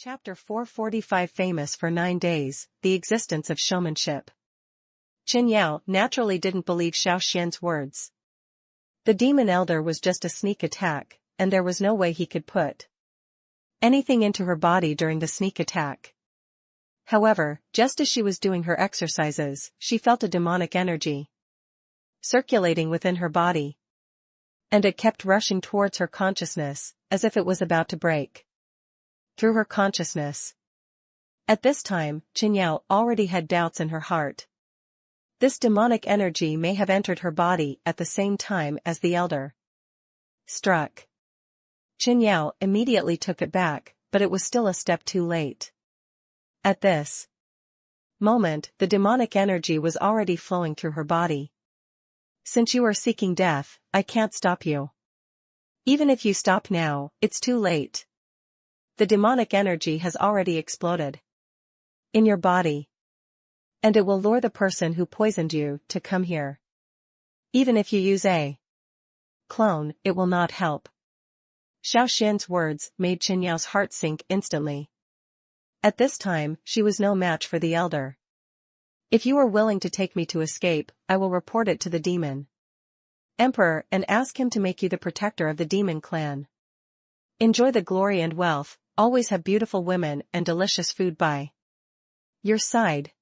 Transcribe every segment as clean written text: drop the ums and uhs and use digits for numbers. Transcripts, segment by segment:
Chapter 445 Famous for 9 days, the existence of showmanship. Qin Yao naturally didn't believe Xiao Xuan's words. The demon elder was just a sneak attack, and there was no way he could put anything into her body during the sneak attack. However, just as she was doing her exercises, she felt a demonic energy circulating within her body. And it kept rushing towards her consciousness, as if it was about to break through her consciousness. At this time, Qin Yao already had doubts in her heart. This demonic energy may have entered her body at the same time as the elder struck. Qin Yao immediately took it back, but it was still a step too late. At this moment, the demonic energy was already flowing through her body. Since you are seeking death, I can't stop you. Even if you stop now, it's too late. The demonic energy has already exploded in your body. And it will lure the person who poisoned you to come here. Even if you use a clone, it will not help. Xiao Xuan's words made Qin Yao's heart sink instantly. At this time, she was no match for the elder. If you are willing to take me to escape, I will report it to the demon emperor and ask him to make you the protector of the demon clan. Enjoy the glory and wealth, always have beautiful women and delicious food by your side.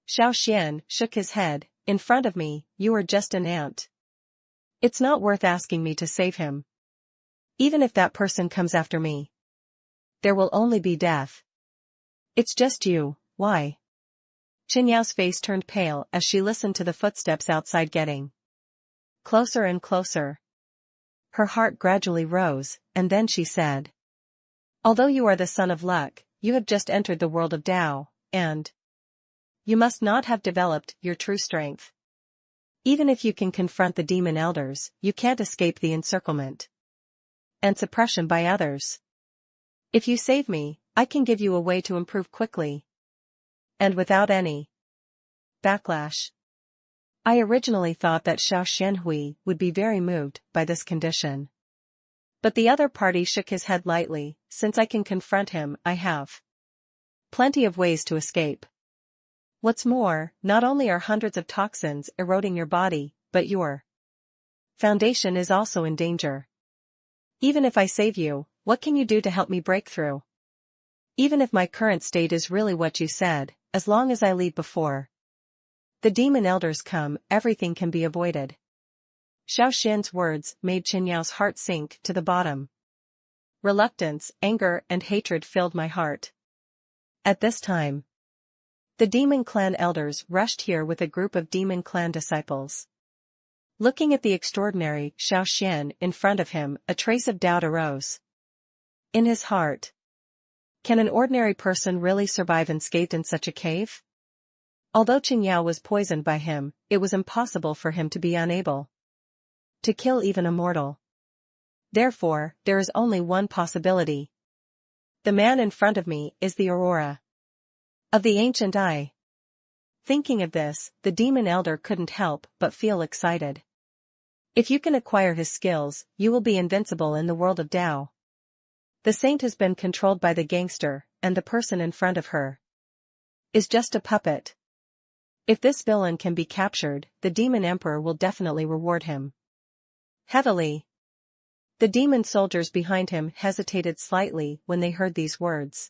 Xiao Xuan shook his head. In front of me, you are just an ant. It's not worth asking me to save him. Even if that person comes after me, there will only be death. It's just you, why? Qin Yao's face turned pale as she listened to the footsteps outside getting closer and closer. Her heart gradually rose, and then she said, although you are the son of luck, you have just entered the world of Tao, and you must not have developed your true strength. Even if you can confront the demon elders, you can't escape the encirclement and suppression by others. If you save me, I can give you a way to improve quickly and without any backlash. I originally thought that Xiao Xuanhui would be very moved by this condition. But the other party shook his head lightly. Since I can confront him, I have plenty of ways to escape. What's more, not only are hundreds of toxins eroding your body, but your foundation is also in danger. Even if I save you, what can you do to help me break through? Even if my current state is really what you said, as long as I leave before the demon elders come, everything can be avoided. Xiao Xuan's words made Qin Yao's heart sink to the bottom. Reluctance, anger, and hatred filled my heart. At this time, the demon clan elders rushed here with a group of demon clan disciples. Looking at the extraordinary Xiao Xuan in front of him, a trace of doubt arose in his heart. Can an ordinary person really survive unscathed in such a cave? Although Qin Yao was poisoned by him, it was impossible for him to be unable to kill even a mortal. Therefore, there is only one possibility. The man in front of me is the aurora of the ancient eye. Thinking of this, the demon elder couldn't help but feel excited. If you can acquire his skills, you will be invincible in the world of Tao. The saint has been controlled by the gangster, and the person in front of her is just a puppet. If this villain can be captured, the demon emperor will definitely reward him heavily. The demon soldiers behind him hesitated slightly when they heard these words.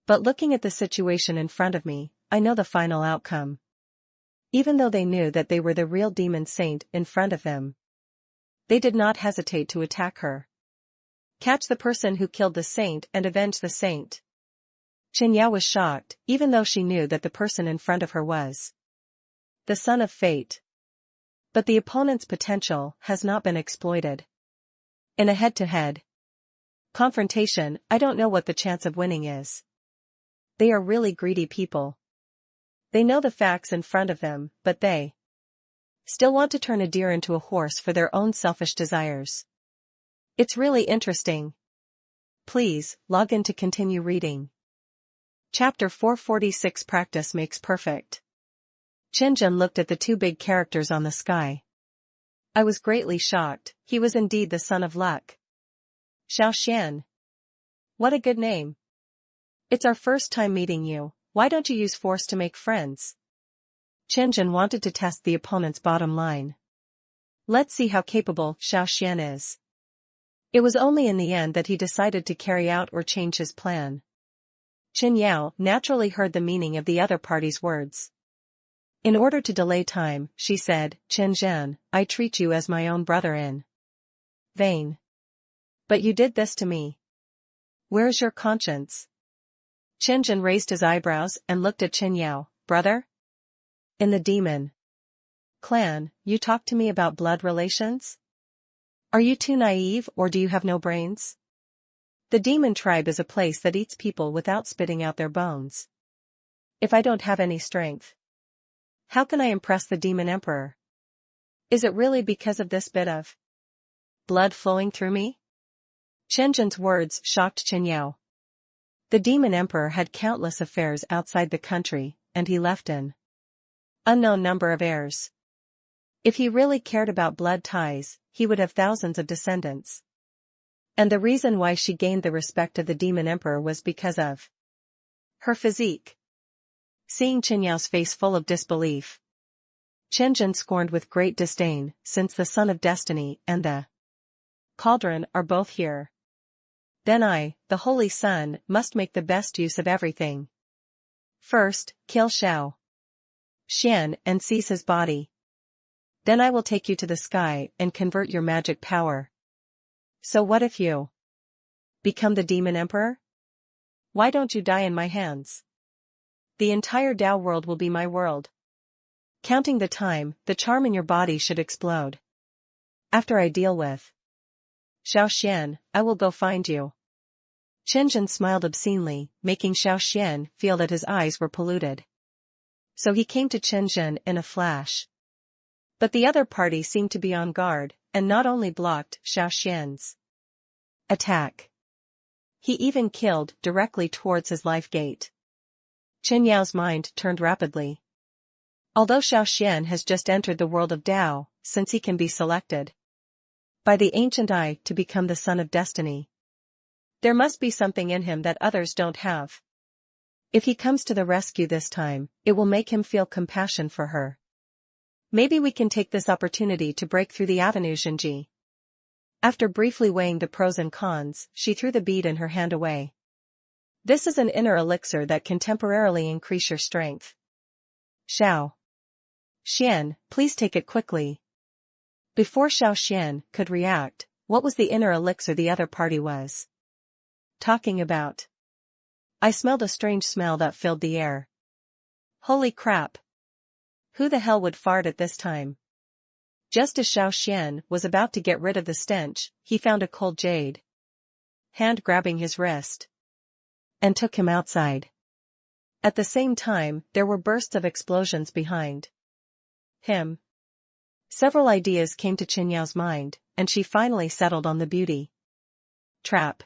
But looking at the situation in front of me, I know the final outcome. Even though they knew that they were the real demon saint in front of them, they did not hesitate to attack her. Catch the person who killed the saint and avenge the saint. Qin Yao was shocked, even though she knew that the person in front of her was the son of fate. But the opponent's potential has not been exploited. In a head-to-head confrontation, I don't know what the chance of winning is. They are really greedy people. They know the facts in front of them, but they still want to turn a deer into a horse for their own selfish desires. It's really interesting. Please, log in to continue reading. Chapter 446 Practice Makes Perfect. Qin Jun looked at the two big characters on the sky. I was greatly shocked. He was indeed the son of luck. Xiao Xuan. What a good name. It's our first time meeting you, why don't you use force to make friends? Qianzhen wanted to test the opponent's bottom line. Let's see how capable Xiao Xuan is. It was only in the end that he decided to carry out or change his plan. Qin Yao naturally heard the meaning of the other party's words. In order to delay time, she said, Qianzhen, I treat you as my own brother in vain. But you did this to me. Where's your conscience? Qianzhen raised his eyebrows and looked at Qin Yao. Brother? In the demon clan, you talk to me about blood relations? Are you too naive or do you have no brains? The demon tribe is a place that eats people without spitting out their bones. If I don't have any strength, how can I impress the demon emperor? Is it really because of this bit of blood flowing through me? Qianzhen's words shocked Qin Yao. The demon emperor had countless affairs outside the country, and he left an unknown number of heirs. If he really cared about blood ties, he would have thousands of descendants. And the reason why she gained the respect of the demon emperor was because of her physique. Seeing Qin Yao's face full of disbelief, Qianzhen scorned with great disdain, since the son of destiny and the cauldron are both here. Then I, the holy son, must make the best use of everything. First, kill Xiao Xuan and seize his body. Then I will take you to the sky and convert your magic power. So what if you become the demon emperor? Why don't you die in my hands? The entire Tao world will be my world. Counting the time, the charm in your body should explode. After I deal with Xiao Xuan, I will go find you. Qianzhen smiled obscenely, making Xiao Xuan feel that his eyes were polluted. So he came to Qianzhen in a flash. But the other party seemed to be on guard, and not only blocked Xiao Xuan's attack. He even killed directly towards his life gate. Qin Yao's mind turned rapidly. Although Xiao Xuan has just entered the world of Tao, since he can be selected by the ancient eye to become the son of destiny, there must be something in him that others don't have. If he comes to the rescue this time, it will make him feel compassion for her. Maybe we can take this opportunity to break through the avenue Zhenji. After briefly weighing the pros and cons, she threw the bead in her hand away. This is an inner elixir that can temporarily increase your strength. Xiao Xuan, please take it quickly. Before Xiao Xuan could react, what was the inner elixir the other party was talking about? I smelled a strange smell that filled the air. Holy crap! Who the hell would fart at this time? Just as Xiao Xuan was about to get rid of the stench, he found a cold jade hand grabbing his wrist and took him outside. At the same time, there were bursts of explosions behind him. Several ideas came to Qin Yao's mind, and she finally settled on the beauty trap.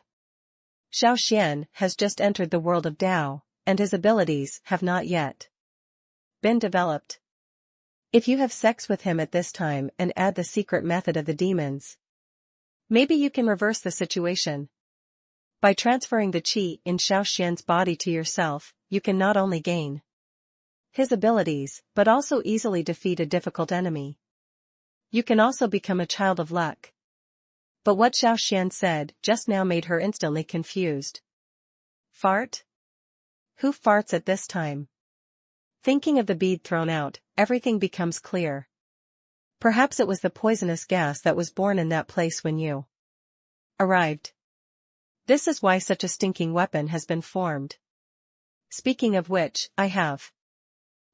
Xiao Xuan has just entered the world of Tao, and his abilities have not yet been developed. If you have sex with him at this time and add the secret method of the demons, maybe you can reverse the situation. By transferring the qi in Xiao Xuan's body to yourself, you can not only gain his abilities, but also easily defeat a difficult enemy. You can also become a child of luck. But what Xiao Xuan said just now made her instantly confused. Fart? Who farts at this time? Thinking of the bead thrown out, everything becomes clear. Perhaps it was the poisonous gas that was born in that place when you arrived. This is why such a stinking weapon has been formed. Speaking of which, I have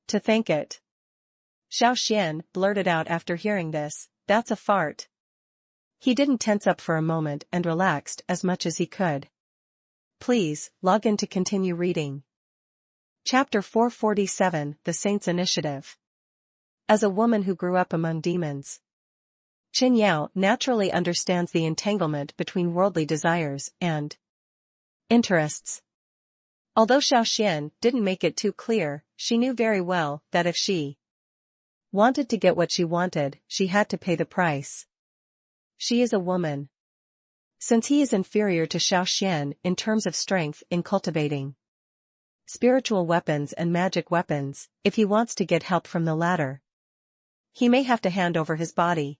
to thank it. Xiao Xuan blurted out after hearing this, that's a fart. He didn't tense up for a moment and relaxed as much as he could. Please, log in to continue reading. Chapter 447, The Saint's Initiative. As a woman who grew up among demons, Qin Yao naturally understands the entanglement between worldly desires and interests. Although Xiao Xuan didn't make it too clear, she knew very well that if she wanted to get what she wanted, she had to pay the price. She is a woman. Since he is inferior to Xiao Xuan in terms of strength in cultivating spiritual weapons and magic weapons, if he wants to get help from the latter. He may have to hand over his body.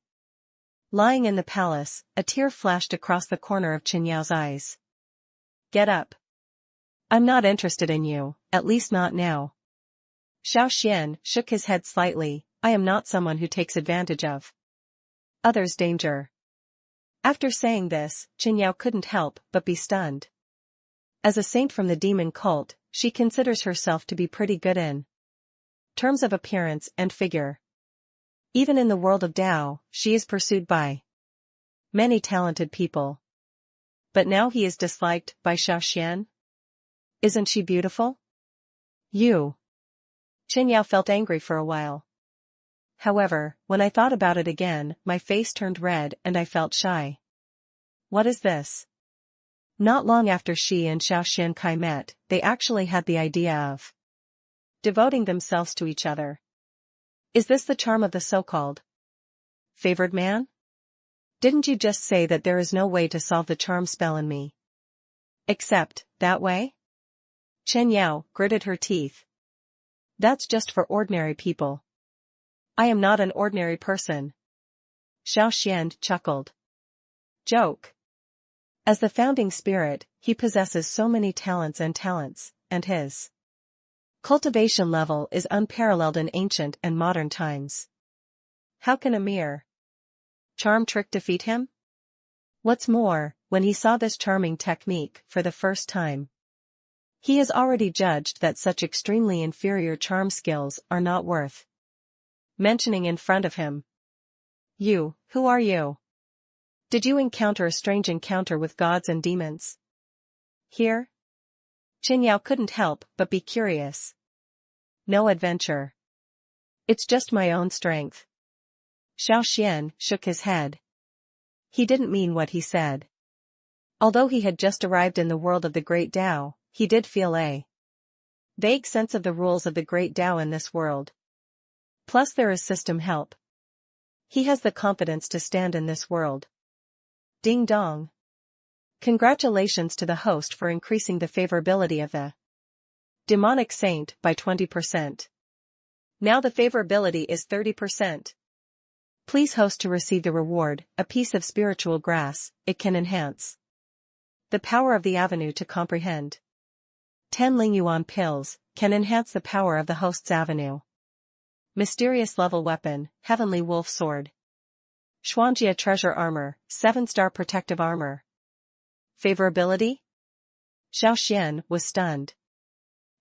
Lying in the palace, a tear flashed across the corner of Qianyao's eyes. Get up. I'm not interested in you, at least not now. Xiao Xuan shook his head slightly. I am not someone who takes advantage of others' danger. After saying this, Qianyao couldn't help but be stunned. As a saint from the demon cult, she considers herself to be pretty good in terms of appearance and figure. Even in the world of Tao, she is pursued by many talented people. But now he is disliked by Xiao Xuan? Isn't she beautiful? You. Qianyao felt angry for a while. However, when I thought about it again, my face turned red and I felt shy. What is this? Not long after she and Xiao Xuan met, they actually had the idea of devoting themselves to each other. Is this the charm of the so-called favored man? Didn't you just say that there is no way to solve the charm spell in me? Except, that way? Qianyao gritted her teeth. That's just for ordinary people. I am not an ordinary person. Xiao Xuan chuckled. Joke. As the founding spirit, he possesses so many talents, and his cultivation level is unparalleled in ancient and modern times. How can a mere charm trick defeat him? What's more, when he saw this charming technique for the first time, he has already judged that such extremely inferior charm skills are not worth mentioning in front of him. You, who are you? Did you encounter a strange encounter with gods and demons here? Qianyao couldn't help but be curious. No adventure. It's just my own strength. Xiao Xuan shook his head. He didn't mean what he said. Although he had just arrived in the world of the Great Tao, he did feel a vague sense of the rules of the Great Tao in this world. Plus there is system help. He has the confidence to stand in this world. Ding dong. Congratulations to the host for increasing the favorability of the demonic saint by 20%. Now the favorability is 30%. Please host to receive the reward, a piece of spiritual grass. It can enhance the power of the avenue to comprehend. 10 Lingyuan pills can enhance the power of the host's avenue. Mysterious level weapon, Heavenly Wolf Sword. Xuanjia Treasure Armor, 7-star protective armor. Favorability? Xiao Xuan was stunned.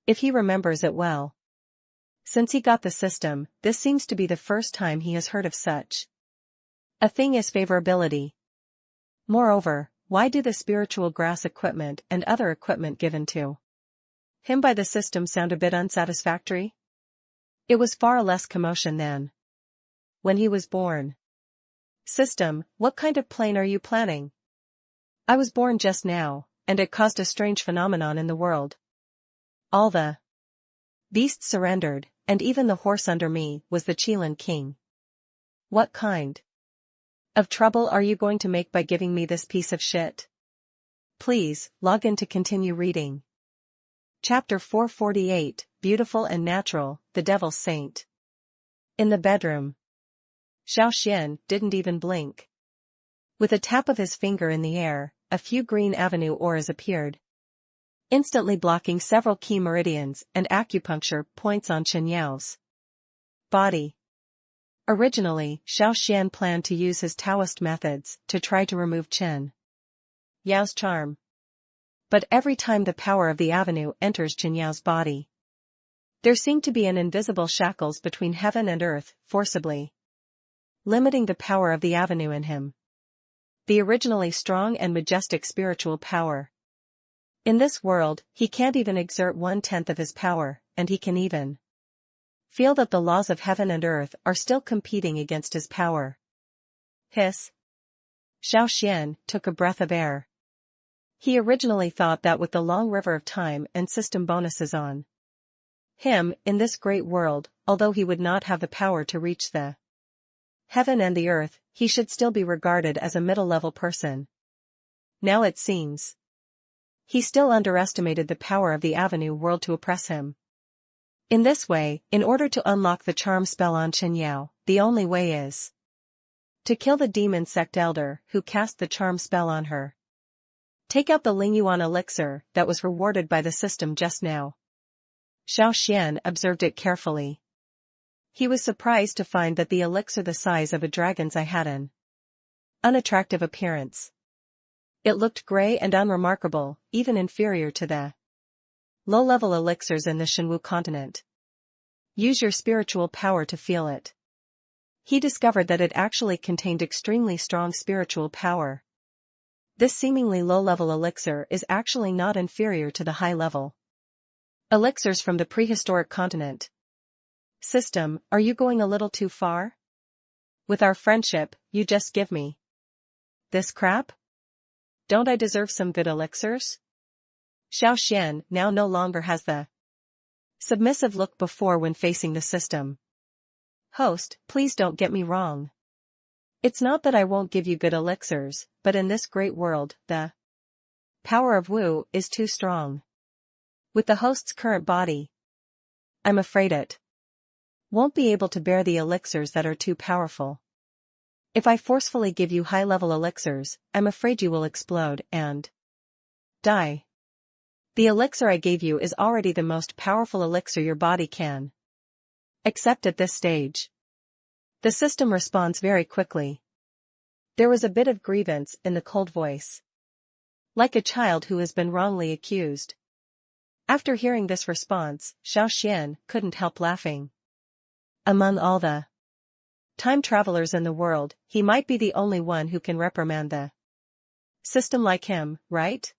If he remembers it well. Since he got the system, this seems to be the first time he has heard of such a thing as favorability. Moreover, why do the spiritual grass equipment and other equipment given to him by the system sound a bit unsatisfactory? It was far less commotion than when he was born. System, what kind of plane are you planning? I was born just now, and it caused a strange phenomenon in the world. All the beasts surrendered, and even the horse under me was the Qilin king. What kind of trouble are you going to make by giving me this piece of shit? Please, log in to continue reading. Chapter 448, Beautiful and Natural, the Devil's Saint. In the bedroom. Xiao Xuan didn't even blink. With a tap of his finger in the air, a few green avenue auras appeared, instantly blocking several key meridians and acupuncture points on Qianyao's body. Originally, Xiao Xuan planned to use his Taoist methods to try to remove Qian Yao's charm. But every time the power of the avenue enters Qianyao's body, there seemed to be an invisible shackles between heaven and earth, forcibly limiting the power of the avenue in him. The originally strong and majestic spiritual power. In this world, he can't even exert 1/10 of his power, and he can even feel that the laws of heaven and earth are still competing against his power. Hiss. Xiao Xuan took a breath of air. He originally thought that with the long river of time and system bonuses on him in this great world, although he would not have the power to reach the heaven and the earth, he should still be regarded as a middle-level person. Now it seems He still underestimated the power of the Avenue world to oppress him. In this way, in order to unlock the charm spell on Qianyao, the only way is to kill the demon sect elder who cast the charm spell on her. Take out the Lingyuan elixir that was rewarded by the system just now. Xiao Xuan observed it carefully. He was surprised to find that the elixir the size of a dragon's eye had an unattractive appearance. It looked gray and unremarkable, even inferior to the low-level elixirs in the Shenwu continent. Use your spiritual power to feel it. He discovered that it actually contained extremely strong spiritual power. This seemingly low-level elixir is actually not inferior to the high-level elixirs from the prehistoric continent. System, are you going a little too far? With our friendship, you just give me this crap? Don't I deserve some good elixirs? Xiao Xuan now no longer has the submissive look before when facing the system. Host, please don't get me wrong. It's not that I won't give you good elixirs, but in this great world, the power of Wu is too strong. With the host's current body, I'm afraid it won't be able to bear the elixirs that are too powerful. If I forcefully give you high-level elixirs, I'm afraid you will explode and die. The elixir I gave you is already the most powerful elixir your body can accept at this stage. The system responds very quickly. There was a bit of grievance in the cold voice. Like a child who has been wrongly accused. After hearing this response, Xiao Xuan couldn't help laughing. Among all the time travelers in the world, he might be the only one who can reprimand the system like him, right?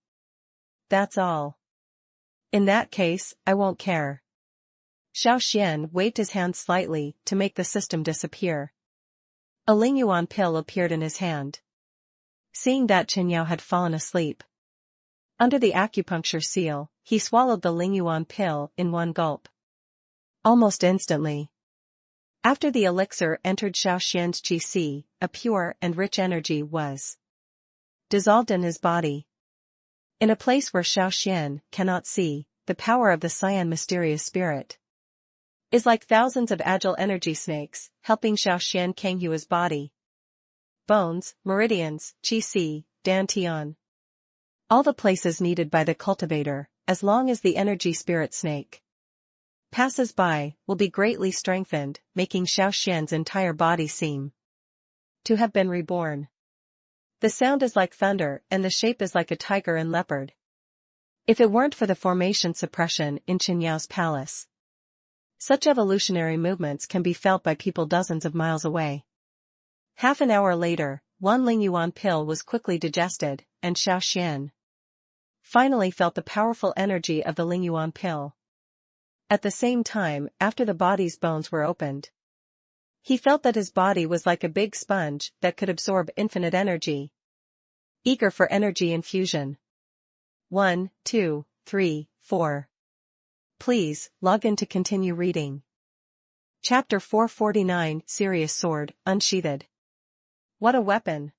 That's all. In that case, I won't care. Xiao Xuan waved his hand slightly to make the system disappear. A Lingyuan pill appeared in his hand. Seeing that Qianyao had fallen asleep under the acupuncture seal, he swallowed the Lingyuan pill in one gulp. Almost instantly, after the elixir entered Xiao Xuan's qi, a pure and rich energy was dissolved in his body. In a place where Xiao Xuan cannot see, the power of the Cyan mysterious spirit is like thousands of agile energy snakes, helping Xiao Xuan kanghu his body. Bones, meridians, qi, dantian. All the places needed by the cultivator, as long as the energy spirit snake passes by, will be greatly strengthened, making Xiao Xuan's entire body seem to have been reborn. The sound is like thunder and the shape is like a tiger and leopard. If it weren't for the formation suppression in Qinyao's palace, such evolutionary movements can be felt by people dozens of miles away. Half an hour later, one Lingyuan pill was quickly digested, and Xiao Xuan finally felt the powerful energy of the Lingyuan pill. At the same time, after the body's bones were opened, he felt that his body was like a big sponge that could absorb infinite energy. Eager for energy infusion. 1, 2, 3, 4. Please, log in to continue reading. Chapter 449, Serious Sword, Unsheathed. What a weapon!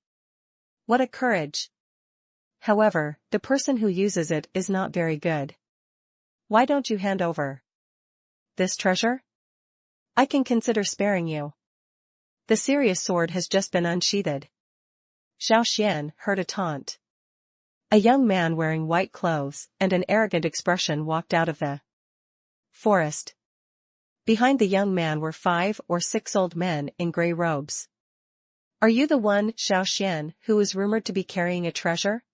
What a courage! However, the person who uses it is not very good. Why don't you hand over this treasure? I can consider sparing you. The serious sword has just been unsheathed. Xiao Xuan heard a taunt. A young man wearing white clothes and an arrogant expression walked out of the forest. Behind the young man were 5 or 6 old men in gray robes. Are you the one, Xiao Xuan, who is rumored to be carrying a treasure?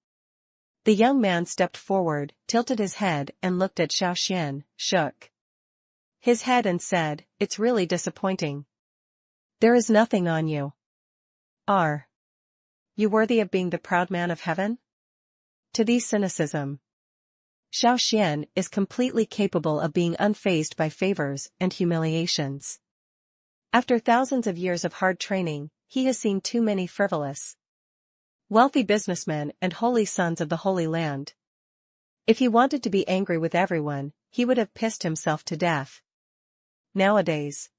The young man stepped forward, tilted his head and looked at Xiao Xuan, shook his head and said, "It's really disappointing. There is nothing on you. Are you worthy of being the proud man of heaven?" To these cynicism, Xiao Xuan is completely capable of being unfazed by favors and humiliations. After thousands of years of hard training, he has seen too many frivolous, wealthy businessmen and holy sons of the Holy Land. If he wanted to be angry with everyone, he would have pissed himself to death. Nowadays,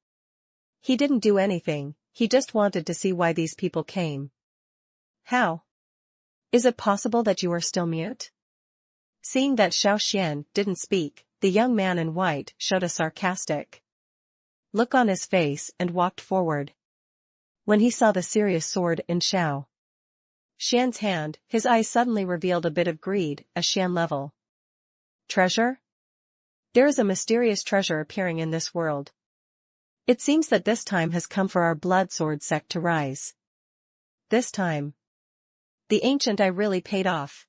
he didn't do anything, he just wanted to see why these people came. How? Is it possible that you are still mute? Seeing that Xiao Xuan didn't speak, the young man in white showed a sarcastic look on his face and walked forward. When he saw the serious sword in Xiao Xuan's hand, his eyes suddenly revealed a bit of greed, a Xuan level. Treasure? There is a mysterious treasure appearing in this world. It seems that this time has come for our blood sword sect to rise. This time. The ancient I really paid off.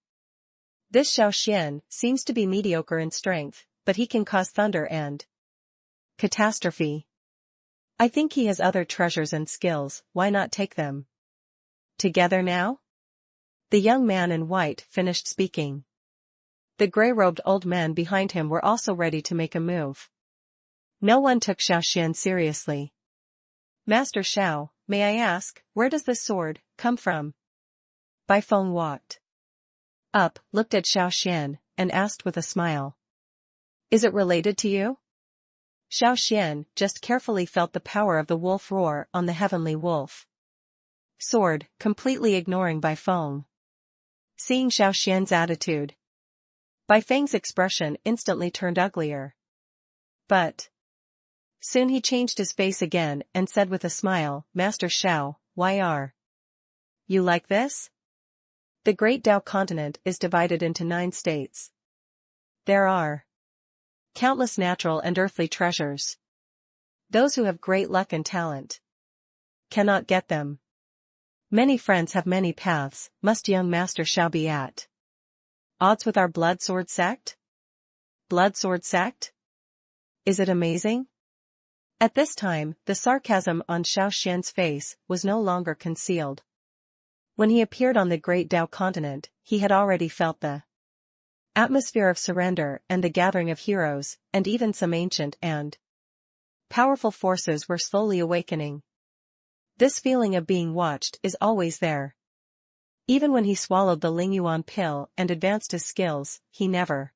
This Xiao Xuan seems to be mediocre in strength, but he can cause thunder and catastrophe. I think he has other treasures and skills, why not take them? Together now? The young man in white finished speaking. The gray-robed old men behind him were also ready to make a move. No one took Xiao Xuan seriously. Master Xiao, may I ask, where does this sword come from? Bai Feng walked up, looked at Xiao Xuan, and asked with a smile. Is it related to you? Xiao Xuan just carefully felt the power of the wolf roar on the heavenly wolf sword, completely ignoring Bai Feng. Seeing Xiao Xuan's attitude, Bai Feng's expression instantly turned uglier. But soon he changed his face again and said with a smile, Master Xiao, why are you like this? The great Dao continent is divided into 9 states. There are countless natural and earthly treasures. Those who have great luck and talent cannot get them. Many friends have many paths, must young Master Xiao be at odds with our blood sword sect? Blood sword sect? Is it amazing? At this time, the sarcasm on Xiao Xuan's face was no longer concealed. When he appeared on the great Dao continent, he had already felt the atmosphere of surrender and the gathering of heroes, and even some ancient and powerful forces were slowly awakening. This feeling of being watched is always there. Even when he swallowed the Lingyuan pill and advanced his skills, he never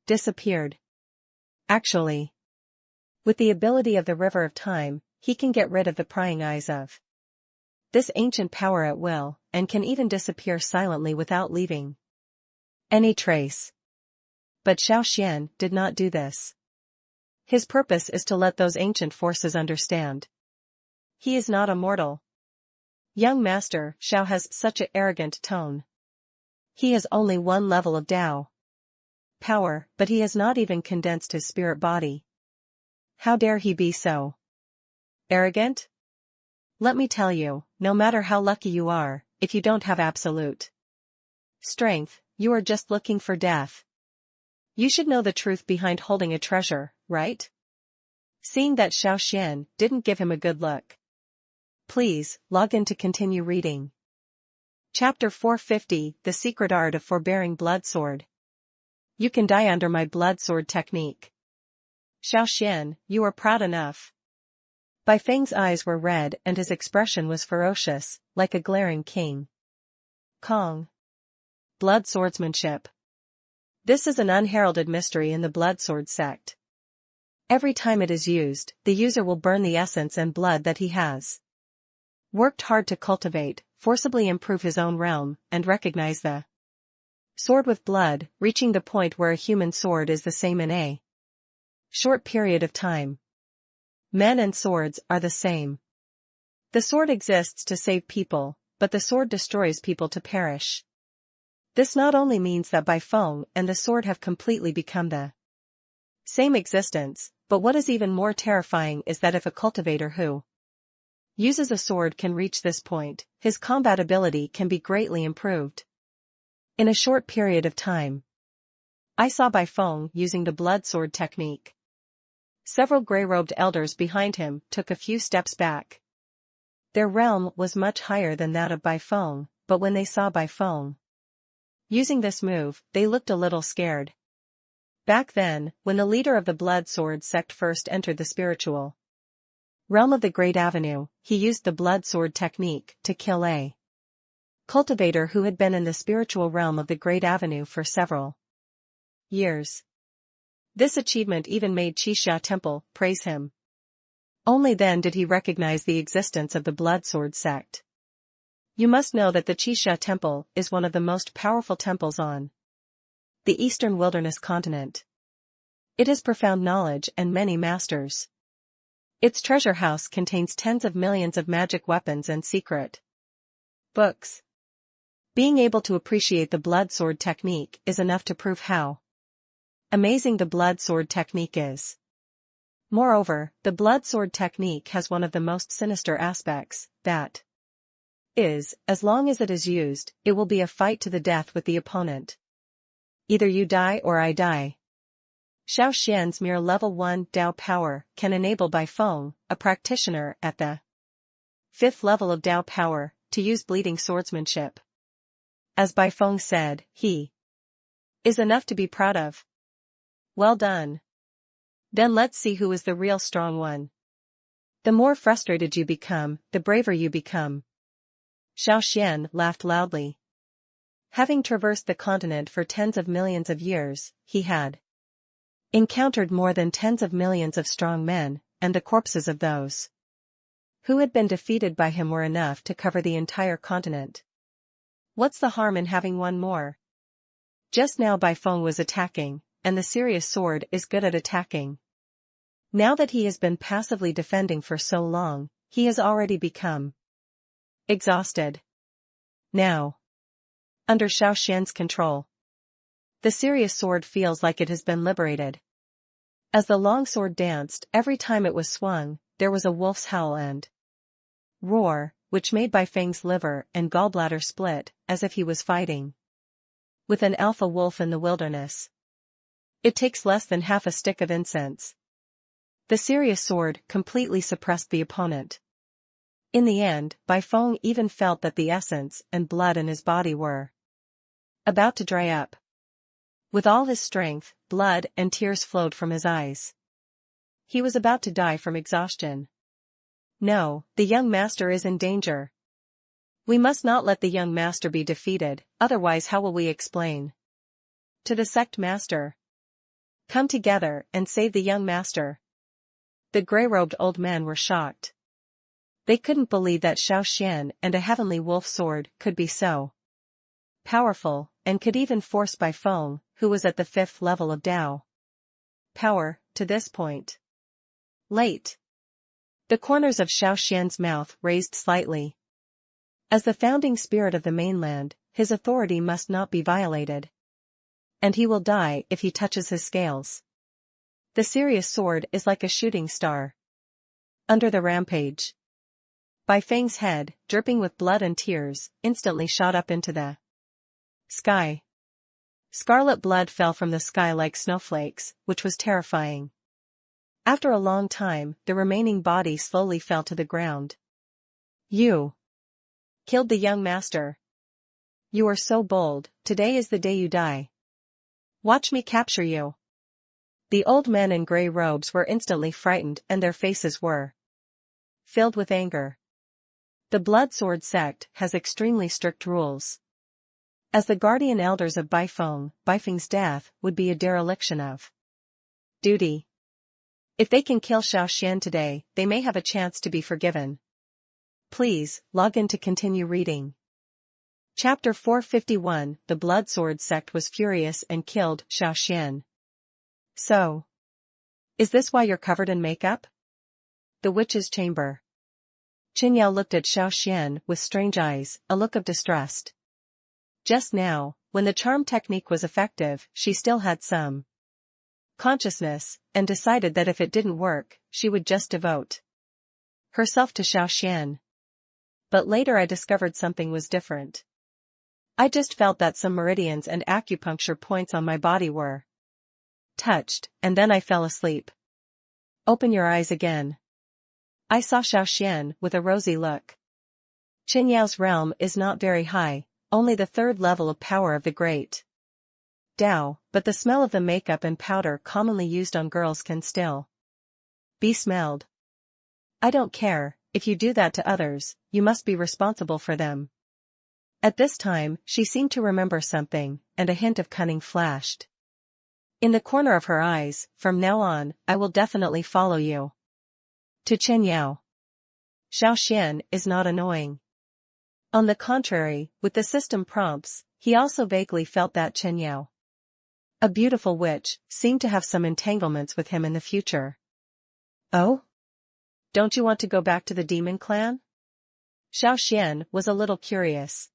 disappeared. Actually, with the ability of the River of Time, he can get rid of the prying eyes of this ancient power at will, and can even disappear silently without leaving any trace. But Xiao Xuan did not do this. His purpose is to let those ancient forces understand he is not a mortal. Young Master Xiao has such an arrogant tone. He has only one level of Dao power, but he has not even condensed his spirit body. How dare he be so arrogant? Let me tell you, no matter how lucky you are, if you don't have absolute strength, you are just looking for death. You should know the truth behind holding a treasure, right? Seeing that Xiao Xuan didn't give him a good look. Please, log in to continue reading. Chapter 450, The Secret Art of Forbearing Blood Sword. You can die under my blood sword technique. Xiao Xuan, you are proud enough. Bai Feng's eyes were red and his expression was ferocious, like a glaring king Kong. Blood swordsmanship. This is an unheralded mystery in the blood sword sect. Every time it is used, the user will burn the essence and blood that he has worked hard to cultivate, forcibly improve his own realm, and recognize the sword with blood, reaching the point where a human sword is the same in a short period of time. Men and swords are the same. The sword exists to save people, but the sword destroys people to perish. This not only means that Bai Feng and the sword have completely become the same existence, but what is even more terrifying is that if a cultivator who uses a sword can reach this point, his combat ability can be greatly improved. In a short period of time, I saw Bai Feng using the blood sword technique. Several gray-robed elders behind him took a few steps back. Their realm was much higher than that of Bai Feng, but when they saw Bai Feng using this move, they looked a little scared. Back then, when the leader of the blood sword sect first entered the spiritual realm of the Great Avenue, he used the blood sword technique to kill a cultivator who had been in the spiritual realm of the Great Avenue for several years. This achievement even made Qixia Temple praise him. Only then did he recognize the existence of the blood sword sect. You must know that the Qixia Temple is one of the most powerful temples on The Eastern Wilderness Continent. It has profound knowledge and many masters. Its treasure house contains tens of millions of magic weapons and secret books. Being able to appreciate the blood sword technique is enough to prove how amazing the blood sword technique is. Moreover, the blood sword technique has one of the most sinister aspects, that is, as long as it is used, it will be a fight to the death with the opponent. Either you die or I die. Xiao Xuan's mere level 1 Dao power can enable Bai Feng, a practitioner at the 5th level of Dao power, to use bleeding swordsmanship. As Bai Feng said, he is enough to be proud of. Well done. Then let's see who is the real strong one. The more frustrated you become, the braver you become. Xiao Xuan laughed loudly. Having traversed the continent for tens of millions of years, he had encountered more than tens of millions of strong men, and the corpses of those who had been defeated by him were enough to cover the entire continent. What's the harm in having one more? Just now Bai Feng was attacking, and the serious sword is good at attacking. Now that he has been passively defending for so long, he has already become exhausted. Now, under Xiao Xuan's control, the serious sword feels like it has been liberated. As the long sword danced, every time it was swung, there was a wolf's howl and roar, which made Bai Feng's liver and gallbladder split, as if he was fighting with an alpha wolf in the wilderness. It takes less than half a stick of incense. The serious sword completely suppressed the opponent. In the end, Bai Feng even felt that the essence and blood in his body were about to dry up. With all his strength, blood and tears flowed from his eyes. He was about to die from exhaustion. No, the young master is in danger. We must not let the young master be defeated, otherwise how will we explain to the sect master? Come together and save the young master. The gray-robed old men were shocked. They couldn't believe that Xiao Xuan and a heavenly wolf sword could be so powerful, and could even force Bai Feng, who was at the 5th level of Dao power, to this point. Late. The corners of Xiao Xuan's mouth raised slightly. As the founding spirit of the mainland, his authority must not be violated. And he will die if he touches his scales. The serious sword is like a shooting star. Under the rampage, Bai Feng's head, dripping with blood and tears, instantly shot up into the sky. Scarlet blood fell from the sky like snowflakes, which was terrifying. After a long time, the remaining body slowly fell to the ground. You killed the young master. You are so bold, today is the day you die. Watch me capture you. The old men in gray robes were instantly frightened and their faces were filled with anger. The Blood Sword sect has extremely strict rules. As the guardian elders of Bai Feng's death would be a dereliction of duty. If they can kill Xiao Xuan today, they may have a chance to be forgiven. Please, log in to continue reading. Chapter 451, The Blood Sword sect was furious and killed Xiao Xuan. So, is this why you're covered in makeup? The Witch's Chamber. Qin Yao looked at Xiao Xuan with strange eyes, a look of distrust. Just now, when the charm technique was effective, she still had some consciousness, and decided that if it didn't work, she would just devote herself to Xiao Xuan. But later I discovered something was different. I just felt that some meridians and acupuncture points on my body were touched, and then I fell asleep. Open your eyes again. I saw Xiao Xuan with a rosy look. Qin Yao's realm is not very high, only the 3rd level of power of the great Dao, but the smell of the makeup and powder commonly used on girls can still be smelled. I don't care, if you do that to others, you must be responsible for them. At this time, she seemed to remember something, and a hint of cunning flashed in the corner of her eyes. From now on, I will definitely follow you. To Qin Yao. Xiao Xuan is not annoying. On the contrary, with the system prompts, he also vaguely felt that Qin Yao A beautiful witch, seemed to have some entanglements with him in the future. Oh? Don't you want to go back to the demon clan? Xiao Xuan was a little curious.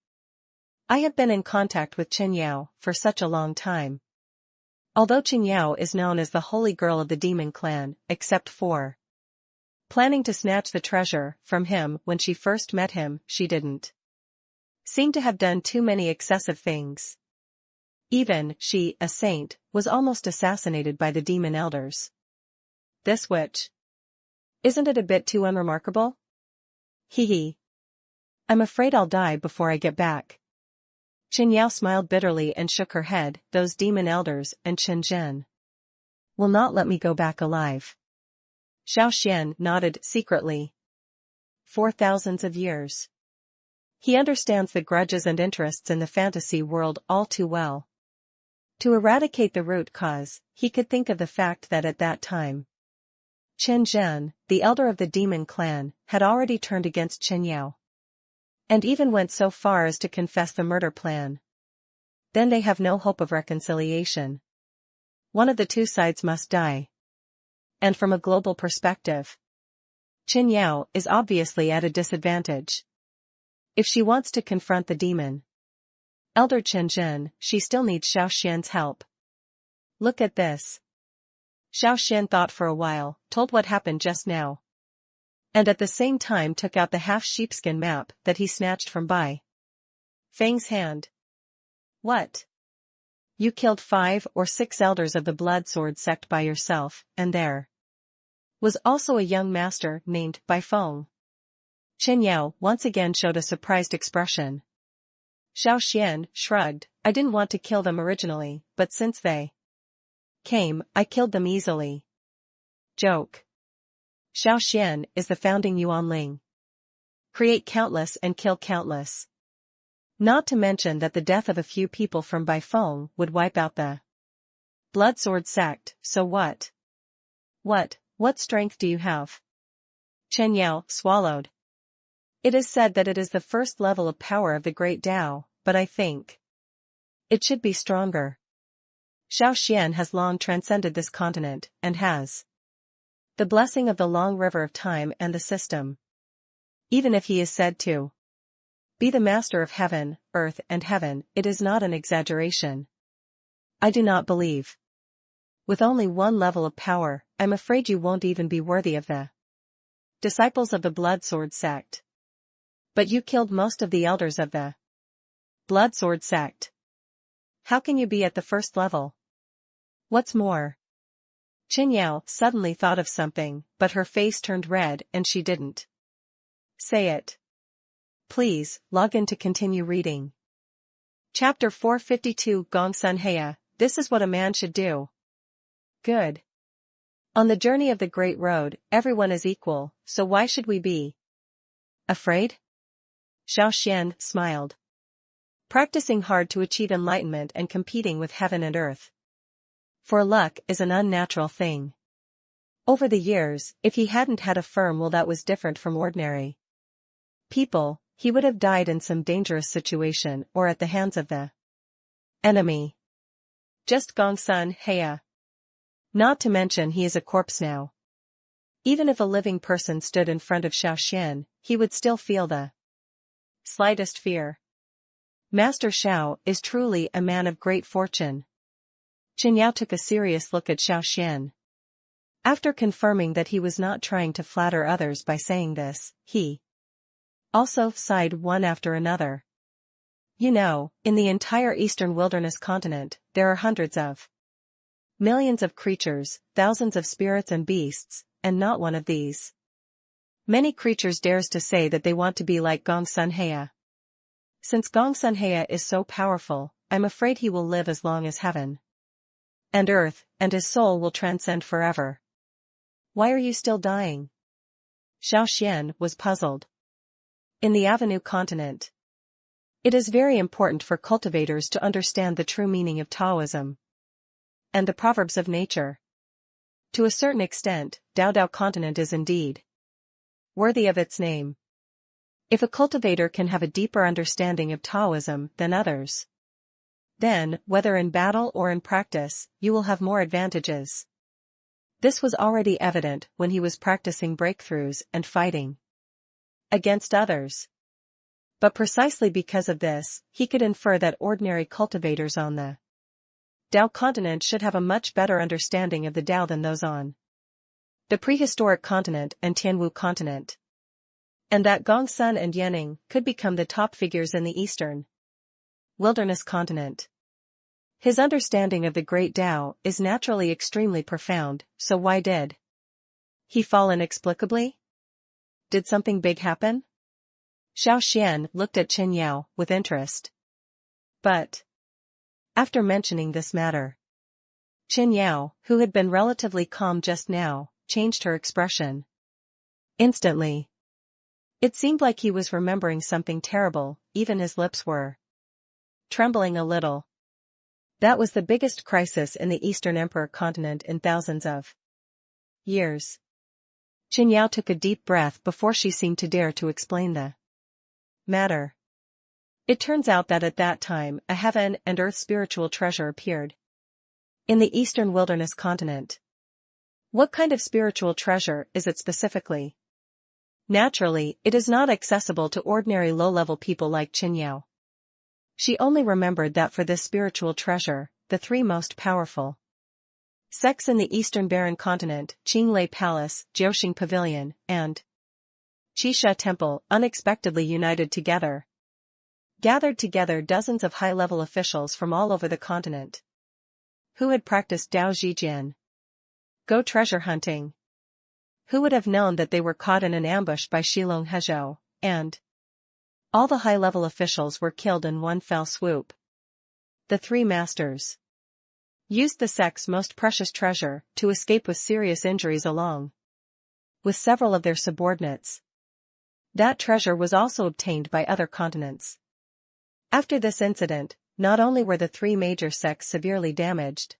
I have been in contact with Qin Yao for such a long time. Although Qin Yao is known as the holy girl of the demon clan, except for planning to snatch the treasure from him when she first met him, she didn't seem to have done too many excessive things. Even she, a saint, was almost assassinated by the demon elders. This witch. Isn't it a bit too unremarkable? Hee hee. I'm afraid I'll die before I get back. Qin Yao smiled bitterly and shook her head. Those demon elders and Qin Zhen will not let me go back alive. Xiao Xuan nodded secretly. For thousands of years. He understands the grudges and interests in the fantasy world all too well. To eradicate the root cause, he could think of the fact that at that time, Qin Zhen, the elder of the demon clan, had already turned against Qin Yao. And even went so far as to confess the murder plan. Then they have no hope of reconciliation. One of the two sides must die. And from a global perspective, Qin Yao is obviously at a disadvantage. If she wants to confront the demon elder Qin Zhen, she still needs Xiao Xuan's help. Look at this. Xiao Xuan thought for a while, told what happened just now. And at the same time took out the half-sheepskin map that he snatched from Bai Feng's hand. What? You killed 5 or 6 elders of the blood sword sect by yourself, and there was also a young master named Bai Feng. Qin Yao once again showed a surprised expression. Xiao Xuan shrugged. I didn't want to kill them originally, but since they came, I killed them easily. Joke. Xiao Xuan is the founding Yuanling. Create countless and kill countless. Not to mention that the death of a few people from Bai Feng would wipe out the blood sword sect, so what? What strength do you have? Qin Yao swallowed. It is said that it is the first level of power of the great Tao, but I think it should be stronger. Xiao Xuan has long transcended this continent, and has the blessing of the long river of time and the system. Even if he is said to be the master of heaven, earth and heaven, it is not an exaggeration. I do not believe. With only one level of power, I'm afraid you won't even be worthy of the disciples of the blood sword sect. But you killed most of the elders of the blood sword sect. How can you be at the first level? What's more? Qin Yao suddenly thought of something, but her face turned red and she didn't say it. Please, log in to continue reading. Chapter 452 Gongsun Heya, this is what a man should do. Good. On the journey of the Great Road, everyone is equal, so why should we be afraid? Xiao Xuan smiled. Practicing hard to achieve enlightenment and competing with heaven and earth. For luck is an unnatural thing. Over the years, if he hadn't had a firm will that was different from ordinary people, he would have died in some dangerous situation or at the hands of the enemy. Just Gongsun Heya. Not to mention he is a corpse now. Even if a living person stood in front of Xiao Xuan, he would still feel the slightest fear. Master Xiao is truly a man of great fortune. Qin Yao took a serious look at Xiao Xuan. After confirming that he was not trying to flatter others by saying this, he also sighed one after another. You know, in the entire eastern wilderness continent, there are hundreds of millions of creatures, thousands of spirits and beasts, and not one of these many creatures dares to say that they want to be like Gongsun Heya. Since Gongsun Heya is so powerful, I'm afraid he will live as long as heaven and earth, and his soul will transcend forever. Why are you still dying? Xiao Xuan was puzzled. In the Avenue continent, it is very important for cultivators to understand the true meaning of Taoism and the proverbs of nature. To a certain extent, Dao continent is indeed worthy of its name. If a cultivator can have a deeper understanding of Taoism than others, Then, whether in battle or in practice, you will have more advantages. This was already evident when he was practicing breakthroughs and fighting against others. But precisely because of this, he could infer that ordinary cultivators on the Dao continent should have a much better understanding of the Dao than those on the prehistoric continent and Tianwu continent. And that Gongsun and Yanning could become the top figures in the eastern wilderness continent. His understanding of the great Tao is naturally extremely profound, so why did he fall inexplicably? Did something big happen? Xiao Xuan looked at Qin Yao with interest. But after mentioning this matter, Qin Yao, who had been relatively calm just now, changed her expression instantly. It seemed like he was remembering something terrible, even his lips were trembling a little. That was the biggest crisis in the Eastern Emperor continent in thousands of years. Qin Yao took a deep breath before she seemed to dare to explain the matter. It turns out that at that time a heaven and earth spiritual treasure appeared in the Eastern Wilderness continent. What kind of spiritual treasure is it specifically? Naturally, it is not accessible to ordinary low-level people like Qin Yao. She only remembered that for this spiritual treasure, the three most powerful sects in the Eastern Barren continent, Qinglei Palace, Jiuxing Pavilion, and Qisha Temple, unexpectedly united together. Gathered together dozens of high-level officials from all over the continent who had practiced Dao Zhijian. Go treasure hunting. Who would have known that they were caught in an ambush by Shilong Hezhou, and all the high-level officials were killed in one fell swoop. The three masters used the sect's most precious treasure to escape with serious injuries along with several of their subordinates. That treasure was also obtained by other continents. After this incident, not only were the three major sects severely damaged,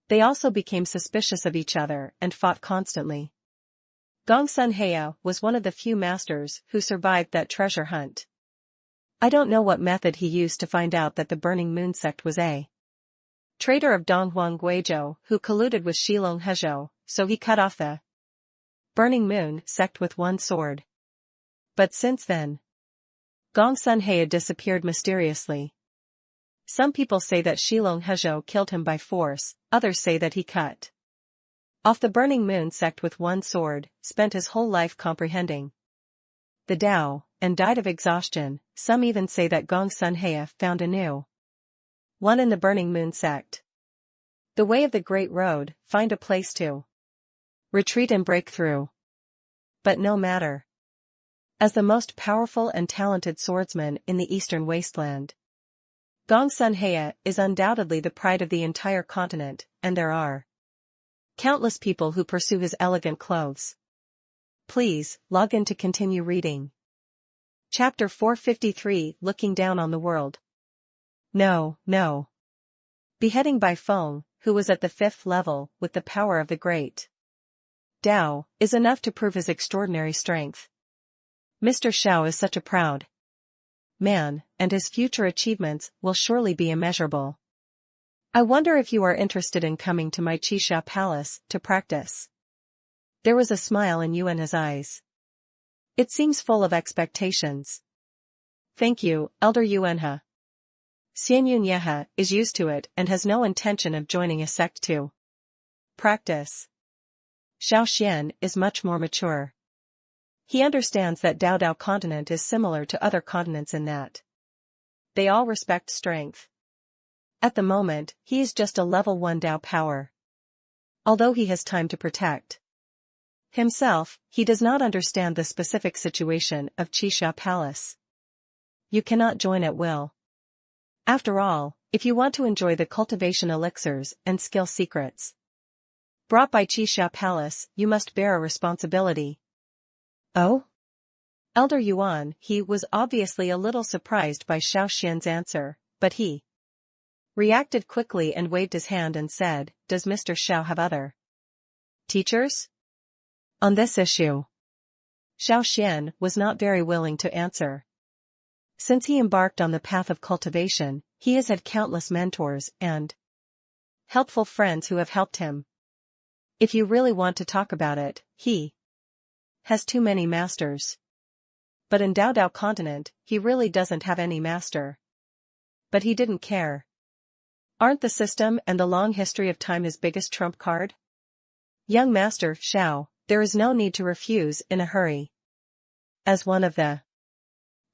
they also became suspicious of each other and fought constantly. Gongsun Heya was one of the few masters who survived that treasure hunt. I don't know what method he used to find out that the Burning Moon sect was a traitor of Donghuang Guizhou who colluded with Shilong Hezhou, so he cut off the Burning Moon sect with one sword. But since then, Gongsun Heya disappeared mysteriously. Some people say that Shilong Hezhou killed him by force, others say that he cut off the Burning Moon sect with one sword, spent his whole life comprehending the Tao, and died of exhaustion. Some even say that Gongsun Heya found a new one in the Burning Moon sect. The way of the Great Road, find a place to retreat and break through. But no matter. As the most powerful and talented swordsman in the Eastern Wasteland, Gongsun Heya is undoubtedly the pride of the entire continent, and there are countless people who pursue his elegant clothes. Please, log in to continue reading. Chapter 453, Looking Down on the World. No. Beheading by Feng, who was at the 5th level, with the power of the great Dao, is enough to prove his extraordinary strength. Mr. Xiao is such a proud man, and his future achievements will surely be immeasurable. I wonder if you are interested in coming to my Qisha Palace to practice. There was a smile in Yuanhe's eyes. It seems full of expectations. Thank you, Elder Yuanhe. Xian Yunyehe is used to it and has no intention of joining a sect to practice. Xiao Xuan is much more mature. He understands that Dao continent is similar to other continents in that they all respect strength. At the moment, he is just a level 1 Dao power. Although he has time to protect himself, he does not understand the specific situation of Qisha Palace. You cannot join at will. After all, if you want to enjoy the cultivation elixirs and skill secrets brought by Qisha Palace, you must bear a responsibility. Oh? Elder Yuan, he was obviously a little surprised by Xiao Xuan's answer, but he reacted quickly and waved his hand and said, Does Mr. Xiao have other teachers on this issue? Xiao Xuan was not very willing to answer. Since he embarked on the path of cultivation, He has had countless mentors and helpful friends who have helped him. If you really want to talk about it, he has too many masters. But in Dao Dao continent, he really doesn't have any master. But he didn't care. Aren't the system and the long history of time his biggest trump card? Young Master Xiao, there is no need to refuse in a hurry. As one of the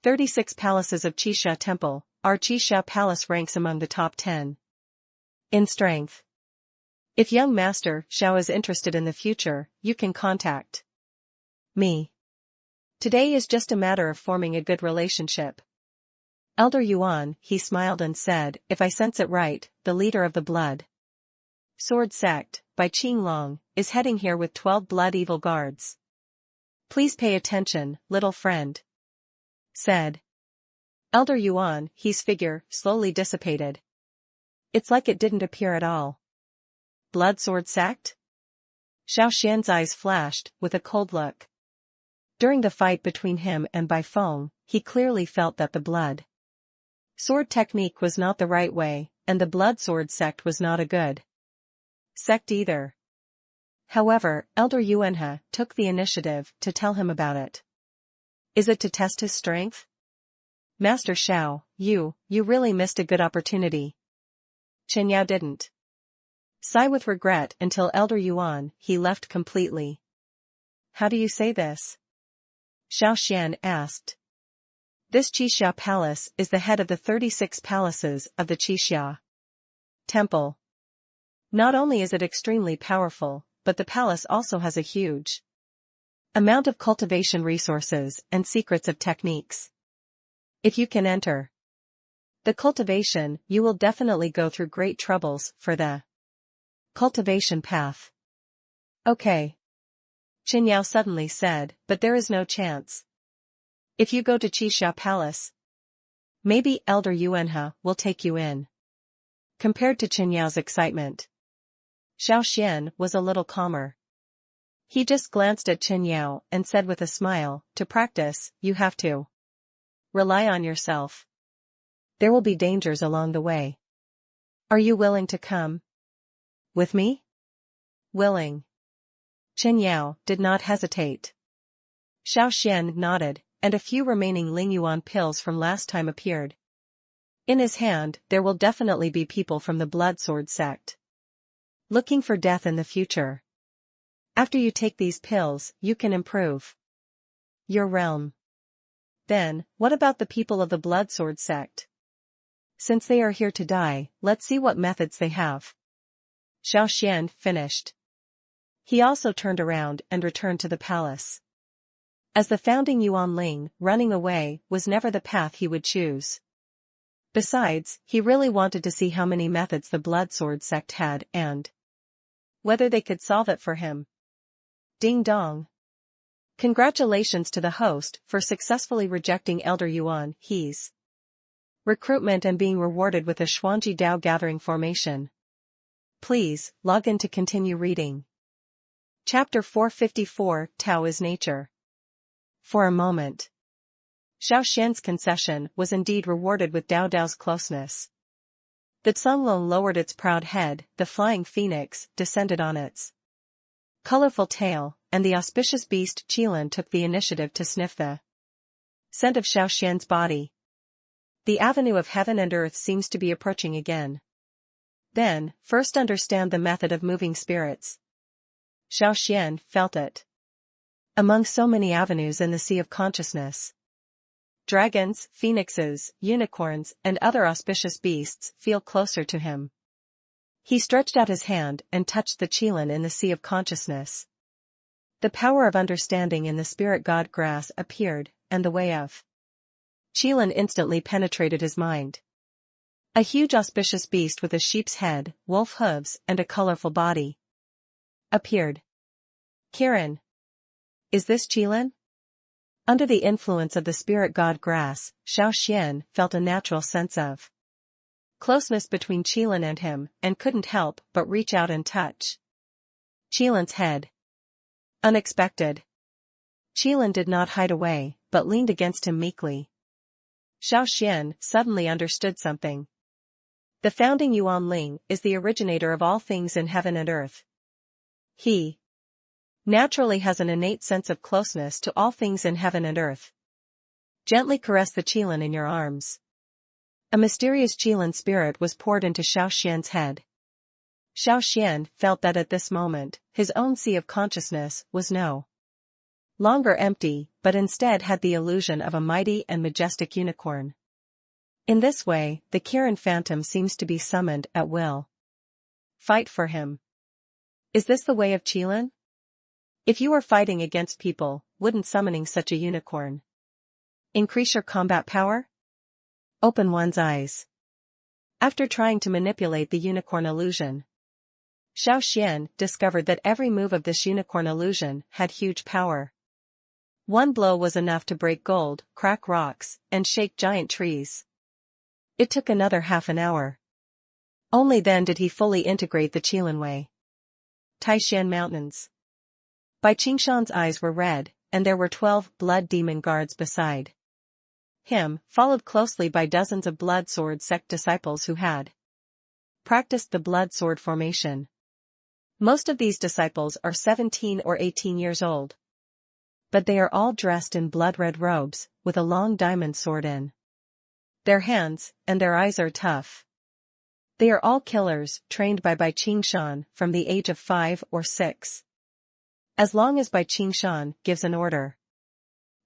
36 palaces of Qixia Temple, our Qixia Palace ranks among the top 10 in strength. If young Master Xiao is interested in the future, you can contact me. Today is just a matter of forming a good relationship. Elder Yuan, he smiled and said, if I sense it right, the leader of the Blood Sword Sect, by Qinglong, is heading here with 12 blood evil guards. Please pay attention, little friend, said Elder Yuan. His figure slowly dissipated. It's like it didn't appear at all. Blood Sword Sect? Xiao Xuan's eyes flashed with a cold look. During the fight between him and Bai Feng, he clearly felt that the blood sword technique was not the right way, and the Blood Sword Sect was not a good sect either. However, Elder Yuanhe took the initiative to tell him about it. Is it to test his strength? Master Xiao, you really missed a good opportunity. Chen Yao didn't sigh with regret until Elder Yuan, he left completely. How do you say this? Xiao Xuan asked. This Qixia Palace is the head of the 36 palaces of the Qixia Temple. Not only is it extremely powerful, but the palace also has a huge amount of cultivation resources and secrets of techniques. If you can enter the cultivation, you will definitely go through great troubles for the cultivation path. Okay. Qin Yao suddenly said, but there is no chance. If you go to Qixia Palace, maybe Elder Yuanhe will take you in. Compared to Qin Yao's excitement, Xiao Xuan was a little calmer. He just glanced at Qin Yao and said with a smile, to practice, you have to rely on yourself. There will be dangers along the way. Are you willing to come with me? Willing. Qin Yao did not hesitate. Xiao Xuan nodded, and a few remaining Lingyuan pills from last time appeared. In his hand, there will definitely be people from the Blood Sword Sect looking for death in the future. After you take these pills, you can improve your realm. Then, what about the people of the Blood Sword Sect? Since they are here to die, let's see what methods they have. Xiao Xuan finished. He also turned around and returned to the palace. As the founding Yuan Ling, running away was never the path he would choose. Besides, he really wanted to see how many methods the Blood Sword Sect had and whether they could solve it for him. Ding dong. Congratulations to the host for successfully rejecting Elder Yuan He's recruitment and being rewarded with a Xuanji Dao gathering formation. Please, log in to continue reading. Chapter 454, Tao is Nature. For a moment, Xiao Xuan's concession was indeed rewarded with Dao Dao's closeness. The Tsunglong lowered its proud head, the flying phoenix descended on its colorful tail, and the auspicious beast Qilin took the initiative to sniff the scent of Xiao Xuan's body. The avenue of heaven and earth seems to be approaching again. Then, first understand the method of moving spirits. Xiao Xuan felt it. Among so many avenues in the sea of consciousness, dragons, phoenixes, unicorns, and other auspicious beasts feel closer to him. He stretched out his hand and touched the Qilin in the sea of consciousness. The power of understanding in the spirit god grass appeared, and the way of Qilin instantly penetrated his mind. A huge auspicious beast with a sheep's head, wolf hooves, and a colorful body appeared. Kirin. Is this Qilin? Under the influence of the spirit god grass, Xiao Xuan felt a natural sense of closeness between Qilin and him, and couldn't help but reach out and touch Qilin's head. Unexpected. Qilin did not hide away, but leaned against him meekly. Xiao Xuan suddenly understood something. The founding Yuan Ling is the originator of all things in heaven and earth. He naturally has an innate sense of closeness to all things in heaven and earth. Gently caress the qilin in your arms. A mysterious qilin spirit was poured into Xiao Xuan's head. Xiao Xuan felt that at this moment, his own sea of consciousness was no longer empty, but instead had the illusion of a mighty and majestic unicorn. In this way, the Kirin phantom seems to be summoned at will. Fight for him. Is this the way of qilin? If you were fighting against people, wouldn't summoning such a unicorn increase your combat power? Open one's eyes. After trying to manipulate the unicorn illusion, Xiao Xuan discovered that every move of this unicorn illusion had huge power. One blow was enough to break gold, crack rocks, and shake giant trees. It took another half an hour. Only then did he fully integrate the qilin way. Taishan Mountains. Bai Qingshan's eyes were red, and there were 12 blood demon guards beside him, followed closely by dozens of blood sword sect disciples who had practiced the blood sword formation. Most of these disciples are 17 or 18 years old. But they are all dressed in blood-red robes, with a long diamond sword in their hands, and their eyes are tough. They are all killers, trained by Bai Qingshan from the age of 5 or 6. As long as Bai Qingshan gives an order,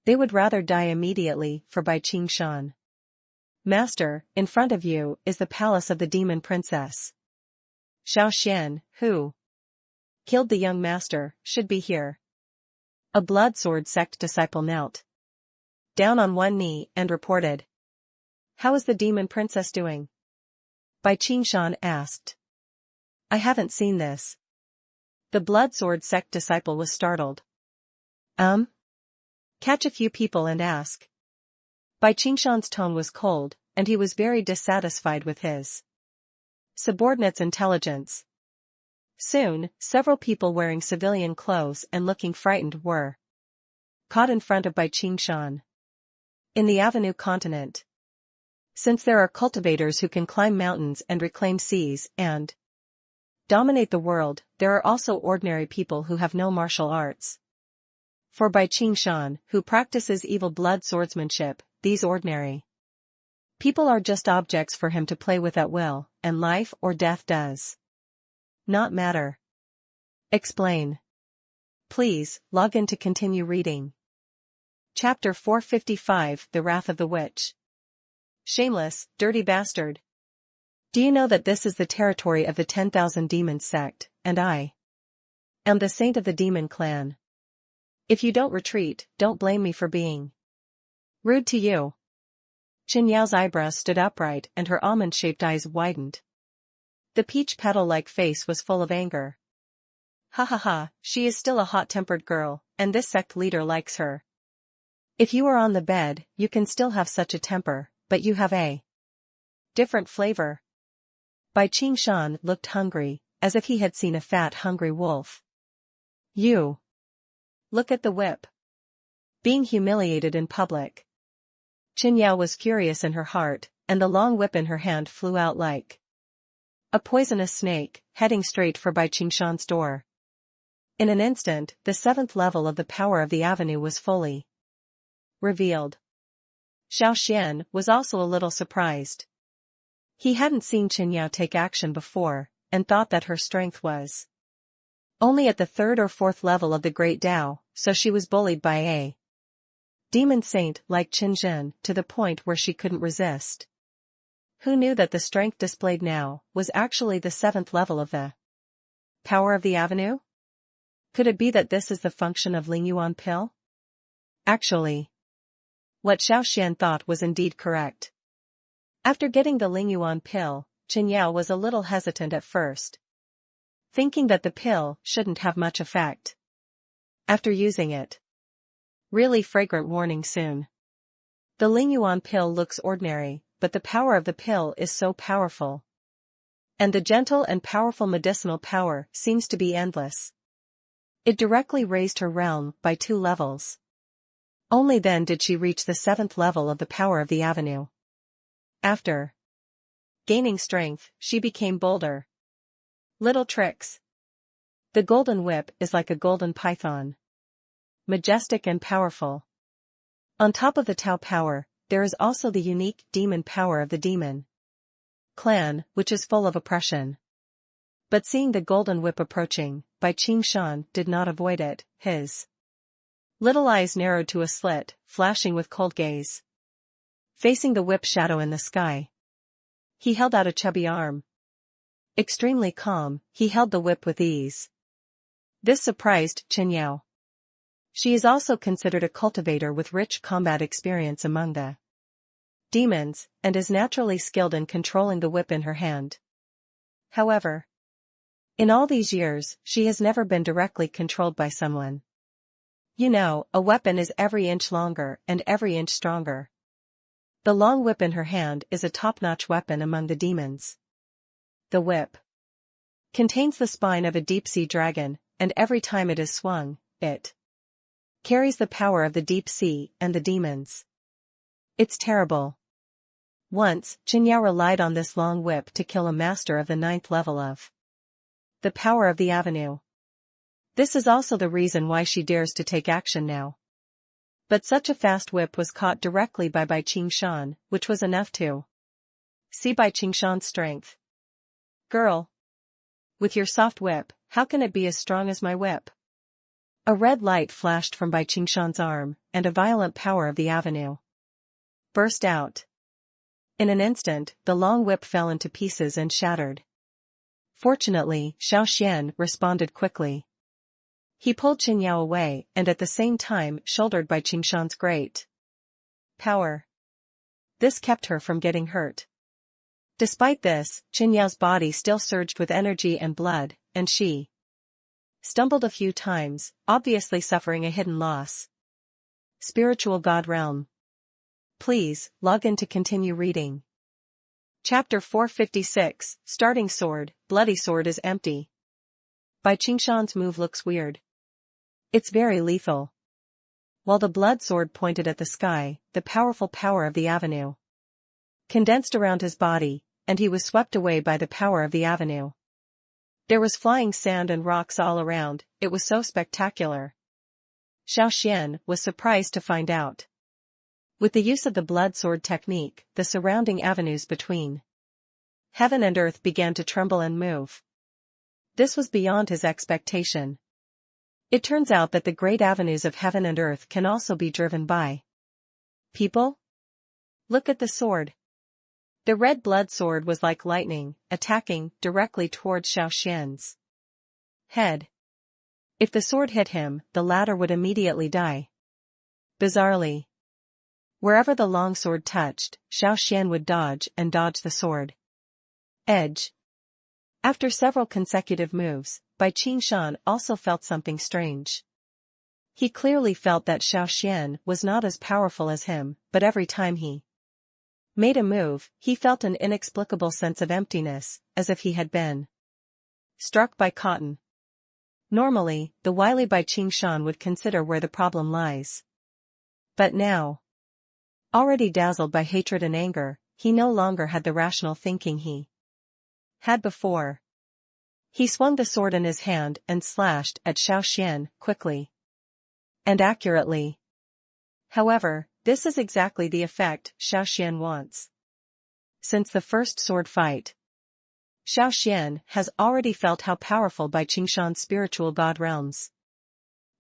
they would rather die immediately for Bai Qingshan. Master, in front of you is the palace of the demon princess. Xiao Xuan, who killed the young master, should be here. A blood sword sect disciple knelt down on one knee and reported. How is the demon princess doing? Bai Qingshan asked. I haven't seen this. The blood sword sect disciple was startled. Catch a few people and ask. Bai Qingshan's tone was cold, and he was very dissatisfied with his subordinate's intelligence. Soon, several people wearing civilian clothes and looking frightened were caught in front of Bai Qingshan. In the Avenue continent, since there are cultivators who can climb mountains and reclaim seas and dominate the world, there are also ordinary people who have no martial arts. For Bai Qingshan, who practices evil blood swordsmanship, these ordinary people are just objects for him to play with at will, and life or death does not matter. Explain. Please, log in to continue reading. Chapter 455, The Wrath of the Witch. Shameless, dirty bastard. Do you know that this is the territory of the 10,000 demons sect, and I am the saint of the demon clan? If you don't retreat, don't blame me for being rude to you. Qin Yao's eyebrows stood upright and her almond-shaped eyes widened. The peach petal-like face was full of anger. Ha ha ha, she is still a hot-tempered girl, and this sect leader likes her. If you are on the bed, you can still have such a temper, but you have a different flavor. Bai Qingshan looked hungry, as if he had seen a fat, hungry wolf. You look at the whip. Being humiliated in public. Qin Yao was furious in her heart, and the long whip in her hand flew out like a poisonous snake, heading straight for Bai Qingshan's door. In an instant, the 7th level of the power of the avenue was fully revealed. Xiao Xuan was also a little surprised. He hadn't seen Qin Yao take action before, and thought that her strength was only at the 3rd or 4th level of the Great Tao, so she was bullied by a demon saint like Qin Zhen to the point where she couldn't resist. Who knew that the strength displayed now was actually the 7th level of the power of the avenue? Could it be that this is the function of Ling Yuan pill? Actually, what Xiao Xuan thought was indeed correct. After getting the Ling Yuan pill, Qin Yao was a little hesitant at first, thinking that the pill shouldn't have much effect. After using it, really fragrant warning soon. The Ling Yuan pill looks ordinary, but the power of the pill is so powerful. And the gentle and powerful medicinal power seems to be endless. It directly raised her realm by 2 levels. Only then did she reach the 7th level of the power of the avenue. After Gaining strength, she became bolder. Little tricks. The golden whip is like a golden python. Majestic and powerful. On top of the Tao power, there is also the unique demon power of the demon clan, which is full of oppression. But seeing the golden whip approaching, Bai Qingshan did not avoid it, his little eyes narrowed to a slit, flashing with cold gaze. Facing the whip shadow in the sky, he held out a chubby arm. Extremely calm, he held the whip with ease. This surprised Chen Yao. She is also considered a cultivator with rich combat experience among the demons, and is naturally skilled in controlling the whip in her hand. However, in all these years, she has never been directly controlled by someone. You know, a weapon is every inch longer and every inch stronger. The long whip in her hand is a top-notch weapon among the demons. The whip contains the spine of a deep-sea dragon, and every time it is swung, it carries the power of the deep sea and the demons. It's terrible. Once, Chen Yao relied on this long whip to kill a master of the 9th level of the power of the avenue. This is also the reason why she dares to take action now. But such a fast whip was caught directly by Bai Qingshan, which was enough to see Bai Qingshan's strength. Girl! With your soft whip, how can it be as strong as my whip? A red light flashed from Bai Qingshan's arm, and a violent power of the avenue burst out. In an instant, the long whip fell into pieces and shattered. Fortunately, Xiao Xuan responded quickly. He pulled Chen Yao away and at the same time shouldered Bai Qingshan's great power. This kept her from getting hurt. Despite this, Chen Yao's body still surged with energy and blood, and she stumbled a few times, obviously suffering a hidden loss. Spiritual God Realm. Please, log in to continue reading. Chapter 456, Starting Sword, Bloody Sword is empty. Bai Qingshan's move looks weird. It's very lethal. While the blood sword pointed at the sky, the powerful power of the avenue condensed around his body, and he was swept away by the power of the avenue. There was flying sand and rocks all around, it was so spectacular. Xiao Xuan was surprised to find out. With the use of the blood sword technique, the surrounding avenues between heaven and earth began to tremble and move. This was beyond his expectation. It turns out that the great avenues of heaven and earth can also be driven by people. Look at the sword. The red blood sword was like lightning, attacking directly towards Xiao Xuan's head. If the sword hit him, the latter would immediately die. Bizarrely, wherever the long sword touched, Xiao Xuan would dodge and dodge the sword edge. After several consecutive moves, Bai Qingshan also felt something strange. He clearly felt that Xiao Xuan was not as powerful as him, but every time he made a move, he felt an inexplicable sense of emptiness, as if he had been struck by cotton. Normally, the wily Bai Qingshan would consider where the problem lies. But now, already dazzled by hatred and anger, he no longer had the rational thinking he had before. He swung the sword in his hand and slashed at Xiao Xuan quickly and accurately. However, this is exactly the effect Xiao Xuan wants. Since the first sword fight, Xiao Xuan has already felt how powerful Bai Qingshan's spiritual god realm's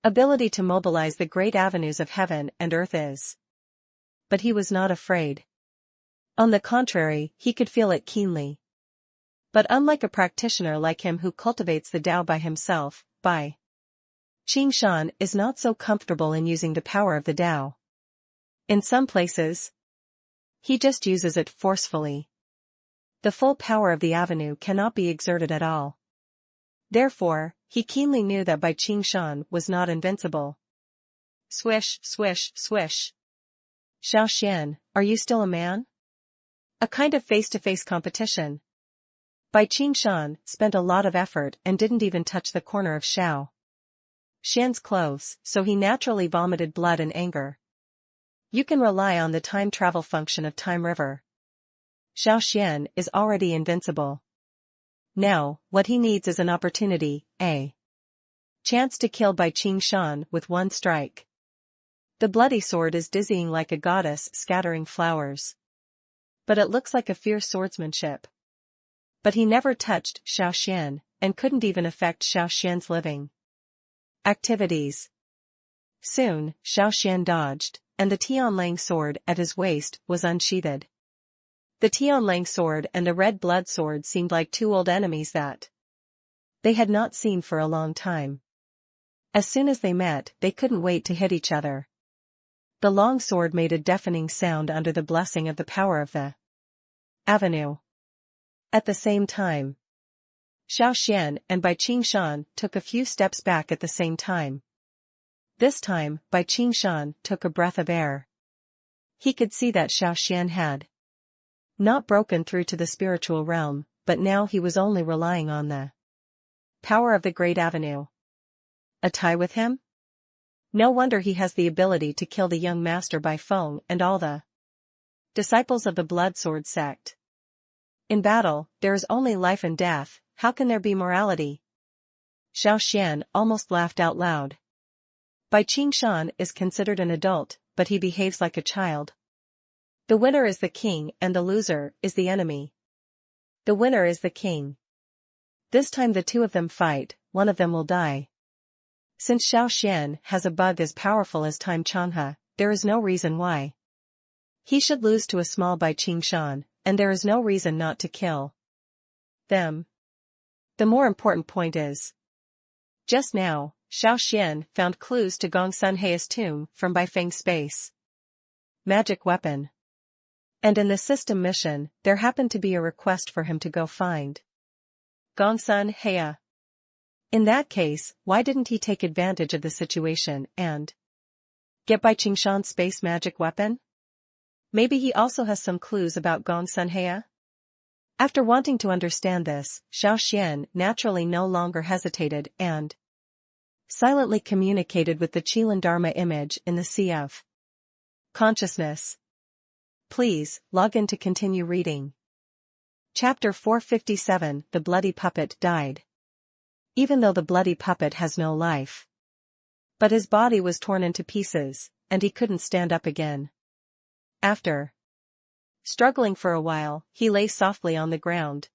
ability to mobilize the great avenues of heaven and earth is. But he was not afraid. On the contrary, he could feel it keenly. But unlike a practitioner like him who cultivates the Tao by himself, Bai Qingshan is not so comfortable in using the power of the Tao. In some places, he just uses it forcefully. The full power of the avenue cannot be exerted at all. Therefore, he keenly knew that Bai Qingshan was not invincible. Swish, swish, swish. Xiao Xuan, are you still a man? A kind of face-to-face competition. Bai Qingshan spent a lot of effort and didn't even touch the corner of Xiao Xuan's clothes, so he naturally vomited blood and anger. You can rely on the time travel function of Time River. Xiao Xuan is already invincible. Now, what he needs is an opportunity, a chance to kill Bai Qingshan with one strike. The bloody sword is dizzying like a goddess scattering flowers. But it looks like a fierce swordsmanship. But he never touched Xiao Xuan, and couldn't even affect Xiao Xuan's living activities. Soon, Xiao Xuan dodged, and the Tianlang sword at his waist was unsheathed. The Tianlang sword and the red blood sword seemed like two old enemies that they had not seen for a long time. As soon as they met, they couldn't wait to hit each other. The long sword made a deafening sound under the blessing of the power of the avenue. At the same time, Xiao Xuan and Bai Qingshan took a few steps back at the same time. This time, Bai Qingshan took a breath of air. He could see that Xiao Xuan had not broken through to the spiritual realm, but now he was only relying on the power of the Great Avenue. A tie with him? No wonder he has the ability to kill the young master Bai Feng and all the disciples of the Blood Sword sect. In battle, there is only life and death, how can there be morality? Xiao Xuan almost laughed out loud. Bai Qingshan is considered an adult, but he behaves like a child. The winner is the king and the loser is the enemy. The winner is the king. This time the two of them fight, one of them will die. Since Xiao Xuan has a bug as powerful as Time Changhe, there is no reason why he should lose to a small Bai Qingshan, and there is no reason not to kill them. The more important point is, just now, Xiao Xuan found clues to Gong Sun Hei's tomb from Bai Feng's space magic weapon. And in the system mission, there happened to be a request for him to go find Gong Sun Hei. In that case, why didn't he take advantage of the situation and get Bai Qingshan's space magic weapon? Maybe he also has some clues about Gong Sun Hei? After wanting to understand this, Xiao Xuan naturally no longer hesitated and silently communicated with the Qilin Dharma image in the Sea of Consciousness. Please, log in to continue reading. Chapter 457 The Bloody Puppet Died. Even though the bloody puppet has no life. But his body was torn into pieces, and he couldn't stand up again. After struggling for a while, he lay softly on the ground.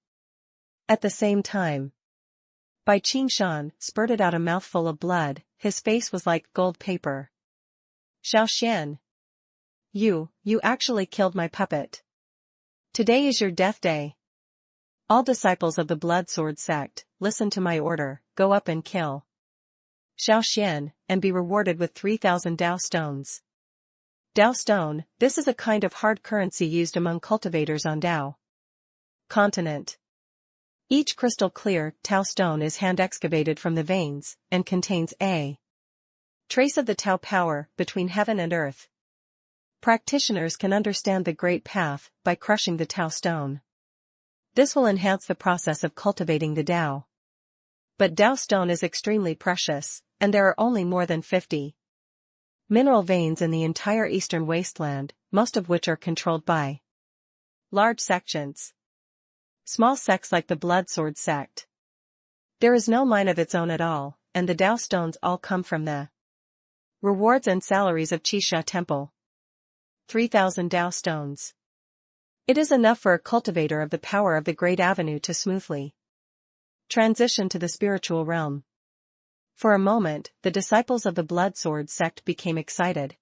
At the same time, Bai Qingshan spurted out a mouthful of blood, his face was like gold paper. Xiao Xuan. You actually killed my puppet. Today is your death day. All disciples of the Blood Sword sect, listen to my order, go up and kill Xiao Xuan, and be rewarded with 3,000 Dao stones. Dao stone, this is a kind of hard currency used among cultivators on Dao continent. Each crystal clear Tao stone is hand excavated from the veins, and contains a trace of the Tao power between heaven and earth. Practitioners can understand the Great Path by crushing the Tao stone. This will enhance the process of cultivating the Tao. But Tao stone is extremely precious, and there are only more than 50 mineral veins in the entire eastern wasteland, most of which are controlled by large sections. Small sects like the Blood Sword sect. There is no mine of its own at all, and the Tao stones all come from the rewards and salaries of Qisha Temple. 3,000 Dao stones. It is enough for a cultivator of the power of the Great Avenue to smoothly transition to the spiritual realm. For a moment, the disciples of the Blood Sword sect became excited.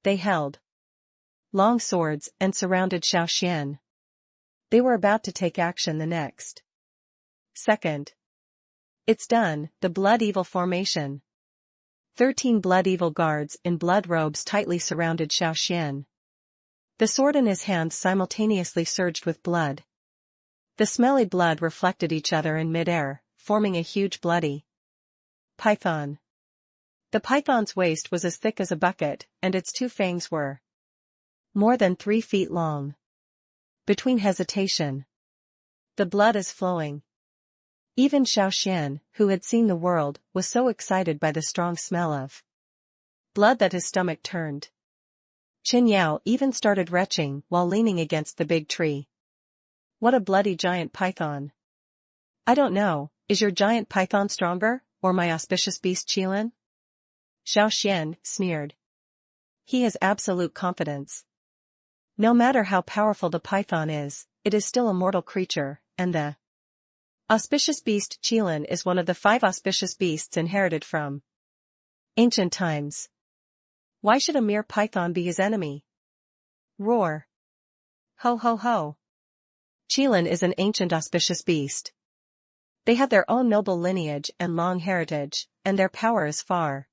They held long swords and surrounded Xiao Xuan. They were about to take action the next second. It's done, the Blood Evil formation. 13 Blood Evil guards in blood robes tightly surrounded Xiao Xuan. The sword in his hand simultaneously surged with blood. The smelly blood reflected each other in mid-air, forming a huge bloody python. The python's waist was as thick as a bucket, and its two fangs were more than 3 feet long. Between hesitation, the blood is flowing. Even Xiao Xuan, who had seen the world, was so excited by the strong smell of blood that his stomach turned. Qin Yao even started retching while leaning against the big tree. What a bloody giant python. I don't know, is your giant python stronger, or my auspicious beast Qilin? Xiao Xuan sneered. He has absolute confidence. No matter how powerful the python is, it is still a mortal creature, and the auspicious beast Qilin is one of the 5 auspicious beasts inherited from ancient times. Why should a mere python be his enemy? Roar. Ho ho ho. Qilin is an ancient auspicious beast. They have their own noble lineage and long heritage, and their power is far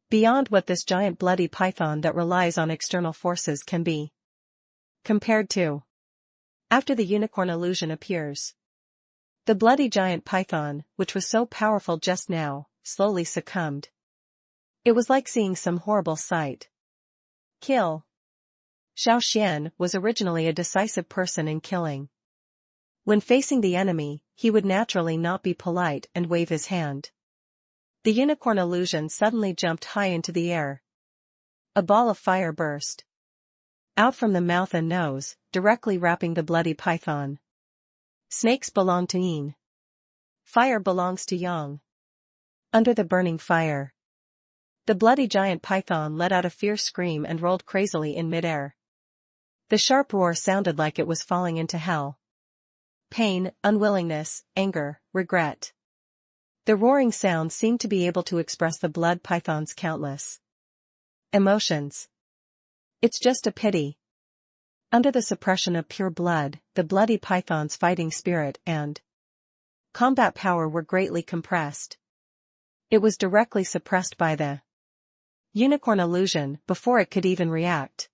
beyond what this giant bloody python that relies on external forces can be compared to. After the unicorn illusion appears, the bloody giant python, which was so powerful just now, slowly succumbed. It was like seeing some horrible sight. Kill. Xiao Xuan was originally a decisive person in killing. When facing the enemy, he would naturally not be polite and wave his hand. The unicorn illusion suddenly jumped high into the air. A ball of fire burst out from the mouth and nose, directly wrapping the bloody python. Snakes belong to Yin. Fire belongs to Yang. Under the burning fire, the bloody giant python let out a fierce scream and rolled crazily in midair. The sharp roar sounded like it was falling into hell. Pain, unwillingness, anger, regret. The roaring sound seemed to be able to express the blood python's countless emotions. It's just a pity. Under the suppression of pure blood, the bloody python's fighting spirit and combat power were greatly compressed. It was directly suppressed by the unicorn illusion before it could even react.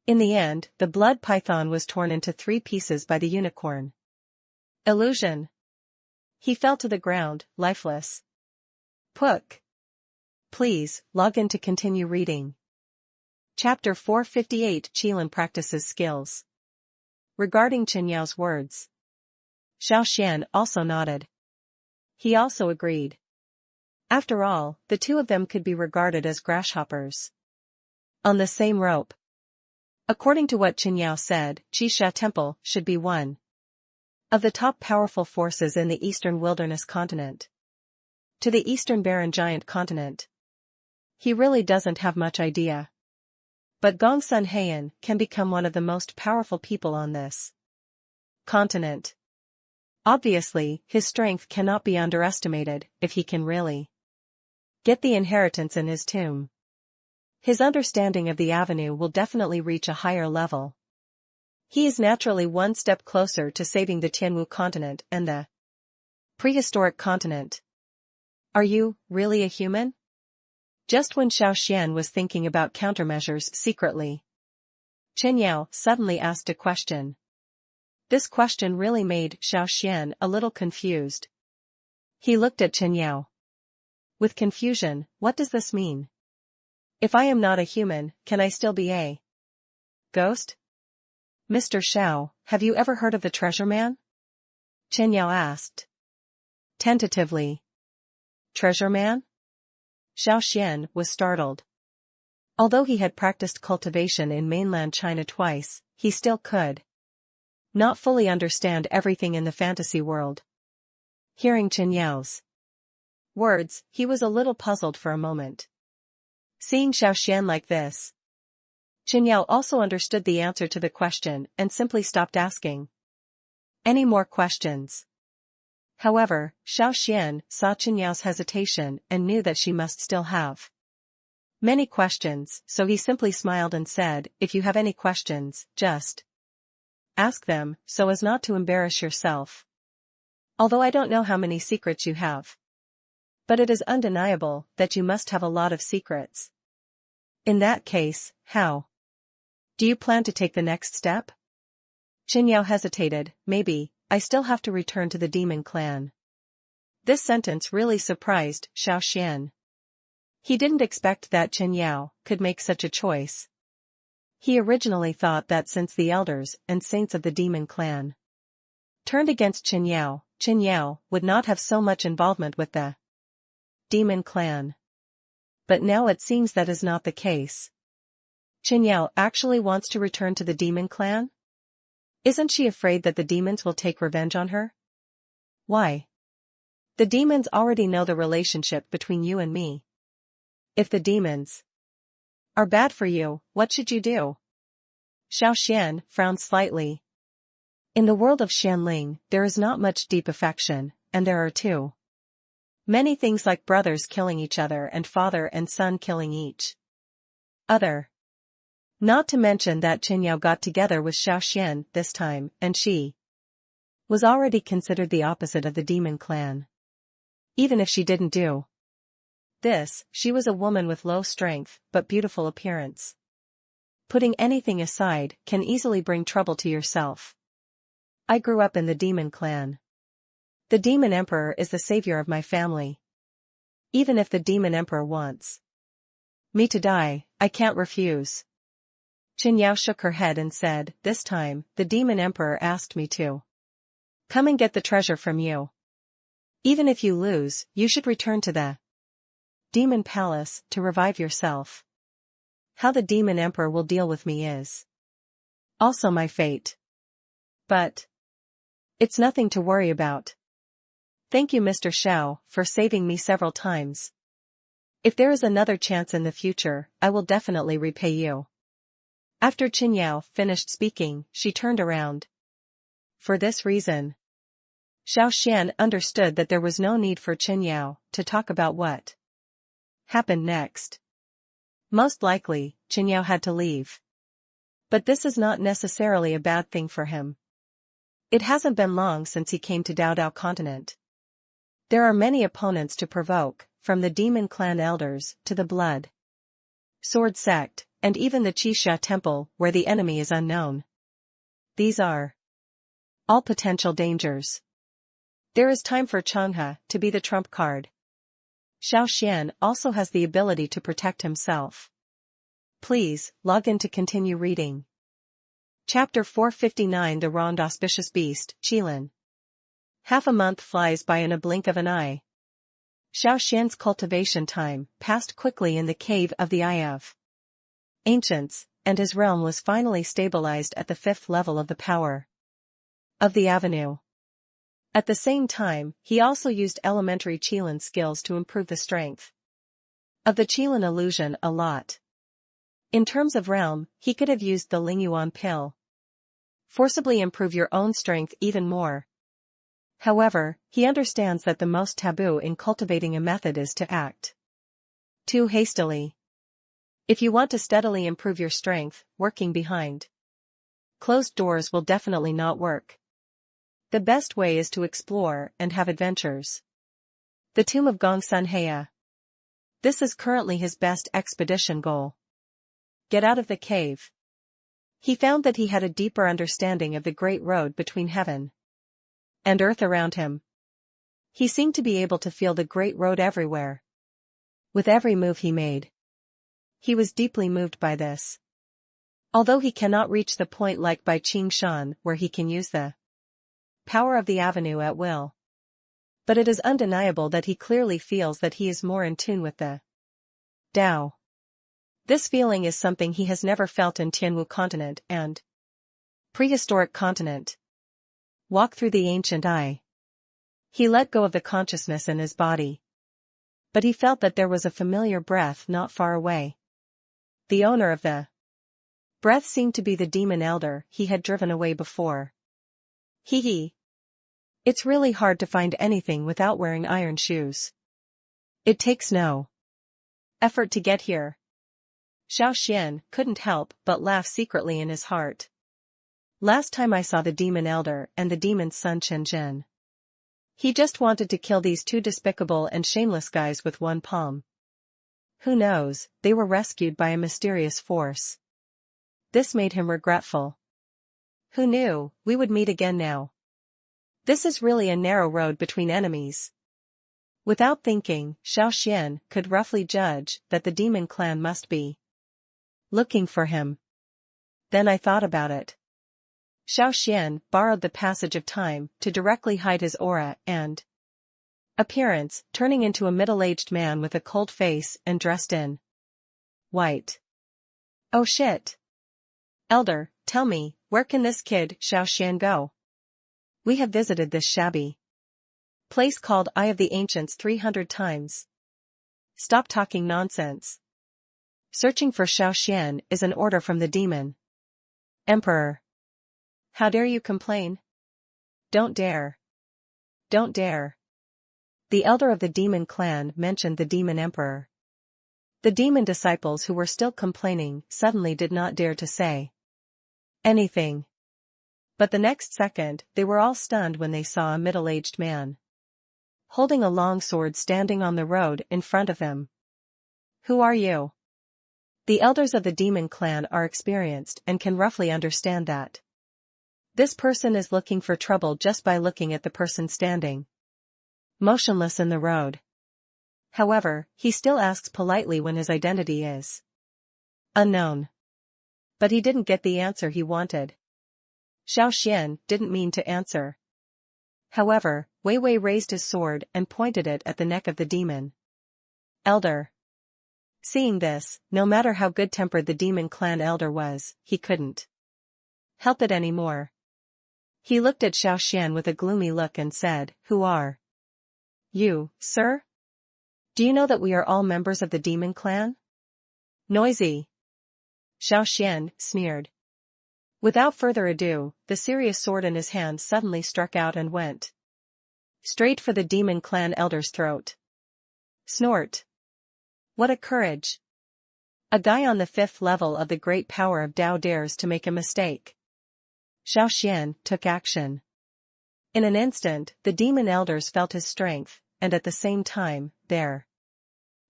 In the end, the blood python was torn into 3 pieces by the unicorn illusion. He fell to the ground, lifeless. Puck. Please, log in to continue reading. Chapter 458 Qilin practices skills. Regarding Chen Yao's words, Xiao Xuan also nodded. He also agreed. After all, the 2 of them could be regarded as grasshoppers on the same rope. According to what Chen Yao said, Qisha Temple should be one of the top powerful forces in the eastern wilderness continent. To the eastern barren giant continent. He really doesn't have much idea. But Gongsun Heian can become one of the most powerful people on this continent. Obviously, his strength cannot be underestimated if he can really get the inheritance in his tomb. His understanding of the avenue will definitely reach a higher level. He is naturally one step closer to saving the Tianwu continent and the prehistoric continent. Are you really a human? Just when Xiao Xuan was thinking about countermeasures secretly, Chen Yao suddenly asked a question. This question really made Xiao Xuan a little confused. He looked at Chen Yao with confusion. What does this mean? If I am not a human, can I still be a ghost? Mr. Xiao, have you ever heard of the treasure man? Chen Yao asked tentatively. Treasure man? Xiao Xuan was startled. Although he had practiced cultivation in mainland China twice, he still could not fully understand everything in the fantasy world. Hearing Chen Yao's words, he was a little puzzled for a moment. Seeing Xiao Xuan like this, Chen Yao also understood the answer to the question and simply stopped asking any more questions. However, Xiao Xuan saw Chen Yao's hesitation and knew that she must still have many questions, so he simply smiled and said, if you have any questions, just ask them, so as not to embarrass yourself. Although I don't know how many secrets you have, but it is undeniable that you must have a lot of secrets. In that case, how do you plan to take the next step? Chen Yao hesitated. Maybe, I still have to return to the demon clan. This sentence really surprised Xiao Xuan. He didn't expect that Chen Yao could make such a choice. He originally thought that since the elders and saints of the demon clan turned against Chen Yao would not have so much involvement with the demon clan. But now it seems that is not the case. Chen Yao actually wants to return to the demon clan? Isn't she afraid that the demons will take revenge on her? Why? The demons already know the relationship between you and me. If the demons are bad for you, what should you do? Xiao Xuan frowned slightly. In the world of Xianling, there is not much deep affection, and there are too many things like brothers killing each other and father and son killing each other. Not to mention that Qinyao got together with Xiao Xuan this time, and she was already considered the opposite of the demon clan. Even if she didn't do this, she was a woman with low strength but beautiful appearance. Putting anything aside can easily bring trouble to yourself. I grew up in the demon clan. The demon emperor is the savior of my family. Even if the demon emperor wants me to die, I can't refuse. Qinyao shook her head and said, this time, the demon emperor asked me to come and get the treasure from you. Even if you lose, you should return to the demon palace to revive yourself. How the demon emperor will deal with me is also my fate. But it's nothing to worry about. Thank you, Mr. Xiao, for saving me several times. If there is another chance in the future, I will definitely repay you. After Qinyao finished speaking, she turned around. For this reason, Xiao Xuan understood that there was no need for Qinyao to talk about what happened next. Most likely, Qinyao had to leave. But this is not necessarily a bad thing for him. It hasn't been long since he came to Dao Dao continent. There are many opponents to provoke, from the demon clan elders to the blood sword sect, and even the Qixia temple where the enemy is unknown. These are all potential dangers. There is time for Changhe to be the trump card. Xiao Xuan also has the ability to protect himself. Please, log in to continue reading. Chapter 459 The Rond Auspicious Beast, Qilin. Half a month flies by in a blink of an eye. Xiao Xuan's cultivation time passed quickly in the cave of the Eye of Ancients, and his realm was finally stabilized at the 5th level of the power of the avenue. At the same time, he also used elementary Qilin skills to improve the strength of the Qilin illusion a lot. In terms of realm, he could have used the Lingyuan pill. Forcibly improve your own strength even more. However, he understands that the most taboo in cultivating a method is to act too hastily. If you want to steadily improve your strength, working behind closed doors will definitely not work. The best way is to explore and have adventures. The tomb of Gongsun Heya. This is currently his best expedition goal. Get out of the cave. He found that he had a deeper understanding of the great road between heaven and earth around him. He seemed to be able to feel the great road everywhere. With every move he made, he was deeply moved by this. Although he cannot reach the point like by Qingshan where he can use the power of the avenue at will. But it is undeniable that he clearly feels that he is more in tune with the Tao. This feeling is something he has never felt in Tianwu continent and prehistoric continent. Walk through the ancient eye. He let go of the consciousness in his body. But he felt that there was a familiar breath not far away. The owner of the breath seemed to be the demon elder he had driven away before. Hee. It's really hard to find anything without wearing iron shoes. It takes no effort to get here. Xiao Xuan couldn't help but laugh secretly in his heart. Last time I saw the demon elder and the demon's son Chen, he just wanted to kill these two despicable and shameless guys with one palm. Who knows, they were rescued by a mysterious force. This made him regretful. Who knew we would meet again now? This is really a narrow road between enemies. Without thinking, Xiao Xuan could roughly judge that the demon clan must be looking for him. Then I thought about it. Xiao Xuan borrowed the passage of time to directly hide his aura and appearance, turning into a middle-aged man with a cold face and dressed in white. Oh shit. Elder, tell me, where can this kid, Xiao Xuan, go? We have visited this shabby place called Eye of the Ancients 300 times. Stop talking nonsense. Searching for Xiao Xuan is an order from the demon emperor. How dare you complain? Don't dare. Don't dare. The elder of the demon clan mentioned the demon emperor. The demon disciples who were still complaining suddenly did not dare to say anything. But the next second, they were all stunned when they saw a middle-aged man holding a long sword standing on the road in front of him. Who are you? The elders of the demon clan are experienced and can roughly understand that this person is looking for trouble just by looking at the person standing motionless in the road. However, he still asks politely when his identity is unknown. But he didn't get the answer he wanted. Xiao Xuan didn't mean to answer. However, Wei Wei raised his sword and pointed it at the neck of the demon elder. Seeing this, no matter how good-tempered the demon clan elder was, he couldn't help it anymore. He looked at Xiao Xuan with a gloomy look and said, "Who are you, sir? Do you know that we are all members of the demon clan?" Noisy. Xiao Xuan sneered. Without further ado, the serious sword in his hand suddenly struck out and went straight for the demon clan elder's throat. Snort. What a courage. A guy on the 5th level of the great power of Tao dares to make a mistake. Xiao Xuan took action. In an instant, the demon elders felt his strength, and at the same time, there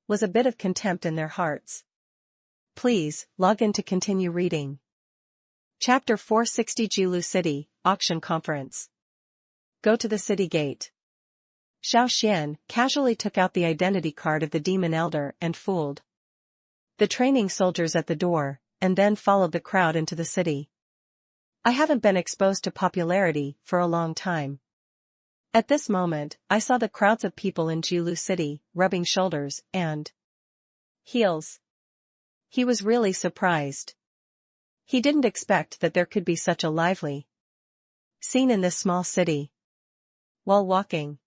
was a bit of contempt in their hearts. Please, log in to continue reading. Chapter 460 Jilu City, Auction Conference. Go to the city gate. Xiao Xuan casually took out the identity card of the demon elder and fooled the training soldiers at the door, and then followed the crowd into the city. I haven't been exposed to popularity for a long time. At this moment, I saw the crowds of people in Jilu City, rubbing shoulders and heels. He was really surprised. He didn't expect that there could be such a lively scene in this small city. While walking,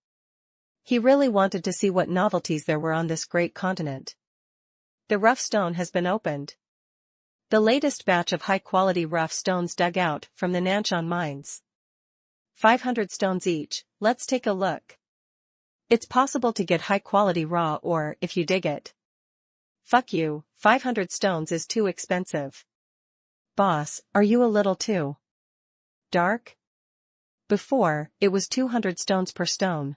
he really wanted to see what novelties there were on this great continent. The rough stone has been opened. The latest batch of high-quality rough stones dug out from the Nanshan mines. 500 stones each, let's take a look. It's possible to get high-quality raw ore if you dig it. Fuck you, 500 stones is too expensive. Boss, are you a little too dark? Before, it was 200 stones per stone.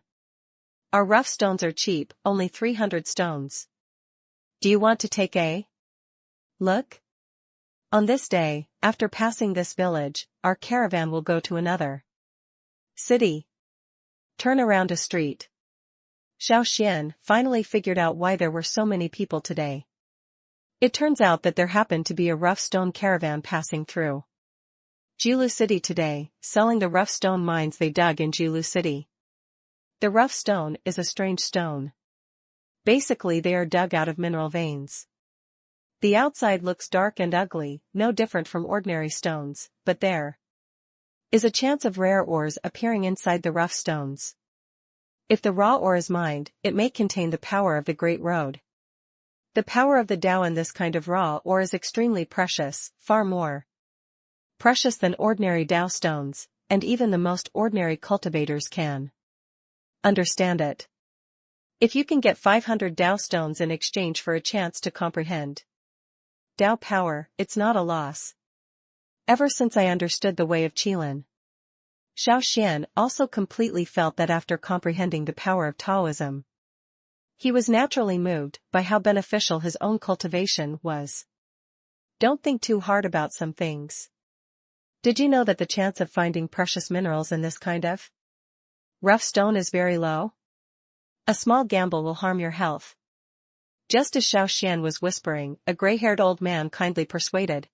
Our rough stones are cheap, only 300 stones. Do you want to take a look? On this day, after passing this village, our caravan will go to another city. Turn around a street. Xiao Xuan finally figured out why there were so many people today. It turns out that there happened to be a rough stone caravan passing through Jilu City today, selling the rough stone mines they dug in Jilu City. The rough stone is a strange stone. Basically they are dug out of mineral veins. The outside looks dark and ugly, no different from ordinary stones, but there is a chance of rare ores appearing inside the rough stones. If the raw ore is mined, it may contain the power of the Great Road. The power of the Tao in this kind of raw ore is extremely precious, far more precious than ordinary Tao stones, and even the most ordinary cultivators can understand it. If you can get 500 Tao stones in exchange for a chance to comprehend Tao power, it's not a loss. Ever since I understood the way of Qilin, Xiao Xuan also completely felt that after comprehending the power of Taoism, he was naturally moved by how beneficial his own cultivation was. Don't think too hard about some things. Did you know that the chance of finding precious minerals in this kind of rough stone is very low? A small gamble will harm your health. Just as Xiao Xuan was whispering, a gray-haired old man kindly persuaded.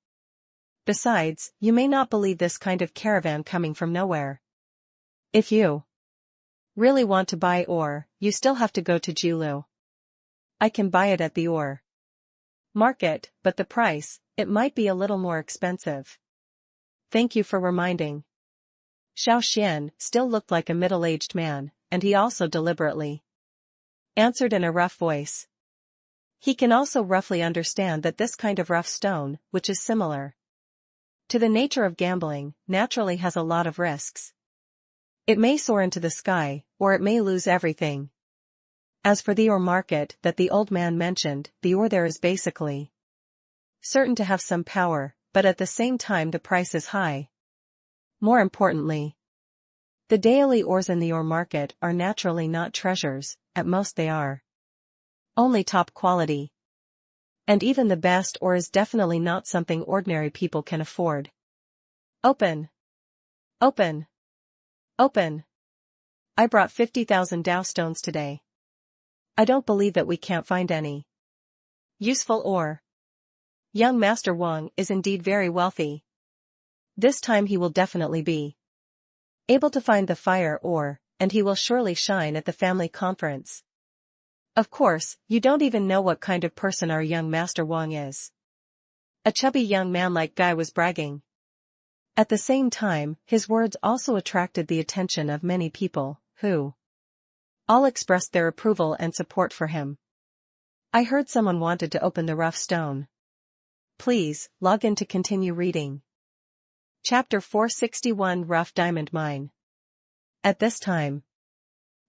Besides, you may not believe this kind of caravan coming from nowhere. If you really want to buy ore, you still have to go to Jilu. I can buy it at the ore market, but the price, it might be a little more expensive. Thank you for reminding. Xiao Xuan still looked like a middle-aged man, and he also deliberately answered in a rough voice. He can also roughly understand that this kind of rough stone, which is similar to the nature of gambling, naturally has a lot of risks. It may soar into the sky, or it may lose everything. As for the ore market that the old man mentioned, the ore there is basically certain to have some power, but at the same time the price is high. More importantly, the daily ores in the ore market are naturally not treasures, at most they are only top quality. And even the best ore is definitely not something ordinary people can afford. Open! Open! Open! I brought 50,000 Dao stones today. I don't believe that we can't find any useful ore. Young Master Wang is indeed very wealthy. This time he will definitely be able to find the fire ore, and he will surely shine at the family conference. Of course, you don't even know what kind of person our young Master Wang is. A chubby young man like Guy was bragging. At the same time, his words also attracted the attention of many people, who all expressed their approval and support for him. I heard someone wanted to open the rough stone. Please, log in to continue reading. Chapter 461 Rough Diamond Mine. At this time,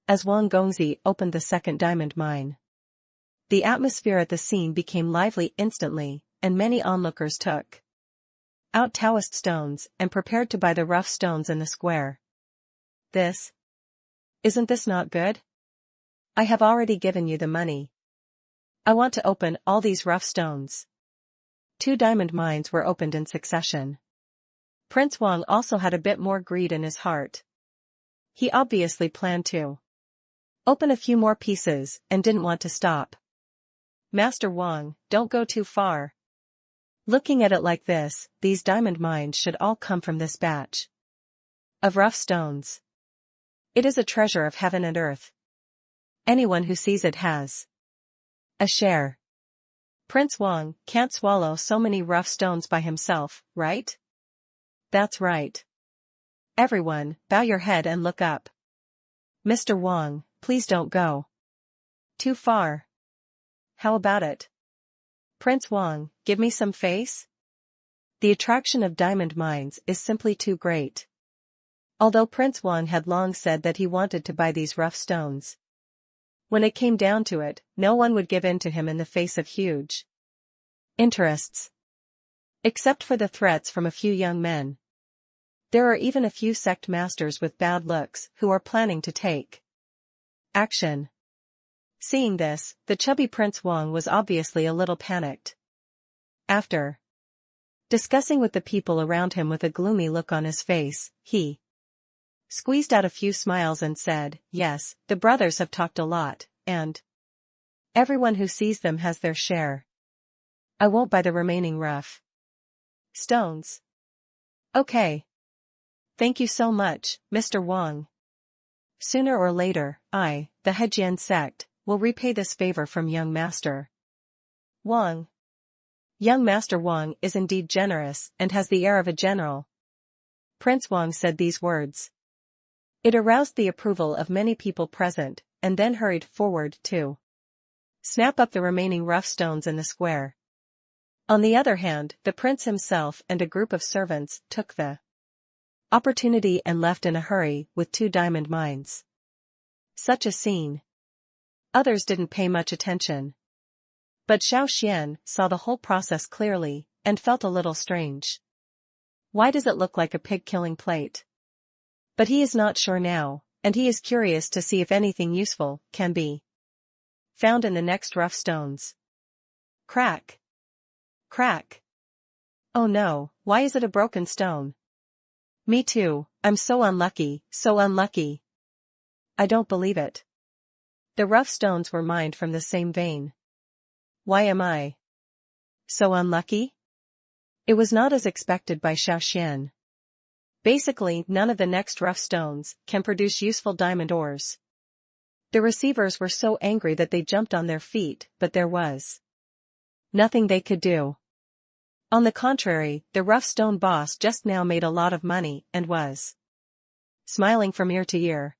as Wang Gongzi opened the second diamond mine, the atmosphere at the scene became lively instantly, and many onlookers took out Taoist stones and prepared to buy the rough stones in the square. Isn't this not good? I have already given you the money. I want to open all these rough stones. 2 diamond mines were opened in succession. Prince Wang also had a bit more greed in his heart. He obviously planned to open a few more pieces and didn't want to stop. Master Wang, don't go too far. Looking at it like this, these diamond mines should all come from this batch of rough stones. It is a treasure of heaven and earth. Anyone who sees it has a share. Prince Wang can't swallow so many rough stones by himself, right? That's right. Everyone, bow your head and look up. Mr. Wang, please don't go too far. How about it? Prince Wang, give me some face? The attraction of diamond mines is simply too great. Although Prince Wang had long said that he wanted to buy these rough stones, when it came down to it, no one would give in to him in the face of huge interests. Except for the threats from a few young men. There are even a few sect masters with bad looks who are planning to take action. Seeing this, the chubby Prince Wang was obviously a little panicked. After discussing with the people around him with a gloomy look on his face, he squeezed out a few smiles and said, yes, the brothers have talked a lot, and everyone who sees them has their share. I won't buy the remaining rough stones. Okay. Thank you so much, Mr. Wang. Sooner or later, I, the Hejian sect, will repay this favor from young Master Wang. Young Master Wang is indeed generous and has the air of a general. Prince Wang said these words. It aroused the approval of many people present, and then hurried forward to snap up the remaining rough stones in the square. On the other hand, the prince himself and a group of servants took the opportunity and left in a hurry with 2 diamond mines. Such a scene. Others didn't pay much attention. But Xiao Xuan saw the whole process clearly, and felt a little strange. Why does it look like a pig-killing plate? But he is not sure now, and he is curious to see if anything useful can be found in the next rough stones. Crack! Crack! Oh no, why is it a broken stone? Me too, I'm so unlucky, so unlucky. I don't believe it. The rough stones were mined from the same vein. Why am I so unlucky? It was not as expected by Xiao Xuan. Basically, none of the next rough stones can produce useful diamond ores. The receivers were so angry that they jumped on their feet, but there was nothing they could do. On the contrary, the rough stone boss just now made a lot of money and was smiling from ear to ear.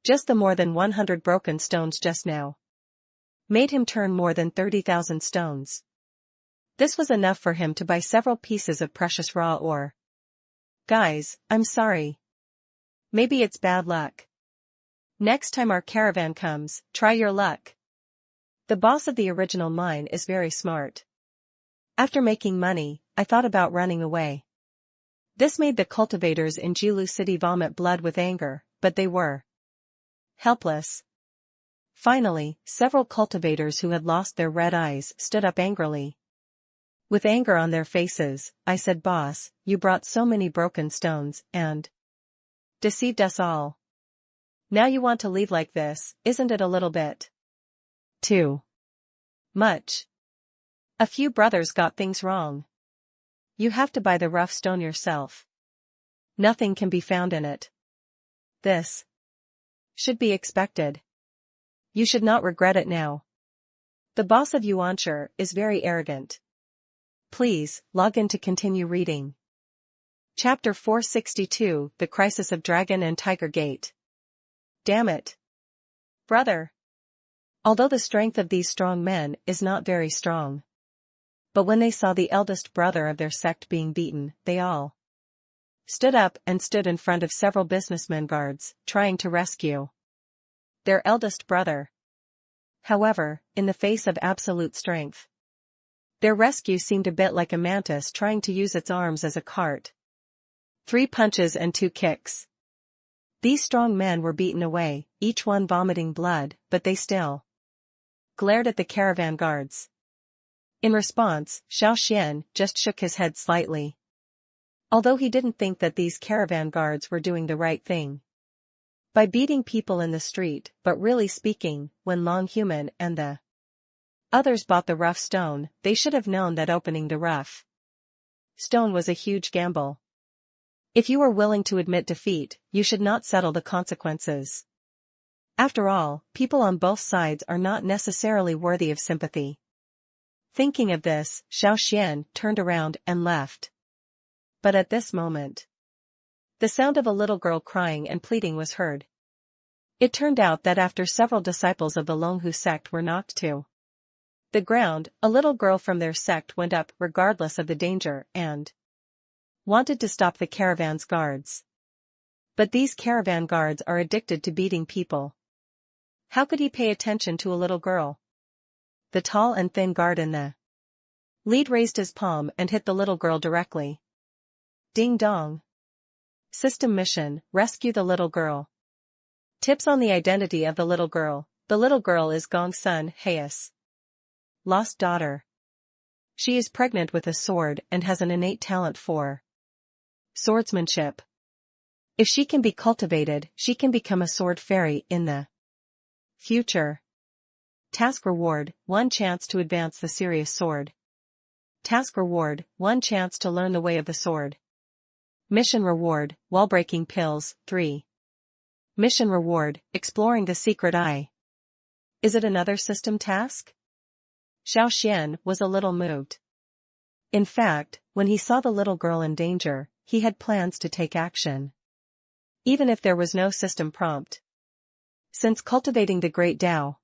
Just the more than 100 broken stones just now made him turn more than 30,000 stones. This was enough for him to buy several pieces of precious raw ore. Guys, I'm sorry. Maybe it's bad luck. Next time our caravan comes, try your luck. The boss of the original mine is very smart. After making money, I thought about running away. This made the cultivators in Jilu City vomit blood with anger, but they were helpless. Finally, several cultivators who had lost their red eyes stood up angrily. With anger on their faces, I said, "Boss, you brought so many broken stones and deceived us all. Now you want to leave like this, isn't it a little bit too much? A few brothers got things wrong. You have to buy the rough stone yourself. Nothing can be found in it. This should be expected. You should not regret it now. The boss of Yuanshire is very arrogant." Please, log in to continue reading. Chapter 462, The Crisis of Dragon and Tiger Gate. Damn it. Brother. Although the strength of these strong men is not very strong. But when they saw the eldest brother of their sect being beaten, they all stood up and stood in front of several businessmen guards, trying to rescue their eldest brother. However, in the face of absolute strength, their rescue seemed a bit like a mantis trying to use its arms as a cart. 3 punches and 2 kicks. These strong men were beaten away, each one vomiting blood, but they still glared at the caravan guards. In response, Xiao Xuan just shook his head slightly. Although he didn't think that these caravan guards were doing the right thing by beating people in the street, but really speaking, when Long Human and the others bought the rough stone, they should have known that opening the rough stone was a huge gamble. If you are willing to admit defeat, you should not settle the consequences. After all, people on both sides are not necessarily worthy of sympathy. Thinking of this, Xiao Xuan turned around and left. But at this moment, the sound of a little girl crying and pleading was heard. It turned out that after several disciples of the Longhu sect were knocked to the ground, a little girl from their sect went up regardless of the danger and wanted to stop the caravan's guards. But these caravan guards are addicted to beating people. How could he pay attention to a little girl? The tall and thin guard in the lead raised his palm and hit the little girl directly. Ding dong. System mission, rescue the little girl. Tips on the identity of the little girl. The little girl is Gong's son, Hayes' lost daughter. She is pregnant with a sword and has an innate talent for swordsmanship. If she can be cultivated, she can become a sword fairy in the future. Task reward, 1 chance to advance the serious sword. Task reward, 1 chance to learn the way of the sword. Mission reward, wall-breaking pills, 3. Mission reward, exploring the secret eye. Is it another system task? Xiao Xuan was a little moved. In fact, when he saw the little girl in danger, he had plans to take action. Even if there was no system prompt. Since cultivating the great Tao,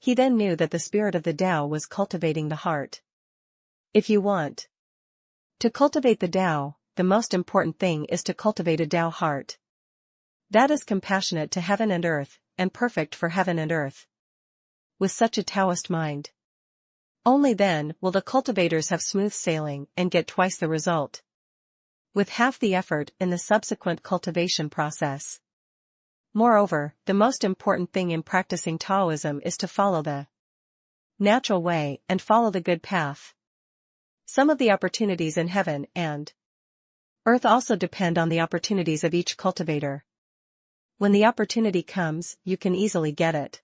he then knew that the spirit of the Tao was cultivating the heart. If you want to cultivate the Tao, the most important thing is to cultivate a Tao heart. That is compassionate to heaven and earth, and perfect for heaven and earth. With such a Taoist mind, only then will the cultivators have smooth sailing and get twice the result, with half the effort in the subsequent cultivation process. Moreover, the most important thing in practicing Taoism is to follow the natural way and follow the good path. Some of the opportunities in heaven and earth also depend on the opportunities of each cultivator. When the opportunity comes, you can easily get it.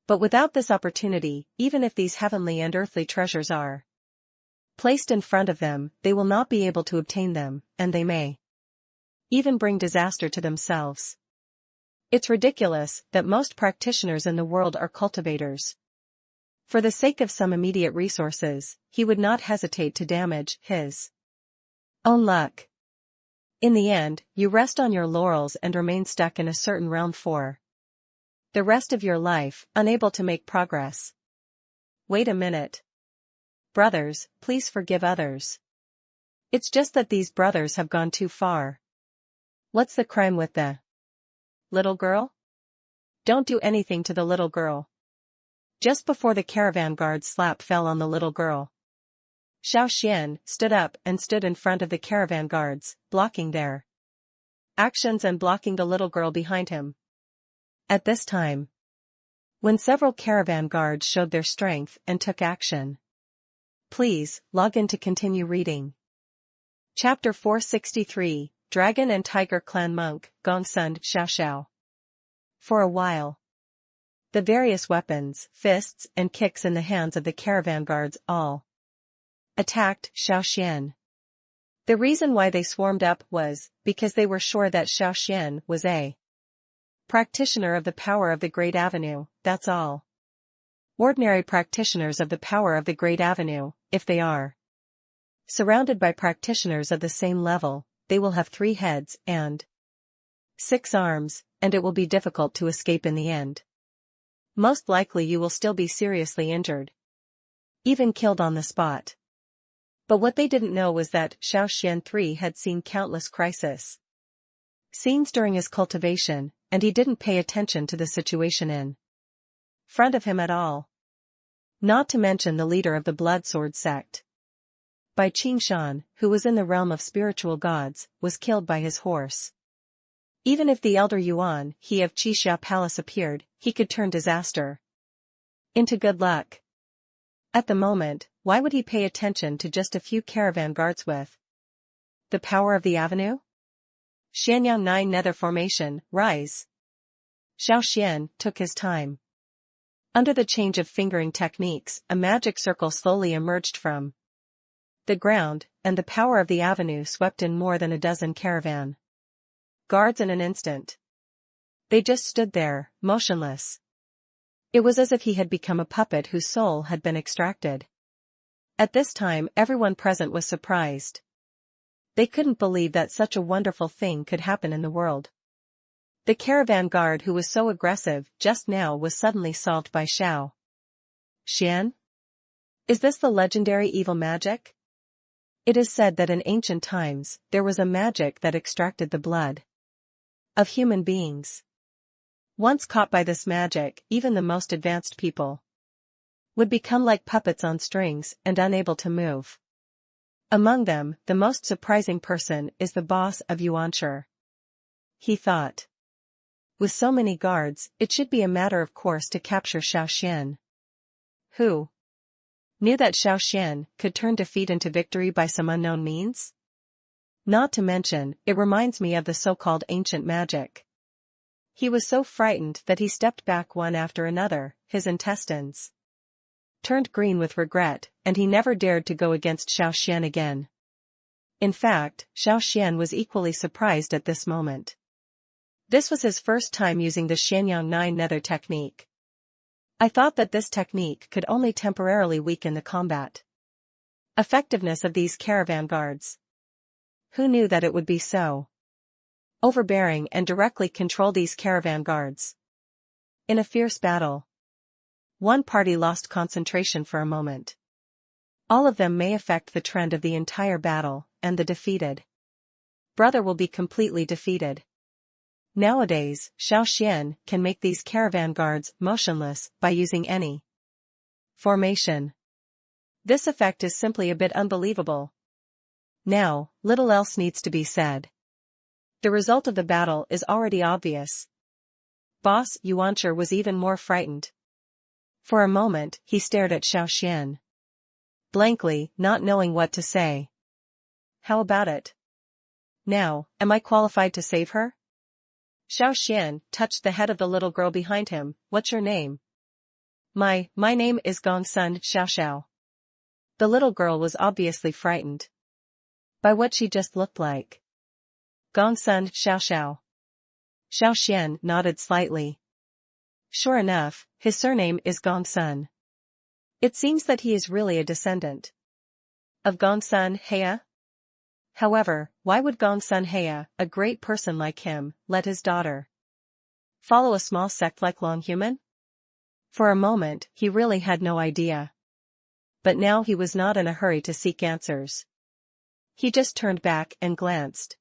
But without this opportunity, even if these heavenly and earthly treasures are placed in front of them, they will not be able to obtain them, and they may even bring disaster to themselves. It's ridiculous that most practitioners in the world are cultivators. For the sake of some immediate resources, he would not hesitate to damage his own luck. In the end, you rest on your laurels and remain stuck in a certain realm for the rest of your life, unable to make progress. Wait a minute. Brothers, please forgive others. It's just that these brothers have gone too far. What's the crime with the little girl? Don't do anything to the little girl. Just before the caravan guard's slap fell on the little girl, Xiao Xuan stood up and stood in front of the caravan guards, blocking their actions and blocking the little girl behind him. At this time, when several caravan guards showed their strength and took action. Please, log in to continue reading. Chapter 463, Dragon and Tiger Clan Monk, Gongsun Xiao Xiao. For a while, the various weapons, fists, and kicks in the hands of the caravan guards all attacked Xiao Xuan. The reason why they swarmed up was because they were sure that Xiao Xuan was a practitioner of the power of the Great Avenue, that's all. Ordinary practitioners of the power of the Great Avenue, if they are surrounded by practitioners of the same level, they will have 3 heads and 6 arms, and it will be difficult to escape in the end. Most likely you will still be seriously injured, even killed on the spot. But what they didn't know was that Xiao Xuan III had seen countless crisis scenes during his cultivation, and he didn't pay attention to the situation in front of him at all. Not to mention the leader of the blood sword sect, by Qingshan, who was in the realm of spiritual gods, was killed by his horse. Even if the elder Yuan he of Qixia Palace appeared, he could turn disaster into good luck. At the moment, why would he pay attention to just a few caravan guards with the power of the avenue? Xianyang 9 Nether Formation, Rise. Xiao Xuan took his time. Under the change of fingering techniques, a magic circle slowly emerged from the ground, and the power of the avenue swept in more than a dozen caravan guards in an instant. They just stood there, motionless. It was as if he had become a puppet whose soul had been extracted. At this time, everyone present was surprised. They couldn't believe that such a wonderful thing could happen in the world. The caravan guard who was so aggressive just now was suddenly solved by Xiao Xuan. Is this the legendary evil magic? It is said that in ancient times, there was a magic that extracted the blood of human beings. Once caught by this magic, even the most advanced people would become like puppets on strings and unable to move. Among them, the most surprising person is the boss of Yuanshi. He thought. With so many guards, it should be a matter of course to capture Xiao Xuan. Who knew that Xiao Xuan could turn defeat into victory by some unknown means? Not to mention, it reminds me of the so-called ancient magic. He was so frightened that he stepped back one after another, his intestines turned green with regret, and he never dared to go against Xiao Xuan again. In fact, Xiao Xuan was equally surprised at this moment. This was his first time using the Xianyang 9 Nether technique. I thought that this technique could only temporarily weaken the combat effectiveness of these caravan guards. Who knew that it would be so overbearing and directly control these caravan guards? In a fierce battle, one party lost concentration for a moment. All of them may affect the trend of the entire battle, and the defeated brother will be completely defeated. Nowadays, Xiao Xuan can make these caravan guards motionless by using any formation. This effect is simply a bit unbelievable. Now, little else needs to be said. The result of the battle is already obvious. Boss Yuanshi was even more frightened. For a moment, he stared at Xiao Xuan blankly, not knowing what to say. How about it? Now, am I qualified to save her? Xiao Xuan touched the head of the little girl behind him. What's your name? My name is Gongsun Xiao Xiao. The little girl was obviously frightened by what she just looked like. Gongsun Xiao Xiao. Xiao Xuan nodded slightly. Sure enough, his surname is Gongsun. It seems that he is really a descendant of Gongsun Heya. However, why would Gongsun Heya, a great person like him, let his daughter follow a small sect like Longhuman? For a moment, he really had no idea. But now he was not in a hurry to seek answers. He just turned back and glanced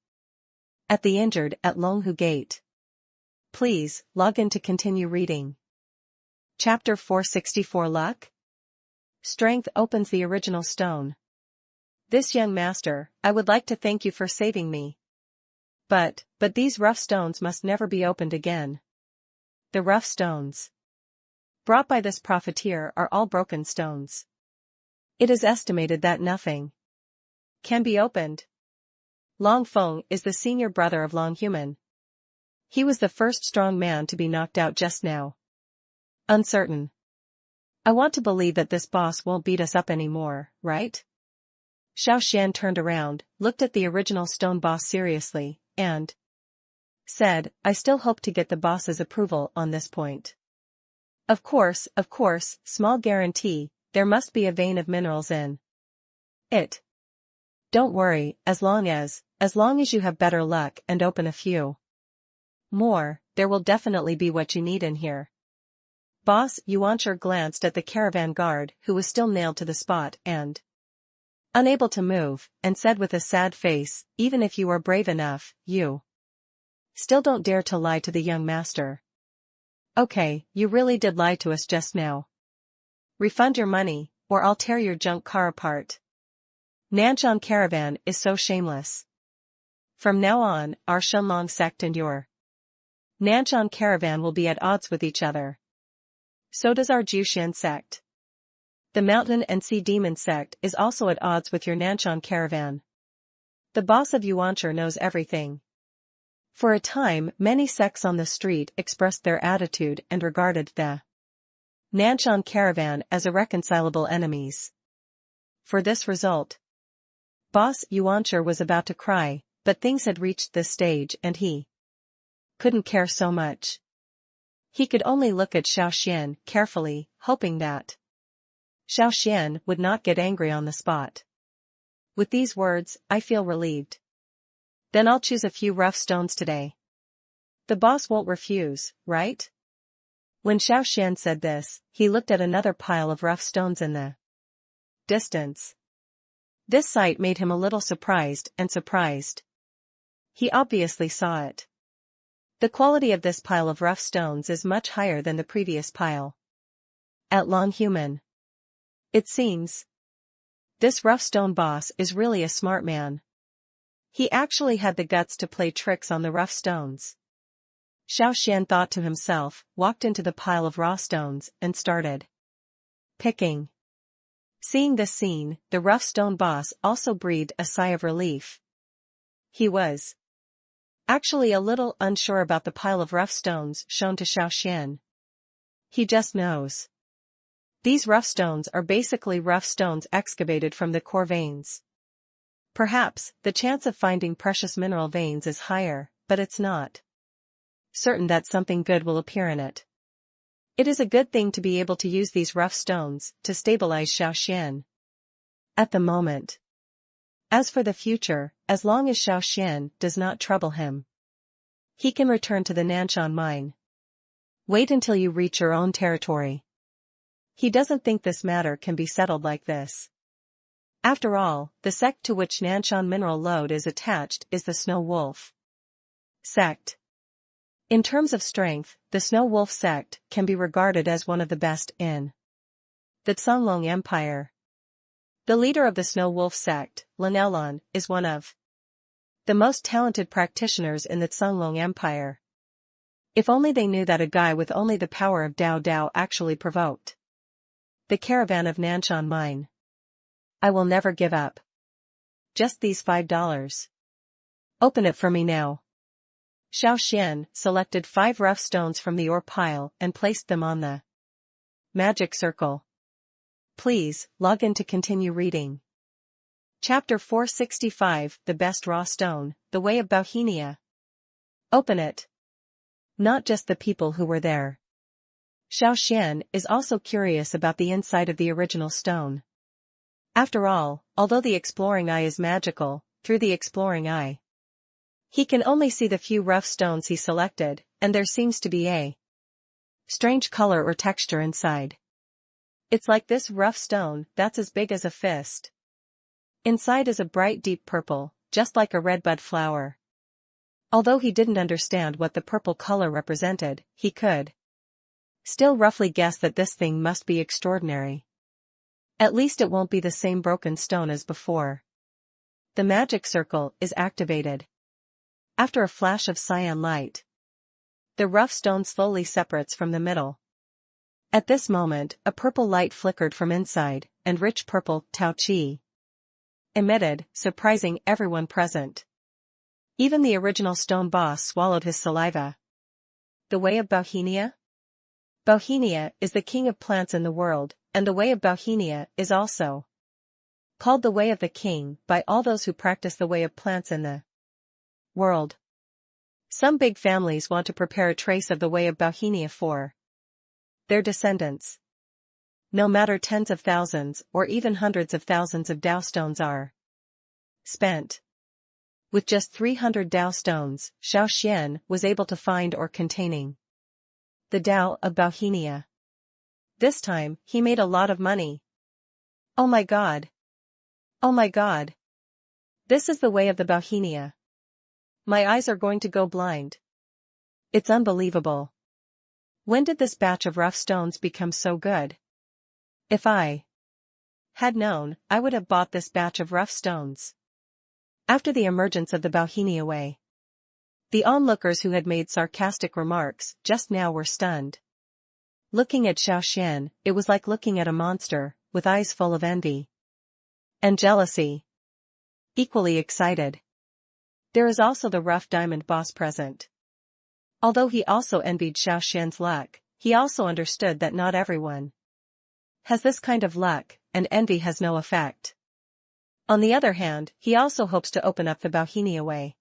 at the injured at Longhu Gate. Please, log in to continue reading. Chapter 464 Luck? Strength opens the original stone. This young master, I would like to thank you for saving me. But these rough stones must never be opened again. The rough stones brought by this profiteer are all broken stones. It is estimated that nothing can be opened. Long Feng is the senior brother of Longhuman. He was the first strong man to be knocked out just now. Uncertain. I want to believe that this boss won't beat us up anymore, right? Xiao Xuan turned around, looked at the original stone boss seriously, and said, I still hope to get the boss's approval on this point. Of course, small guarantee, there must be a vein of minerals in it. Don't worry, as long as you have better luck and open a few more, there will definitely be what you need in here. Boss Yuancher glanced at the caravan guard who was still nailed to the spot and unable to move, and said with a sad face, even if you are brave enough, you still don't dare to lie to the young master. Okay, you really did lie to us just now. Refund your money, or I'll tear your junk car apart. Nanshan caravan is so shameless. From now on, our Shenlong sect and your Nanshan caravan will be at odds with each other. So does our Jushan sect. The Mountain and Sea Demon sect is also at odds with your Nanshan caravan. The boss of Yuancher knows everything. For a time, many sects on the street expressed their attitude and regarded the Nanshan caravan as irreconcilable enemies. For this result, boss Yuancher was about to cry, but things had reached this stage and he couldn't care so much. He could only look at Xiao Xuan carefully, hoping that Xiao Xuan would not get angry on the spot. With these words, I feel relieved. Then I'll choose a few rough stones today. The boss won't refuse, right? When Xiao Xuan said this, he looked at another pile of rough stones in the distance. This sight made him a little surprised. He obviously saw it. The quality of this pile of rough stones is much higher than the previous pile at Longhuman. It seems this rough stone boss is really a smart man. He actually had the guts to play tricks on the rough stones. Xiao Xuan thought to himself, walked into the pile of raw stones, and started picking. Seeing this scene, the rough stone boss also breathed a sigh of relief. He was actually a little unsure about the pile of rough stones shown to Xiao Xuan. He just knows. These rough stones are basically rough stones excavated from the core veins. Perhaps, the chance of finding precious mineral veins is higher, but it's not certain that something good will appear in it. It is a good thing to be able to use these rough stones to stabilize Xiao Xuan at the moment. As for the future, as long as Xiao Xuan does not trouble him, he can return to the Nanshan mine. Wait until you reach your own territory. He doesn't think this matter can be settled like this. After all, the sect to which Nanshan mineral lode is attached is the Snow Wolf sect. In terms of strength, the Snow Wolf sect can be regarded as one of the best in the Songlong Empire. The leader of the Snow Wolf sect, Lanelon, is one of the most talented practitioners in the Songlong Empire. If only they knew that a guy with only the power of Dao Dao actually provoked the caravan of Nanshan mine. I will never give up. Just these $5. Open it for me now. Xiao Xuan selected 5 rough stones from the ore pile and placed them on the magic circle. Please, log in to continue reading. Chapter 465, The Best Raw Stone, The Way of Bohemia. Open it. Not just the people who were there. Xiao Xuan is also curious about the inside of the original stone. After all, although the exploring eye is magical, through the exploring eye, he can only see the few rough stones he selected, and there seems to be a strange color or texture inside. It's like this rough stone that's as big as a fist. Inside is a bright deep purple, just like a redbud flower. Although he didn't understand what the purple color represented, he could still roughly guess that this thing must be extraordinary. At least it won't be the same broken stone as before. The magic circle is activated. After a flash of cyan light, the rough stone slowly separates from the middle. At this moment, a purple light flickered from inside, and rich purple Tao Qi emitted, surprising everyone present. Even the original stone boss swallowed his saliva. The way of Bauhinia? Bauhinia is the king of plants in the world, and the way of Bauhinia is also called the way of the king by all those who practice the way of plants in the world. Some big families want to prepare a trace of the way of Bauhinia for their descendants. No matter tens of thousands or even hundreds of thousands of Dao stones are spent. With just 300 Dao stones, Xiao Xuan was able to find or containing the Dao of Bauhinia. This time, he made a lot of money. Oh my god! Oh my god! This is the way of the Bauhinia. My eyes are going to go blind. It's unbelievable. When did this batch of rough stones become so good? If I had known, I would have bought this batch of rough stones. After the emergence of the Bauhinia way, the onlookers who had made sarcastic remarks just now were stunned. Looking at Xiao Xuan, it was like looking at a monster, with eyes full of envy and jealousy. Equally excited. There is also the rough diamond boss present. Although he also envied Xiao Xuan's luck, he also understood that not everyone has this kind of luck, and envy has no effect. On the other hand, he also hopes to open up the Bauhinia way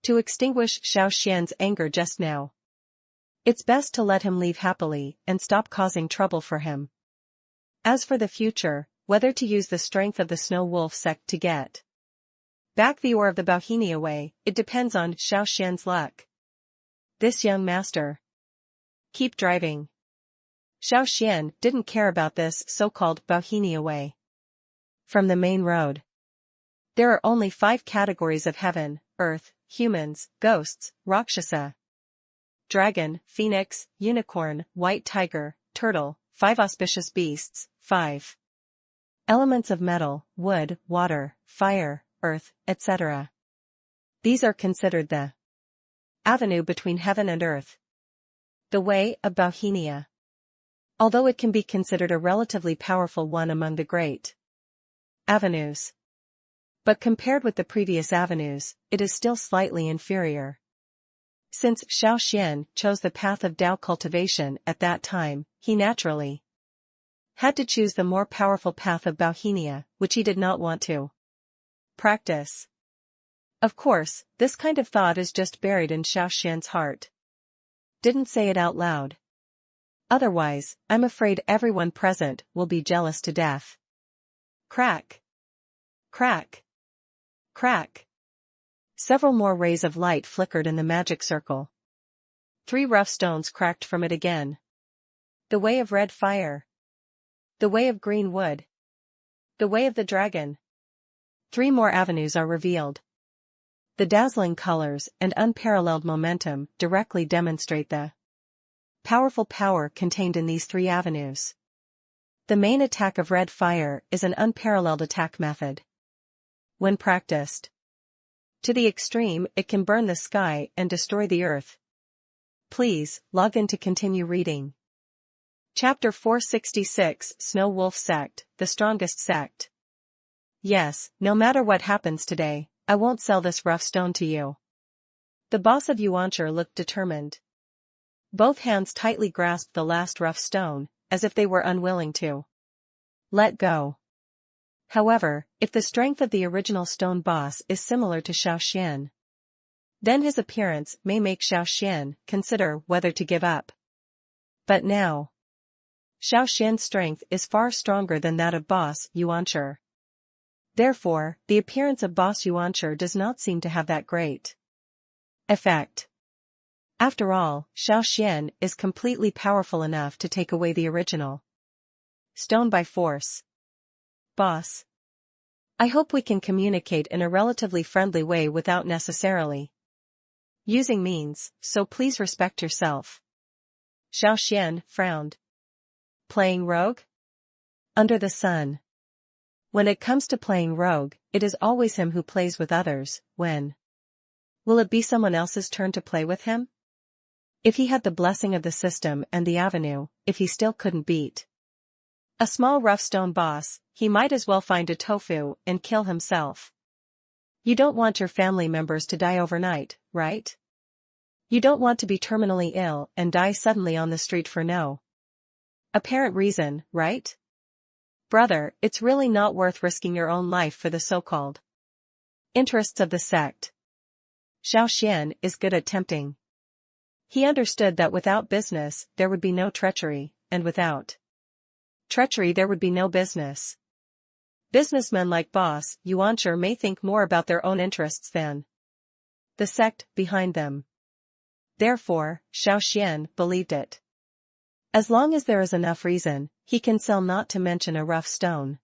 to extinguish Xiao Xuan's anger just now. It's best to let him leave happily and stop causing trouble for him. As for the future, whether to use the strength of the Snow Wolf sect to get back the ore of the Bauhinia way, it depends on Xiao Xuan's luck. This young master. Keep driving. Xiao Xuan didn't care about this so-called Bauhinia way. From the main road, there are only 5 categories of heaven: earth, humans, ghosts, rakshasa, dragon, phoenix, unicorn, white tiger, turtle, 5 auspicious beasts, 5 elements of metal, wood, water, fire, earth, etc. These are considered the avenue between heaven and earth. The way of Bauhinia. Although it can be considered a relatively powerful one among the great avenues, but compared with the previous avenues, it is still slightly inferior. Since Xiao Xuan chose the path of Dao cultivation at that time, he naturally had to choose the more powerful path of Bauhinia, which he did not want to practice. Of course, this kind of thought is just buried in Xiao Xuan's heart. Didn't say it out loud. Otherwise, I'm afraid everyone present will be jealous to death. Crack! Crack! Crack! Several more rays of light flickered in the magic circle. 3 rough stones cracked from it again. The way of red fire. The way of green wood. The way of the dragon. 3 more avenues are revealed. The dazzling colors and unparalleled momentum directly demonstrate the powerful power contained in these 3 avenues. The main attack of red fire is an unparalleled attack method. When practiced to the extreme, it can burn the sky and destroy the earth. Please, log in to continue reading. Chapter 466, Snow Wolf Sect, the strongest sect. Yes, no matter what happens today, I won't sell this rough stone to you. The boss of Yuancher looked determined. Both hands tightly grasped the last rough stone, as if they were unwilling to let go. However, if the strength of the original stone boss is similar to Xiao Xuan, then his appearance may make Xiao Xuan consider whether to give up. But now, Xiao Xuan's strength is far stronger than that of boss Yuanchi. Therefore, the appearance of boss Yuanchi does not seem to have that great effect. After all, Xiao Xuan is completely powerful enough to take away the original stone by force. Boss, I hope we can communicate in a relatively friendly way without necessarily using means, so please respect yourself. Xiao Xuan frowned. Playing rogue? Under the sun. When it comes to playing rogue, it is always him who plays with others. When will it be someone else's turn to play with him? If he had the blessing of the system and the avenue, if he still couldn't beat a small rough stone boss, he might as well find a tofu and kill himself. You don't want your family members to die overnight, right? You don't want to be terminally ill and die suddenly on the street for no apparent reason, right? Brother, it's really not worth risking your own life for the so-called interests of the sect. Xiao Xuan is good at tempting. He understood that without business, there would be no treachery, and without treachery there would be no business. Businessmen like boss Yuanchi may think more about their own interests than the sect behind them. Therefore, Xiao Xuan believed it. As long as there is enough reason, he can sell, not to mention a rough stone,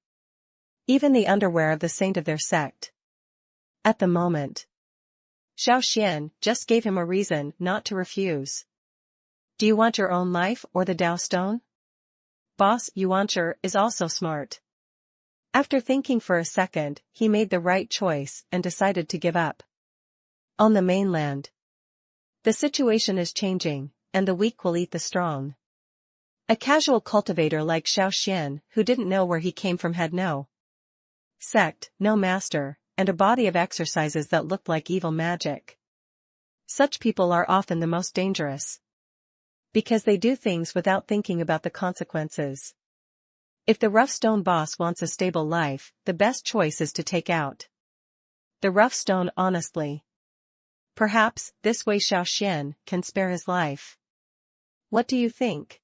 even the underwear of the saint of their sect. At the moment, Xiao Xuan just gave him a reason not to refuse. Do you want your own life or the Tao stone? Boss Yuanchi is also smart. After thinking for a second, he made the right choice and decided to give up. On the mainland, the situation is changing, and the weak will eat the strong. A casual cultivator like Xiao Xuan, who didn't know where he came from, had no sect, no master, and a body of exercises that looked like evil magic. Such people are often the most dangerous, because they do things without thinking about the consequences. If the rough stone boss wants a stable life, the best choice is to take out the rough stone honestly. Perhaps, this way Xiao Xuan can spare his life. What do you think,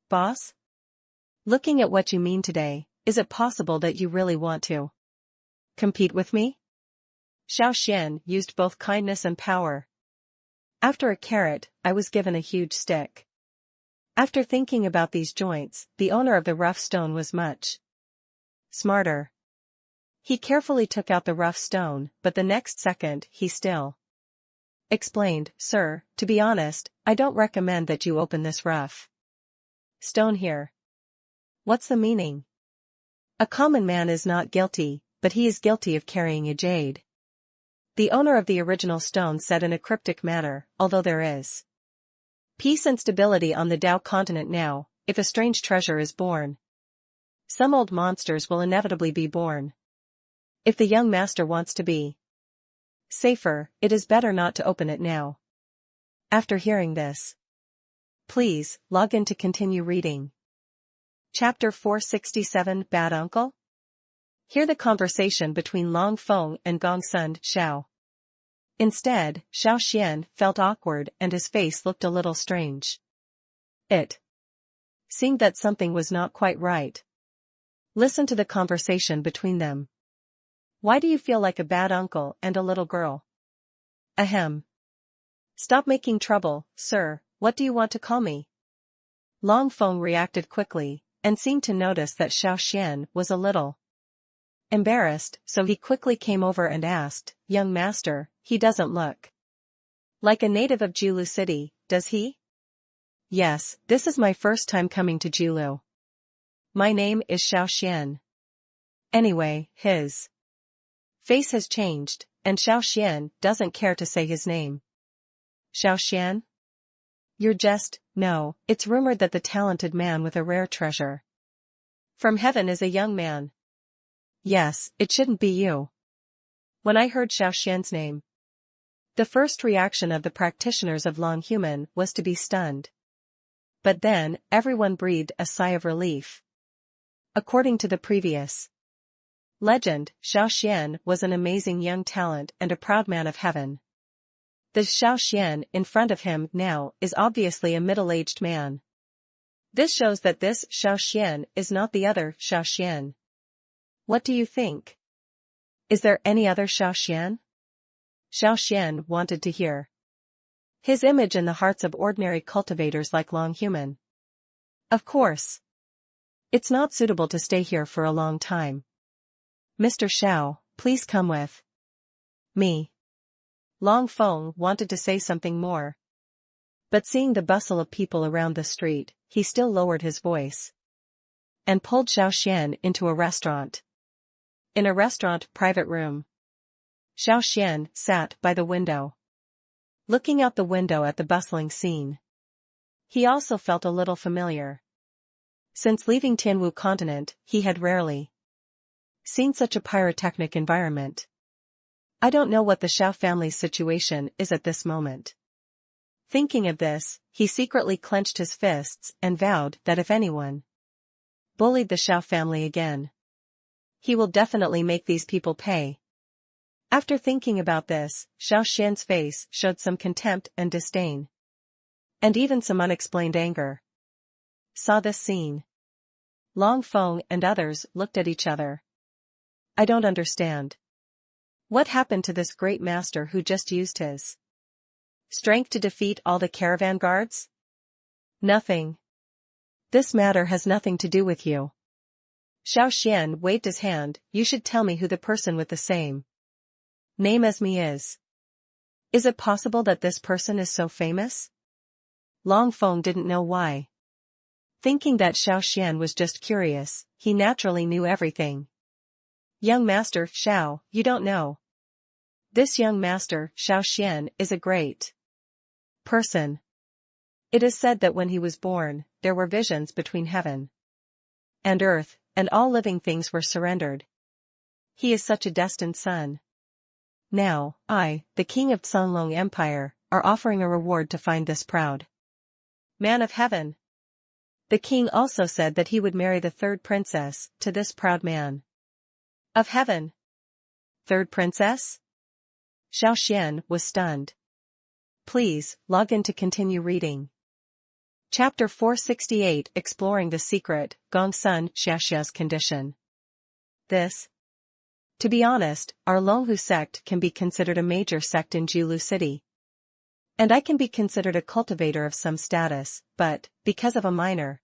boss? Looking at what you mean today, is it possible that you really want to compete with me? Xiao Xuan used both kindness and power. After a carrot, I was given a huge stick. After thinking about these joints, the owner of the rough stone was much smarter. He carefully took out the rough stone, but the next second he still explained, Sir, to be honest, I don't recommend that you open this rough stone here. What's the meaning? A common man is not guilty, but he is guilty of carrying a jade. The owner of the original stone said in a cryptic manner, although there is peace and stability on the Tao continent now, if a strange treasure is born, some old monsters will inevitably be born. If the young master wants to be safer, it is better not to open it now. After hearing this, please, log in to continue reading. Chapter 467 Bad Uncle? Hear the conversation between Long Feng and Gong Sun Xiao. Instead, Xiao Xuan felt awkward and his face looked a little strange. It seemed that something was not quite right. Listen to the conversation between them. Why do you feel like a bad uncle and a little girl? Ahem. Stop making trouble, sir, what do you want to call me? Long Feng reacted quickly, and seemed to notice that Xiao Xuan was a little embarrassed, so he quickly came over and asked, Young master, he doesn't look like a native of Jiulu City, does he? Yes, this is my first time coming to Jiulu. My name is Xiao Xuan. Anyway, his face has changed, and Xiao Xuan doesn't care to say his name. Xiao Xuan? You're just, no, it's rumored that the talented man with a rare treasure from heaven is a young man. Yes, it shouldn't be you. When I heard Xiao Xuan's name, the first reaction of the practitioners of Long Human was to be stunned. But then, everyone breathed a sigh of relief. According to the previous legend, Xiao Xuan was an amazing young talent and a proud man of heaven. The Xiao Xuan in front of him now is obviously a middle-aged man. This shows that this Xiao Xuan is not the other Xiao Xuan. What do you think? Is there any other Xiao Xuan? Xiao Xuan wanted to hear his image in the hearts of ordinary cultivators like Long Human. Of course. It's not suitable to stay here for a long time. Mr. Xiao, please come with me. Long Feng wanted to say something more. But seeing the bustle of people around the street, he still lowered his voice and pulled Xiao Xuan into a restaurant. In a restaurant private room, Xiao Xuan sat by the window, looking out the window at the bustling scene. He also felt a little familiar. Since leaving Tianwu continent, he had rarely seen such a pyrotechnic environment. I don't know what the Xiao family's situation is at this moment. Thinking of this, he secretly clenched his fists and vowed that if anyone bullied the Xiao family again, he will definitely make these people pay. After thinking about this, Xiao Xuan's face showed some contempt and disdain, and even some unexplained anger. Saw this scene. Long Feng and others looked at each other. I don't understand. What happened to this great master who just used his strength to defeat all the caravan guards? Nothing. This matter has nothing to do with you. Xiao Xuan waved his hand. You should tell me who the person with the same name as me is. Is it possible that this person is so famous? Long Feng didn't know why. Thinking that Xiao Xuan was just curious, he naturally knew everything. Young Master Xiao, you don't know. This young Master Xiao Xuan is a great person. It is said that when he was born, there were visions between heaven and earth, and all living things were surrendered. He is such a destined son. Now, I, the king of Songlong Empire, are offering a reward to find this proud man of heaven. The king also said that he would marry the third princess to this proud man of heaven. Third princess? Xiao Xuan was stunned. Please, log in to continue reading. Chapter 468 Exploring the Secret, Gongsun Xiaoxia's Condition. To be honest, our Longhu sect can be considered a major sect in Jiulu City. And I can be considered a cultivator of some status, but, because of a minor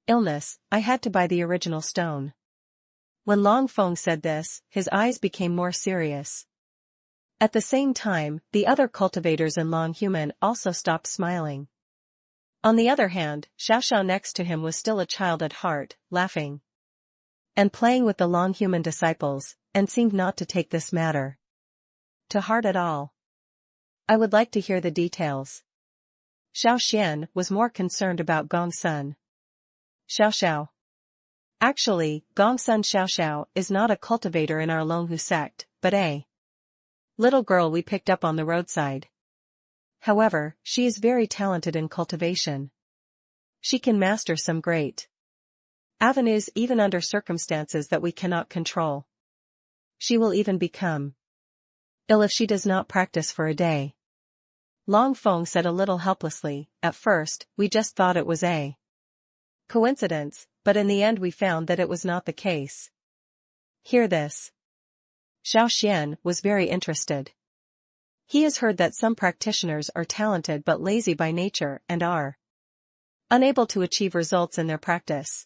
illness, I had to buy the original stone. When Long Feng said this, his eyes became more serious. At the same time, the other cultivators in Long Human also stopped smiling. On the other hand, Xiao Xiao next to him was still a child at heart, laughing and playing with the Long Human disciples, and seemed not to take this matter to heart at all. I would like to hear the details. Xiao Xuan was more concerned about Gongsun Xiao. Actually, Gongsun Xiao is not a cultivator in our Longhu sect, but a little girl we picked up on the roadside. However, she is very talented in cultivation. She can master some great avenues even under circumstances that we cannot control. She will even become ill if she does not practice for a day. Long Feng said a little helplessly. At first, we just thought it was a coincidence, but in the end we found that it was not the case. Hear this. Xiao Xuan was very interested. He has heard that some practitioners are talented but lazy by nature and are unable to achieve results in their practice.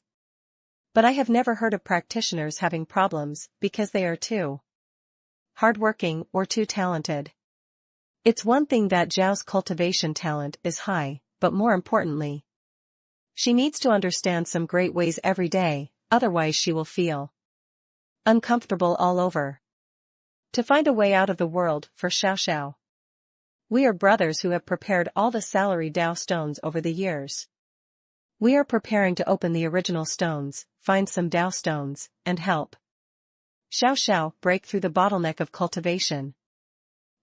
But I have never heard of practitioners having problems because they are too hardworking or too talented. It's one thing that Zhao's cultivation talent is high, but more importantly, she needs to understand some great ways every day, otherwise she will feel uncomfortable all over. To find a way out of the world for Xiao Xiao. We are brothers who have prepared all the salary Dao stones over the years. We are preparing to open the original stones, find some Dao stones, and help Xiao Xiao break through the bottleneck of cultivation.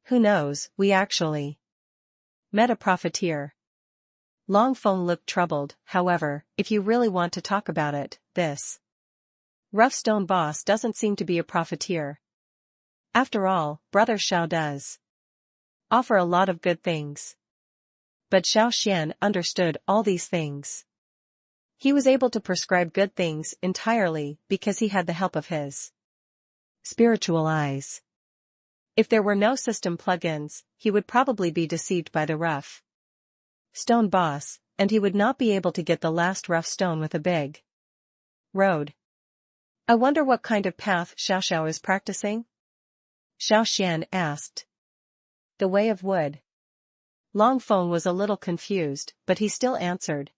Who knows, we actually met a profiteer. Long Feng looked troubled. However, if you really want to talk about it, this rough stone boss doesn't seem to be a profiteer. After all, Brother Xiao does offer a lot of good things. But Xiao Xuan understood all these things. He was able to prescribe good things entirely because he had the help of his spiritual eyes. If there were no system plugins, he would probably be deceived by the rough stone boss, and he would not be able to get the last rough stone with a big road. I wonder what kind of path Xiao Xuan is practicing? Xiao Xuan asked. The way of wood. Long Feng was a little confused, but he still answered.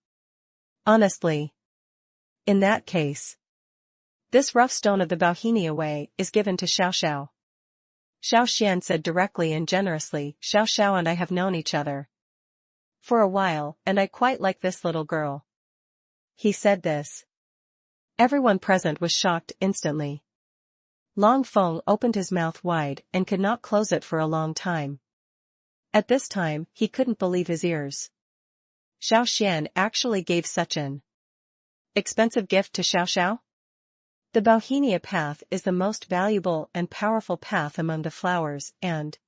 Honestly. In that case. This rough stone of the Bauhinia way is given to Xiao Xuan. Xiao Xuan said directly and generously, Xiao Xuan and I have known each other for a while, and I quite like this little girl. He said this. Everyone present was shocked instantly. Long Feng opened his mouth wide and could not close it for a long time. At this time, he couldn't believe his ears. Xiao Xuan actually gave such an expensive gift to Xiao Xuan? The Bauhinia path is the most valuable and powerful path among the flowers and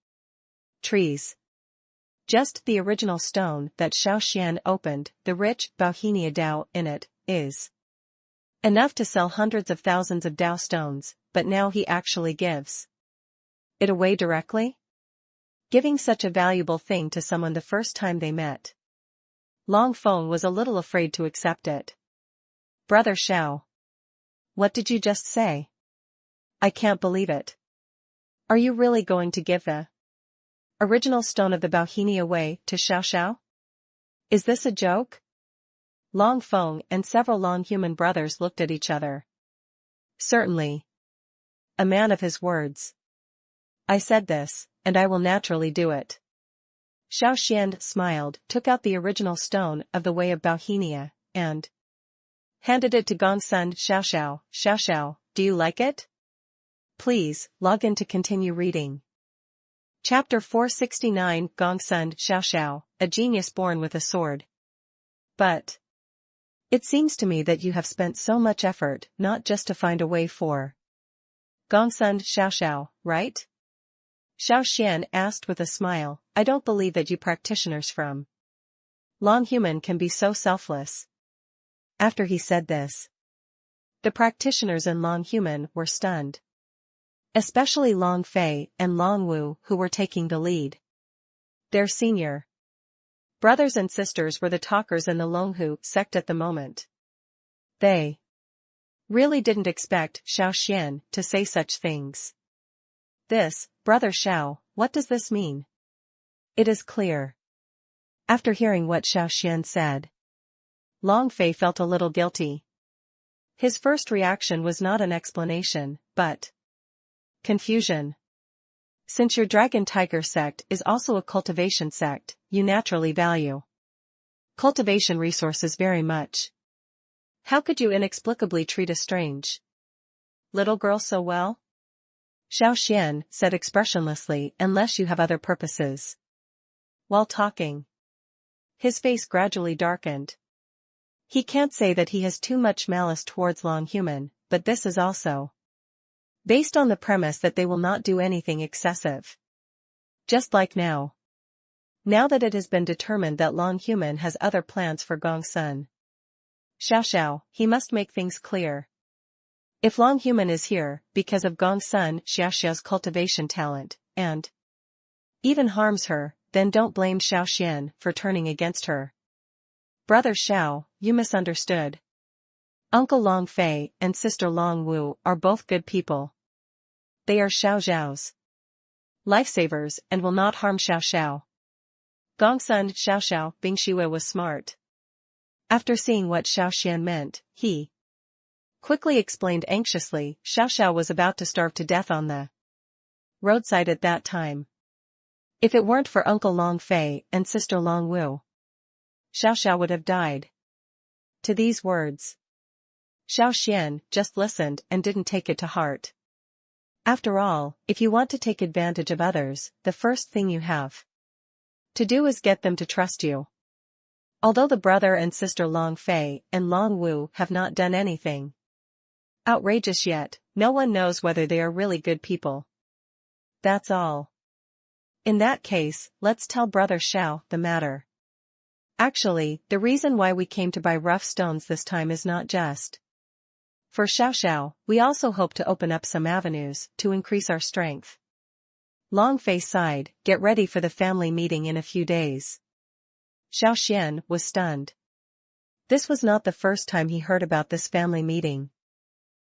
trees. Just the original stone that Xiao Xuan opened, the rich Bauhinia Dao in it, is enough to sell hundreds of thousands of Dao stones, but now he actually gives it away directly? Giving such a valuable thing to someone the first time they met. Long Feng was a little afraid to accept it. Brother Xiao. What did you just say? I can't believe it. Are you really going to give the original stone of the Bauhinia way to Xiao Xuan? Is this a joke? Long Feng and several Long human brothers looked at each other. Certainly. A man of his words. I said this, and I will naturally do it. Xiao Xuan smiled, took out the original stone of the way of Bauhinia, and handed it to Gongsun. Xiao Xuan, Xiao Xuan, do you like it? Please, log in to continue reading. Chapter 469 Gongsun. Xiao Xuan, a genius born with a sword. But it seems to me that you have spent so much effort not just to find a way for Gongsun. Xiao Xuan, right? Xiao Xuan asked with a smile, I don't believe that you practitioners from Long Human can be so selfless. After he said this, the practitioners in Long Human were stunned. Especially Long Fei and Long Wu, who were taking the lead. Their senior brothers and sisters were the talkers in the Longhu sect at the moment. They really didn't expect Xiao Xuan to say such things. This, Brother Xiao, what does this mean? It is clear. After hearing what Xiao Xuan said, Long Fei felt a little guilty. His first reaction was not an explanation, but confusion. Since your Dragon Tiger sect is also a cultivation sect, you naturally value cultivation resources very much. How could you inexplicably treat a strange little girl so well? Xiao Xuan said expressionlessly, unless you have other purposes. While talking, his face gradually darkened. He can't say that he has too much malice towards Long Human, but this is also based on the premise that they will not do anything excessive. Just like now. Now that it has been determined that Long Human has other plans for Gongsun Xiao Xuan, he must make things clear. If Long Human is here, because of Gongsun Xiao Xuan's cultivation talent, and even harms her, then don't blame Xiao Xuan for turning against her. Brother Xiao, you misunderstood. Uncle Long Fei and Sister Long Wu are both good people. They are Xiao Zhao's lifesavers and will not harm Xiao Xuan. Gongsun Xiao Xuan Bing Shiwe was smart. After seeing what Xiao Xuan meant, he quickly explained anxiously, Xiao Xuan was about to starve to death on the roadside at that time. If it weren't for Uncle Long Fei and Sister Long Wu, Xiao Xuan would have died. To these words, Xiao Xuan just listened and didn't take it to heart. After all, if you want to take advantage of others, the first thing you have to do is get them to trust you. Although the brother and sister Long Fei and Long Wu have not done anything outrageous yet, no one knows whether they are really good people. That's all. In that case, let's tell Brother Xiao the matter. Actually, the reason why we came to buy rough stones this time is not just for Xiao, we also hope to open up some avenues to increase our strength. Long Fei sighed, get ready for the family meeting in a few days. Xiao Xuan was stunned. This was not the first time he heard about this family meeting.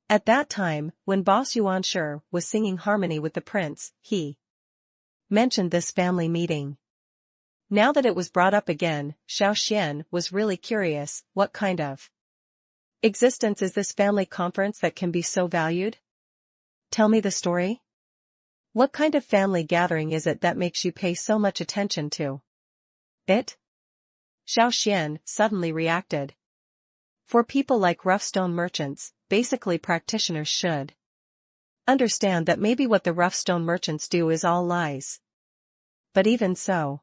At that time, when boss Yuan Shi was singing harmony with the prince, he mentioned this family meeting. Now that it was brought up again, Xiao Xuan was really curious, what kind of existence is this family conference that can be so valued? Tell me the story. What kind of family gathering is it that makes you pay so much attention to it? Xiao Xuan suddenly reacted. For people like rough stone merchants, basically practitioners should understand that maybe what the rough stone merchants do is all lies. But even so,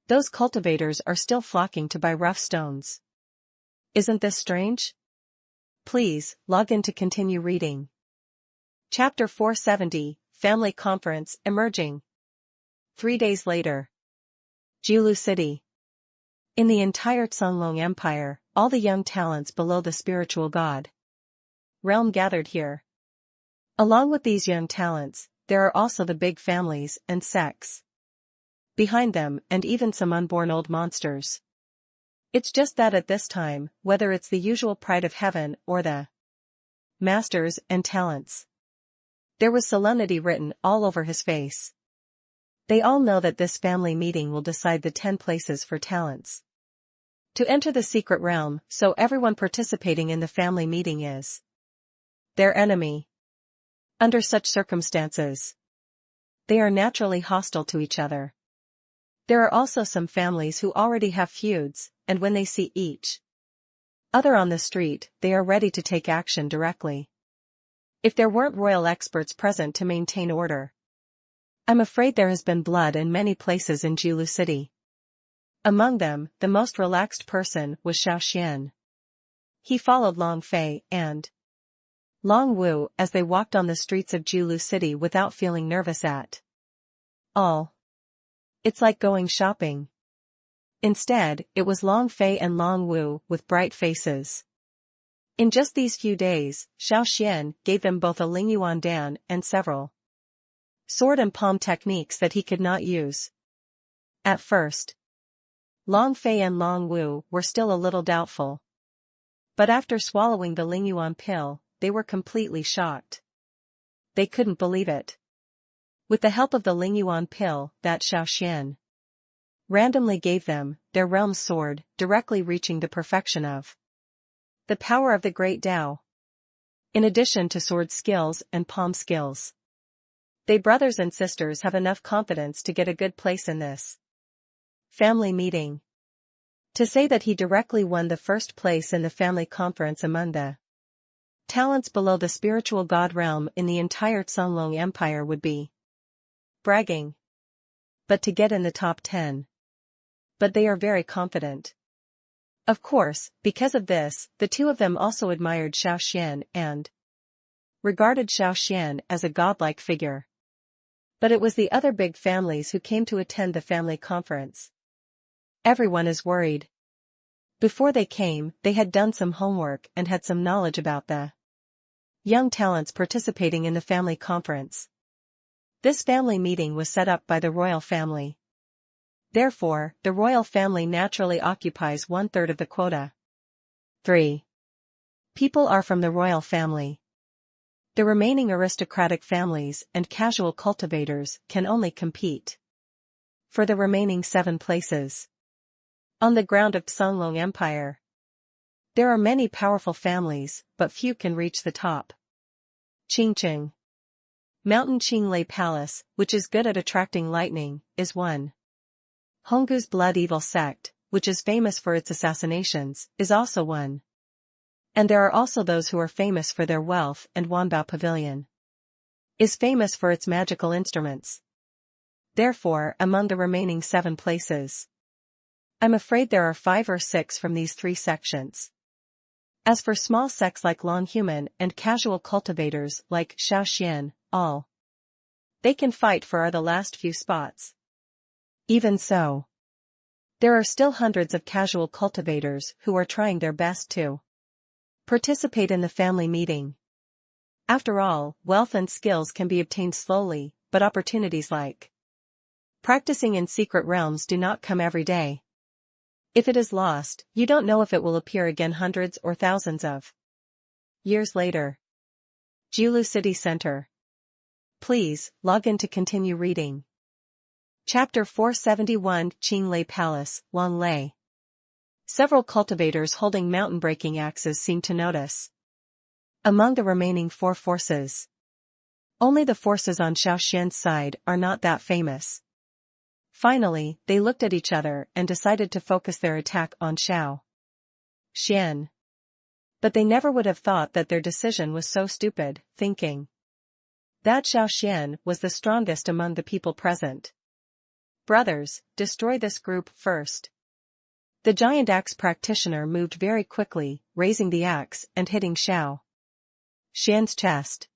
those cultivators are still flocking to buy rough stones. Isn't this strange? Please, log in to continue reading. Chapter 470, Family Conference Emerging. 3 days later. Jiulu City. In the entire Songlong Empire, all the young talents below the spiritual god realm gathered here. Along with these young talents, there are also the big families and sects behind them, and even some unborn old monsters. It's just that at this time, whether it's the usual pride of heaven or the masters and talents, there was solemnity written all over his face. They all know that this family meeting will decide the 10 places for talents to enter the secret realm, so everyone participating in the family meeting is their enemy. Under such circumstances, they are naturally hostile to each other. There are also some families who already have feuds, and when they see each other on the street, they are ready to take action directly. If there weren't royal experts present to maintain order, I'm afraid there has been blood in many places in Jiulu City. Among them, the most relaxed person was Xiao Xuan. He followed Long Fei and Long Wu as they walked on the streets of Jiulu City without feeling nervous at all. It's like going shopping. Instead, it was Long Fei and Long Wu with bright faces. In just these few days, Xiao Xuan gave them both a Lingyuan Dan and several sword and palm techniques that he could not use. At first, Long Fei and Long Wu were still a little doubtful. But after swallowing the Lingyuan pill, they were completely shocked. They couldn't believe it. With the help of the Lingyuan pill that Xiao Xuan randomly gave them, their realm soared, directly reaching the perfection of the power of the great Tao. In addition to sword skills and palm skills, they brothers and sisters have enough confidence to get a good place in this family meeting. To say that he directly won the first place in the family conference among the talents below the spiritual god realm in the entire Songlong Empire would be bragging. But to get in the top 10. But they are very confident. Of course, because of this, the two of them also admired Xiao Xuan and regarded Xiao Xuan as a godlike figure. But it was the other big families who came to attend the family conference. Everyone is worried. Before they came, they had done some homework and had some knowledge about the young talents participating in the family conference. This family meeting was set up by the royal family. Therefore, the royal family naturally occupies 1/3 of the quota. 3 people are from the royal family. The remaining aristocratic families and casual cultivators can only compete for the remaining 7 places. On the ground of Songlong Empire, there are many powerful families, but few can reach the top. Qingqing Mountain Qinglei Palace, which is good at attracting lightning, is one. Honggu's Blood Evil Sect, which is famous for its assassinations, is also one. And there are also those who are famous for their wealth, and Wanbao Pavilion is famous for its magical instruments. Therefore, among the remaining 7 places, I'm afraid there are 5 or 6 from these 3 sections. As for small sects like Long Human and casual cultivators like Xiao Xuan, all they can fight for are the last few spots. Even so, There are still hundreds of casual cultivators who are trying their best to participate in the family meeting. After all, wealth and skills can be obtained slowly, but opportunities like practicing in secret realms do not come every day. If it is lost, you don't know if it will appear again hundreds or thousands of years later. Jiulu City Center. Please, log in to continue reading. Chapter 471 Qinglei Palace, Wanlei. Several cultivators holding mountain-breaking axes seemed to notice. Among the remaining 4 forces, only the forces on Xiao Xuan's side are not that famous. Finally, they looked at each other and decided to focus their attack on Xiao Xuan. But they never would have thought that their decision was so stupid, thinking that Xiao Xuan was the strongest among the people present. Brothers, destroy this group first. The giant axe practitioner moved very quickly, raising the axe and hitting Xiao Xuan's chest.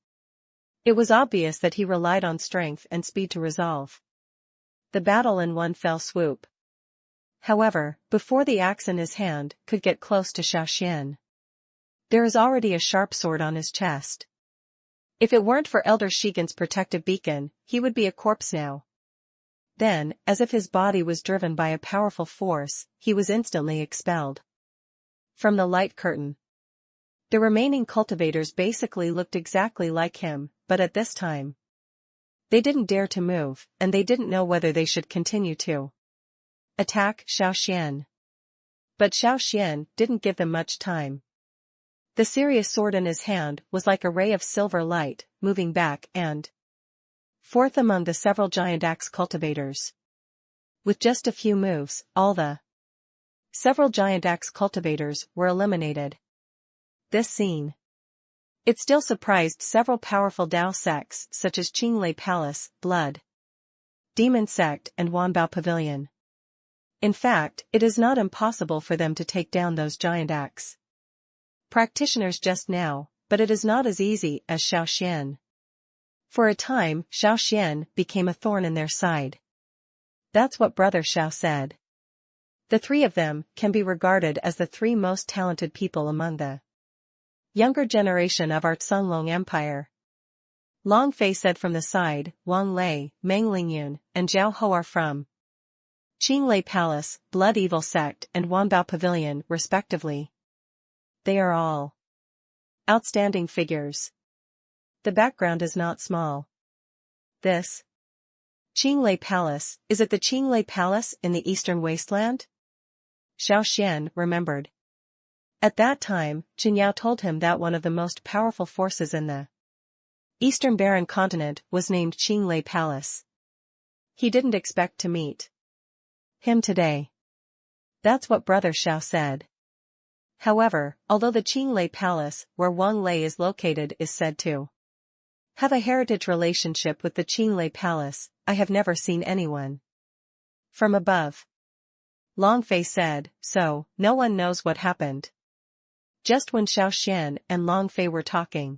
It was obvious that he relied on strength and speed to resolve the battle in one fell swoop. However, before the axe in his hand could get close to Xiao Xuan, there is already a sharp sword on his chest. If it weren't for Elder Shigan's protective beacon, he would be a corpse now. Then, as if his body was driven by a powerful force, he was instantly expelled from the light curtain. The remaining cultivators basically looked exactly like him, but at this time, they didn't dare to move, and they didn't know whether they should continue to attack Xiao Xuan. But Xiao Xuan didn't give them much time. The serious sword in his hand was like a ray of silver light, moving back and forth among the several giant axe cultivators. With just a few moves, all the several giant axe cultivators were eliminated. This scene, it still surprised several powerful Dao sects such as Qinglei Palace, Blood Demon Sect and Wanbao Pavilion. In fact, it is not impossible for them to take down those giant axe practitioners just now, but it is not as easy as Xiao Xuan. For a time, Xiao Xuan became a thorn in their side. That's what Brother Xiao said. The 3 of them can be regarded as the 3 most talented people among the younger generation of our Sunlong Empire. Long Fei said from the side, Wang Lei, Meng Lingyun, and Zhao Ho are from Qinglei Palace, Blood Evil Sect and Wanbao Pavilion, respectively. They are all outstanding figures. The background is not small. This Qinglei Palace, is it the Qinglei Palace in the Eastern Wasteland? Xiao Xuan remembered. At that time, Qinyao told him that one of the most powerful forces in the Eastern Barren Continent was named Qinglei Palace. He didn't expect to meet him today. That's what Brother Xiao said. However, although the Qinglei Palace, where Wang Lei is located, is said to have a heritage relationship with the Qinglei Palace, I have never seen anyone from above. Long Fei said, so, no one knows what happened. Just when Xiao Xuan and Long Fei were talking,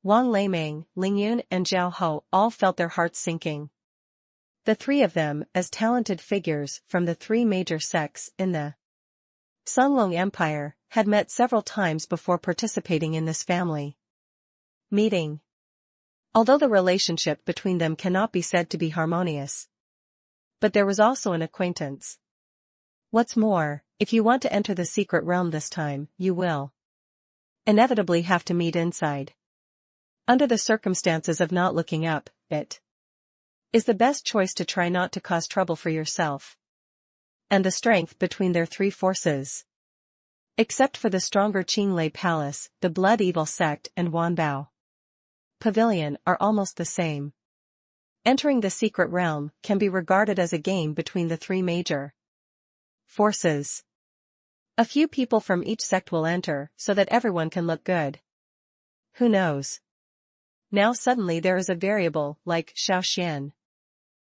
Wang Leiming, Lingyun and Zhao Ho all felt their hearts sinking. The 3 of them, as talented figures from the 3 major sects in the Sunlong Empire, had met several times before participating in this family meeting. Although the relationship between them cannot be said to be harmonious, but there was also an acquaintance. What's more, if you want to enter the secret realm this time, you will inevitably have to meet inside. Under the circumstances of not looking up, it is the best choice to try not to cause trouble for yourself. And the strength between their 3 forces, except for the stronger Qinglei Palace, the Blood Evil Sect and Wanbao Pavilion, are almost the same. Entering the secret realm can be regarded as a game between the 3 major forces. A few people from each sect will enter so that everyone can look good. Who knows? Now suddenly there is a variable like Xiao Xuan.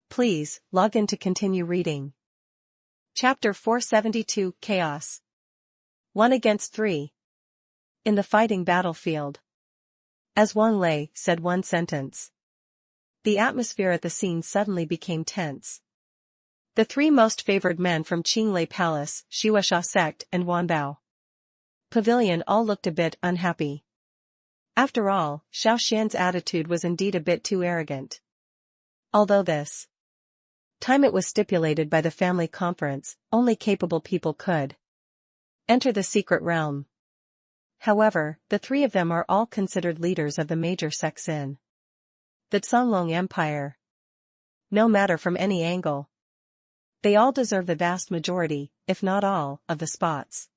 Please, log in to continue reading. Chapter 472 Chaos. 1 against 3. In the fighting battlefield. As Wang Lei said one sentence, the atmosphere at the scene suddenly became tense. The three most favored men from Qinglei Palace, Xiao sect and Wanbao Pavilion all looked a bit unhappy. After all, Xiao Xuan's attitude was indeed a bit too arrogant. Although this time it was stipulated by the family conference, only capable people could enter the secret realm. However, the three of them are all considered leaders of the major sects in the Songlong Empire. No matter from any angle, they all deserve the vast majority, if not all, of the spots.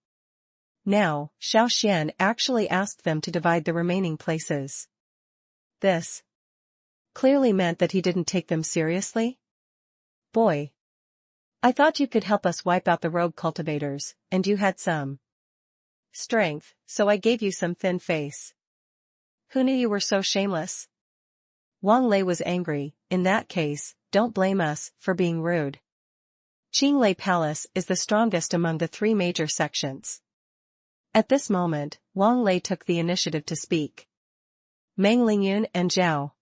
Now, Xiao Xuan actually asked them to divide the remaining places. This clearly meant that he didn't take them seriously. Boy, I thought you could help us wipe out the rogue cultivators, and you had some strength, so I gave you some thin face. Who knew you were so shameless? Wang Lei was angry. In that case, don't blame us for being rude. Qinglei Palace is the strongest among the three major sections. At this moment, Wang Lei took the initiative to speak. Meng Lingyun and Zhao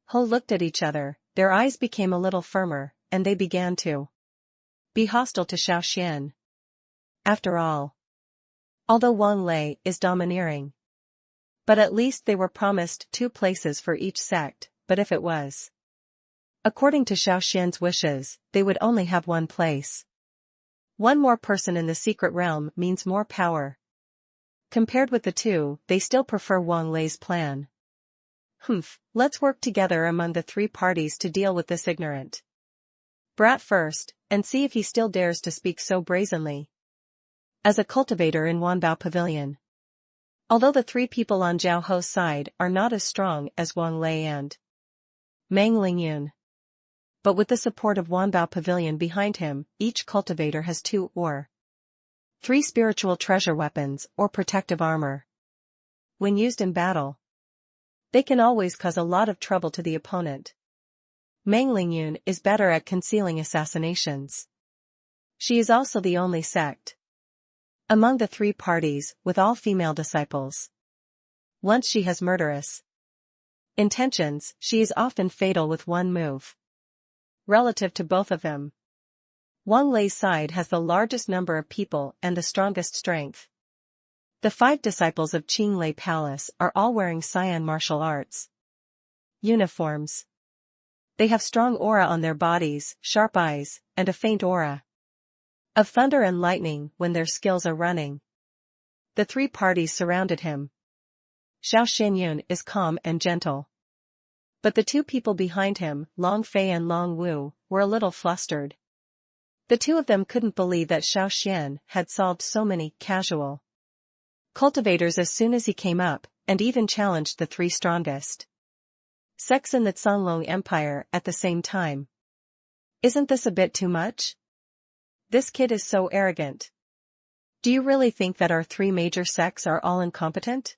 Ho looked at each other, their eyes became a little firmer, and they began to be hostile to Xiao Xuan. After all, although Wang Lei is domineering, but at least they were promised 2 places for each sect, but if it was according to Xiao Xuan's wishes, they would only have 1 place. 1 more person in the secret realm means more power. Compared with the 2, they still prefer Wang Lei's plan. Let's work together among the 3 parties to deal with this ignorant brat first, and see if he still dares to speak so brazenly. As a cultivator in Wanbao Pavilion. Although the 3 people on Zhao Ho's side are not as strong as Wang Lei and Meng Lingyun, but with the support of Wanbao Pavilion behind him, each cultivator has 2 or 3 spiritual treasure weapons or protective armor. When used in battle, they can always cause a lot of trouble to the opponent. Meng Lingyun is better at concealing assassinations. She is also the only sect among the 3 parties with all female disciples. Once she has murderous intentions, she is often fatal with 1 move. Relative to both of them, Wang Lei's side has the largest number of people and the strongest strength. The 5 disciples of Qinglei Palace are all wearing Cyan martial arts uniforms. They have strong aura on their bodies, sharp eyes, and a faint aura of thunder and lightning when their skills are running. The 3 parties surrounded him. Xiao Xianyun is calm and gentle. But the 2 people behind him, Long Fei and Long Wu, were a little flustered. The 2 of them couldn't believe that Xiao Xuan had solved so many casual cultivators as soon as he came up, and even challenged the 3 strongest sects in the Songlong Empire at the same time. Isn't this a bit too much? This kid is so arrogant. Do you really think that our 3 major sects are all incompetent?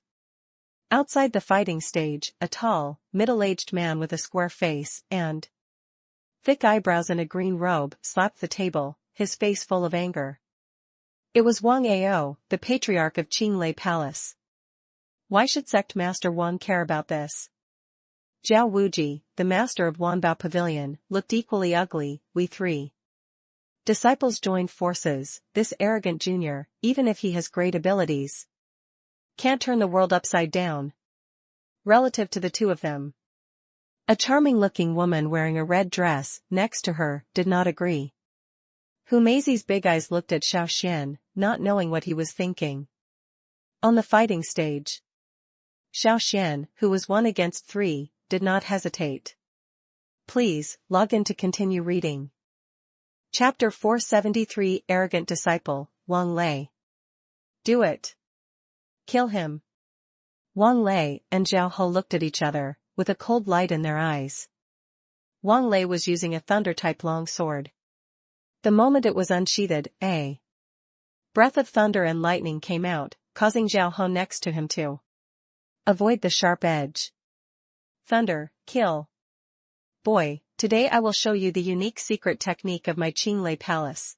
Outside the fighting stage, a tall, middle-aged man with a square face and thick eyebrows in a green robe slapped the table, his face full of anger. It was Wang Ao, the patriarch of Qinglei Palace. Why should sect master Wang care about this? Zhao Wuji, the master of Wanbao Pavilion, looked equally ugly. We 3 disciples joined forces. This arrogant junior, even if he has great abilities, can't turn the world upside down. Relative to the 2 of them, a charming-looking woman wearing a red dress next to her did not agree. Humeizi's big eyes looked at Xiao Xuan, not knowing what he was thinking. On the fighting stage, Xiao Xuan, who was 1 against 3, did not hesitate. Please, log in to continue reading. Chapter 473 Arrogant Disciple, Wang Lei. Do it. Kill him. Wang Lei and Zhao Ho looked at each other, with a cold light in their eyes. Wang Lei was using a thunder-type long sword. The moment it was unsheathed, a breath of thunder and lightning came out, causing Zhao Ho next to him to avoid the sharp edge. Thunder, kill. Boy, today I will show you the unique secret technique of my Qinglei Palace.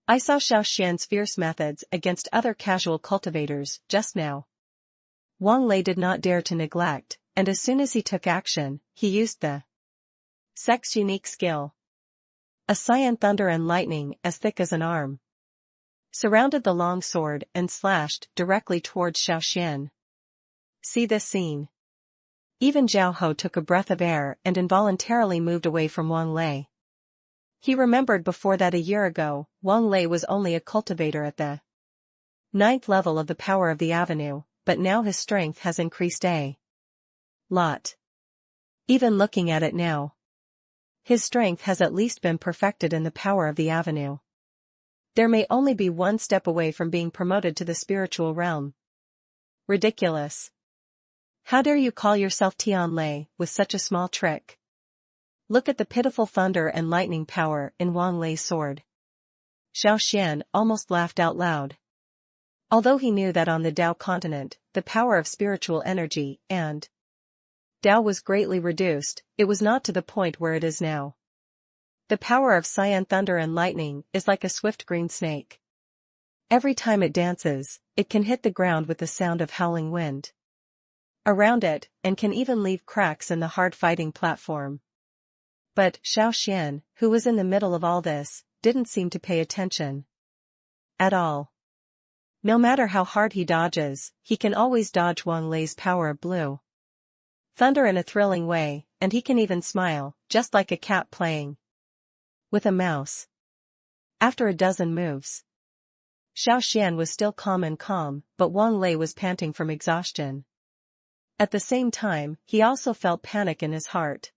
I saw Xiao Xuan's fierce methods against other casual cultivators just now. Wang Lei did not dare to neglect, and as soon as he took action, he used the sect's unique skill. A cyan thunder and lightning as thick as an arm surrounded the long sword and slashed directly towards Xiao Xuan. See this scene. Even Zhao Ho took a breath of air and involuntarily moved away from Wang Lei. He remembered before that a year ago, Wang Lei was only a cultivator at the 9th level of the power of the avenue, but now his strength has increased a lot. Even looking at it now, his strength has at least been perfected in the power of the avenue. There may only be one step away from being promoted to the spiritual realm. Ridiculous. How dare you call yourself Tianlei with such a small trick? Look at the pitiful thunder and lightning power in Wang Lei's sword. Xiao Xuan almost laughed out loud. Although he knew that on the Dao continent, the power of spiritual energy and Dao was greatly reduced, it was not to the point where it is now. The power of cyan thunder and lightning is like a swift green snake. Every time it dances, it can hit the ground with the sound of howling wind around it, and can even leave cracks in the hard fighting platform. But Xiao Xuan, who was in the middle of all this, didn't seem to pay attention at all. No matter how hard he dodges, he can always dodge Wang Lei's power of blue thunder in a thrilling way, and he can even smile, just like a cat playing with a mouse. After a dozen moves, Xiao Xuan was still calm, but Wang Lei was panting from exhaustion. At the same time, he also felt panic in his heart.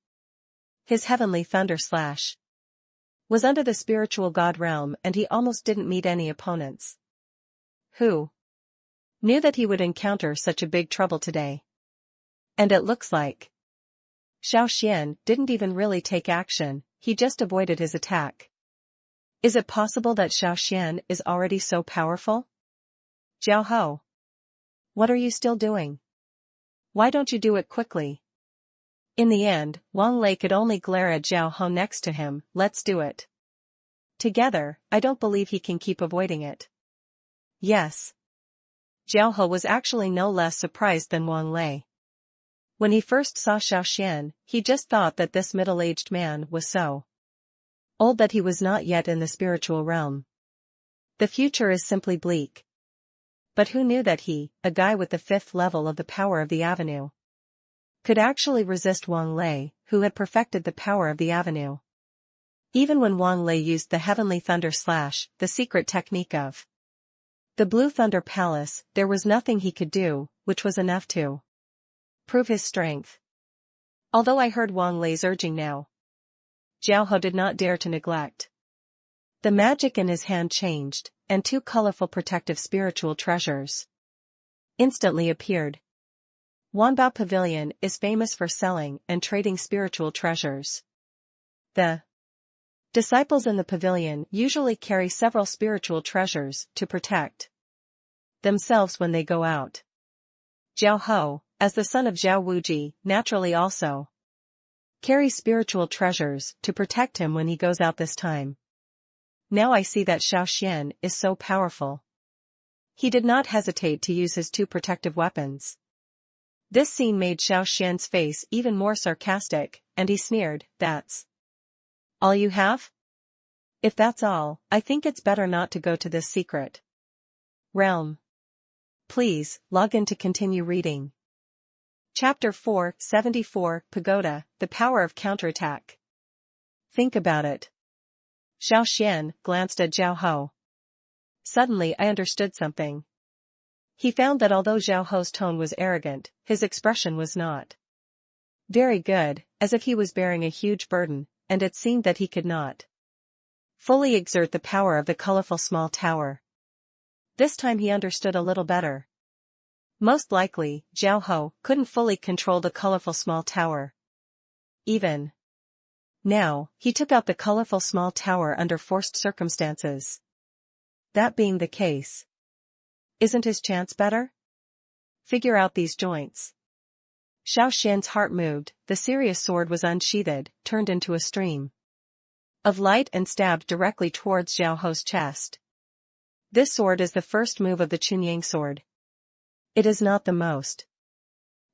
His heavenly thunder slash was under the spiritual god realm, and he almost didn't meet any opponents. Who knew that he would encounter such a big trouble today? And it looks like Xiao Xuan didn't even really take action, he just avoided his attack. Is it possible that Xiao Xuan is already so powerful? Zhao Ho, what are you still doing? Why don't you do it quickly? In the end, Wang Lei could only glare at Zhao Ho next to him. Let's do it together. I don't believe he can keep avoiding it. Yes. Zhao Ho was actually no less surprised than Wang Lei. When he first saw Xiao Xuan, he just thought that this middle-aged man was so old that he was not yet in the spiritual realm. The future is simply bleak. But who knew that he, a guy with the 5th level of the power of the avenue, could actually resist Wang Lei, who had perfected the power of the avenue. Even when Wang Lei used the heavenly thunder slash, the secret technique of the Blue Thunder Palace, there was nothing he could do, which was enough to prove his strength. Although I heard Wang Lei's urging now, Zhao Ho did not dare to neglect. The magic in his hand changed, and 2 colorful protective spiritual treasures instantly appeared. Wanbao Pavilion is famous for selling and trading spiritual treasures. The disciples in the pavilion usually carry several spiritual treasures to protect themselves when they go out. Zhao Ho, as the son of Zhao Wuji, naturally also carries spiritual treasures to protect him when he goes out this time. Now I see that Xiao Xuan is so powerful. He did not hesitate to use his 2 protective weapons. This scene made Xiao Xuan's face even more sarcastic, and he sneered, "That's all you have? If that's all, I think it's better not to go to this secret realm. Please, log in to continue reading." Chapter 474, Pagoda, the Power of Counterattack. Think about it. Xiao Xuan glanced at Zhao Ho. Suddenly I understood something. He found that although Zhao Ho's tone was arrogant, his expression was not very good, as if he was bearing a huge burden, and it seemed that he could not fully exert the power of the colorful small tower. This time he understood a little better. Most likely, Zhao Ho couldn't fully control the colorful small tower. Even now, he took out the colorful small tower under forced circumstances. That being the case, isn't his chance better? Figure out these joints. Xiao Xuan's heart moved, the serious sword was unsheathed, turned into a stream of light and stabbed directly towards Zhao Ho's chest. This sword is the first move of the Chunyang sword. It is not the most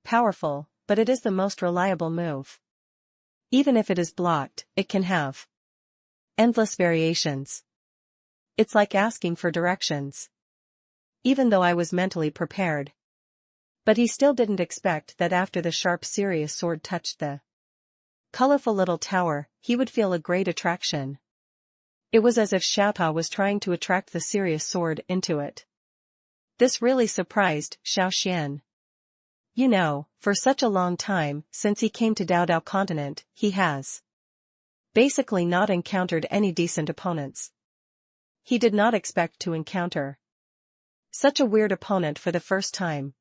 powerful, but it is the most reliable move. Even if it is blocked, it can have Endless variations. It's like asking for directions. Even though I was mentally prepared. But he still didn't expect that after the sharp serious sword touched the colorful little tower, he would feel a great attraction. It was as if Xiao was trying to attract the serious sword into it. This really surprised Xiao Xuan. You know, for such a long time, since he came to Dao continent, he has basically not encountered any decent opponents. He did not expect to encounter such a weird opponent for the first time.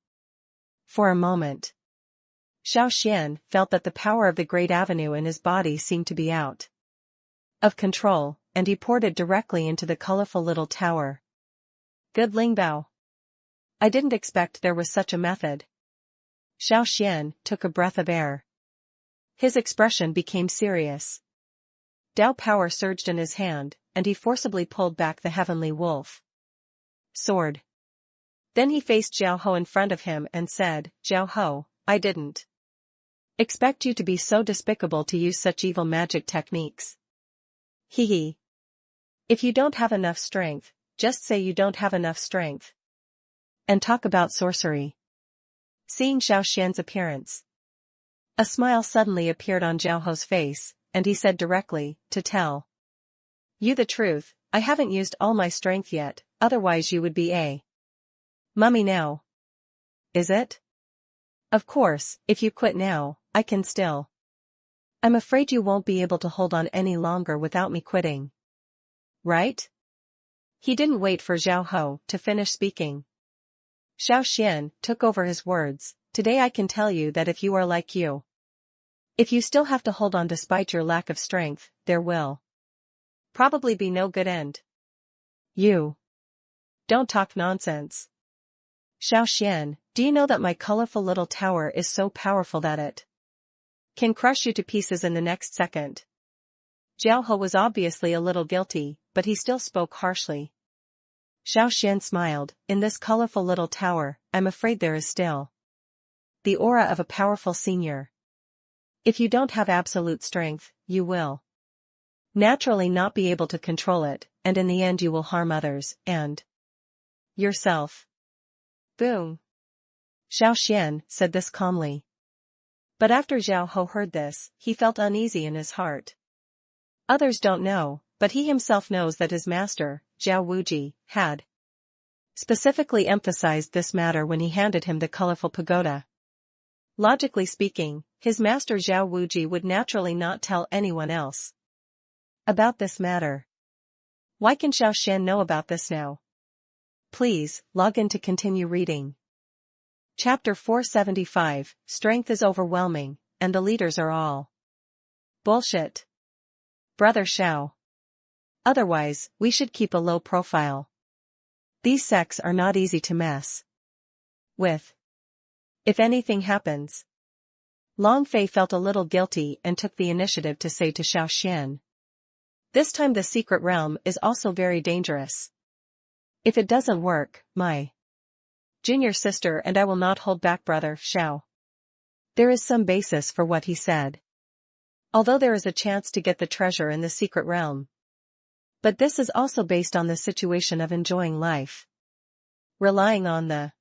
For a moment, Xiao Xuan felt that the power of the great avenue in his body seemed to be out of control, and he poured it directly into the colorful little tower. Good Lingbao. I didn't expect there was such a method. Xiao Xuan took a breath of air. His expression became serious. Dao power surged in his hand, and he forcibly pulled back the heavenly wolf sword. Then he faced Xiao Ho in front of him and said, Xiao Ho, I didn't expect you to be so despicable to use such evil magic techniques. Hee. If you don't have enough strength, just say you don't have enough strength. And talk about sorcery. Seeing Xiao Xuan's appearance, a smile suddenly appeared on Xiao Ho's face, and he said directly, to tell you the truth, I haven't used all my strength yet, otherwise you would be a mummy now. Is it? Of course, if you quit now, I can still. I'm afraid you won't be able to hold on any longer without me quitting. Right? He didn't wait for Xiao Ho to finish speaking. Xiao Xuan took over his words, today I can tell you that if you are like you, if you still have to hold on despite your lack of strength, there will probably be no good end. You don't talk nonsense. Xiao Xuan, do you know that my colorful little tower is so powerful that it can crush you to pieces in the next second? Xiao Ho was obviously a little guilty, but he still spoke harshly. Xiao Xuan smiled, in this colorful little tower, I'm afraid there is still the aura of a powerful senior. If you don't have absolute strength, you will naturally not be able to control it, and in the end you will harm others, and yourself. Boom. Xiao Xuan said this calmly. But after Xiao Ho heard this, he felt uneasy in his heart. Others don't know, but he himself knows that his master, Zhao Wuji, had specifically emphasized this matter when he handed him the colorful pagoda. Logically speaking, his master Zhao Wuji would naturally not tell anyone else about this matter. Why can Xiao Xuan know about this now? Please, log in to continue reading. Chapter 475, Strength is overwhelming, and the leaders are all bullshit. Brother Xiao. Otherwise, we should keep a low profile. These sects are not easy to mess with. If anything happens. Long Fei felt a little guilty and took the initiative to say to Xiao Xuan. This time the secret realm is also very dangerous. If it doesn't work, my junior sister and I will not hold back brother Xiao. There is some basis for what he said. Although there is a chance to get the treasure in the secret realm. But this is also based on the situation of enjoying life. Relying on the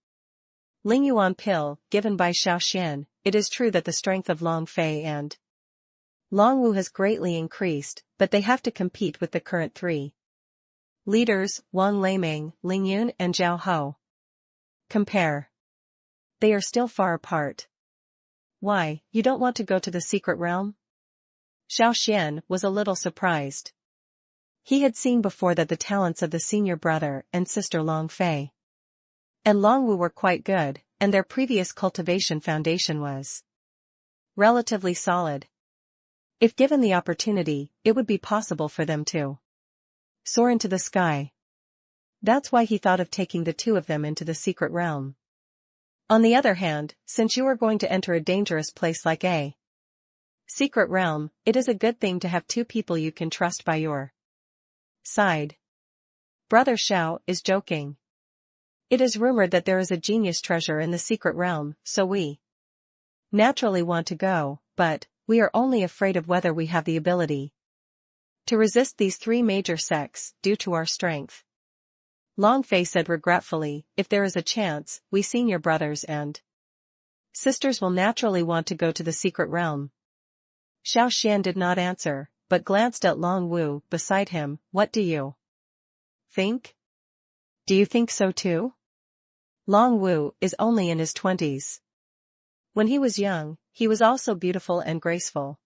Lingyuan pill given by Xiao Xuan, it is true that the strength of Long Fei and Long Wu has greatly increased, but they have to compete with the current three leaders, Wang Leiming, Ling Yun and Zhao Ho. Compare. They are still far apart. Why, you don't want to go to the secret realm? Xiao Xuan was a little surprised. He had seen before that the talents of the senior brother and sister Long Fei and Long Wu were quite good, and their previous cultivation foundation was relatively solid. If given the opportunity, it would be possible for them to soar into the sky. That's why he thought of taking the two of them into the secret realm. On the other hand, since you are going to enter a dangerous place like a secret realm, it is a good thing to have two people you can trust by your side. Brother Xiao is joking. It is rumored that there is a genius treasure in the secret realm, so we naturally want to go, but we are only afraid of whether we have the ability. to resist these three major sects, due to our strength. Long Fei said regretfully, if there is a chance, we senior brothers and sisters will naturally want to go to the secret realm. Xiao Xuan did not answer, but glanced at Long Wu beside him. What do you think? Do you think so too? Long Wu is only in his 20s. When he was young, he was also beautiful and graceful.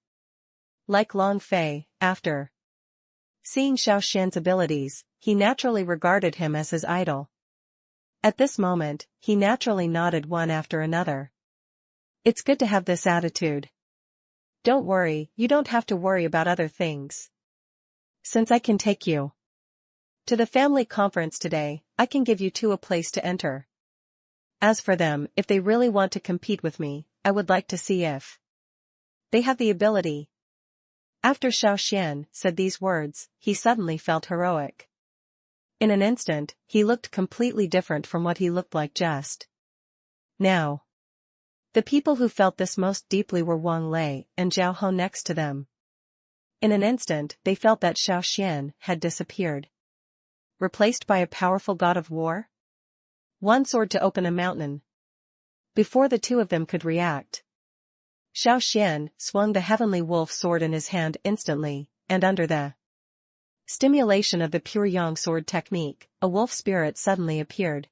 Like Long Fei, after seeing Xiao Xuan's abilities, he naturally regarded him as his idol. At this moment, he naturally nodded one after another. It's good to have this attitude. Don't worry, you don't have to worry about other things. Since I can take you to the family conference today, I can give you two a place to enter. As for them, if they really want to compete with me, I would like to see if they have the ability. After Xiao Xuan said these words, he suddenly felt heroic. In an instant, he looked completely different from what he looked like just now. The people who felt this most deeply were Wang Lei and Zhao Ho next to them. In an instant, they felt that Xiao Xuan had disappeared. Replaced by a powerful god of war? One sword to open a mountain. Before the two of them could react, Xiao Xuan swung the heavenly wolf sword in his hand instantly, and under the stimulation of the pure yang sword technique, a wolf spirit suddenly appeared.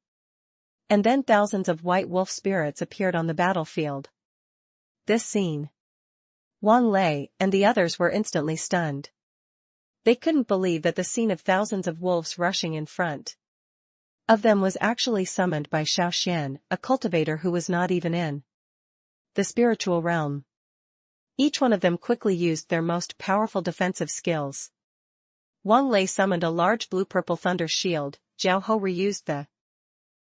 And then thousands of white wolf spirits appeared on the battlefield. This scene. Wang Lei and the others were instantly stunned. They couldn't believe that the scene of thousands of wolves rushing in front of them was actually summoned by Xiao Xuan, a cultivator who was not even in the spiritual realm. Each one of them quickly used their most powerful defensive skills. Wang Lei summoned a large blue-purple thunder shield, Zhao Ho reused the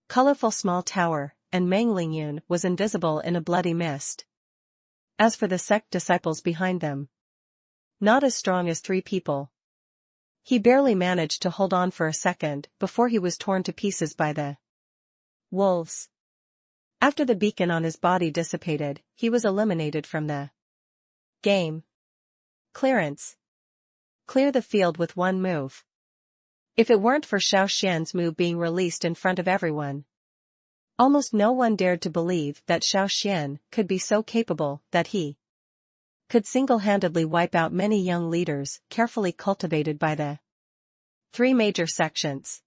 colorful small tower, and Meng Lingyun was invisible in a bloody mist. As for the sect disciples behind them, not as strong as three people. He barely managed to hold on for a second before he was torn to pieces by the wolves. After the beacon on his body dissipated, he was eliminated from the game. Clearance. Clear the field with one move. If it weren't for Xiao Xuan's move being released in front of everyone, almost no one dared to believe that Xiao Xuan could be so capable that he could single-handedly wipe out many young leaders carefully cultivated by the three major sections.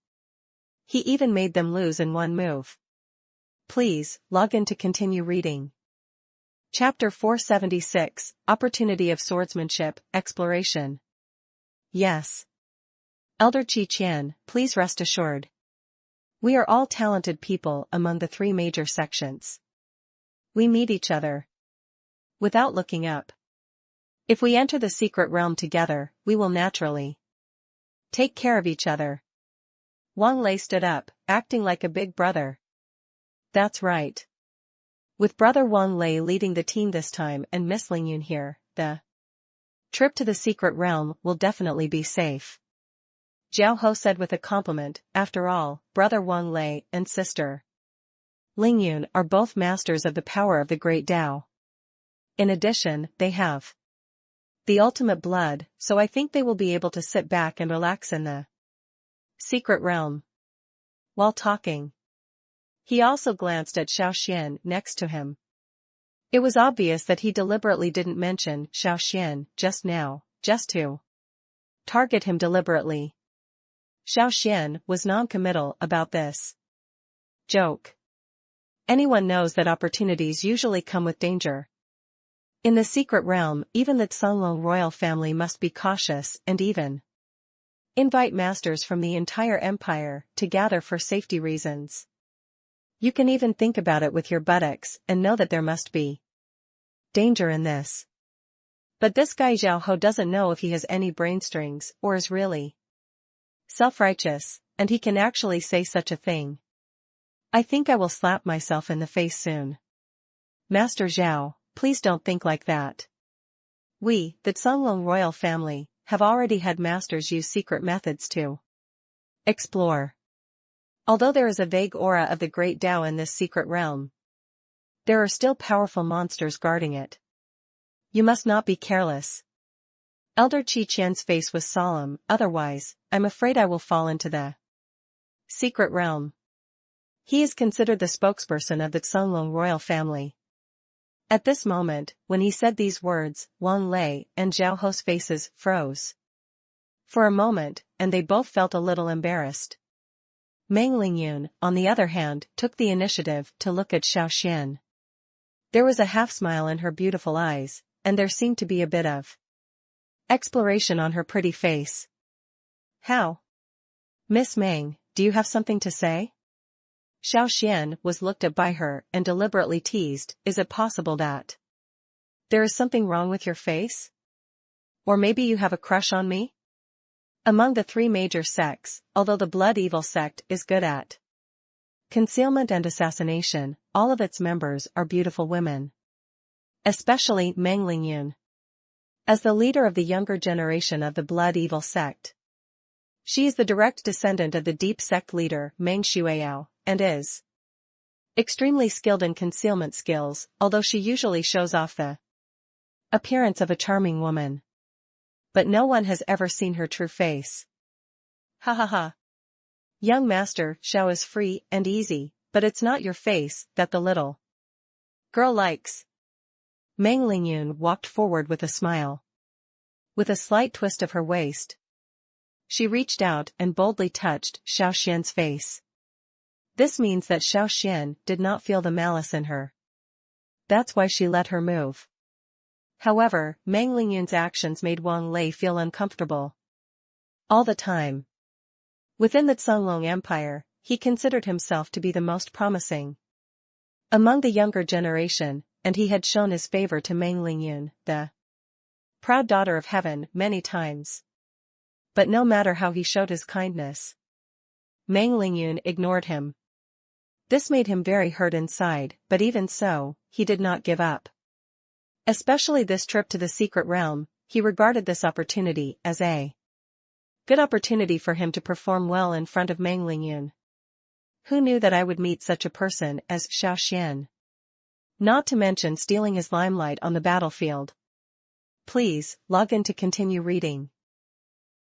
He even made them lose in one move. Please, log in to continue reading. Chapter 476, Opportunity of Swordsmanship, Exploration. Yes. Elder Qi Qian, please rest assured. We are all talented people among the three major sections. We meet each other without looking up. If we enter the secret realm together, we will naturally take care of each other. Wang Lei stood up, acting like a big brother. That's right. With Brother Wang Lei leading the team this time and Miss Lingyun here, the trip to the secret realm will definitely be safe. Zhao Ho said with a compliment. After all, Brother Wang Lei and Sister Lingyun are both masters of the power of the Great Tao. In addition, they have the ultimate blood, so I think they will be able to sit back and relax in the secret realm. While talking, he also glanced at Xiao Xuan next to him. It was obvious that he deliberately didn't mention Xiao Xuan just now, just to target him deliberately. Xiao Xuan was non-committal about this joke. Anyone knows that opportunities usually come with danger. In the secret realm, even the Tsunglong royal family must be cautious and even invite masters from the entire empire to gather for safety reasons. You can even think about it with your buttocks and know that there must be danger in this. But this guy Zhao Ho doesn't know if he has any brain strings or is really self-righteous, and he can actually say such a thing. I think I will slap myself in the face soon. Master Zhao, please don't think like that. We, the Tsunglong royal family, have already had masters use secret methods to explore. Although there is a vague aura of the Great Tao in this secret realm, there are still powerful monsters guarding it. You must not be careless. Elder Qi Qian's face was solemn. Otherwise, I'm afraid I will fall into the secret realm. He is considered the spokesperson of the Xionglong royal family. At this moment, when he said these words, Wang Lei and Zhao Ho's faces froze. For a moment, and they both felt a little embarrassed. Meng Lingyun, on the other hand, took the initiative to look at Xiao Xuan. There was a half-smile in her beautiful eyes, and there seemed to be a bit of exploration on her pretty face. How? Miss Meng, do you have something to say? Xiao Xuan was looked at by her and deliberately teased, is it possible that there is something wrong with your face? Or maybe you have a crush on me? Among the three major sects, although the blood evil sect is good at concealment and assassination, all of its members are beautiful women. Especially Meng Lingyun. As the leader of the younger generation of the blood evil sect, she is the direct descendant of the deep sect leader Meng Shuiyao, and is extremely skilled in concealment skills, although she usually shows off the appearance of a charming woman. But no one has ever seen her true face. Ha ha ha. Young master, Xiao is free and easy, but it's not your face that the little girl likes. Meng Lingyun walked forward with a smile. With a slight twist of her waist, she reached out and boldly touched Xiao Xuan's face. This means that Xiao Xuan did not feel the malice in her. That's why she let her move. However, Meng Lingyun's actions made Wang Lei feel uncomfortable. All the time. Within the Xionglong Empire, he considered himself to be the most promising among the younger generation, and he had shown his favor to Meng Lingyun, the proud daughter of heaven, many times. But no matter how he showed his kindness, Meng Lingyun ignored him. This made him very hurt inside, but even so, he did not give up. Especially this trip to the secret realm, he regarded this opportunity as a good opportunity for him to perform well in front of Meng Lingyun. Who knew that I would meet such a person as Xiao Xuan? Not to mention stealing his limelight on the battlefield. Please, log in to continue reading.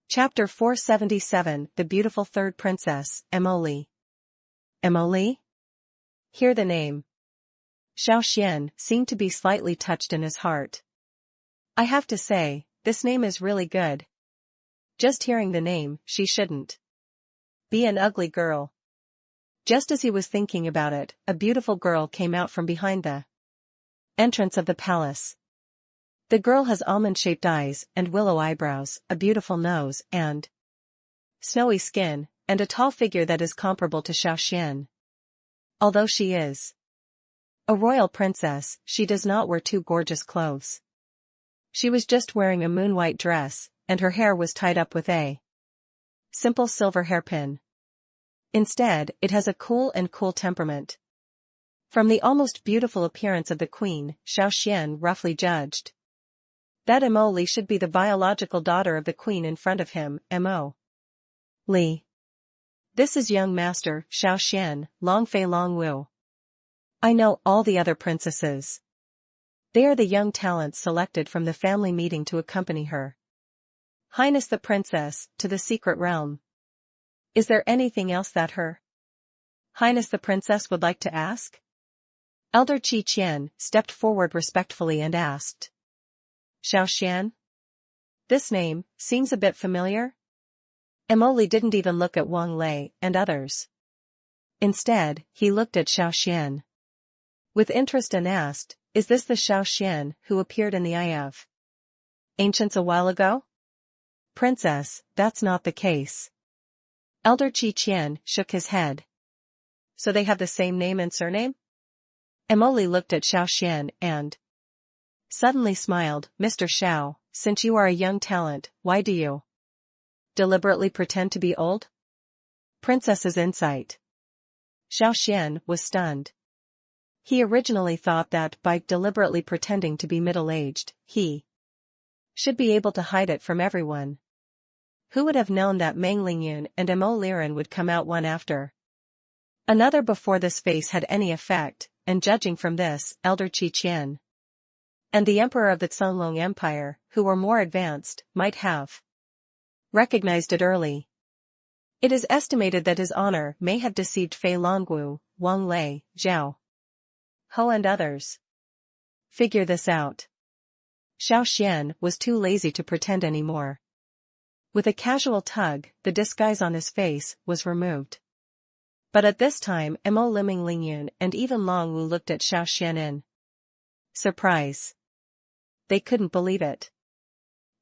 Chapter 477, The Beautiful Third Princess, Emily. Emily? Hear the name. Xiao Xuan seemed to be slightly touched in his heart. I have to say, this name is really good. Just hearing the name, she shouldn't be an ugly girl. Just as he was thinking about it, a beautiful girl came out from behind the entrance of the palace. The girl has almond-shaped eyes and willow eyebrows, a beautiful nose and snowy skin, and a tall figure that is comparable to Xiao Xuan. Although she is a royal princess, she does not wear too gorgeous clothes. She was just wearing a moon-white dress, and her hair was tied up with a simple silver hairpin. Instead, it has a cool temperament. From the almost beautiful appearance of the queen, Xiao Xuan roughly judged that Emily should be the biological daughter of the queen in front of him, Emily. This is young master, Xiao Xuan, Long Fei Long Wu. I know all the other princesses. They are the young talents selected from the family meeting to accompany her Highness the Princess to the secret realm. Is there anything else that Her Highness the Princess would like to ask? Elder Qi Qian stepped forward respectfully and asked. Xiao Xuan? This name seems a bit familiar? Emily didn't even look at Wang Lei and others. Instead, he looked at Xiao Xuan with interest and asked, is this the Xiao Xuan who appeared in the Eye of Ancients a while ago? Princess, that's not the case. Elder Qi Qian shook his head. So they have the same name and surname? Emily looked at Xiao Xuan and suddenly smiled. Mr. Xiao, since you are a young talent, why do you deliberately pretend to be old? Princess's insight. Xiao Xuan was stunned. He originally thought that by deliberately pretending to be middle-aged, he should be able to hide it from everyone. Who would have known that Meng Lingyun and Mo Liren would come out one after another before this face had any effect, and judging from this, Elder Qi Qian And the emperor of the Xianglong Empire, who were more advanced, might have recognized it early. It is estimated that his honor may have deceived Fei Longwu, Wang Lei, Zhao Ho and others. Figure this out. Xiao Xuan was too lazy to pretend anymore. With a casual tug, the disguise on his face was removed. But at this time Mo Liming Lingyun and even Long Wu looked at Xiao Xuan in surprise. They couldn't believe it.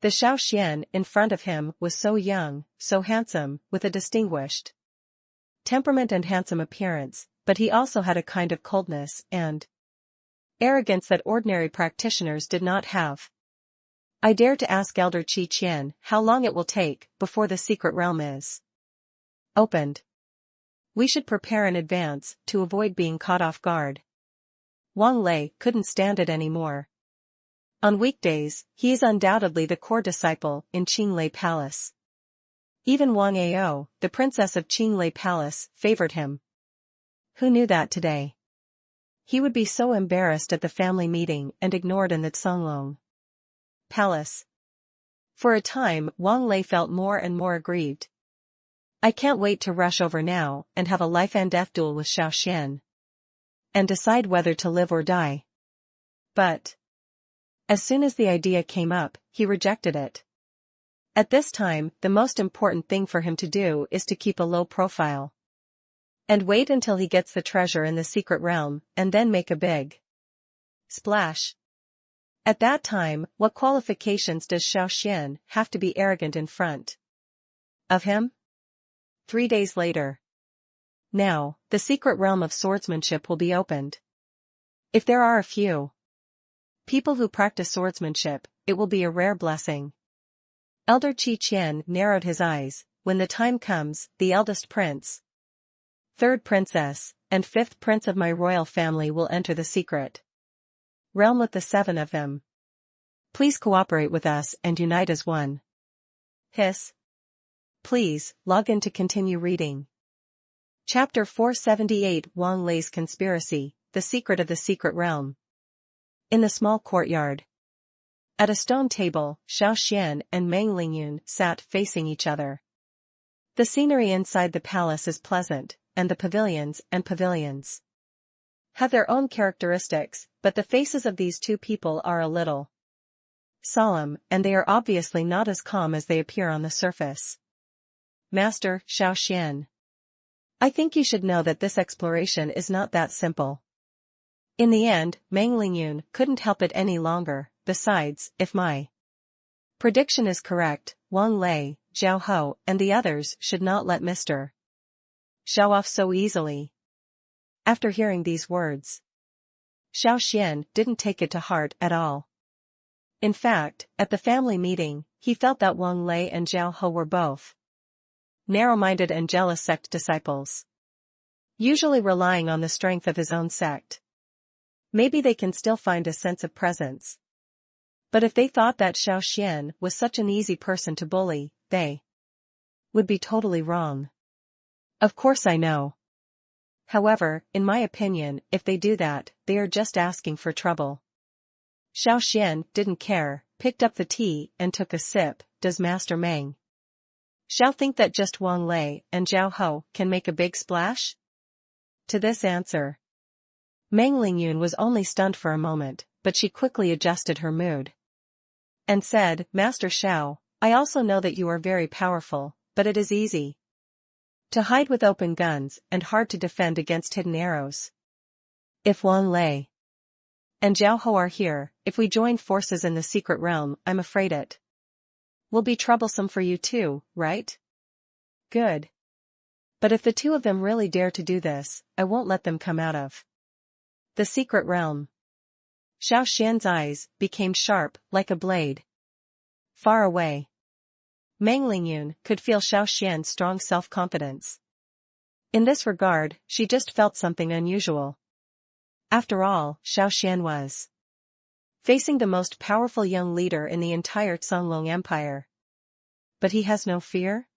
The Xiao Xuan in front of him was so young, so handsome, with a distinguished temperament and handsome appearance, but he also had a kind of coldness and arrogance that ordinary practitioners did not have. I dare to ask Elder Qi Qian how long it will take before the secret realm is opened. We should prepare in advance to avoid being caught off guard. Wang Lei couldn't stand it anymore. On weekdays, he is undoubtedly the core disciple in Qinglei Palace. Even Wang Ao, the princess of Qinglei Palace, favored him. Who knew that today? He would be so embarrassed at the family meeting and ignored in the Xianglong Palace. For a time, Wang Lei felt more and more aggrieved. I can't wait to rush over now and have a life and death duel with Xiao Xuan. And decide whether to live or die. But as soon as the idea came up, he rejected it. At this time, the most important thing for him to do is to keep a low profile. And wait until he gets the treasure in the secret realm, and then make a big splash. At that time, what qualifications does Xiao Xuan have to be arrogant in front of him? 3 days later. Now, the secret realm of swordsmanship will be opened. If there are a few people who practice swordsmanship, it will be a rare blessing. Elder Qi Qian narrowed his eyes. When the time comes, the eldest prince, third princess, and fifth prince of my royal family will enter the secret realm with the 7 of them. Please cooperate with us and unite as one. Hiss. Please, log in to continue reading. Chapter 478 Wang Lei's Conspiracy, The Secret of the Secret Realm. In the small courtyard. At a stone table, Xiao Xuan and Meng Lingyun sat facing each other. The scenery inside the palace is pleasant, and the pavilions have their own characteristics, but the faces of these two people are a little solemn, and they are obviously not as calm as they appear on the surface. Master Xiao Xuan. I think you should know that this exploration is not that simple. In the end, Meng Lingyun couldn't help it any longer. Besides, if my prediction is correct, Wang Lei, Zhao Ho, and the others should not let Mr. Xiao off so easily. After hearing these words, Xiao Xuan didn't take it to heart at all. In fact, at the family meeting, he felt that Wang Lei and Zhao Ho were both narrow-minded and jealous sect disciples, usually relying on the strength of his own sect. Maybe they can still find a sense of presence. But if they thought that Xiao Xuan was such an easy person to bully, they would be totally wrong. Of course I know. However, in my opinion, if they do that, they are just asking for trouble. Xiao Xuan didn't care, picked up the tea and took a sip. Does Master Meng Xiao think that just Wang Lei and Zhao Ho can make a big splash? To this answer, Meng Lingyun was only stunned for a moment, but she quickly adjusted her mood and said, Master Xiao, I also know that you are very powerful, but it is easy to hide with open guns and hard to defend against hidden arrows. If Wang Lei and Zhao Ho are here, if we join forces in the secret realm, I'm afraid it will be troublesome for you too, right? Good. But if the 2 of them really dare to do this, I won't let them come out of the secret realm. Xiao Xuan's eyes became sharp, like a blade. Far away, Meng Lingyun could feel Xiao Xuan's strong self-confidence. In this regard, she just felt something unusual. After all, Xiao Xuan was facing the most powerful young leader in the entire Xianglong Empire. But he has no fear?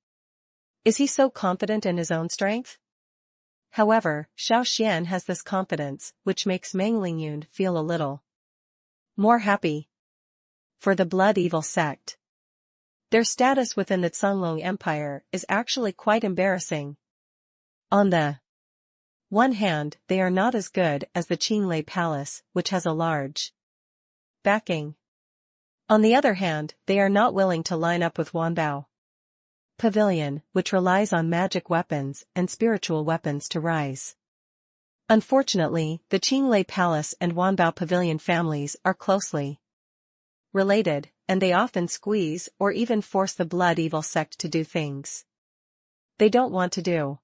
Is he so confident in his own strength? However, Xiao Xuan has this confidence, which makes Meng Lingyun feel a little More happy. For the blood evil sect. Their status within the Cunlong Empire is actually quite embarrassing. On the one hand, they are not as good as the Qinglei Palace, which has a large backing. On the other hand, they are not willing to line up with Wanbao Pavilion, which relies on magic weapons and spiritual weapons to rise. Unfortunately, the Qinglei Palace and Wanbao Pavilion families are closely related, and they often squeeze or even force the blood evil sect to do things they don't want to do.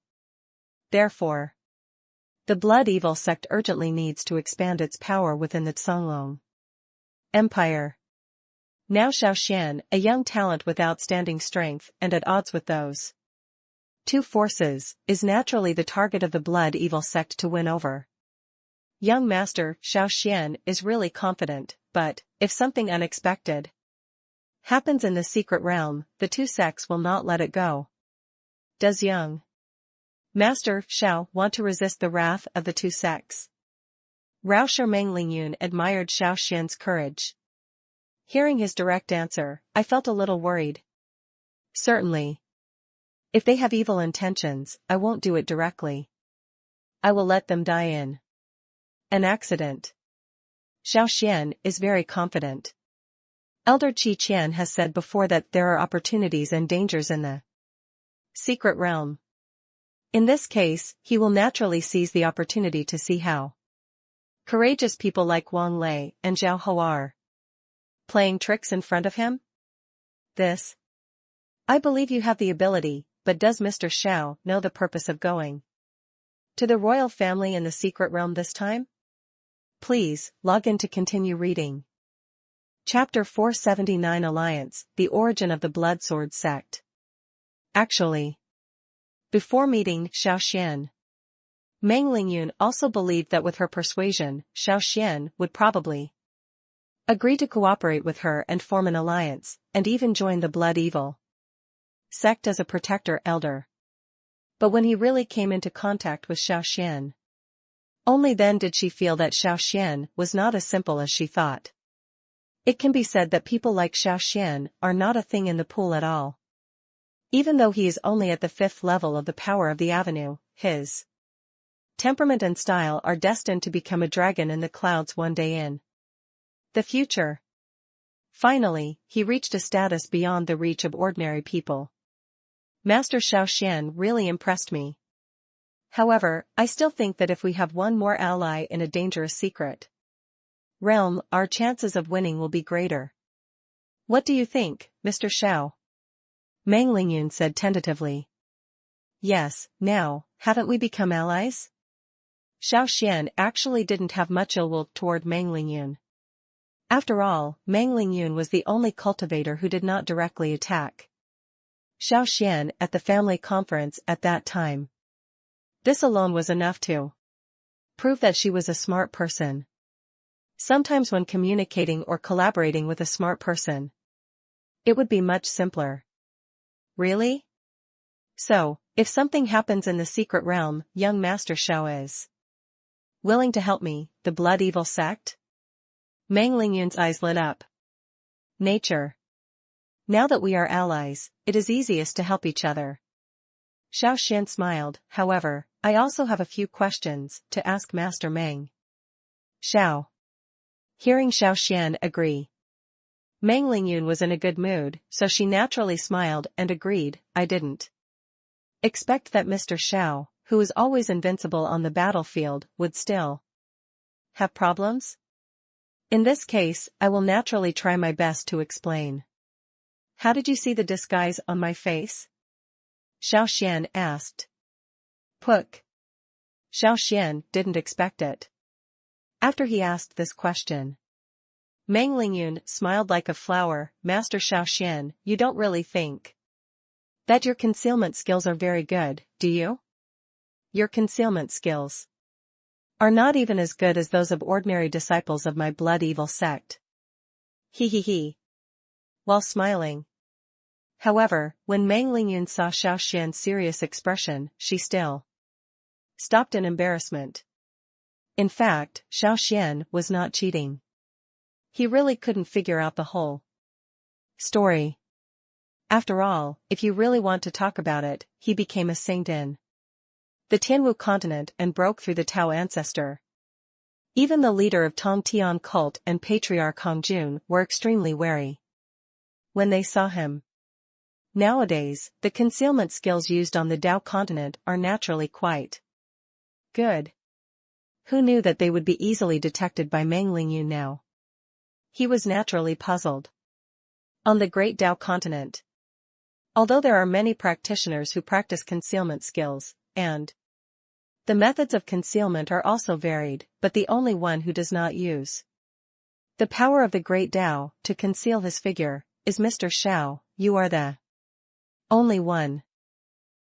Therefore, the blood evil sect urgently needs to expand its power within the Cunlong Empire. Now Xiao Xuan, a young talent with outstanding strength and at odds with those two forces, is naturally the target of the blood evil sect to win over. Young Master Xiao Xuan is really confident, but if something unexpected happens in the secret realm, the two sects will not let it go. Does young Master Xiao want to resist the wrath of the two sects? Rauscher Menglingyun admired Xiao Xuan's courage. Hearing his direct answer, I felt a little worried. Certainly. If they have evil intentions, I won't do it directly. I will let them die in an accident. Xiao Xuan is very confident. Elder Qi Qian has said before that there are opportunities and dangers in the secret realm. In this case, he will naturally seize the opportunity to see how courageous people like Wang Lei and Zhao Hou are playing tricks in front of him. This. I believe you have the ability, but does Mr. Xiao know the purpose of going to the royal family in the secret realm this time? Please, log in to continue reading. Chapter 479 Alliance, the Origin of the Bloodsword Sect. Actually, before meeting Xiao Xuan, Menglingyun also believed that with her persuasion, Xiao Xuan would probably agree to cooperate with her and form an alliance, and even join the blood evil sect as a protector elder. But when he really came into contact with Xiao Xuan, only then did she feel that Xiao Xuan was not as simple as she thought. It can be said that people like Xiao Xuan are not a thing in the pool at all. Even though he is only at the 5th level of the power of the avenue, his temperament and style are destined to become a dragon in the clouds one day in the future. Finally, he reached a status beyond the reach of ordinary people. Master Xiao Xuan really impressed me. However, I still think that if we have one more ally in a dangerous secret realm, our chances of winning will be greater. What do you think, Mr. Xiao? Menglingyun said tentatively. Yes, now, haven't we become allies? Xiao Xuan actually didn't have much ill will toward Menglingyun. After all, Menglingyun was the only cultivator who did not directly attack Xiao Xuan at the family conference at that time. This alone was enough to prove that she was a smart person. Sometimes when communicating or collaborating with a smart person, it would be much simpler. Really? So, if something happens in the secret realm, young Master Xiao is willing to help me, the blood evil sect? Menglingyun's eyes lit up. Nature. Now that we are allies, it is easiest to help each other. Xiao Xuan smiled. However, I also have a few questions to ask Master Meng. Xiao. Hearing Xiao Xuan agree, Menglingyun was in a good mood, so she naturally smiled and agreed. I didn't expect that Mr. Xiao, who is always invincible on the battlefield, would still have problems. In this case, I will naturally try my best to explain. How did you see the disguise on my face? Xiao Xuan asked. Puck. Xiao Xuan didn't expect it. After he asked this question, Menglingyun smiled like a flower. Master Xiao Xuan, you don't really think that your concealment skills are very good, do you? Your concealment skills are not even as good as those of ordinary disciples of my blood evil sect. He. While smiling. However, when Menglingyun saw Xiao Xuan's serious expression, she still stopped in embarrassment. In fact, Xiao Xuan was not cheating. He really couldn't figure out the whole story. After all, if you really want to talk about it, he became a saint in the Tianwu continent and broke through the Tao ancestor. Even the leader of Tongtian cult and patriarch Hongjun were extremely wary when they saw him. Nowadays, the concealment skills used on the Tao continent are naturally quite good. Who knew that they would be easily detected by Meng Lingyun now? He was naturally puzzled. On the great Tao continent, although there are many practitioners who practice concealment skills, and the methods of concealment are also varied, but the only one who does not use the power of the great Tao to conceal his figure is Mr. Xiao. You are the only one.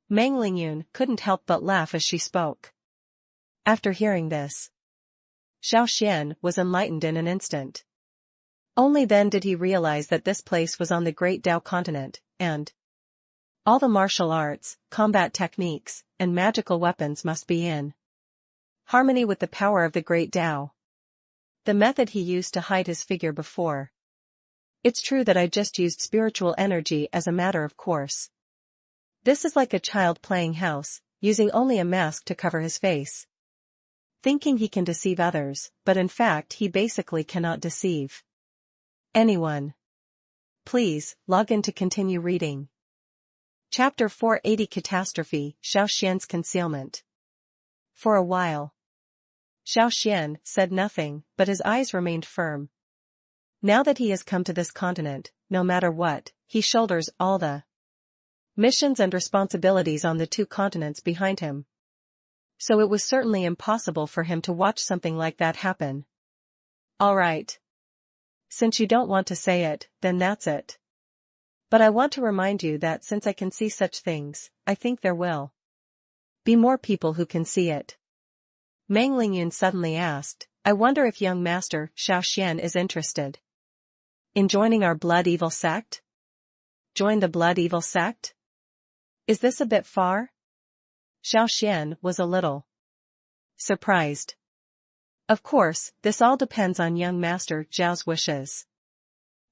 Meng Lingyun couldn't help but laugh as she spoke. After hearing this, Xiao Xuan was enlightened in an instant. Only then did he realize that this place was on the great Tao continent, and all the martial arts, combat techniques, and magical weapons must be in harmony with the power of the great Tao. The method he used to hide his figure before. It's true that I just used spiritual energy as a matter of course. This is like a child playing house, using only a mask to cover his face, thinking he can deceive others, but in fact he basically cannot deceive anyone. Please, log in to continue reading. Chapter 480 Catastrophe, Xiao Xian's Concealment. For a while, Xiao Xuan said nothing, but his eyes remained firm. Now that he has come to this continent, no matter what, he shoulders all the missions and responsibilities on the two continents behind him. So it was certainly impossible for him to watch something like that happen. All right. Since you don't want to say it, then that's it. But I want to remind you that since I can see such things, I think there will be more people who can see it. Meng Lingyun suddenly asked, I wonder if young master Xiao Xuan is interested in joining our blood evil sect? Join the blood evil sect? Is this a bit far? Xiao Xuan was a little surprised. Of course, this all depends on young master Zhao's wishes,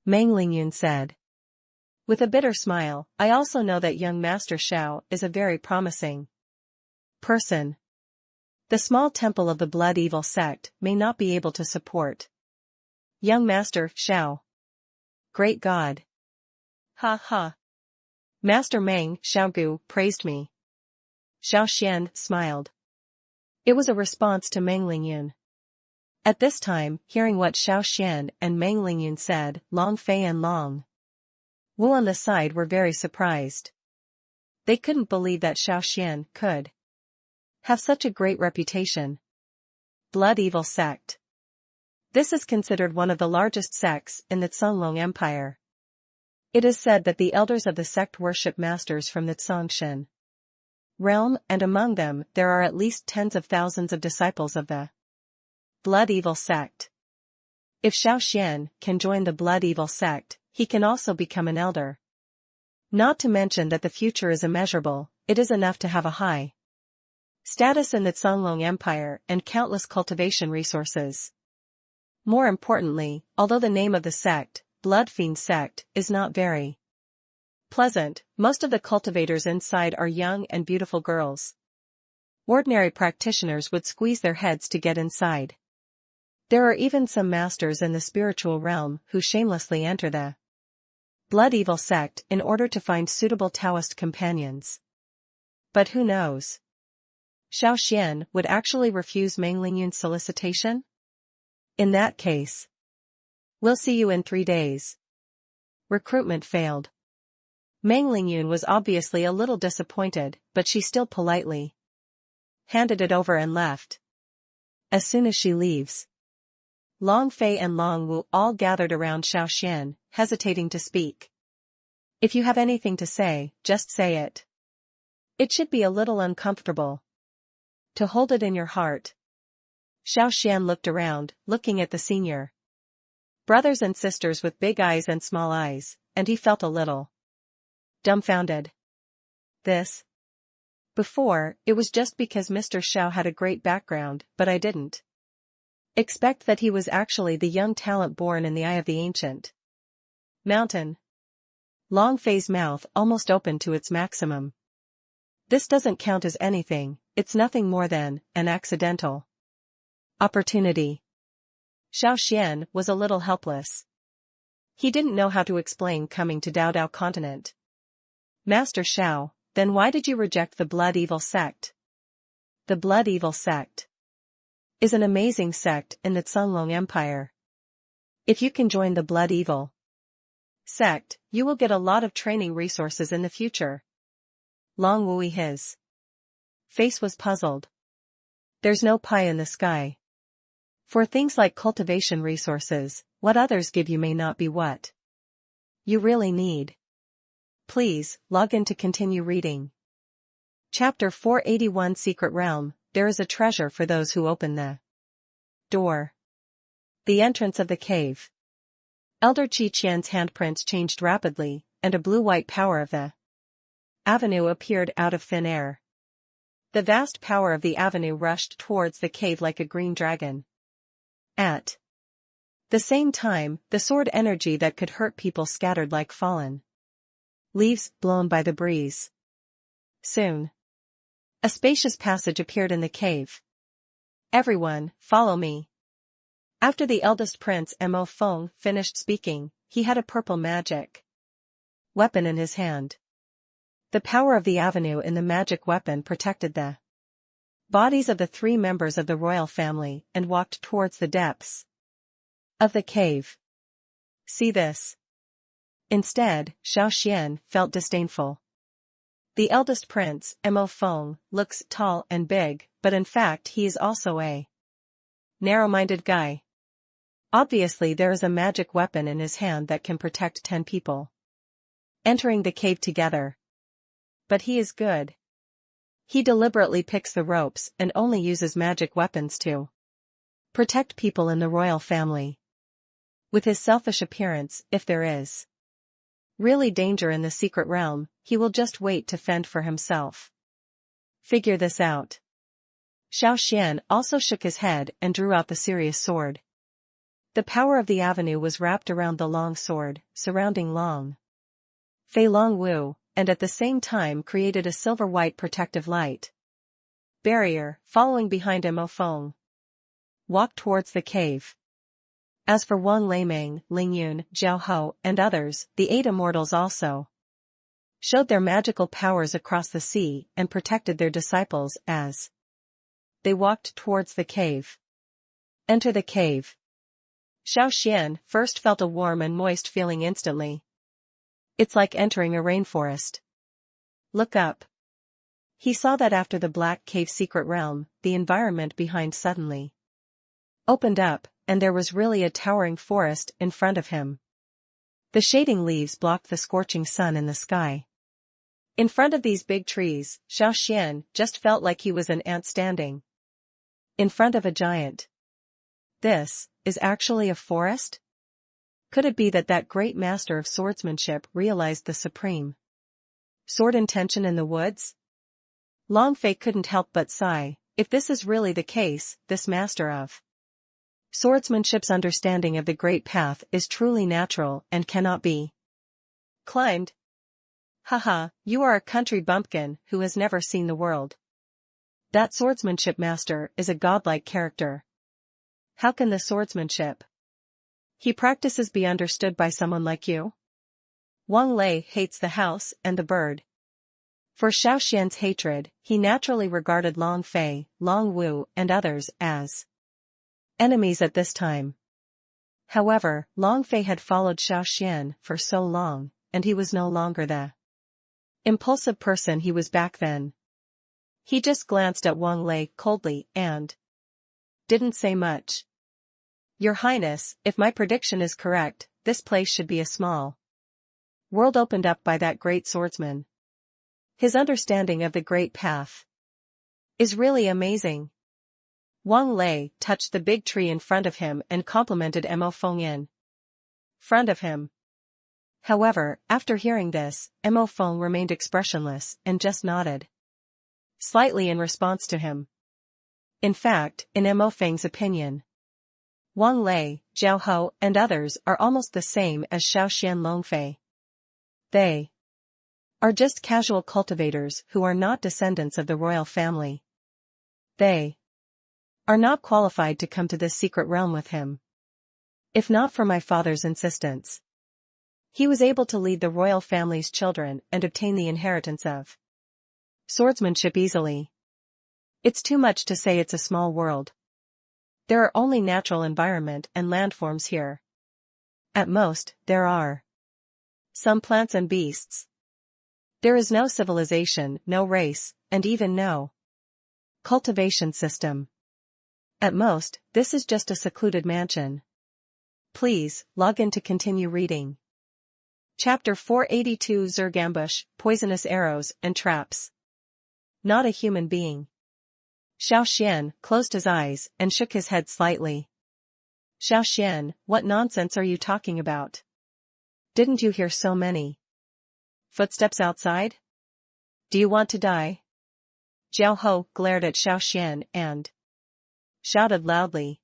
Meng Lingyun said. With a bitter smile, I also know that young master Xiao is a very promising person. The small temple of the blood evil sect may not be able to support young master Xiao. Great God. Ha ha. Master Meng Xiaogu praised me. Xiao Xuan smiled. It was a response to Meng Lingyun. At this time, hearing what Xiao Xuan and Meng Lingyun said, Long Fei and Long Wu on the side were very surprised. They couldn't believe that Xiao Xuan could have such a great reputation. Blood evil sect. This is considered one of the largest sects in the Zhonglong Empire. It is said that the elders of the sect worship masters from the Zhongshan realm, and among them there are at least tens of thousands of disciples of the blood evil sect. If Xiao Xuan can join the blood evil sect, he can also become an elder. Not to mention that the future is immeasurable, it is enough to have a high status in the Zhonglong Empire and countless cultivation resources. More importantly, although the name of the sect, Blood Fiend Sect, is not very pleasant, most of the cultivators inside are young and beautiful girls. Ordinary practitioners would squeeze their heads to get inside. There are even some masters in the spiritual realm who shamelessly enter the blood evil sect in order to find suitable Taoist companions. But who knows? Xiao Xuan would actually refuse Meng Lingyun's solicitation? In that case, we'll see you in 3 days. Recruitment failed. Meng Lingyun was obviously a little disappointed, but she still politely handed it over and left. As soon as she leaves, Long Fei and Long Wu all gathered around Xiao Xuan, hesitating to speak. If you have anything to say, just say it. It should be a little uncomfortable to hold it in your heart. Xiao Xuan looked around, looking at the senior brothers and sisters with big eyes and small eyes, and he felt a little dumbfounded. Before, it was just because Mr. Xiao had a great background, but I didn't Expect that he was actually the young talent born in the eye of the ancient mountain. Long Fei's mouth almost opened to its maximum. This doesn't count as anything, it's nothing more than an accidental opportunity. Xiao Xuan was a little helpless. He didn't know how to explain coming to Dao Dao continent. Master Xiao, then why did you reject the Blood Evil sect? The Blood Evil sect is an amazing sect in the Cunlong Empire. If you can join the Blood Evil sect, you will get a lot of training resources in the future. Long Wui his face was puzzled. There's no pie in the sky. For things like cultivation resources, what others give you may not be what you really need. Please, log in to continue reading. Chapter 481 Secret Realm, there is a treasure for those who open the door. The entrance of the cave. Elder Qi Qian's handprints changed rapidly, and a blue-white power of the avenue appeared out of thin air. The vast power of the avenue rushed towards the cave like a green dragon. At the same time, the sword energy that could hurt people scattered like fallen leaves blown by the breeze. Soon, a spacious passage appeared in the cave. Everyone, follow me. After the eldest prince Mo Feng finished speaking, he had a purple magic weapon in his hand. The power of the avenue in the magic weapon protected the bodies of the 3 members of the royal family and walked towards the depths of the cave. See this. Instead, Xiao Xuan felt disdainful. The eldest prince, Mo Feng, looks tall and big, but in fact he is also a narrow-minded guy. Obviously there is a magic weapon in his hand that can protect 10 people entering the cave together. But he is good. He deliberately picks the ropes and only uses magic weapons to protect people in the royal family. With his selfish appearance, if there is really danger in the secret realm, he will just wait to fend for himself. Figure this out. Xiao Xuan also shook his head and drew out the serious sword. The power of the avenue was wrapped around the long sword, surrounding Long Fei Long Wu, and at the same time created a silver-white protective light barrier, following behind Mo Feng. Walked towards the cave. As for Wang Leiming, Ling Yun, Zhao Ho, and others, the 8 immortals also showed their magical powers across the sea and protected their disciples as they walked towards the cave. Enter the cave. Xiao Xuan first felt a warm and moist feeling instantly. It's like entering a rainforest. Look up. He saw that after the black cave secret realm, the environment behind suddenly opened up, and there was really a towering forest in front of him. The shading leaves blocked the scorching sun in the sky. In front of these big trees, Xiao Xuan just felt like he was an ant standing in front of a giant. This is actually a forest? Could it be that that great master of swordsmanship realized the supreme sword intention in the woods? Long Fei couldn't help but sigh. If this is really the case, this master of swordsmanship's understanding of the great path is truly natural and cannot be climbed. Haha, you are a country bumpkin who has never seen the world. That swordsmanship master is a godlike character. How can the swordsmanship he practices be understood by someone like you? Wang Lei hates the house and the bird. For Xiao Xuan's hatred, he naturally regarded Long Fei, Long Wu, and others as enemies at this time. However, Long Fei had followed Xiao Xuan for so long, and he was no longer the impulsive person he was back then. He just glanced at Wang Lei coldly and didn't say much. Your Highness, if my prediction is correct, this place should be a small world opened up by that great swordsman. His understanding of the great path is really amazing. Wang Lei touched the big tree in front of him and complimented Mo Feng in front of him. However, after hearing this, Mo Feng remained expressionless and just nodded slightly in response to him. In fact, in Mo Feng's opinion, Wang Lei, Zhao Ho, and others are almost the same as Xiao Xuan Longfei. They are just casual cultivators who are not descendants of the royal family. They are not qualified to come to this secret realm with him. If not for my father's insistence, he was able to lead the royal family's children and obtain the inheritance of swordsmanship easily. It's too much to say it's a small world. There are only natural environment and landforms here. At most, there are some plants and beasts. There is no civilization, no race, and even no cultivation system. At most, this is just a secluded mansion. Please, log in to continue reading. Chapter 482 Zerg Ambush, Poisonous Arrows and Traps. Not a human being. Xiao Xuan closed his eyes and shook his head slightly. Xiao Xuan, what nonsense are you talking about? Didn't you hear so many footsteps outside? Do you want to die? Zhao Ho glared at Xiao Xuan and shouted loudly.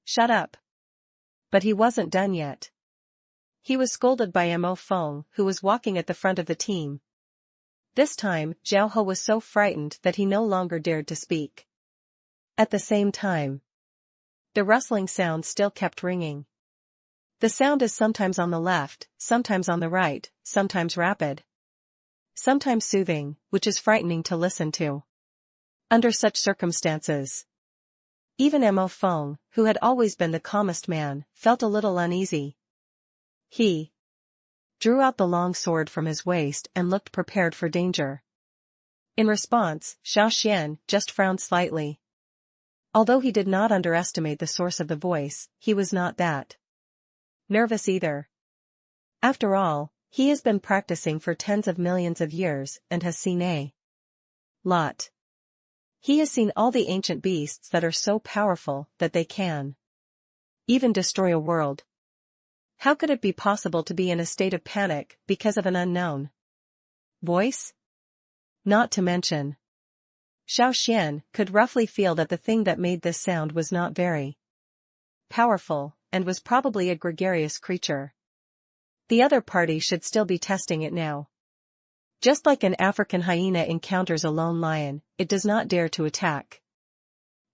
Shut up. But he wasn't done yet. He was scolded by Mo Feng, who was walking at the front of the team. This time, Zhao Ho was so frightened that he no longer dared to speak. At the same time, the rustling sound still kept ringing. The sound is sometimes on the left, sometimes on the right, sometimes rapid, sometimes soothing, which is frightening to listen to. Under such circumstances, even Mo Feng, who had always been the calmest man, felt a little uneasy. He drew out the long sword from his waist and looked prepared for danger. In response, Xiao Xuan just frowned slightly. Although he did not underestimate the source of the voice, he was not that nervous either. After all, he has been practicing for tens of millions of years and has seen a lot. He has seen all the ancient beasts that are so powerful that they can even destroy a world. How could it be possible to be in a state of panic because of an unknown voice? Not to mention, Xiao Xuan could roughly feel that the thing that made this sound was not very powerful, and was probably a gregarious creature. The other party should still be testing it now. Just like an African hyena encounters a lone lion, it does not dare to attack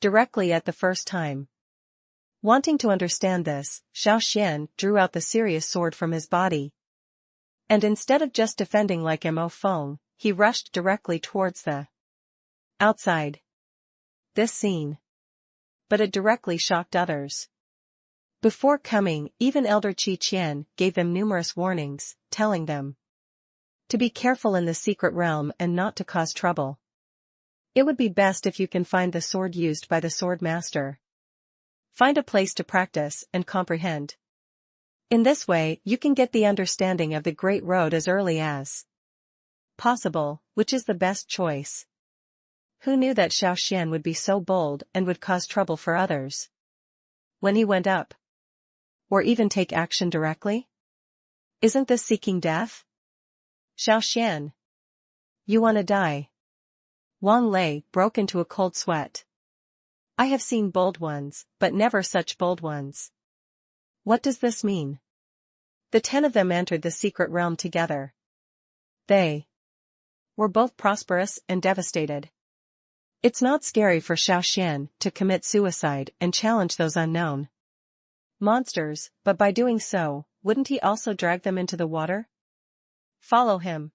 directly at the first time. Wanting to understand this, Xiao Xuan drew out the serious sword from his body. And instead of just defending like Mo Feng, he rushed directly towards the outside. This scene. But it directly shocked others. Before coming, even Elder Qi Qian gave them numerous warnings, telling them to be careful in the secret realm and not to cause trouble. It would be best if you can find the sword used by the sword master. Find a place to practice and comprehend. In this way, you can get the understanding of the Great Road as early as possible, which is the best choice. Who knew that Xiao Xuan would be so bold and would cause trouble for others when he went up? Or even take action directly? Isn't this seeking death? Xiao Xuan, you wanna die? Wang Lei broke into a cold sweat. I have seen bold ones, but never such bold ones. What does this mean? The 10 of them entered the secret realm together. They were both prosperous and devastated. It's not scary for Xiao Xuan to commit suicide and challenge those unknown monsters, but by doing so, wouldn't he also drag them into the water? Follow him.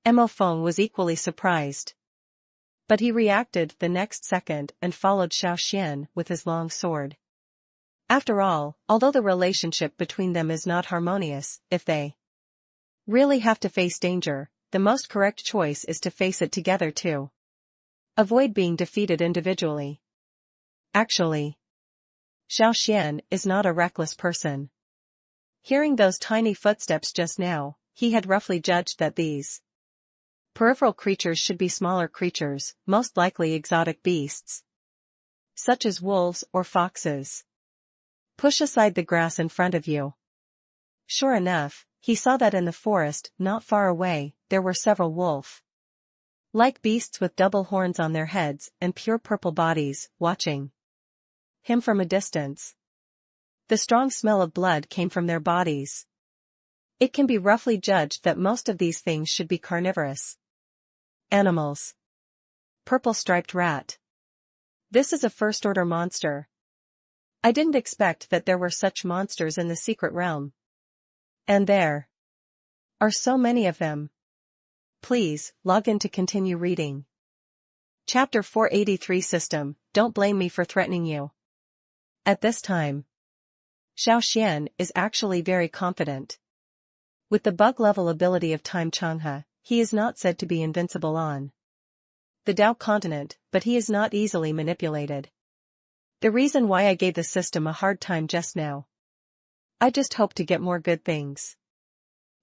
Mo Feng was equally surprised. But he reacted the next second and followed Xiao Xuan with his long sword. After all, although the relationship between them is not harmonious, if they really have to face danger, the most correct choice is to face it together too. Avoid being defeated individually. Actually, Xiao Xuan is not a reckless person. Hearing those tiny footsteps just now, he had roughly judged that these peripheral creatures should be smaller creatures, most likely exotic beasts, such as wolves or foxes. Push aside the grass in front of you. Sure enough, he saw that in the forest, not far away, there were several wolf-like beasts with double horns on their heads and pure purple bodies, watching him from a distance. The strong smell of blood came from their bodies. It can be roughly judged that most of these things should be carnivorous animals. Purple-striped rat. This is a first-order monster. I didn't expect that there were such monsters in the secret realm. And there are so many of them. Please, log in to continue reading. Chapter 483 System, Don't blame me for threatening you. At this time, Xiao Xuan is actually very confident. With the bug-level ability of Time Changhe, he is not said to be invincible on the Dao continent, but he is not easily manipulated. The reason why I gave the system a hard time just now. I just hope to get more good things.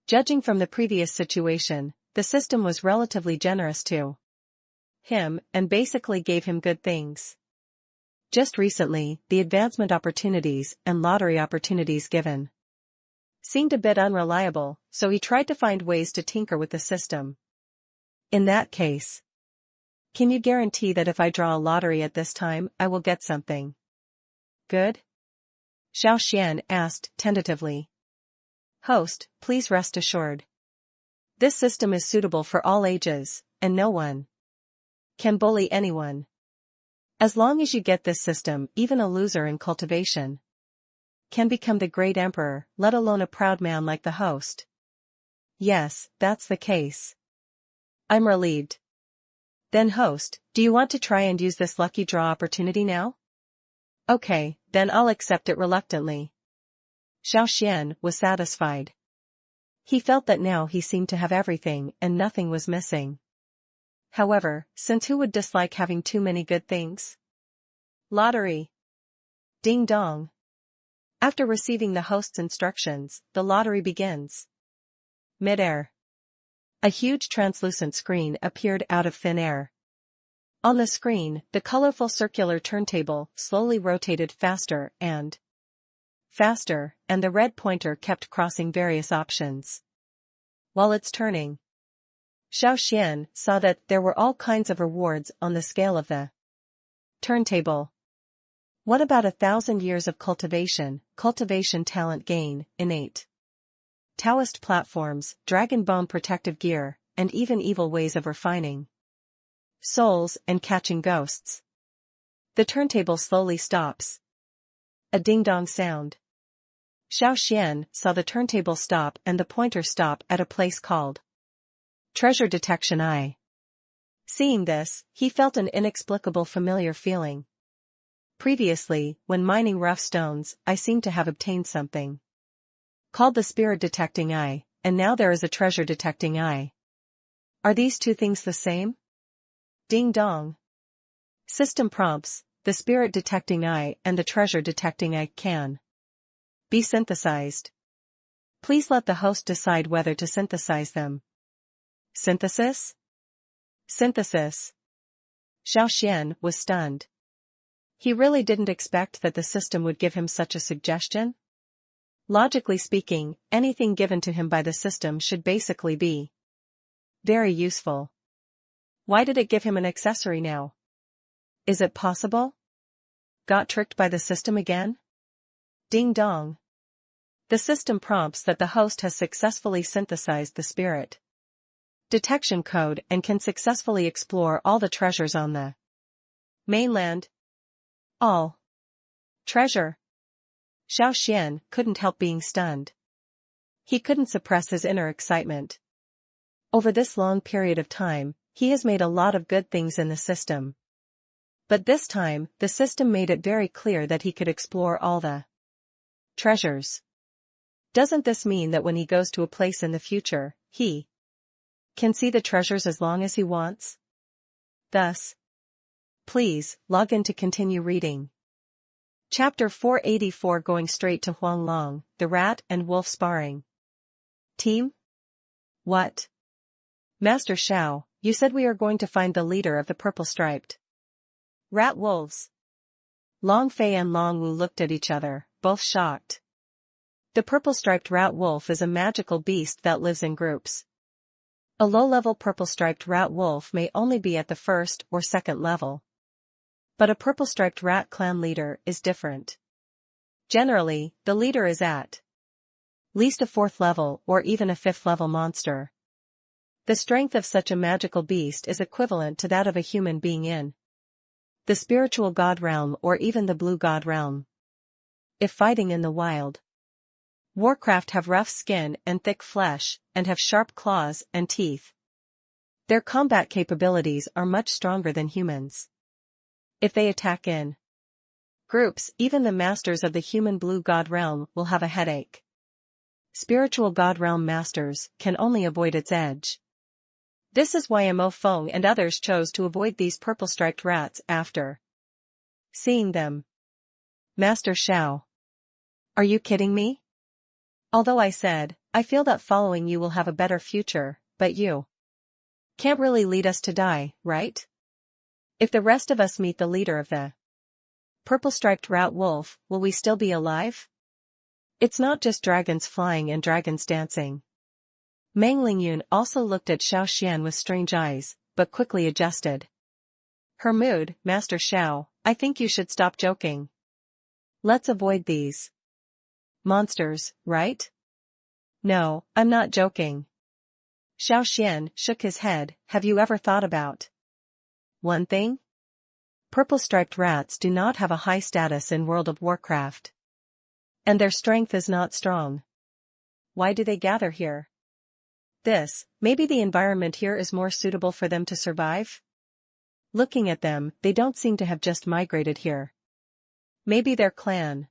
Judging from the previous situation, the system was relatively generous to him and basically gave him good things. Just recently, the advancement opportunities and lottery opportunities given seemed a bit unreliable, so he tried to find ways to tinker with the system. In that case, can you guarantee that if I draw a lottery at this time, I will get something good? Xiao Xuan asked tentatively. Host, please rest assured. This system is suitable for all ages, and no one can bully anyone. As long as you get this system, even a loser in cultivation can become the great emperor, let alone a proud man like the host. Yes, that's the case. I'm relieved. Then host, do you want to try and use this lucky draw opportunity now? Okay, then I'll accept it reluctantly. Xiao Xuan was satisfied. He felt that now he seemed to have everything and nothing was missing. However, since who would dislike having too many good things? Lottery. Ding dong. After receiving the host's instructions, the lottery begins. Mid-air. A huge translucent screen appeared out of thin air. On the screen, the colorful circular turntable slowly rotated faster and faster, and the red pointer kept crossing various options. While it's turning, Xiao Xuan saw that there were all kinds of rewards on the scale of the turntable. What about 1,000 years of cultivation talent gain, innate Taoist platforms, dragon bone protective gear, and even evil ways of refining souls and catching ghosts? The turntable slowly stops. A ding-dong sound. Xiao Xuan saw the turntable stop and the pointer stop at a place called Treasure Detection Eye. Seeing this, he felt an inexplicable familiar feeling. Previously, when mining rough stones, I seemed to have obtained something called the Spirit Detecting Eye, and now there is a Treasure Detecting Eye. Are these two things the same? Ding dong. System prompts, the Spirit Detecting Eye and the Treasure Detecting Eye can be synthesized. Please let the host decide whether to synthesize them. Synthesis? Synthesis. Xiao Xuan was stunned. He really didn't expect that the system would give him such a suggestion. Logically speaking, anything given to him by the system should basically be very useful. Why did it give him an accessory now? Is it possible? Got tricked by the system again? Ding dong. The system prompts that the host has successfully synthesized the spirit detection code and can successfully explore all the treasures on the mainland. All treasure. Xiao Xuan couldn't help being stunned. He couldn't suppress his inner excitement. Over this long period of time, he has made a lot of good things in the system. But this time, the system made it very clear that he could explore all the treasures. Doesn't this mean that when he goes to a place in the future, he can see the treasures as long as he wants? Thus, please, log in to continue reading. Chapter 484 Going straight to Huanglong, the rat and wolf sparring. Team? What? Master Xiao, you said we are going to find the leader of the purple-striped rat wolves. Long Fei and Long Wu looked at each other, both shocked. The purple-striped rat wolf is a magical beast that lives in groups. A low-level purple-striped rat wolf may only be at the first or second level. But a purple-striped rat clan leader is different. Generally, the leader is at least a 4th level or even a 5th level monster. The strength of such a magical beast is equivalent to that of a human being in the spiritual god realm or even the blue god realm. If fighting in the wild, Warcraft have rough skin and thick flesh, and have sharp claws and teeth. Their combat capabilities are much stronger than humans. If they attack in groups, even the masters of the human blue god realm will have a headache. Spiritual god realm masters can only avoid its edge. This is why Mo Feng and others chose to avoid these purple-striped rats after seeing them. Master Xiao. Are you kidding me? Although I said, I feel that following you will have a better future, but you can't really lead us to die, right? If the rest of us meet the leader of the purple-striped rat wolf, will we still be alive? It's not just dragons flying and dragons dancing. Meng Lingyun also looked at Xiao Xuan with strange eyes, but quickly adjusted her mood. Master Xiao, I think you should stop joking. Let's avoid these monsters, right? No, I'm not joking. Xiao Xuan shook his head. Have you ever thought about one thing? Purple-striped rats do not have a high status in World of Warcraft. And their strength is not strong. Why do they gather here? Maybe the environment here is more suitable for them to survive? Looking at them, they don't seem to have just migrated here. Maybe their clan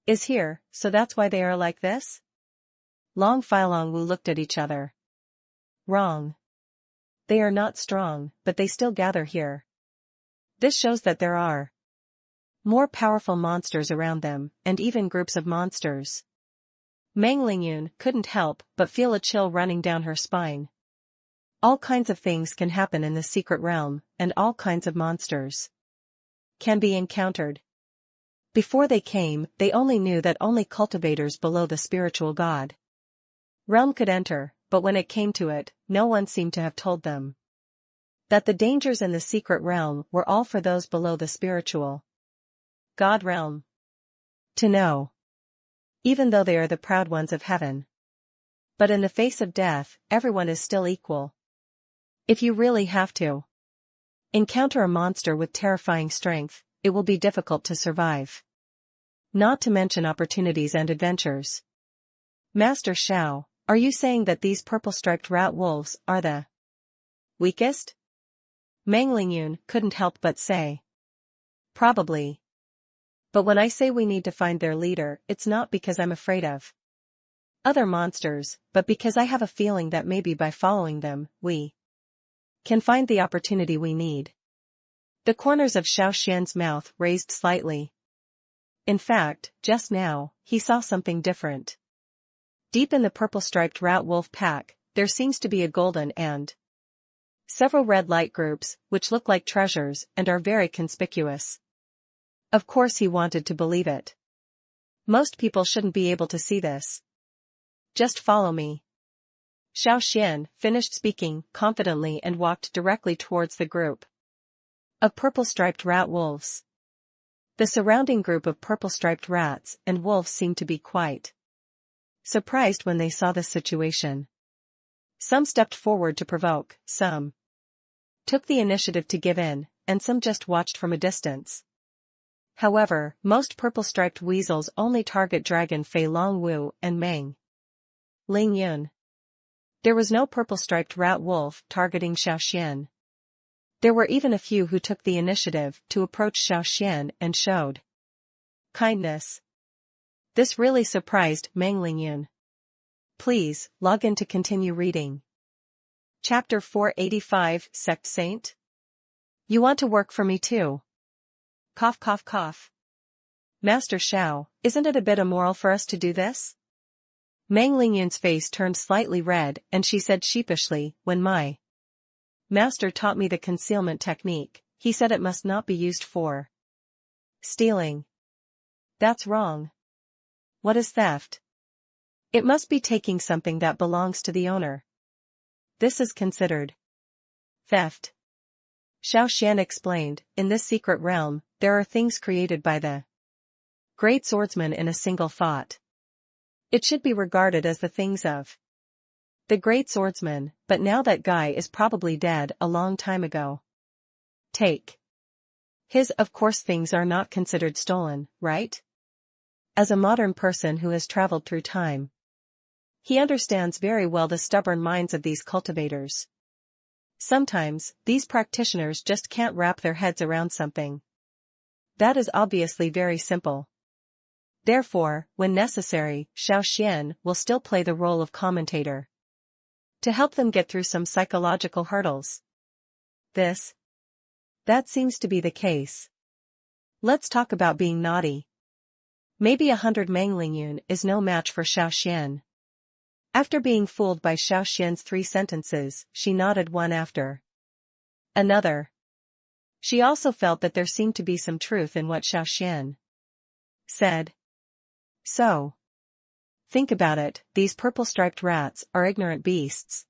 is here, so that's why they are like this? Long Filong Wu looked at each other. Wrong. They are not strong, but they still gather here. This shows that there are more powerful monsters around them, and even groups of monsters. Meng Lingyun couldn't help but feel a chill running down her spine. All kinds of things can happen in the secret realm, and all kinds of monsters can be encountered. Before they came, they only knew that only cultivators below the spiritual god realm could enter, but when it came to it, no one seemed to have told them that the dangers in the secret realm were all for those below the spiritual god realm to know. Even though they are the proud ones of heaven. But in the face of death, everyone is still equal. If you really have to encounter a monster with terrifying strength, it will be difficult to survive. Not to mention opportunities and adventures. Master Xiao, are you saying that these purple-striped rat wolves are the weakest? Meng Lingyun couldn't help but say. Probably. But when I say we need to find their leader, it's not because I'm afraid of other monsters, but because I have a feeling that maybe by following them, we can find the opportunity we need. The corners of Xiao Xuan's mouth raised slightly. In fact, just now, he saw something different. Deep in the purple-striped rat wolf pack, there seems to be a golden and several red light groups, which look like treasures and are very conspicuous. Of course he wanted to believe it. Most people shouldn't be able to see this. Just follow me. Xiao Xuan finished speaking confidently and walked directly towards the group of purple-striped rat wolves. The surrounding group of purple-striped rats and wolves seemed to be quite surprised when they saw this situation. Some stepped forward to provoke, some took the initiative to give in, and some just watched from a distance. However, most purple-striped weasels only target Dragon Fei Longwu and Meng Lingyun. There was no purple-striped rat wolf targeting Xiao Xuan. There were even a few who took the initiative to approach Xiao Xuan and showed kindness. This really surprised Meng Lingyun. Please, log in to continue reading. Chapter 485, Sect Saint? You want to work for me too? Cough cough cough. Master Xiao, isn't it a bit immoral for us to do this? Meng Lingyun's face turned slightly red and she said sheepishly, when my master taught me the concealment technique, he said it must not be used for stealing. That's wrong. What is theft? It must be taking something that belongs to the owner. This is considered theft. Xiao Xuan explained, in this secret realm, there are things created by the Great swordsman in a single thought. It should be regarded as the things of the great swordsman, but now that guy is probably dead a long time ago. Take his, of course things are not considered stolen, right? As a modern person who has traveled through time, he understands very well the stubborn minds of these cultivators. Sometimes, these practitioners just can't wrap their heads around something that is obviously very simple. Therefore, when necessary, Xiao Xuan will still play the role of commentator to help them get through some psychological hurdles. That seems to be the case. Let's talk about being naughty. Maybe 100 Menglingyun is no match for Xiao Xuan. After being fooled by Xiao Xuan's 3 sentences, she nodded one after another. She also felt that there seemed to be some truth in what Xiao Xuan said. So, think about it, these purple-striped rats are ignorant beasts.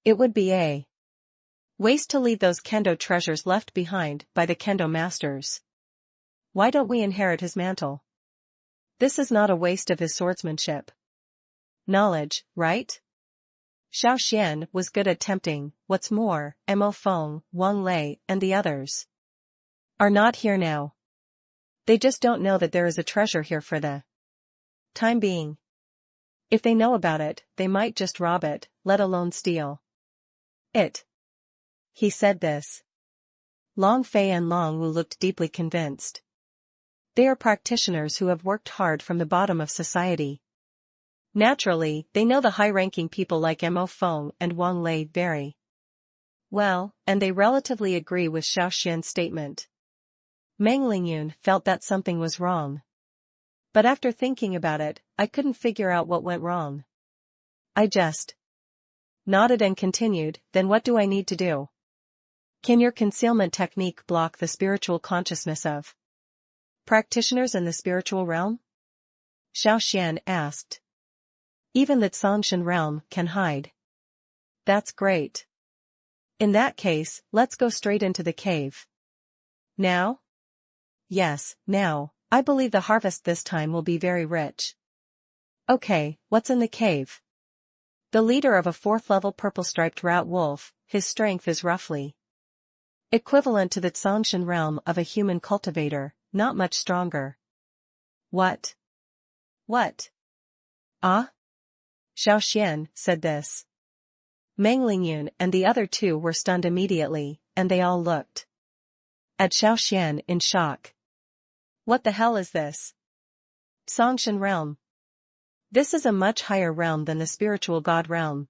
It would be a waste to leave those kendo treasures left behind by the kendo masters. Why don't we inherit his mantle? This is not a waste of his swordsmanship. Knowledge, right? Xiao Xuan was good at tempting. What's more, Mo Feng, Wang Lei, and the others are not here now. They just don't know that there is a treasure here for the time being. If they know about it, they might just rob it, let alone steal it. He said this. Long Fei and Long Wu looked deeply convinced. They are practitioners who have worked hard from the bottom of society. Naturally, they know the high-ranking people like Mo Feng and Wang Lei very well, and they relatively agree with Xiao Xuan's statement. Meng Lingyun felt that something was wrong. But after thinking about it, I couldn't figure out what went wrong. I just nodded and continued, then what do I need to do? Can your concealment technique block the spiritual consciousness of practitioners in the spiritual realm? Xiao Xuan asked. Even the Zhongshan realm can hide. That's great. In that case, let's go straight into the cave. Now? Yes, now, I believe the harvest this time will be very rich. Okay, what's in the cave? The leader of a 4th-level purple-striped rat wolf, his strength is roughly equivalent to the Zhongshan realm of a human cultivator, not much stronger. What? What? Ah? Xiao Xuan said this. Meng Lingyun and the other 2 were stunned immediately, and they all looked at Xiao Xuan in shock. What the hell is this? Zhongshan realm. This is a much higher realm than the spiritual god realm.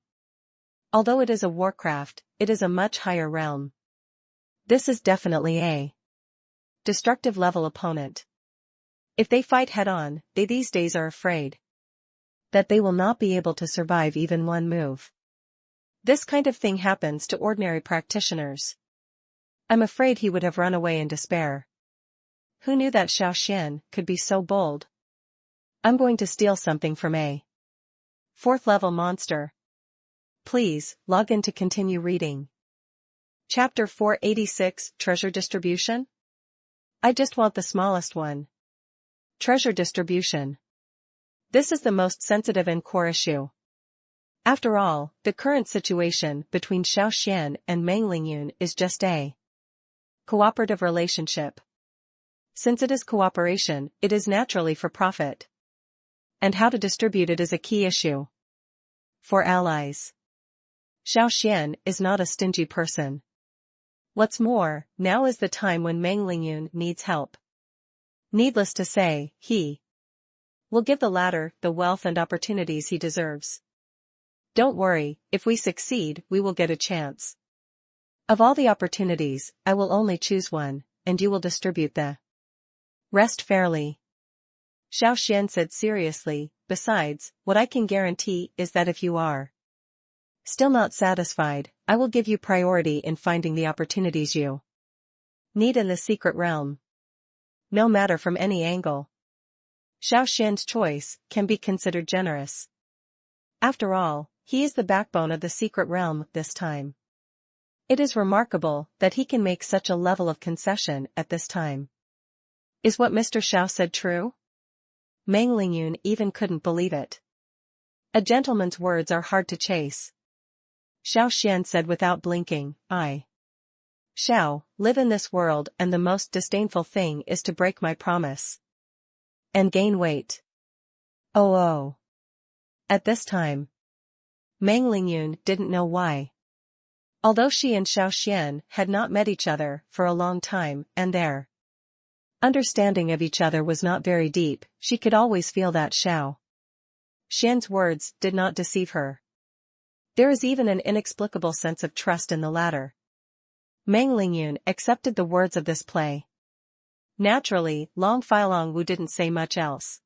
Although it is a warcraft, it is a much higher realm. This is definitely a destructive level opponent. If they fight head-on, they these days are afraid that they will not be able to survive even one move. This kind of thing happens to ordinary practitioners. I'm afraid he would have run away in despair. Who knew that Xiao Xuan could be so bold? I'm going to steal something from a 4th-level monster. Please, log in to continue reading. Chapter 486, Treasure Distribution? I just want the smallest one. Treasure distribution. This is the most sensitive and core issue. After all, the current situation between Xiao Xuan and Meng Lingyun is just a cooperative relationship. Since it is cooperation, it is naturally for profit. And how to distribute it is a key issue. For allies. Xiao Xuan is not a stingy person. What's more, now is the time when Meng Lingyun needs help. Needless to say, he will give the latter the wealth and opportunities he deserves. Don't worry, if we succeed, we will get a chance. Of all the opportunities, I will only choose one, and you will distribute the rest fairly. Xiao Xuan said seriously, besides, what I can guarantee is that if you are still not satisfied, I will give you priority in finding the opportunities you need in the secret realm. No matter from any angle. Xiao Xuan's choice can be considered generous. After all, he is the backbone of the secret realm this time. It is remarkable that he can make such a level of concession at this time. Is what Mr. Xiao said true? Meng Lingyun even couldn't believe it. A gentleman's words are hard to chase. Xiao Xuan said without blinking, I. Xiao, live in this world and the most disdainful thing is to break my promise. And gain weight. Oh. At this time, Meng Lingyun didn't know why. Although she and Xiao Xuan had not met each other for a long time and their understanding of each other was not very deep, she could always feel that Xiao Xuan's words did not deceive her. There is even an inexplicable sense of trust in the latter. Meng Lingyun accepted the words of this play. Naturally, Long Filong Wu didn't say much else.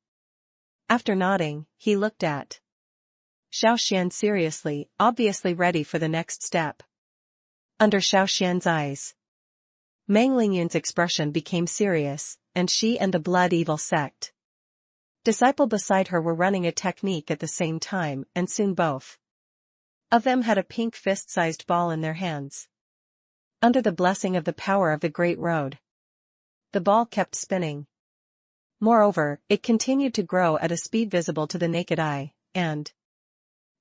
After nodding, he looked at Xiao Xuan seriously, obviously ready for the next step. Under Xiao Xuan's eyes, Meng Lingyun's expression became serious, and she and the blood evil sect disciple beside her were running a technique at the same time, and soon both of them had a pink fist-sized ball in their hands. Under the blessing of the power of the Great Road, the ball kept spinning. Moreover, it continued to grow at a speed visible to the naked eye, and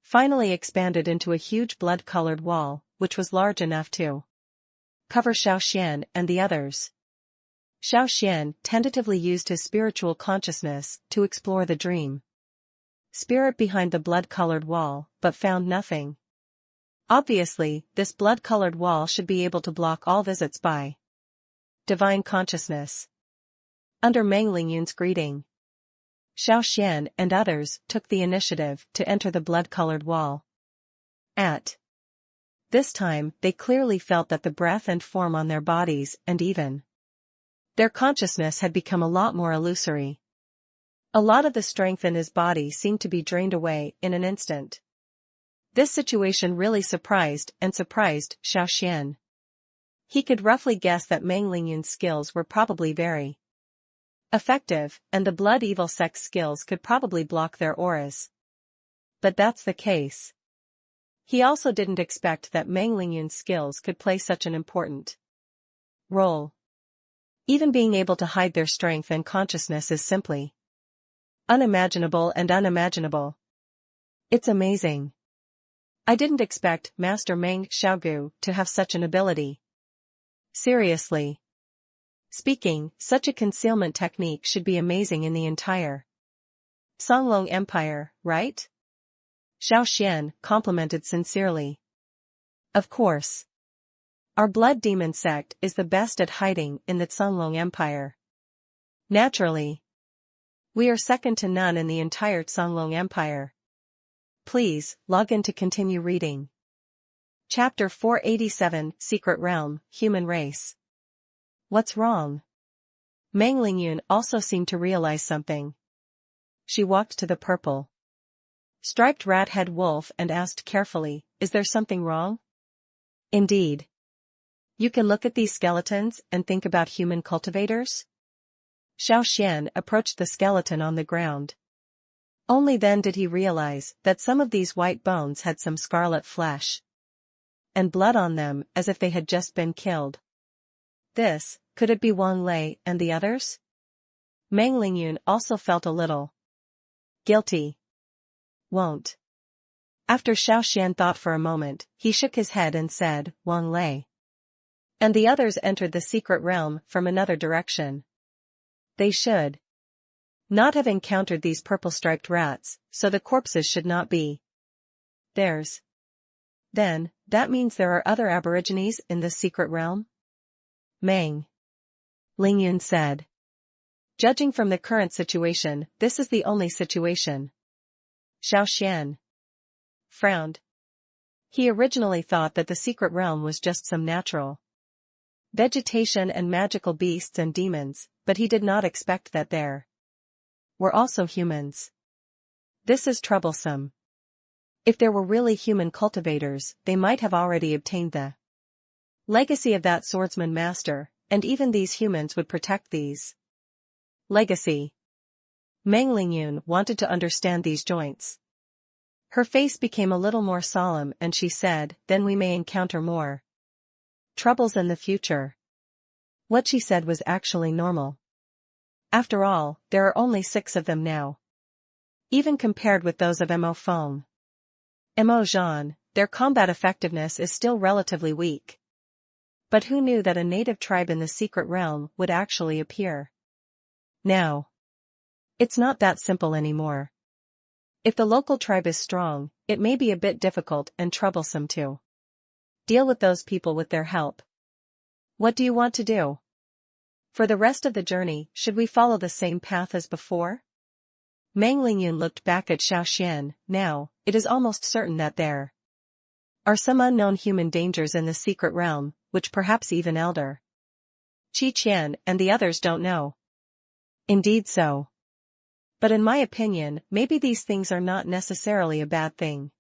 finally expanded into a huge blood-colored wall, which was large enough to cover Xiao Xuan and the others. Xiao Xuan tentatively used his spiritual consciousness to explore the dream spirit behind the blood-colored wall, but found nothing. Obviously, this blood-colored wall should be able to block all visits by divine consciousness. Under Meng Lingyun's greeting, Xiao Xuan and others took the initiative to enter the blood-colored wall. At this time, they clearly felt that the breath and form on their bodies and even their consciousness had become a lot more illusory. A lot of the strength in his body seemed to be drained away in an instant. This situation really surprised Xiao Xuan. He could roughly guess that Meng Lingyun's skills were probably very effective, and the blood evil sect's skills could probably block their auras. But that's the case. He also didn't expect that Meng Lingyun's skills could play such an important role. Even being able to hide their strength and consciousness is simply unimaginable and unimaginable. It's amazing. I didn't expect Master Meng Xiaogu to have such an ability. Seriously speaking, such a concealment technique should be amazing in the entire Songlong Empire, right? Xiao Xuan complimented sincerely. Of course. Our blood demon sect is the best at hiding in the Songlong Empire. Naturally. We are second to none in the entire Songlong Empire. Please, log in to continue reading. Chapter 487, Secret Realm, Human Race. What's wrong? Meng Lingyun also seemed to realize something. She walked to the purple striped rat-head wolf and asked carefully, is there something wrong? Indeed. You can look at these skeletons and think about human cultivators? Xiao Xuan approached the skeleton on the ground. Only then did he realize that some of these white bones had some scarlet flesh and blood on them as if they had just been killed. Could it be Wang Lei and the others? Meng Lingyun also felt a little guilty. Won't. After Xiao Xuan thought for a moment, he shook his head and said, Wang Lei and the others entered the secret realm from another direction. They should not have encountered these purple-striped rats, so the corpses should not be theirs. Then, that means there are other aborigines in this secret realm? Meng Lingyun said. Judging from the current situation, this is the only situation. Xiao Xuan frowned. He originally thought that the secret realm was just some natural vegetation and magical beasts and demons, but he did not expect that there were also humans. This is troublesome. If there were really human cultivators, they might have already obtained the legacy of that swordsman master, and even these humans would protect these legacy. Meng Lingyun wanted to understand these joints. Her face became a little more solemn and she said, then we may encounter more troubles in the future. What she said was actually normal. After all, there are only 6 of them now. Even compared with those of Mo Feng, Mo Zhan, their combat effectiveness is still relatively weak. But who knew that a native tribe in the secret realm would actually appear? Now, it's not that simple anymore. If the local tribe is strong, it may be a bit difficult and troublesome to deal with those people with their help. What do you want to do? For the rest of the journey, should we follow the same path as before? Meng Lingyun looked back at Xiao Xuan. Now, it is almost certain that there are some unknown human dangers in the secret realm, which perhaps even Elder Qi Qian and the others don't know. Indeed so. But in my opinion, maybe these things are not necessarily a bad thing.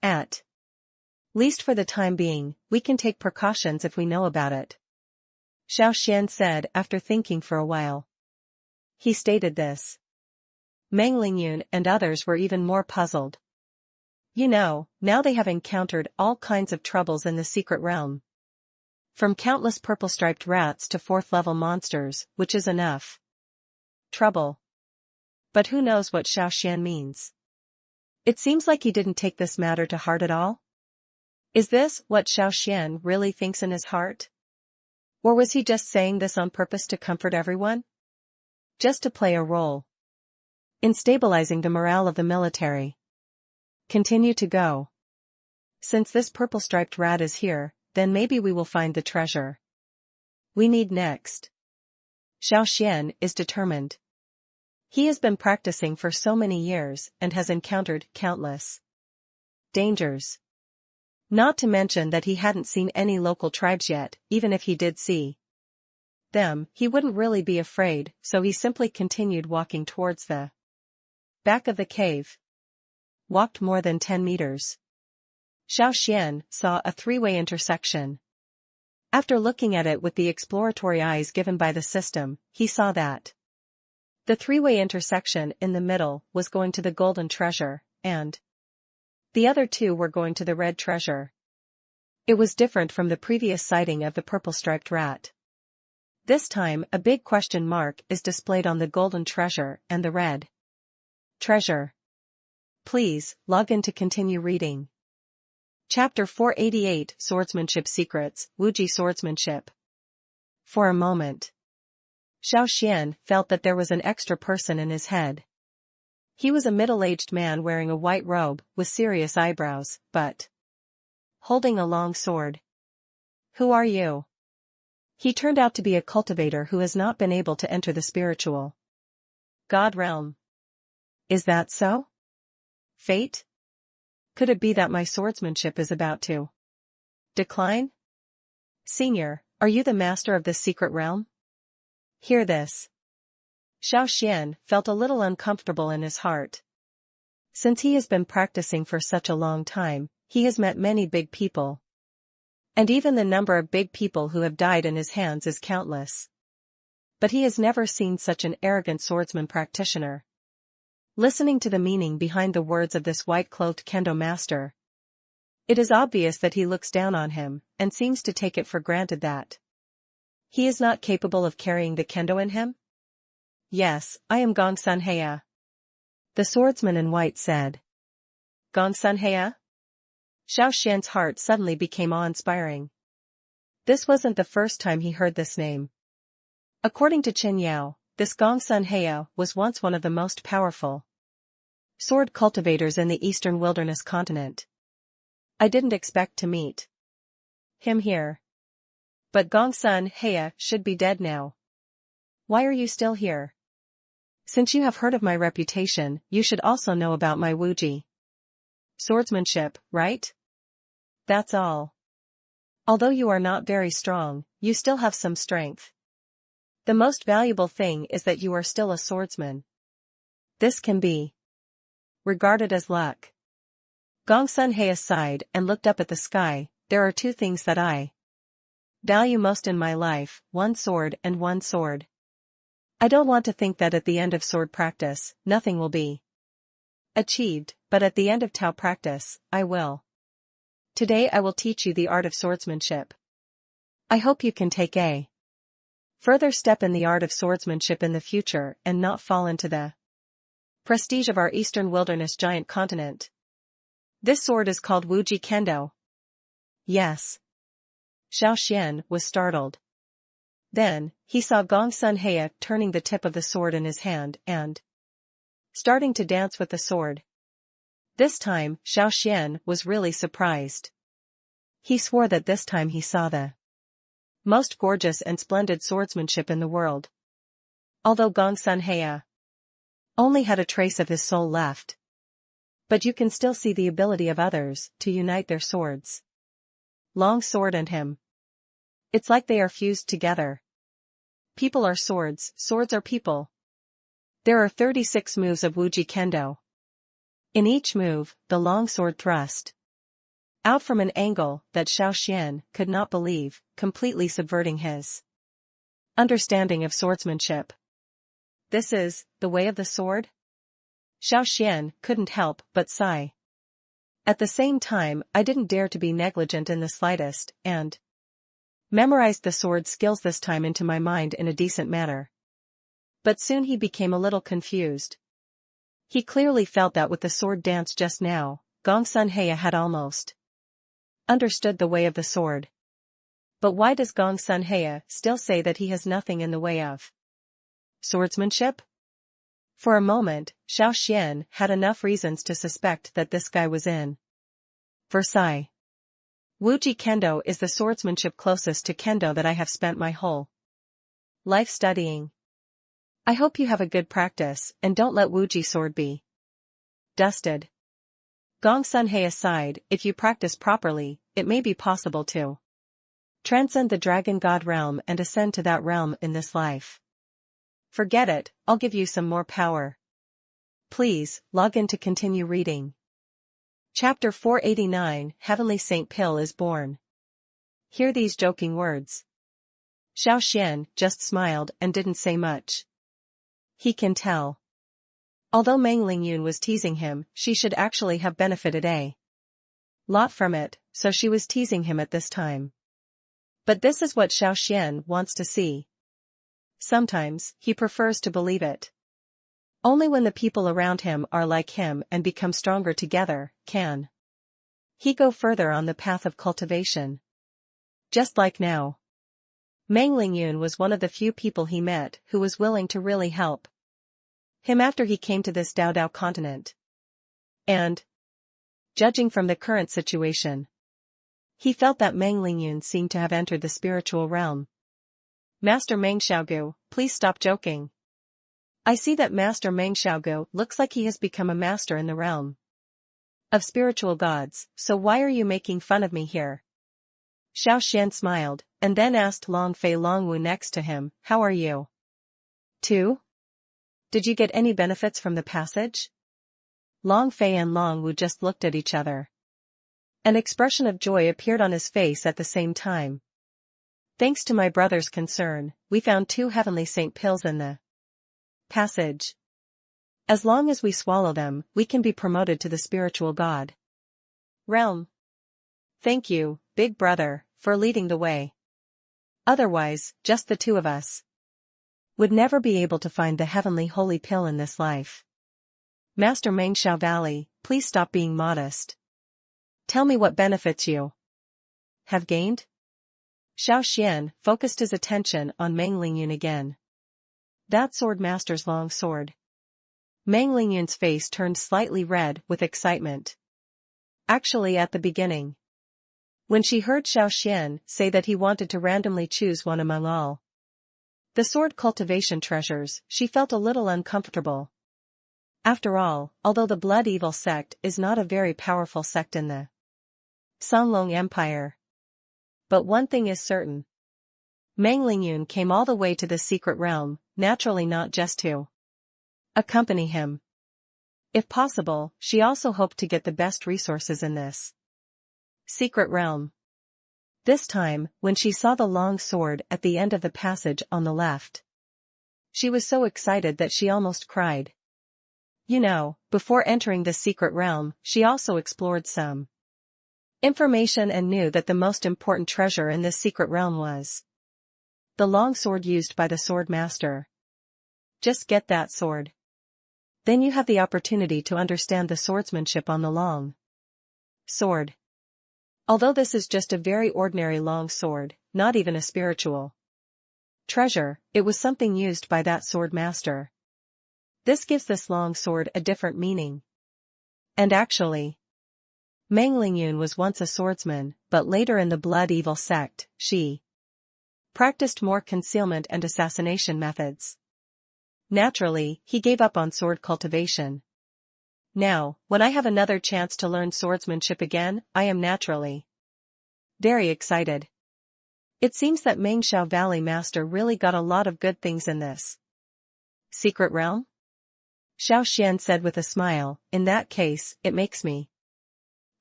At least for the time being, we can take precautions if we know about it. Xiao Xuan said after thinking for a while. He stated this. Meng Lingyun and others were even more puzzled. You know, now they have encountered all kinds of troubles in the secret realm. From countless purple-striped rats to 4th-level monsters, which is enough trouble. But who knows what Xiao Xuan means? It seems like he didn't take this matter to heart at all. Is this what Xiao Xuan really thinks in his heart? Or was he just saying this on purpose to comfort everyone? Just to play a role in stabilizing the morale of the military. Continue to go. Since this purple-striped rat is here, then maybe we will find the treasure we need next. Xiao Xuan is determined. He has been practicing for so many years and has encountered countless dangers. Not to mention that he hadn't seen any local tribes yet. Even if he did see them, he wouldn't really be afraid, so he simply continued walking towards the back of the cave. Walked more than 10 meters. Xiao Xuan saw a 3-way intersection. After looking at it with the exploratory eyes given by the system, he saw that the 3-way intersection in the middle was going to the golden treasure, and the other 2 were going to the red treasure. It was different from the previous sighting of the purple-striped rat. This time, a big question mark is displayed on the golden treasure and the red treasure. Please, log in to continue reading. Chapter 488 Swordsmanship Secrets, Wuji Swordsmanship. For a moment, Xiao Xuan felt that there was an extra person in his head. He was a middle-aged man wearing a white robe, with serious eyebrows, but holding a long sword. Who are you? He turned out to be a cultivator who has not been able to enter the spiritual God realm. Is that so? Fate? Could it be that my swordsmanship is about to decline? Senior, are you the master of this secret realm? Hear this. Xiao Xuan felt a little uncomfortable in his heart. Since he has been practicing for such a long time, he has met many big people. And even the number of big people who have died in his hands is countless. But he has never seen such an arrogant swordsman practitioner. Listening to the meaning behind the words of this white-clothed kendo master, it is obvious that he looks down on him, and seems to take it for granted that he is not capable of carrying the kendo in him. Yes, I am Gongsun Heya. The swordsman in white said. Gongsun Heya? Xiao Xuan's heart suddenly became awe-inspiring. This wasn't the first time he heard this name. According to Qin Yao, this Gongsun Heya was once one of the most powerful sword cultivators in the eastern wilderness continent. I didn't expect to meet him here. But Gongsun Heya should be dead now. Why are you still here? Since you have heard of my reputation, you should also know about my Wuji swordsmanship, right? That's all. Although you are not very strong, you still have some strength. The most valuable thing is that you are still a swordsman. This can be regarded as luck. Gongsun Heya sighed and looked up at the sky. There are 2 things that I value most in my life, 1 sword and 1 sword. I don't want to think that at the end of sword practice, nothing will be achieved, but at the end of Tao practice, I will. Today I will teach you the art of swordsmanship. I hope you can take a Further step in the art of swordsmanship in the future and not fall into the prestige of our eastern wilderness giant continent. This sword is called Wuji Kendo. Yes. Xiao Xuan was startled. Then, he saw Gongsun Heya turning the tip of the sword in his hand and starting to dance with the sword. This time, Xiao Xuan was really surprised. He swore that this time he saw the most gorgeous and splendid swordsmanship in the world. Although Gongsun Heya only had a trace of his soul left. But you can still see the ability of others to unite their swords. Long sword and him. It's like they are fused together. People are swords, swords are people. There are 36 moves of Wuji Kendo. In each move, the long sword thrust out from an angle that Xiao Xuan could not believe, completely subverting his understanding of swordsmanship. This is the way of the sword? Xiao Xuan couldn't help but sigh. At the same time, I didn't dare to be negligent in the slightest, and memorized the sword skills this time into my mind in a decent manner. But soon he became a little confused. He clearly felt that with the sword dance just now, Gongsun Heya had almost understood the way of the sword. But why does Gongsun Heya still say that he has nothing in the way of swordsmanship? For a moment, Xiao Xuan had enough reasons to suspect that this guy was in Versailles. Wuji Kendo is the swordsmanship closest to Kendo that I have spent my whole life studying. I hope you have a good practice and don't let Wuji sword be dusted. Gongsun Heya sighed. If you practice properly, it may be possible to transcend the dragon god realm and ascend to that realm in this life. Forget it, I'll give you some more power. Please, log in to continue reading. Chapter 489, Heavenly Saint Pill is born. Hear these joking words. Xiao Xuan just smiled and didn't say much. He can tell. Although Meng Lingyun was teasing him, she should actually have benefited a lot from it, so she was teasing him at this time. But this is what Xiao Xuan wants to see. Sometimes, he prefers to believe it. Only when the people around him are like him and become stronger together, can he go further on the path of cultivation. Just like now. Meng Lingyun was one of the few people he met who was willing to really help him after he came to this Dao continent. And, judging from the current situation, he felt that Meng Lingyun seemed to have entered the spiritual realm. Master Meng Xiaogu, please stop joking. I see that Master Meng Xiaogu looks like he has become a master in the realm of spiritual gods, so why are you making fun of me here? Xiao Xuan smiled, and then asked Long Fei Longwu next to him, how are you? Too? Did you get any benefits from the passage? Long Fei and Long Wu just looked at each other. An expression of joy appeared on his face at the same time. Thanks to my brother's concern, we found 2 heavenly saint pills in the passage. As long as we swallow them, we can be promoted to the spiritual god realm. Thank you, big brother, for leading the way. Otherwise, just the 2 of us would never be able to find the heavenly holy pill in this life. Master Meng Xiao Valley, please stop being modest. Tell me what benefits you have gained? Xiao Xuan focused his attention on Meng Lingyun again. That sword master's long sword. Meng Lingyun's face turned slightly red with excitement. Actually at the beginning, when she heard Xiao Xuan say that he wanted to randomly choose one among all the sword cultivation treasures, she felt a little uncomfortable. After all, although the Blood Evil sect is not a very powerful sect in the Songlong Empire. But one thing is certain. Meng Lingyun came all the way to the secret realm, naturally not just to accompany him. If possible, she also hoped to get the best resources in this secret realm. This time, when she saw the long sword at the end of the passage on the left, she was so excited that she almost cried. You know, before entering the secret realm, she also explored some information and knew that the most important treasure in this secret realm was The long sword used by the sword master. Just get that sword. Then you have the opportunity to understand the swordsmanship on the long sword. Although this is just a very ordinary long sword, not even a spiritual treasure, it was something used by that sword master. This gives this long sword a different meaning. And actually, Meng Lingyun was once a swordsman, but later in the blood evil sect, she practiced more concealment and assassination methods. Naturally, he gave up on sword cultivation. Now, when I have another chance to learn swordsmanship again, I am naturally very excited. It seems that Meng Xiao Valley Master really got a lot of good things in this secret realm? Xiao Xuan said with a smile. In that case, it makes me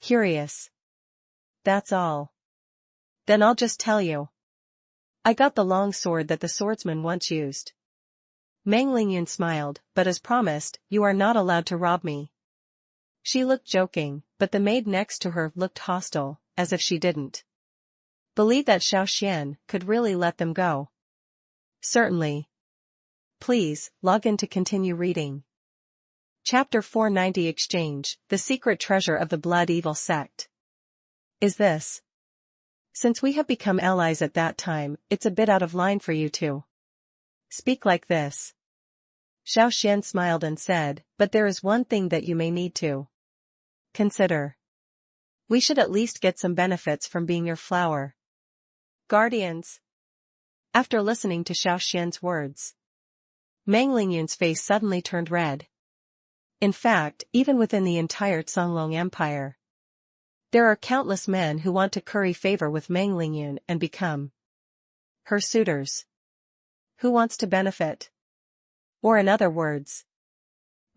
curious. That's all. Then I'll just tell you. I got the long sword that the swordsman once used. Meng Lingyun smiled, but as promised, you are not allowed to rob me. She looked joking, but the maid next to her looked hostile, as if she didn't believe that Xiao Xuan could really let them go. Certainly. Please, log in to continue reading. Chapter 490 Exchange, the Secret Treasure of the Blood Evil Sect. Is this? Since we have become allies at that time, it's a bit out of line for you to speak like this. Xiao Xuan smiled and said, but there is one thing that you may need to consider. We should at least get some benefits from being your flower guardians. After listening to Xiao Xuan's words, Meng Lingyun's face suddenly turned red. In fact, even within the entire Songlong Empire, there are countless men who want to curry favor with Meng Lingyun and become her suitors. Who wants to benefit? Or in other words,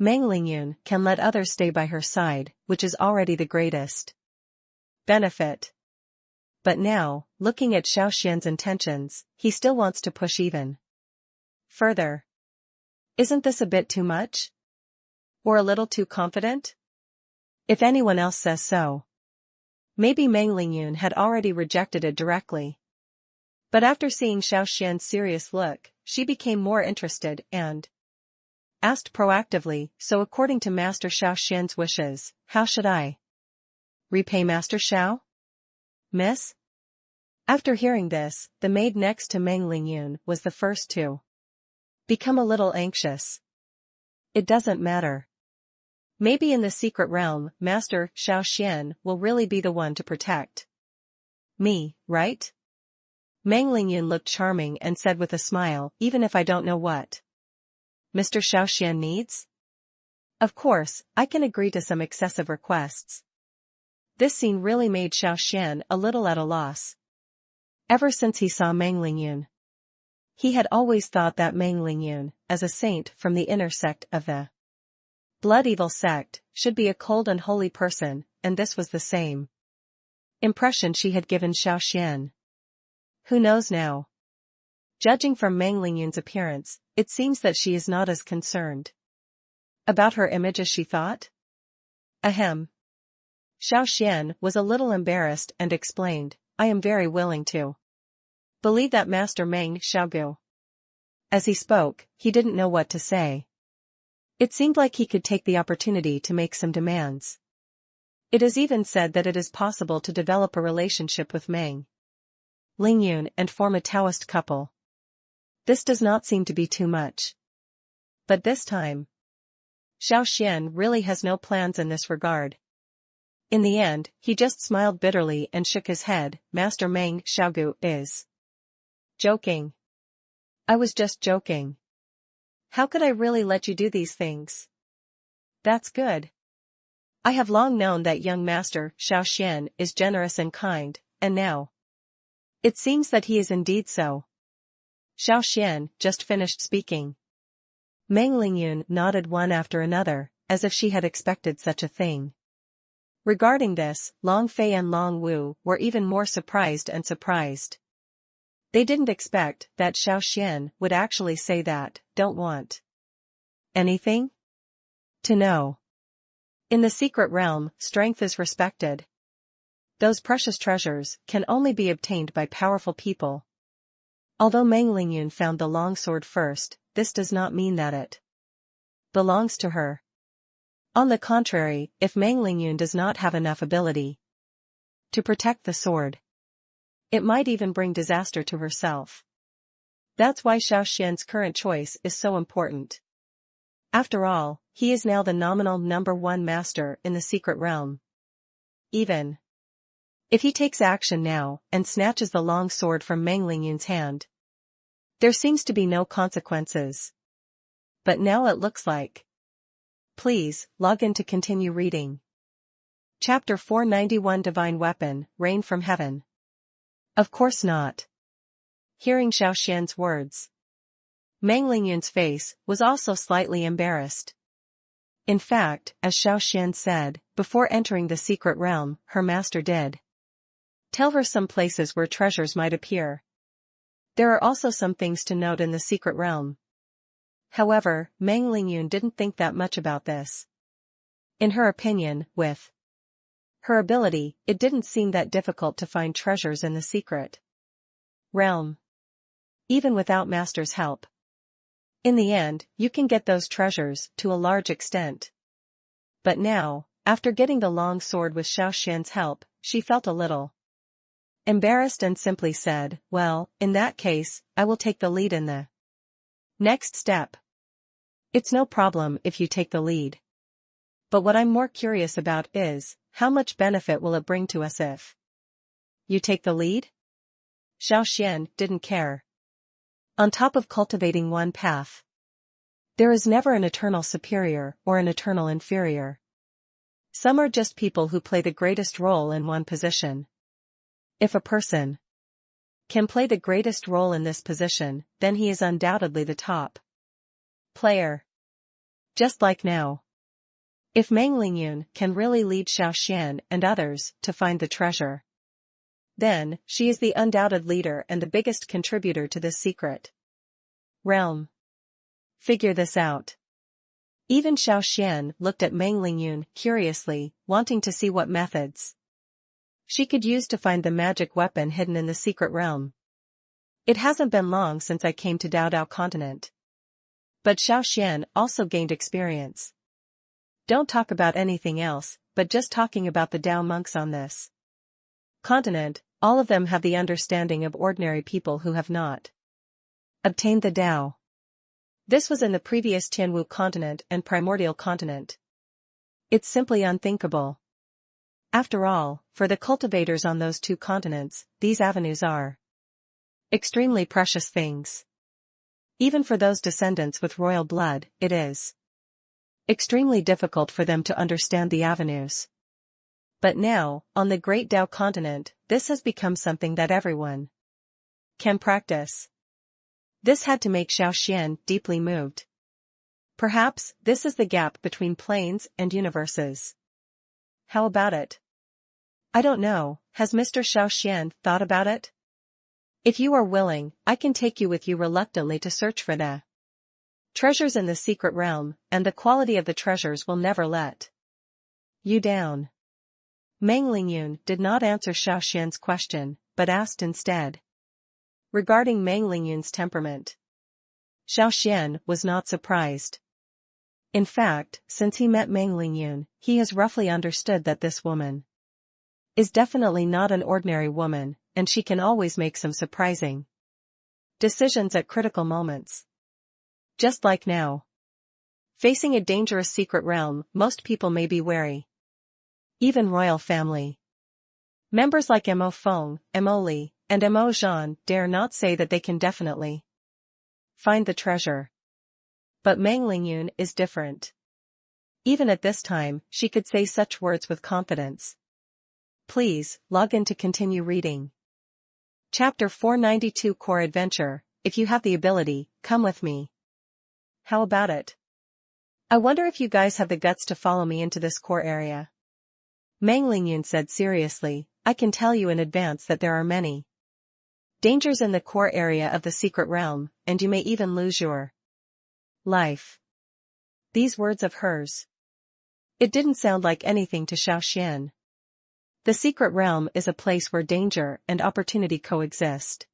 Meng Lingyun can let others stay by her side, which is already the greatest benefit. But now, looking at Xiao Xuan's intentions, he still wants to push even further. Isn't this a bit too much? Or a little too confident? If anyone else says so. Maybe Meng Lingyun had already rejected it directly. But after seeing Xiao Xuan's serious look, she became more interested and asked proactively, so according to Master Xiao Xuan's wishes, how should I repay Master Xiao? Miss? After hearing this, the maid next to Meng Lingyun was the first to become a little anxious. It doesn't matter. Maybe in the secret realm, Master Xiao Xuan will really be the one to protect me, right? Meng Lingyun looked charming and said with a smile, even if I don't know what Mr. Xiao Xuan needs? Of course, I can agree to some excessive requests. This scene really made Xiao Xuan a little at a loss. Ever since he saw Meng Lingyun, he had always thought that Meng Lingyun, as a saint from the inner sect of the Blood Evil sect, should be a cold and holy person, and this was the same impression she had given Xiao Xuan. Who knows now? Judging from Meng Lingyun's appearance, it seems that she is not as concerned about her image as she thought. Ahem. Xiao Xuan was a little embarrassed and explained, I am very willing to believe that Master Meng Xiaogu. As he spoke, he didn't know what to say. It seemed like he could take the opportunity to make some demands. It is even said that it is possible to develop a relationship with Meng Lingyun and form a Taoist couple. This does not seem to be too much. But this time, Xiao Xuan really has no plans in this regard. In the end, he just smiled bitterly and shook his head. Master Meng Xiaogu is joking. I was just joking. How could I really let you do these things? That's good. I have long known that young Master Xiao Xuan is generous and kind, and now it seems that he is indeed so. Xiao Xuan just finished speaking. Meng Lingyun nodded one after another, as if she had expected such a thing. Regarding this, Long Fei and Long Wu were even more surprised and surprised. They didn't expect that Xiao Xuan would actually say that, don't want anything to know. In the secret realm, strength is respected. Those precious treasures can only be obtained by powerful people. Although Meng Lingyun found the long sword first, this does not mean that it belongs to her. On the contrary, if Meng Lingyun does not have enough ability to protect the sword, it might even bring disaster to herself. That's why Xiao Xuan's current choice is so important. After all, he is now the nominal #1 master in the secret realm. Even if he takes action now and snatches the long sword from Meng Lingyun's hand, there seems to be no consequences. But now it looks like. Please, log in to continue reading. Chapter 491 Divine Weapon, Rain from Heaven. Of course not. Hearing Xiao Xuan's words, Meng Lingyun's face was also slightly embarrassed. In fact, as Xiao Xuan said, before entering the secret realm, her master did tell her some places where treasures might appear. There are also some things to note in the secret realm. However, Meng Lingyun didn't think that much about this. In her opinion, with her ability, it didn't seem that difficult to find treasures in the secret realm, even without master's help. In the end, you can get those treasures to a large extent. But now, after getting the long sword with Xiao Xuan's help, she felt a little embarrassed and simply said, "Well, in that case, I will take the lead in the next step." It's no problem if you take the lead. But what I'm more curious about is, how much benefit will it bring to us if you take the lead? Xiao Xuan didn't care. On top of cultivating one path, there is never an eternal superior or an eternal inferior. Some are just people who play the greatest role in one position. If a person can play the greatest role in this position, then he is undoubtedly the top player. Just like now. If Meng Lingyun can really lead Xiao Xuan and others to find the treasure, then she is the undoubted leader and the biggest contributor to this secret realm. Figure this out. Even Xiao Xuan looked at Meng Lingyun curiously, wanting to see what methods she could use to find the magic weapon hidden in the secret realm. It hasn't been long since I came to Dao continent. But Xiao Xuan also gained experience. Don't talk about anything else, but just talking about the Dao monks on this continent, all of them have the understanding of ordinary people who have not obtained the Dao. This was in the previous Tianwu continent and primordial continent. It's simply unthinkable. After all, for the cultivators on those two continents, these avenues are extremely precious things. Even for those descendants with royal blood, it is extremely difficult for them to understand the avenues. But now, on the Great Dao continent, this has become something that everyone can practice. This had to make Xiao Xuan deeply moved. Perhaps this is the gap between planes and universes. How about it? I don't know, has Mr. Xiao Xuan thought about it? If you are willing, I can take you with you reluctantly to search for the treasures in the secret realm, and the quality of the treasures will never let you down. Meng Lingyun did not answer Xiao Xuan's question, but asked instead regarding Meng Lingyun's temperament. Xiao Xuan was not surprised. In fact, since he met Meng Lingyun, he has roughly understood that this woman is definitely not an ordinary woman, and she can always make some surprising decisions at critical moments. Just like now. Facing a dangerous secret realm, most people may be wary. Even royal family members like Mo Feng, Mo Li, and Mo Zhan dare not say that they can definitely find the treasure. But Meng Lingyun is different. Even at this time, she could say such words with confidence. Please, log in to continue reading. Chapter 492 Core Adventure, if you have the ability, come with me. How about it? I wonder if you guys have the guts to follow me into this core area. Meng Lingyun said seriously, I can tell you in advance that there are many dangers in the core area of the secret realm, and you may even lose your life. These words of hers. It didn't sound like anything to Xiao Xuan. The secret realm is a place where danger and opportunity coexist.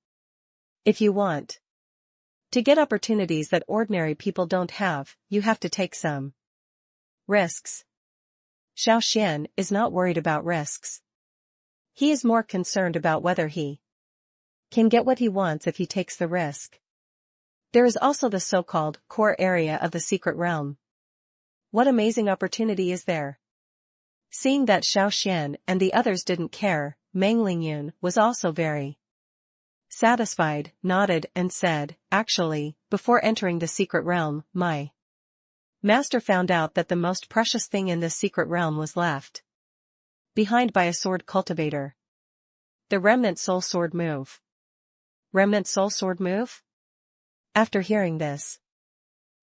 If you want to get opportunities that ordinary people don't have, you have to take some risks. Xiao Xuan is not worried about risks. He is more concerned about whether he can get what he wants if he takes the risk. There is also the so-called core area of the secret realm. What amazing opportunity is there? Seeing that Xiao Xuan and the others didn't care, Meng Lingyun was also very satisfied, nodded and said, "Actually, before entering the secret realm, my master found out that the most precious thing in this secret realm was left behind by a sword cultivator. The remnant soul sword move." Remnant soul sword move? After hearing this,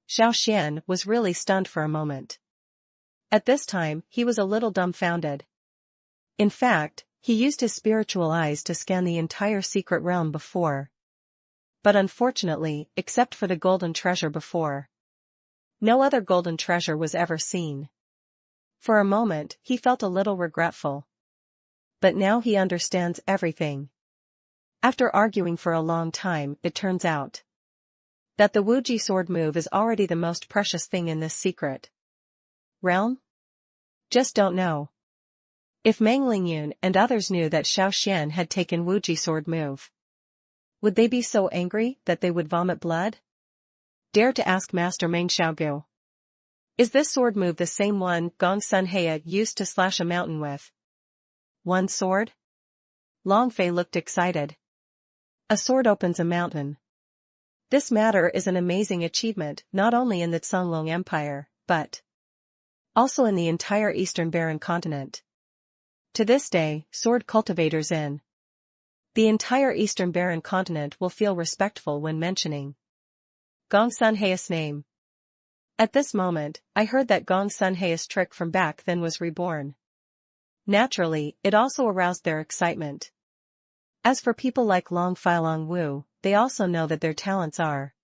Xiao Xuan was really stunned for a moment. At this time, he was a little dumbfounded. In fact, he used his spiritual eyes to scan the entire secret realm before. But unfortunately, except for the golden treasure before, no other golden treasure was ever seen. For a moment, he felt a little regretful. But now he understands everything. After arguing for a long time, it turns out that the Wuji sword move is already the most precious thing in this secret realm? Just don't know. If Meng Lingyun and others knew that Xiao Xuan had taken Wuji sword move, would they be so angry that they would vomit blood? Dare to ask Master Meng Xiaogu. Is this sword move the same one Gong Sun Heya used to slash a mountain with? One sword? Long Fei looked excited. A sword opens a mountain. This matter is an amazing achievement not only in the Songlong Empire, but also in the entire Eastern Barren continent. To this day, sword cultivators in the entire Eastern Barren continent will feel respectful when mentioning Gong Sun Heya's name. At this moment, I heard that Gong Sun Heya's trick from back then was reborn. Naturally, it also aroused their excitement. As for people like Long Filong Wu, they also know that their talents are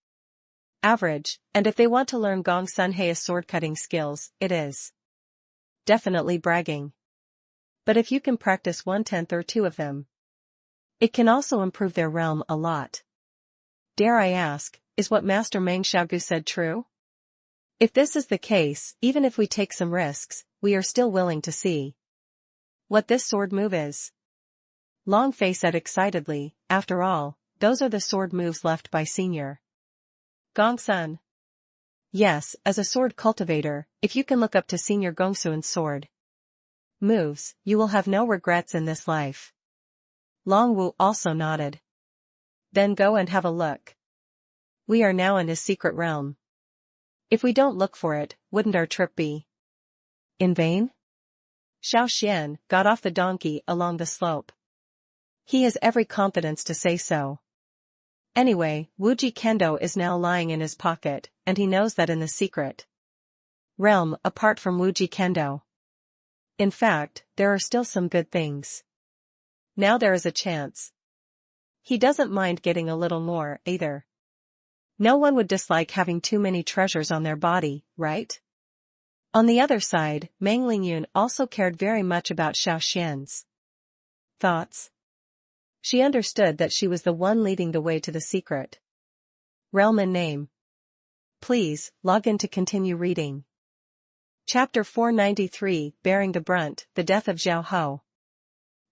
average, and if they want to learn Gong Sun Heya's sword-cutting skills, it is definitely bragging. But if you can practice 1/10 or 2 of them, it can also improve their realm a lot. Dare I ask, is what Master Meng Xiaogu said true? If this is the case, even if we take some risks, we are still willing to see what this sword move is. Long Fei said excitedly, after all, those are the sword moves left by Senior Gong Sun. Yes, as a sword cultivator, if you can look up to Senior Gongsun's sword moves, you will have no regrets in this life. Long Wu also nodded. Then go and have a look. We are now in his secret realm. If we don't look for it, wouldn't our trip be in vain? Xiao Xuan got off the donkey along the slope. He has every confidence to say so. Anyway, Wuji Kendo is now lying in his pocket, and he knows that in the secret realm apart from Wuji Kendo. In fact, there are still some good things. Now there is a chance. He doesn't mind getting a little more, either. No one would dislike having too many treasures on their body, right? On the other side, Meng Lingyun also cared very much about Xiao Xuan's thoughts. She understood that she was the one leading the way to the secret realm and name. Please, log in to continue reading. Chapter 493, Bearing the Brunt, The Death of Zhao Ho.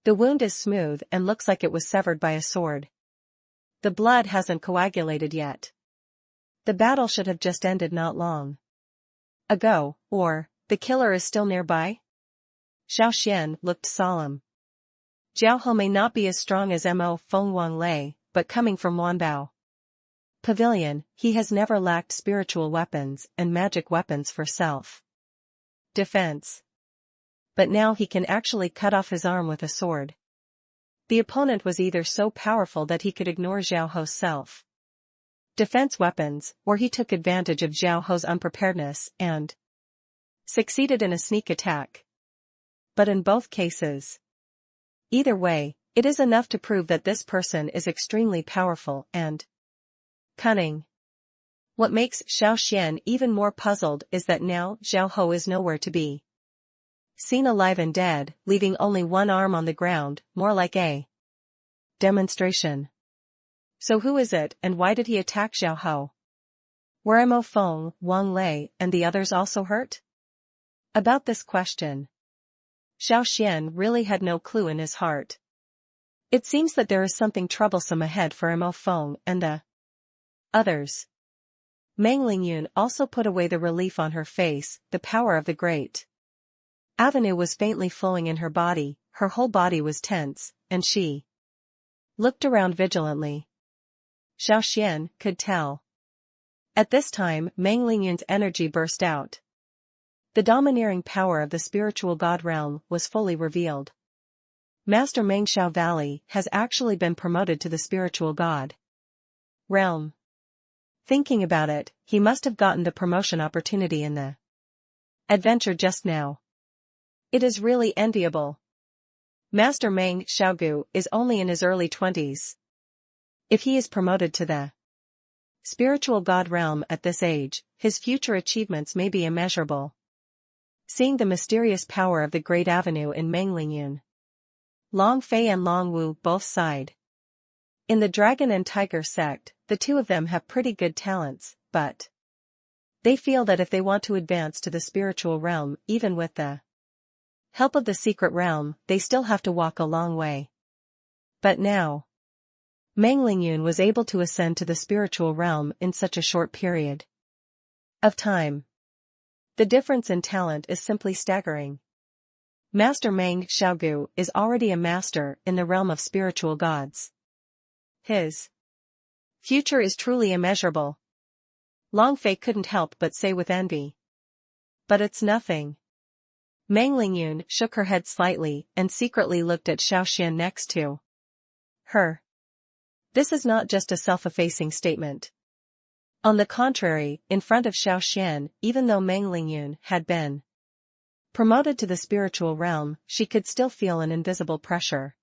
The wound is smooth and looks like it was severed by a sword. The blood hasn't coagulated yet. The battle should have just ended not long ago, or, the killer is still nearby? Xiao Xuan looked solemn. Zhao Ho may not be as strong as Mo Feng Wang Lei, but coming from Wanbao Pavilion, he has never lacked spiritual weapons and magic weapons for self-defense. But now he can actually cut off his arm with a sword. The opponent was either so powerful that he could ignore Zhao Ho's self-defense weapons, or he took advantage of Zhao Ho's unpreparedness and succeeded in a sneak attack. But in both cases, either way, it is enough to prove that this person is extremely powerful and cunning. What makes Xiao Xuan even more puzzled is that now Zhao Ho is nowhere to be seen alive and dead, leaving only one arm on the ground, more like a demonstration. So who is it and why did he attack Xiao Hou? Were Mo Feng, Wang Lei and the others also hurt? About this question, Xiao Xuan really had no clue in his heart. It seems that there is something troublesome ahead for Mo Feng and the others. Meng Lingyun also put away the relief on her face. The power of the great avenue was faintly flowing in her body, her whole body was tense, and she looked around vigilantly. Xiao Xuan could tell. At this time, Meng Lingyun's energy burst out. The domineering power of the spiritual god realm was fully revealed. Master Meng Xiao Valley has actually been promoted to the spiritual god realm. Thinking about it, he must have gotten the promotion opportunity in the adventure just now. It is really enviable. Master Meng Xiaogu is only in his early 20s. If he is promoted to the spiritual god realm at this age, his future achievements may be immeasurable. Seeing the mysterious power of the Great Avenue in Meng Lingyun, Long Fei and Long Wu both sighed. In the Dragon and Tiger sect, the two of them have pretty good talents, but they feel that if they want to advance to the spiritual realm, even with the help of the secret realm, they still have to walk a long way. But now, Meng Lingyun was able to ascend to the spiritual realm in such a short period of time. The difference in talent is simply staggering. Master Meng Xiaogu is already a master in the realm of spiritual gods. His future is truly immeasurable. Long Fei couldn't help but say with envy. But it's nothing. Meng Lingyun shook her head slightly and secretly looked at Xiao Xuan next to her. This is not just a self-effacing statement. On the contrary, in front of Xiao Xuan, even though Meng Lingyun had been promoted to the spiritual realm, she could still feel an invisible pressure.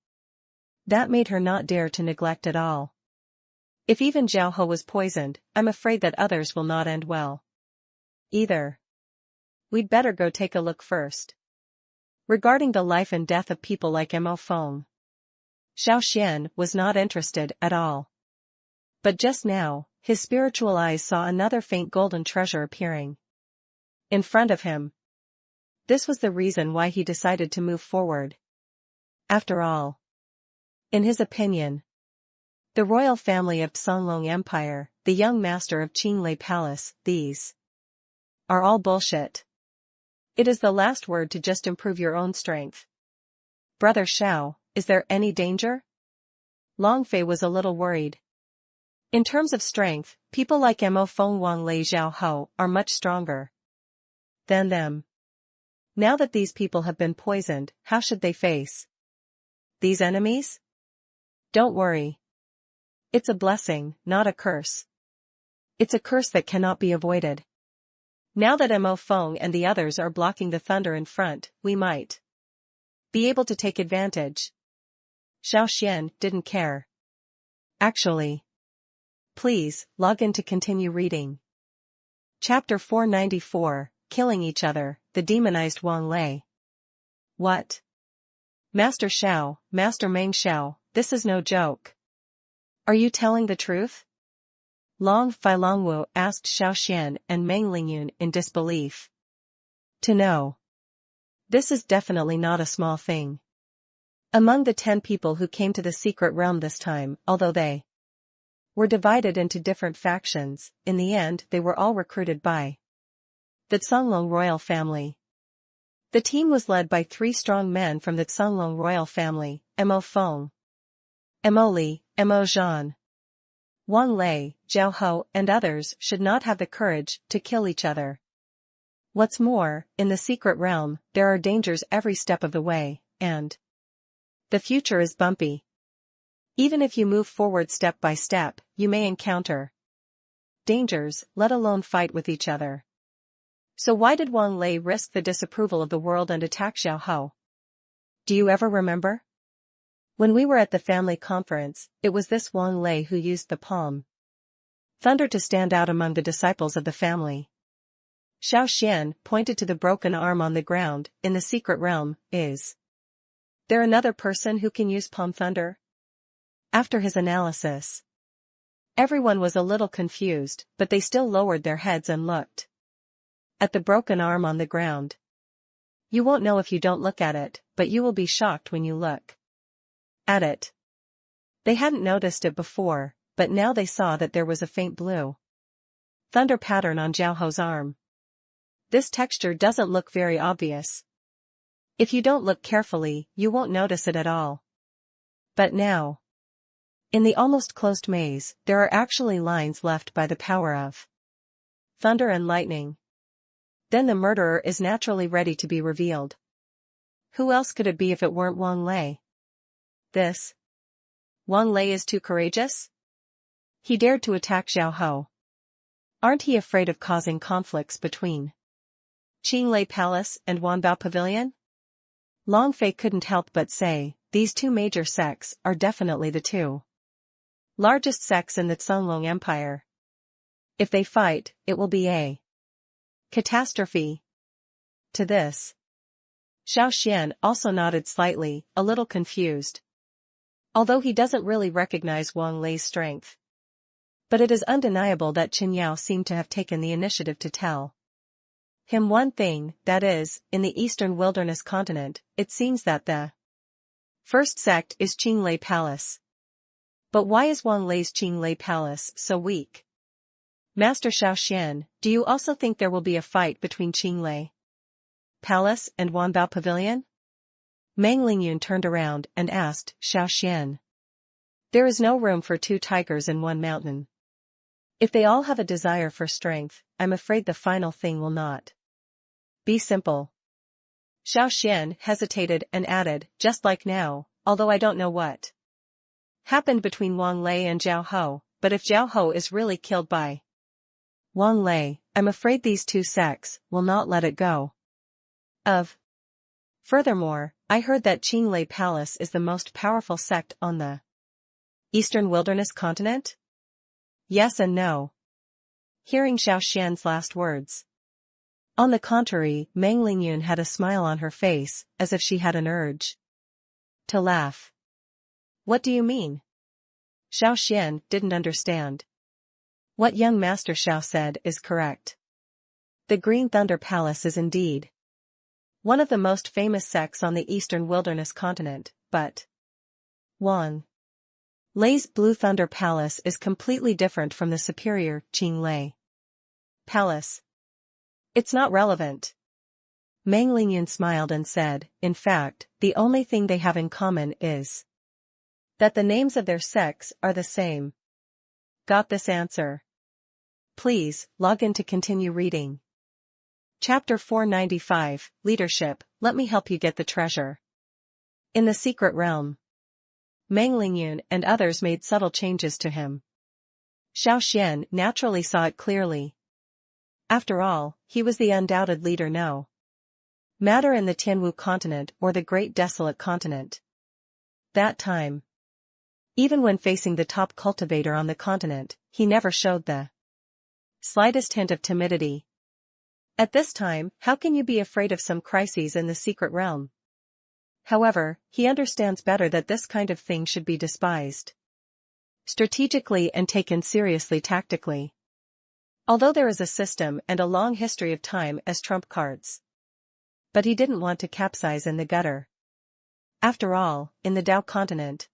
That made her not dare to neglect at all. If even Xiao Hou was poisoned, I'm afraid that others will not end well either. We'd better go take a look first. Regarding the life and death of people like Mo Feng, Xiao Xuan was not interested at all. But just now, his spiritual eyes saw another faint golden treasure appearing in front of him. This was the reason why he decided to move forward. After all, in his opinion, the royal family of Songlong Empire, the young master of Qinglei Palace, these are all bullshit. It is the last word to just improve your own strength. Brother Xiao, is there any danger? Long Fei was a little worried. In terms of strength, people like Mo Feng Wang Lei Xiao Hou are much stronger than them. Now that these people have been poisoned, how should they face these enemies? Don't worry. It's a blessing, not a curse. It's a curse that cannot be avoided. Now that Mo Feng and the others are blocking the thunder in front, we might be able to take advantage. Xiao Xuan didn't care. Actually, please, log in to continue reading. Chapter 494, Killing Each Other, the Demonized Wang Lei. What? Master Xiao, Master Meng Xiao, this is no joke. Are you telling the truth? Long Fei Longwu asked Xiao Xuan and Meng Lingyun in disbelief. To know. This is definitely not a small thing. Among the 10 people who came to the secret realm this time, although they were divided into different factions, in the end they were all recruited by the Songlong royal family. The team was led by 3 strong men from the Songlong royal family, Mo Feng, Mo Li, Mo Zhan, Wang Lei, Xiao Hou and others should not have the courage to kill each other. What's more, in the secret realm, there are dangers every step of the way, and the future is bumpy. Even if you move forward step by step, you may encounter dangers, let alone fight with each other. So why did Wang Lei risk the disapproval of the world and attack Xiao Hou? Do you ever remember? When we were at the family conference, it was this Wang Lei who used the palm thunder to stand out among the disciples of the family. Xiao Xuan pointed to the broken arm on the ground. In the secret realm, is there another person who can use palm thunder? After his analysis, Everyone was a little confused, but they still lowered their heads and looked at the broken arm on the ground. You won't know if you don't look at it, but you will be shocked when you look at it. They hadn't noticed it before, but now they saw that there was a faint blue thunder pattern on Xiao Hu's arm. This texture doesn't look very obvious. If you don't look carefully, you won't notice it at all. But now, in the almost closed maze, there are actually lines left by the power of thunder and lightning. Then the murderer is naturally ready to be revealed. Who else could it be if it weren't Wang Lei? This Wang Lei is too courageous? He dared to attack Xiao Hu. Aren't he afraid of causing conflicts between Qinglei Palace and Wanbao Pavilion? Long Fei couldn't help but say, these two major sects are definitely the two largest sects in the Cunlong Empire. If they fight, it will be a catastrophe. To this, Xiao Xuan also nodded slightly, a little confused. Although he doesn't really recognize Wang Lei's strength. But it is undeniable that Qin Yao seemed to have taken the initiative to tell him one thing, that is, in the eastern wilderness continent, it seems that the first sect is Qinglei Palace. But why is Wang Lei's Qinglei Palace so weak? Master Xiao Xuan, do you also think there will be a fight between Qinglei Palace and Wanbao Pavilion? Meng Lingyun turned around and asked Xiao Xuan. There is no room for two tigers in one mountain. If they all have a desire for strength, I'm afraid the final thing will not be simple. Xiao Xuan hesitated and added, just like now, although I don't know what happened between Wang Lei and Xiao Hu, but if Xiao Hu is really killed by Wang Lei, I'm afraid these two sects will not let it go of. Furthermore, I heard that Qinglei Palace is the most powerful sect on the eastern wilderness continent? Yes and no. Hearing Xiao Xuan's last words. On the contrary, Meng Lingyun had a smile on her face, as if she had an urge to laugh. What do you mean? Xiao Xuan didn't understand. What young Master Xiao said is correct. The Green Thunder Palace is indeed one of the most famous sects on the eastern wilderness continent, but Wang Lei's Blue Thunder Palace is completely different from the superior Qinglei Palace. It's not relevant. Meng Lingyun smiled and said, in fact, the only thing they have in common is that the names of their sects are the same. Got this answer? Please, log in to continue reading. Chapter 495, Leadership, let me help you get the treasure. In the secret realm. Meng Lingyun and others made subtle changes to him. Xiao Xuan naturally saw it clearly. After all, he was the undoubted leader no matter in the Tianwu continent or the Great Desolate Continent. That time. Even when facing the top cultivator on the continent, he never showed the slightest hint of timidity. At this time, how can you be afraid of some crises in the secret realm? However, he understands better that this kind of thing should be despised strategically and taken seriously tactically. Although there is a system and a long history of time as trump cards. But he didn't want to capsize in the gutter. After all, in the Tao continent,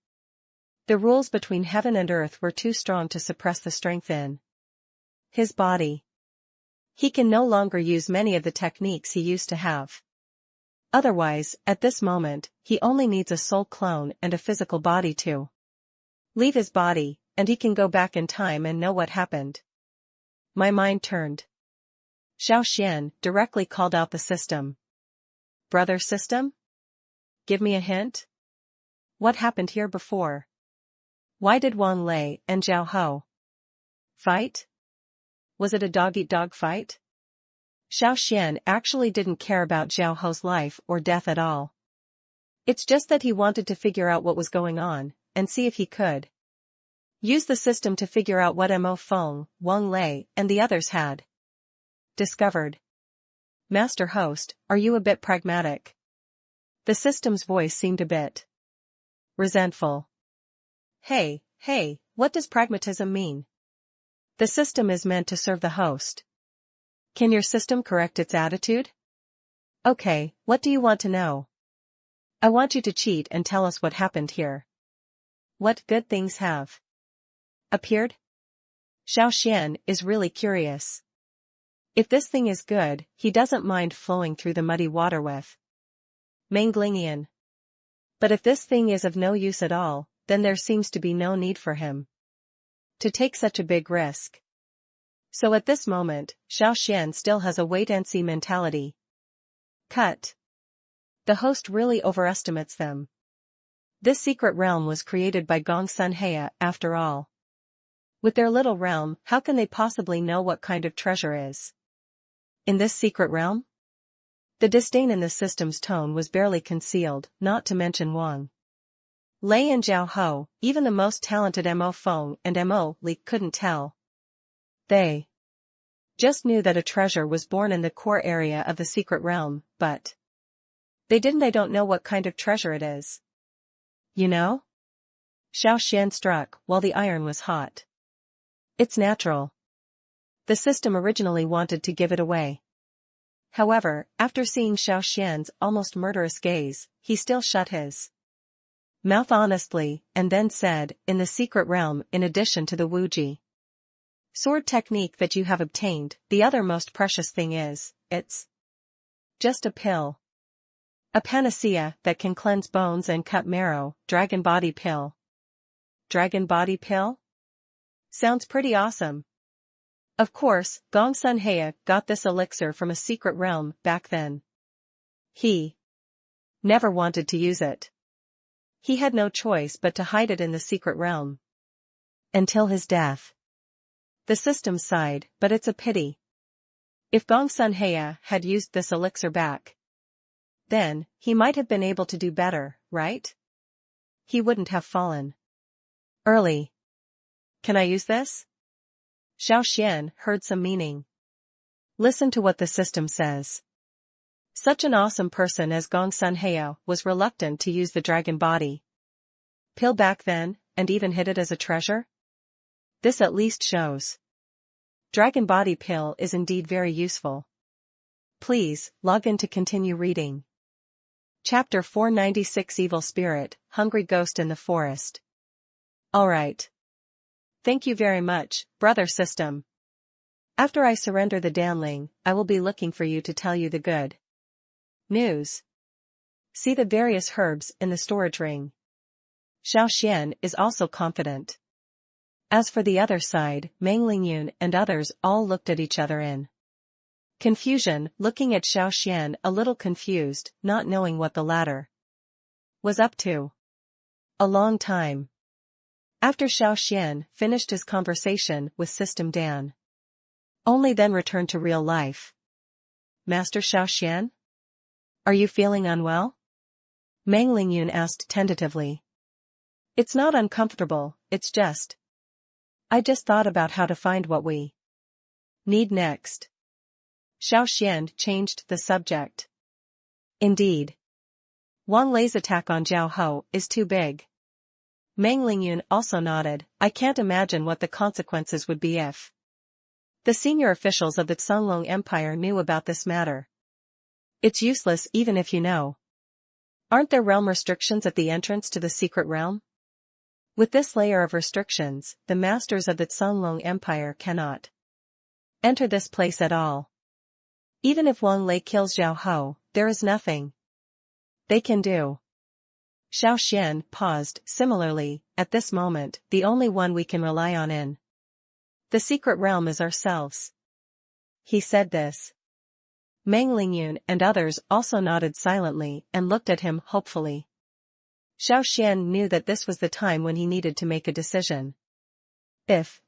the rules between heaven and earth were too strong to suppress the strength in his body. He can no longer use many of the techniques he used to have. Otherwise, at this moment, he only needs a soul clone and a physical body to leave his body, and he can go back in time and know what happened. My mind turned. Xiao Xuan directly called out the system. Brother system? Give me a hint? What happened here before? Why did Wang Lei and Xiao Hu fight? Was it a dog-eat-dog fight? Xiao Xuan actually didn't care about Xiao Hu's life or death at all. It's just that he wanted to figure out what was going on, and see if he could use the system to figure out what Mo Feng, Wang Lei, and the others had discovered. Master Host, are you a bit pragmatic? The system's voice seemed a bit resentful. Hey, what does pragmatism mean? The system is meant to serve the host. Can your system correct its attitude? Okay, what do you want to know? I want you to cheat and tell us what happened here. What good things have appeared? Xiao Xuan is really curious. If this thing is good, he doesn't mind flowing through the muddy water with Menglingian. But if this thing is of no use at all, then there seems to be no need for him to take such a big risk. So at this moment, Xiao Xuan still has a wait-and-see mentality. Cut. The host really overestimates them. This secret realm was created by Gongsun Heya after all. With their little realm, how can they possibly know what kind of treasure is in this secret realm? The disdain in the system's tone was barely concealed, not to mention Wang Lei and Zhao Ho, even the most talented Mo Feng and Mo Li couldn't tell. They just knew that a treasure was born in the core area of the secret realm, but they don't know what kind of treasure it is. You know? Xiao Xuan struck while the iron was hot. It's natural. The system originally wanted to give it away. However, after seeing Xiao Xuan's almost murderous gaze, he still shut his mouth honestly, and then said, in the secret realm, in addition to the Wuji sword technique that you have obtained, the other most precious thing is, it's just a pill. A panacea that can cleanse bones and cut marrow, dragon body pill. Dragon body pill? Sounds pretty awesome. Of course, Gongsun Heya got this elixir from a secret realm back then. He never wanted to use it. He had no choice but to hide it in the secret realm until his death. The system sighed, but it's a pity. If Gongsun Heya had used this elixir back then, he might have been able to do better, right? He wouldn't have fallen early. Can I use this? Xiao Xuan heard some meaning. Listen to what the system says. Such an awesome person as Gongsun Heya was reluctant to use the dragon body pill back then, and even hid it as a treasure? This at least shows dragon body pill is indeed very useful. Please, log in to continue reading. Chapter 496 Evil Spirit, Hungry Ghost in the Forest. Alright. Thank you very much, brother system. After I surrender the Danling, I will be looking for you to tell you the good news. See the various herbs in the storage ring. Xiao Xuan is also confident. As for the other side, Meng Lingyun and others all looked at each other in confusion, looking at Xiao Xuan a little confused, not knowing what the latter was up to. A long time after Xiao Xuan finished his conversation with System Dan, only then returned to real life. Master Xiao Xuan? Are you feeling unwell? Meng Lingyun asked tentatively. It's not uncomfortable, it's just I just thought about how to find what we need next. Xiao Xuan changed the subject. Indeed. Wang Lei's attack on Zhao Ho is too big. Meng Lingyun also nodded. I can't imagine what the consequences would be if the senior officials of the Tsunglong Empire knew about this matter. It's useless even if you know. Aren't there realm restrictions at the entrance to the secret realm? With this layer of restrictions, the masters of the Tsunglong Empire cannot enter this place at all. Even if Wang Lei kills Zhao Ho, there is nothing they can do. Xiao Xuan paused. Similarly, at this moment, the only one we can rely on in the secret realm is ourselves. He said this. Meng Lingyun and others also nodded silently and looked at him hopefully. Xiao Xuan knew that this was the time when he needed to make a decision. If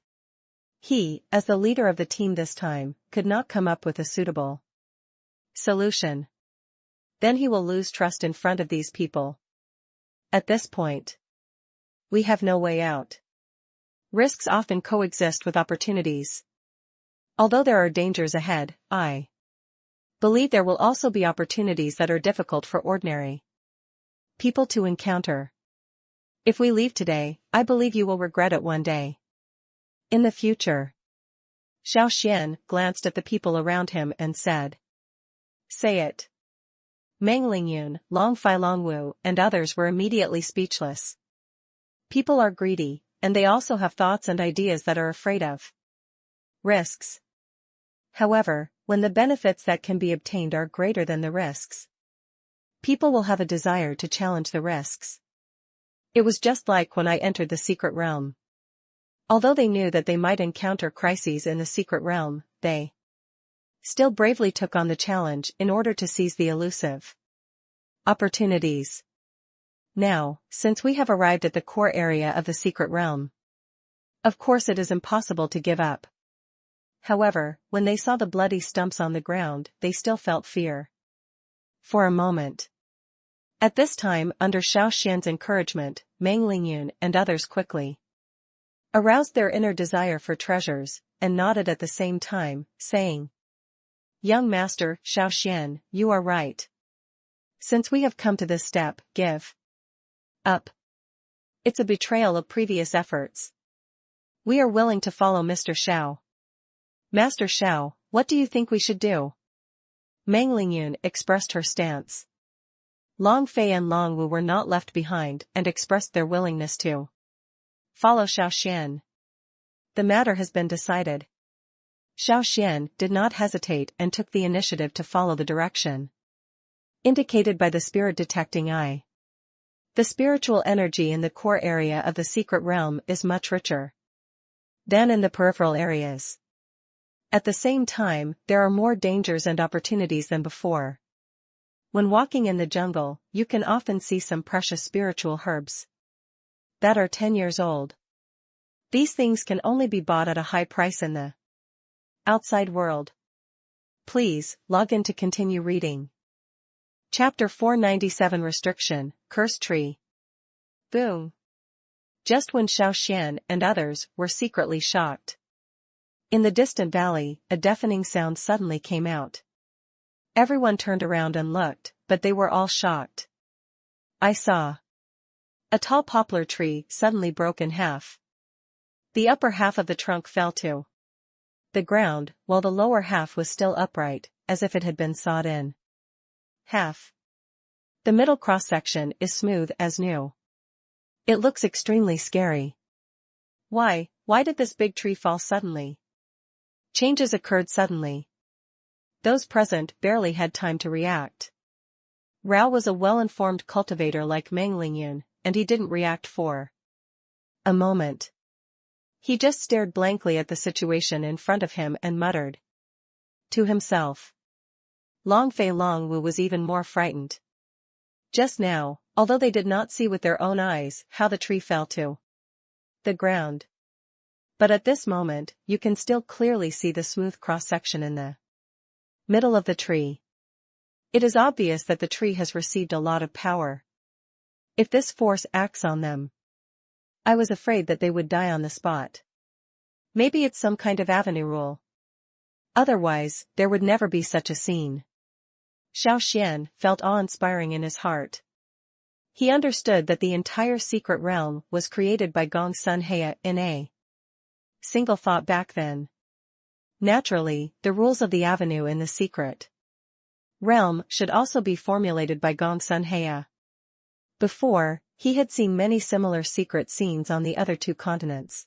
he, as the leader of the team this time, could not come up with a suitable solution, then he will lose trust in front of these people. At this point, we have no way out. Risks often coexist with opportunities. Although there are dangers ahead, I believe there will also be opportunities that are difficult for ordinary people to encounter. If we leave today, I believe you will regret it one day. In the future. Xiao Xuan glanced at the people around him and said, "Say it." Meng Lingyun, Long Fai Longwu, and others were immediately speechless. People are greedy, and they also have thoughts and ideas that are afraid of risks. However, when the benefits that can be obtained are greater than the risks, people will have a desire to challenge the risks. It was just like when I entered the secret realm. Although they knew that they might encounter crises in the secret realm, they still bravely took on the challenge in order to seize the elusive opportunities. Now, since we have arrived at the core area of the secret realm, of course it is impossible to give up. However, when they saw the bloody stumps on the ground, they still felt fear. For a moment. At this time, under Xiao Xuan's encouragement, Meng Lingyun and others quickly aroused their inner desire for treasures, and nodded at the same time, saying, "Young master, Xiao Xuan, you are right. Since we have come to this step, give up. It's a betrayal of previous efforts. We are willing to follow Mr. Xiao." "Master Xiao, what do you think we should do?" Meng Lingyun expressed her stance. Long Fei and Long Wu were not left behind and expressed their willingness to follow Xiao Xuan. "The matter has been decided." Xiao Xuan did not hesitate and took the initiative to follow the direction indicated by the spirit-detecting eye. The spiritual energy in the core area of the secret realm is much richer than in the peripheral areas. At the same time, there are more dangers and opportunities than before. When walking in the jungle, you can often see some precious spiritual herbs that are 10 years old. These things can only be bought at a high price in the outside world. Please, log in to continue reading. Chapter 497 Restriction, Cursed Tree. Boom. Just when Xiao Xuan and others were secretly shocked. In the distant valley, a deafening sound suddenly came out. Everyone turned around and looked, but they were all shocked. I saw a tall poplar tree suddenly broke in half. The upper half of the trunk fell to the ground, while the lower half was still upright, as if it had been sawed in half. The middle cross-section is smooth as new. It looks extremely scary. Why did this big tree fall suddenly? Changes occurred suddenly. Those present barely had time to react. Rao was a well-informed cultivator like Meng Lingyun, and he didn't react for a moment. He just stared blankly at the situation in front of him and muttered to himself. Long Fei Longwu was even more frightened. Just now, although they did not see with their own eyes how the tree fell to the ground, but at this moment, you can still clearly see the smooth cross-section in the middle of the tree. It is obvious that the tree has received a lot of power. If this force acts on them, I was afraid that they would die on the spot. Maybe it's some kind of avenue rule. Otherwise, there would never be such a scene. Xiao Xuan felt awe-inspiring in his heart. He understood that the entire secret realm was created by Gong Sun Heya in a single thought back then. Naturally, the rules of the avenue in the secret realm should also be formulated by Gong Sun Heya. Before, he had seen many similar secret scenes on the other two continents.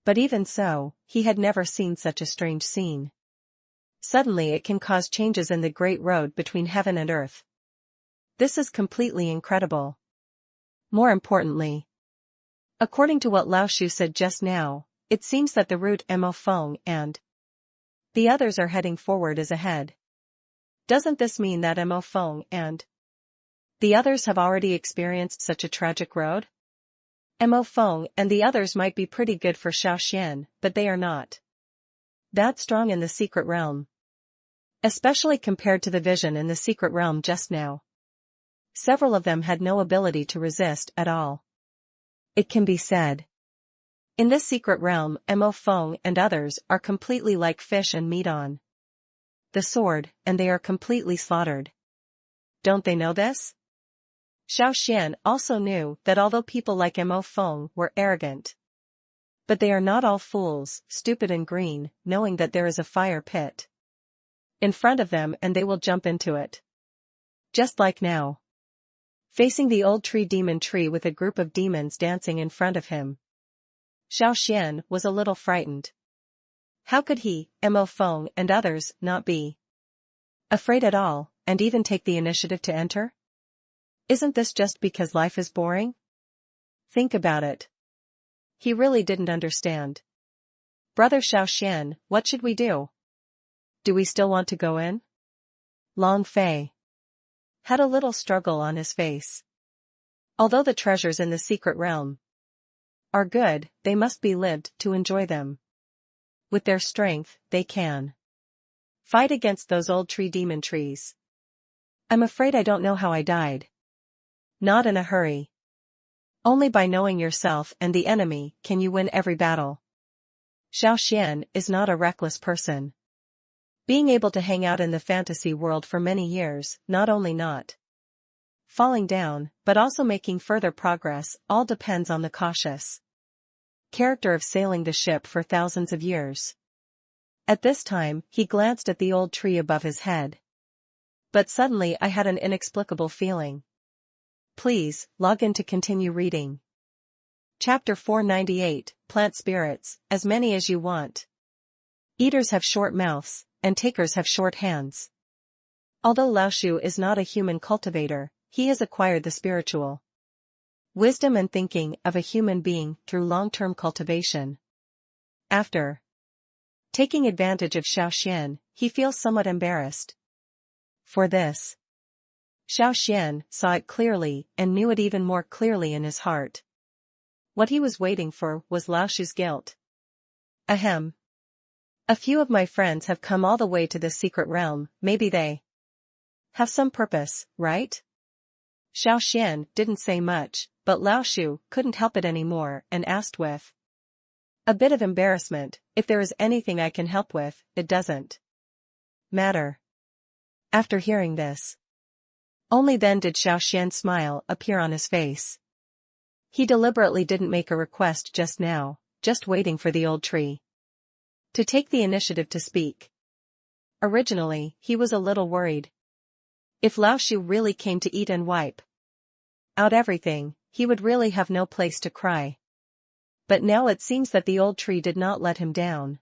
But even so, he had never seen such a strange scene. Suddenly it can cause changes in the great road between heaven and earth. This is completely incredible. More importantly, according to what Lao Shu said just now, it seems that the route Mo Feng and the others are heading forward is ahead. Doesn't this mean that Mo Feng and the others have already experienced such a tragic road? Mo Feng and the others might be pretty good for Xiao Xuan, but they are not that strong in the secret realm. Especially compared to the vision in the secret realm just now. Several of them had no ability to resist at all. It can be said. In this secret realm, Mo Feng and others are completely like fish and meat on the sword, and they are completely slaughtered. Don't they know this? Xiao Xuan also knew that although people like Mo Feng were arrogant, But they are not all fools, stupid and green, knowing that there is a fire pit in front of them and they will jump into it. Just like now. Facing the old demon tree with a group of demons dancing in front of him. Xiao Xuan was a little frightened. How could he, Mo Feng and others, not be afraid at all, and even take the initiative to enter? Isn't this just because life is boring? Think about it. He really didn't understand. Brother Xiao Xuan, what should we do? Do we still want to go in? Long Fei had a little struggle on his face. Although the treasures in the secret realm are good, they must be lived to enjoy them. With their strength, they can fight against those old demon trees. I'm afraid I don't know how I died. Not in a hurry. Only by knowing yourself and the enemy can you win every battle. Xiao Xuan is not a reckless person. Being able to hang out in the fantasy world for many years, not only not falling down, but also making further progress, all depends on the cautious character of sailing the ship for thousands of years. At this time, he glanced at the old tree above his head. But suddenly I had an inexplicable feeling. Please, log in to continue reading. Chapter 498, Plant Spirits, as many as you want. Eaters have short mouths, and takers have short hands. Although Laoshu is not a human cultivator, he has acquired the spiritual wisdom and thinking of a human being through long-term cultivation. After taking advantage of Xiao Xuan, he feels somewhat embarrassed. For this, Xiao Xuan saw it clearly and knew it even more clearly in his heart. What he was waiting for was Laoshu's guilt. Ahem. A few of my friends have come all the way to this secret realm, maybe they have some purpose, right? Xiao Xuan didn't say much, but Laoshu couldn't help it anymore and asked with a bit of embarrassment, if there is anything I can help with, it doesn't matter. After hearing this, only then did Xiao Xuan's smile appear on his face. He deliberately didn't make a request just now, just waiting for the old tree to take the initiative to speak. Originally, he was a little worried. If Laoshu really came to eat and wipe out everything, he would really have no place to cry. But now it seems that the old tree did not let him down.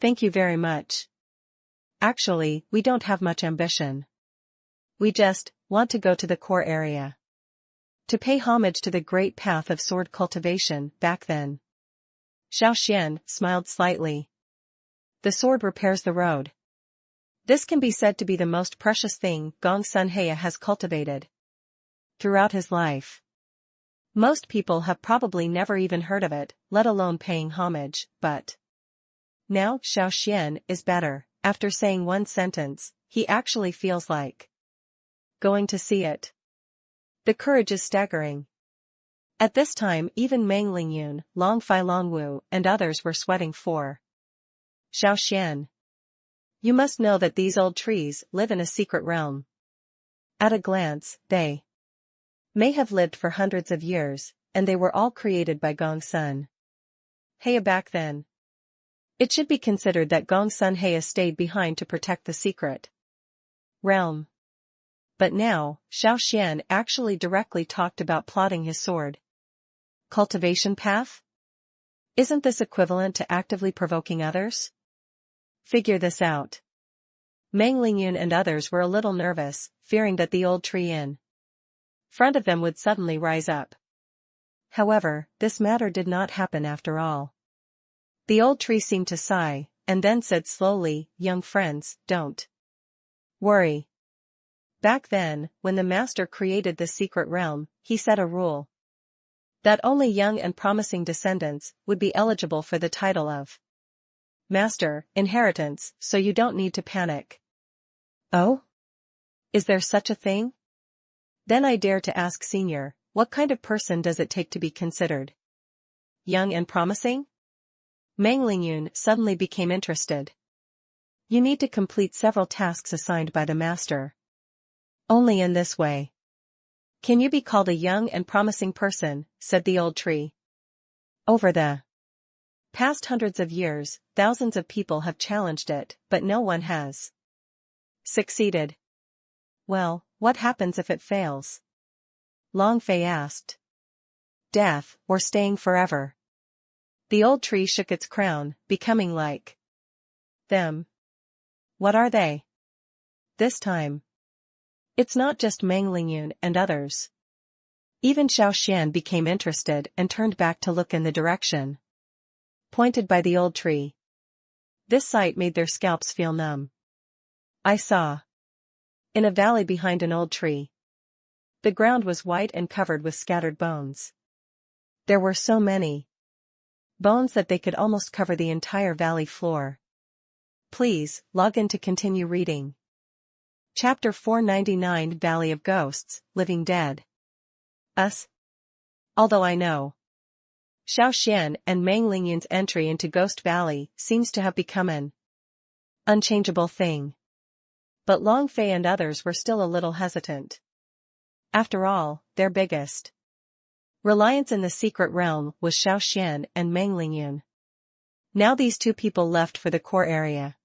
Thank you very much. Actually, we don't have much ambition. We just want to go to the core area to pay homage to the great path of sword cultivation back then. Xiao Xuan smiled slightly. The sword repairs the road. This can be said to be the most precious thing Gongsun Heya has cultivated throughout his life. Most people have probably never even heard of it, let alone paying homage, but now Xiao Xuan is better. After saying one sentence, he actually feels like going to see it. The courage is staggering. At this time even Meng Lingyun, Long Fai Longwu and others were sweating for Xiao Xuan. You must know that these old trees live in a secret realm. At a glance, they may have lived for hundreds of years, and they were all created by Gongsun Heya back then. It should be considered that Gongsun Heya stayed behind to protect the secret realm. But now, Xiao Xuan actually directly talked about plotting his sword cultivation path? Isn't this equivalent to actively provoking others? Figure this out. Meng Lingyun and others were a little nervous, fearing that the old tree in front of them would suddenly rise up. However, this matter did not happen after all. The old tree seemed to sigh, and then said slowly, "Young friends, don't worry. Back then, when the master created the secret realm, he set a rule that only young and promising descendants would be eligible for the title of master, inheritance, so you don't need to panic." Oh? Is there such a thing? Then I dare to ask Senior, what kind of person does it take to be considered young and promising? Meng Lingyun suddenly became interested. You need to complete several tasks assigned by the master. Only in this way can you be called a young and promising person, said the old tree. Over the Past hundreds of years, thousands of people have challenged it, but no one has succeeded. Well, what happens if it fails? Long Fei asked. Death, or staying forever. The old tree shook its crown, becoming like them. What are they? This time. It's not just Meng Lingyun and others. Even Xiao Xuan became interested and turned back to look in the direction pointed by the old tree. This sight made their scalps feel numb. I saw. In a valley behind an old tree. The ground was white and covered with scattered bones. There were so many bones that they could almost cover the entire valley floor. Please, log in to continue reading. Chapter 499 Valley of Ghosts, Living Dead. Us? Although I know Xiao Xuan and Meng Lingyun's entry into Ghost Valley seems to have become an unchangeable thing. But Long Fei and others were still a little hesitant. After all, their biggest reliance in the secret realm was Xiao Xuan and Meng Lingyun. Now these two people left for the core area.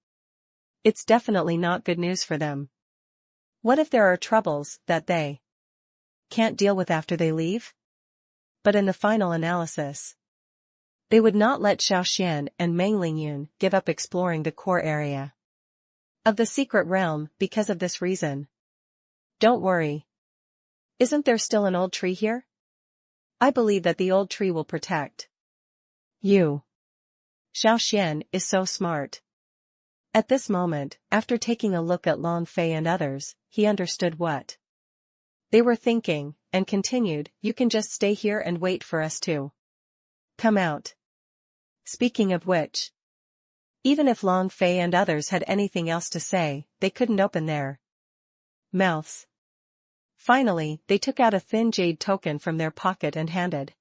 It's definitely not good news for them. What if there are troubles that they can't deal with after they leave? But in the final analysis, they would not let Xiao Xuan and Meng Lingyun give up exploring the core area of the secret realm because of this reason. Don't worry. Isn't there still an old tree here? I believe that the old tree will protect you. Xiao Xuan is so smart. At this moment, after taking a look at Long Fei and others, he understood what they were thinking, and continued, you can just stay here and wait for us to come out. Speaking of which, even if Long Fei and others had anything else to say, they couldn't open their mouths. Finally, they took out a thin jade token from their pocket and handed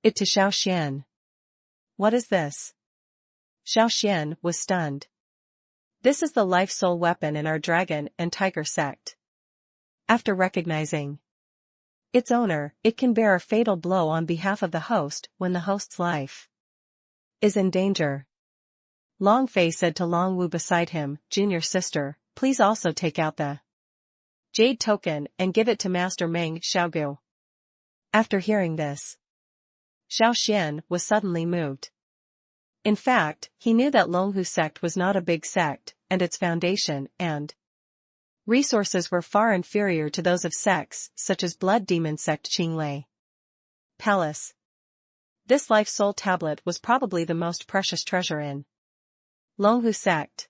it to Xiao Xuan. What is this? Xiao Xuan was stunned. This is the life soul weapon in our dragon and tiger sect. After recognizing its owner, it can bear a fatal blow on behalf of the host when the host's life is in danger. Long Fei said to Long Wu beside him, junior sister, please also take out the jade token and give it to Master Meng Xiaogu. After hearing this, Xiao Xuan was suddenly moved. In fact, he knew that Longhu sect was not a big sect, and its foundation and resources were far inferior to those of sects such as Blood Demon sect Qinglei Palace. This life soul tablet was probably the most precious treasure in Longhu sect.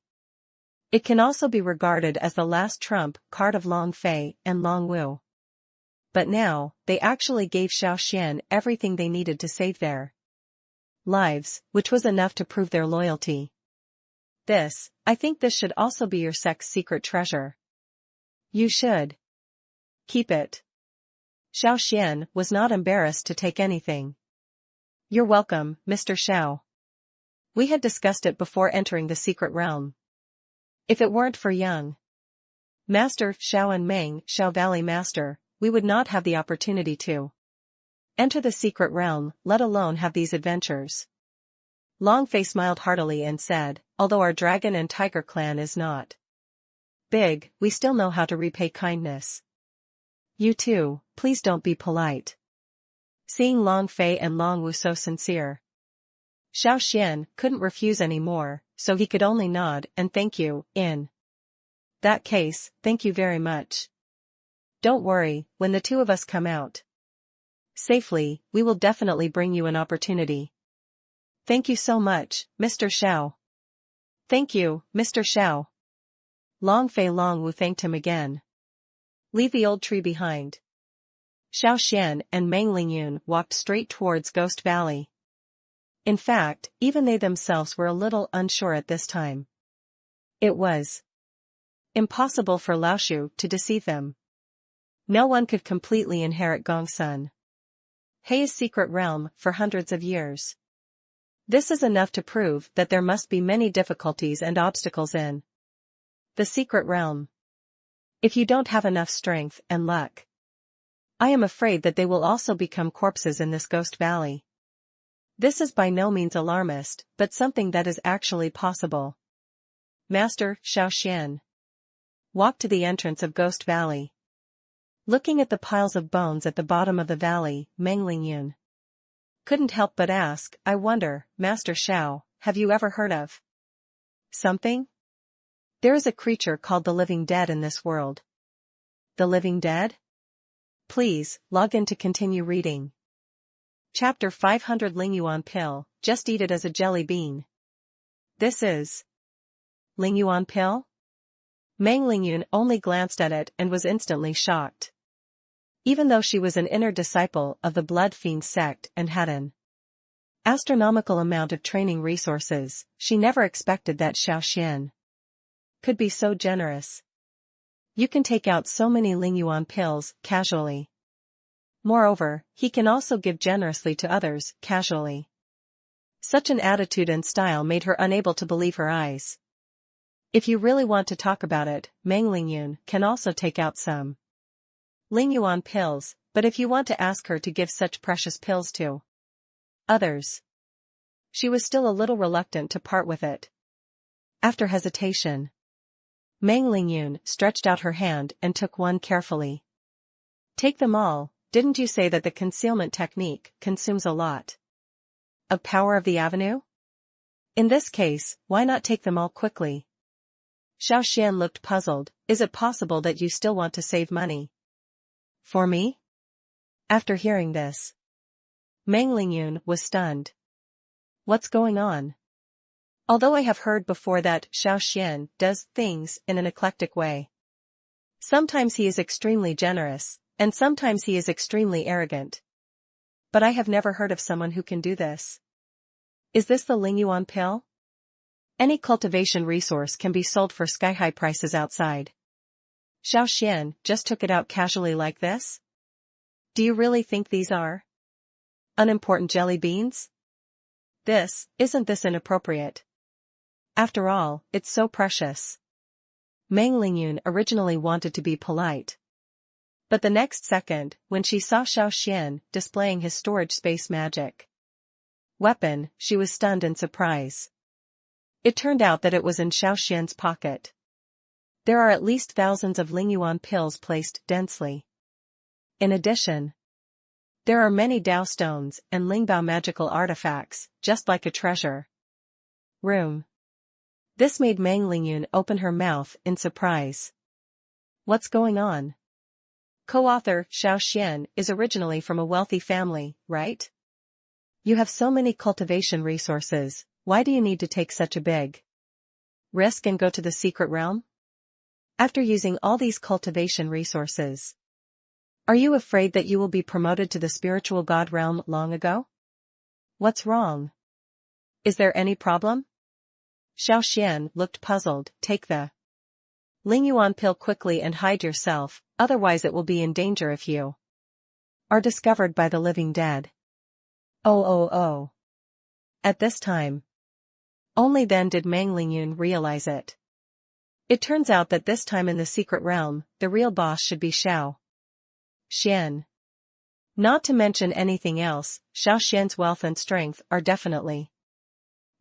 It can also be regarded as the last trump card of Long Fei and Long Wu. But now, they actually gave Xiao Xuan everything they needed to save their lives, which was enough to prove their loyalty. I think this should also be your sect's secret treasure. You should keep it. Xiao Xuan was not embarrassed to take anything. You're welcome, Mr. Xiao. We had discussed it before entering the secret realm. If it weren't for young Master Xiao and Meng Xiao Valley Master, we would not have the opportunity to enter the secret realm, let alone have these adventures. Long Fei smiled heartily and said, although our dragon and tiger clan is not big, we still know how to repay kindness. You too, please don't be polite. Seeing Long Fei and Long Wu so sincere, Xiao Xuan couldn't refuse any more, so he could only nod and thank you. In that case, thank you very much. Don't worry, when the two of us come out safely, we will definitely bring you an opportunity. Thank you so much, Mr. Xiao. Thank you, Mr. Xiao. Long Fei Long Wu thanked him again. Leave the old tree behind. Xiao Xuan and Meng Lingyun walked straight towards Ghost Valley. In fact, even they themselves were a little unsure at this time. It was impossible for Laoshu to deceive them. No one could completely inherit Gongsun Hei's secret realm for hundreds of years. This is enough to prove that there must be many difficulties and obstacles in the secret realm. If you don't have enough strength and luck, I am afraid that they will also become corpses in this Ghost Valley. This is by no means alarmist, but something that is actually possible. Master Xiao Xuan walked to the entrance of Ghost Valley. Looking at the piles of bones at the bottom of the valley, Meng Lingyun couldn't help but ask, I wonder, Master Xiao, have you ever heard of something? There is a creature called the living dead in this world. The living dead? Please, log in to continue reading. Chapter 500 Lingyuan Pill, just eat it as a jelly bean. This is Lingyuan Pill? Meng Lingyun only glanced at it and was instantly shocked. Even though she was an inner disciple of the Blood Fiend sect and had an astronomical amount of training resources, she never expected that Xiao Xuan could be so generous. You can take out so many Lingyuan pills, casually. Moreover, he can also give generously to others, casually. Such an attitude and style made her unable to believe her eyes. If you really want to talk about it, Meng Lingyun can also take out some Lingyuan pills, but if you want to ask her to give such precious pills to others, she was still a little reluctant to part with it. After hesitation, Meng Lingyun stretched out her hand and took one carefully. Take them all, didn't you say that the concealment technique consumes a lot of power of the avenue? In this case, why not take them all quickly? Xiao Xuan looked puzzled, is it possible that you still want to save money? For me? After hearing this, Meng Lingyun was stunned. What's going on? Although I have heard before that Xiao Xuan does things in an eclectic way. Sometimes he is extremely generous, and sometimes he is extremely arrogant. But I have never heard of someone who can do this. Is this the Lingyuan pill? Any cultivation resource can be sold for sky-high prices outside. Xiao Xuan just took it out casually like this? Do you really think these are unimportant jelly beans? Isn't this inappropriate? After all, it's so precious. Meng Lingyun originally wanted to be polite. But the next second, when she saw Xiao Xuan displaying his storage space magic weapon, she was stunned in surprise. It turned out that it was in Xiao Xuan's pocket. There are at least thousands of Lingyuan pills placed densely. In addition, there are many Dao stones and Lingbao magical artifacts, just like a treasure room. This made Meng Lingyun open her mouth in surprise. What's going on? Co-author Xiao Xuan is originally from a wealthy family, right? You have so many cultivation resources, why do you need to take such a big risk and go to the secret realm? After using all these cultivation resources, are you afraid that you will be promoted to the spiritual god realm long ago? What's wrong? Is there any problem? Xiao Xuan looked puzzled. Take the Lingyuan pill quickly and hide yourself, otherwise it will be in danger if you are discovered by the living dead. Oh. At this time, only then did Meng Lingyun realize it. It turns out that this time in the secret realm, the real boss should be Xiao Xuan. Not to mention anything else, Xiao Xuan's wealth and strength are definitely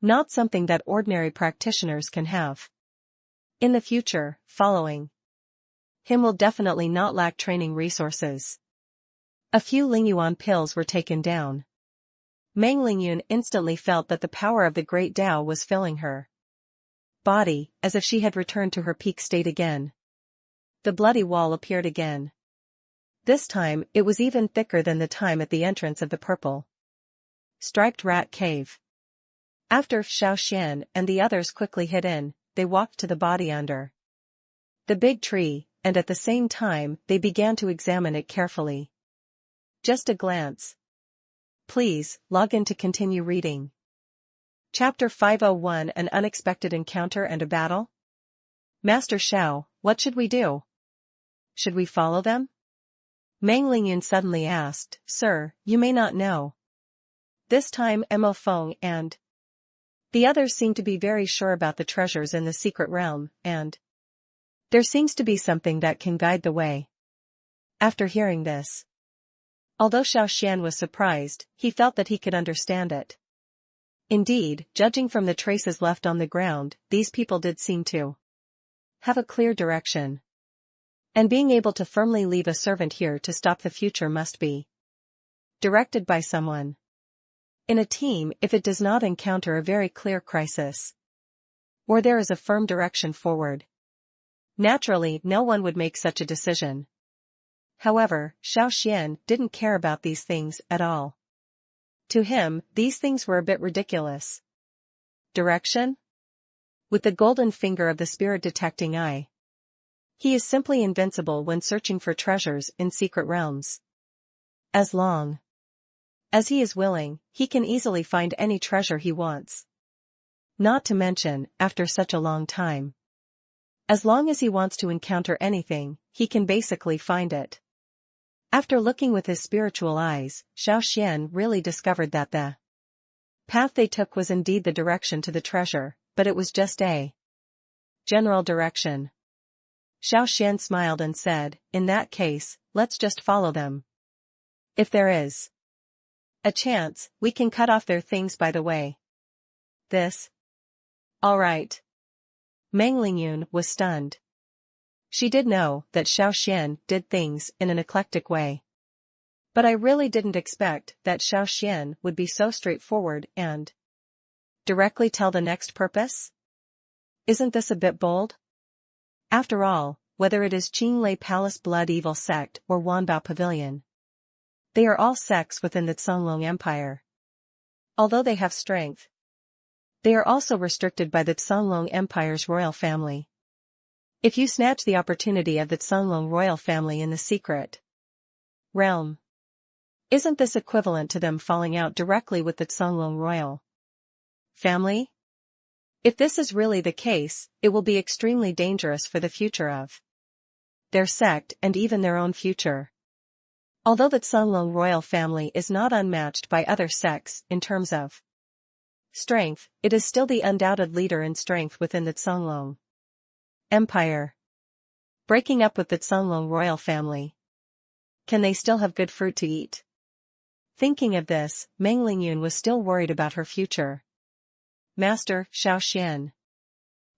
not something that ordinary practitioners can have. In the future, following him will definitely not lack training resources. A few Lingyuan pills were taken down. Meng Lingyun instantly felt that the power of the great Tao was filling her body, as if she had returned to her peak state again. The bloody wall appeared again. This time, it was even thicker than the time at the entrance of the purple striped rat cave. After Xiao Xuan and the others quickly hid in, they walked to the body under the big tree, and at the same time, they began to examine it carefully. Just a glance. Please, log in to continue reading. Chapter 501 An Unexpected Encounter and a Battle? Master Xiao, what should we do? Should we follow them? Meng Lingyun suddenly asked. Sir, you may not know. This time Mo Feng and the others seem to be very sure about the treasures in the secret realm, and there seems to be something that can guide the way. After hearing this, although Xiao Xuan was surprised, he felt that he could understand it. Indeed, judging from the traces left on the ground, these people did seem to have a clear direction. And being able to firmly leave a servant here to stop the future must be directed by someone in a team if it does not encounter a very clear crisis, or there is a firm direction forward. Naturally, no one would make such a decision. However, Xiao Xuan didn't care about these things at all. To him, these things were a bit ridiculous. Direction? With the golden finger of the spirit detecting eye. He is simply invincible when searching for treasures in secret realms. As long as he is willing, he can easily find any treasure he wants. Not to mention, after such a long time. As long as he wants to encounter anything, he can basically find it. After looking with his spiritual eyes, Xiao Xuan really discovered that the path they took was indeed the direction to the treasure, but it was just a general direction. Xiao Xuan smiled and said, "In that case, let's just follow them. If there is a chance, we can cut off their things by the way." This? All right. Meng Lingyun was stunned. She did know that Xiao Xuan did things in an eclectic way. But I really didn't expect that Xiao Xuan would be so straightforward and directly tell the next purpose? Isn't this a bit bold? After all, whether it is Qinglei Palace Blood Evil Sect or Wanbao Pavilion, they are all sects within the Zonglong Empire. Although they have strength, they are also restricted by the Zonglong Empire's royal family. If you snatch the opportunity of the Zonglong royal family in the secret realm, isn't this equivalent to them falling out directly with the Zonglong royal family? If this is really the case, it will be extremely dangerous for the future of their sect and even their own future. Although the Zonglong royal family is not unmatched by other sects in terms of strength, it is still the undoubted leader in strength within the Zonglong Empire. Breaking up with the Zonglong royal family, can they still have good fruit to eat? Thinking of this, Meng Lingyun was still worried about her future. Master Xiao Xuan,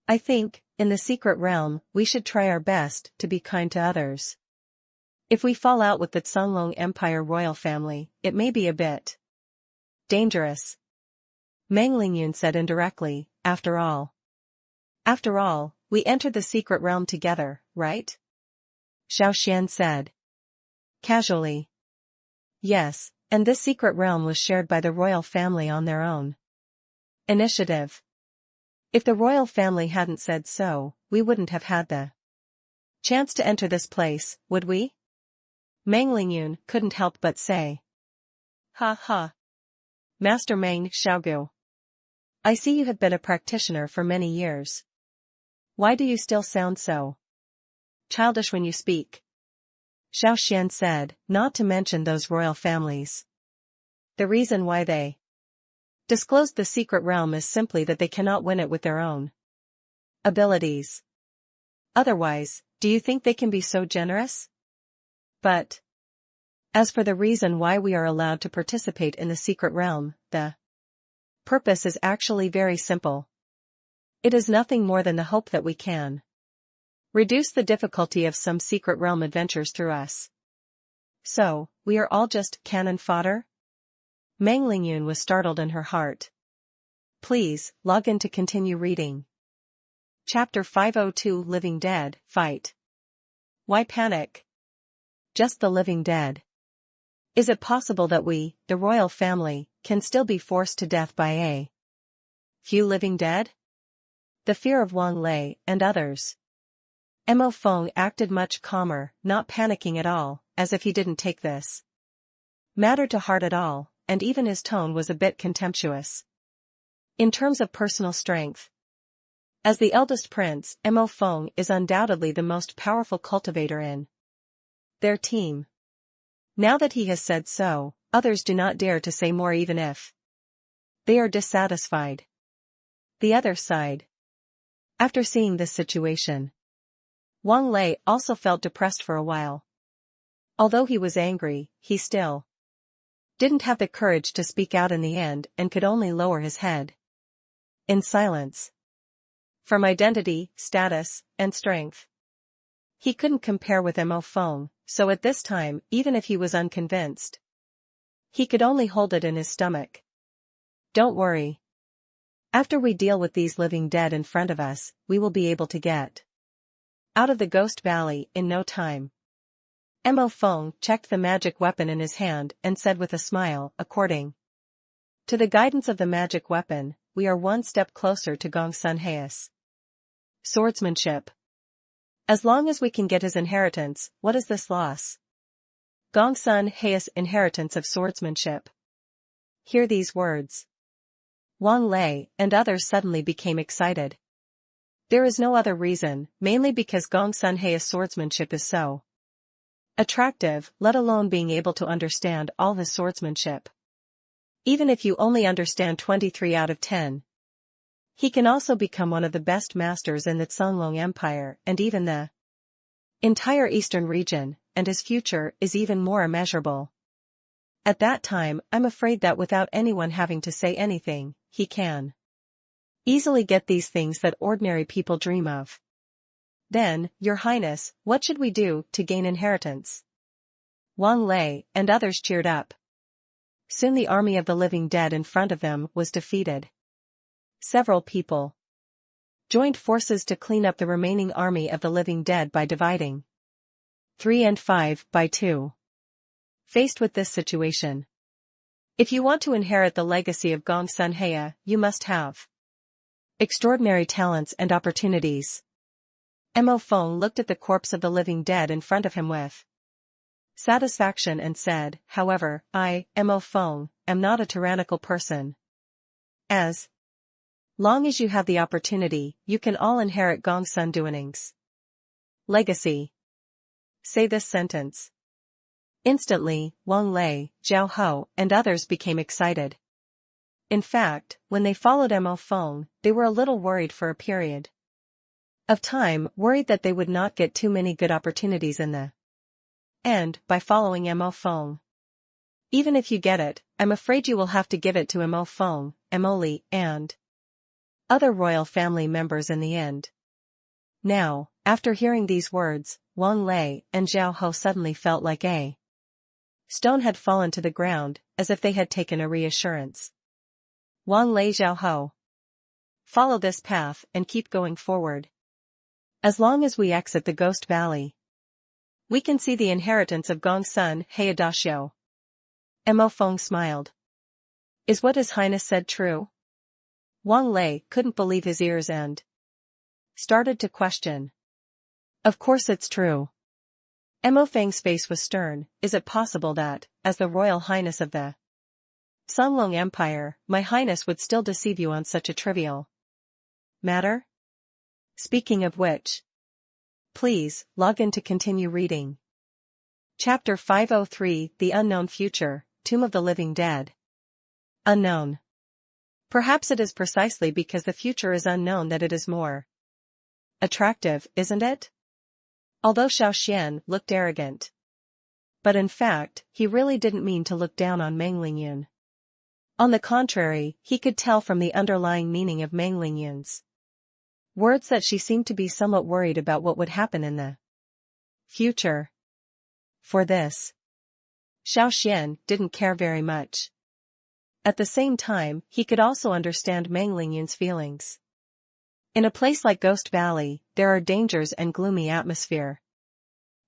I think, in the secret realm, we should try our best to be kind to others. If we fall out with the Zonglong Empire royal family, it may be a bit dangerous. Meng Lingyun said indirectly, after all, we entered the secret realm together, right? Xiao Xuan said casually. Yes, and this secret realm was shared by the royal family on their own initiative. If the royal family hadn't said so, we wouldn't have had the chance to enter this place, would we? Meng Lingyun couldn't help but say. Ha ha. Master Meng Xiaogu, I see you have been a practitioner for many years. Why do you still sound so childish when you speak? Xiao Xuan said, not to mention those royal families. The reason why they disclosed the secret realm is simply that they cannot win it with their own abilities. Otherwise, do you think they can be so generous? But as for the reason why we are allowed to participate in the secret realm, the purpose is actually very simple. It is nothing more than the hope that we can reduce the difficulty of some secret realm adventures through us. So, we are all just cannon fodder? Meng Lingyun was startled in her heart. Please, log in to continue reading. Chapter 502 Living Dead, Fight. Why panic? Just the living dead. Is it possible that we, the royal family, can still be forced to death by a few living dead? The fear of Wang Lei and others. Mo Feng acted much calmer, not panicking at all, as if he didn't take this matter to heart at all, and even his tone was a bit contemptuous. In terms of personal strength, as the eldest prince, Mo Feng is undoubtedly the most powerful cultivator in their team. Now that he has said so, others do not dare to say more even if they are dissatisfied. The other side. After seeing this situation, Wang Lei also felt depressed for a while. Although he was angry, he still didn't have the courage to speak out in the end and could only lower his head in silence. From identity, status, and strength, he couldn't compare with Mo Feng, so at this time, even if he was unconvinced, he could only hold it in his stomach. Don't worry. After we deal with these living dead in front of us, we will be able to get out of the Ghost Valley in no time. Mo Feng checked the magic weapon in his hand and said with a smile, according to the guidance of the magic weapon, we are one step closer to Gongsun Hei's swordsmanship. As long as we can get his inheritance, what is this loss? Gongsun Hei's inheritance of swordsmanship. Hear these words. Wang Lei and others suddenly became excited. There is no other reason, mainly because Gongsun Hei's swordsmanship is so attractive, let alone being able to understand all his swordsmanship. Even if you only understand 23 out of 10. He can also become one of the best masters in the Songlong Empire and even the entire eastern region, and his future is even more immeasurable. At that time, I'm afraid that without anyone having to say anything, he can easily get these things that ordinary people dream of. Then, Your Highness, what should we do to gain inheritance? Wang Lei and others cheered up. Soon the army of the living dead in front of them was defeated. Several people joined forces to clean up the remaining army of the living dead by dividing 3 and 5 by 2. Faced with this situation, if you want to inherit the legacy of Gongsun Hei, you must have extraordinary talents and opportunities. Mo Feng looked at the corpse of the living dead in front of him with satisfaction and said, however, I, Mo Feng, am not a tyrannical person. As long as you have the opportunity, you can all inherit Gongsun Duaning's legacy. Say this sentence. Instantly, Wang Lei, Zhao Ho, and others became excited. In fact, when they followed Mo Feng, they were a little worried for a period of time, worried that they would not get too many good opportunities in the end by following Mo Feng. Even if you get it, I'm afraid you will have to give it to Mo Feng, Mo Li, and other royal family members in the end. Now, after hearing these words, Wang Lei and Zhao Ho suddenly felt like a stone had fallen to the ground, as if they had taken a reassurance. Wang Lei, Zhao Ho, follow this path and keep going forward. As long as we exit the Ghost Valley, we can see the inheritance of Gongsun Hei Dashio. Mo Feng smiled. Is what His Highness said true? Wang Lei couldn't believe his ears and started to question. Of course it's true. Mo Feng's face was stern. Is it possible that, as the Royal Highness of the Songlong Empire, my Highness would still deceive you on such a trivial matter? Speaking of which, please, log in to continue reading. Chapter 503, The Unknown Future, Tomb of the Living Dead. Unknown. Perhaps it is precisely because the future is unknown that it is more attractive, isn't it? Although Xiao Xuan looked arrogant. But in fact, he really didn't mean to look down on Meng Lingyun. On the contrary, he could tell from the underlying meaning of Meng Lingyun's words that she seemed to be somewhat worried about what would happen in the future. For this, Xiao Xuan didn't care very much. At the same time, he could also understand Meng Lingyun's feelings. In a place like Ghost Valley, there are dangers and gloomy atmosphere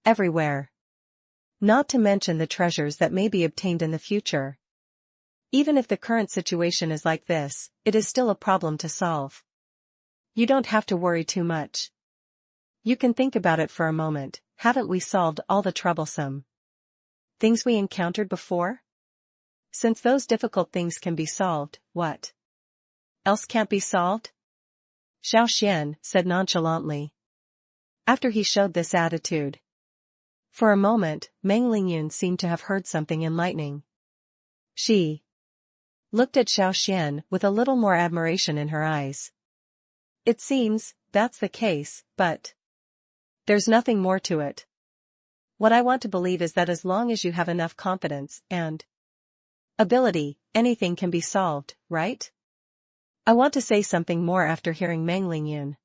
everywhere. Not to mention the treasures that may be obtained in the future. Even if the current situation is like this, it is still a problem to solve. You don't have to worry too much. You can think about it for a moment. Haven't we solved all the troublesome things we encountered before? Since those difficult things can be solved, what else can't be solved? Xiao Xuan said nonchalantly. After he showed this attitude, for a moment, Meng Lingyun seemed to have heard something enlightening. She looked at Xiao Xuan with a little more admiration in her eyes. It seems, that's the case, but there's nothing more to it. What I want to believe is that as long as you have enough confidence and ability, anything can be solved, right? I want to say something more after hearing Meng Lingyun.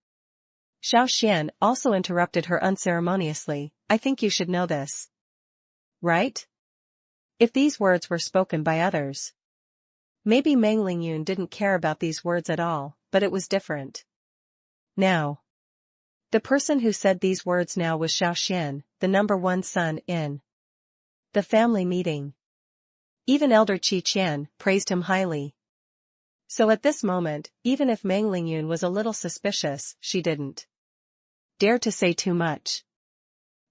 Xiao Xuan also interrupted her unceremoniously. I think you should know this. Right? If these words were spoken by others. Maybe Meng Lingyun didn't care about these words at all, but it was different. Now. The person who said these words now was Xiao Xuan, the number one son in the family meeting. Even Elder Qi Qian praised him highly. So at this moment, even if Meng Lingyun was a little suspicious, she didn't dare to say too much.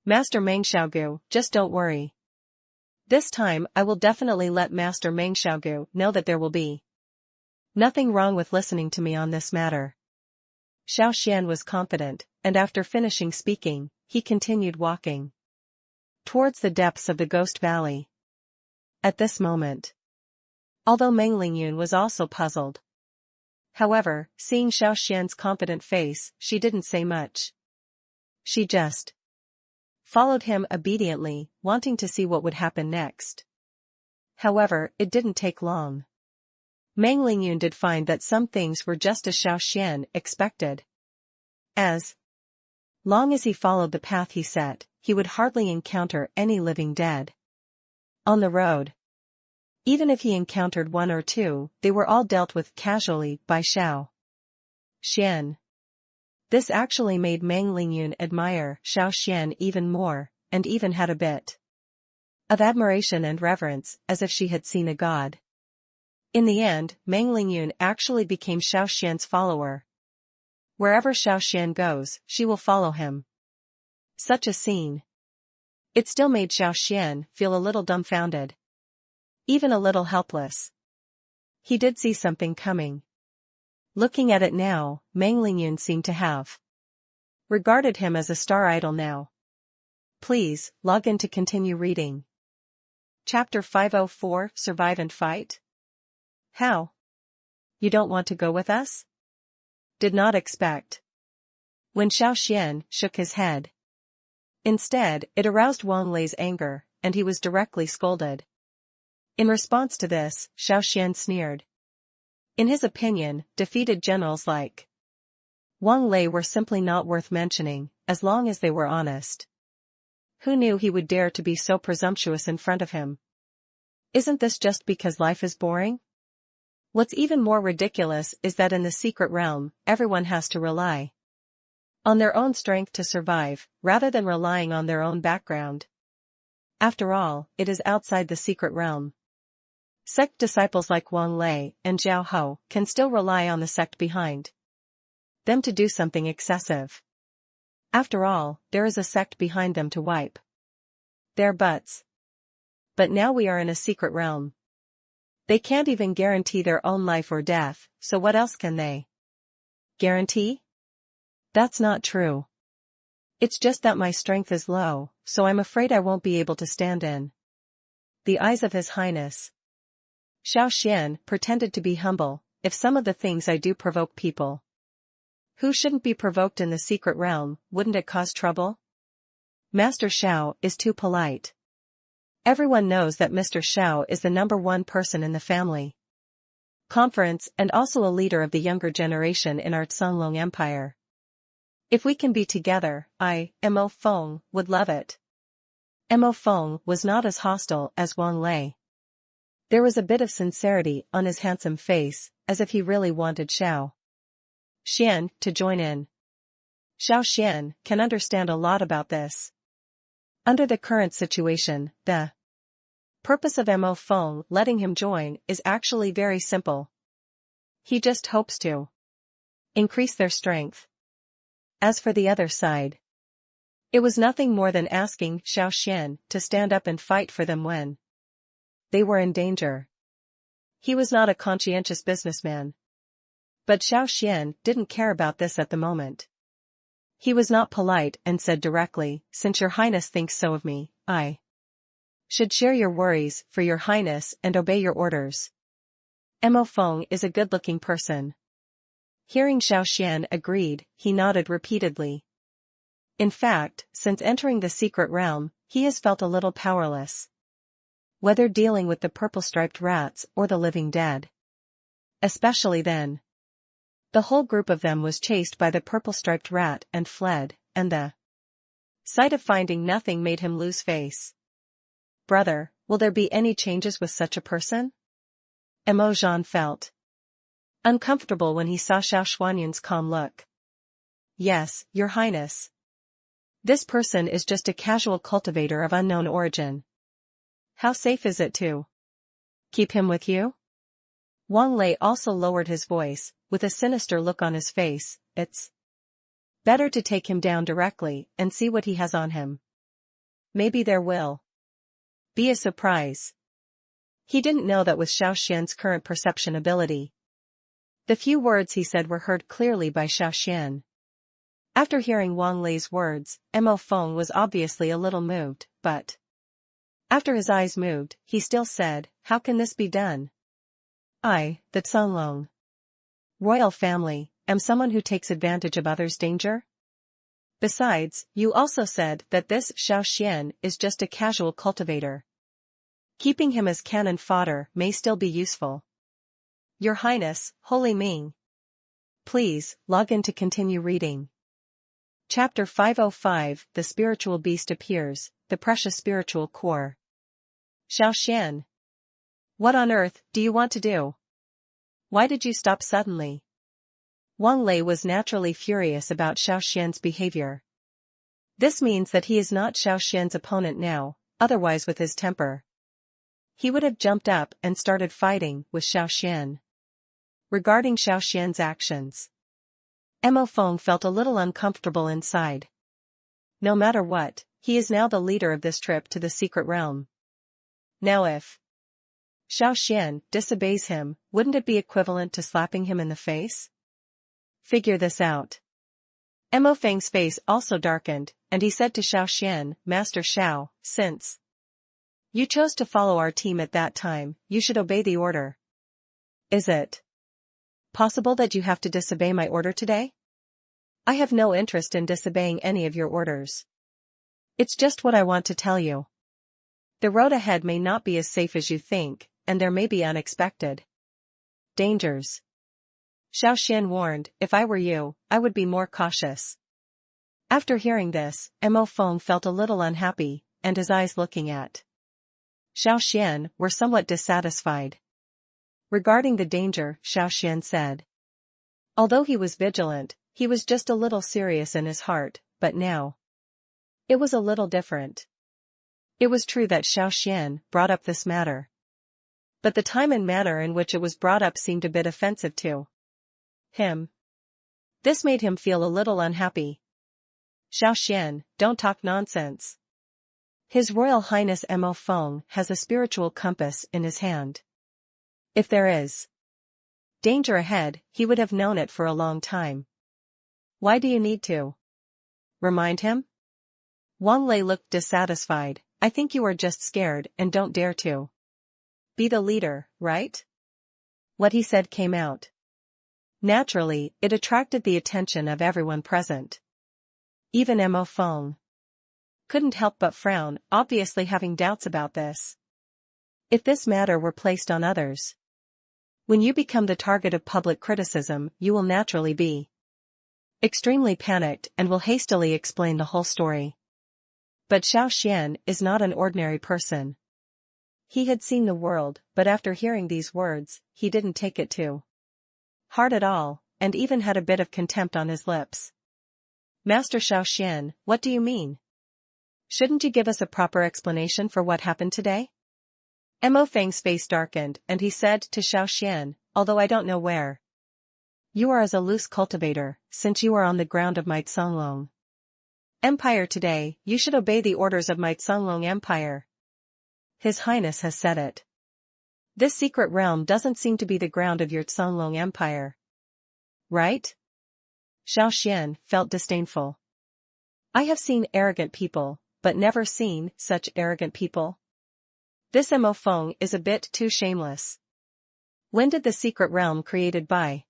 Master Meng Xiaogu, just don't worry. This time I will definitely let Master Meng Xiaogu know that there will be nothing wrong with listening to me on this matter. Xiao Xuan was confident, and after finishing speaking, he continued walking towards the depths of the Ghost Valley. At this moment, although Meng Lingyun was also puzzled. However, seeing Xiao Xuan's confident face, she didn't say much. She just followed him obediently, wanting to see what would happen next. However, it didn't take long. Meng Lingyun did find that some things were just as Xiao Xuan expected. As long as he followed the path he set, he would hardly encounter any living dead on the road. Even if he encountered one or two, they were all dealt with casually by Xiao Xuan. This actually made Meng Lingyun admire Xiao Xuan even more, and even had a bit of admiration and reverence, as if she had seen a god. In the end, Meng Lingyun actually became Xiao Xuan's follower. Wherever Xiao Xuan goes, she will follow him. Such a scene. It still made Xiao Xuan feel a little dumbfounded. Even a little helpless. He did see something coming. Looking at it now, Meng Lingyun seemed to have regarded him as a star idol now. Please, log in to continue reading. Chapter 504, Survive and Fight? How? You don't want to go with us? Did not expect. When Xiao Xuan shook his head. Instead, it aroused Wang Lei's anger, and he was directly scolded. In response to this, Xiao Xuan sneered. In his opinion, defeated generals like Wang Lei were simply not worth mentioning, as long as they were honest. Who knew he would dare to be so presumptuous in front of him? Isn't this just because life is boring? What's even more ridiculous is that in the secret realm, everyone has to rely on their own strength to survive, rather than relying on their own background. After all, it is outside the secret realm. Sect disciples like Wang Lei and Zhao Ho can still rely on the sect behind them to do something excessive. After all, there is a sect behind them to wipe their butts. But now we are in a secret realm. They can't even guarantee their own life or death, so what else can they guarantee? That's not true. It's just that my strength is low, so I'm afraid I won't be able to stand in the eyes of His Highness. Xiao Xuan pretended to be humble. If some of the things I do provoke people who shouldn't be provoked in the secret realm, wouldn't it cause trouble? Master Xiao is too polite. Everyone knows that Mr. Xiao is the number one person in the family conference and also a leader of the younger generation in our Songlong Empire. If we can be together, Mo Feng, would love it. Mo Feng was not as hostile as Wang Lei. There was a bit of sincerity on his handsome face, as if he really wanted Xiao Xuan to join in. Xiao Xuan can understand a lot about this. Under the current situation, the purpose of Mo Feng letting him join is actually very simple. He just hopes to increase their strength. As for the other side, it was nothing more than asking Xiao Xuan to stand up and fight for them when they were in danger. He was not a conscientious businessman. But Xiao Xuan didn't care about this at the moment. He was not polite and said directly, since your highness thinks so of me, I should share your worries for your highness and obey your orders. Mo Feng is a good-looking person. Hearing Xiao Xuan agreed, he nodded repeatedly. In fact, since entering the secret realm, he has felt a little powerless. whether dealing with the purple-striped rats or the living dead. Especially then. The whole group of them was chased by the purple-striped rat and fled, and the sight of finding nothing made him lose face. Brother, will there be any changes with such a person? Jean felt uncomfortable when he saw Xiao Xuan's calm look. Yes, Your Highness. This person is just a casual cultivator of unknown origin. How safe is it to keep him with you? Wang Lei also lowered his voice, with a sinister look on his face. It's better to take him down directly and see what he has on him. Maybe there will be a surprise. He didn't know that with Xiao Xuan's current perception ability. The few words he said were heard clearly by Xiao Xuan. After hearing Wang Lei's words, Mo Feng was obviously a little moved, but after his eyes moved, he still said, how can this be done? I, the Cunlong royal family, am someone who takes advantage of others' danger? Besides, you also said that this Xiao Xuan is just a casual cultivator. Keeping him as cannon fodder may still be useful. Your Highness, Holy Ming. Please, log in to continue reading. Chapter 505, The Spiritual Beast Appears, the Precious Spiritual Core. Xiao Xuan. What on earth do you want to do? Why did you stop suddenly? Wang Lei was naturally furious about Xiao Xuan's behavior. This means that he is not Xiao Xuan's opponent now, otherwise with his temper he would have jumped up and started fighting with Xiao Xuan. Regarding Xiao Xuan's actions, Mo Feng felt a little uncomfortable inside. No matter what, he is now the leader of this trip to the secret realm. Now if Xiao Xuan disobeys him, wouldn't it be equivalent to slapping him in the face? Figure this out. Mo Feng's face also darkened, and he said to Xiao Xuan, Master Xiao, since you chose to follow our team at that time, you should obey the order. Is it possible that you have to disobey my order today? I have no interest in disobeying any of your orders. It's just what I want to tell you. The road ahead may not be as safe as you think, and there may be unexpected dangers. Xiao Xuan warned, if I were you, I would be more cautious. After hearing this, Mo Feng felt a little unhappy, and his eyes looking at Xiao Xuan were somewhat dissatisfied. Regarding the danger, Xiao Xuan said. Although he was vigilant, he was just a little serious in his heart, but now it was a little different. It was true that Xiao Xuan brought up this matter, but the time and manner in which it was brought up seemed a bit offensive to him. This made him feel a little unhappy. Xiao Xuan, don't talk nonsense. His Royal Highness Mo Feng has a spiritual compass in his hand. If there is danger ahead, he would have known it for a long time. Why do you need to remind him? Wang Lei looked dissatisfied. I think you are just scared and don't dare to be the leader, right? What he said came out. Naturally, it attracted the attention of everyone present. Even Mo Feng couldn't help but frown, obviously having doubts about this. If this matter were placed on others, when you become the target of public criticism, you will naturally be extremely panicked and will hastily explain the whole story. But Xiao Xuan is not an ordinary person. He had seen the world, but after hearing these words, he didn't take it too hard at all, and even had a bit of contempt on his lips. Master Xiao Xuan, what do you mean? Shouldn't you give us a proper explanation for what happened today? Mo Feng's face darkened, and he said to Xiao Xuan, although I don't know where you are as a loose cultivator, since you are on the ground of my Cunlong Empire today, you should obey the orders of my Cunlong Empire. His Highness has said it. This secret realm doesn't seem to be the ground of your Cunlong Empire. Right? Xiao Xuan felt disdainful. I have seen arrogant people, but never seen such arrogant people. This Mo Feng is a bit too shameless. When did the secret realm created by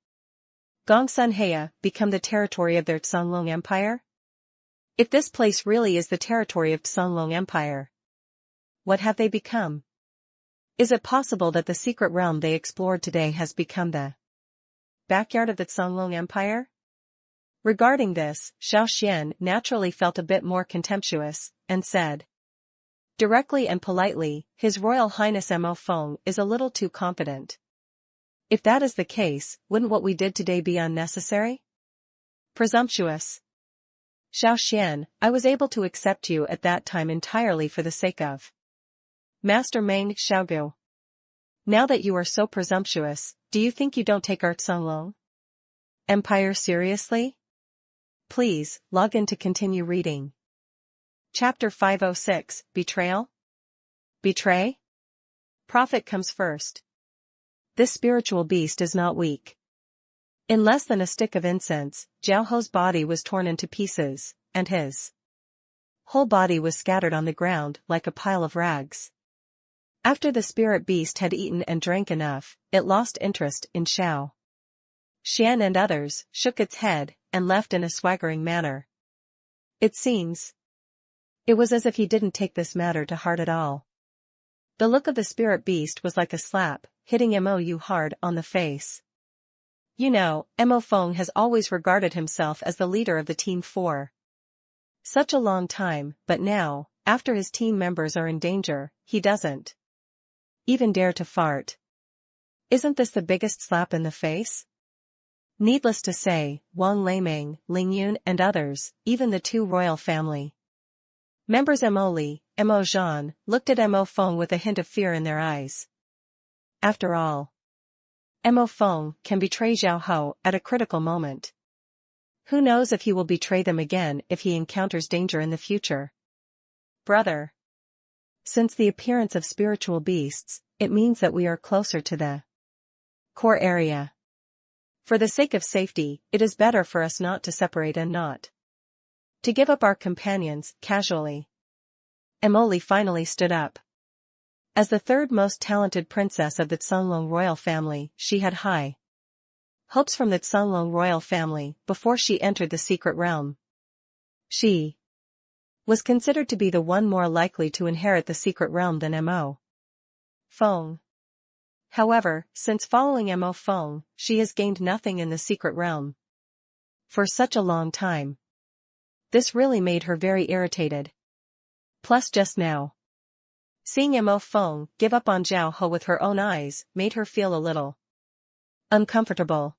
Gongsun Heya become the territory of their Cunlong Empire? If this place really is the territory of Cunlong Empire, what have they become? Is it possible that the secret realm they explored today has become the backyard of the Songlong Empire? Regarding this, Xiao Xuan naturally felt a bit more contemptuous, and said directly and politely, His Royal Highness Mo Feng is a little too confident. If that is the case, wouldn't what we did today be unnecessary? Presumptuous. Xiao Xuan, I was able to accept you at that time entirely for the sake of Master Meng Xiaogu. Now that you are so presumptuous, do you think you don't take our Songlong Empire seriously? Please, log in to continue reading. Chapter 506, Betrayal? Betray? Profit comes first. This spiritual beast is not weak. In less than a stick of incense, Jiao Ho's body was torn into pieces, and his whole body was scattered on the ground like a pile of rags. After the spirit beast had eaten and drank enough, it lost interest in Xiao Xuan and others, shook its head, and left in a swaggering manner. It seems it was as if he didn't take this matter to heart at all. The look of the spirit beast was like a slap, hitting Mou hard on the face. You know, Mo Feng has always regarded himself as the leader of the team for such a long time, but now, after his team members are in danger, he doesn't even dare to fart. Isn't this the biggest slap in the face? Needless to say, Wang Leiming, Ling Yun and others, even the two royal family members Mo Li, Mo Zhan, looked at Mo Feng with a hint of fear in their eyes. After all, Mo Feng can betray Xiao Ho at a critical moment. Who knows if he will betray them again if he encounters danger in the future? Brother. Since the appearance of spiritual beasts, it means that we are closer to the core area. For the sake of safety, it is better for us not to separate and not to give up our companions casually. Emoli finally stood up. As the third most talented princess of the Songlong royal family, she had high hopes from the Songlong royal family before she entered the secret realm. She was considered to be the one more likely to inherit the secret realm than Mo Feng. However, since following Mo Feng, she has gained nothing in the secret realm for such a long time. This really made her very irritated. Plus just now, seeing Mo Feng give up on Jiao Ho with her own eyes made her feel a little uncomfortable.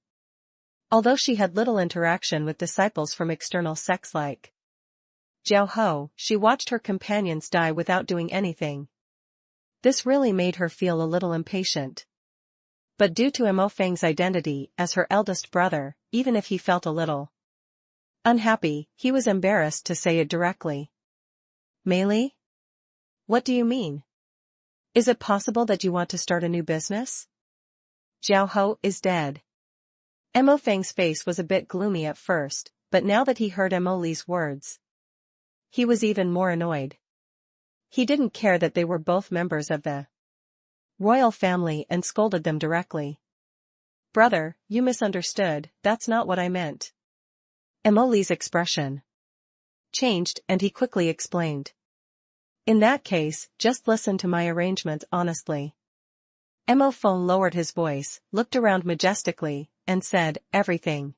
Although she had little interaction with disciples from external sects like Jiao Ho, she watched her companions die without doing anything. This really made her feel a little impatient. But due to Mo Feng's identity as her eldest brother, even if he felt a little unhappy, he was embarrassed to say it directly. Mei Li? What do you mean? Is it possible that you want to start a new business? Jiao Ho is dead. Mo Feng's face was a bit gloomy at first, but now that he heard Mo Li's words, he was even more annoyed. He didn't care that they were both members of the royal family and scolded them directly. Brother, you misunderstood, that's not what I meant. Mo Li's expression changed and he quickly explained. In that case, just listen to my arrangements honestly. Mo Feng lowered his voice, looked around majestically, and said, everything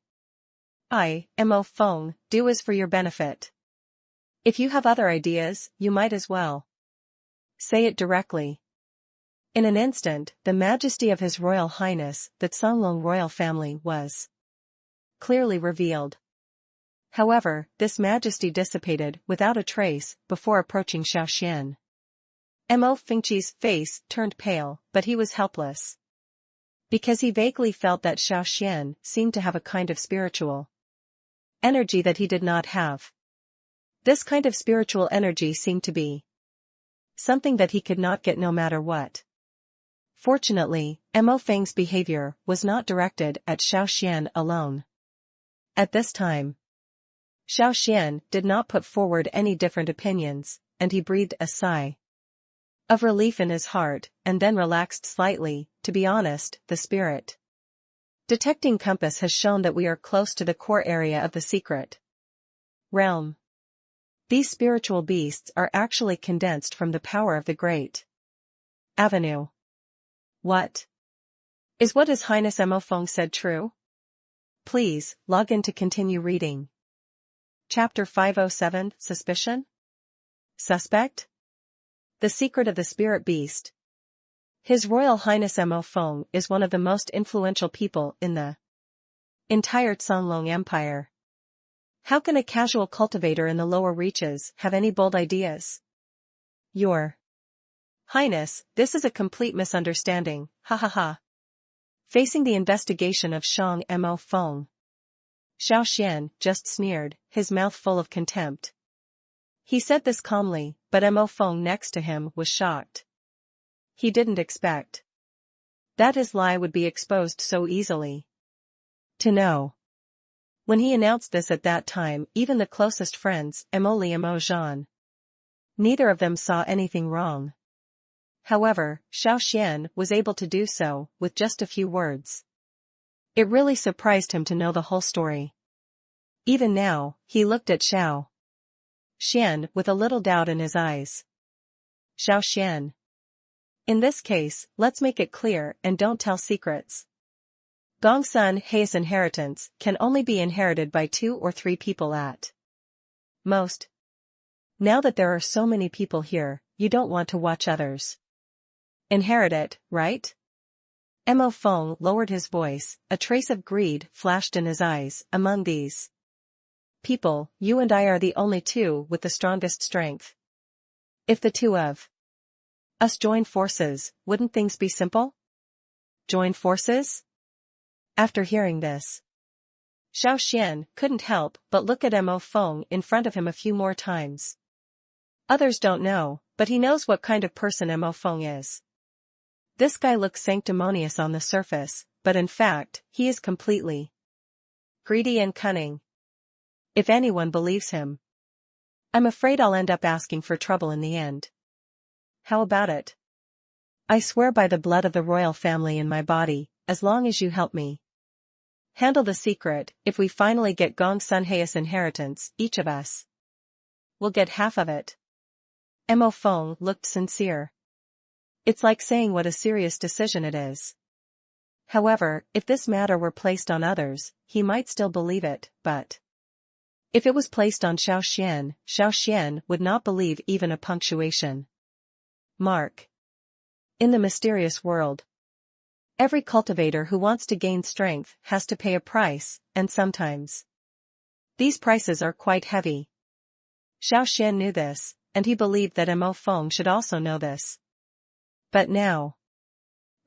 I, Mo Feng, do is for your benefit. If you have other ideas, you might as well say it directly. In an instant, the majesty of His Royal Highness, the Songlong royal family, was clearly revealed. However, this majesty dissipated without a trace before approaching Xiao Xuan. Mo Fengqi's face turned pale, but he was helpless. Because he vaguely felt that Xiao Xuan seemed to have a kind of spiritual energy that he did not have. This kind of spiritual energy seemed to be something that he could not get no matter what. Fortunately, Mo Feng's behavior was not directed at Xiao Xuan alone. At this time, Xiao Xuan did not put forward any different opinions, and he breathed a sigh of relief in his heart, and then relaxed slightly. To be honest, the spirit detecting compass has shown that we are close to the core area of the secret realm. These spiritual beasts are actually condensed from the power of the great avenue. What? Is what His Highness Mo Feng said true? Please, log in to continue reading. Chapter 507, Suspicion? Suspect? The Secret of the Spirit Beast. His Royal Highness Mo Feng is one of the most influential people in the entire Songlong Empire. How can a casual cultivator in the lower reaches have any bold ideas? Your Highness, this is a complete misunderstanding, ha ha ha. Facing the investigation of Shang Mo Feng, Xiao Xuan just sneered, his mouth full of contempt. He said this calmly, but Mo Feng next to him was shocked. He didn't expect that his lie would be exposed so easily. To know. When he announced this at that time, even the closest friends, Emily and Mo Zhan, neither of them saw anything wrong. However, Xiao Xuan was able to do so, with just a few words. It really surprised him to know the whole story. Even now, he looked at Xiao Xuan with a little doubt in his eyes. Xiao Xuan. In this case, let's make it clear and don't tell secrets. Gongsun Hei's inheritance can only be inherited by 2 or 3 people at most. Now that there are so many people here, you don't want to watch others inherit it, right? Mo Feng lowered his voice, a trace of greed flashed in his eyes. Among these people, you and I are the only 2 with the strongest strength. If the 2 of us join forces, wouldn't things be simple? Join forces? After hearing this, Xiao Xuan couldn't help but look at Mo Feng in front of him a few more times. Others don't know, but he knows what kind of person Mo Feng is. This guy looks sanctimonious on the surface, but in fact, he is completely greedy and cunning. If anyone believes him, I'm afraid I'll end up asking for trouble in the end. How about it? I swear by the blood of the royal family in my body, as long as you help me handle the secret, if we finally get Gongsun Hei's inheritance, each of us will get half of it. Mo Feng looked sincere. It's like saying what a serious decision it is. However, if this matter were placed on others, he might still believe it, but if it was placed on Xiao Xuan would not believe even a punctuation mark. In the mysterious world, every cultivator who wants to gain strength has to pay a price, and sometimes these prices are quite heavy. Xiao Xuan knew this, and he believed that Mo Feng should also know this. But now,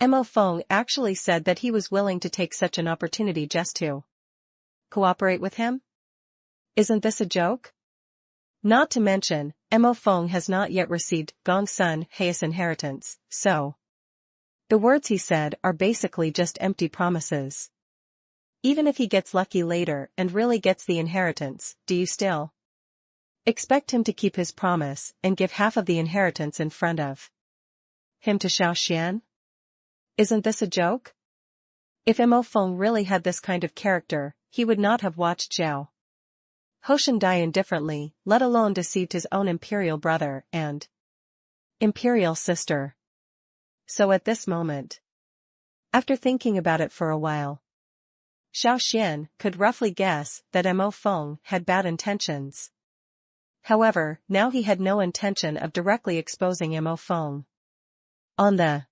Mo Feng actually said that he was willing to take such an opportunity just to cooperate with him? Isn't this a joke? Not to mention, Mo Feng has not yet received Gongsun Hei's inheritance, so the words he said are basically just empty promises. Even if he gets lucky later and really gets the inheritance, do you still expect him to keep his promise and give half of the inheritance in front of him to Xiao Xuan? Isn't this a joke? If Mo Feng really had this kind of character, he would not have watched Xiao Hoshan die indifferently, let alone deceived his own imperial brother and imperial sister. So at this moment, after thinking about it for a while, Xiao Xuan could roughly guess that Mo Feng had bad intentions. However, now he had no intention of directly exposing Mo Feng. On the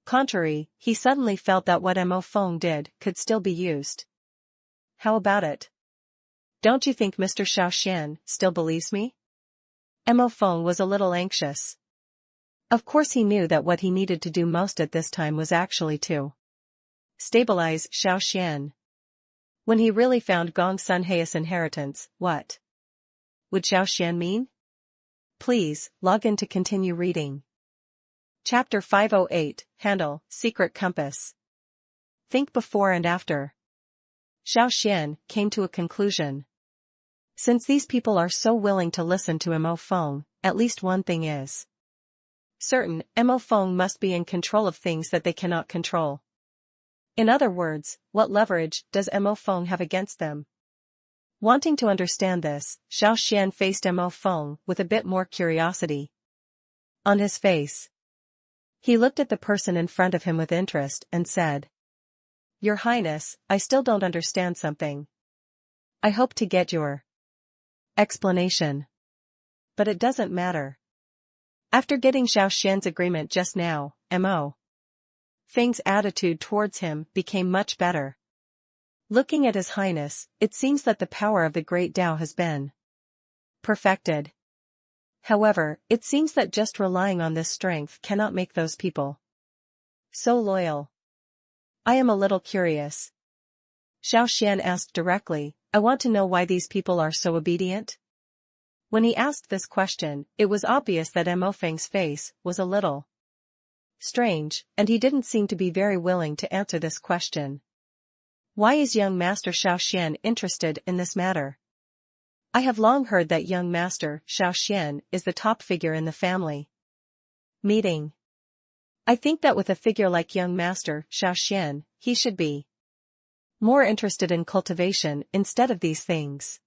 contrary, he suddenly felt that what Mo Feng did could still be used. How about it? Don't you think Mr. Xiao Xuan still believes me? Mo Feng was a little anxious. Of course he knew that what he needed to do most at this time was actually to stabilize Xiao Xuan. When he really found Gongsun Hei's inheritance, what would Xiao Xuan mean? Please, log in to continue reading. Chapter 508, Handle, Secret Compass. Think before and after. Xiao Xuan came to a conclusion. Since these people are so willing to listen to Mo Feng, at least one thing is certain, Mo Feng must be in control of things that they cannot control. In other words, what leverage does Mo Feng have against them? Wanting to understand this, Xiao Xuan faced Mo Feng with a bit more curiosity on his face. He looked at the person in front of him with interest and said, "Your Highness, I still don't understand something. I hope to get your explanation. But it doesn't matter." After getting Xiao Xuan's agreement just now, Mo. Feng's attitude towards him became much better. Looking at His Highness, it seems that the power of the great Tao has been perfected. However, it seems that just relying on this strength cannot make those people so loyal. I am a little curious. Xiao Xuan asked directly, I want to know why these people are so obedient. When he asked this question, it was obvious that Mo Feng's face was a little strange, and he didn't seem to be very willing to answer this question. Why is young Master Xiao Xuan interested in this matter? I have long heard that young Master Xiao Xuan is the top figure in the family meeting. I think that with a figure like young Master Xiao Xuan, he should be more interested in cultivation instead of these things.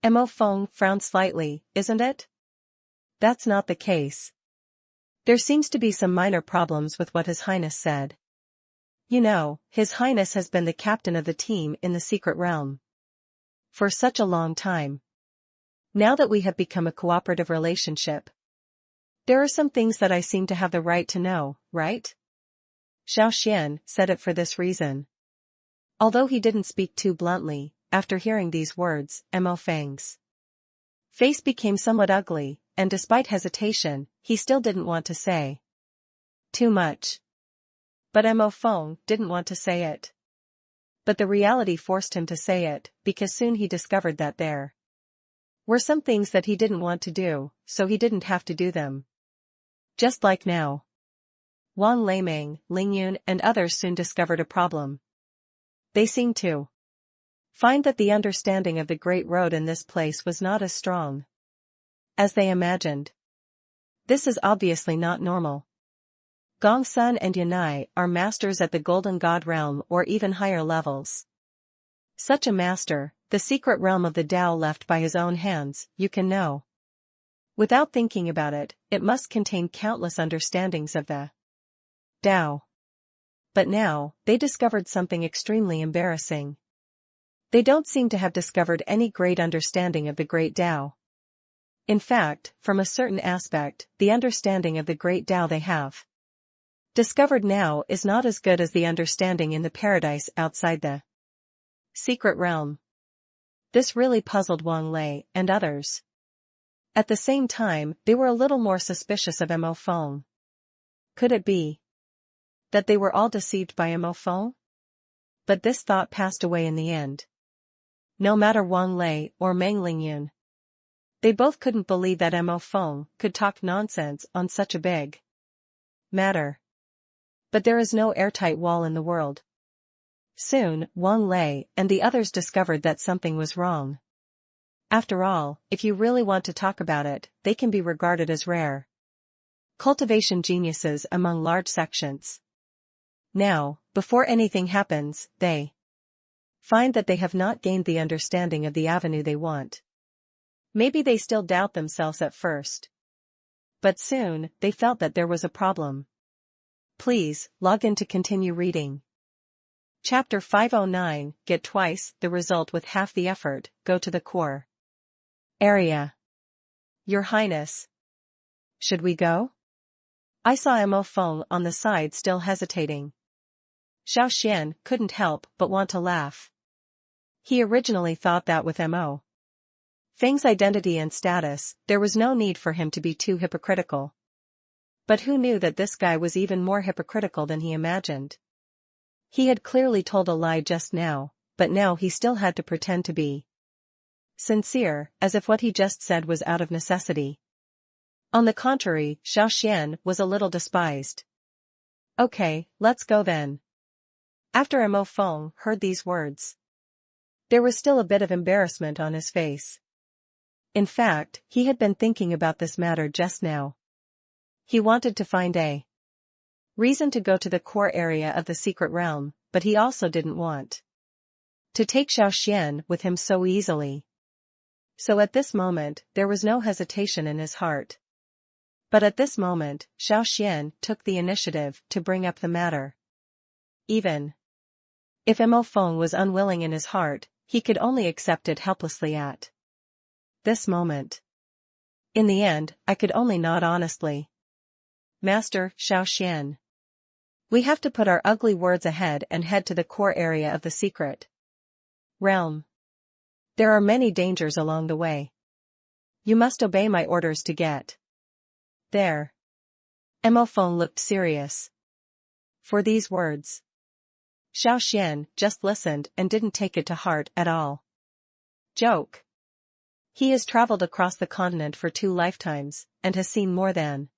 Mo Feng frowned slightly, isn't it? That's not the case. There seems to be some minor problems with what His Highness said. You know, His Highness has been the captain of the team in the secret realm for such a long time. Now that we have become a cooperative relationship, there are some things that I seem to have the right to know, right? Xiao Xuan said it for this reason. Although he didn't speak too bluntly, after hearing these words, Mo Feng's face became somewhat ugly, and despite hesitation, he still didn't want to say too much. But Mo Feng didn't want to say it. But the reality forced him to say it, because soon he discovered that there were some things that he didn't want to do, so he didn't have to do them. Just like now. Wang Leiming, Ling Yun and others soon discovered a problem. They seemed to find that the understanding of the Great Road in this place was not as strong as they imagined. This is obviously not normal. Gong Sun and Yanai are masters at the Golden God realm or even higher levels. Such a master, the secret realm of the Tao left by his own hands, you can know. Without thinking about it, it must contain countless understandings of the Tao. But now, they discovered something extremely embarrassing. They don't seem to have discovered any great understanding of the great Tao. In fact, from a certain aspect, the understanding of the great Tao they have discovered now is not as good as the understanding in the paradise outside the secret realm. This really puzzled Wang Lei and others. At the same time, they were a little more suspicious of Mo Feng. Could it be that they were all deceived by Mo Feng? But this thought passed away in the end. No matter Wang Lei or Meng Lingyun, they both couldn't believe that Mo Feng could talk nonsense on such a big matter. But there is no airtight wall in the world. Soon, Wang Lei and the others discovered that something was wrong. After all, if you really want to talk about it, they can be regarded as rare cultivation geniuses among large sections. Now, before anything happens, they find that they have not gained the understanding of the avenue they want. Maybe they still doubt themselves at first. But soon, they felt that there was a problem. Please, log in to continue reading. Chapter 509, Get twice the result with half the effort, go to the core area. Your Highness. Should we go? I saw Mo Feng on the side still hesitating. Xiao Xuan couldn't help but want to laugh. He originally thought that with Mo Feng's identity and status, there was no need for him to be too hypocritical. But who knew that this guy was even more hypocritical than he imagined? He had clearly told a lie just now, but now he still had to pretend to be sincere, as if what he just said was out of necessity. On the contrary, Xiao Xuan was a little despised. Okay, let's go then. After Mo Feng heard these words, there was still a bit of embarrassment on his face. In fact, he had been thinking about this matter just now. He wanted to find a reason to go to the core area of the secret realm, but he also didn't want to take Xiao Xuan with him so easily. So at this moment, there was no hesitation in his heart. But at this moment, Xiao Xuan took the initiative to bring up the matter. Even if Mo Feng was unwilling in his heart, he could only accept it helplessly at this moment. In the end, I could only nod honestly. Master Xiao Xuan, we have to put our ugly words ahead and head to the core area of the secret realm. There are many dangers along the way. You must obey my orders to get there. Mo Feng looked serious. For these words, Xiao Xuan just listened and didn't take it to heart at all. Joke. He has traveled across the continent for 2 lifetimes, and has seen more than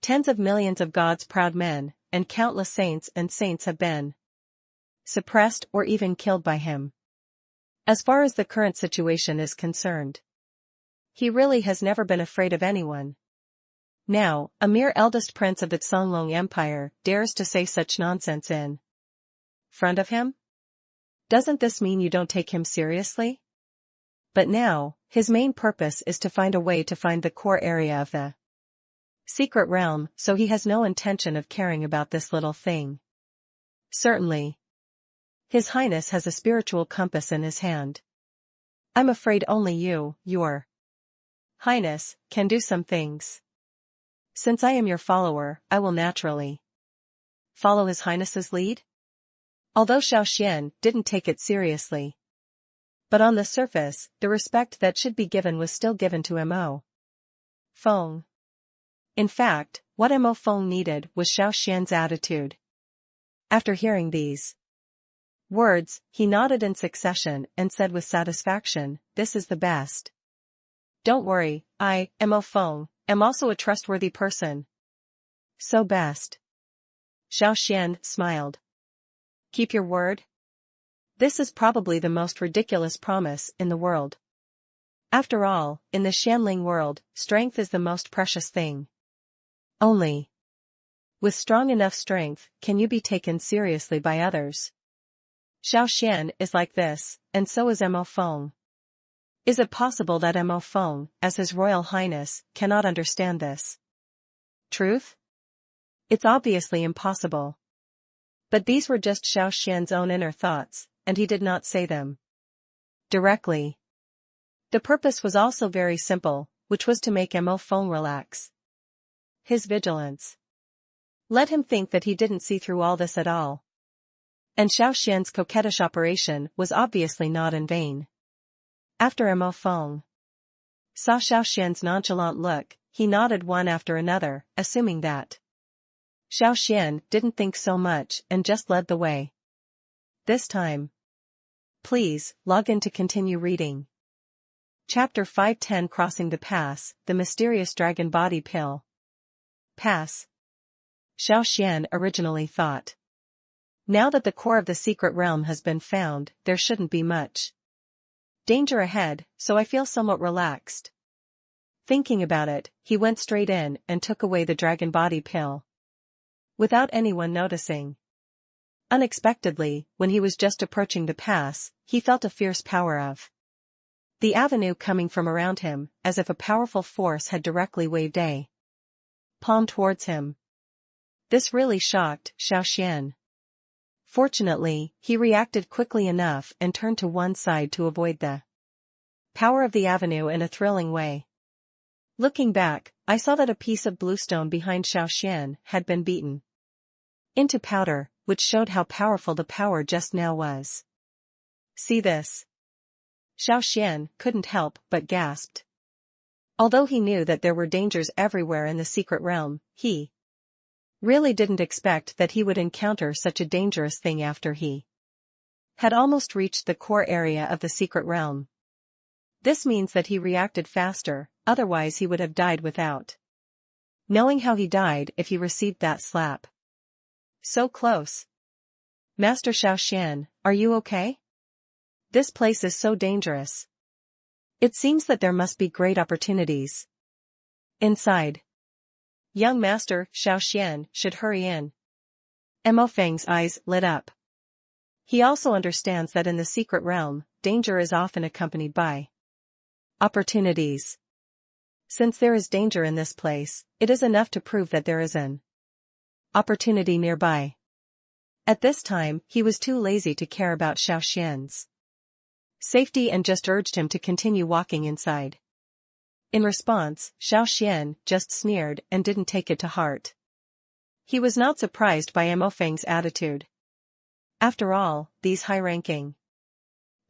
tens of millions of God's proud men, and countless saints have been suppressed or even killed by him. As far as the current situation is concerned, he really has never been afraid of anyone. Now, a mere eldest prince of the Songlong Empire dares to say such nonsense in front of him? Doesn't this mean you don't take him seriously? But now, his main purpose is to find a way to find the core area of the secret realm, so he has no intention of caring about this little thing. Certainly. His Highness has a spiritual compass in his hand. I'm afraid only you, Your Highness, can do some things. Since I am your follower, I will naturally follow His Highness's lead? Although Xiao Xuan didn't take it seriously. But on the surface, the respect that should be given was still given to Mo Feng. In fact, what Mo Feng needed was Xiao Xuan's attitude. After hearing these words, he nodded in succession and said with satisfaction, "This is the best. Don't worry, I, Mo Feng, am also a trustworthy person." So best. Xiao Xuan smiled. Keep your word? This is probably the most ridiculous promise in the world. After all, in the Xianling world, strength is the most precious thing. Only with strong enough strength can you be taken seriously by others. Xiao Xuan is like this, and so is Mo Feng. Is it possible that Mo Feng, as His Royal Highness, cannot understand this truth? It's obviously impossible. But these were just Xiao Xuan's own inner thoughts, and he did not say them directly. The purpose was also very simple, which was to make Mo Feng relax his vigilance. Let him think that he didn't see through all this at all. And Xiao Xuan's coquettish operation was obviously not in vain. After Mo Feng saw Xiao Xuan's nonchalant look, he nodded one after another, assuming that Xiao Xuan didn't think so much and just led the way. This time. Please, log in to continue reading. Chapter 510 Crossing the Pass, the Mysterious Dragon Body Pill. Pass. Xiao Xuan originally thought. Now that the core of the secret realm has been found, there shouldn't be much danger ahead, so I feel somewhat relaxed. Thinking about it, he went straight in and took away the dragon body pill. Without anyone noticing. Unexpectedly, when he was just approaching the pass, he felt a fierce power of the avenue coming from around him, as if a powerful force had directly waved a palm towards him. This really shocked Xiao Xuan. Fortunately, he reacted quickly enough and turned to one side to avoid the power of the avenue in a thrilling way. Looking back, I saw that a piece of bluestone behind Xiao Xuan had been beaten into powder, which showed how powerful the power just now was. See this? Xiao Xuan couldn't help but gasped. Although he knew that there were dangers everywhere in the secret realm, he really didn't expect that he would encounter such a dangerous thing after he had almost reached the core area of the secret realm. This means that he reacted faster, otherwise he would have died without knowing how he died if he received that slap. So close. Master Xiao Xuan, are you okay? This place is so dangerous. It seems that there must be great opportunities inside. Young Master Xiao Xuan should hurry in. Mo Feng's eyes lit up. He also understands that in the secret realm, danger is often accompanied by opportunities. Since there is danger in this place, it is enough to prove that there is an opportunity nearby. At this time, he was too lazy to care about Xiao Xuan's safety and just urged him to continue walking inside. In response, Xiao Xuan just sneered and didn't take it to heart. He was not surprised by Mo Feng's attitude. After all, these high-ranking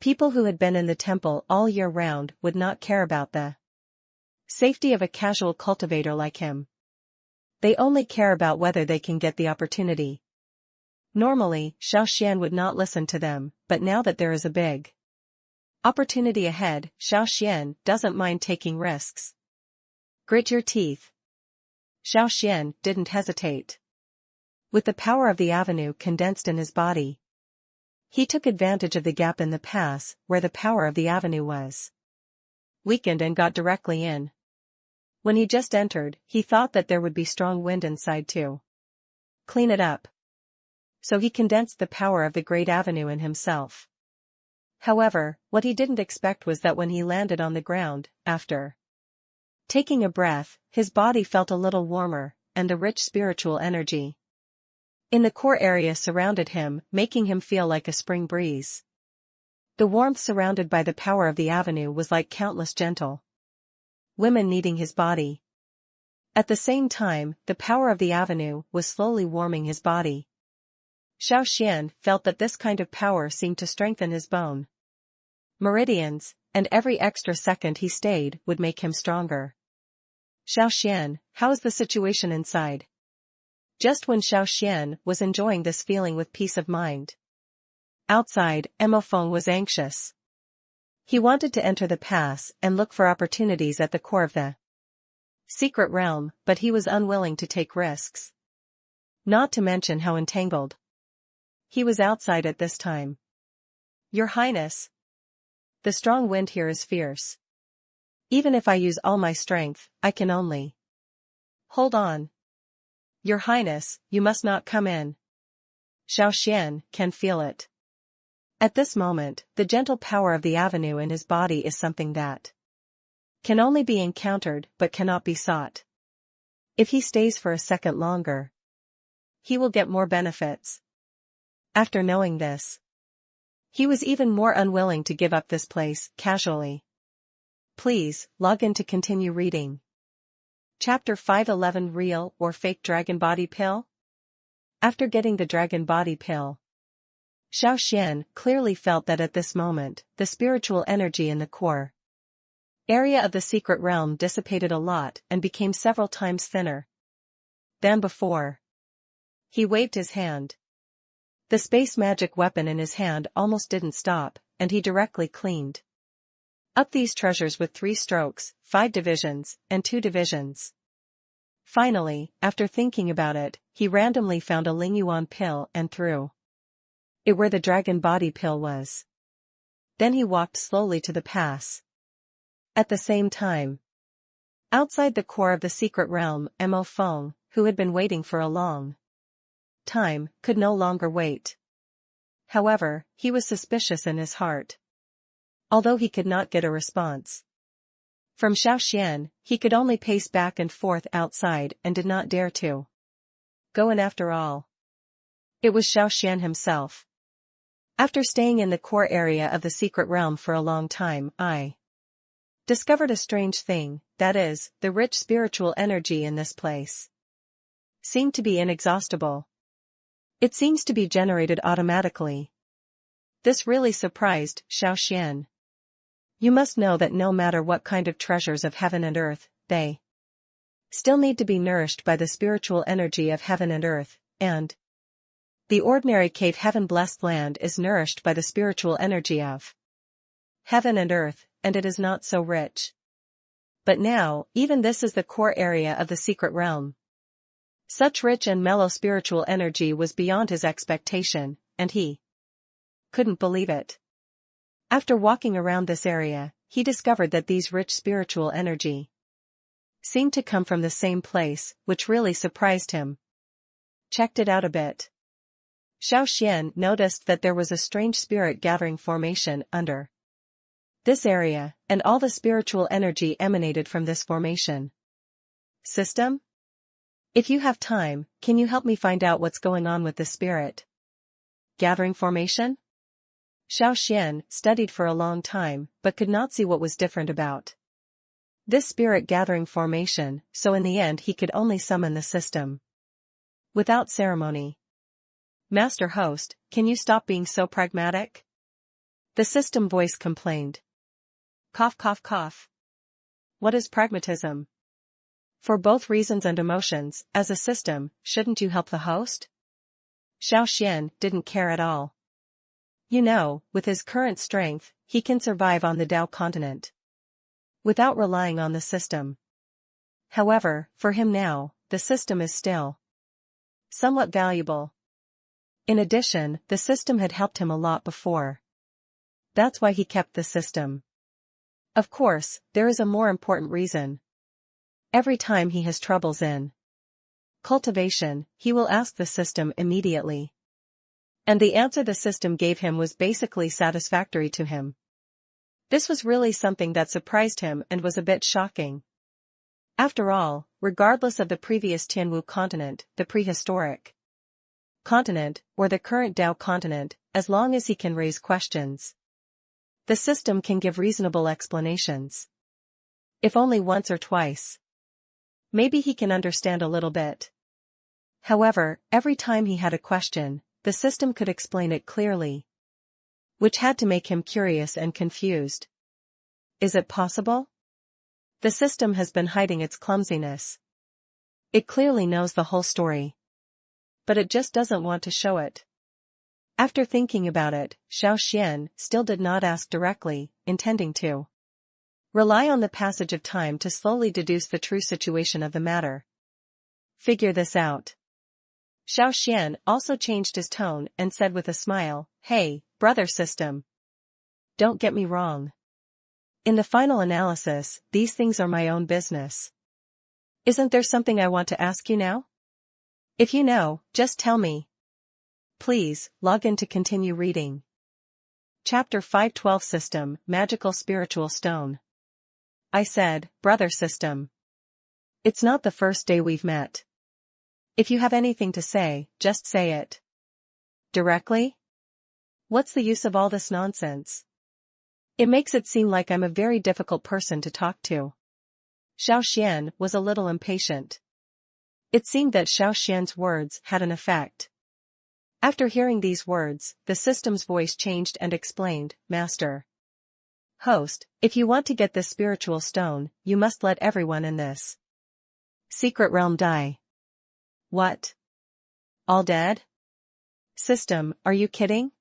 people who had been in the temple all year round would not care about the safety of a casual cultivator like him. They only care about whether they can get the opportunity. Normally, Xiao Xuan would not listen to them, but now that there is a big opportunity ahead, Xiao Xuan doesn't mind taking risks. Grit your teeth. Xiao Xuan didn't hesitate. With the power of the avenue condensed in his body, he took advantage of the gap in the pass where the power of the avenue was weakened and got directly in. When he just entered, he thought that there would be strong wind inside to clean it up. So he condensed the power of the great avenue in himself. However, what he didn't expect was that when he landed on the ground, after taking a breath, his body felt a little warmer, and the rich spiritual energy in the core area surrounded him, making him feel like a spring breeze. The warmth surrounded by the power of the avenue was like countless gentle women kneading his body. At the same time, the power of the avenue was slowly warming his body. Xiao Xuan felt that this kind of power seemed to strengthen his bone meridians, and every extra second he stayed would make him stronger. Xiao Xuan, how is the situation inside? Just when Xiao Xuan was enjoying this feeling with peace of mind, outside, Mo Feng was anxious. He wanted to enter the pass and look for opportunities at the core of the secret realm, but he was unwilling to take risks. Not to mention how entangled he was outside at this time. Your Highness, the strong wind here is fierce. Even if I use all my strength, I can only hold on. Your Highness, you must not come in. Xiao Xuan can feel it. At this moment, the gentle power of the avenue in his body is something that can only be encountered but cannot be sought. If he stays for a second longer, he will get more benefits. After knowing this, he was even more unwilling to give up this place casually. Please, log in to continue reading. Chapter 511 Real or Fake Dragon Body Pill? After getting the Dragon Body Pill, Xiao Xuan clearly felt that at this moment, the spiritual energy in the core area of the secret realm dissipated a lot and became several times thinner than before. He waved his hand. The space magic weapon in his hand almost didn't stop, and he directly cleaned up these treasures with 3 strokes, 5 divisions, and 2 divisions. Finally, after thinking about it, he randomly found a Ling Yuan pill and threw it where the dragon body pill was. Then he walked slowly to the pass. At the same time, outside the core of the secret realm, Mo Feng, who had been waiting for a long time, could no longer wait. However, he was suspicious in his heart. Although he could not get a response from Xiao Xuan, he could only pace back and forth outside and did not dare to go in after all. It was Xiao Xuan himself. After staying in the core area of the secret realm for a long time, I discovered a strange thing, that is, the rich spiritual energy in this place seemed to be inexhaustible. It seems to be generated automatically. This really surprised Xiao Xuan. You must know that no matter what kind of treasures of heaven and earth, they still need to be nourished by the spiritual energy of heaven and earth, and the ordinary cave heaven-blessed land is nourished by the spiritual energy of heaven and earth, and it is not so rich. But now, even this is the core area of the secret realm. Such rich and mellow spiritual energy was beyond his expectation, and he couldn't believe it. After walking around this area, he discovered that these rich spiritual energy seemed to come from the same place, which really surprised him. Checked it out a bit. Xiao Xuan noticed that there was a strange spirit gathering formation under This area, and all the spiritual energy emanated from this formation. System? If you have time, can you help me find out what's going on with this spirit gathering formation? Xiao Xuan studied for a long time, but could not see what was different about this spirit gathering formation, so in the end he could only summon the system without ceremony. Master Host, can you stop being so pragmatic? The system voice complained. Cough cough cough. What is pragmatism? For both reasons and emotions, as a system, shouldn't you help the host? Xiao Xuan didn't care at all. You know, with his current strength, he can survive on the Dao continent without relying on the system. However, for him now, the system is still somewhat valuable. In addition, the system had helped him a lot before. That's why he kept the system. Of course, there is a more important reason. Every time he has troubles in cultivation, he will ask the system immediately. And the answer the system gave him was basically satisfactory to him. This was really something that surprised him and was a bit shocking. After all, regardless of the previous Tianwu continent, the prehistoric continent, or the current Dao continent, as long as he can raise questions, the system can give reasonable explanations. If only once or twice, maybe he can understand a little bit. However, every time he had a question, the system could explain it clearly, which had to make him curious and confused. Is it possible? The system has been hiding its clumsiness. It clearly knows the whole story, but it just doesn't want to show it. After thinking about it, Xiao Xuan still did not ask directly, intending to rely on the passage of time to slowly deduce the true situation of the matter. Figure this out. Xiao Xuan also changed his tone and said with a smile, "Hey, brother system. Don't get me wrong. In the final analysis, these things are my own business. Isn't there something I want to ask you now? If you know, just tell me. Please, log in to continue reading." Chapter 512 System, Magical Spiritual Stone. I said, "Brother system. It's not the first day we've met. If you have anything to say, just say it directly. What's the use of all this nonsense? It makes it seem like I'm a very difficult person to talk to." Xiao Xuan was a little impatient. It seemed that Xiao Xuan's words had an effect. After hearing these words, the system's voice changed and explained, "Master Host, if you want to get this spiritual stone, you must let everyone in this secret realm die." What? All dead? System, are you kidding?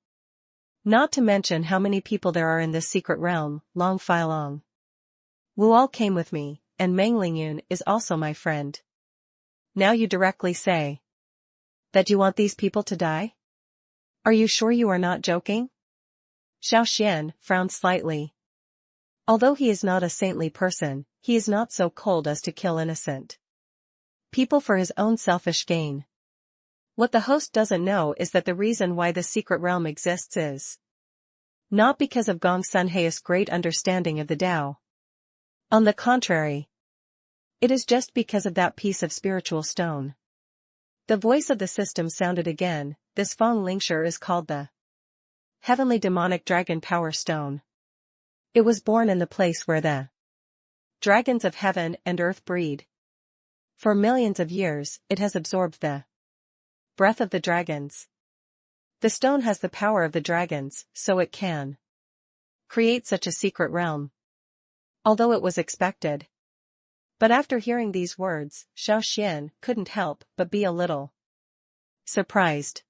Not to mention how many people there are in this secret realm, Long Fai Long. Wu all came with me, and Meng Lingyun is also my friend. Now you directly say that you want these people to die? Are you sure you are not joking? Xiao Xuan frowned slightly. Although he is not a saintly person, he is not so cold as to kill innocent people for his own selfish gain. What the host doesn't know is that the reason why the secret realm exists is not because of Gong Sun Hei's great understanding of the Tao. On the contrary, it is just because of that piece of spiritual stone. The voice of the system sounded again. This Feng Lingshi is called the Heavenly Demonic Dragon Power Stone. It was born in the place where the dragons of heaven and earth breed. For millions of years, it has absorbed the breath of the dragons. The stone has the power of the dragons, so it can create such a secret realm. Although it was expected. But after hearing these words, Xiao Xuan couldn't help but be a little surprised.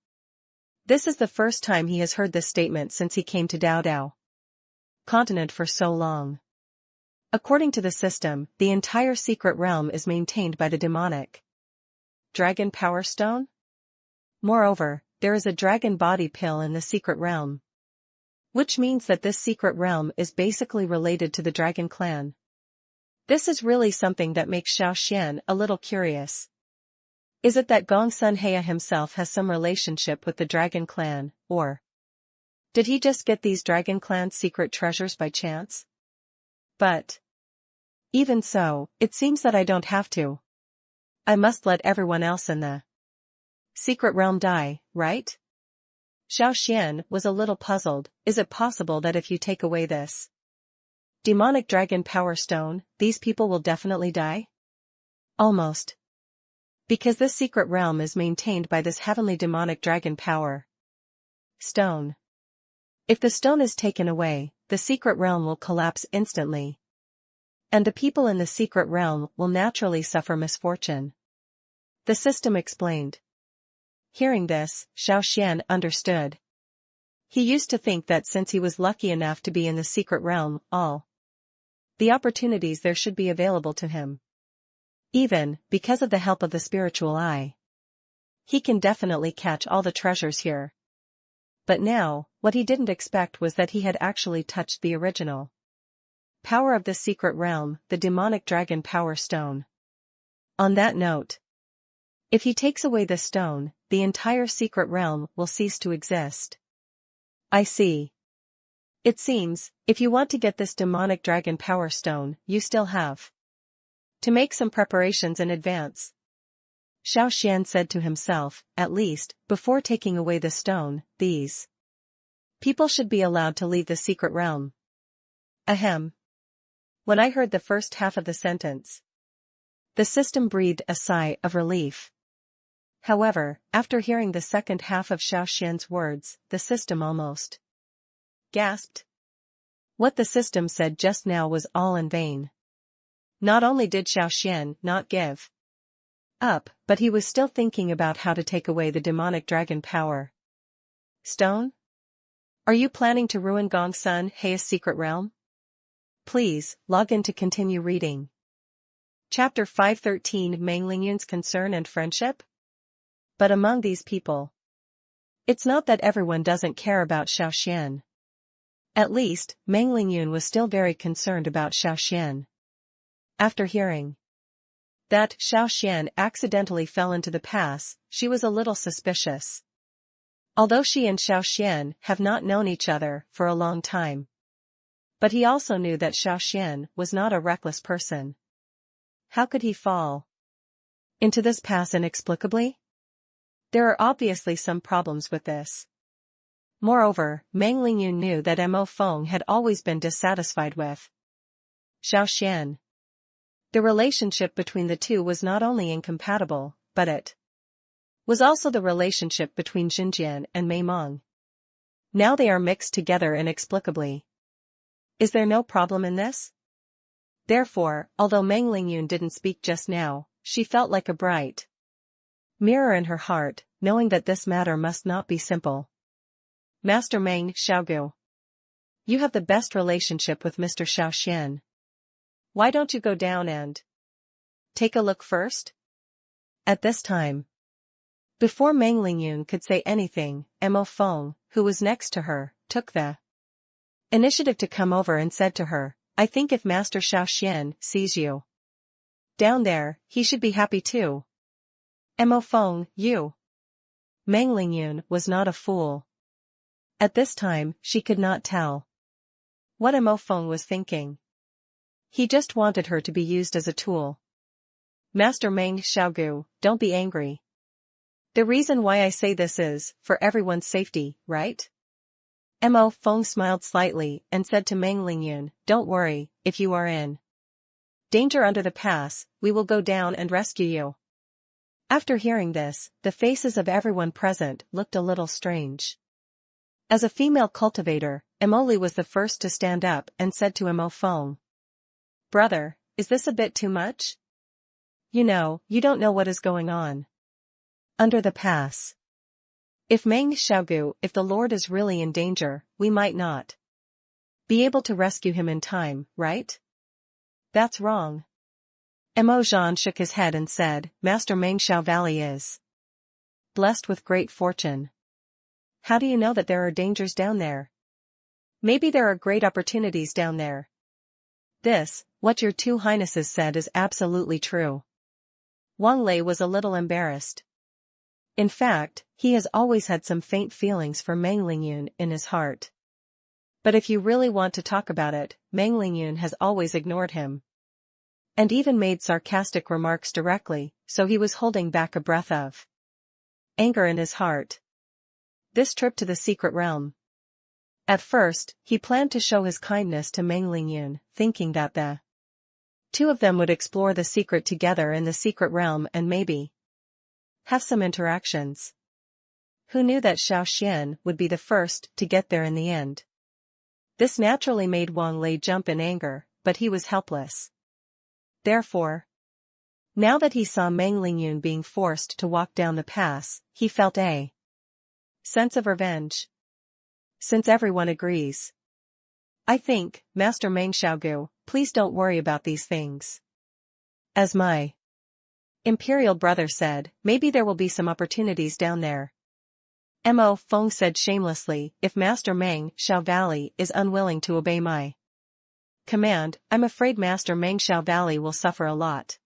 This is the first time he has heard this statement since he came to Dao continent for so long. According to the system, the entire secret realm is maintained by the demonic dragon power stone. Moreover, there is a dragon body pill in the secret realm, which means that this secret realm is basically related to the dragon clan. This is really something that makes Xiao Xuan a little curious. Is it that Gong Sun Hei himself has some relationship with the dragon clan, or Did he just get these Dragon Clan's secret treasures by chance? But even so, it seems that I don't have to. I must let everyone else in the secret realm die, right? Xiao Xuan was a little puzzled. Is it possible that if you take away this demonic dragon power stone, these people will definitely die? Almost. Because this secret realm is maintained by this heavenly demonic dragon power stone. If the stone is taken away, the secret realm will collapse instantly. And the people in the secret realm will naturally suffer misfortune. The system explained. Hearing this, Xiao Xuan understood. He used to think that since he was lucky enough to be in the secret realm, all the opportunities there should be available to him. Even, because of the help of the spiritual eye, he can definitely catch all the treasures here. But now, what he didn't expect was that he had actually touched the original power of the secret realm, the demonic dragon power stone. On that note, if he takes away the stone, the entire secret realm will cease to exist. I see. It seems, if you want to get this demonic dragon power stone, you still have to make some preparations in advance. Xiao Xuan said to himself, at least, before taking away the stone, these people should be allowed to leave the secret realm. Ahem. When I heard the first half of the sentence, the system breathed a sigh of relief. However, after hearing the second half of Xiao Xuan's words, the system almost gasped. What the system said just now was all in vain. Not only did Xiao Xuan not give up, but he was still thinking about how to take away the demonic dragon power stone? Are you planning to ruin Gongsun Hei's secret realm? Please, log in to continue reading. Chapter 513 Meng Lingyun's Concern and Friendship? But among these people, it's not that everyone doesn't care about Xiao Xuan. At least, Meng Lingyun was still very concerned about Xiao Xuan. After hearing that Xiao Xuan accidentally fell into the pass, she was a little suspicious. Although she and Xiao Xuan have not known each other for a long time. But he also knew that Xiao Xuan was not a reckless person. How could he fall into this pass inexplicably? There are obviously some problems with this. Moreover, Meng Lingyun knew that Mo Feng had always been dissatisfied with Xiao Xuan. The relationship between the two was not only incompatible, but it was also the relationship between Xinjian and Mei Meng. Now they are mixed together inexplicably. Is there no problem in this? Therefore, although Meng Lingyun didn't speak just now, she felt like a bright mirror in her heart, knowing that this matter must not be simple. Master Meng Xiaogu. You have the best relationship with Mr. Xiao Xuan. Why don't you go down and take a look first? At this time, before Meng Lingyun could say anything, Mo Feng, who was next to her, took the initiative to come over and said to her, I think if Master Xiao Xuan sees you down there, he should be happy too. Mo Feng, you. Meng Lingyun was not a fool. At this time, she could not tell what Mo Feng was thinking. He just wanted her to be used as a tool. Master Meng Xiaogu, don't be angry. The reason why I say this is, for everyone's safety, right? Mo Feng smiled slightly and said to Meng Lingyun, don't worry, if you are in danger under the pass, we will go down and rescue you. After hearing this, the faces of everyone present looked a little strange. As a female cultivator, Emily was the first to stand up and said to Mo Feng, Brother, is this a bit too much? You know, you don't know what is going on under the pass. If Meng Xiaogu, if the Lord is really in danger, we might not be able to rescue him in time, right? That's wrong. Mo Zhan shook his head and said, Master Meng Xiao Valley is blessed with great fortune. How do you know that there are dangers down there? Maybe there are great opportunities down there. This, what your two highnesses said is absolutely true. Wang Lei was a little embarrassed. In fact, he has always had some faint feelings for Meng Lingyun in his heart. But if you really want to talk about it, Meng Lingyun has always ignored him. And even made sarcastic remarks directly, so he was holding back a breath of anger in his heart. This trip to the secret realm. At first, he planned to show his kindness to Meng Lingyun, thinking that the two of them would explore the secret together in the secret realm and maybe have some interactions. Who knew that Xiao Xuan would be the first to get there in the end? This naturally made Wang Lei jump in anger, but he was helpless. Therefore, now that he saw Meng Lingyun being forced to walk down the pass, he felt a sense of revenge. Since everyone agrees, I think, Master Meng Xiaogu, please don't worry about these things. As my imperial brother said, maybe there will be some opportunities down there. Mo Feng said shamelessly, if Master Meng Xiao Valley is unwilling to obey my command, I'm afraid Master Meng Xiao Valley will suffer a lot.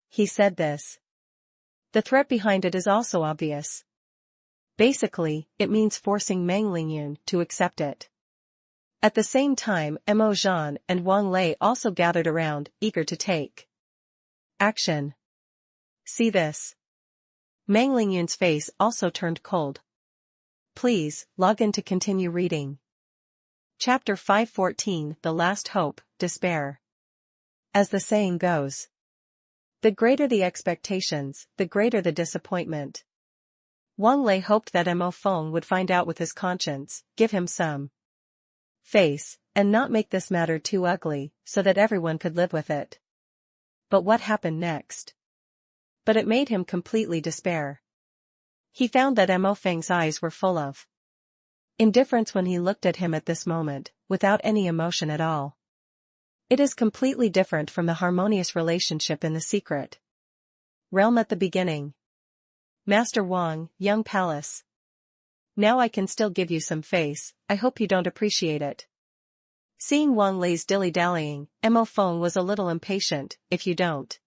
He said this. The threat behind it is also obvious. Basically, it means forcing Meng Lingyun to accept it. At the same time, Mo Zhan and Wang Lei also gathered around, eager to take action. See this. Meng Lingyun's face also turned cold. Please, log in to continue reading. Chapter 514, The Last Hope, Despair. As the saying goes, the greater the expectations, the greater the disappointment. Wang Lei hoped that Mo Feng would find out with his conscience, give him some face, and not make this matter too ugly, so that everyone could live with it. But what happened next? But it made him completely despair. He found that Mo Feng's eyes were full of indifference when he looked at him at this moment, without any emotion at all. It is completely different from the harmonious relationship in the secret realm at the beginning. Master Wang, young palace. Now I can still give you some face, I hope you don't appreciate it. Seeing Wang Lei's dilly-dallying, Mo Feng was a little impatient, if you don't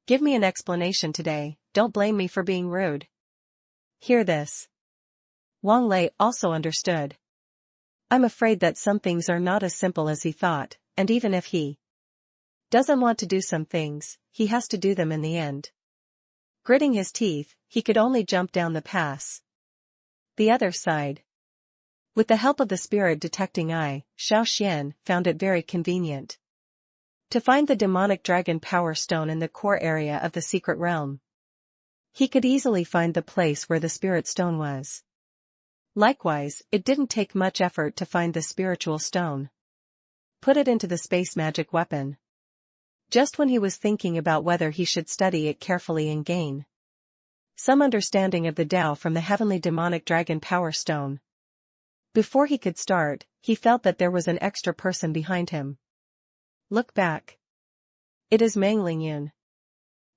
give me an explanation today, don't blame me for being rude. Hear this. Wang Lei also understood. I'm afraid that some things are not as simple as he thought, and even if he doesn't want to do some things, he has to do them in the end. Gritting his teeth, he could only jump down the pass. The other side. With the help of the spirit detecting eye, Xiao Xuan found it very convenient to find the demonic dragon power stone in the core area of the secret realm. He could easily find the place where the spirit stone was. Likewise, it didn't take much effort to find the spiritual stone. Put it into the space magic weapon. Just when he was thinking about whether he should study it carefully and gain some understanding of the Tao from the heavenly demonic dragon power stone. Before he could start, he felt that there was an extra person behind him. Look back. It is Meng Lingyun.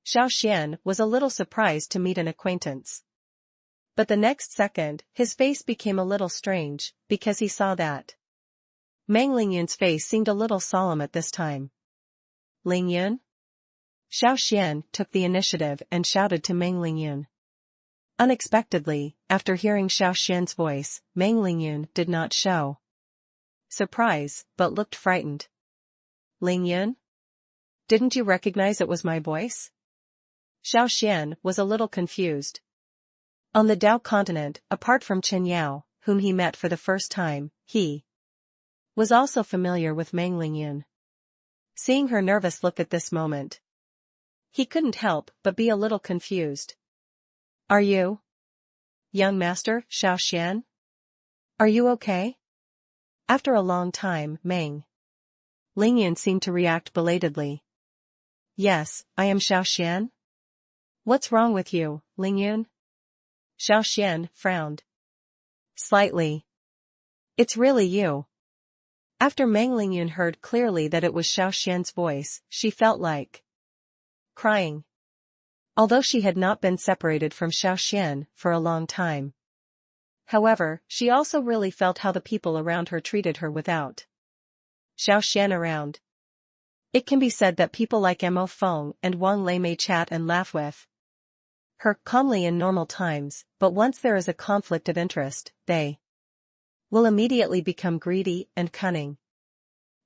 Xiao Xuan was a little surprised to meet an acquaintance. But the next second, his face became a little strange, because he saw that Meng Lingyun's face seemed a little solemn at this time. Lingyun? Xiao Xuan took the initiative and shouted to Meng Lingyun. Unexpectedly, after hearing Xiao Xuan's voice, Meng Lingyun did not show surprise, but looked frightened. Lingyun? Didn't you recognize it was my voice? Xiao Xuan was a little confused. On the Tao continent, apart from Chen Yao, whom he met for the first time, he was also familiar with Meng Lingyun. Seeing her nervous look at this moment, he couldn't help but be a little confused. Are you, young master, Xiao Xuan? Are you okay? After a long time, Meng Lingyun seemed to react belatedly. Yes, I am Xiao Xuan. What's wrong with you, Lingyun? Xiao Xuan frowned slightly. It's really you. After Meng Lingyun heard clearly that it was Xiao Xuan's voice, she felt like crying. Although she had not been separated from Xiao Xuan for a long time. However, she also really felt how the people around her treated her without Xiao Xuan around. It can be said that people like Mo Feng and Wang Lei may chat and laugh with her calmly in normal times, but once there is a conflict of interest, they will immediately become greedy and cunning.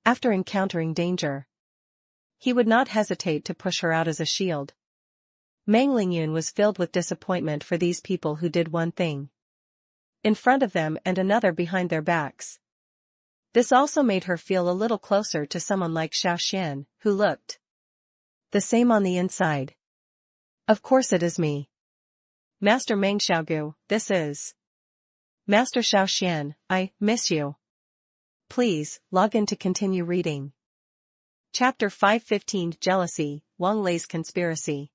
After encountering danger, he would not hesitate to push her out as a shield. Meng Lingyun was filled with disappointment for these people who did one thing in front of them and another behind their backs. This also made her feel a little closer to someone like Xiao Xuan, who looked the same on the inside. Of course it is me. Master Meng Xiaogu, this is Master Xiao Xuan, I miss you. Please, log in to continue reading. Chapter 515 Jealousy, Wang Lei's Conspiracy.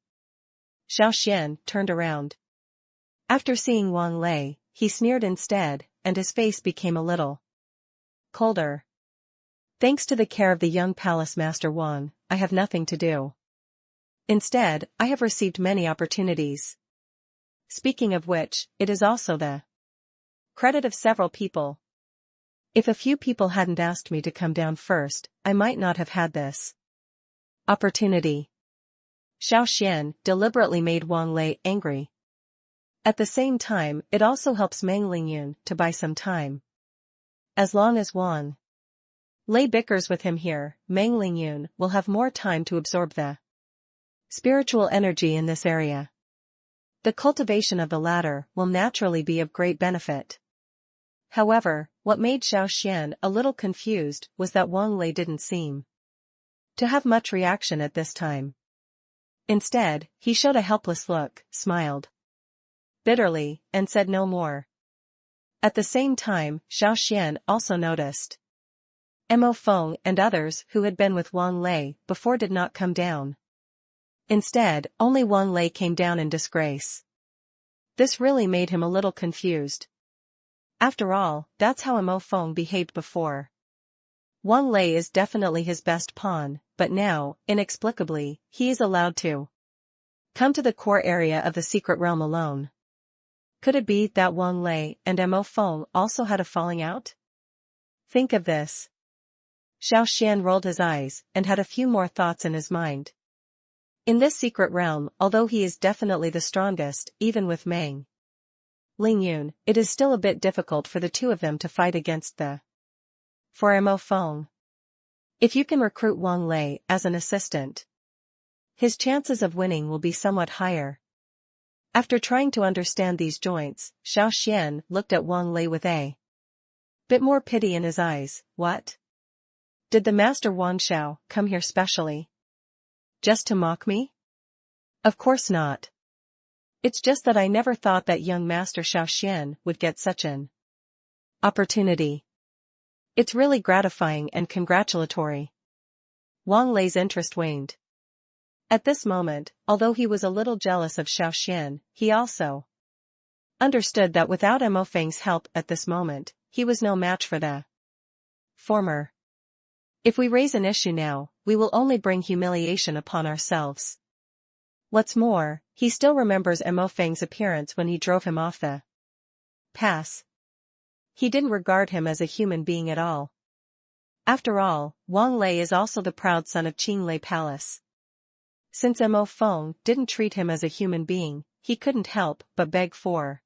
Xiao Xuan turned around. After seeing Wang Lei, he sneered instead, and his face became a little colder. Thanks to the care of the young palace master Wang, I have nothing to do. Instead, I have received many opportunities. Speaking of which, it is also the credit of several people. If a few people hadn't asked me to come down first, I might not have had this opportunity. Xiao Xuan deliberately made Wang Lei angry. At the same time, it also helps Meng Lingyun to buy some time. As long as Wang Lei bickers with him here, Meng Lingyun will have more time to absorb the spiritual energy in this area. The cultivation of the latter will naturally be of great benefit. However, what made Xiao Xuan a little confused was that Wang Lei didn't seem to have much reaction at this time. Instead, he showed a helpless look, smiled bitterly, and said no more. At the same time, Xiao Xuan also noticed Mo Feng and others who had been with Wang Lei before did not come down. Instead, only Wang Lei came down in disgrace. This really made him a little confused. After all, that's how Mo Feng behaved before. Wang Lei is definitely his best pawn, but now, inexplicably, he is allowed to come to the core area of the secret realm alone. Could it be that Wang Lei and Mo Feng also had a falling out? Think of this. Xiao Xuan rolled his eyes and had a few more thoughts in his mind. In this secret realm, although he is definitely the strongest, even with Meng Lingyun, it is still a bit difficult for the two of them to fight against the Mo Feng. If you can recruit Wang Lei as an assistant, his chances of winning will be somewhat higher. After trying to understand these joints, Xiao Xuan looked at Wang Lei with a bit more pity in his eyes. What? Did the master Wang Xiao come here specially just to mock me? Of course not. It's just that I never thought that young master Xiao Xuan would get such an opportunity. It's really gratifying and congratulatory. Wang Lei's interest waned. At this moment, although he was a little jealous of Xiao Xuan, he also understood that without Mo Feng's help at this moment, he was no match for the former. If we raise an issue now, we will only bring humiliation upon ourselves. What's more, he still remembers Mo Feng's appearance when he drove him off the pass. He didn't regard him as a human being at all. After all, Wang Lei is also the proud son of Qinglei Palace. Since Mo Feng didn't treat him as a human being, he couldn't help but beg for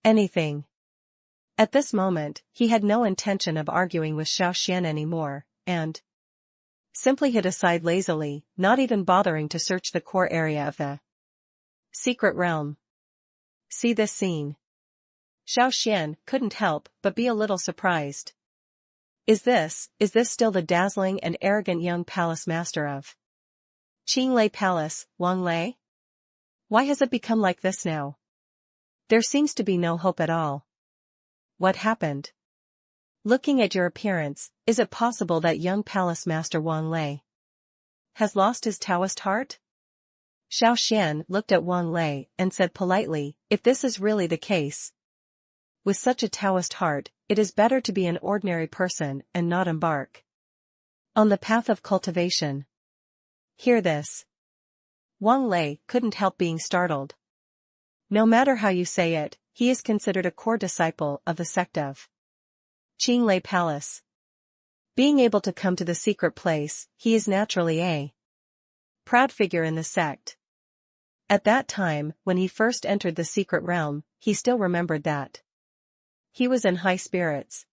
anything. At this moment, he had no intention of arguing with Xiao Xuan anymore, and simply hid aside lazily, not even bothering to search the core area of the secret realm. See this scene. Xiao Xuan couldn't help but be a little surprised. Is this still the dazzling and arrogant young palace master of Qinglei Palace, Wang Lei? Why has it become like this now? There seems to be no hope at all. What happened? Looking at your appearance, is it possible that young palace master Wang Lei has lost his Taoist heart? Xiao Xuan looked at Wang Lei and said politely, if this is really the case, with such a Taoist heart, it is better to be an ordinary person and not embark on the path of cultivation. Hear this. Wang Lei couldn't help being startled. No matter how you say it, he is considered a core disciple of the sect of Qinglei Palace. Being able to come to the secret place, he is naturally a proud figure in the sect. At that time, when he first entered the secret realm, he still remembered that. He was in high spirits.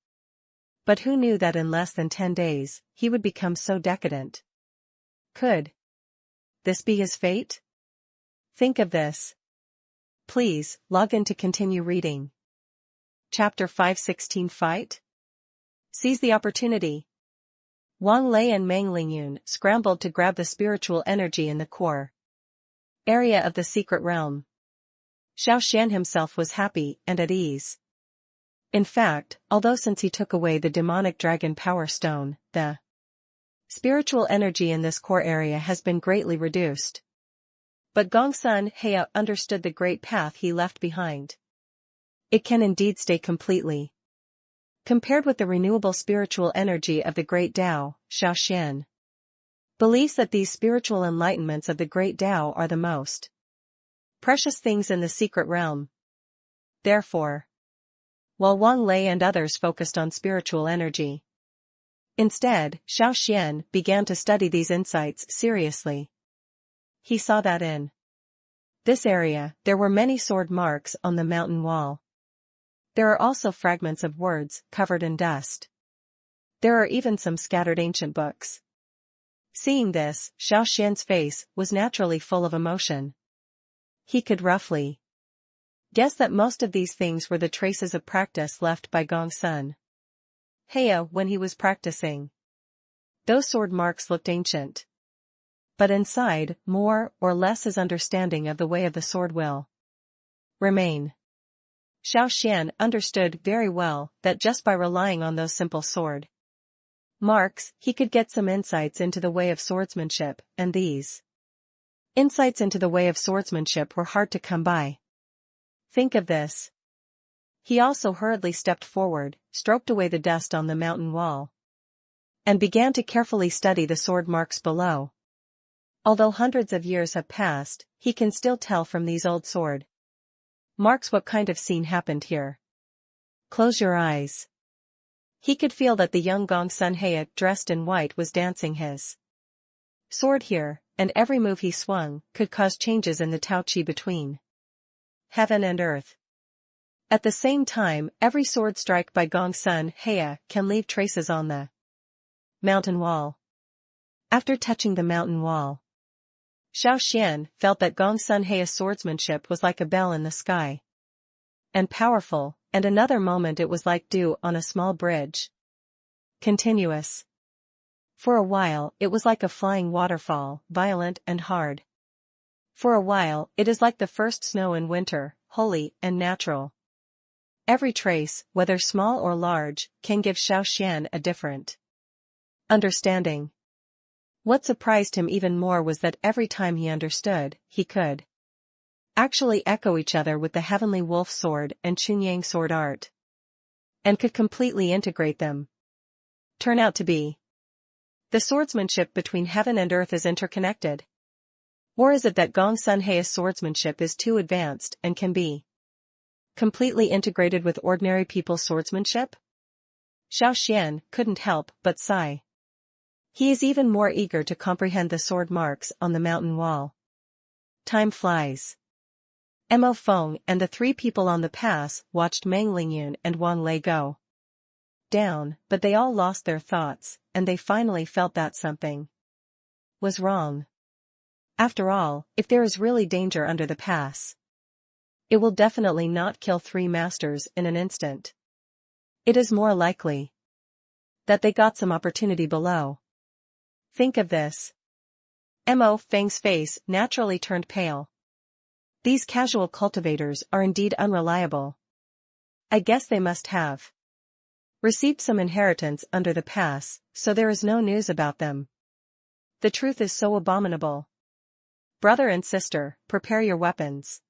But who knew that in less than 10 days, he would become so decadent? Could this be his fate? Think of this. Please, log in to continue reading. Chapter 5:16 Fight? Seize the opportunity. Wang Lei and Meng Lingyun scrambled to grab the spiritual energy in the core area of the secret realm. Xiao Xuan himself was happy and at ease. In fact, although since he took away the demonic dragon power stone, the spiritual energy in this core area has been greatly reduced. But Gongsun Heya understood the great path he left behind. It can indeed stay completely compared with the renewable spiritual energy of the great Tao. Xiao Xuan believes that these spiritual enlightenments of the great Tao are the most precious things in the secret realm. Therefore, while Wang Lei and others focused on spiritual energy, instead, Xiao Xuan began to study these insights seriously. He saw that in this area, there were many sword marks on the mountain wall. There are also fragments of words covered in dust. There are even some scattered ancient books. Seeing this, Xiao Xuan's face was naturally full of emotion. He could roughly guess that most of these things were the traces of practice left by Gongsun Heya when he was practicing. Those sword marks looked ancient. But inside, more or less his understanding of the way of the sword will remain. Xiao Xuan understood very well that just by relying on those simple sword marks, he could get some insights into the way of swordsmanship, and these insights into the way of swordsmanship were hard to come by. Think of this. He also hurriedly stepped forward, stroked away the dust on the mountain wall, and began to carefully study the sword marks below. Although hundreds of years have passed, he can still tell from these old sword marks what kind of scene happened here. Close your eyes. He could feel that the young Gongsun Heya dressed in white was dancing his sword here, and every move he swung could cause changes in the Tao Qi between heaven and earth. At the same time, every sword strike by Gongsun Heya can leave traces on the mountain wall. After touching the mountain wall, Xiao Xuan felt that Gongsun Heya's swordsmanship was like a bell in the sky, and powerful, and another moment it was like dew on a small bridge. Continuous. For a while, it was like a flying waterfall, violent and hard. For a while, it is like the first snow in winter, holy and natural. Every trace, whether small or large, can give Xiao Xuan a different understanding. What surprised him even more was that every time he understood, he could actually echo each other with the heavenly wolf sword and Chunyang sword art, and could completely integrate them. Turn out to be the swordsmanship between heaven and earth is interconnected. Or is it that Gongsun Heya's swordsmanship is too advanced and can be completely integrated with ordinary people's swordsmanship? Xiao Xuan couldn't help but sigh. He is even more eager to comprehend the sword marks on the mountain wall. Time flies. Mo Feng and the three people on the pass watched Meng Lingyun and Wang Lei go down, but they all lost their thoughts, and they finally felt that something was wrong. After all, if there is really danger under the pass, it will definitely not kill 3 masters in an instant. It is more likely that they got some opportunity below. Think of this. Mo Feng's face naturally turned pale. These casual cultivators are indeed unreliable. I guess they must have received some inheritance under the pass, so there is no news about them. The truth is so abominable. Brother and sister, prepare your weapons.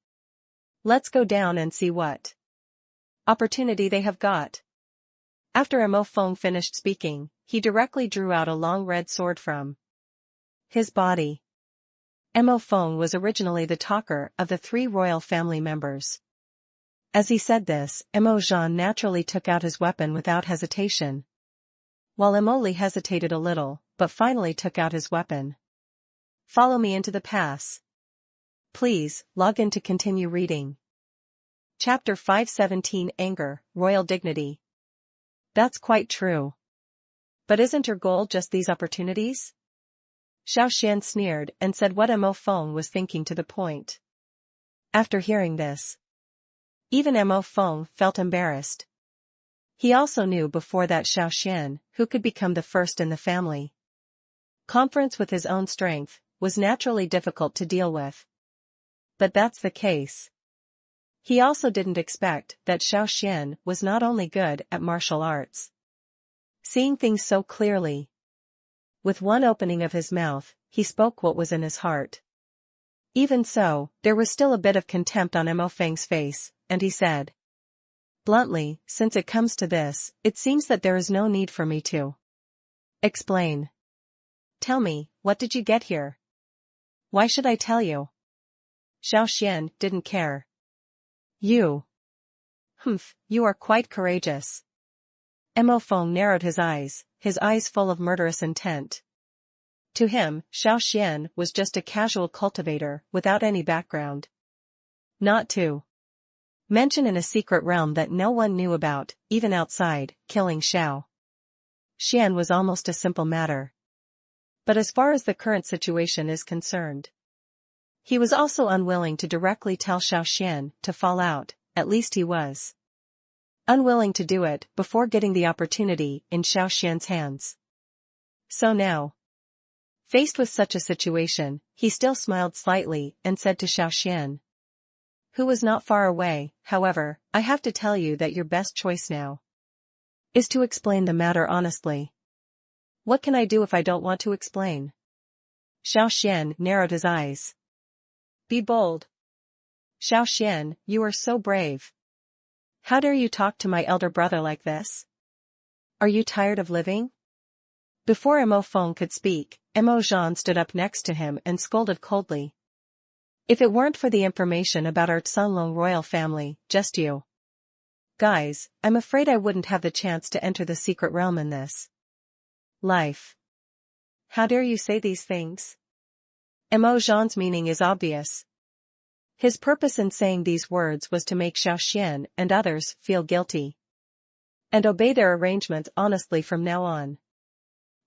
Let's go down and see what opportunity they have got. After Mo Feng finished speaking, he directly drew out a long red sword from his body. Mo Feng was originally the talker of the 3 royal family members. As he said this, Mo Zhan naturally took out his weapon without hesitation, while Mo Li hesitated a little, but finally took out his weapon. Follow me into the pass. Please, log in to continue reading. Chapter 517 Anger, Royal Dignity. That's quite true. But isn't your goal just these opportunities? Xiao Xuan sneered and said what Mo Feng was thinking to the point. After hearing this, even Mo Feng felt embarrassed. He also knew before that Xiao Xuan, who could become the first in the family, conference with his own strength, was naturally difficult to deal with. But that's the case. He also didn't expect that Xiao Xuan was not only good at martial arts, seeing things so clearly. With one opening of his mouth, he spoke what was in his heart. Even so, there was still a bit of contempt on Mo Feng's face, and he said, bluntly, since it comes to this, it seems that there is no need for me to explain. Tell me, what did you get here? Why should I tell you? Xiao Xuan didn't care. You. Humph, you are quite courageous. Mo Feng narrowed his eyes full of murderous intent. To him, Xiao Xuan was just a casual cultivator without any background. Not to mention in a secret realm that no one knew about, even outside, killing Xiao Xuan was almost a simple matter. But as far as the current situation is concerned, he was also unwilling to directly tell Xiao Xuan to fall out, at least he was unwilling to do it before getting the opportunity in Xiao Xuan's hands. So now, faced with such a situation, he still smiled slightly and said to Xiao Xuan, who was not far away, however, I have to tell you that your best choice now is to explain the matter honestly. What can I do if I don't want to explain? Xiao Xuan narrowed his eyes. Be bold. Xiao Xuan, you are so brave. How dare you talk to my elder brother like this? Are you tired of living? Before Mo Feng could speak, Mo Zhan stood up next to him and scolded coldly. If it weren't for the information about our Sunlong royal family, just you guys, I'm afraid I wouldn't have the chance to enter the secret realm in this life. How dare you say these things? Mo Zhan's meaning is obvious. His purpose in saying these words was to make Xiao Xuan and others feel guilty and obey their arrangements honestly from now on.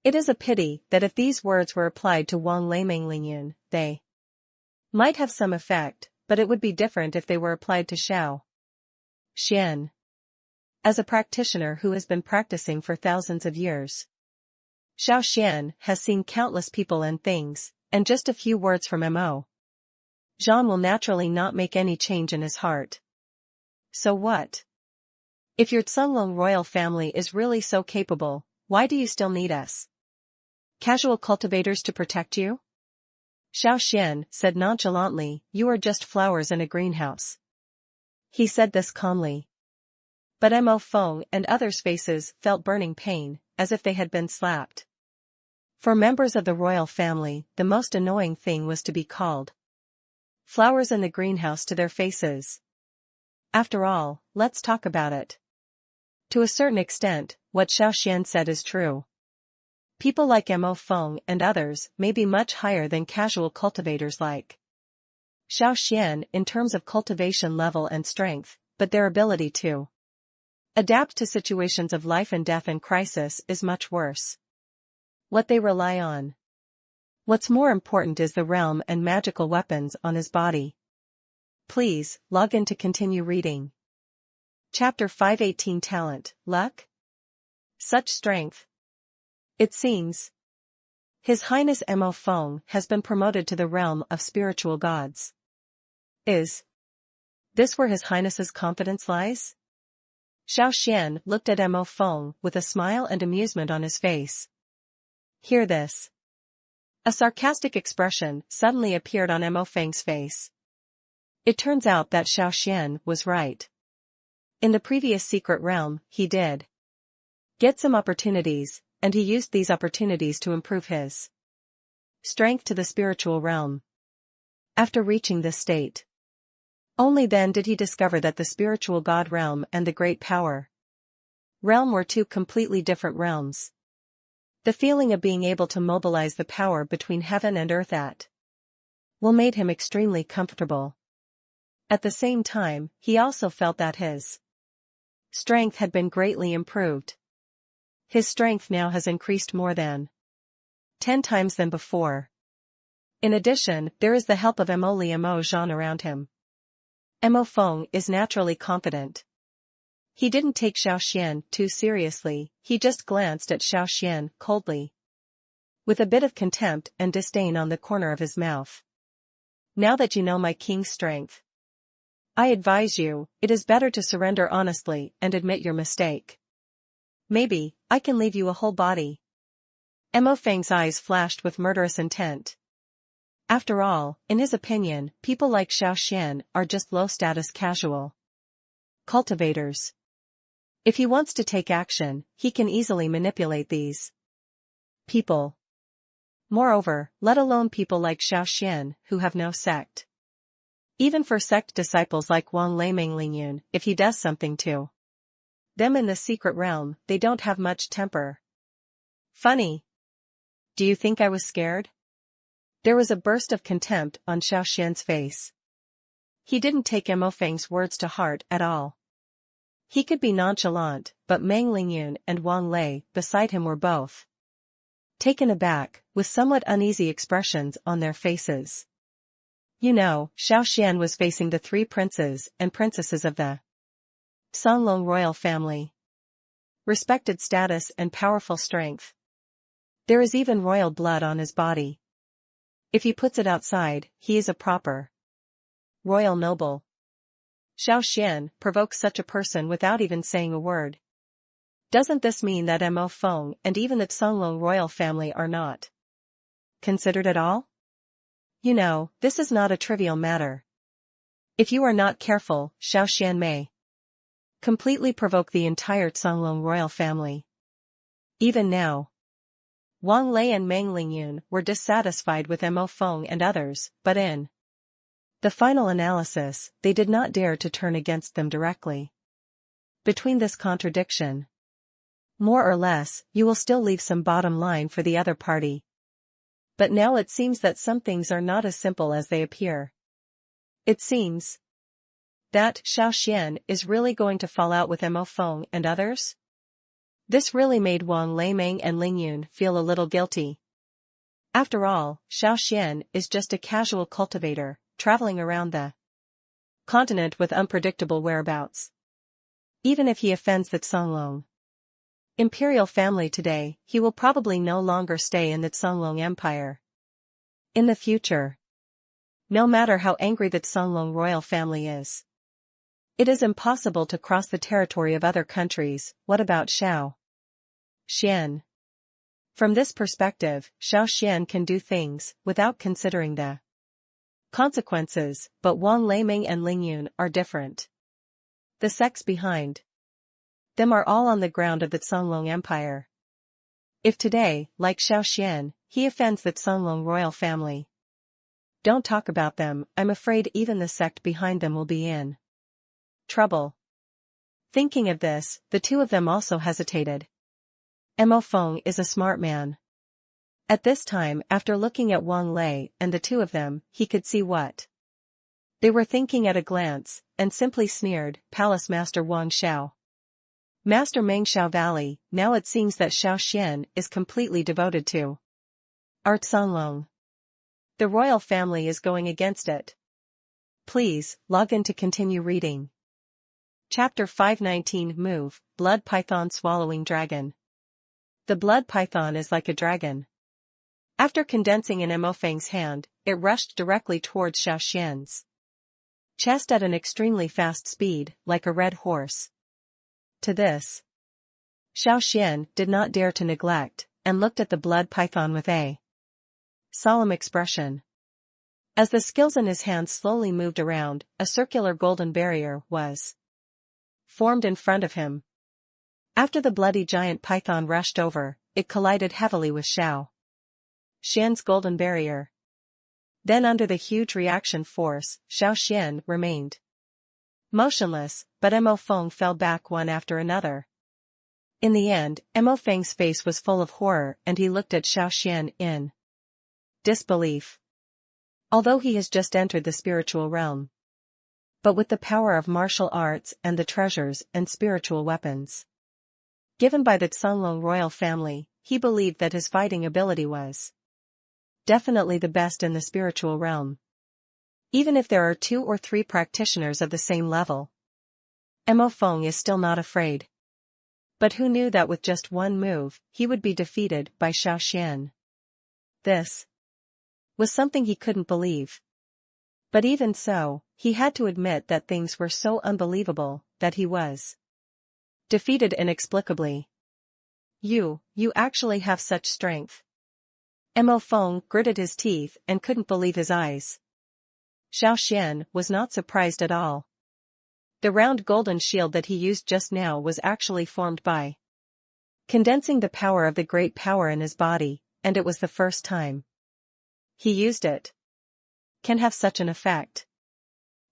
It is a pity that if these words were applied to Wang Leimenglingyan, they might have some effect, but it would be different if they were applied to Xiao Xuan. As a practitioner who has been practicing for thousands of years, Xiao Xuan has seen countless people and things, and just a few words from Mo Zhan will naturally not make any change in his heart. So what? If your Sunlong royal family is really so capable, why do you still need us? Casual cultivators to protect you? Xiao Xuan said nonchalantly, you are just flowers in a greenhouse. He said this calmly. But Mo Feng and others' faces felt burning pain, as if they had been slapped. For members of the royal family, the most annoying thing was to be called flowers in the greenhouse to their faces. After all, let's talk about it. To a certain extent, what Xiao Xuan said is true. People like Mo Feng and others may be much higher than casual cultivators like Xiao Xuan in terms of cultivation level and strength, but their ability to adapt to situations of life and death and crisis is much worse. What they rely on. What's more important is the realm and magical weapons on his body. Please, log in to continue reading. Chapter 518 Talent, Luck? Such strength. It seems His Highness Mo Feng has been promoted to the realm of spiritual gods. Is this where His Highness's confidence lies? Xiao Xuan looked at Mo Feng with a smile and amusement on his face. Hear this. A sarcastic expression suddenly appeared on Mo Feng's face. It turns out that Xiao Xuan was right. In the previous secret realm, he did get some opportunities, and he used these opportunities to improve his strength to the spiritual realm. After reaching this state, only then did he discover that the spiritual god realm and the great power realm were two completely different realms. The feeling of being able to mobilize the power between heaven and earth at Will made him extremely comfortable. At the same time, he also felt that his strength had been greatly improved. His strength now has increased more than 10 times than before. In addition, there is the help of Mo Zhan around him. Mo Feng is naturally confident. He didn't take Xiao Xuan too seriously, he just glanced at Xiao Xuan coldly, with a bit of contempt and disdain on the corner of his mouth. Now that you know my king's strength, I advise you, it is better to surrender honestly and admit your mistake. Maybe, I can leave you a whole body. Mo Feng's eyes flashed with murderous intent. After all, in his opinion, people like Xiao Xuan are just low-status casual cultivators. If he wants to take action, he can easily manipulate these people. Moreover, let alone people like Xiao Xuan, who have no sect. Even for sect disciples like Wang Lei Mengliyun, if he does something to them in the secret realm, they don't have much temper. Funny. Do you think I was scared? There was a burst of contempt on Xiao Xuan's face. He didn't take Mo Feng's words to heart at all. He could be nonchalant, but Meng Lingyun and Wang Lei beside him were both taken aback, with somewhat uneasy expressions on their faces. You know, Xiao Xuan was facing the 3 princes and princesses of the Songlong royal family. Respected status and powerful strength. There is even royal blood on his body. If he puts it outside, he is a proper royal noble. Xiao Xuan provokes such a person without even saying a word. Doesn't this mean that Mo Feng and even the Songlong royal family are not considered at all? You know, this is not a trivial matter. If you are not careful, Xiao Xuan may completely provoke the entire Songlong royal family. Even now, Wang Lei and Meng Lingyun were dissatisfied with Mo Feng and others, but in the final analysis, they did not dare to turn against them directly. Between this contradiction, more or less, you will still leave some bottom line for the other party. But now it seems that some things are not as simple as they appear. It seems that Xiao Xuan is really going to fall out with Mo Feng and others? This really made Wang Leimeng and Lingyun feel a little guilty. After all, Xiao Xuan is just a casual cultivator, traveling around the continent with unpredictable whereabouts. Even if he offends the Songlong imperial family today, he will probably no longer stay in the Songlong Empire. In the future, no matter how angry the Songlong royal family is, it is impossible to cross the territory of other countries. What about Xiao Xuan? From this perspective, Xiao Xuan can do things without considering the consequences, but Wang Leimeng and Lingyun are different. The sects behind them are all on the ground of the Songlong Empire. If today, like Xiao Xuan, he offends the Songlong royal family, don't talk about them, I'm afraid even the sect behind them will be in trouble. Thinking of this, the two of them also hesitated. Mo Feng is a smart man. At this time, after looking at Wang Lei and the two of them, he could see what they were thinking at a glance, and simply sneered, Palace Master Wang Xiao. Master Meng Xiao Valley. Now it seems that Xiao Xuan is completely devoted to Art Songlong. The royal family is going against it. Please, log in to continue reading. Chapter 519 Move, Blood Python Swallowing Dragon. The blood python is like a dragon. After condensing in Mo Feng's hand, it rushed directly towards Xiao Xuan's chest at an extremely fast speed, like a red horse. To this, Xiao Xuan did not dare to neglect, and looked at the blood python with a solemn expression. As the skills in his hand slowly moved around, a circular golden barrier was formed in front of him. After the bloody giant python rushed over, it collided heavily with Xiao Xuan's golden barrier. Then under the huge reaction force, Xiao Xuan remained motionless, but Mo Feng fell back one after another. In the end, Mo Feng's face was full of horror and he looked at Xiao Xuan in disbelief. although he has just entered the spiritual realm. But with the power of martial arts and the treasures and spiritual weapons given by the Cunlong royal family, he believed that his fighting ability was definitely the best in the spiritual realm. Even if there are 2 or 3 practitioners of the same level, Mo Feng is still not afraid. But who knew that with just one move, he would be defeated by Xiao Xuan? This was something he couldn't believe. But even so, he had to admit that things were so unbelievable that he was defeated inexplicably. You actually have such strength. Mo Feng gritted his teeth and couldn't believe his eyes. Xiao Xuan was not surprised at all. The round golden shield that he used just now was actually formed by condensing the power of the great power in his body, and it was the first time he used it. Can have such an effect.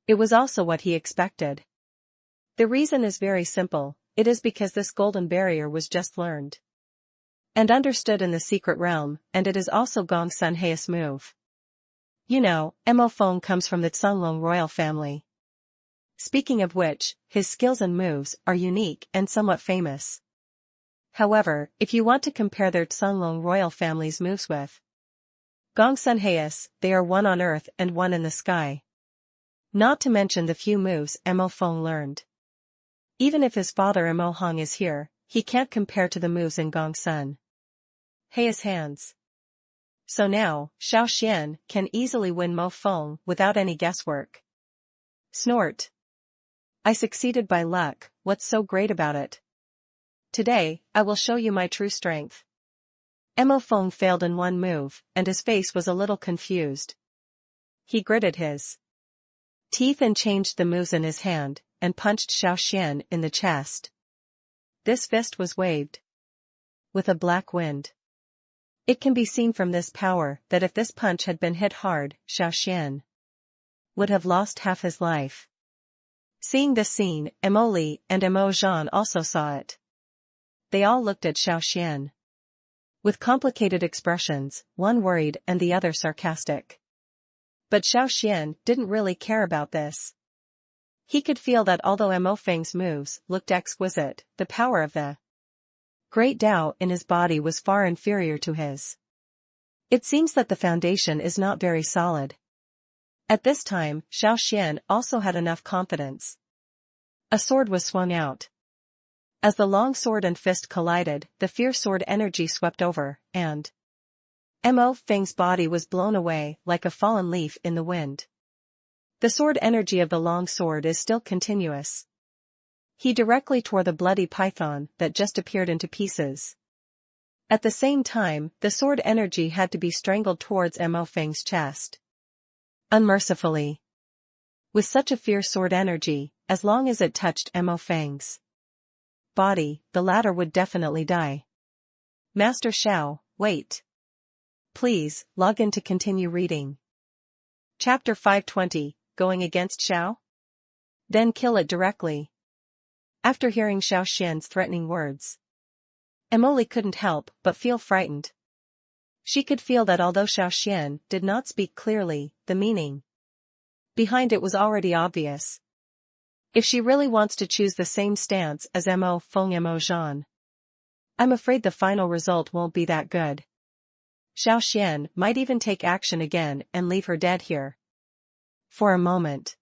It was also what he expected. The reason is very simple, it is because this golden barrier was just learned and understood in the secret realm, and it is also Gong Sun Hei's move. You know, Mo Feng comes from the Cunlong royal family. Speaking of which, his skills and moves are unique and somewhat famous. However, if you want to compare their Cunlong royal family's moves with Gong Sun Hei's, they are one on earth and one in the sky. Not to mention the few moves Mo Feng learned. Even if his father Mo Hong is here, he can't compare to the moves in Gong Sun Hei's hands. So now, Xiao Xuan can easily win Mo Feng without any guesswork. Snort. I succeeded by luck, what's so great about it? Today, I will show you my true strength. Mo Feng failed in one move, and his face was a little confused. He gritted his teeth and changed the moves in his hand, and punched Xiao Xuan in the chest. This fist was waved with a black wind. It can be seen from this power that if this punch had been hit hard, Xiao Xuan would have lost half his life. Seeing this scene, Mo Li and Mo Zhan also saw it. They all looked at Xiao Xuan with complicated expressions, one worried and the other sarcastic. But Xiao Xuan didn't really care about this. He could feel that although Mo Feng's moves looked exquisite, the power of the great Tao in his body was far inferior to his. It seems that the foundation is not very solid. At this time, Xiao Xuan also had enough confidence. A sword was swung out. As the long sword and fist collided, the fierce sword energy swept over, and Mo Feng's body was blown away like a fallen leaf in the wind. The sword energy of the long sword is still continuous. He directly tore the bloody python that just appeared into pieces. At the same time, the sword energy had to be strangled towards Mo Feng's chest. Unmercifully. With such a fierce sword energy, as long as it touched Mo Feng's body, the latter would definitely die. Master Xiao, wait. Please, log in to continue reading. Chapter 520, Going Against Xiao? Then kill it directly. After hearing Xiao Xuan's threatening words, Emily couldn't help but feel frightened. She could feel that although Xiao Xuan did not speak clearly, the meaning behind it was already obvious. If she really wants to choose the same stance as Mo Feng Mo Zhan, I'm afraid the final result won't be that good. Xiao Xuan might even take action again and leave her dead here. For a moment,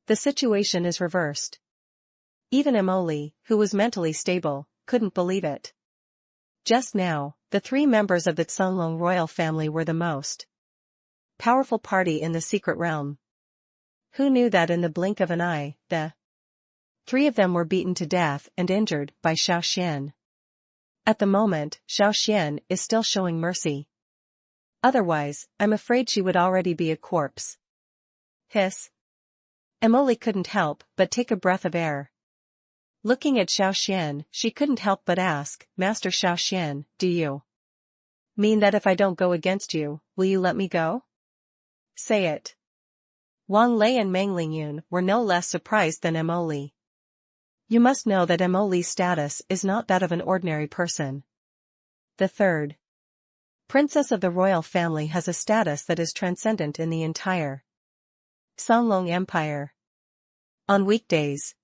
the situation is reversed. Even Emily, who was mentally stable, couldn't believe it. Just now, the 3 members of the Cunlong royal family were the most powerful party in the secret realm. Who knew that in the blink of an eye, the 3 of them were beaten to death and injured by Xiao Xuan. At the moment, Xiao Xuan is still showing mercy. Otherwise, I'm afraid she would already be a corpse. Hiss. Emily couldn't help but take a breath of air. Looking at Xiao Xuan, she couldn't help but ask, Master Xiao Xuan, do you mean that if I don't go against you, will you let me go? Say it. Wang Lei and Meng Lingyun were no less surprised than Emily. You must know that Emily's status is not that of an ordinary person. The third Princess of the royal family has a status that is transcendent in the entire Songlong Empire. On weekdays,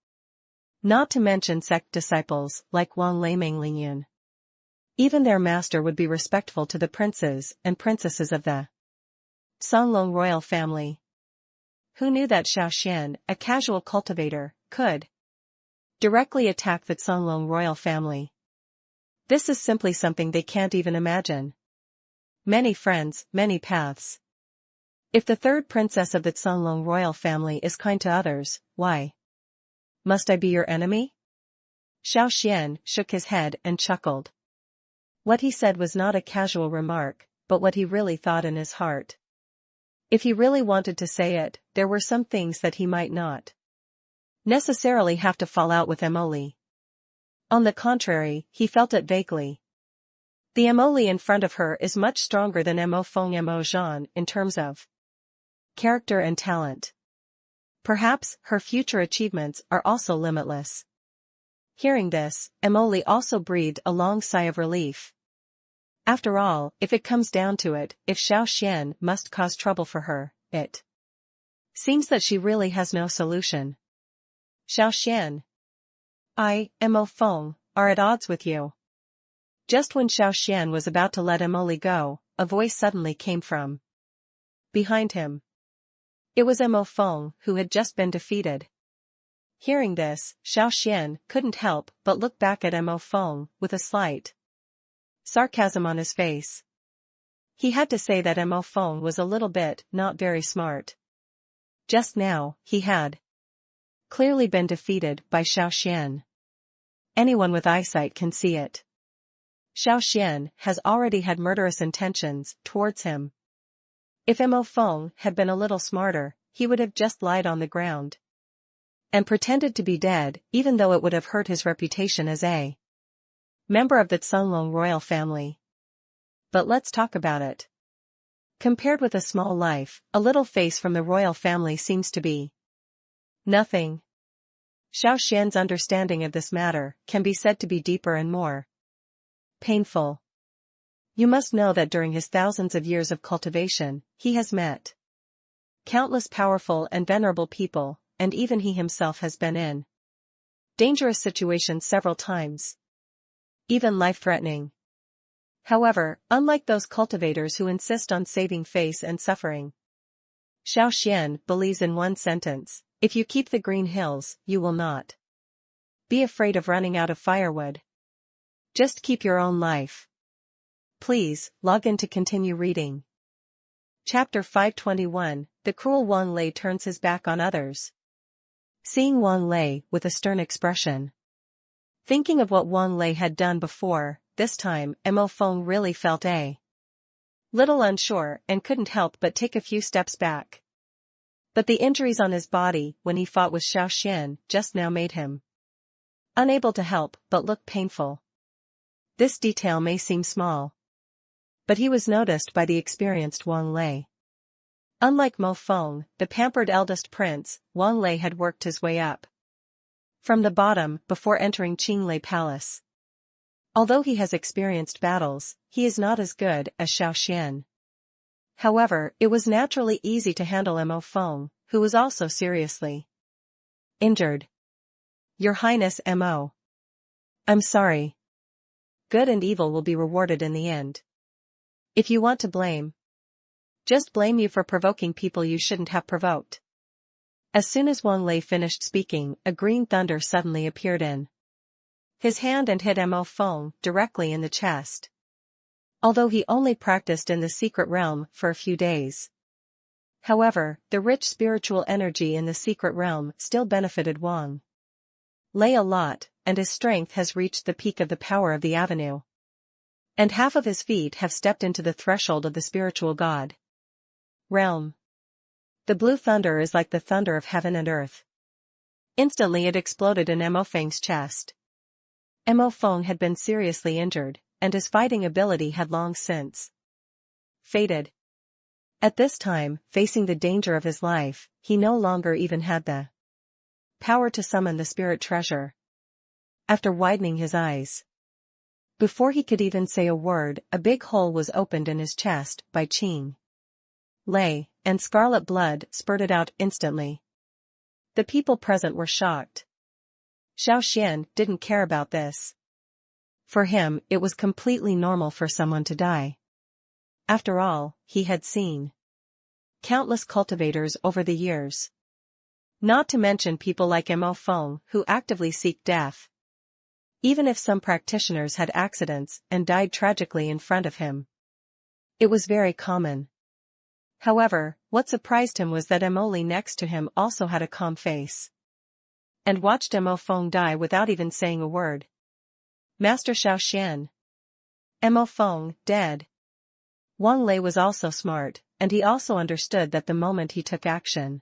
not to mention sect disciples like Wang Lei Mengliyun, even their master would be respectful to the princes and princesses of the Songlong royal family. Who knew that Xiao Xuan, a casual cultivator, could directly attack the Songlong royal family? This is simply something they can't even imagine. Many friends, many paths. If the third princess of the Songlong royal family is kind to others, why must I be your enemy? Xiao Xuan shook his head and chuckled. What he said was not a casual remark, but what he really thought in his heart. If he really wanted to say it, there were some things that he might not necessarily have to fall out with Emily. On the contrary, he felt it vaguely. The Emily in front of her is much stronger than Mo Feng Mo Zhan in terms of character and talent. Perhaps her future achievements are also limitless. Hearing this, Emily also breathed a long sigh of relief. After all, if it comes down to it, if Xiao Xuan must cause trouble for her, it seems that she really has no solution. Xiao Xuan, Mo Feng, are at odds with you. Just when Xiao Xuan was about to let Emily go, a voice suddenly came from behind him. It was Mo Feng, who had just been defeated. Hearing this, Xiao Xuan couldn't help but look back at Mo Feng with a slight sarcasm on his face. He had to say that Mo Feng was a little bit not very smart. Just now, he had clearly been defeated by Xiao Xuan. Anyone with eyesight can see it. Xiao Xuan has already had murderous intentions towards him. If Mo Feng had been a little smarter, he would have just lied on the ground and pretended to be dead, even though it would have hurt his reputation as a member of the Songlong royal family. But let's talk about it. Compared with a small life, a little face from the royal family seems to be nothing. Xiao Xuan's understanding of this matter can be said to be deeper and more painful. You must know that during his thousands of years of cultivation, he has met countless powerful and venerable people, and even he himself has been in dangerous situations several times, even life-threatening. However, unlike those cultivators who insist on saving face and suffering, Xiao Xuan believes in one sentence: if you keep the green hills, you will not be afraid of running out of firewood. Just keep your own life. Please, log in to continue reading. Chapter 521, The Cruel Wang Lei Turns His Back on Others. Seeing Wang Lei with a stern expression. Thinking of what Wang Lei had done before, this time, Mo Feng really felt a little unsure and couldn't help but take a few steps back. But the injuries on his body when he fought with Xiao Xuan just now made him unable to help but look painful. This detail may seem small, but he was noticed by the experienced Wang Lei. Unlike Mo Feng, the pampered eldest prince, Wang Lei had worked his way up from the bottom before entering Qinglei Palace. Although he has experienced battles, he is not as good as Xiao Xuan. However, it was naturally easy to handle Mo Feng, who was also seriously injured. Your Highness Mo. I'm sorry. Good and evil will be rewarded in the end. If you want to blame, just blame you for provoking people you shouldn't have provoked. As soon as Wang Lei finished speaking, a green thunder suddenly appeared in his hand and hit Mo Feng directly in the chest. Although he only practiced in the secret realm for a few days. However, the rich spiritual energy in the secret realm still benefited Wang Lei a lot, and his strength has reached the peak of the power of the avenue. And half of his feet have stepped into the threshold of the spiritual god realm. The blue thunder is like the thunder of heaven and earth. Instantly it exploded in Mo Feng's chest. Mo Feng had been seriously injured, and his fighting ability had long since faded. At this time, facing the danger of his life, he no longer even had the power to summon the spirit treasure. After widening his eyes, Before he could even say a word, a big hole was opened in his chest by Qing Lei, and scarlet blood spurted out instantly. The people present were shocked. Xiao Xuan didn't care about this. For him, it was completely normal for someone to die. After all, he had seen countless cultivators over the years. Not to mention people like Mo Feng who actively seek death. Even if some practitioners had accidents and died tragically in front of him. It was very common. However, what surprised him was that Emily next to him also had a calm face. And watched Mo Feng die without even saying a word. Master Xiao Xuan. Mo Feng, dead. Wang Lei was also smart, and he also understood that the moment he took action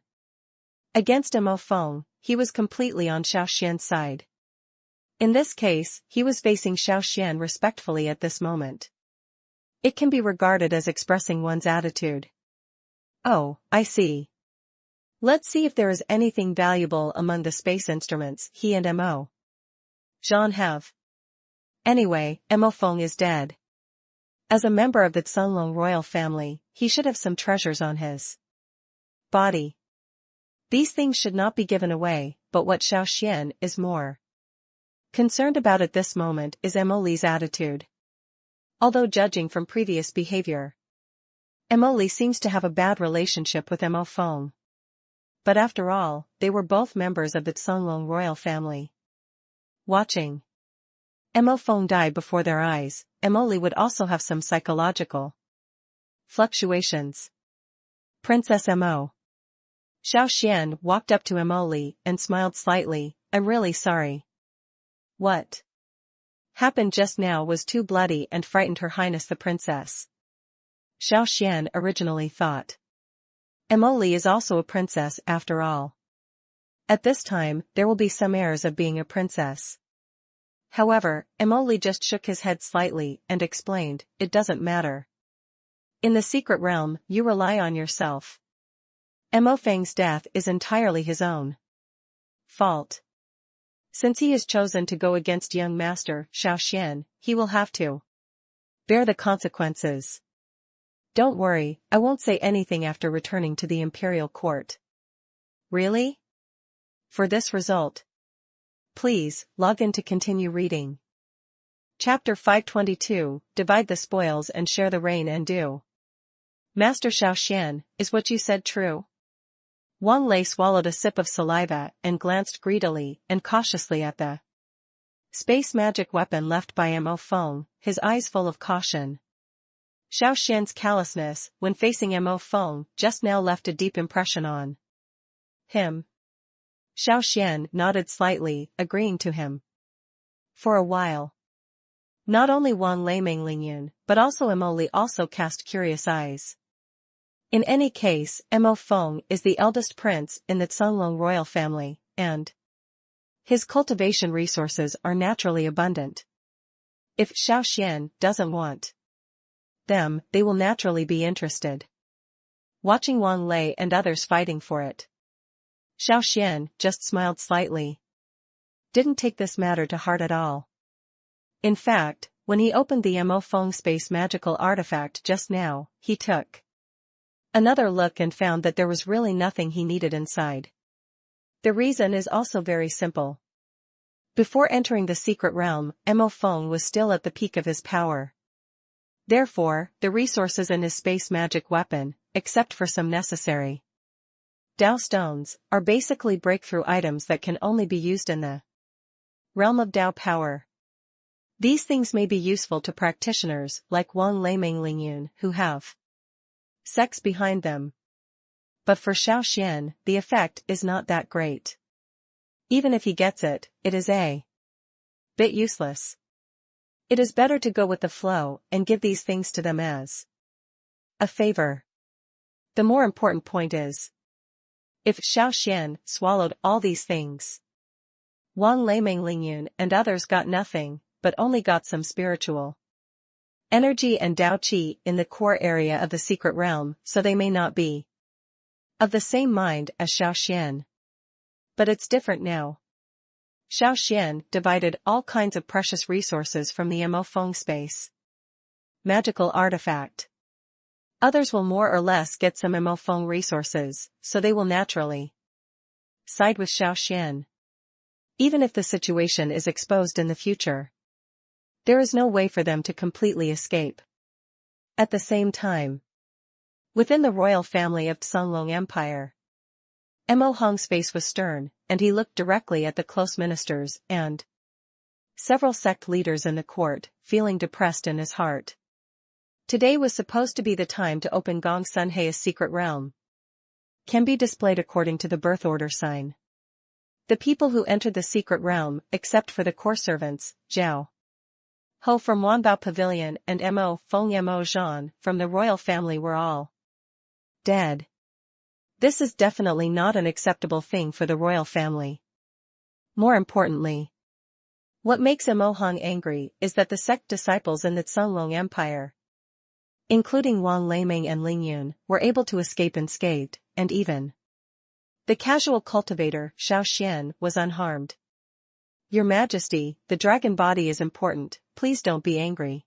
against Mo Feng, he was completely on Xiao Xuan's side. In this case, he was facing Xiao Xuan respectfully at this moment. It can be regarded as expressing one's attitude. Oh, I see. Let's see if there is anything valuable among the space instruments he and Mo Jean have. Anyway, Mo Feng is dead. As a member of the Cunlong royal family, he should have some treasures on his body. These things should not be given away, but what Xiao Xuan is more concerned about at this moment is Emily's attitude. Although judging from previous behavior, Emily seems to have a bad relationship with Mo Feng. But after all, they were both members of the Cunlong royal family. Watching Mo Feng die before their eyes, Emily would also have some psychological fluctuations. Princess Mo. Xiao Xuan walked up to Emily and smiled slightly. I'm really sorry. What happened just now was too bloody and frightened Her Highness the Princess. Xiao Xuan originally thought. Emily is also a princess after all. At this time, there will be some airs of being a princess. However, Emily just shook his head slightly and explained, it doesn't matter. In the secret realm, you rely on yourself. Mo Feng's death is entirely his own fault. Since he has chosen to go against young master Xiao Xuan, he will have to bear the consequences. Don't worry, I won't say anything after returning to the imperial court. Really? For this result? Please, log in to continue reading. Chapter 522, Divide the spoils and share the rain and dew. Master Xiao Xuan, is what you said true? Wang Lei swallowed a sip of saliva and glanced greedily and cautiously at the space magic weapon left by Mo Feng, his eyes full of caution. Xiao Xuan's callousness when facing Mo Feng just now left a deep impression on him. Xiao Xuan nodded slightly, agreeing to him. For a while, not only Wang Lei Menglingyan, but also Emily also cast curious eyes. In any case, Mo Feng is the eldest prince in the Cunlong royal family, and his cultivation resources are naturally abundant. If Xiao Xuan doesn't want them, they will naturally be interested. Watching Wang Lei and others fighting for it, Xiao Xuan just smiled slightly. Didn't take this matter to heart at all. In fact, when he opened the Mo Feng space magical artifact just now, he took another look and found that there was really nothing he needed inside. The reason is also very simple. Before entering the secret realm, Mo Feng was still at the peak of his power. Therefore, the resources in his space magic weapon, except for some necessary Dao stones, are basically breakthrough items that can only be used in the realm of Dao power. These things may be useful to practitioners like Wang Lei Menglingyan who have sex behind them. But for Xiao Xuan, the effect is not that great. Even if he gets it, it is a bit useless. It is better to go with the flow and give these things to them as a favor. The more important point is, if Xiao Xuan swallowed all these things, Wang Lei Menglingyan and others got nothing, but only got some spiritual energy and Dao Qi in the core area of the secret realm, so they may not be of the same mind as Xiao Xuan. But it's different now. Xiao Xuan divided all kinds of precious resources from the Mo Feng space. Magical artifact. Others will more or less get some Mo Feng resources, so they will naturally side with Xiao Xuan. Even if the situation is exposed in the future, there is no way for them to completely escape. At the same time, within the royal family of Songlong Empire, Mo Hong's face was stern, and he looked directly at the close ministers and several sect leaders in the court, feeling depressed in his heart. Today was supposed to be the time to open Gong Sunhe's secret realm. Can be displayed according to the birth order sign. The people who entered the secret realm, except for the core servants, Zhao Ho from Wanbao Pavilion and Mo Feng Mo Zhan from the royal family, were all dead. This is definitely not an acceptable thing for the royal family. More importantly, what makes Mo Hong angry is that the sect disciples in the Songlong Empire, including Wang Leiming and Ling Yun, were able to escape unscathed, and even the casual cultivator, Xiao Xuan, was unharmed. Your Majesty, the dragon body is important, please don't be angry.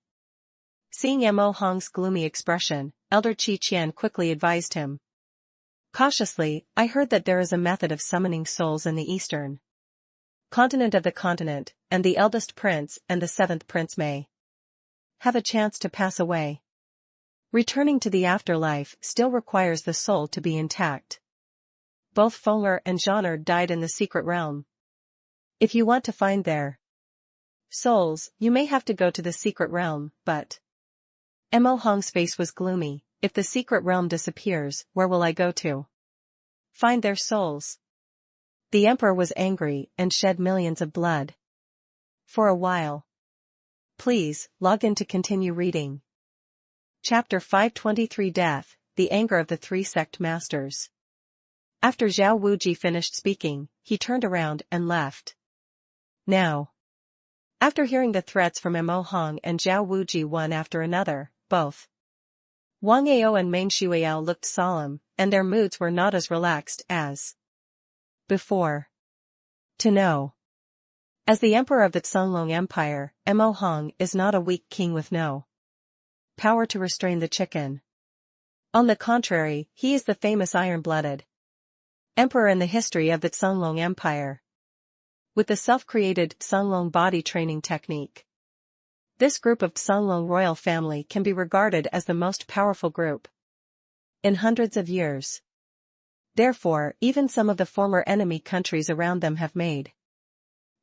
Seeing Mo Hong's gloomy expression, Elder Qi Qian quickly advised him. Cautiously, I heard that there is a method of summoning souls in the eastern continent of the continent, and the eldest prince and the seventh prince may have a chance to pass away. Returning to the afterlife still requires the soul to be intact. Both Feng'er and Zhan'er died in the secret realm. If you want to find their souls, you may have to go to the secret realm, but Mo Hong's face was gloomy. If the secret realm disappears, where will I go to find their souls? The emperor was angry and shed millions of blood. For a while. Please, log in to continue reading. Chapter 523 Death, the Anger of the Three Sect Masters. After Zhao Wuji finished speaking, he turned around and left. Now, after hearing the threats from Mo Hong and Zhao Wuji one after another, both Wang Ao and Meng Shuiao looked solemn, and their moods were not as relaxed as before. To know. As the emperor of the Songlong Empire, Mo Hong is not a weak king with no power to restrain the chicken. On the contrary, he is the famous iron-blooded emperor in the history of the Songlong Empire, with the self-created Songlong body training technique. This group of Songlong royal family can be regarded as the most powerful group in hundreds of years. Therefore, even some of the former enemy countries around them have made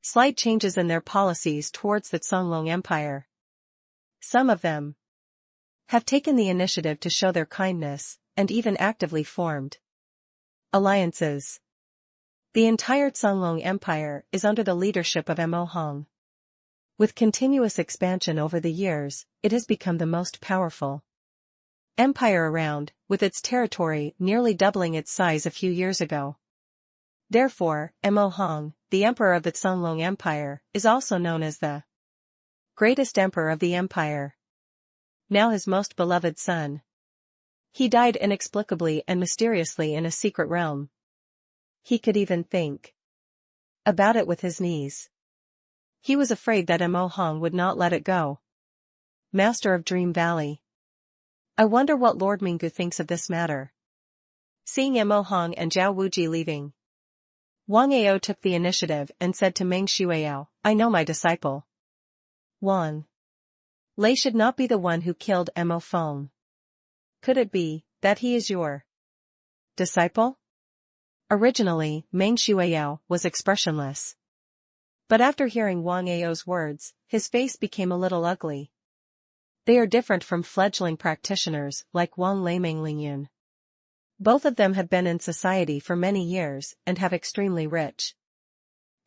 slight changes in their policies towards the Songlong Empire. Some of them have taken the initiative to show their kindness, and even actively formed alliances. The entire Songlong Empire is under the leadership of Mo Hong. With continuous expansion over the years, it has become the most powerful empire around, with its territory nearly doubling its size a few years ago. Therefore, Mo Hong, the emperor of the Songlong Empire, is also known as the greatest emperor of the empire. Now his most beloved son. He died inexplicably and mysteriously in a secret realm. He could even think about it with his knees. He was afraid that Mo Hong would not let it go. Master of Dream Valley. I wonder what Lord Minggu thinks of this matter. Seeing Mo Hong and Zhao Wuji leaving, Wang Ao took the initiative and said to Meng Shuiao, I know my disciple. Wang Lei should not be the one who killed Mo Feng. Could it be that he is your disciple? Originally, Meng Shuiao was expressionless. But after hearing Wang Ao's words, his face became a little ugly. They are different from fledgling practitioners like Wang Leiming Lingyun. Both of them have been in society for many years and have extremely rich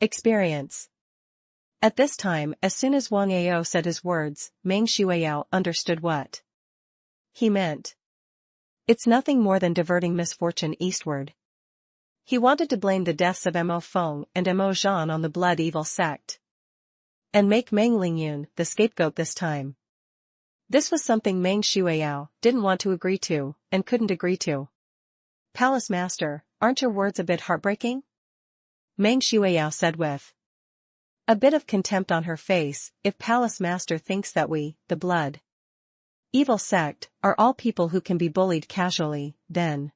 experience. At this time, as soon as Wang Ao said his words, Meng Shuiao understood what he meant. It's nothing more than diverting misfortune eastward. He wanted to blame the deaths of Mo Feng and Mo Zhan on the blood evil sect, and make Meng Lingyun the scapegoat this time. This was something Meng Shuiao didn't want to agree to, and couldn't agree to. Palace Master, aren't your words a bit heartbreaking? Meng Shuiao said with A bit of contempt on her face. If Palace Master thinks that we, the blood evil sect, are all people who can be bullied casually, then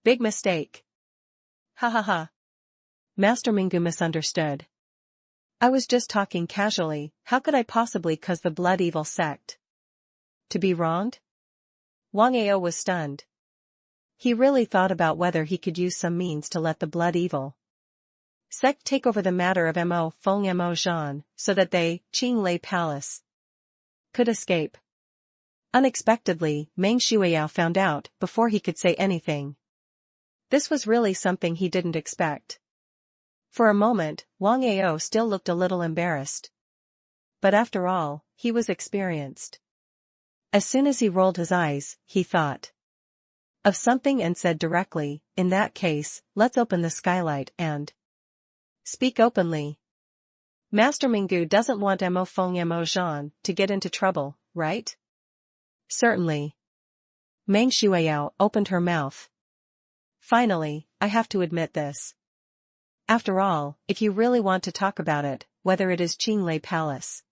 big mistake. Ha ha ha. Master Mingu misunderstood. I was just talking casually. How could I possibly cause the blood evil sect to be wronged? Wang Ao was stunned. He really thought about whether he could use some means to let the blood evil sect take over the matter of Mo Feng Mo Zhan, so that they, Qing Lei Palace, could escape. Unexpectedly, Meng Shuiyao found out before he could say anything. This was really something he didn't expect. For a moment, Wang Ao still looked a little embarrassed. But after all, he was experienced. As soon as he rolled his eyes, he thought of something and said directly, in that case, let's open the skylight and speak openly. Master Mingu doesn't want Mo Feng Mo Zhan to get into trouble, right? Certainly. Meng Shuiyao opened her mouth. Finally, I have to admit this. After all, if you really want to talk about it, whether it is Qinglei Palace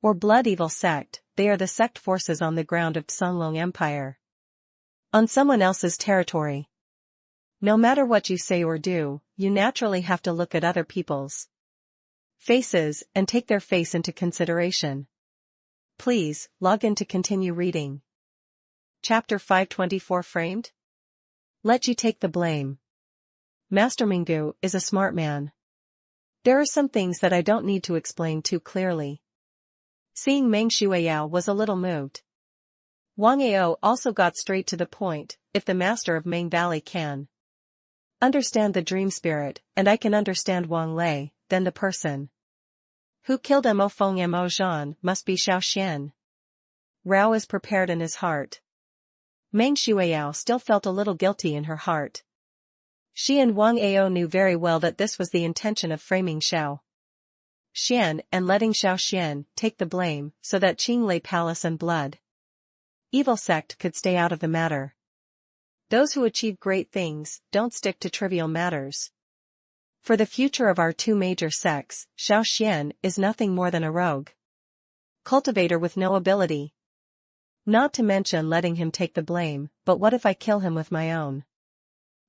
or Blood Evil Sect, they are the sect forces on the ground of Songlong Empire. On someone else's territory. No matter what you say or do, you naturally have to look at other people's faces and take their face into consideration. Please, log in to continue reading. Chapter 524 Framed? Let you take the blame. Master Mingu is a smart man. There are some things that I don't need to explain too clearly. Seeing Meng Shuiyao was a little moved. Wang Ao also got straight to the point. If the master of Meng Valley can understand the dream spirit, and I can understand Wang Lei, then the person who killed Mo Feng Mo Zhan must be Xiao Xuan. Rao is prepared in his heart. Meng Shuiyao still felt a little guilty in her heart. She and Wang Ao knew very well that this was the intention of framing Xiao Xuan and letting Xiao Xuan take the blame so that Qinglei Palace and Blood Evil Sect could stay out of the matter. Those who achieve great things don't stick to trivial matters. For the future of our two major sects, Xiao Xuan is nothing more than a rogue cultivator with no ability. Not to mention letting him take the blame, but what if I kill him with my own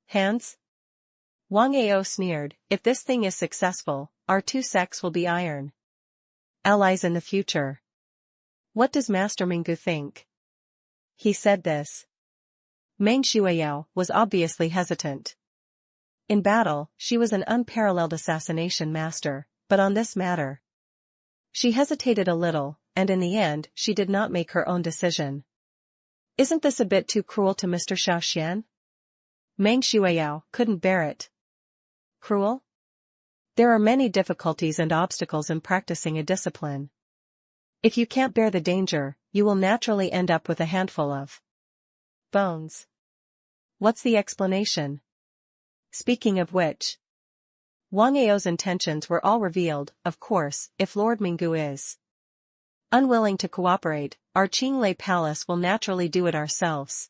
hands? Wang Ao sneered, if this thing is successful, our two sects will be iron allies in the future. What does Master Mingu think? He said this. Meng Shuiyao was obviously hesitant. In battle, she was an unparalleled assassination master, but on this matter, she hesitated a little, and in the end she did not make her own decision. Isn't this a bit too cruel to Mr. Xiao Xuan? Meng Shuiyao couldn't bear it. Cruel? There are many difficulties and obstacles in practicing a discipline. If you can't bear the danger, you will naturally end up with a handful of bones. What's the explanation? Speaking of which, Wang Ao's intentions were all revealed. Of course, if Lord Mingu is unwilling to cooperate, our Qinglei Palace will naturally do it ourselves.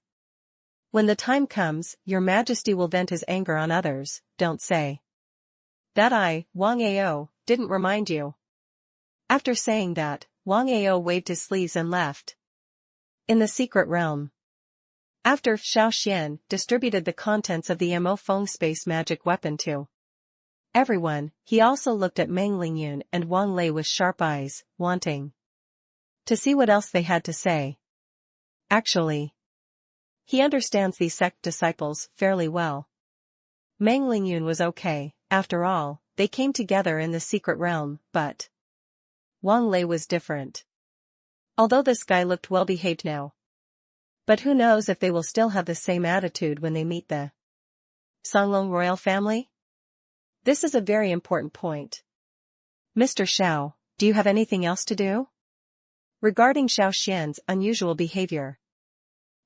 When the time comes, your Majesty will vent his anger on others. Don't say that I, Wang Ao, didn't remind you. After saying that, Wang Ao waved his sleeves and left. In the secret realm. After Xiao Xuan distributed the contents of the Mo Feng space magic weapon to everyone, he also looked at Meng Lingyun and Wang Lei with sharp eyes, wanting to see what else they had to say. Actually, he understands these sect disciples fairly well. Meng Lingyun was okay. After all, they came together in the secret realm, but Wang Lei was different. Although this guy looked well behaved now. But who knows if they will still have the same attitude when they meet the Songlong royal family? This is a very important point. Mr. Xiao, do you have anything else to do? Regarding Xiao Xuan's unusual behavior,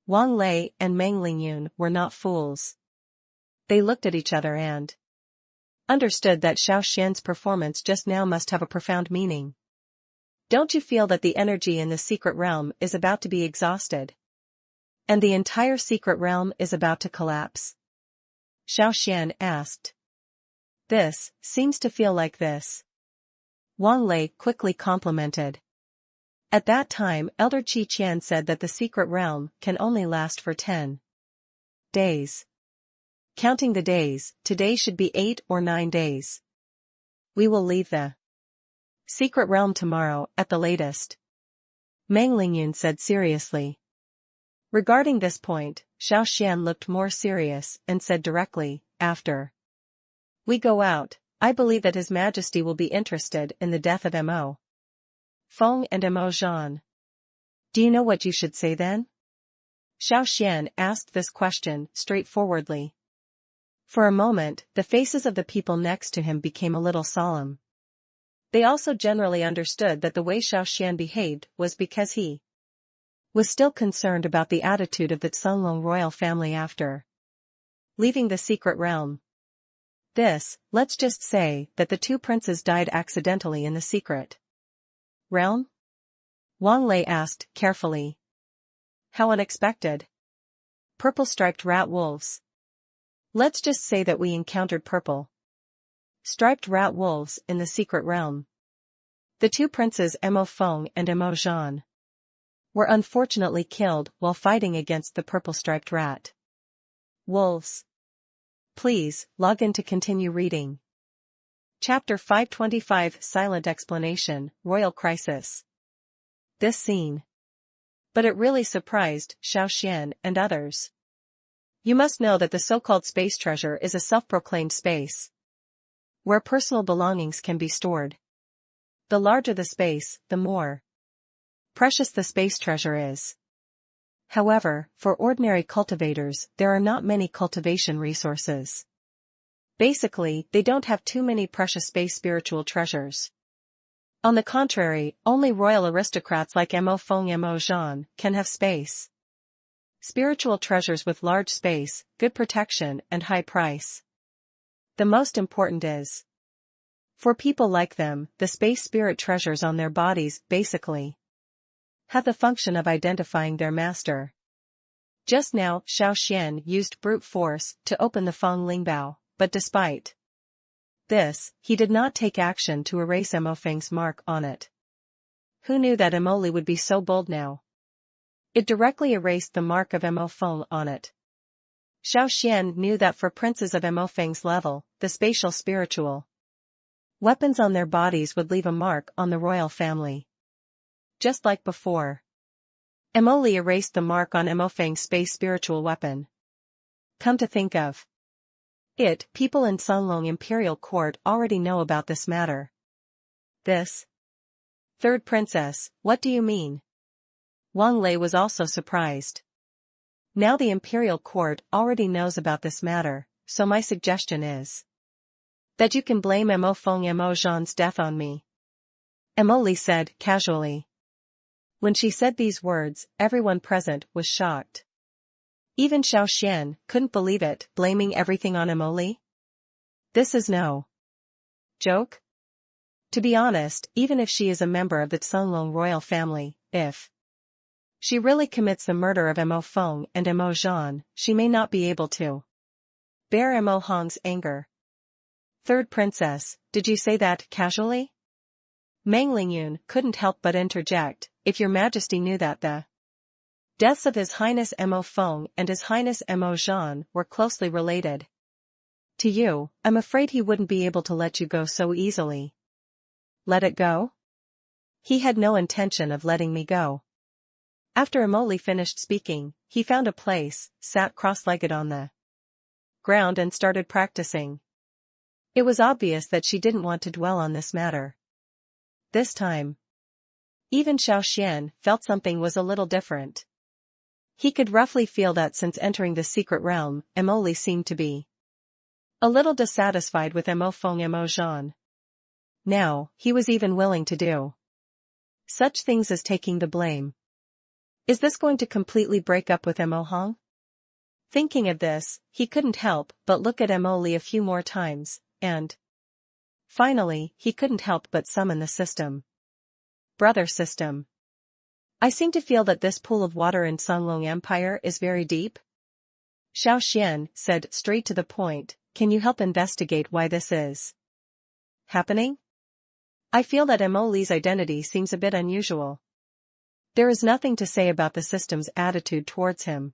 Wang Lei and Meng Lingyun were not fools. They looked at each other and understood that Xiao Xuan's performance just now must have a profound meaning. Don't you feel that the energy in the secret realm is about to be exhausted? And the entire secret realm is about to collapse? Xiao Xuan asked. This seems to feel like this. Wang Lei quickly complimented. At that time, Elder Qi Qian said that the secret realm can only last for 10 days. Counting the days, today should be 8 or 9 days. We will leave the secret realm tomorrow, at the latest, Meng Lingyun said seriously. Regarding this point, Xiao Xuan looked more serious and said directly, after we go out, I believe that His Majesty will be interested in the death of Mo Feng and Mo Zhan. Do you know what you should say then? Xiao Xuan asked this question straightforwardly. For a moment, the faces of the people next to him became a little solemn. They also generally understood that the way Xiao Xuan behaved was because he was still concerned about the attitude of the Cunlong royal family after leaving the secret realm. Let's just say that the two princes died accidentally in the secret realm? Wang Lei asked carefully. How unexpected. Purple-striped rat wolves. Let's just say that we encountered purple-striped rat wolves in the secret realm. The two princes Mo Feng and Mo Zhan were unfortunately killed while fighting against the purple-striped rat wolves. Please, log in to continue reading. Chapter 525 Silent Explanation, Royal Crisis. This scene. But it really surprised Xiao Xuan and others. You must know that the so-called space treasure is a self-proclaimed space where personal belongings can be stored. The larger the space, the more precious the space treasure is. However, for ordinary cultivators, there are not many cultivation resources. Basically, they don't have too many precious space spiritual treasures. On the contrary, only royal aristocrats like Mo Feng and Mo Zhan can have space spiritual treasures with large space, good protection and high price. The most important is, for people like them, the space spirit treasures on their bodies basically have the function of identifying their master. Just now, Xiao Xuan used brute force to open the Feng Lingbao, but despite this, he did not take action to erase Mo Feng's mark on it. Who knew that Emoli would be so bold now? It directly erased the mark of Mo Feng on it. Xiao Xuan knew that for princes of Mo Feng's level, the spatial spiritual weapons on their bodies would leave a mark on the royal family. Just like before, Emoli erased the mark on Mo Feng's space spiritual weapon. Come to think of it, people in Cunlong imperial court already know about this matter. This third princess, what do you mean? Wang Lei was also surprised. Now the imperial court already knows about this matter, so my suggestion is that you can blame Mo Feng and Mo Zhan's death on me. Emoli said casually. When she said these words, everyone present was shocked. Even Xiao Xuan couldn't believe it, blaming everything on Emoli? This is no joke? To be honest, even if she is a member of the Cunlong royal family, if she really commits the murder of Mo Feng and Mo Zhan, she may not be able to bear Mo Hong's anger. Third princess, did you say that casually? Meng Lingyun couldn't help but interject, if your majesty knew that the deaths of His Highness Mo Feng and His Highness Mo Zhan were closely related to you, I'm afraid he wouldn't be able to let you go so easily. Let it go? He had no intention of letting me go. After Emoli finished speaking, he found a place, sat cross-legged on the ground and started practicing. It was obvious that she didn't want to dwell on this matter. This time, even Xiao Xuan felt something was a little different. He could roughly feel that since entering the secret realm, Emoli seemed to be a little dissatisfied with Mo Feng and Mo Zhan. Now, he was even willing to do such things as taking the blame. Is this going to completely break up with Mo Hong? Thinking of this, he couldn't help but look at Emoli a few more times, and finally, he couldn't help but summon the system. Brother system. I seem to feel that this pool of water in Cunlong Empire is very deep. Xiao Xuan said straight to the point, can you help investigate why this is happening? I feel that Emoli's identity seems a bit unusual. There is nothing to say about the system's attitude towards him.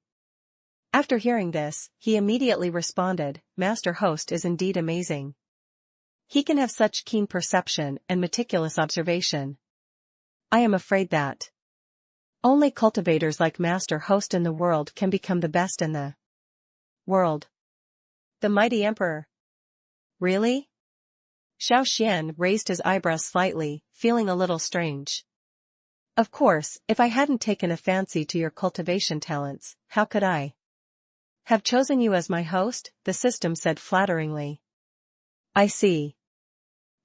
After hearing this, he immediately responded, Master Host is indeed amazing. He can have such keen perception and meticulous observation. I am afraid that only cultivators like Master Host in the world can become the best in the world. The mighty emperor. Really? Xiao Xuan raised his eyebrows slightly, feeling a little strange. Of course, if I hadn't taken a fancy to your cultivation talents, how could I have chosen you as my host? The system said flatteringly. I see.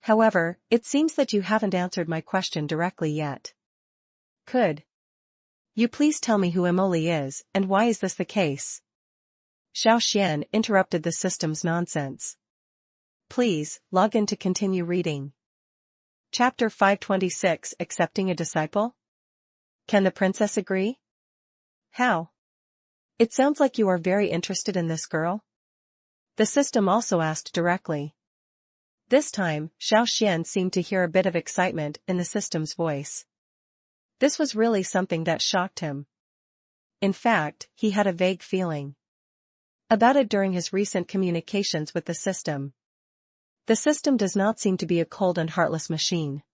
However, it seems that you haven't answered my question directly yet. Could you please tell me who Emoli is, and why is this the case? Xiao Xuan interrupted the system's nonsense. Please, log in to continue reading. Chapter 526 Accepting a Disciple? Can the princess agree? How? It sounds like you are very interested in this girl. The system also asked directly. This time, Xiao Xuan seemed to hear a bit of excitement in the system's voice. This was really something that shocked him. In fact, he had a vague feeling about it during his recent communications with the system. The system does not seem to be a cold and heartless machine.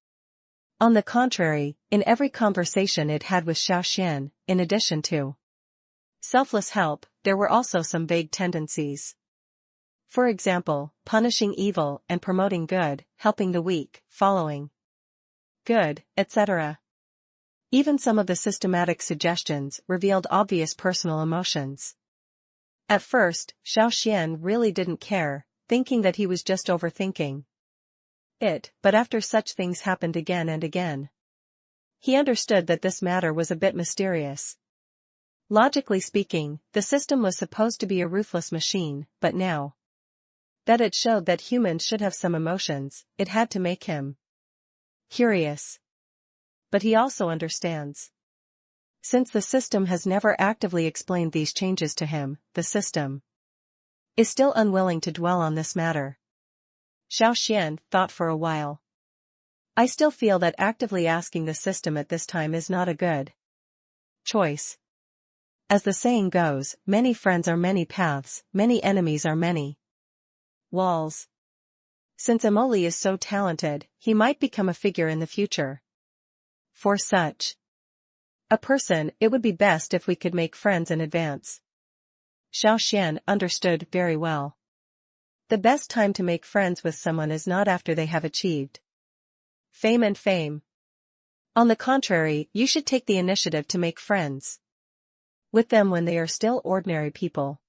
On the contrary, in every conversation it had with Xiao Xuan, in addition to selfless help, there were also some vague tendencies. For example, punishing evil and promoting good, helping the weak, following good, etc. Even some of the systematic suggestions revealed obvious personal emotions. At first, Xiao Xuan really didn't care, thinking that he was just overthinking it, but after such things happened again and again, he understood that this matter was a bit mysterious. Logically speaking, the system was supposed to be a ruthless machine, but now that it showed that humans should have some emotions, it had to make him curious. But he also understands. Since the system has never actively explained these changes to him, the system is still unwilling to dwell on this matter. Xiao Xuan thought for a while. I still feel that actively asking the system at this time is not a good choice. As the saying goes, many friends are many paths, many enemies are many walls. Since Emoli is so talented, he might become a figure in the future. For such a person, it would be best if we could make friends in advance. Xiao Xuan understood very well. The best time to make friends with someone is not after they have achieved fame. On the contrary, you should take the initiative to make friends with them when they are still ordinary people.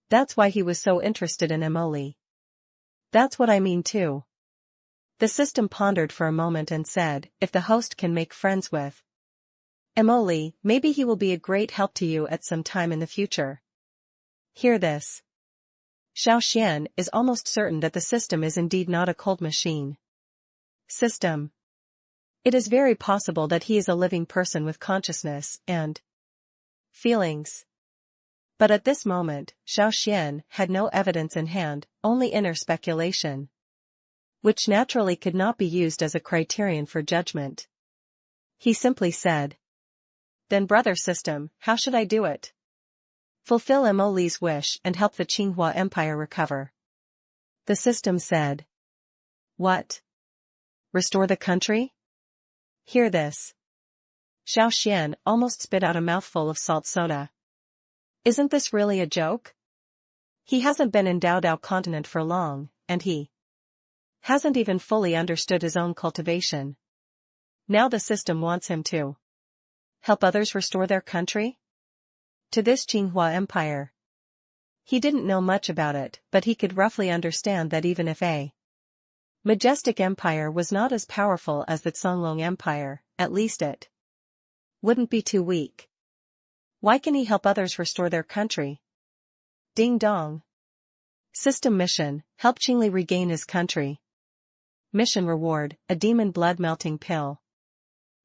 That's why he was so interested in Emoli. That's what I mean too. The system pondered for a moment and said, if the host can make friends with Emoli, maybe he will be a great help to you at some time in the future. Hear this. Xiao Xuan is almost certain that the system is indeed not a cold machine. System. It is very possible that he is a living person with consciousness and feelings. But at this moment, Xiao Xuan had no evidence in hand, only inner speculation, which naturally could not be used as a criterion for judgment. He simply said, then brother system, how should I do it? Fulfill Emoli's wish and help the Qinghua Empire recover. The system said. What? Restore the country? Hear this. Xiao Xuan almost spit out a mouthful of salt soda. Isn't this really a joke? He hasn't been in Dao continent for long, and he hasn't even fully understood his own cultivation. Now the system wants him to help others restore their country? To this Qinghua Empire. He didn't know much about it, but he could roughly understand that even if a majestic empire was not as powerful as the Songlong Empire, at least it wouldn't be too weak. Why can he help others restore their country? Ding dong. System mission, help Qingli regain his country. Mission reward, a demon blood-melting pill.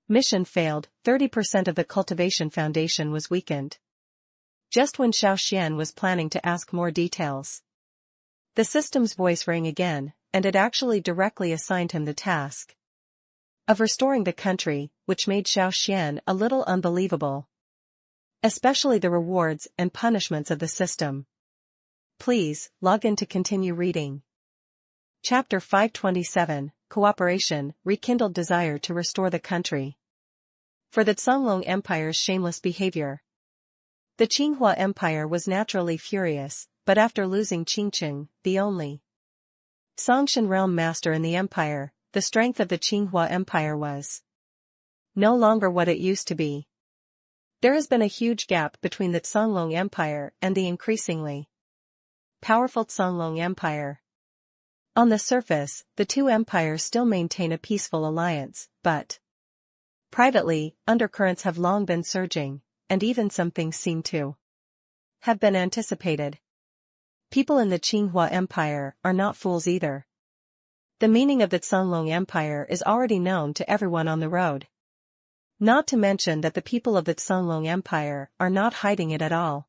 Mission failed, 30% of the cultivation foundation was weakened. Just when Xiao Xuan was planning to ask more details, the system's voice rang again, and it actually directly assigned him the task. of restoring the country, which made Xiao Xuan a little unbelievable. Especially the rewards and punishments of the system. Please, log in to continue reading. Chapter 527, Cooperation, Rekindled Desire to Restore the Country. For the Songlong Empire's shameless behavior. The Qinghua Empire was naturally furious, but after losing Qingqing, the only Songshan realm master in the empire, the strength of the Qinghua Empire was no longer what it used to be. There has been a huge gap between the Songlong Empire and the increasingly powerful Songlong Empire. On the surface, the two empires still maintain a peaceful alliance, but privately, undercurrents have long been surging, and even some things seem to have been anticipated. People in the Qinghua Empire are not fools either. The meaning of the Songlong Empire is already known to everyone on the road. Not to mention that the people of the Songlong Empire are not hiding it at all.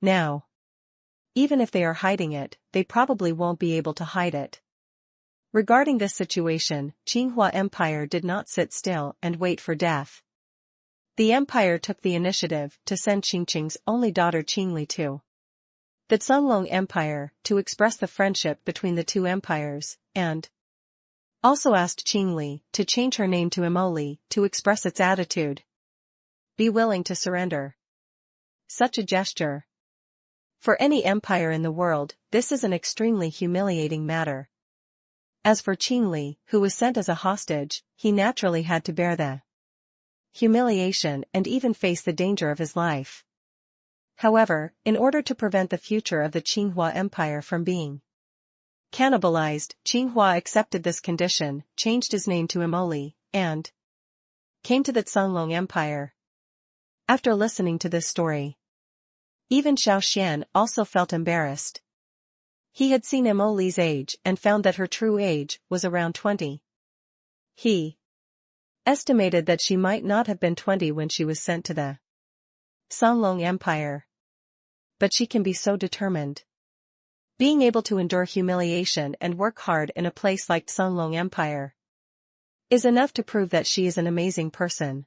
Now, even if they are hiding it, they probably won't be able to hide it. Regarding this situation, Qinghua Empire did not sit still and wait for death. The empire took the initiative to send Qingqing's only daughter Qingli to the Songlong Empire to express the friendship between the two empires, and also asked Qingli to change her name to Emoli to express its attitude. Be willing to surrender. Such a gesture. For any empire in the world, this is an extremely humiliating matter. As for Qingli, who was sent as a hostage, he naturally had to bear the humiliation and even face the danger of his life. However, in order to prevent the future of the Qinghua Empire from being cannibalized, Qinghua accepted this condition, changed his name to Emoli, and came to the Songlong Empire. After listening to this story, even Xiao Xuan also felt embarrassed. He had seen Emoli's age and found that her true age was around 20. He estimated that she might not have been 20 when she was sent to the Songlong Empire. But she can be so determined. Being able to endure humiliation and work hard in a place like Songlong Empire is enough to prove that she is an amazing person.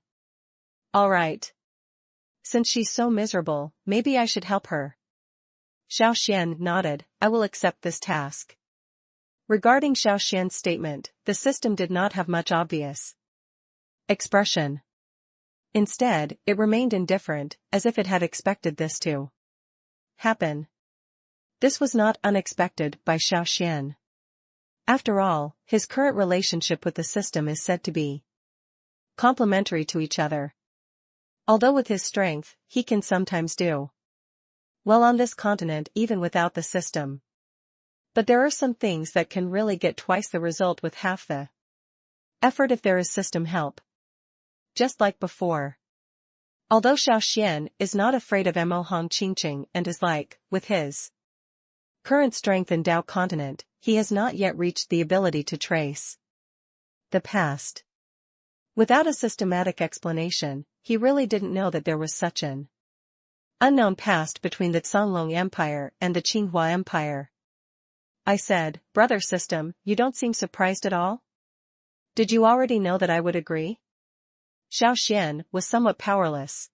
Alright. Since she's so miserable, maybe I should help her. Xiao Xuan nodded, I will accept this task. Regarding Xiao Xuan's statement, the system did not have much obvious expression. Instead, it remained indifferent, as if it had expected this to happen. This was not unexpected by Xiao Xuan. After all, his current relationship with the system is said to be complementary to each other. Although with his strength, he can sometimes do well on this continent even without the system. But there are some things that can really get twice the result with half the effort if there is system help. Just like before. Although Xiao Xuan is not afraid of Mo Hong Qingqing and is like, with his current strength in Dao continent, he has not yet reached the ability to trace the past. Without a systematic explanation, he really didn't know that there was such an unknown past between the Songlong Empire and the Qinghua Empire. I said, brother system, you don't seem surprised at all? Did you already know that I would agree? Xiao Xuan was somewhat powerless.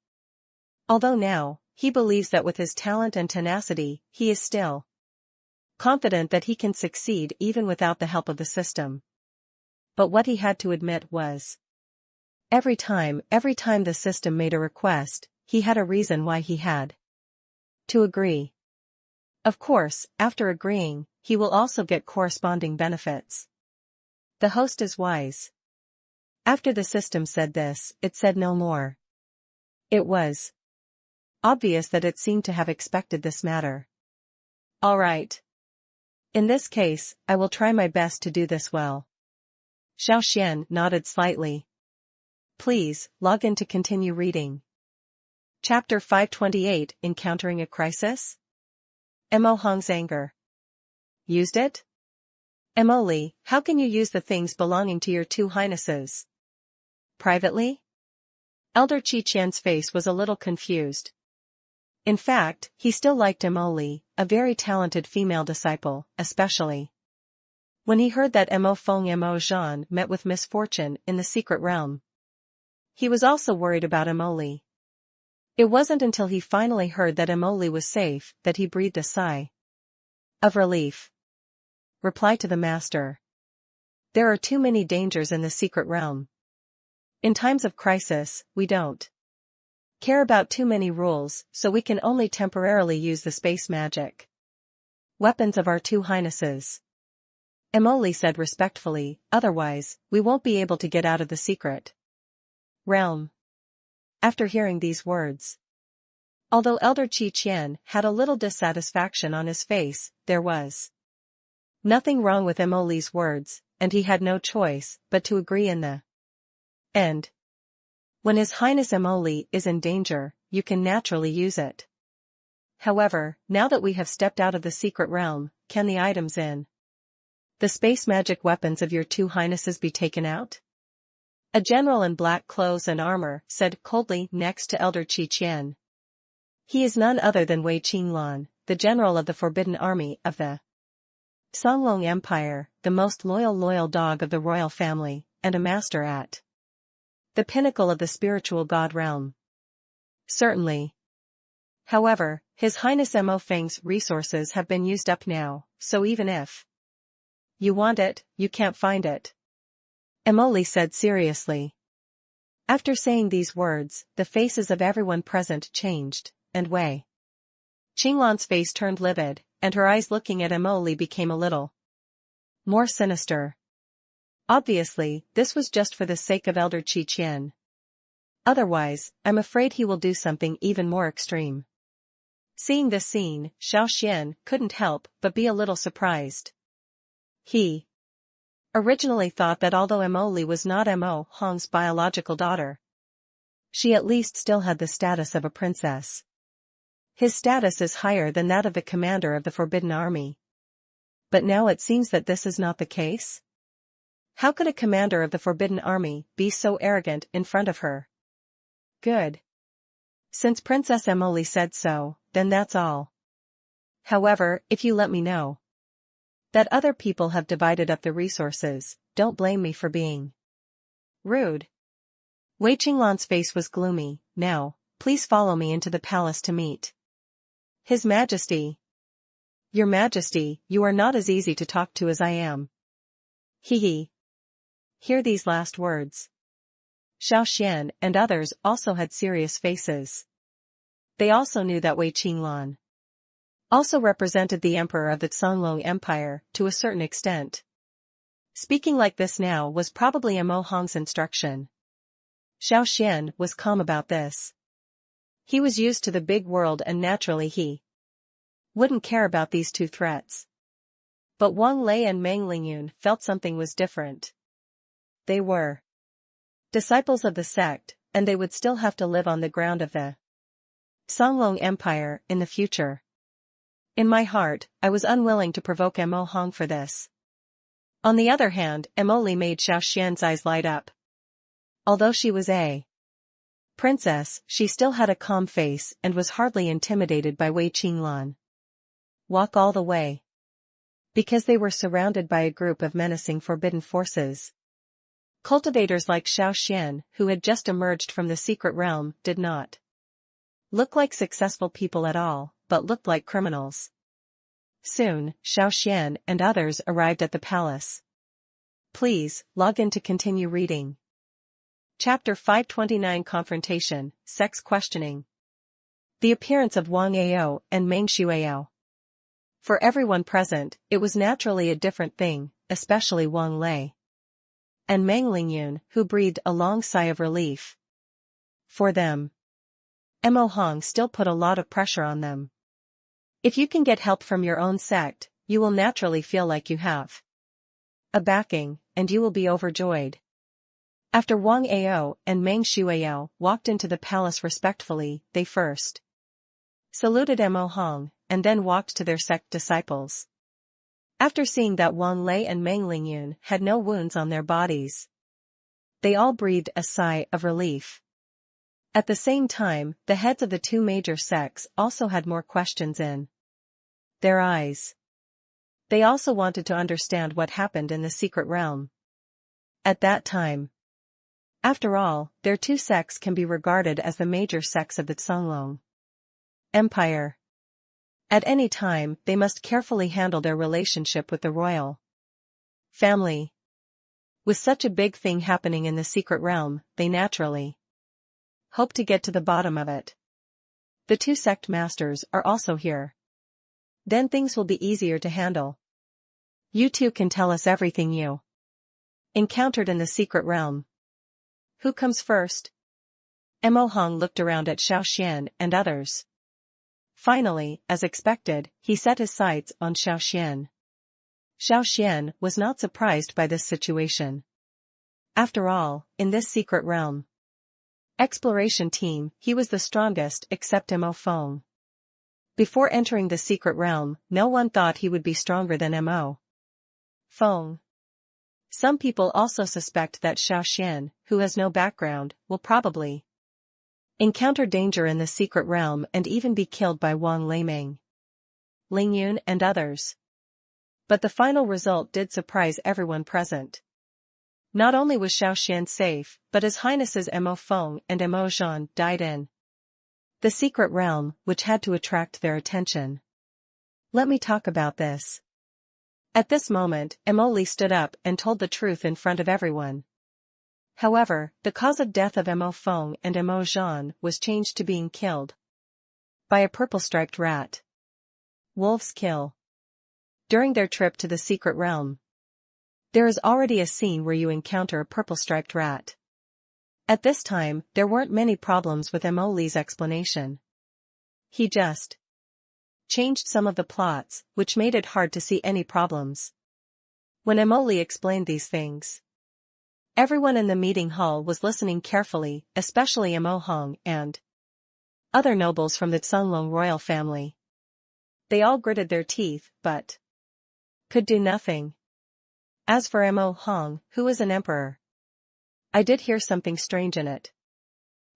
Although now, he believes that with his talent and tenacity, he is still confident that he can succeed even without the help of the system. But what he had to admit was, every time the system made a request, he had a reason why he had to agree. Of course, after agreeing, he will also get corresponding benefits. The host is wise. After the system said this, it said no more. It was obvious that it seemed to have expected this matter. All right. In this case, I will try my best to do this well. Xiao Xuan nodded slightly. Please, log in to continue reading. Chapter 528, Encountering a Crisis? Mo Hong's anger. Used it? Emoli, how can you use the things belonging to your two highnesses? Privately? Elder Qi Qian's face was a little confused. In fact, he still liked Emoli, a very talented female disciple, especially When he heard that Mo Feng Mo Zhan met with misfortune in the secret realm, he was also worried about Emoli. It wasn't until he finally heard that Emoli was safe that he breathed a sigh of relief. Reply to the master. There are too many dangers in the secret realm. In times of crisis, we don't care about too many rules, so we can only temporarily use the space magic weapons of our two highnesses. Emoli said respectfully, otherwise, we won't be able to get out of the secret realm. After hearing these words, although Elder Qi Qian had a little dissatisfaction on his face, there was nothing wrong with Emoli's words, and he had no choice but to agree in the end. When His Highness Emoli is in danger, you can naturally use it. However, now that we have stepped out of the secret realm, can the items in the space magic weapons of your two highnesses be taken out? A general in black clothes and armor said coldly next to Elder Qi Qian. He is none other than Wei Qinglan, the general of the Forbidden Army of the Songlong Empire, the most loyal dog of the royal family, and a master at the pinnacle of the spiritual god realm. Certainly. However, His Highness Mo Feng's resources have been used up now, so even if you want it, you can't find it. Emoli said seriously. After saying these words, the faces of everyone present changed, and Wei Qinglan's face turned livid, and her eyes looking at Emoli became a little more sinister. Obviously, this was just for the sake of Elder Qi Qian. Otherwise, I'm afraid he will do something even more extreme. Seeing this scene, Xiao Xuan couldn't help but be a little surprised. He originally thought that although Emoli was not Mo Hong's biological daughter, she at least still had the status of a princess. His status is higher than that of the commander of the Forbidden Army. But now it seems that this is not the case. How could a commander of the Forbidden Army be so arrogant in front of her? Good. Since Princess Emoli said so, then that's all. However, if you let me know that other people have divided up the resources, don't blame me for being rude. Wei Qinglan's face was gloomy. Now, please follow me into the palace to meet His Majesty. Your Majesty, you are not as easy to talk to as I am. Hee. Hear these last words. Xiao Xuan and others also had serious faces. They also knew that Wei Qinglan also represented the emperor of the Songlong Empire to a certain extent. Speaking like this now was probably Mo Hong's instruction. Xiao Xuan was calm about this. He was used to the big world and naturally he wouldn't care about these two threats. But Wang Lei and Meng Lingyun felt something was different. They were disciples of the sect, and they would still have to live on the ground of the Songlong Empire in the future. In my heart, I was unwilling to provoke Mo Hong for this. On the other hand, Emoli made Xiao Xuan's eyes light up. Although she was a princess, she still had a calm face and was hardly intimidated by Wei Qinglan. Walk all the way. Because they were surrounded by a group of menacing forbidden forces. Cultivators like Xiao Xuan, who had just emerged from the secret realm, did not look like successful people at all, but looked like criminals. Soon, Xiao Xuan and others arrived at the palace. Please, log in to continue reading. Chapter 529 Confrontation, Sex Questioning. The appearance of Wang Ao and Meng Shuao. For everyone present, it was naturally a different thing, especially Wang Lei and Meng Lingyun, who breathed a long sigh of relief. For them, Mo Hong still put a lot of pressure on them. If you can get help from your own sect, you will naturally feel like you have a backing, and you will be overjoyed. After Wang Ao and Meng Shuao walked into the palace respectfully, they first saluted Mo Hong, and then walked to their sect disciples. After seeing that Wang Lei and Meng Lingyun had no wounds on their bodies, they all breathed a sigh of relief. At the same time, the heads of the two major sects also had more questions in their eyes. They also wanted to understand what happened in the secret realm. At that time. After all, their two sects can be regarded as the major sects of the Songlong Empire. At any time, they must carefully handle their relationship with the royal family. With such a big thing happening in the secret realm, they naturally hope to get to the bottom of it. The two sect masters are also here. Then things will be easier to handle. You two can tell us everything you encountered in the secret realm. Who comes first? Mo Hong looked around at Xiao Xuan and others. Finally, as expected, he set his sights on Xiao Xuan. Xiao Xuan was not surprised by this situation. After all, in this secret realm exploration team, he was the strongest except Mo Fong. Before entering the secret realm, no one thought he would be stronger than Mo Fong. Some people also suspect that Xiao Xuan, who has no background, will probably encounter danger in the secret realm and even be killed by Wang Leiming, Ling Yun and others. But the final result did surprise everyone present. Not only was Xiao Xuan safe, but His Highnesses Mo Fong and Mo Zhan died in the secret realm, which had to attract their attention. Let me talk about this. At this moment, Mo Li stood up and told the truth in front of everyone. However, the cause of death of Mo Fong and Mo Zhan was changed to being killed by a purple-striped rat. Wolves kill. During their trip to the secret realm, there is already a scene where you encounter a purple-striped rat. At this time, there weren't many problems with Mo Li's explanation. He just changed some of the plots, which made it hard to see any problems. When Mo Li explained these things, everyone in the meeting hall was listening carefully, especially Mo Hong and other nobles from the Songlong royal family. They all gritted their teeth, but could do nothing. As for Mo Hong, who is an emperor, I did hear something strange in it.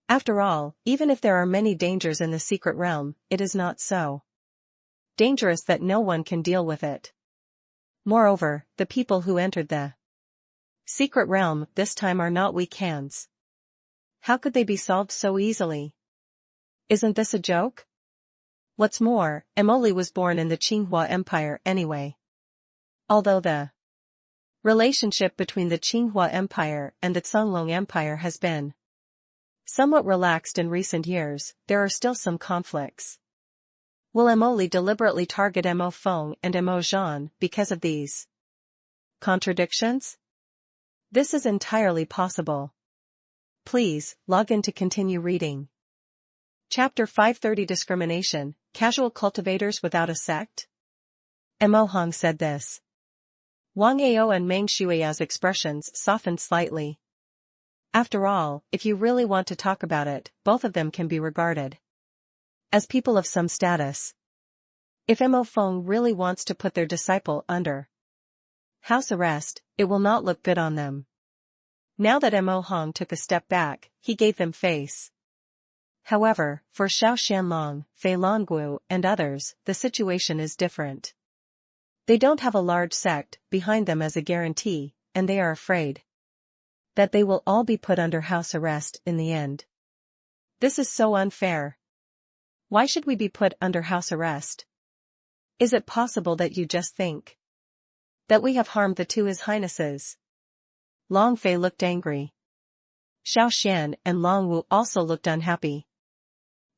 After all, even if there are many dangers in the secret realm, it is not so dangerous that no one can deal with it. Moreover, the people who entered the secret realm this time are not weak hands. How could they be solved so easily? Isn't this a joke? What's more, Mo Li was born in the Qinghua Empire anyway. Although the relationship between the Qinghua Empire and the Songlong Empire has been somewhat relaxed in recent years, there are still some conflicts. Will Mo Li deliberately target Mo Fong and Mo Zhan because of these contradictions? This is entirely possible. Please, log in to continue reading. Chapter 530 Discrimination, Casual Cultivators Without a Sect? Mo Hong said this. Wang Ao and Meng Shuiya's expressions softened slightly. After all, if you really want to talk about it, both of them can be regarded as people of some status. If Mo Fong really wants to put their disciple under house arrest, it will not look good on them. Now that Mo Hong took a step back, he gave them face. However, for Xiao Xianlong, Fei Longguo and others, the situation is different. They don't have a large sect behind them as a guarantee, and they are afraid that they will all be put under house arrest in the end. This is so unfair. Why should we be put under house arrest? Is it possible that you just think that we have harmed the two His Highnesses? Long Fei looked angry. Xiao Xuan and Long Wu also looked unhappy.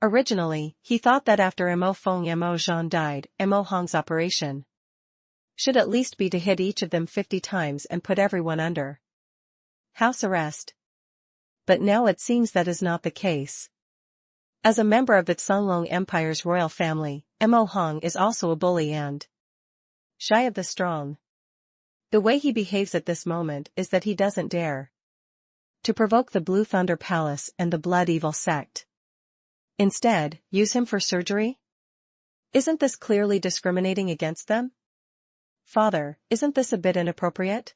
Originally, he thought that after Mo Fong and Mo Zhan died, Mo Hong's operation should at least be to hit each of them 50 times and put everyone under house arrest. But now it seems that is not the case. As a member of the Songlong Empire's royal family, Mo Hong is also a bully and shy of the strong. The way he behaves at this moment is that he doesn't dare to provoke the Blue Thunder Palace and the Blood Evil sect. Instead, use him for surgery? Isn't this clearly discriminating against them? Father, isn't this a bit inappropriate?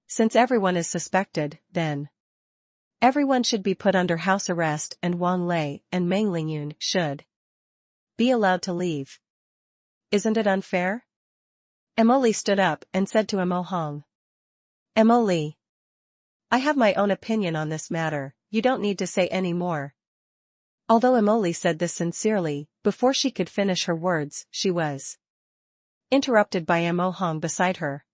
Since everyone is suspected, then everyone should be put under house arrest and Wang Lei and Meng Lingyun should be allowed to leave. Isn't it unfair? Emily stood up and said to Emo Hong. Emily. I have my own opinion on this matter, you don't need to say any more. Although Emily said this sincerely, before she could finish her words, she was interrupted by Emo Hong beside her.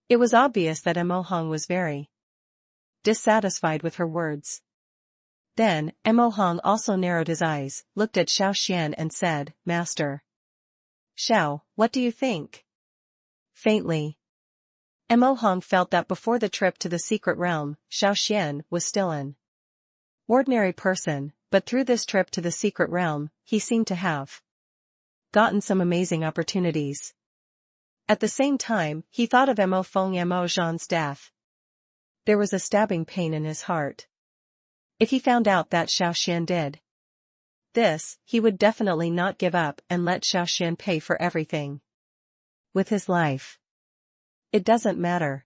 It was obvious that Emo Hong was very dissatisfied with her words. Then, Emo Hong also narrowed his eyes, looked at Xiao Xuan and said, Master Xiao, what do you think? Faintly. Emo Hong felt that before the trip to the secret realm, Xiao Xuan was still an ordinary person, but through this trip to the secret realm, he seemed to have gotten some amazing opportunities. At the same time, he thought of Emo Feng Emo Zhan's death. There was a stabbing pain in his heart. If he found out that Xiao Xuan did this, he would definitely not give up and let Xiao Xuan pay for everything with his life. It doesn't matter.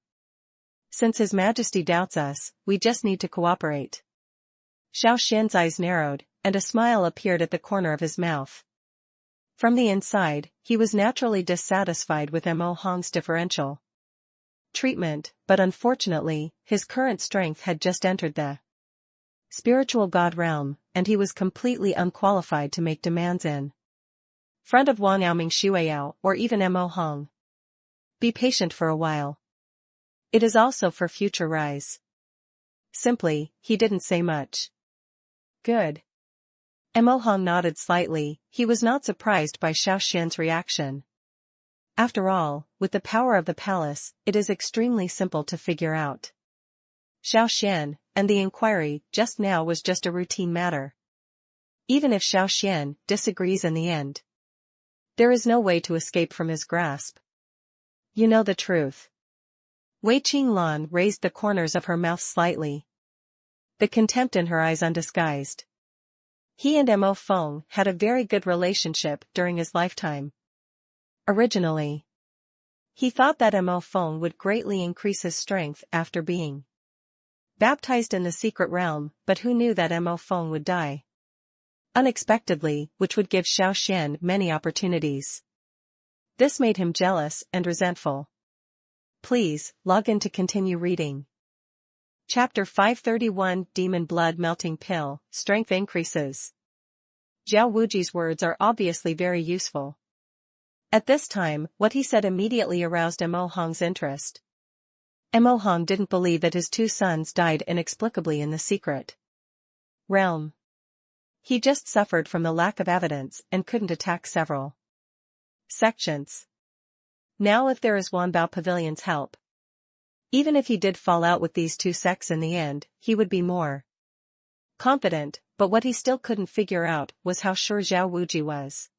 Since His Majesty doubts us, we just need to cooperate. Xiao Xuan's eyes narrowed, and a smile appeared at the corner of his mouth. From the inside, he was naturally dissatisfied with Emo Hong's differential treatment, but unfortunately, his current strength had just entered the spiritual god realm, and he was completely unqualified to make demands in front of Wang Yaoming Xueyao or even Emo Hong. Be patient for a while. It is also for future rise. Simply, he didn't say much. Good. Emo Hong nodded slightly, he was not surprised by Xiao Xuan's reaction. After all, with the power of the palace, it is extremely simple to figure out Xiao Xuan, and the inquiry just now was just a routine matter. Even if Xiao Xuan disagrees in the end, there is no way to escape from his grasp. You know the truth. Wei Qinglan raised the corners of her mouth slightly, the contempt in her eyes undisguised. He and Emo Feng had a very good relationship during his lifetime. Originally, he thought that Emo Feng would greatly increase his strength after being baptized in the secret realm, but who knew that Emo Feng would die unexpectedly, which would give Xiao Xuan many opportunities. This made him jealous and resentful. Please, log in to continue reading. Chapter 531 Demon Blood Melting Pill, Strength Increases. Zhao Wuji's words are obviously very useful. At this time, what he said immediately aroused Emo Hong's interest. Emo Hong didn't believe that his two sons died inexplicably in the secret realm. He just suffered from the lack of evidence and couldn't attack several sections. Now if there is Wanbao Pavilion's help, even if he did fall out with these two sects in the end, he would be more confident, but what he still couldn't figure out was how sure Zhao Wuji was.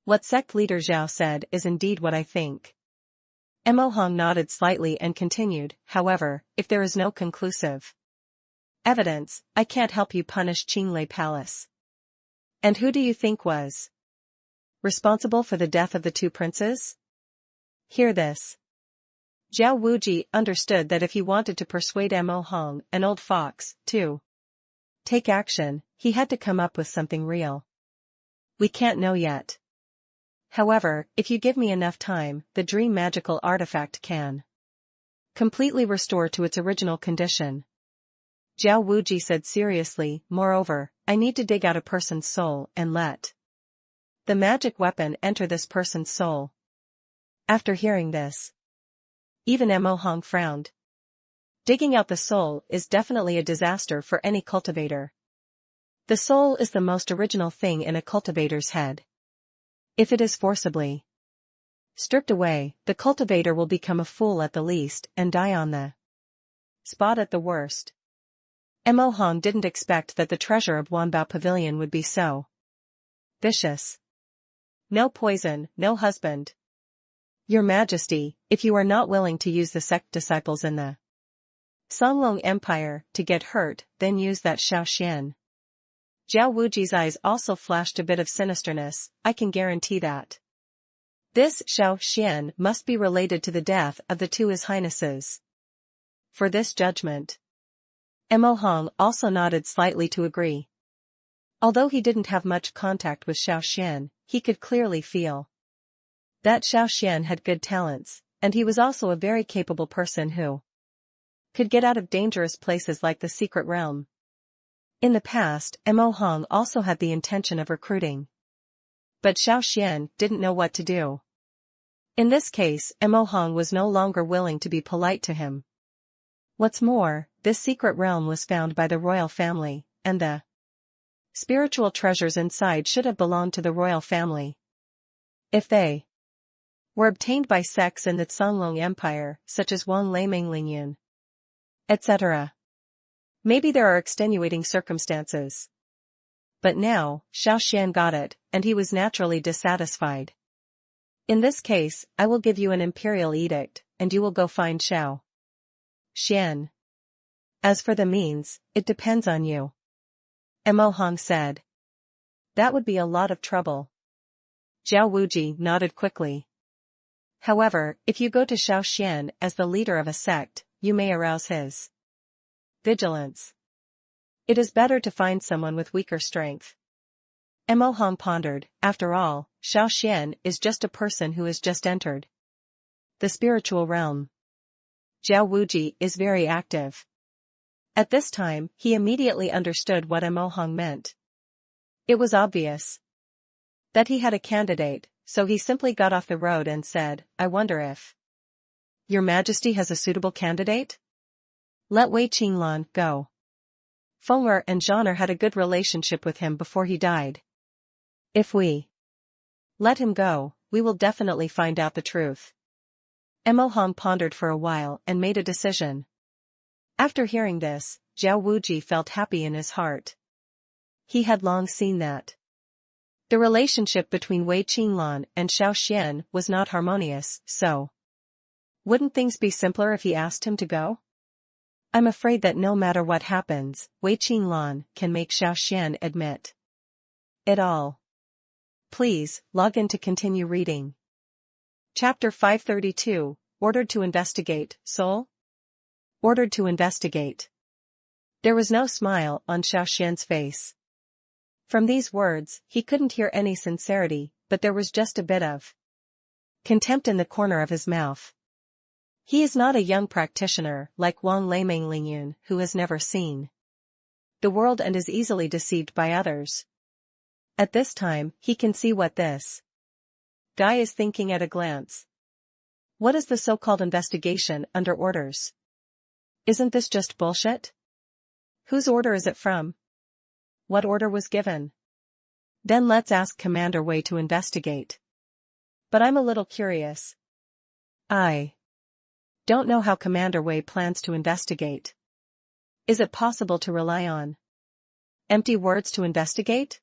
What sect leader Zhao said is indeed what I think. Emo Hong nodded slightly and continued, however, if there is no conclusive evidence, I can't help you punish Qinglei Palace. And who do you think was responsible for the death of the two princes? Hear this. Zhao Wuji understood that if he wanted to persuade Emo Hong, an old fox, to take action, he had to come up with something real. We can't know yet. However, if you give me enough time, the dream magical artifact can completely restore to its original condition. Zhao Wuji said seriously, moreover, I need to dig out a person's soul and let the magic weapon enter this person's soul. After hearing this, even Emo Hong frowned. Digging out the soul is definitely a disaster for any cultivator. The soul is the most original thing in a cultivator's head. If it is forcibly stripped away, the cultivator will become a fool at the least and die on the spot at the worst. Emo Hong didn't expect that the treasure of Wanbao Pavilion would be so vicious. No poison, no husband. Your Majesty, if you are not willing to use the sect disciples in the Songlong Empire to get hurt, then use that Xiao Xuan. Zhao Wuji's eyes also flashed a bit of sinisterness, I can guarantee that this Xiao Xuan must be related to the death of the two His Highnesses. For this judgment, Emo Hong also nodded slightly to agree. Although he didn't have much contact with Xiao Xuan, he could clearly feel That Xiao Xuan had good talents, and he was also a very capable person who could get out of dangerous places like the secret realm. In the past, Mo Hong also had the intention of recruiting. But Xiao Xuan didn't know what to do. In this case, Mo Hong was no longer willing to be polite to him. What's more, this secret realm was found by the royal family, and the spiritual treasures inside should have belonged to the royal family. If they were obtained by sects in the Songlong Empire, such as Wang Leiminglingyun, etc. Maybe there are extenuating circumstances. But now, Xiao Xuan got it, and he was naturally dissatisfied. In this case, I will give you an imperial edict, and you will go find Xiao Xuan. As for the means, it depends on you. Mo Hong said. That would be a lot of trouble. Zhao Wuji nodded quickly. However, if you go to Xiao Xuan as the leader of a sect, you may arouse his vigilance. It is better to find someone with weaker strength. Mo Hong pondered. After all, Xiao Xuan is just a person who has just entered the spiritual realm. Zhao Wuji is very active. At this time, he immediately understood what Mo Hong meant. It was obvious that he had a candidate, so he simply got off the road and said, I wonder if Your Majesty has a suitable candidate? Let Wei Qinglan go. Feng'er and Zhan'er had a good relationship with him before he died. If we let him go, we will definitely find out the truth. Mo Hong pondered for a while and made a decision. After hearing this, Zhao Wuji felt happy in his heart. He had long seen that the relationship between Wei Qinglan and Xiao Xuan was not harmonious, so wouldn't things be simpler if he asked him to go? I'm afraid that no matter what happens, Wei Qinglan can make Xiao Xuan admit it all. Please, log in to continue reading. Chapter 532, Ordered to Investigate, Seoul? Ordered to investigate. There was no smile on Xiao Xuan's face. From these words, he couldn't hear any sincerity, but there was just a bit of contempt in the corner of his mouth. He is not a young practitioner like Wang Leiminglingyun, who has never seen the world and is easily deceived by others. At this time, he can see what this guy is thinking at a glance. What is the so-called investigation under orders? Isn't this just bullshit? Whose order is it from? What order was given? Then let's ask Commander Wei to investigate. But I'm a little curious. I don't know how Commander Wei plans to investigate. Is it possible to rely on empty words to investigate?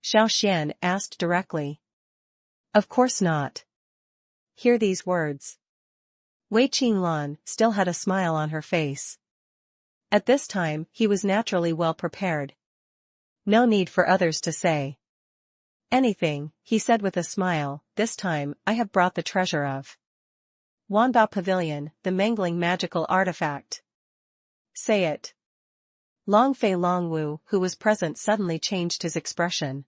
Xiao Xuan asked directly. Of course not. Hear these words. Wei Qinglan still had a smile on her face. At this time, he was naturally well prepared. No need for others to say anything, he said with a smile. This time, I have brought the treasure of Wanbao Pavilion, the mangling magical artifact. Say it. Long Fei Longwu, who was present, suddenly changed his expression.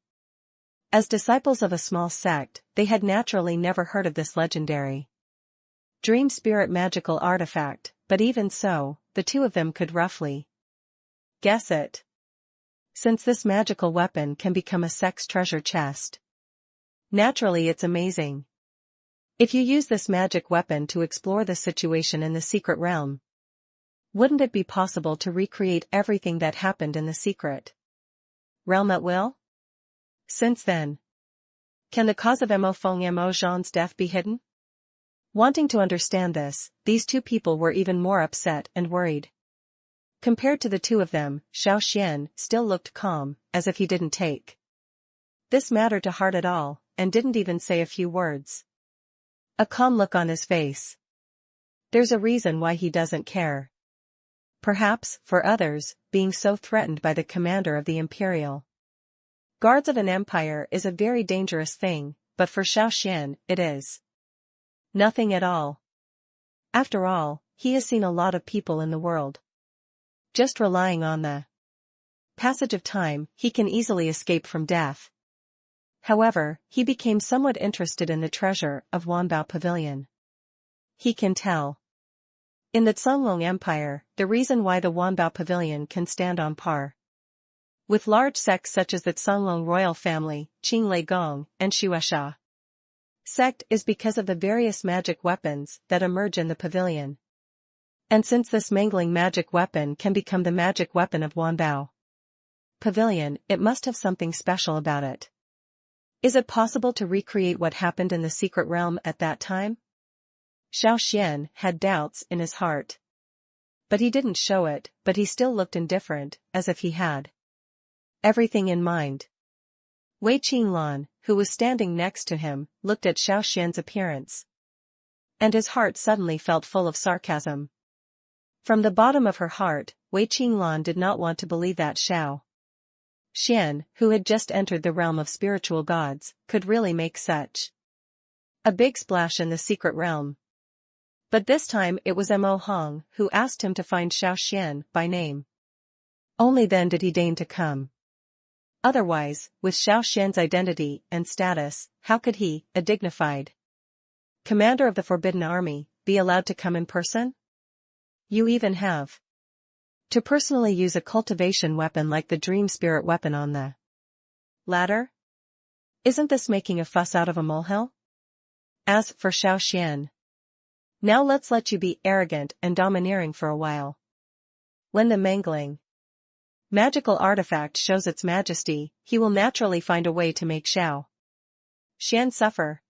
As disciples of a small sect, they had naturally never heard of this legendary dream spirit magical artifact, but even so, the two of them could roughly guess it. Since this magical weapon can become a sect's treasure chest. Naturally, it's amazing. If you use this magic weapon to explore the situation in the secret realm, wouldn't it be possible to recreate everything that happened in the secret realm at will? Since then, can the cause of Mo Feng Mo Zhan's death be hidden? Wanting to understand this, these two people were even more upset and worried. Compared to the two of them, Xiao Xuan still looked calm, as if he didn't take this matter to heart at all, and didn't even say a few words. A calm look on his face. There's a reason why he doesn't care. Perhaps, for others, being so threatened by the commander of the imperial guards of an empire is a very dangerous thing, but for Xiao Xuan, it is nothing at all. After all, he has seen a lot of people in the world. Just relying on the passage of time, he can easily escape from death. However, he became somewhat interested in the treasure of Wanbao Pavilion. He can tell. In the Zhonglong Empire, the reason why the Wanbao Pavilion can stand on par with large sects such as the Zhonglong royal family, Qinglei Gong, and Xuesha sect is because of the various magic weapons that emerge in the pavilion. And since this mangling magic weapon can become the magic weapon of Wanbao Pavilion, it must have something special about it. Is it possible to recreate what happened in the secret realm at that time? Xiao Xuan had doubts in his heart. But he didn't show it, but he still looked indifferent, as if he had everything in mind. Wei Qinglan, who was standing next to him, looked at Xiao Xuan's appearance. And his heart suddenly felt full of sarcasm. From the bottom of her heart, Wei Qinglan did not want to believe that Xiao Xuan, who had just entered the realm of spiritual gods, could really make such a big splash in the secret realm. But this time it was Mo Hong who asked him to find Xiao Xuan by name. Only then did he deign to come. Otherwise, with Xiao Xuan's identity and status, how could he, a dignified commander of the Forbidden Army, be allowed to come in person? You even have to personally use a cultivation weapon like the Dream Spirit weapon on the ladder? Isn't this making a fuss out of a molehill? As for Xiao Xuan, now let's let you be arrogant and domineering for a while. When the mangling magical artifact shows its majesty, he will naturally find a way to make Xiao Xuan suffer.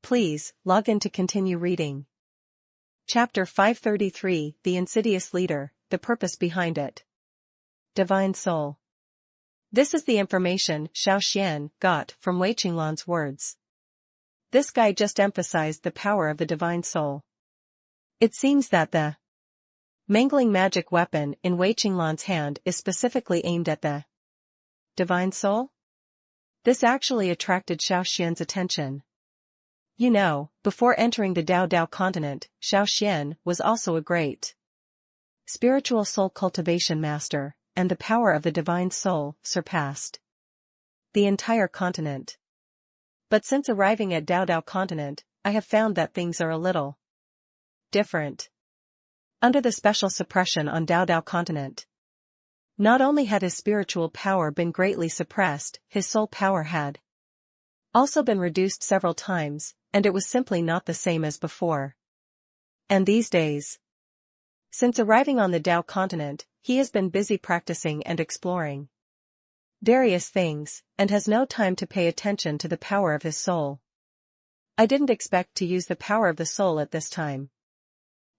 Please, log in to continue reading. Chapter 533, The Insidious Leader, the Purpose Behind It. Divine Soul. This is the information Xiao Xuan got from Wei Qinglan's words. This guy just emphasized the power of the divine soul. It seems that the mangling magic weapon in Wei Qinglan's hand is specifically aimed at the divine soul? This actually attracted Xiao Xuan's attention. You know, before entering the Dao continent, Xiao Xuan was also a great spiritual soul cultivation master, and the power of the divine soul surpassed the entire continent. But since arriving at Dao continent, I have found that things are a little different. Under the special suppression on Dao continent, not only had his spiritual power been greatly suppressed, his soul power had also been reduced several times, and it was simply not the same as before. And these days, since arriving on the Dao continent, he has been busy practicing and exploring various things, and has no time to pay attention to the power of his soul. I didn't expect to use the power of the soul at this time.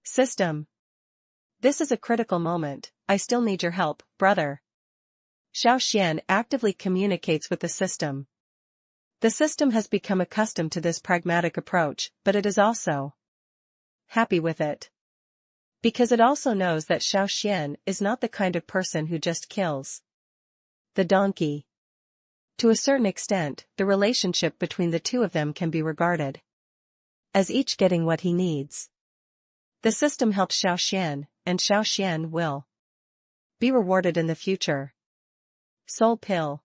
System. This is a critical moment, I still need your help, brother. Xiao Xuan actively communicates with the system. The system has become accustomed to this pragmatic approach, but it is also happy with it. Because it also knows that Xiao Xuan is not the kind of person who just kills the donkey. To a certain extent, the relationship between the two of them can be regarded as each getting what he needs. The system helps Xiao Xuan, and Xiao Xuan will be rewarded in the future. Soul Pill.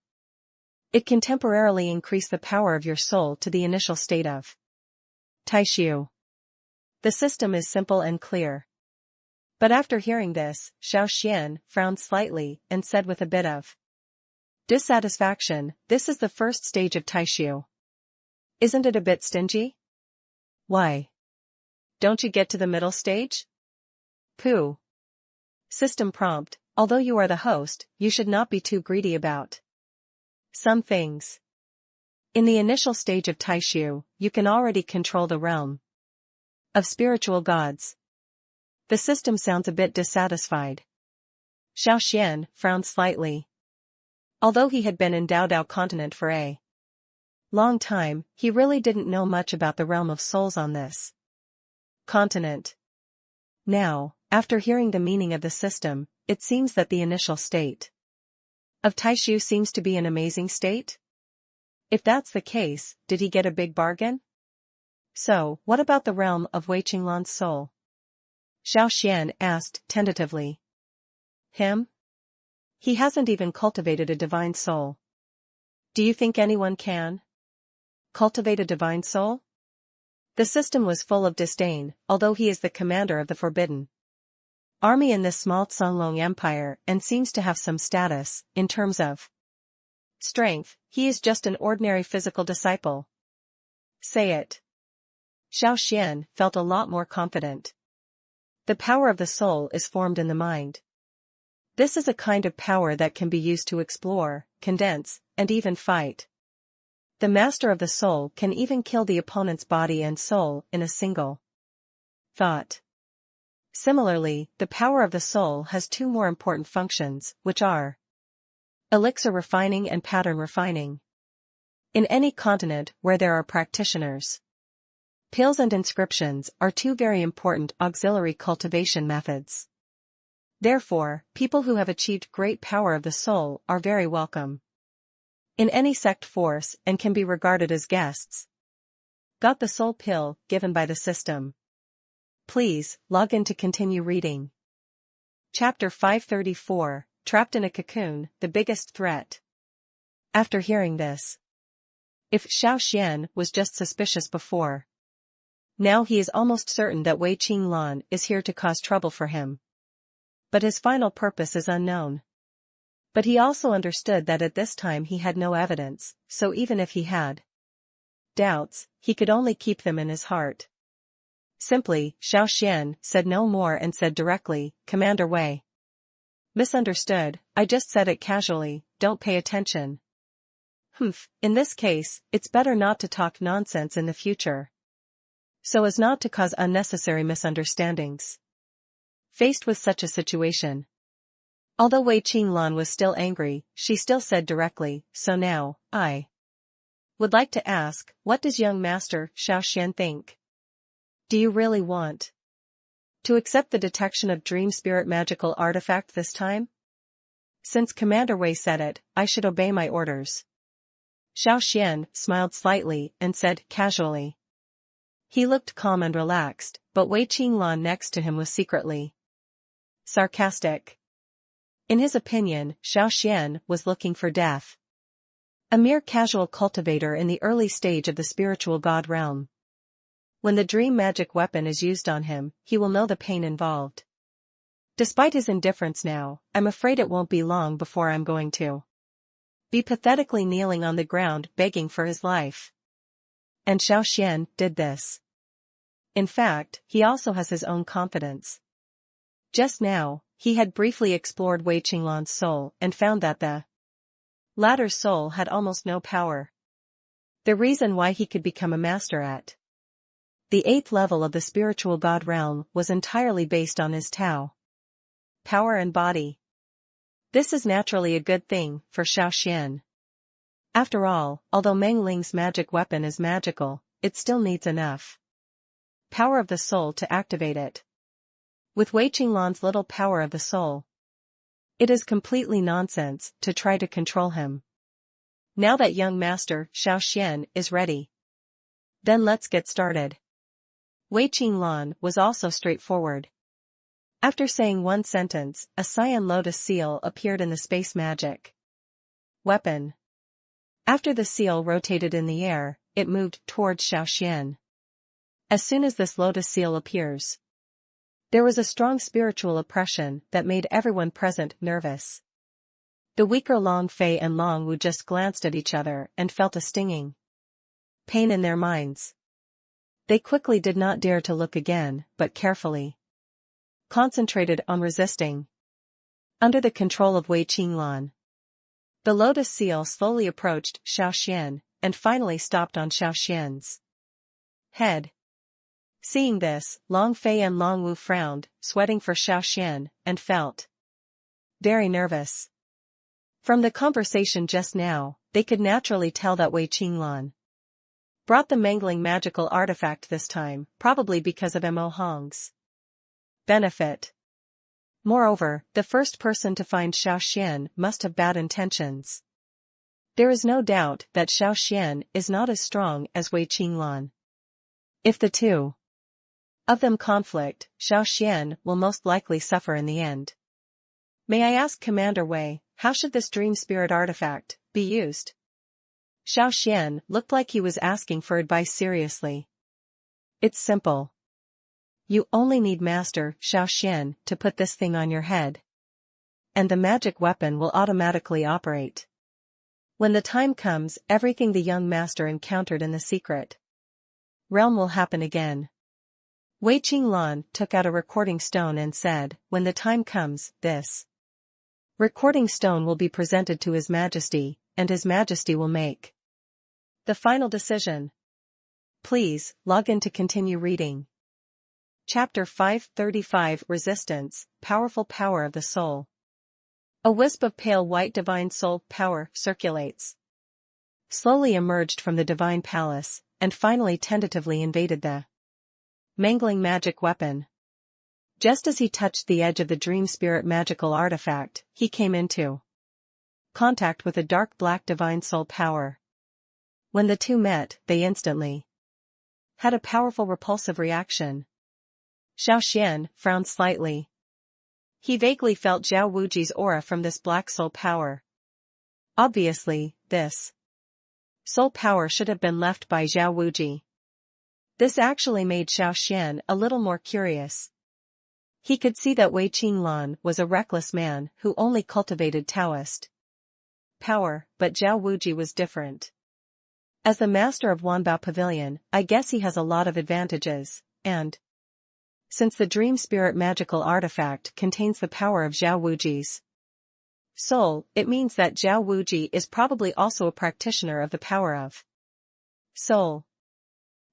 It can temporarily increase the power of your soul to the initial state of Taishu. The system is simple and clear. But after hearing this, Xiao Xuan frowned slightly and said with a bit of dissatisfaction, "This is the first stage of Taishu. Isn't it a bit stingy? Why don't you get to the middle stage?" Pooh. System prompt, although you are the host, you should not be too greedy about some things. In the initial stage of Taishu, you can already control the realm of spiritual gods. The system sounds a bit dissatisfied. Xiao Xuan frowned slightly. Although he had been in Dao continent for a long time, he really didn't know much about the realm of souls on this continent. Now, after hearing the meaning of the system, it seems that the initial state of Taishu seems to be an amazing state? If that's the case, did he get a big bargain? So, what about the realm of Wei Qinglan's soul? Xiao Xuan asked tentatively. Him? He hasn't even cultivated a divine soul. Do you think anyone can cultivate a divine soul? The system was full of disdain, although he is the commander of the forbidden army in this small Songlong empire and seems to have some status, in terms of strength. He is just an ordinary physical disciple. Say it. Xiao Xuan felt a lot more confident. The power of the soul is formed in the mind. This is a kind of power that can be used to explore, condense, and even fight. The master of the soul can even kill the opponent's body and soul in a single thought. Similarly, the power of the soul has two more important functions, which are elixir refining and pattern refining. In any continent where there are practitioners, pills and inscriptions are two very important auxiliary cultivation methods. Therefore, people who have achieved great power of the soul are very welcome in any sect force and can be regarded as guests. Got the soul pill given by the system. Please, log in to continue reading. Chapter 534, Trapped in a Cocoon, the Biggest Threat. After hearing this, if Xiao Xuan was just suspicious before, now he is almost certain that Wei Qinglan is here to cause trouble for him. But his final purpose is unknown. But he also understood that at this time he had no evidence, so even if he had doubts, he could only keep them in his heart. Simply, Xiao Xuan said no more and said directly, Commander Wei. Misunderstood, I just said it casually, don't pay attention. In this case, it's better not to talk nonsense in the future, so as not to cause unnecessary misunderstandings. Faced with such a situation, although Wei Qinglan was still angry, she still said directly, so now, I would like to ask, what does young master Xiao Xuan think? Do you really want to accept the detection of dream spirit magical artifact this time? Since Commander Wei said it, I should obey my orders. Xiao Xuan smiled slightly and said casually. He looked calm and relaxed, but Wei Qinglan next to him was secretly sarcastic. In his opinion, Xiao Xuan was looking for death. A mere casual cultivator in the early stage of the spiritual god realm. When the dream magic weapon is used on him, he will know the pain involved. Despite his indifference now, I'm afraid it won't be long before I'm going to be pathetically kneeling on the ground begging for his life. And Xiao Xuan did this. In fact, he also has his own confidence. Just now, he had briefly explored Wei Qinglan's soul and found that the latter's soul had almost no power. The reason why he could become a master at the 8th level of the spiritual god realm was entirely based on his Tao power and body. This is naturally a good thing for Xiao Xuan. After all, although Meng Ling's magic weapon is magical, it still needs enough power of the soul to activate it. With Wei Qinglan's little power of the soul, it is completely nonsense to try to control him. Now that young master Xiao Xuan is ready, then let's get started. Wei Qinglan was also straightforward. After saying one sentence, a cyan lotus seal appeared in the space magic weapon. After the seal rotated in the air, it moved towards Xiao Xuan. As soon as this lotus seal appears, there was a strong spiritual oppression that made everyone present nervous. The weaker Long Fei and Long Wu just glanced at each other and felt a stinging pain in their minds. They quickly did not dare to look again, but carefully concentrated on resisting. Under the control of Wei Qinglan, the lotus seal slowly approached Xiao Xuan, and finally stopped on Xiao Xuan's head. Seeing this, Long Fei and Long Wu frowned, sweating for Xiao Xuan, and felt very nervous. From the conversation just now, they could naturally tell that Wei Qinglan brought the mangling magical artifact this time, probably because of Mo Hong's benefit. Moreover, the first person to find Xiao Xuan must have bad intentions. There is no doubt that Xiao Xuan is not as strong as Wei Qinglan. If the two of them conflict, Xiao Xuan will most likely suffer in the end. May I ask Commander Wei, how should this dream spirit artifact be used? Xiao Xuan looked like he was asking for advice seriously. It's simple. You only need Master Xiao Xuan to put this thing on your head. And the magic weapon will automatically operate. When the time comes, everything the young master encountered in the secret realm will happen again. Wei Qinglan took out a recording stone and said, when the time comes, this recording stone will be presented to His Majesty, and His Majesty will make the final decision. Please, log in to continue reading. Chapter 535 Resistance, Powerful Power of the Soul. A wisp of pale white divine soul power circulates. Slowly emerged from the divine palace, and finally tentatively invaded the mangling magic weapon. Just as he touched the edge of the dream spirit magical artifact, he came into contact with a dark black divine soul power. When the two met, they instantly had a powerful repulsive reaction. Xiao Xuan frowned slightly. He vaguely felt Zhao Wuji's aura from this black soul power. Obviously, this soul power should have been left by Zhao Wuji. This actually made Xiao Xuan a little more curious. He could see that Wei Qinglan was a reckless man who only cultivated Taoist power, but Zhao Wuji was different. As the master of Wanbao Pavilion, I guess he has a lot of advantages, and since the dream spirit magical artifact contains the power of Zhao Wuji's soul, it means that Zhao Wuji is probably also a practitioner of the power of soul.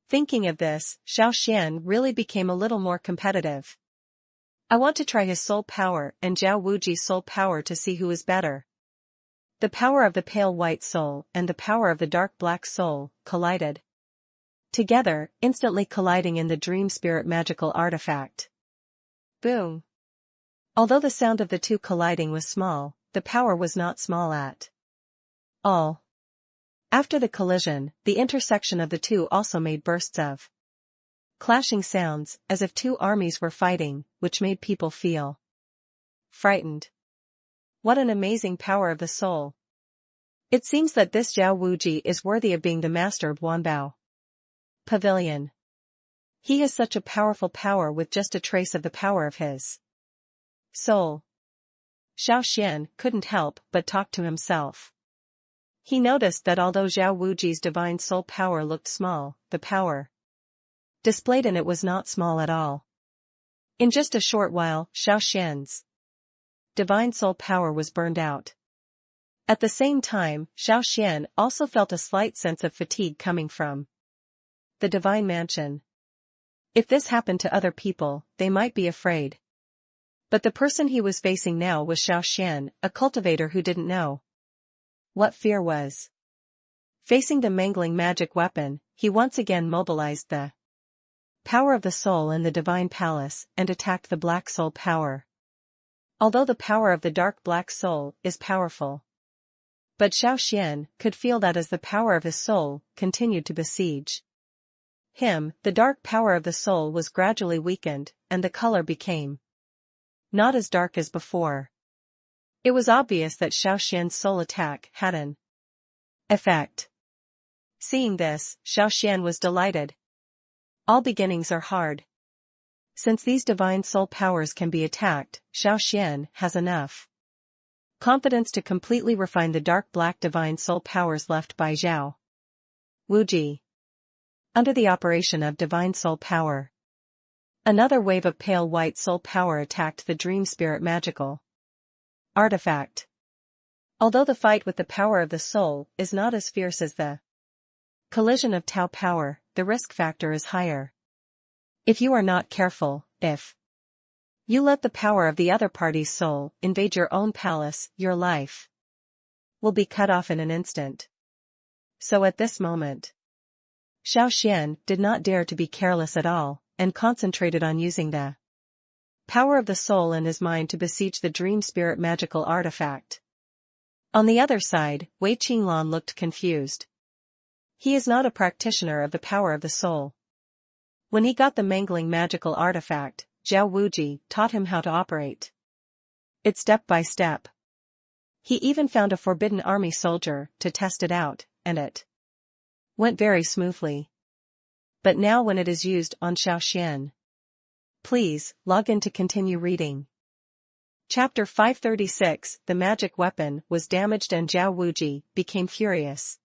Thinking of this, Xiao Xuan really became a little more competitive. I want to try his soul power and Zhao Wuji's soul power to see who is better. The power of the pale white soul and the power of the dark black soul collided together, instantly colliding in the dream spirit magical artifact. Boom! Although the sound of the two colliding was small, the power was not small at all. After the collision, the intersection of the two also made bursts of clashing sounds, as if two armies were fighting, which made people feel frightened. What an amazing power of the soul! It seems that this Zhao Wuji is worthy of being the master of Wanbao Pavilion. He has such a powerful power with just a trace of the power of his soul. Xiao Xuan couldn't help but talk to himself. He noticed that although Zhao Wuji's divine soul power looked small, the power displayed in it was not small at all. In just a short while, Xiao Xuan's divine soul power was burned out. At the same time, Xiao Xuan also felt a slight sense of fatigue coming from the divine mansion. If this happened to other people, they might be afraid. But the person he was facing now was Xiao Xuan, a cultivator who didn't know what fear was. Facing the mangling magic weapon, he once again mobilized the power of the soul in the divine palace and attacked the black soul power. Although the power of the dark black soul is powerful, but Xiao Xuan could feel that as the power of his soul continued to besiege him, the dark power of the soul was gradually weakened, and the color became not as dark as before. It was obvious that Xiao Xuan's soul attack had an effect. Seeing this, Xiao Xuan was delighted. All beginnings are hard. Since these divine soul powers can be attacked, Xiao Xuan has enough confidence to completely refine the dark black divine soul powers left by Zhao Wuji. Under the operation of divine soul power, another wave of pale white soul power attacked the dream spirit magical artifact. Although the fight with the power of the soul is not as fierce as the collision of Tao power, the risk factor is higher. If you are not careful, if you let the power of the other party's soul invade your own palace, your life will be cut off in an instant. So at this moment, Xiao Xuan did not dare to be careless at all, and concentrated on using the power of the soul in his mind to besiege the dream spirit magical artifact. On the other side, Wei Qinglan looked confused. He is not a practitioner of the power of the soul. When he got the mangling magical artifact, Zhao Wuji taught him how to operate it step by step. He even found a forbidden army soldier to test it out, and it went very smoothly. But now when it is used on Xiao Xuan. Please, log in to continue reading. Chapter 536, The magic weapon was damaged and Zhao Wuji became furious.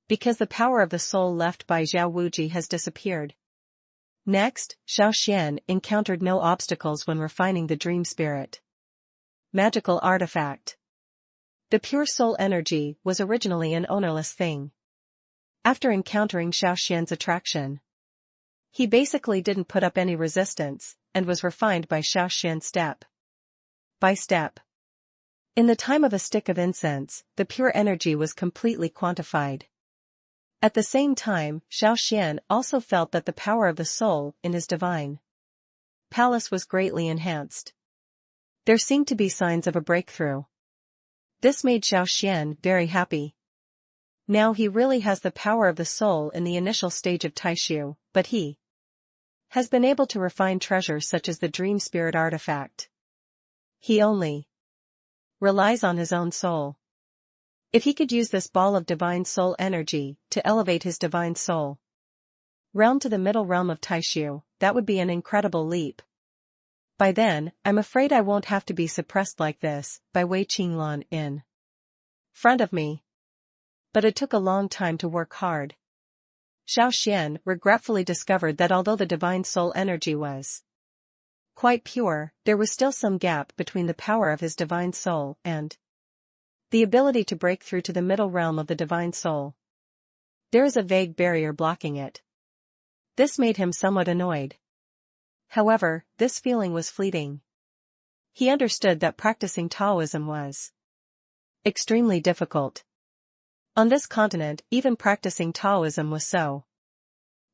Because the power of the soul left by Zhao Wuji has disappeared. Next, Xiao Xuan encountered no obstacles when refining the dream spirit magical artifact. The pure soul energy was originally an ownerless thing. After encountering Xiao Xuan's attraction, he basically didn't put up any resistance, and was refined by Xiao Xuan step by step. In the time of a stick of incense, the pure energy was completely quantified. At the same time, Xiao Xuan also felt that the power of the soul in his divine palace was greatly enhanced. There seemed to be signs of a breakthrough. This made Xiao Xuan very happy. Now he really has the power of the soul in the initial stage of Taishu, but he has been able to refine treasures such as the dream spirit artifact. He only relies on his own soul. If he could use this ball of divine soul energy to elevate his divine soul realm to the middle realm of Taishu, that would be an incredible leap. By then, I'm afraid I won't have to be suppressed like this by Wei Qinglan in front of me. But it took a long time to work hard. Xiao Xuan regretfully discovered that although the divine soul energy was quite pure, there was still some gap between the power of his divine soul and the ability to break through to the middle realm of the divine soul. There is a vague barrier blocking it. This made him somewhat annoyed. However, this feeling was fleeting. He understood that practicing Taoism was extremely difficult. On this continent, even practicing Taoism was so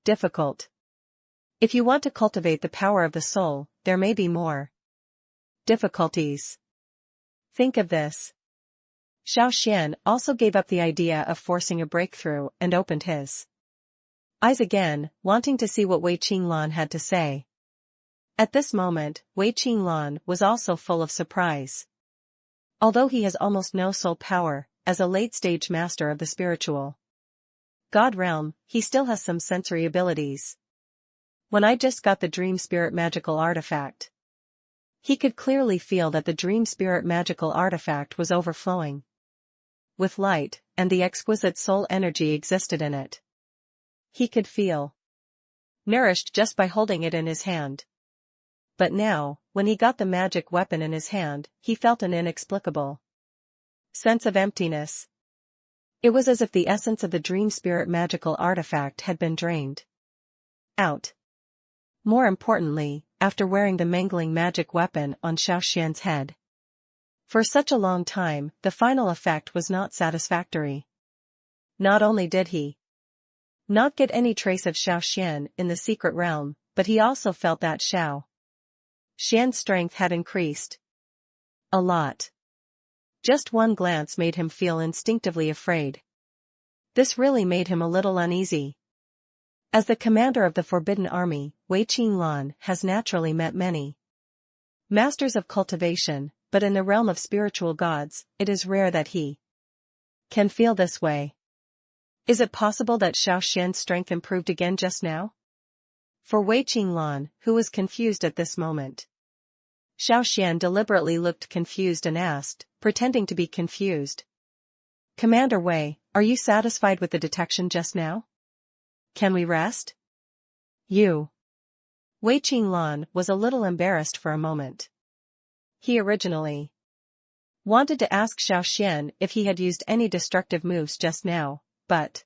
difficult. If you want to cultivate the power of the soul, there may be more difficulties. Think of this. Xiao Xuan also gave up the idea of forcing a breakthrough and opened his eyes again, wanting to see what Wei Qinglan had to say. At this moment, Wei Qinglan was also full of surprise. Although he has almost no soul power, as a late-stage master of the spiritual God realm, he still has some sensory abilities. When I just got the dream spirit magical artifact, he could clearly feel that the dream spirit magical artifact was overflowing with light, and the exquisite soul energy existed in it. He could feel nourished just by holding it in his hand. But now, when he got the magic weapon in his hand, he felt an inexplicable sense of emptiness. It was as if the essence of the dream spirit magical artifact had been drained out. More importantly, after wearing the mangling magic weapon on Xiao Xuan's head for such a long time, the final effect was not satisfactory. Not only did he not get any trace of Xiao Xuan in the secret realm, but he also felt that Xiao Xuan's strength had increased a lot. Just one glance made him feel instinctively afraid. This really made him a little uneasy. As the commander of the Forbidden Army, Wei Qinglan has naturally met many masters of cultivation, but in the realm of spiritual gods, it is rare that he can feel this way. Is it possible that Xiao Xuan's strength improved again just now? For Wei Qinglan, who was confused at this moment, Xiao Xuan deliberately looked confused and asked, pretending to be confused. Commander Wei, are you satisfied with the detection just now? Can we rest? Wei Qinglan was a little embarrassed for a moment. He originally wanted to ask Xiao Xuan if he had used any destructive moves just now, but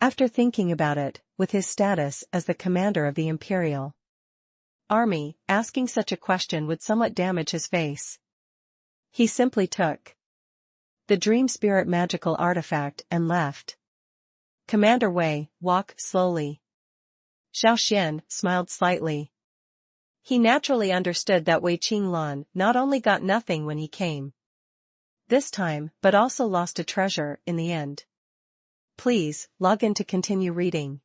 after thinking about it, with his status as the commander of the Imperial Army, asking such a question would somewhat damage his face. He simply took the dream spirit magical artifact and left. Commander Wei, walk slowly. Xiao Xuan smiled slightly. He naturally understood that Wei Qinglan not only got nothing when he came this time, but also lost a treasure in the end. Please, log in to continue reading.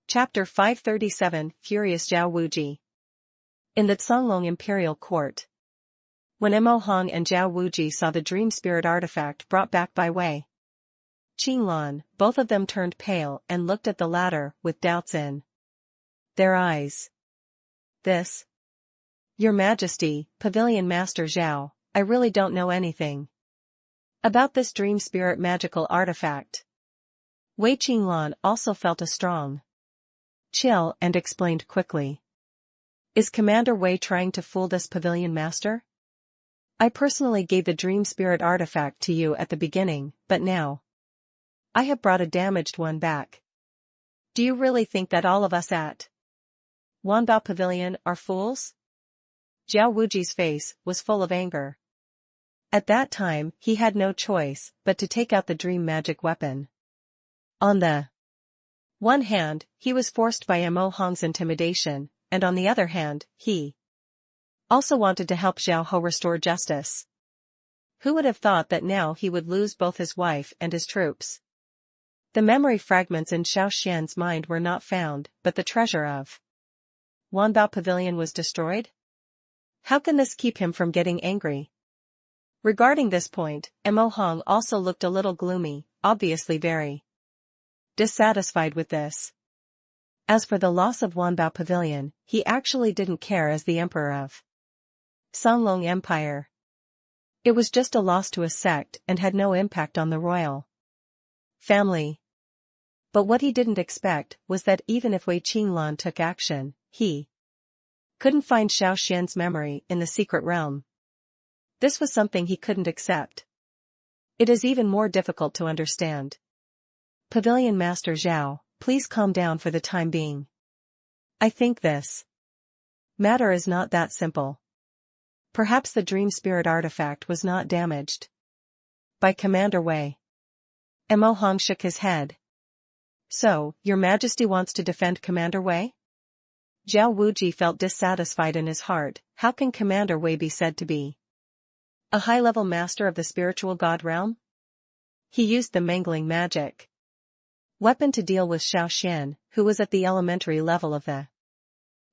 Chapter 537, Furious Zhao Wuji. In the Songlong Imperial Court. When Mo Hong and Zhao Wuji saw the dream spirit artifact brought back by Wei Qinglan, both of them turned pale and looked at the latter with doubts in their eyes. This? Your Majesty, Pavilion Master Xiao, I really don't know anything about this dream spirit magical artifact. Wei Qinglan also felt a strong chill and explained quickly. Is Commander Wei trying to fool this Pavilion Master? I personally gave the dream spirit artifact to you at the beginning, but now I have brought a damaged one back. Do you really think that all of us at Wanbao Pavilion are fools? Zhao Wuji's face was full of anger. At that time, he had no choice but to take out the dream magic weapon. On the one hand, he was forced by Mo Hong's intimidation, and on the other hand, he also wanted to help Xiao Ho restore justice. Who would have thought that now he would lose both his wife and his troops? The memory fragments in Xiao Xuan's mind were not found, but the treasure of Wanbao Pavilion was destroyed? How can this keep him from getting angry? Regarding this point, Mo Hong also looked a little gloomy, obviously very dissatisfied with this. As for the loss of Wanbao Pavilion, he actually didn't care as the emperor of Songlong Empire. It was just a loss to a sect and had no impact on the royal family. But what he didn't expect was that even if Wei Qinglan took action, he couldn't find Xiao Xuan's memory in the secret realm. This was something he couldn't accept. It is even more difficult to understand. Pavilion Master Xiao, please calm down for the time being. I think this matter is not that simple. Perhaps the dream spirit artifact was not damaged by Commander Wei. Mo Hong shook his head. So, Your Majesty wants to defend Commander Wei? Zhao Wuji felt dissatisfied in his heart. How can Commander Wei be said to be a high-level master of the spiritual god realm? He used the mangling magic weapon to deal with Xiao Xuan, who was at the elementary level of the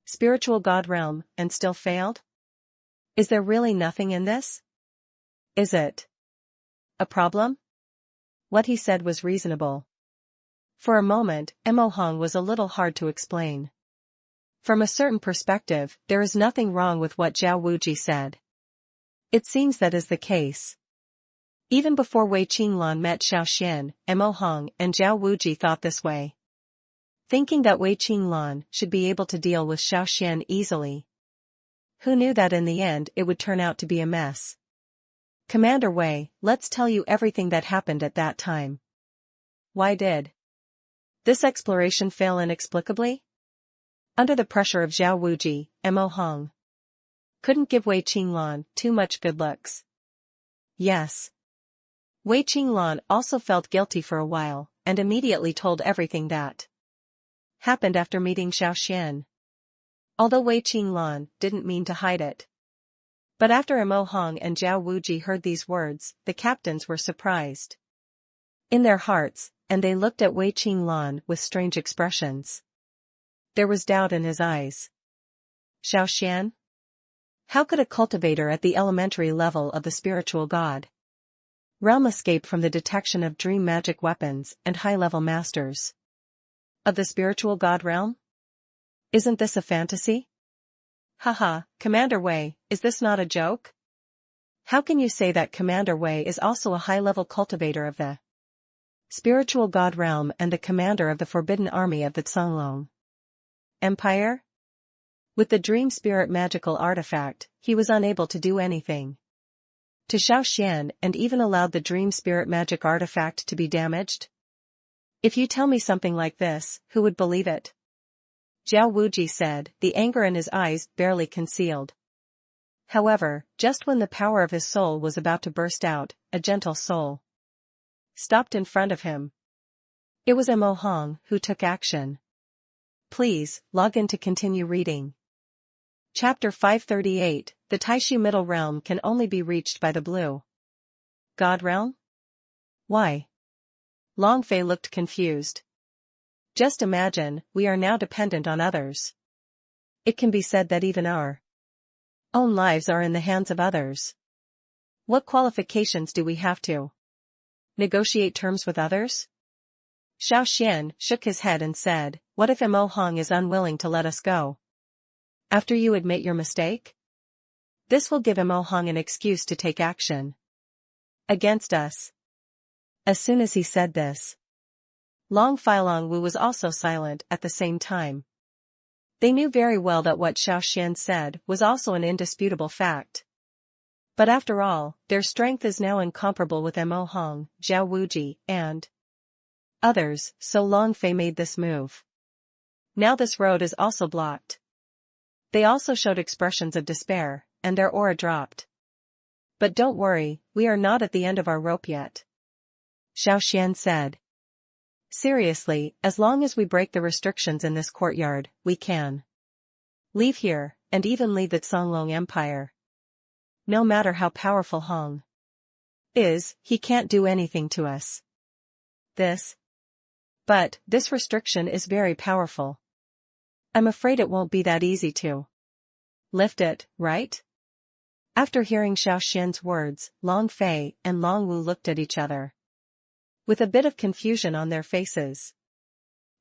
spiritual god realm, and still failed? Is there really nothing in this? Is it a problem? What he said was reasonable. For a moment, Mo Hong was a little hard to explain. From a certain perspective, there is nothing wrong with what Zhao Wuji said. It seems that is the case. Even before Wei Qinglan met Xiao Xuan, Mo Hong and Zhao Wuji thought this way. Thinking that Wei Qinglan should be able to deal with Xiao Xuan easily. Who knew that in the end it would turn out to be a mess? Commander Wei, let's tell you everything that happened at that time. Why did this exploration fail inexplicably? Under the pressure of Zhao Wuji, Mo Hong couldn't give Wei Qinglan too much good looks. Yes. Wei Qinglan also felt guilty for a while, and immediately told everything that happened after meeting Xiao Xuan. Although Wei Qinglan didn't mean to hide it. But after Mo Hong and Zhao Wuji heard these words, the captains were surprised in their hearts, and they looked at Wei Qinglan with strange expressions. There was doubt in his eyes. Xiao Xuan? How could a cultivator at the elementary level of the spiritual god realm escape from the detection of dream magic weapons and high-level masters of the spiritual god realm? Isn't this a fantasy? Haha, Commander Wei, is this not a joke? How can you say that Commander Wei is also a high-level cultivator of the spiritual god realm and the commander of the forbidden army of the Songlong Empire? With the dream spirit magical artifact, he was unable to do anything to Xiao Xuan and even allowed the dream spirit magic artifact to be damaged? If you tell me something like this, who would believe it? Zhao Wuji said, the anger in his eyes barely concealed. However, just when the power of his soul was about to burst out, a gentle soul stopped in front of him. It was Mo Hong who took action. Please, log in to continue reading. Chapter 538, The Taishu Middle Realm can only be reached by the Blue God Realm? Why? Long Fei looked confused. Just imagine, we are now dependent on others. It can be said that even our own lives are in the hands of others. What qualifications do we have to Negotiate terms with others? Xiao Xuan shook his head and said, what if Mo Hong is unwilling to let us go? After you admit your mistake? This will give Mo Hong an excuse to take action against us. As soon as he said this, Long Fei Long Wu was also silent at the same time. They knew very well that what Xiao Xuan said was also an indisputable fact. But after all, their strength is now incomparable with Mo Hong, Zhao Wuji, and others, so Long Fei made this move. Now this road is also blocked. They also showed expressions of despair, and their aura dropped. But don't worry, we are not at the end of our rope yet. Xiao Xuan said. Seriously, as long as we break the restrictions in this courtyard, we can leave here, and even leave the Songlong Empire. No matter how powerful Hong is, he can't do anything to us. But this restriction is very powerful. I'm afraid it won't be that easy to lift it, right? After hearing Xiao Xuan's words, Long Fei and Long Wu looked at each other with a bit of confusion on their faces.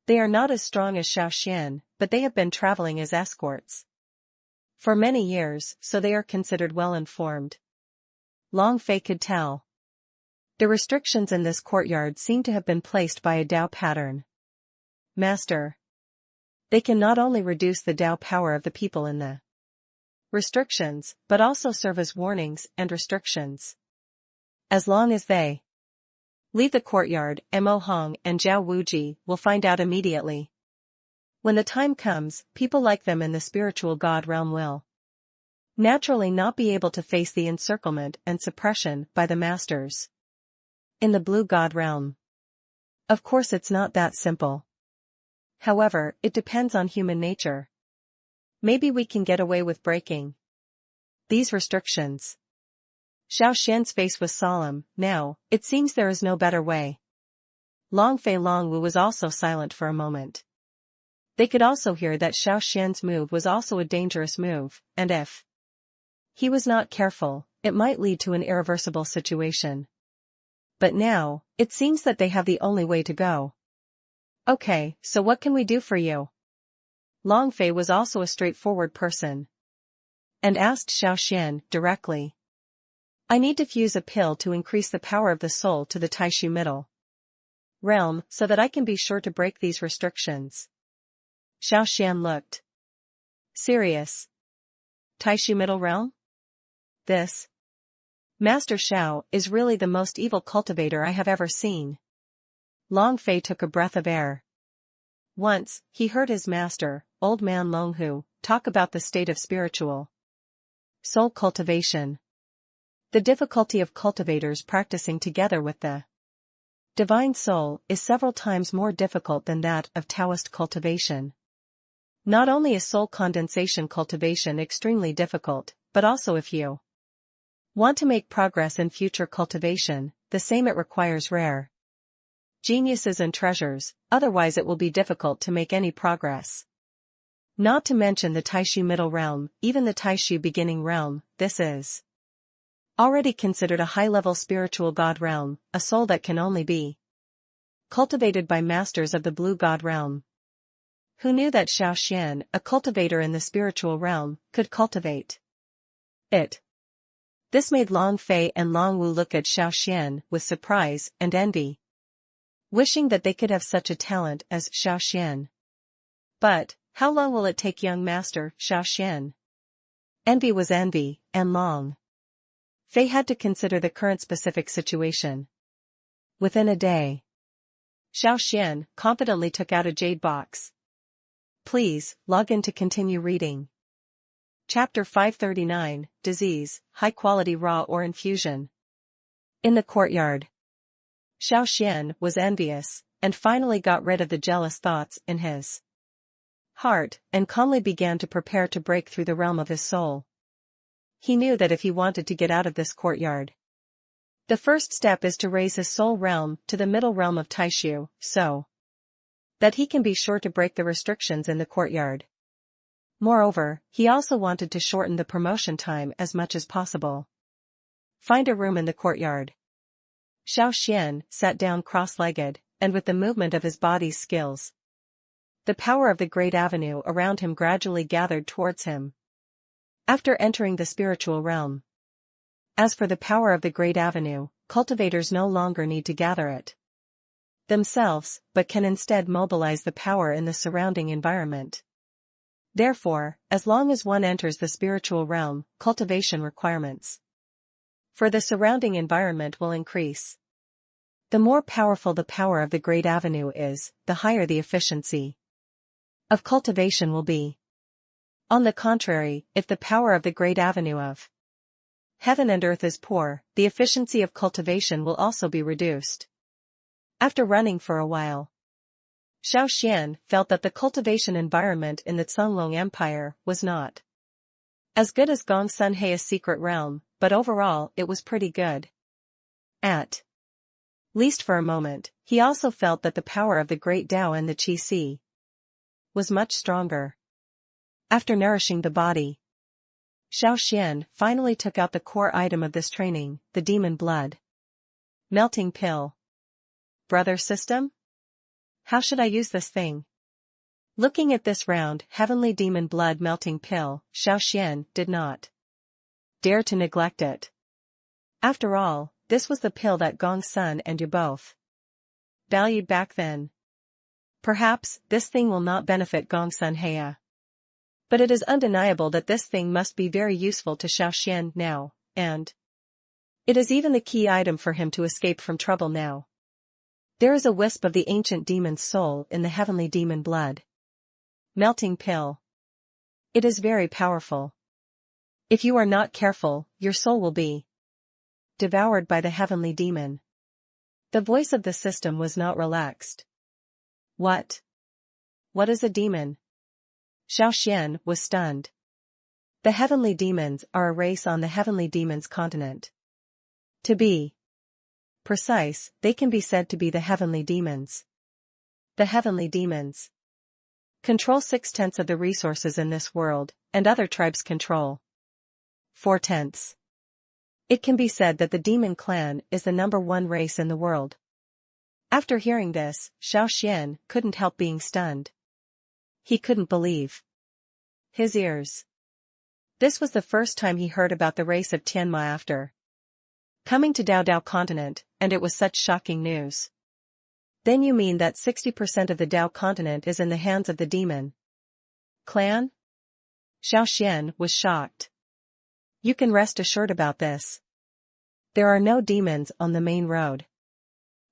They are not as strong as Xiao Xuan, but they have been traveling as escorts for many years, so they are considered well-informed. Long Fei could tell. The restrictions in this courtyard seem to have been placed by a Dao pattern. Master. They can not only reduce the Dao power of the people in the restrictions, but also serve as warnings and restrictions. As long as they leave the courtyard, Mo Hong and Zhao Wuji will find out immediately. When the time comes, people like them in the spiritual God realm will naturally not be able to face the encirclement and suppression by the masters in the blue God realm. Of course it's not that simple. However, it depends on human nature. Maybe we can get away with breaking these restrictions. Xiao Xuan's face was solemn. Now, it seems there is no better way. Long Fei Long Wu was also silent for a moment. They could also hear that Xiao Xuan's move was also a dangerous move, and if he was not careful, it might lead to an irreversible situation. But now, it seems that they have the only way to go. Okay, so what can we do for you? Long Fei was also a straightforward person and asked Xiao Xuan directly. I need to fuse a pill to increase the power of the soul to the Taishu middle realm so that I can be sure to break these restrictions. Xiao Xuan looked serious. Taishu middle realm? This Master Xiao is really the most evil cultivator I have ever seen. Long Fei took a breath of air. Once, he heard his master, old man Long Hu, talk about the state of spiritual soul cultivation. The difficulty of cultivators practicing together with the divine soul is several times more difficult than that of Taoist cultivation. Not only is soul condensation cultivation extremely difficult, but also if you want to make progress in future cultivation, the same it requires rare geniuses and treasures, otherwise it will be difficult to make any progress. Not to mention the Taishu middle realm, even the Taishu beginning realm, this is already considered a high-level spiritual God realm, a soul that can only be cultivated by masters of the blue God realm. Who knew that Xiao Xuan, a cultivator in the spiritual realm, could cultivate it? This made Long Fei and Long Wu look at Xiao Xuan with surprise and envy, wishing that they could have such a talent as Xiao Xuan. But, how long will it take young master Xiao Xuan? Envy was envy, and Long Fei had to consider the current specific situation. Within a day, Xiao Xuan confidently took out a jade box. Please, log in to continue reading. Chapter 539, Disease, High-Quality Raw or Infusion. In the courtyard, Xiao Xuan was envious, and finally got rid of the jealous thoughts in his heart, and calmly began to prepare to break through the realm of his soul. He knew that if he wanted to get out of this courtyard, the first step is to raise his soul realm to the middle realm of Taishu, so that he can be sure to break the restrictions in the courtyard. Moreover, he also wanted to shorten the promotion time as much as possible. Find a room in the courtyard. Xiao Xuan sat down cross-legged, and with the movement of his body's skills, the power of the great avenue around him gradually gathered towards him. After entering the spiritual realm. As for the power of the great avenue, cultivators no longer need to gather it themselves, but can instead mobilize the power in the surrounding environment. Therefore, as long as one enters the spiritual realm, cultivation requirements for the surrounding environment will increase. The more powerful the power of the great avenue is, the higher the efficiency of cultivation will be. On the contrary, if the power of the great avenue of heaven and earth is poor, the efficiency of cultivation will also be reduced. After running for a while, Xiao Xuan felt that the cultivation environment in the Cunlong Empire was not as good as Gongsun Hei's secret realm, but overall it was pretty good. At least for a moment, he also felt that the power of the great Tao and the Qi Si was much stronger. After nourishing the body, Xiao Xuan finally took out the core item of this training, the demon blood melting pill. Brother system? How should I use this thing? Looking at this round, heavenly demon blood melting pill, Xiao Xuan did not dare to neglect it. After all, this was the pill that Gongsun and you both valued back then. Perhaps this thing will not benefit Gongsun Heia, but it is undeniable that this thing must be very useful to Xiao Xuan now, and it is even the key item for him to escape from trouble now. There is a wisp of the ancient demon's soul in the heavenly demon blood melting pill. It is very powerful. If you are not careful, your soul will be devoured by the heavenly demon. The voice of the system was not relaxed. What? What is a demon? Xiao Xuan was stunned. The heavenly demons are a race on the heavenly demons continent. To be precise, they can be said to be the heavenly demons. The heavenly demons control 6/10 of the resources in this world, and other tribes control 4/10. It can be said that the demon clan is the #1 race in the world. After hearing this, Xiao Xuan couldn't help being stunned. He couldn't believe his ears. This was the first time he heard about the race of Tianma after coming to Dao continent, and it was such shocking news. Then you mean that 60% of the Dao continent is in the hands of the demon clan? Xiao Xuan was shocked. You can rest assured about this. There are no demons on the main road.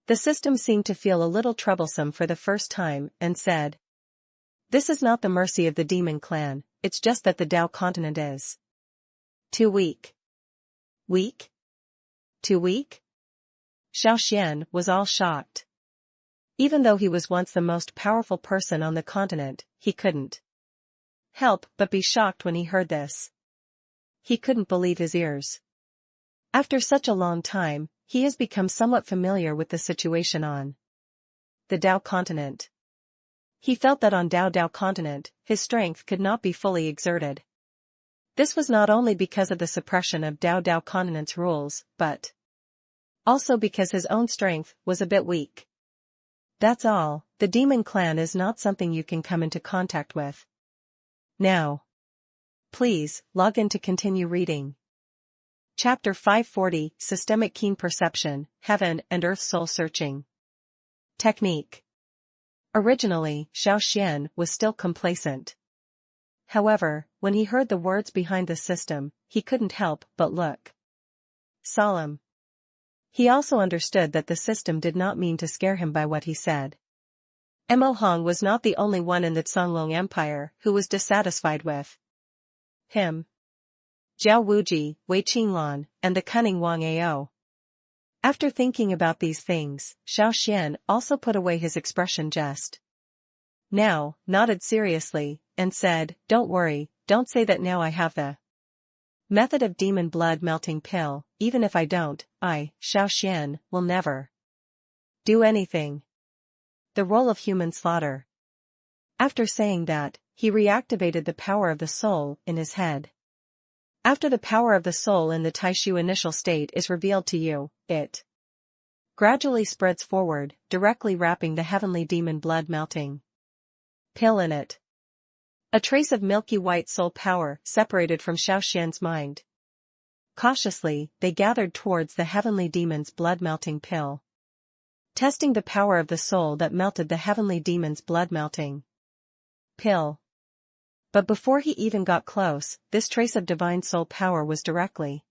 The system seemed to feel a little troublesome for the first time, and said, "This is not the mercy of the demon clan, it's just that the Dao continent is too weak." Weak? Too weak? Xiao Xuan was all shocked. Even though he was once the most powerful person on the continent, he couldn't help but be shocked when he heard this. He couldn't believe his ears. After such a long time, he has become somewhat familiar with the situation on the Dao continent. He felt that on Dao continent, his strength could not be fully exerted. This was not only because of the suppression of Dao continent's rules, but also because his own strength was a bit weak. That's all, the demon clan is not something you can come into contact with. Now, please, log in to continue reading. Chapter 540, Systemic Keen Perception, Heaven and Earth Soul Searching. Technique. Originally, Xiao Xuan was still complacent. However, when he heard the words behind the system, he couldn't help but look solemn. He also understood that the system did not mean to scare him by what he said. Mo Hong was not the only one in the Cunlong Empire who was dissatisfied with him. Jiao Wuji, Wei Qinglan, and the cunning Wang Ao. After thinking about these things, Xiao Xuan also put away his expression just now, nodded seriously, and said, "Don't worry, don't say that now I have the method of demon blood melting pill, even if I don't, I, Xiao Xuan, will never do anything. The role of human slaughter." After saying that, he reactivated the power of the soul in his head. After the power of the soul in the Taishu initial state is revealed to you, it gradually spreads forward, directly wrapping the heavenly demon blood-melting pill in it. A trace of milky white soul power separated from Xiao Xuan's mind. Cautiously, they gathered towards the heavenly demon's blood-melting pill, testing the power of the soul that melted the heavenly demon's blood-melting pill. But before he even got close, this trace of divine soul power was directly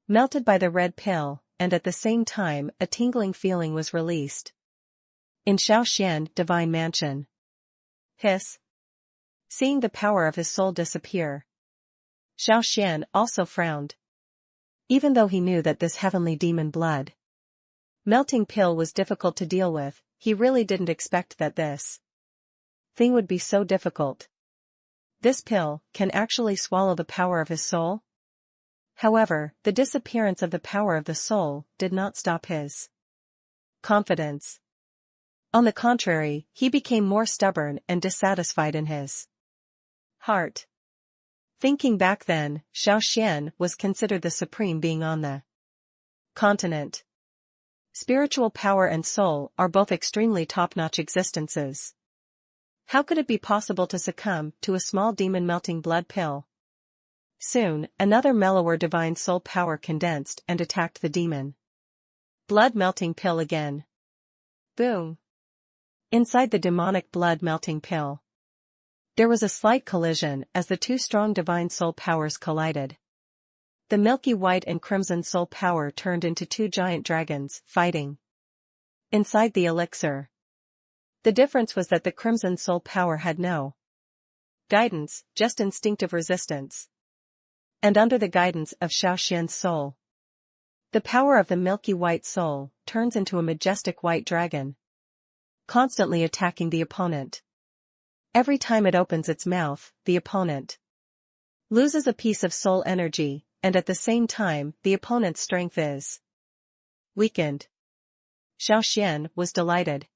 melted by the red pill, and at the same time a tingling feeling was released in Xiao Xuan divine mansion. Hiss. Seeing the power of his soul disappear, Xiao Xuan also frowned. Even though he knew that this heavenly demon blood melting pill was difficult to deal with, he really didn't expect that this thing would be so difficult. This pill can actually swallow the power of his soul? However, the disappearance of the power of the soul did not stop his confidence. On the contrary, he became more stubborn and dissatisfied in his heart. Thinking back then, Xiao Xuan was considered the supreme being on the continent. Spiritual power and soul are both extremely top-notch existences. How could it be possible to succumb to a small demon-melting blood pill? Soon, another mellower divine soul power condensed and attacked the demon blood-melting pill again. Boom! Inside the demonic blood-melting pill, there was a slight collision as the two strong divine soul powers collided. The milky white and crimson soul power turned into two giant dragons, fighting inside the elixir. The difference was that the crimson soul power had no guidance, just instinctive resistance. And under the guidance of Xiao Xuan's soul, the power of the milky white soul turns into a majestic white dragon, constantly attacking the opponent. Every time it opens its mouth, the opponent loses a piece of soul energy, and at the same time, the opponent's strength is weakened. Xiao Xuan was delighted.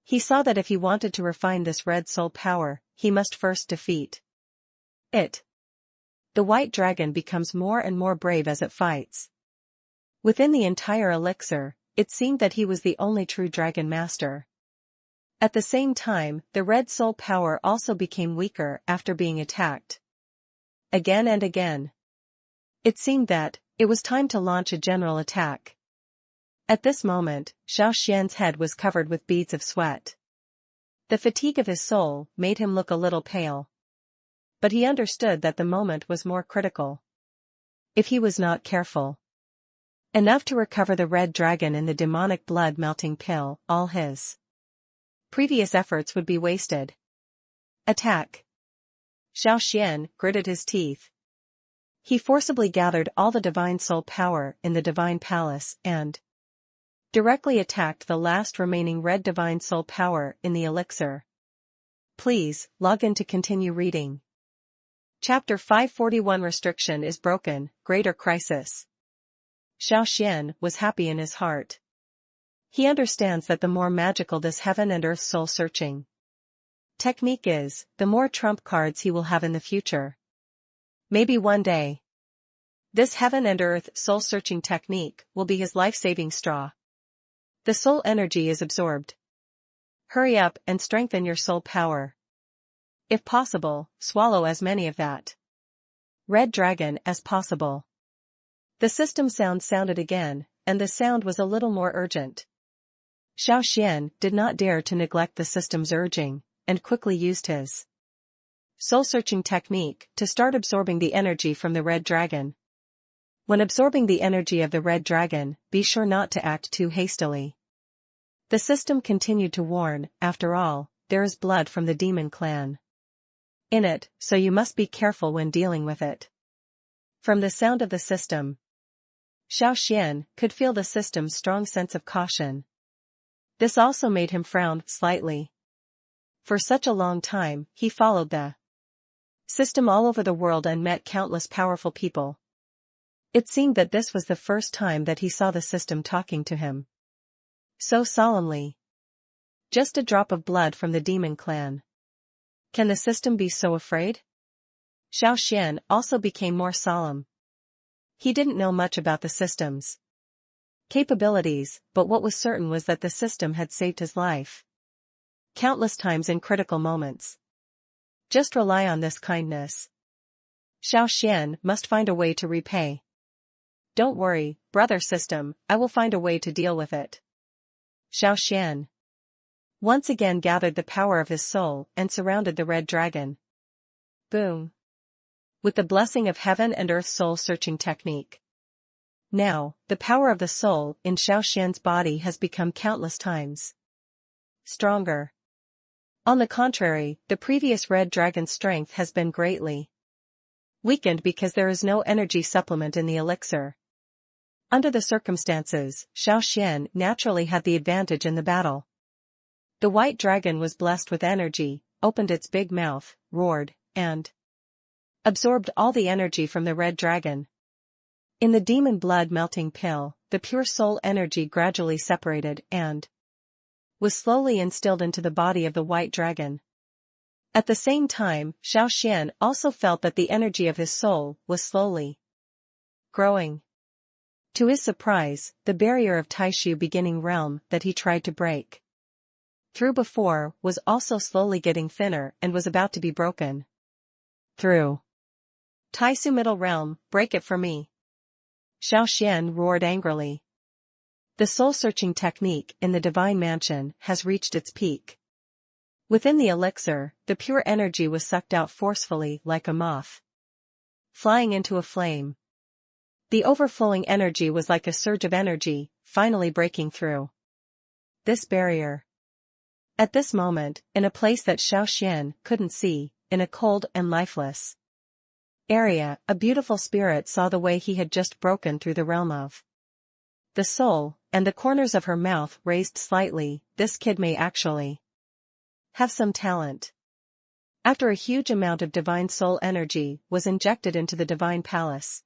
He saw that if he wanted to refine this red soul power, he must first defeat it. The white dragon becomes more and more brave as it fights. Within the entire elixir, it seemed that he was the only true dragon master. At the same time, the red soul power also became weaker after being attacked again and again. It seemed that it was time to launch a general attack. At this moment, Xiao Xuan's head was covered with beads of sweat. The fatigue of his soul made him look a little pale. But he understood that the moment was more critical. If he was not careful enough to recover the red dragon in the demonic blood-melting pill, all his previous efforts would be wasted. Attack! Xiao Xuan gritted his teeth. He forcibly gathered all the divine soul power in the divine palace and directly attacked the last remaining red divine soul power in the elixir. Please, log in to continue reading. Chapter 541 Restriction is broken, Greater Crisis. Xiao Xuan was happy in his heart. He understands that the more magical this heaven and earth soul-searching technique is, the more trump cards he will have in the future. Maybe one day, this heaven and earth soul-searching technique will be his life-saving straw. The soul energy is absorbed. Hurry up and strengthen your soul power. If possible, swallow as many of that red dragon as possible. The system sound sounded again, and the sound was a little more urgent. Xiao Xuan did not dare to neglect the system's urging, and quickly used his soul-searching technique to start absorbing the energy from the red dragon. When absorbing the energy of the red dragon, be sure not to act too hastily. The system continued to warn, after all, there is blood from the demon clan in it, so you must be careful when dealing with it. From the sound of the system, Xiao Xuan could feel the system's strong sense of caution. This also made him frown slightly. For such a long time, he followed the system all over the world and met countless powerful people. It seemed that this was the first time that he saw the system talking to him so solemnly. Just a drop of blood from the demon clan. Can the system be so afraid? Xiao Xuan also became more solemn. He didn't know much about the systems capabilities, but what was certain was that the system had saved his life countless times in critical moments. Just rely on this kindness. Xiao Xuan must find a way to repay. Don't worry, brother system, I will find a way to deal with it. Xiao Xuan once again gathered the power of his soul and surrounded the red dragon. Boom. With the blessing of heaven and earth soul-searching technique. Now, the power of the soul in Xiao Xuan's body has become countless times stronger. On the contrary, the previous red dragon's strength has been greatly weakened because there is no energy supplement in the elixir. Under the circumstances, Xiao Xuan naturally had the advantage in the battle. The white dragon was blessed with energy, opened its big mouth, roared, and absorbed all the energy from the red dragon. In the demon blood melting pill, the pure soul energy gradually separated and was slowly instilled into the body of the white dragon. At the same time, Xiao Xuan also felt that the energy of his soul was slowly growing. To his surprise, the barrier of Taishu beginning realm that he tried to break through before was also slowly getting thinner and was about to be broken through. Taishu middle realm, break it for me. Xiao Xuan roared angrily. The soul-searching technique in the divine mansion has reached its peak. Within the elixir, the pure energy was sucked out forcefully like a moth flying into a flame. The overflowing energy was like a surge of energy, finally breaking through this barrier. At this moment, in a place that Xiao Xuan couldn't see, in a cold and lifeless area, a beautiful spirit saw the way he had just broken through the realm of the soul, and the corners of her mouth raised slightly. This kid may actually have some talent. After a huge amount of divine soul energy was injected into the divine palace,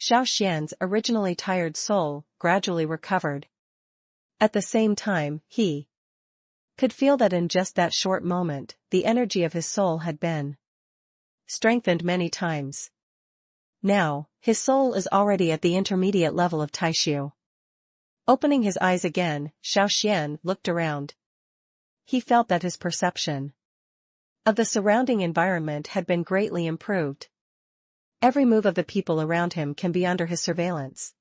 Xiao Xuan's originally tired soul gradually recovered. At the same time, he could feel that in just that short moment, the energy of his soul had been strengthened many times. Now, his soul is already at the intermediate level of Taishu. Opening his eyes again, Xiao Xuan looked around. He felt that his perception of the surrounding environment had been greatly improved. Every move of the people around him can be under his surveillance.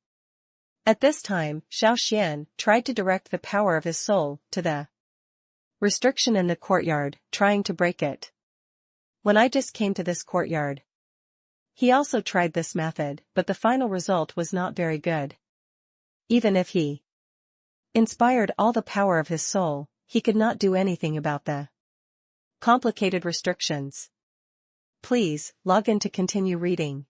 At this time, Xiao Xuan tried to direct the power of his soul to the restriction in the courtyard, trying to break it. When I just came to this courtyard. He also tried this method, but the final result was not very good. Even if he inspired all the power of his soul, he could not do anything about the complicated restrictions. Please, log in to continue reading.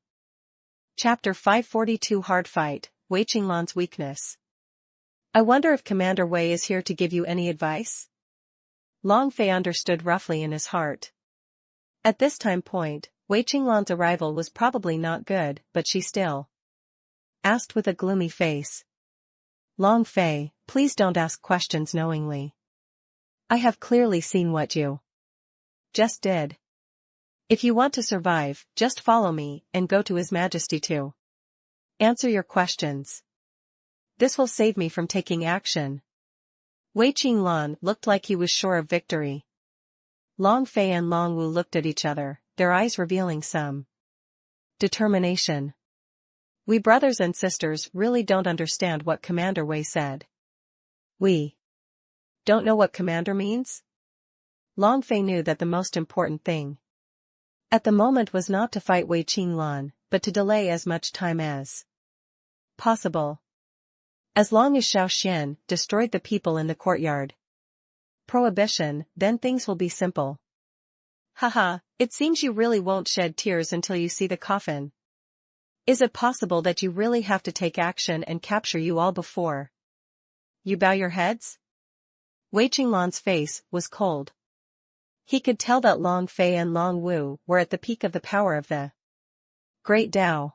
Chapter 542 Hard Fight, Wei Qinglan's Weakness. I wonder if Commander Wei is here to give you any advice? Long Fei understood roughly in his heart. At this time point, Wei Qinglan's arrival was probably not good, but she still asked with a gloomy face. Long Fei, please don't ask questions knowingly. I have clearly seen what you just did. If you want to survive, just follow me and go to His Majesty to answer your questions. This will save me from taking action. Wei Qinglan looked like he was sure of victory. Long Fei and Long Wu looked at each other, their eyes revealing some determination. We brothers and sisters really don't understand what Commander Wei said. We don't know what commander means? Long Fei knew that the most important thing at the moment was not to fight Wei Qinglan, but to delay as much time as possible. As long as Xiao Xuan destroyed the people in the courtyard prohibition, then things will be simple. Haha, it seems you really won't shed tears until you see the coffin. Is it possible that you really have to take action and capture you all before you bow your heads? Wei Qinglan's face was cold. He could tell that Long Fei and Long Wu were at the peak of the power of the Great Tao.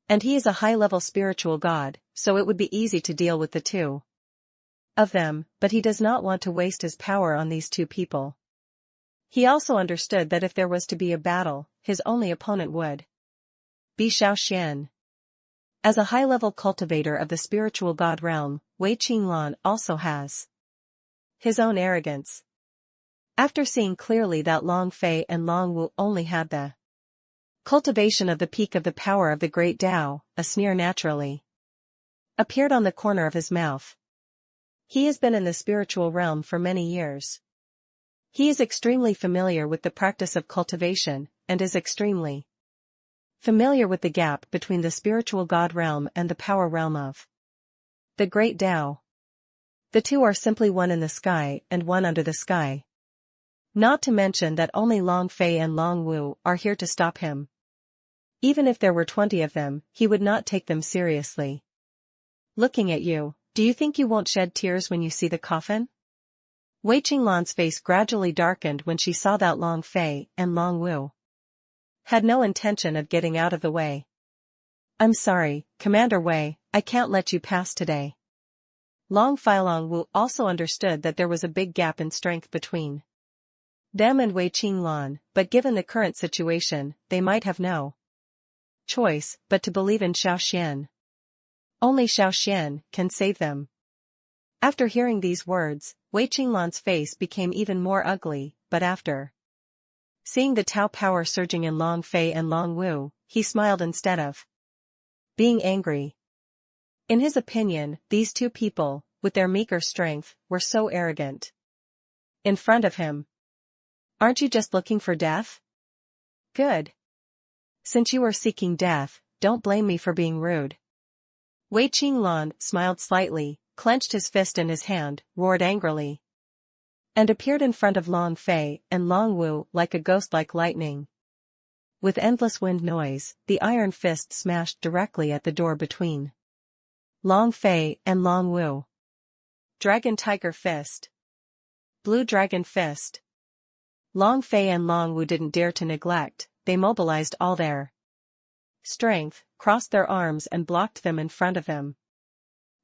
And he is a high-level spiritual god, so it would be easy to deal with the two of them, but he does not want to waste his power on these two people. He also understood that if there was to be a battle, his only opponent would be Xiao Xuan. As a high-level cultivator of the spiritual god realm, Wei Qinglan also has his own arrogance. After seeing clearly that Long Fei and Long Wu only had the cultivation of the peak of the power of the great Tao, a sneer naturally appeared on the corner of his mouth. He has been in the spiritual realm for many years. He is extremely familiar with the practice of cultivation, and is extremely familiar with the gap between the spiritual god realm and the power realm of the great Tao. The two are simply one in the sky and one under the sky. Not to mention that only Long Fei and Long Wu are here to stop him. Even if there were 20 of them, he would not take them seriously. Looking at you, do you think you won't shed tears when you see the coffin? Wei Qinglan's face gradually darkened when she saw that Long Fei and Long Wu had no intention of getting out of the way. I'm sorry, Commander Wei, I can't let you pass today. Long Fei Long Wu also understood that there was a big gap in strength between them and Wei Qinglan, but given the current situation, they might have no choice but to believe in Xiao Xuan. Only Xiao Xuan can save them. After hearing these words, Wei Qinglan's face became even more ugly, but after seeing the Tao power surging in Long Fei and Long Wu, he smiled instead of being angry. In his opinion, these two people, with their meager strength, were so arrogant. In front of him. Aren't you just looking for death? Good. Since you are seeking death, don't blame me for being rude. Wei Qinglan smiled slightly, clenched his fist in his hand, roared angrily, and appeared in front of Long Fei and Long Wu like a ghost like lightning. With endless wind noise, the iron fist smashed directly at the door between Long Fei and Long Wu. Dragon Tiger Fist. Blue Dragon Fist. Long Fei and Long Wu didn't dare to neglect, they mobilized all their strength, crossed their arms and blocked them in front of him,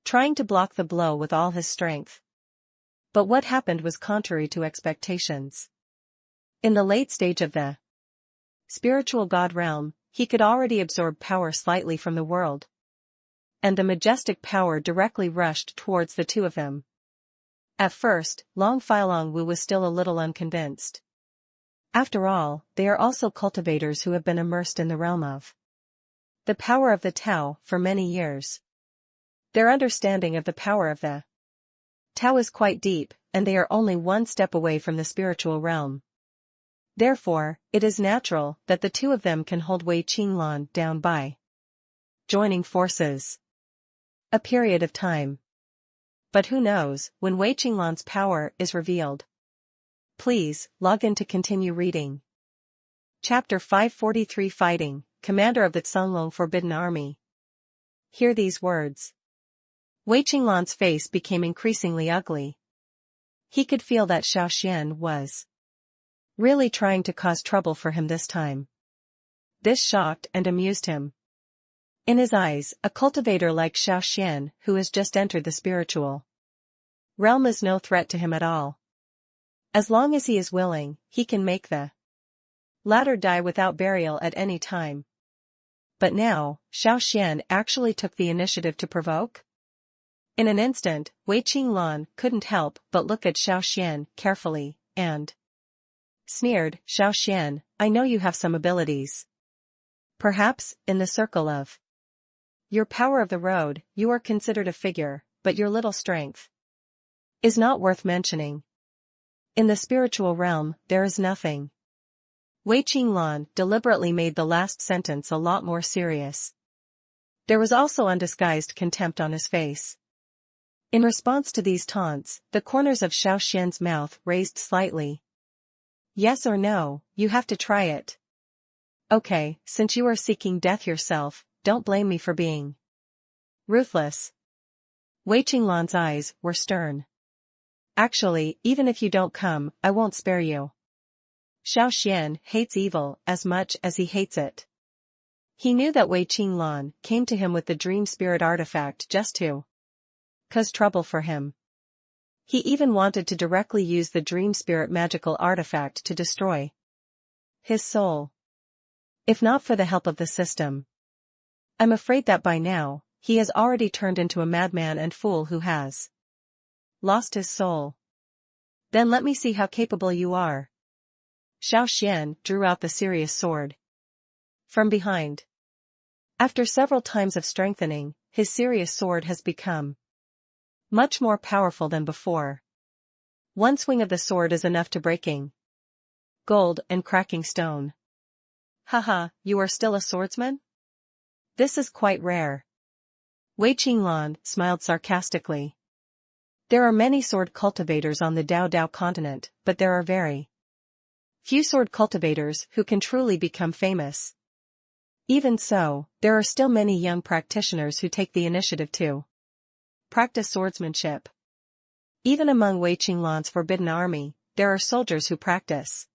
trying to block the blow with all his strength. But what happened was contrary to expectations. In the late stage of the spiritual god realm, he could already absorb power slightly from the world. And the majestic power directly rushed towards the two of them. At first, Long Fei Long Wu was still a little unconvinced. After all, they are also cultivators who have been immersed in the realm of the power of the Tao for many years. Their understanding of the power of the Tao is quite deep, and they are only one step away from the spiritual realm. Therefore, it is natural that the two of them can hold Wei Qinglan down by joining forces. A period of time. But who knows when Wei Qinglan's power is revealed. Please, log in to continue reading. Chapter 543 Fighting, Commander of the Tsunglong Forbidden Army. Hear these words. Wei Qinglan's face became increasingly ugly. He could feel that Xiao Xuan was really trying to cause trouble for him this time. This shocked and amused him. In his eyes, a cultivator like Xiao Xuan, who has just entered the spiritual realm, is no threat to him at all. As long as he is willing, he can make the latter die without burial at any time. But now, Xiao Xuan actually took the initiative to provoke? In an instant, Wei Qinglan couldn't help but look at Xiao Xuan carefully, and sneered, Xiao Xuan, I know you have some abilities. Perhaps, in the circle of your power of the road, you are considered a figure, but your little strength is not worth mentioning. In the spiritual realm, there is nothing. Wei Qinglan deliberately made the last sentence a lot more serious. There was also undisguised contempt on his face. In response to these taunts, the corners of Xiao Xuan's mouth raised slightly. Yes or no, you have to try it. Okay, since you are seeking death yourself, don't blame me for being ruthless. Wei Qinglan's eyes were stern. Actually, even if you don't come, I won't spare you. Xiao Xuan hates evil as much as he hates it. He knew that Wei Qinglan came to him with the dream spirit artifact just to cause trouble for him. He even wanted to directly use the dream spirit magical artifact to destroy his soul. If not for the help of the system. I'm afraid that by now, he has already turned into a madman and fool who has lost his soul. Then let me see how capable you are. Xiao Xuan drew out the serious sword from behind. After several times of strengthening, his serious sword has become much more powerful than before. One swing of the sword is enough to breaking gold and cracking stone. Haha, you are still a swordsman? This is quite rare. Wei Qinglan smiled sarcastically. There are many sword cultivators on the Dao continent, but there are very few sword cultivators who can truly become famous. Even so, there are still many young practitioners who take the initiative to practice swordsmanship. Even among Wei Qinglan's forbidden army, there are soldiers who practice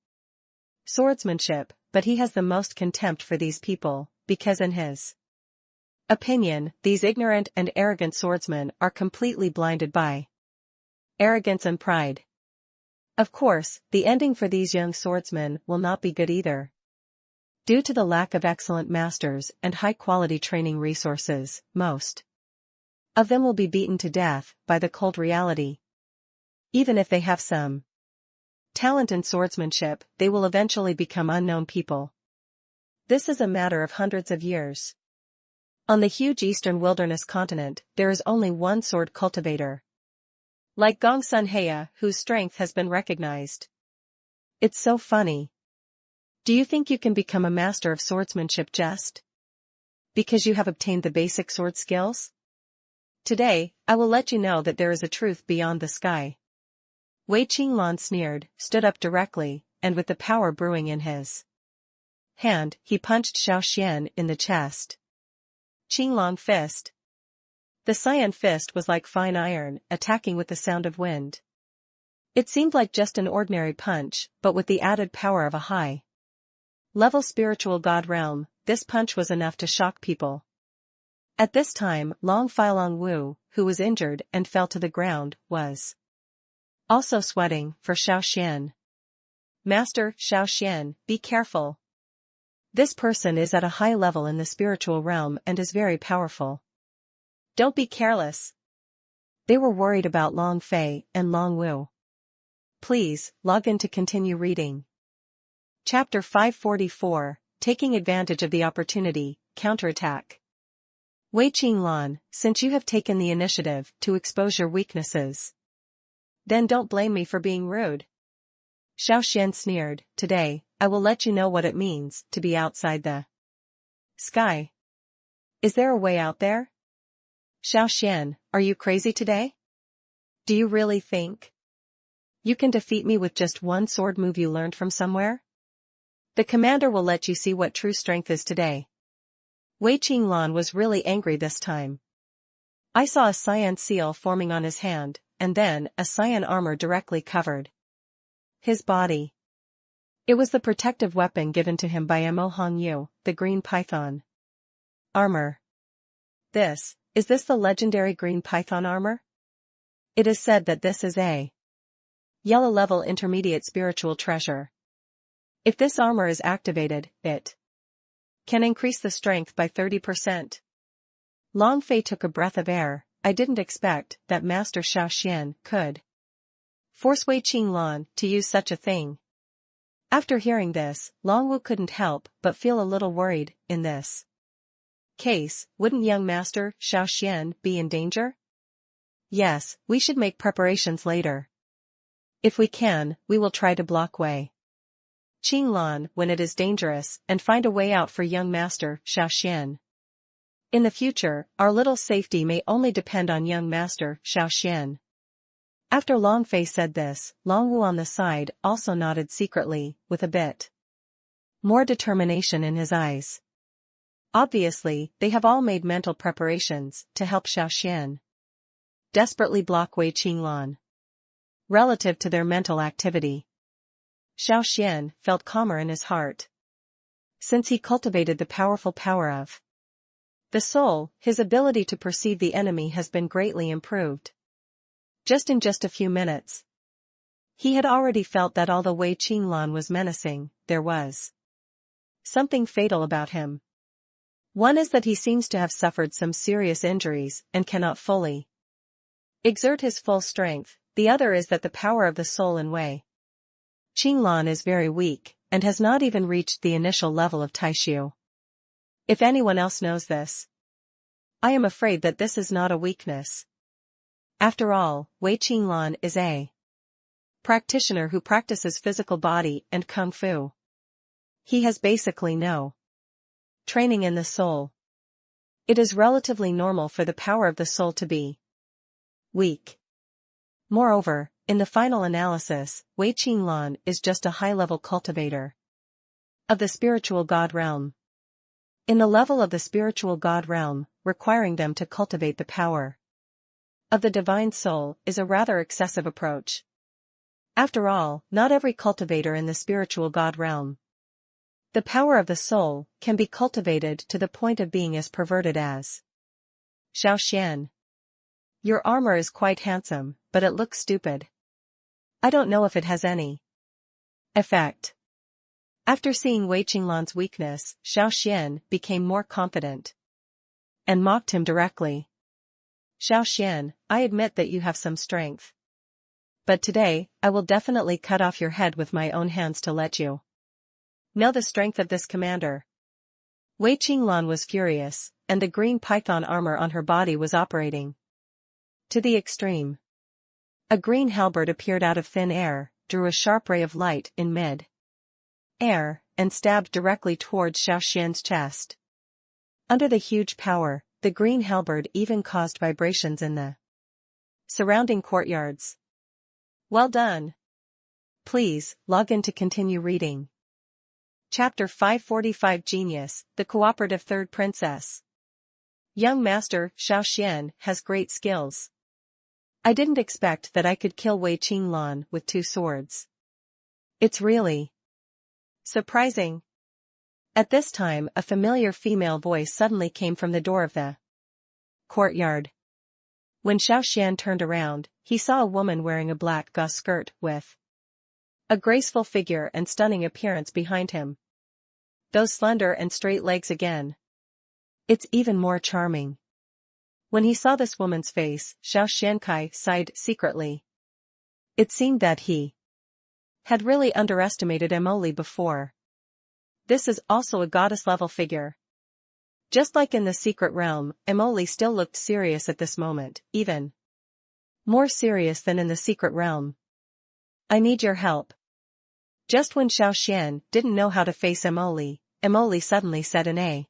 swordsmanship, but he has the most contempt for these people, because in his opinion, these ignorant and arrogant swordsmen are completely blinded by arrogance and pride. Of course, the ending for these young swordsmen will not be good either. Due to the lack of excellent masters and high-quality training resources, most of them will be beaten to death by the cold reality. Even if they have some talent in swordsmanship, they will eventually become unknown people. This is a matter of hundreds of years. On the huge eastern wilderness continent, there is only one sword cultivator, like Gongsun Heya, whose strength has been recognized. It's so funny. Do you think you can become a master of swordsmanship just because you have obtained the basic sword skills? Today, I will let you know that there is a truth beyond the sky. Wei Qinglan sneered, stood up directly, and with the power brewing in his hand, he punched Xiao Xuan in the chest. Qinglan fist. The cyan fist was like fine iron, attacking with the sound of wind. It seemed like just an ordinary punch, but with the added power of a high-level spiritual god realm, this punch was enough to shock people. At this time, Long Feilong Wu, who was injured and fell to the ground, was also sweating for Xiao Xuan. Master Xiao Xuan, be careful. This person is at a high level in the spiritual realm and is very powerful. Don't be careless. They were worried about Long Fei and Long Wu. Please, log in to continue reading. Chapter 544, Taking Advantage of the Opportunity, Counterattack. Wei Qinglan, since you have taken the initiative to expose your weaknesses, then don't blame me for being rude. Xiao Xuan sneered, today, I will let you know what it means to be outside the sky. Is there a way out there? Xiao Xuan, are you crazy today? Do you really think you can defeat me with just one sword move you learned from somewhere? The commander will let you see what true strength is today. Wei Qinglan was really angry this time. I saw a cyan seal forming on his hand, and then a cyan armor directly covered his body. It was the protective weapon given to him by Mo Hongyu, the green python. Armor. Is this the legendary green python armor? It is said that this is a yellow level intermediate spiritual treasure. If this armor is activated, it can increase the strength by 30%. Long Fei took a breath of air. I didn't expect that Master Xiao Xuan could force Wei Qinglan to use such a thing. After hearing this, Long Wu couldn't help but feel a little worried. In this case, wouldn't young Master Xiao Xuan be in danger? Yes, we should make preparations later. If we can, we will try to block Wei Qinglan when it is dangerous and find a way out for young Master Xiao Xuan. In the future, our little safety may only depend on young Master Xiao Xuan. After Long Fei said this, Long Wu on the side also nodded secretly, with a bit more determination in his eyes. Obviously, they have all made mental preparations to help Xiao Xuan desperately block Wei Qinglan. Relative to their mental activity, Xiao Xuan felt calmer in his heart. Since he cultivated the powerful power of the soul, his ability to perceive the enemy has been greatly improved. In just a few minutes, he had already felt that although Wei Qinglan was menacing, there was something fatal about him. One is that he seems to have suffered some serious injuries and cannot fully exert his full strength. The other is that the power of the soul in Wei Qinglan is very weak, and has not even reached the initial level of Taishu. If anyone else knows this, I am afraid that this is not a weakness. After all, Wei Qinglan is a practitioner who practices physical body and kung fu. He has basically no training in the soul. It is relatively normal for the power of the soul to be weak. Moreover, in the final analysis, Wei Qinglan is just a high-level cultivator of the spiritual God realm. In the level of the spiritual God realm, requiring them to cultivate the power of the divine soul is a rather excessive approach. After all, not every cultivator in the spiritual God realm, the power of the soul, can be cultivated to the point of being as perverted as Xiao Xuan. Your armor is quite handsome, but it looks stupid. I don't know if it has any effect. After seeing Wei Qinglan's weakness, Xiao Xuan became more confident and mocked him directly. Xiao Xuan, I admit that you have some strength. But today, I will definitely cut off your head with my own hands to let you know the strength of this commander. Wei Qinglan was furious, and the green python armor on her body was operating to the extreme. A green halberd appeared out of thin air, drew a sharp ray of light in mid-air, and stabbed directly towards Xiao Xuan's chest. Under the huge power, the green halberd even caused vibrations in the surrounding courtyards. Well done. Please, log in to continue reading. Chapter 545 Genius, the Cooperative Third Princess. Young Master Xiao Xuan has great skills. I didn't expect that I could kill Wei Qinglan with 2 swords. It's really surprising. At this time, a familiar female voice suddenly came from the door of the courtyard. When Xiao Xuan turned around, he saw a woman wearing a black gauze skirt with a graceful figure and stunning appearance behind him. Those slender and straight legs again. It's even more charming. When he saw this woman's face, Xiao Xuan sighed secretly. It seemed that he had really underestimated Emily before. This is also a goddess-level figure. Just like in the secret realm, Emily still looked serious at this moment, even more serious than in the secret realm. I need your help. Just when Xiao Xuan didn't know how to face Emily suddenly said in a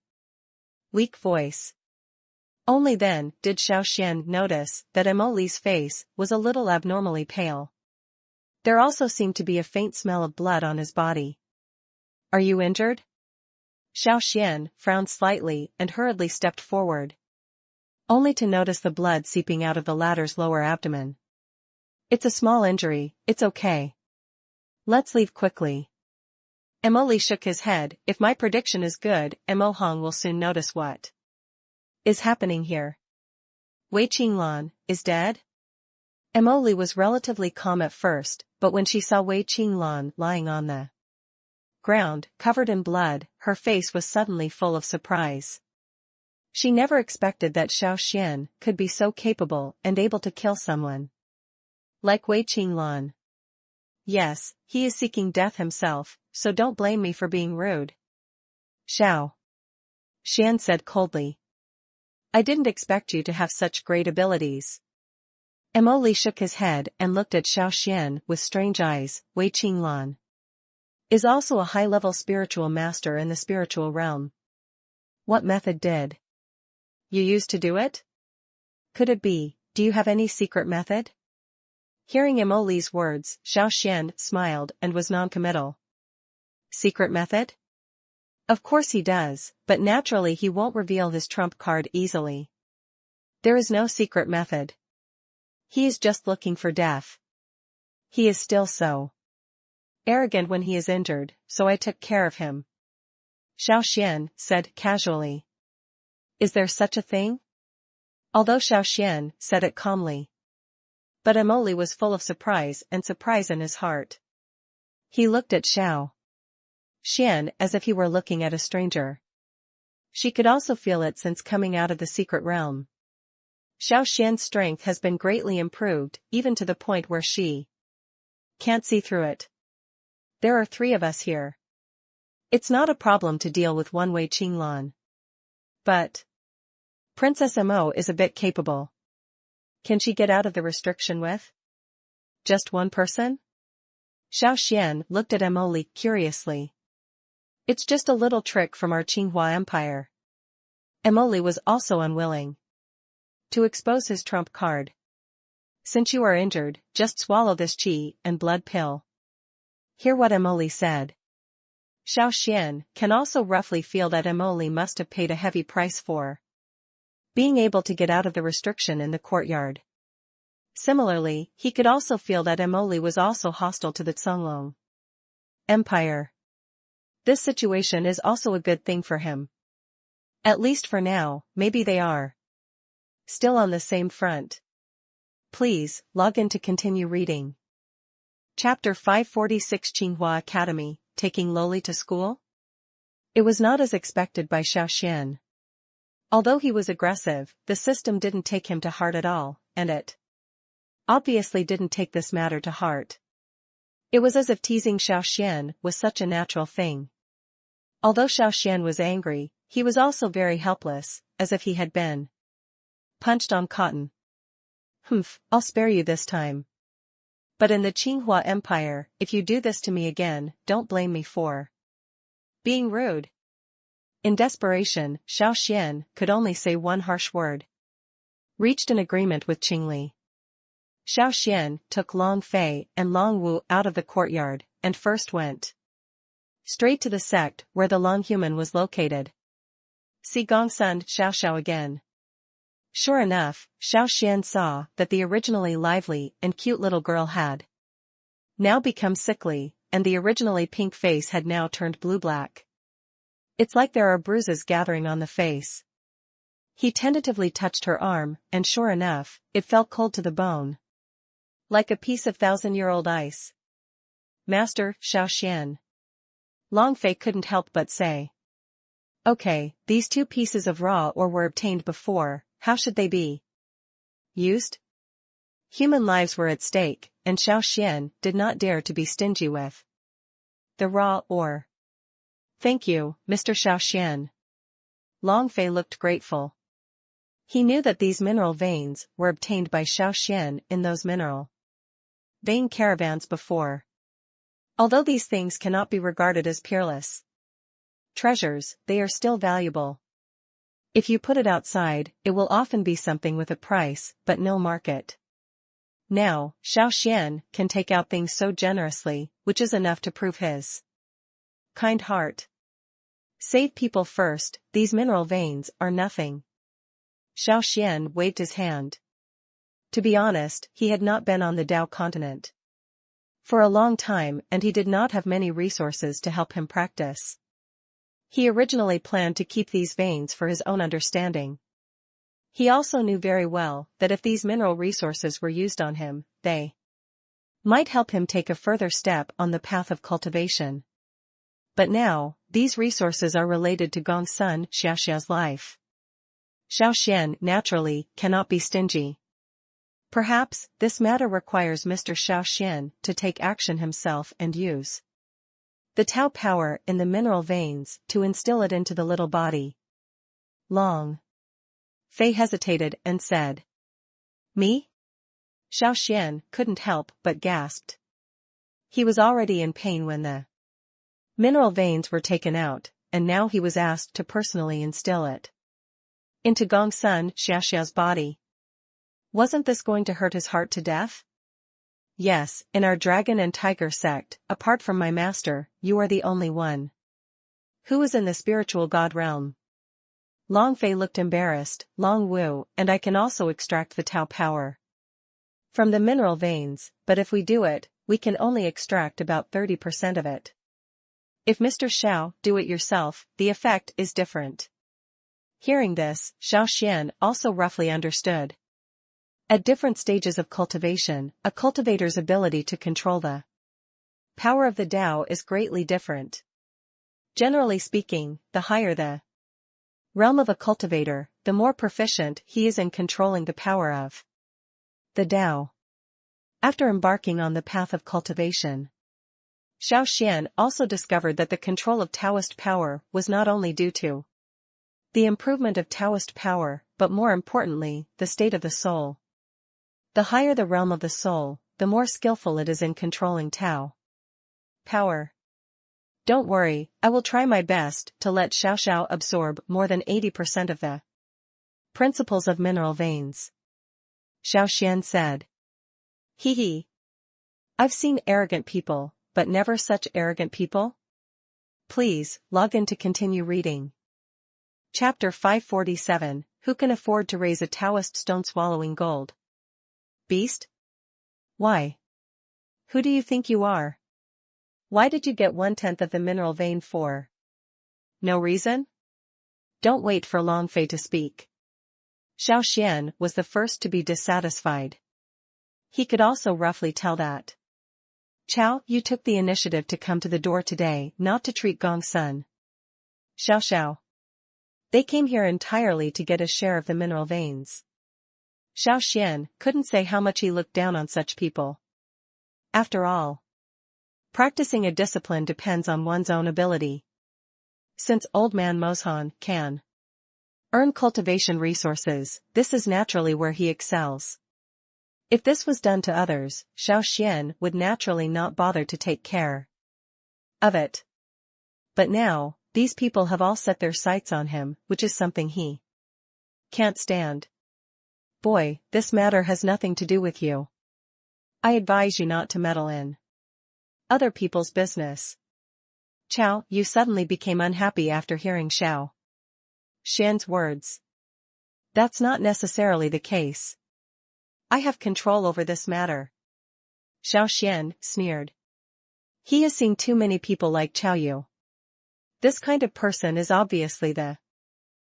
weak voice. Only then did Xiao Xuan notice that Emily's face was a little abnormally pale. There also seemed to be a faint smell of blood on his body. Are you injured? Xiao Xuan frowned slightly and hurriedly stepped forward, only to notice the blood seeping out of the latter's lower abdomen. It's a small injury, it's okay. Let's leave quickly. Emily shook his head. If my prediction is good, Emo Hong will soon notice what is happening here. Wei Qinglan is dead? Emily was relatively calm at first, but when she saw Wei Qinglan lying on the ground, covered in blood, her face was suddenly full of surprise. She never expected that Xiao Xuan could be so capable and able to kill someone like Wei Qinglan. Yes, he is seeking death himself, so don't blame me for being rude. Xiao Xuan said coldly. I didn't expect you to have such great abilities. Emily shook his head and looked at Xiao Xuan with strange eyes. Wei Qinglan is also a high-level spiritual master in the spiritual realm. What method did you use to do it? Could it be, do you have any secret method? Hearing Emily's words, Xiao Xuan smiled and was non-committal. Secret method? Of course he does, but naturally he won't reveal his trump card easily. There is no secret method. He is just looking for death. He is still so arrogant when he is injured, so I took care of him. Xiao Xuan said casually. Is there such a thing? Although Xiao Xuan said it calmly. But Emily was full of surprise in his heart. He looked at Xiao Xuan as if he were looking at a stranger. She could also feel it since coming out of the secret realm. Xiao Xuan's strength has been greatly improved, even to the point where she can't see through it. There are 3 of us here. It's not a problem to deal with one Wei Qinglan. But Princess Mo is a bit capable. Can she get out of the restriction with just one person? Xiao Xuan looked at Emily curiously. It's just a little trick from our Qinghua Empire. Emily was also unwilling to expose his trump card. Since you are injured, just swallow this qi and blood pill. Hear what Emily said. Xiao Xuan can also roughly feel that Emily must have paid a heavy price for being able to get out of the restriction in the courtyard. Similarly, he could also feel that Emily was also hostile to the Zonglong Empire. This situation is also a good thing for him. At least for now, maybe they are still on the same front. Please, log in to continue reading. Chapter 546 Qinghua Academy, Taking Loli to School? It was not as expected by Xiao Xuan. Although he was aggressive, the system didn't take him to heart at all, and it obviously didn't take this matter to heart. It was as if teasing Xiao Xuan was such a natural thing. Although Xiao Xuan was angry, he was also very helpless, as if he had been punched on cotton. Humph, I'll spare you this time. But in the Qinghua Empire, if you do this to me again, don't blame me for being rude. In desperation, Xiao Xuan could only say one harsh word. Reached an agreement with Qingli. Xiao Xuan took Long Fei and Long Wu out of the courtyard, and first went straight to the sect where the Long human was located. See Gongsun Xiao Xiao again. Sure enough, Xiao Xuan saw that the originally lively and cute little girl had now become sickly, and the originally pink face had now turned blue-black. It's like there are bruises gathering on the face. He tentatively touched her arm, and sure enough, it felt cold to the bone. Like a piece of 1,000-year-old ice. Master, Xiao Xuan. Long Fei couldn't help but say. Okay, these 2 pieces of raw ore were obtained before, how should they be used? Human lives were at stake, and Xiao Xuan did not dare to be stingy with the raw ore. Thank you, Mr. Xiao Xuan. Long Fei looked grateful. He knew that these mineral veins were obtained by Xiao Xuan in those mineral vein caravans before. Although these things cannot be regarded as peerless treasures, they are still valuable. If you put it outside, it will often be something with a price, but no market. Now, Xiao Xuan can take out things so generously, which is enough to prove his kind heart. Save people first, these mineral veins are nothing. Xiao Xuan waved his hand. To be honest, he had not been on the Dao continent for a long time, and he did not have many resources to help him practice. He originally planned to keep these veins for his own understanding. He also knew very well that if these mineral resources were used on him, they might help him take a further step on the path of cultivation. But now, these resources are related to Gongsun Xiaoxia's life. Xiao Xuan naturally cannot be stingy. Perhaps this matter requires Mr. Xiao Xuan to take action himself and use the Tao power in the mineral veins to instill it into the little body. Long Fei hesitated and said, Me? Xiao Xuan couldn't help but gasped. He was already in pain when the mineral veins were taken out, and now he was asked to personally instill it into Gongsun Xiaoxia's body. Wasn't this going to hurt his heart to death? Yes, in our dragon and tiger sect, apart from my master, you are the only one who is in the spiritual god realm. Long Fei looked embarrassed. Long Wu, and I can also extract the Tao power from the mineral veins, but if we do it, we can only extract about 30% of it. If Mr. Xiao do it yourself, the effect is different. Hearing this, Xiao Xuan also roughly understood. At different stages of cultivation, a cultivator's ability to control the power of the Tao is greatly different. Generally speaking, the higher the realm of a cultivator, the more proficient he is in controlling the power of the Tao. After embarking on the path of cultivation, Xiao Xuan also discovered that the control of Taoist power was not only due to the improvement of Taoist power, but more importantly, the state of the soul. The higher the realm of the soul, the more skillful it is in controlling Tao power. Don't worry, I will try my best to let Xiao Xiao absorb more than 80% of the principles of mineral veins. Xiao Xuan said. Hee hee. I've seen arrogant people, but never such arrogant people. Please, log in to continue reading. Chapter 547, Who can afford to raise a Taoist stone swallowing gold? Beast? Why? Who do you think you are? Why did you get 1/10 of the mineral vein for? No reason? Don't wait for Long Fei to speak. Xiao Xuan was the first to be dissatisfied. He could also roughly tell that Chao, you took the initiative to come to the door today, not to treat Gong Sun. Xiao Xiao. They came here entirely to get a share of the mineral veins. Xiao Xuan couldn't say how much he looked down on such people. After all, practicing a discipline depends on one's own ability. Since Old Man Mozhan can earn cultivation resources, this is naturally where he excels. If this was done to others, Xiao Xuan would naturally not bother to take care of it. But now, these people have all set their sights on him, which is something he can't stand. Boy, this matter has nothing to do with you. I advise you not to meddle in other people's business. Chao, you suddenly became unhappy after hearing Xiao Xuan's words. That's not necessarily the case. I have control over this matter. Xiao Xuan sneered. He has seen too many people like Chao Yu. This kind of person is obviously the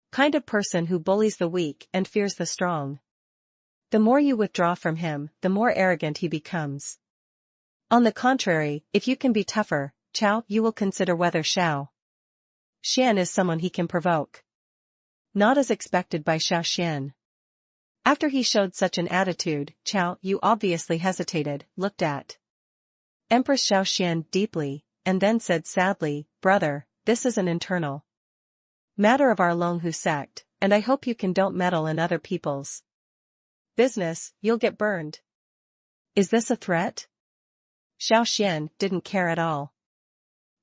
kind of person who bullies the weak and fears the strong. The more you withdraw from him, the more arrogant he becomes. On the contrary, if you can be tougher, Chao, you will consider whether Xiao Xuan is someone he can provoke. Not as expected by Xiao Xuan. After he showed such an attitude, Chao Yu obviously hesitated, looked at Empress Xiao Xuan deeply, and then said sadly, Brother, this is an internal matter of our Longhu sect, and I hope you don't meddle in other people's business, you'll get burned. Is this a threat? Xiao Xuan didn't care at all.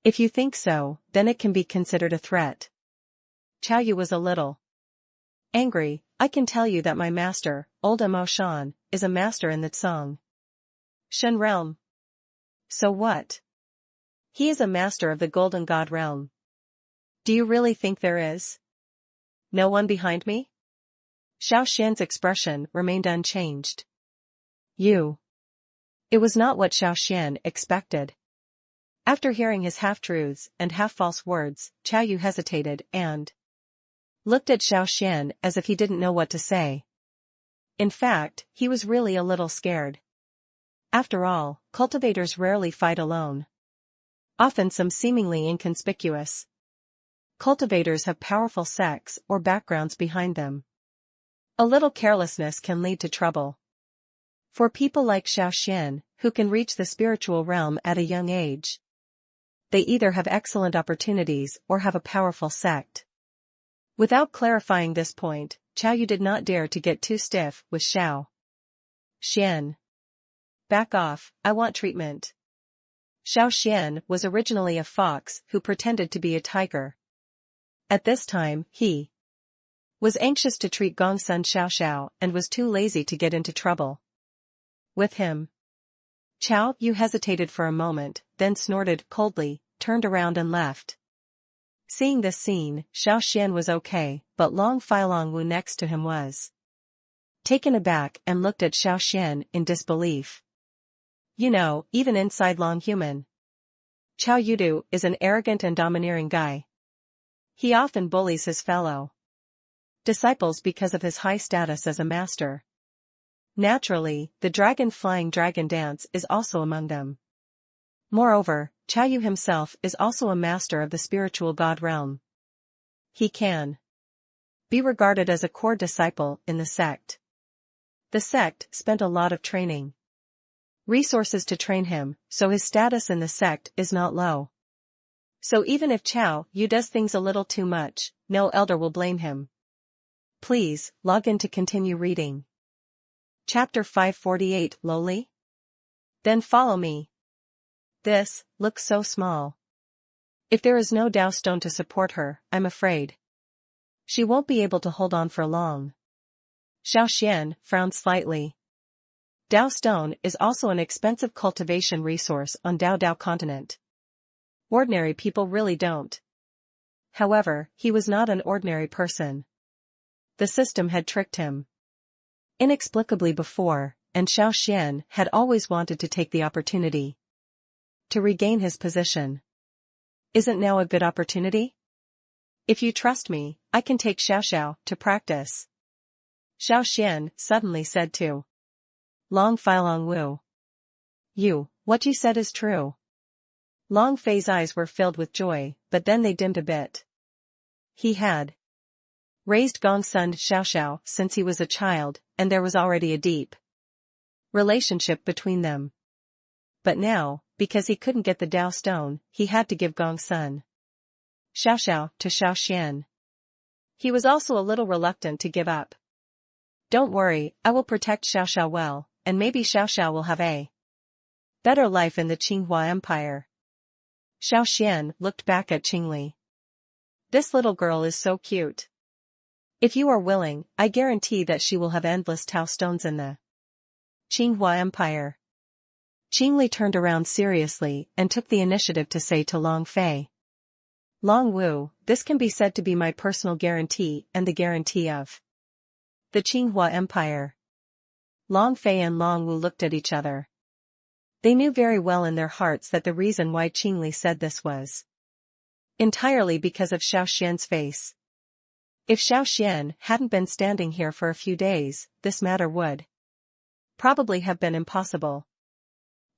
If you think so, then it can be considered a threat. Chao Yu was a little angry. I can tell you that my master, Old Mo Shan, is a master in the Tsang Shen realm. So what? He is a master of the Golden God realm. Do you really think there is no one behind me? Xiao Xuan's expression remained unchanged. You. It was not what Xiao Xuan expected. After hearing his half-truths and half-false words, Chao Yu hesitated and looked at Xiao Xuan as if he didn't know what to say. In fact, he was really a little scared. After all, cultivators rarely fight alone. Often some seemingly inconspicuous cultivators have powerful sects or backgrounds behind them. A little carelessness can lead to trouble. For people like Xiao Xuan, who can reach the spiritual realm at a young age, they either have excellent opportunities or have a powerful sect. Without clarifying this point, Chao Yu did not dare to get too stiff with Xiao Xuan. Back off, I want treatment. Xiao Xuan was originally a fox who pretended to be a tiger. At this time, he was anxious to treat Gongsun Xiao Xiao and was too lazy to get into trouble with him. Chao Yu hesitated for a moment, then snorted coldly, turned around and left. Seeing this scene, Xiao Xuan was okay, but Long Filong Wu next to him was taken aback and looked at Xiao Xuan in disbelief. You know, even inside Long Human, Chao Yudu is an arrogant and domineering guy. He often bullies his fellow disciples because of his high status as a master. Naturally, the dragon-flying dragon dance is also among them. Moreover, Chao Yu himself is also a master of the spiritual god realm. He can be regarded as a core disciple in the sect. The sect spent a lot of training resources to train him, so his status in the sect is not low. So even if Xiao Yu does things a little too much, no elder will blame him. Please, log in to continue reading. Chapter 548 Lowly? Then follow me. This looks so small. If there is no Dao stone to support her, I'm afraid she won't be able to hold on for long. Xiao Xuan frowned slightly. Dao stone is also an expensive cultivation resource on Dao continent. Ordinary people really don't. However, he was not an ordinary person. The system had tricked him inexplicably before, and Xiao Xuan had always wanted to take the opportunity to regain his position. Isn't now a good opportunity? If you trust me, I can take Xiao to practice. Xiao Xuan suddenly said to Long Fei Longwu. What you said is true. Long Fei's eyes were filled with joy, but then they dimmed a bit. He had raised Gongsun Xiao since he was a child, and there was already a deep relationship between them. But now, because he couldn't get the Dao stone, he had to give Gongsun Xiao to Xiao Xuan. He was also a little reluctant to give up. Don't worry, I will protect Xiao well, and maybe Xiao will have a better life in the Qinghua Empire. Xiao Xuan looked back at Qingli. This little girl is so cute. If you are willing, I guarantee that she will have endless Tao stones in the Qinghua Empire. Qingli turned around seriously and took the initiative to say to Long Fei. Long Wu, this can be said to be my personal guarantee and the guarantee of the Qinghua Empire. Long Fei and Long Wu looked at each other. They knew very well in their hearts that the reason why Qingli said this was entirely because of Xiao Xuan's face. If Xiao Xuan hadn't been standing here for a few days, this matter would probably have been impossible.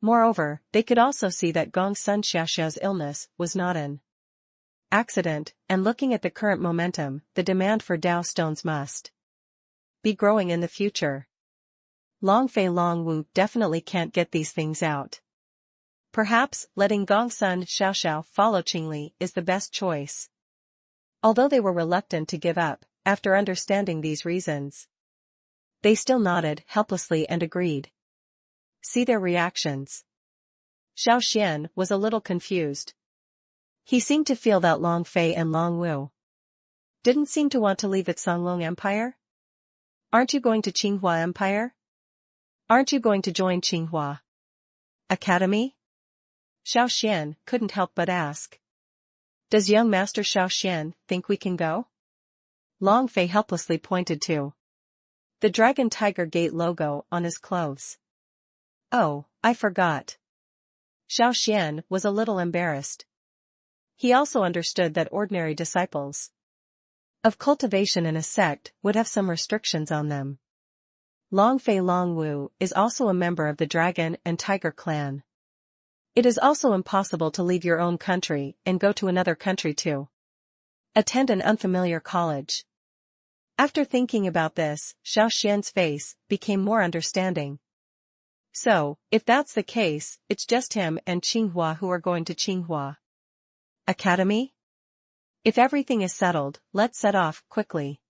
Moreover, they could also see that Gongsun Xiao's illness was not an accident, and looking at the current momentum, the demand for Dao stones must be growing in the future. Long Fei Long Wu definitely can't get these things out. Perhaps letting Gongsun Xiao follow Qingli is the best choice. Although they were reluctant to give up, after understanding these reasons, they still nodded helplessly and agreed. See their reactions. Xiao Xuan was a little confused. He seemed to feel that Long Fei and Long Wu didn't seem to want to leave its Songlong Empire. Aren't you going to Qinghua Empire? Aren't you going to join Qinghua Academy? Xiao Xuan couldn't help but ask. Does young Master Xiao Xuan think we can go? Long Fei helplessly pointed to the Dragon Tiger Gate logo on his clothes. Oh, I forgot. Xiao Xuan was a little embarrassed. He also understood that ordinary disciples of cultivation in a sect would have some restrictions on them. Long Fei Long Wu is also a member of the Dragon and Tiger clan. It is also impossible to leave your own country and go to another country to attend an unfamiliar college. After thinking about this, Xiao Xuan's face became more understanding. So, if that's the case, it's just him and Qinghua who are going to Qinghua Academy? If everything is settled, let's set off quickly.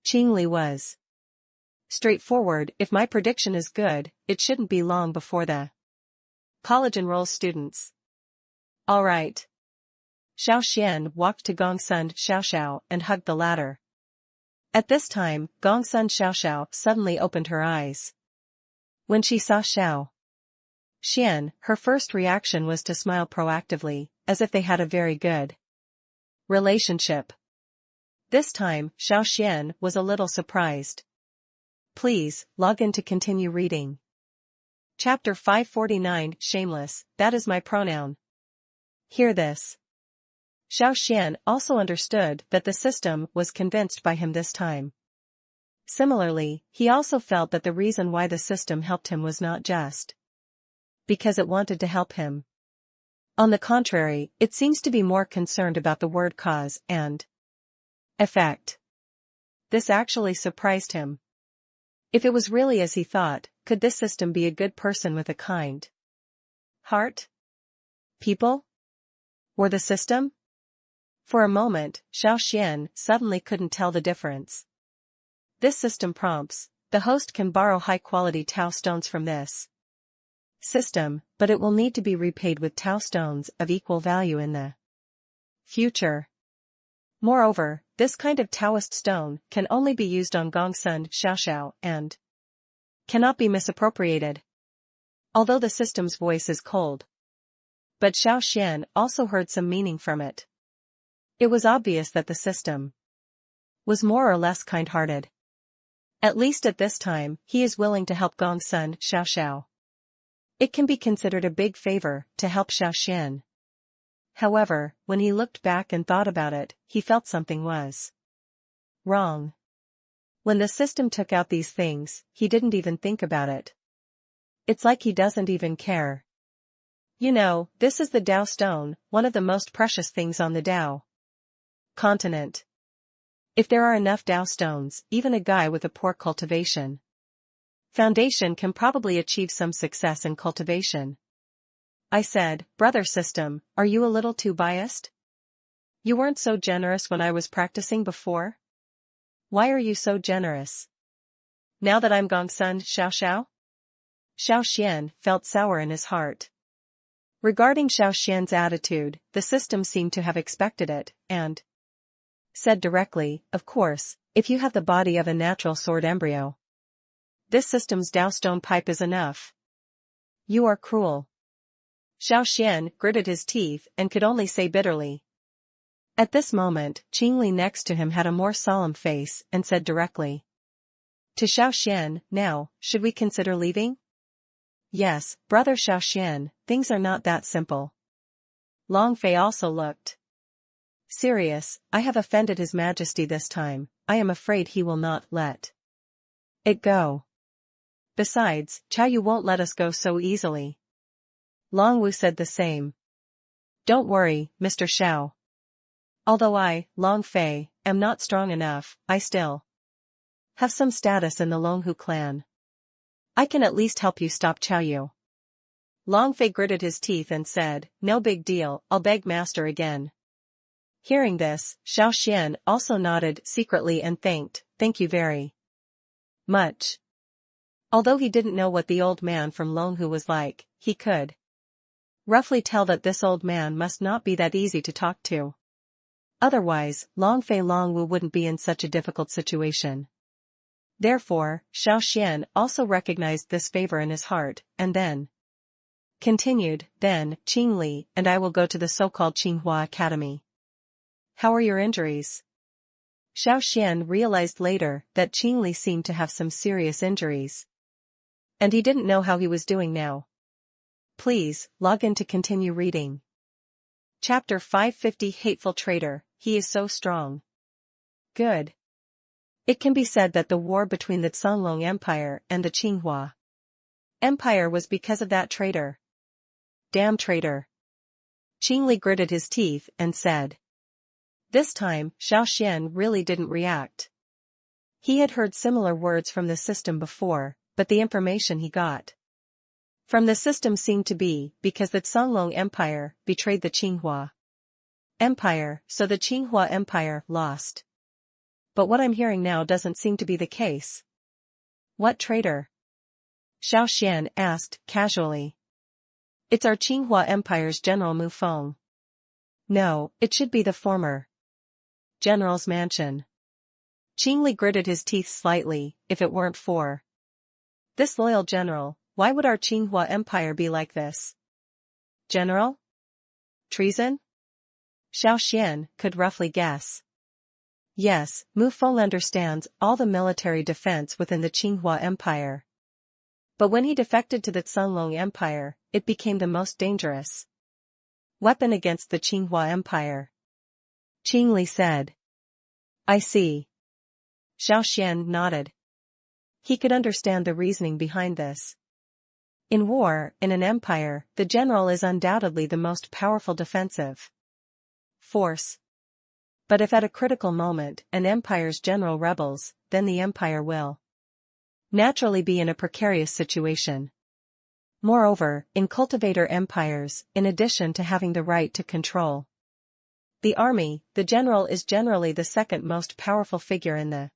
Qingli was straightforward. If my prediction is good, it shouldn't be long before the college enrolls students. All right. Xiao Xuan walked to Gongsun Xiao and hugged the latter. At this time, Gongsun Xiao suddenly opened her eyes. When she saw Xiao Xuan, her first reaction was to smile proactively, as if they had a very good relationship. This time, Xiao Xuan was a little surprised. Please, log in to continue reading. Chapter 549 Shameless, that is my pronoun. Hear this. Xiao Xuan also understood that the system was convinced by him this time. Similarly, he also felt that the reason why the system helped him was not just because it wanted to help him. On the contrary, it seems to be more concerned about the word cause and effect. This actually surprised him. If it was really as he thought, could this system be a good person with a kind heart? People? Or the system? For a moment, Xiao Xuan suddenly couldn't tell the difference. This system prompts, the host can borrow high-quality Tao stones from this system, but it will need to be repaid with Tao stones of equal value in the future. Moreover, this kind of Taoist stone can only be used on Gongsun Xiaoxiao and cannot be misappropriated. Although the system's voice is cold. But Xiao Xuan also heard some meaning from it. It was obvious that the system was more or less kind-hearted. At least at this time, he is willing to help Gongsun Xiaoxiao. It can be considered a big favor to help Xiao Xuan. However, when he looked back and thought about it, he felt something was wrong. When the system took out these things, he didn't even think about it. It's like he doesn't even care. You know, this is the Dao stone, one of the most precious things on the Dao continent. If there are enough Dao stones, even a guy with a poor cultivation foundation can probably achieve some success in cultivation. I said, brother system, are you a little too biased? You weren't so generous when I was practicing before? Why are you so generous now that I'm Gongsun Xiaoxiao? Xiao Xuan felt sour in his heart. Regarding Xiao Xuan's attitude, the system seemed to have expected it, and said directly, of course, if you have the body of a natural sword embryo. This system's Dao stone pipe is enough. You are cruel. Xiao Xuan gritted his teeth and could only say bitterly. At this moment, Qingli next to him had a more solemn face and said directly to Xiao Xuan, now, should we consider leaving? Yes, brother Xiao Xuan, things are not that simple. Long Fei also looked serious. I have offended His Majesty this time, I am afraid he will not let it go. Besides, Chao Yu won't let us go so easily. Long Wu said the same. Don't worry, Mr. Xiao. Although I, Long Fei, am not strong enough, I still have some status in the Longhu clan. I can at least help you stop Chao Yu. Long Fei gritted his teeth and said, no big deal, I'll beg master again. Hearing this, Xiao Xuan also nodded secretly and thank you very much. Although he didn't know what the old man from Longhu was like, he could roughly tell that this old man must not be that easy to talk to. Otherwise, Long Fei Longwu wouldn't be in such a difficult situation. Therefore, Xiao Xuan also recognized this favor in his heart, and then continued, then, Qingli and I will go to the so-called Qinghua Academy. How are your injuries? Xiao Xuan realized later that Qingli seemed to have some serious injuries. And he didn't know how he was doing now. Please, log in to continue reading. Chapter 550 Hateful Traitor, He is so strong. Good. It can be said that the war between the Songlong Empire and the Qinghua Empire was because of that traitor. Damn traitor. Qingli gritted his teeth and said. This time, Xiao Xuan really didn't react. He had heard similar words from the system before, but the information he got from the system seemed to be because the Songlong Empire betrayed the Qinghua Empire, so the Qinghua Empire lost. But what I'm hearing now doesn't seem to be the case. What traitor? Xiao Xuan asked casually. It's our Qinghua Empire's General Mu Feng. No, it should be the former General's mansion. Qingli gritted his teeth slightly, if it weren't for this loyal general, why would our Qinghua Empire be like this? General? Treason? Xiao Xuan could roughly guess. Yes, Mu Feng understands all the military defense within the Qinghua Empire. But when he defected to the Songlong Empire, it became the most dangerous weapon against the Qinghua Empire. Qingli said. I see. Xiao Xuan nodded. He could understand the reasoning behind this. In war, in an empire, the general is undoubtedly the most powerful defensive force. But if at a critical moment an empire's general rebels, then the empire will naturally be in a precarious situation. Moreover, in cultivator empires, in addition to having the right to control the army, the general is generally the second most powerful figure in the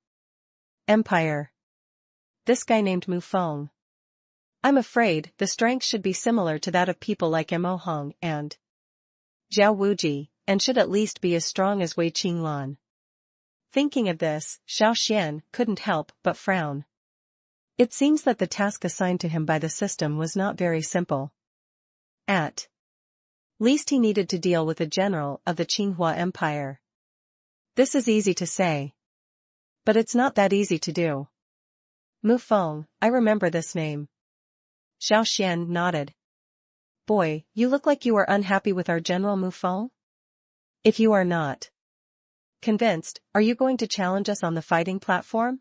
empire. This guy named Mu Feng. I'm afraid the strength should be similar to that of people like Mo Hong and Zhao Wuji, and should at least be as strong as Wei Qinglan. Thinking of this, Xiao Xuan couldn't help but frown. It seems that the task assigned to him by the system was not very simple. At least he needed to deal with a general of the Qinghua Empire. This is easy to say, but it's not that easy to do. Mu Feng, I remember this name. Xiao Xuan nodded. Boy, you look like you are unhappy with our General Mu Feng? If you are not convinced, are you going to challenge us on the fighting platform?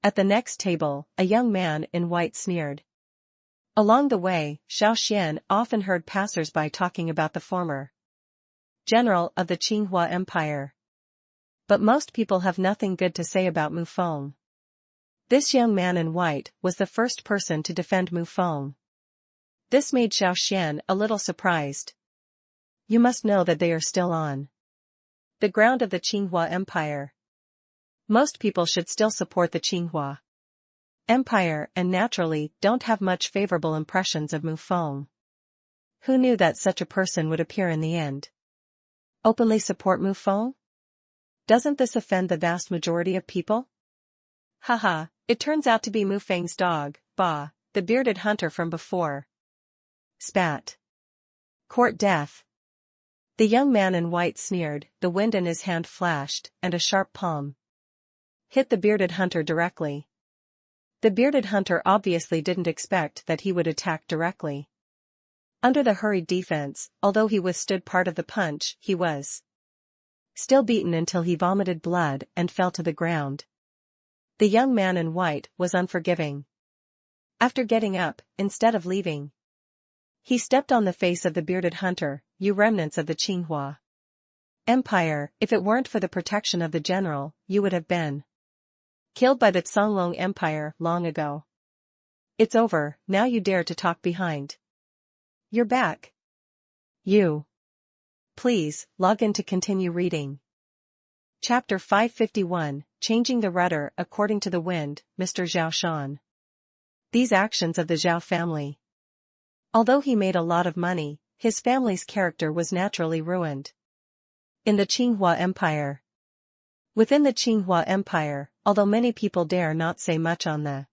At the next table, a young man in white sneered. Along the way, Xiao Xuan often heard passers-by talking about the former general of the Qinghua Empire. But most people have nothing good to say about Mu Feng. This young man in white was the first person to defend Mu Feng. This made Xiao Xuan a little surprised. You must know that they are still on the ground of the Qinghua Empire. Most people should still support the Qinghua Empire and naturally don't have much favorable impressions of Mu Feng. Who knew that such a person would appear in the end? Openly support Mu Feng? Doesn't this offend the vast majority of people? Haha, it turns out to be Mu Feng's dog, Ba, the bearded hunter from before. Spat. Court death. The young man in white sneered, the wind in his hand flashed, and a sharp palm hit the bearded hunter directly. The bearded hunter obviously didn't expect that he would attack directly. Under the hurried defense, although he withstood part of the punch, he was still beaten until he vomited blood and fell to the ground. The young man in white was unforgiving. After getting up, instead of leaving, he stepped on the face of the bearded hunter. You remnants of the Qinghua Empire, if it weren't for the protection of the general, you would have been killed by the Songlong Empire long ago. It's over, now you dare to talk behind your back. You. Please, log in to continue reading. Chapter 551, Changing the Rudder According to the Wind, Mr. Xiao Xuan. These actions of the Zhao family. Although he made a lot of money, his family's character was naturally ruined. In the Qinghua Empire. Within the Qinghua Empire, although many people dare not say much on the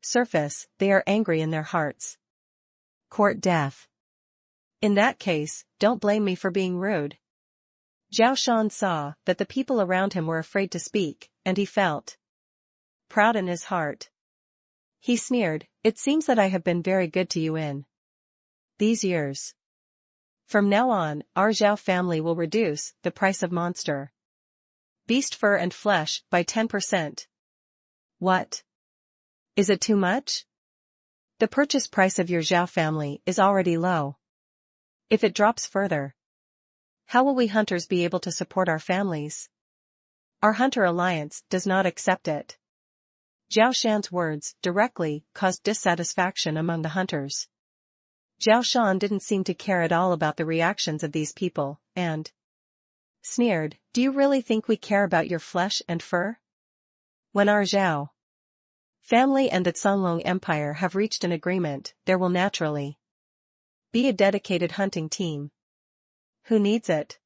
surface, they are angry in their hearts. Court death. In that case, don't blame me for being rude. Xiao Xuan saw that the people around him were afraid to speak, and he felt proud in his heart. He sneered, it seems that I have been very good to you in these years. From now on, our Zhao family will reduce the price of monster beast fur and flesh by 10%. What? Is it too much? The purchase price of your Zhao family is already low. If it drops further, how will we hunters be able to support our families? Our hunter alliance does not accept it. Xiao Xuan's words directly caused dissatisfaction among the hunters. Xiao Xuan didn't seem to care at all about the reactions of these people, and sneered, do you really think we care about your flesh and fur? When our Zhao family and the Songlong Empire have reached an agreement, there will naturally be a dedicated hunting team. Who needs it?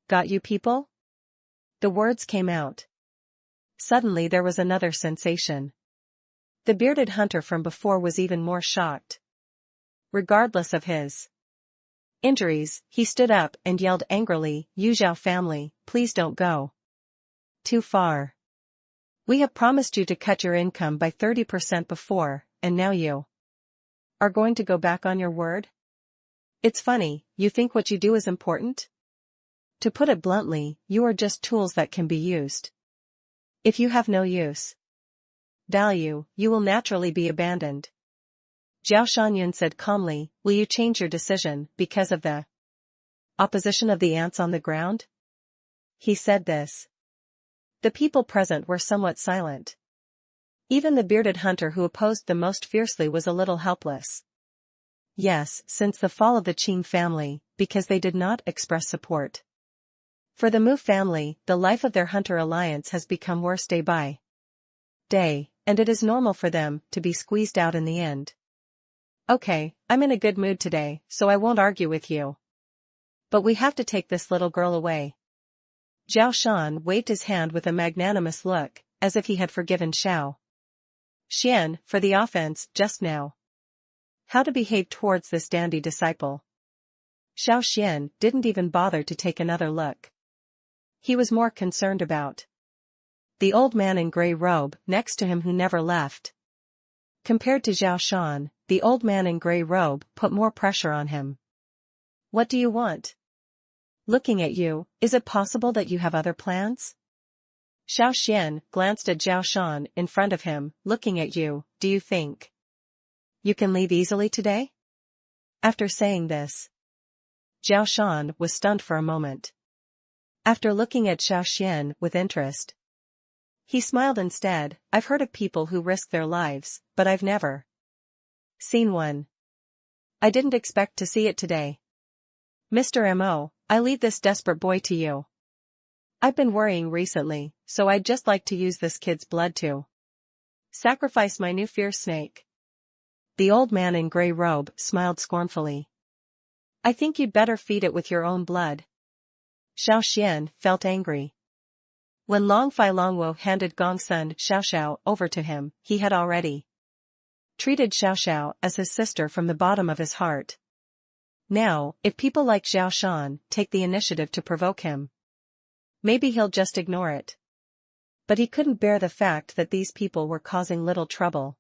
Got you people? The words came out. Suddenly there was another sensation. The bearded hunter from before was even more shocked. Regardless of his injuries, he stood up and yelled angrily, you Zhao family, please don't go too far. We have promised you to cut your income by 30% before, and now you are going to go back on your word? It's funny, you think what you do is important? To put it bluntly, you are just tools that can be used. If you have no value, you will naturally be abandoned. Zhao Shangyun said calmly, will you change your decision because of the opposition of the ants on the ground? He said this. The people present were somewhat silent. Even the bearded hunter who opposed them most fiercely was a little helpless. Yes, since the fall of the Qing family, because they did not express support. For the Mu family, the life of their hunter alliance has become worse day by day, and it is normal for them to be squeezed out in the end. Okay, I'm in a good mood today, so I won't argue with you. But we have to take this little girl away. Xiao Xuan waved his hand with a magnanimous look, as if he had forgiven Xiao Xuan for the offense just now. How to behave towards this dandy disciple. Xiao Xuan didn't even bother to take another look. He was more concerned about the old man in grey robe next to him who never left. Compared to Xiao Xuan, the old man in grey robe put more pressure on him. What do you want? Looking at you, is it possible that you have other plans? Xiao Xuan glanced at Xiao Xuan in front of him, looking at you, do you think you can leave easily today? After saying this, Xiao Xuan was stunned for a moment. After looking at Xiao Xuan with interest, he smiled instead. I've heard of people who risk their lives, but I've never seen one. I didn't expect to see it today. Mr. Mo, I leave this desperate boy to you. I've been worrying recently, so I'd just like to use this kid's blood to sacrifice my new fierce snake. The old man in grey robe smiled scornfully. I think you'd better feed it with your own blood. Xiao Xuan felt angry. When Long Fai Longwo handed Gongsun Xiaoxiao over to him, he had already treated Xiaoxiao as his sister from the bottom of his heart. Now, if people like Xiao Xuan take the initiative to provoke him, maybe he'll just ignore it. But he couldn't bear the fact that these people were causing little trouble.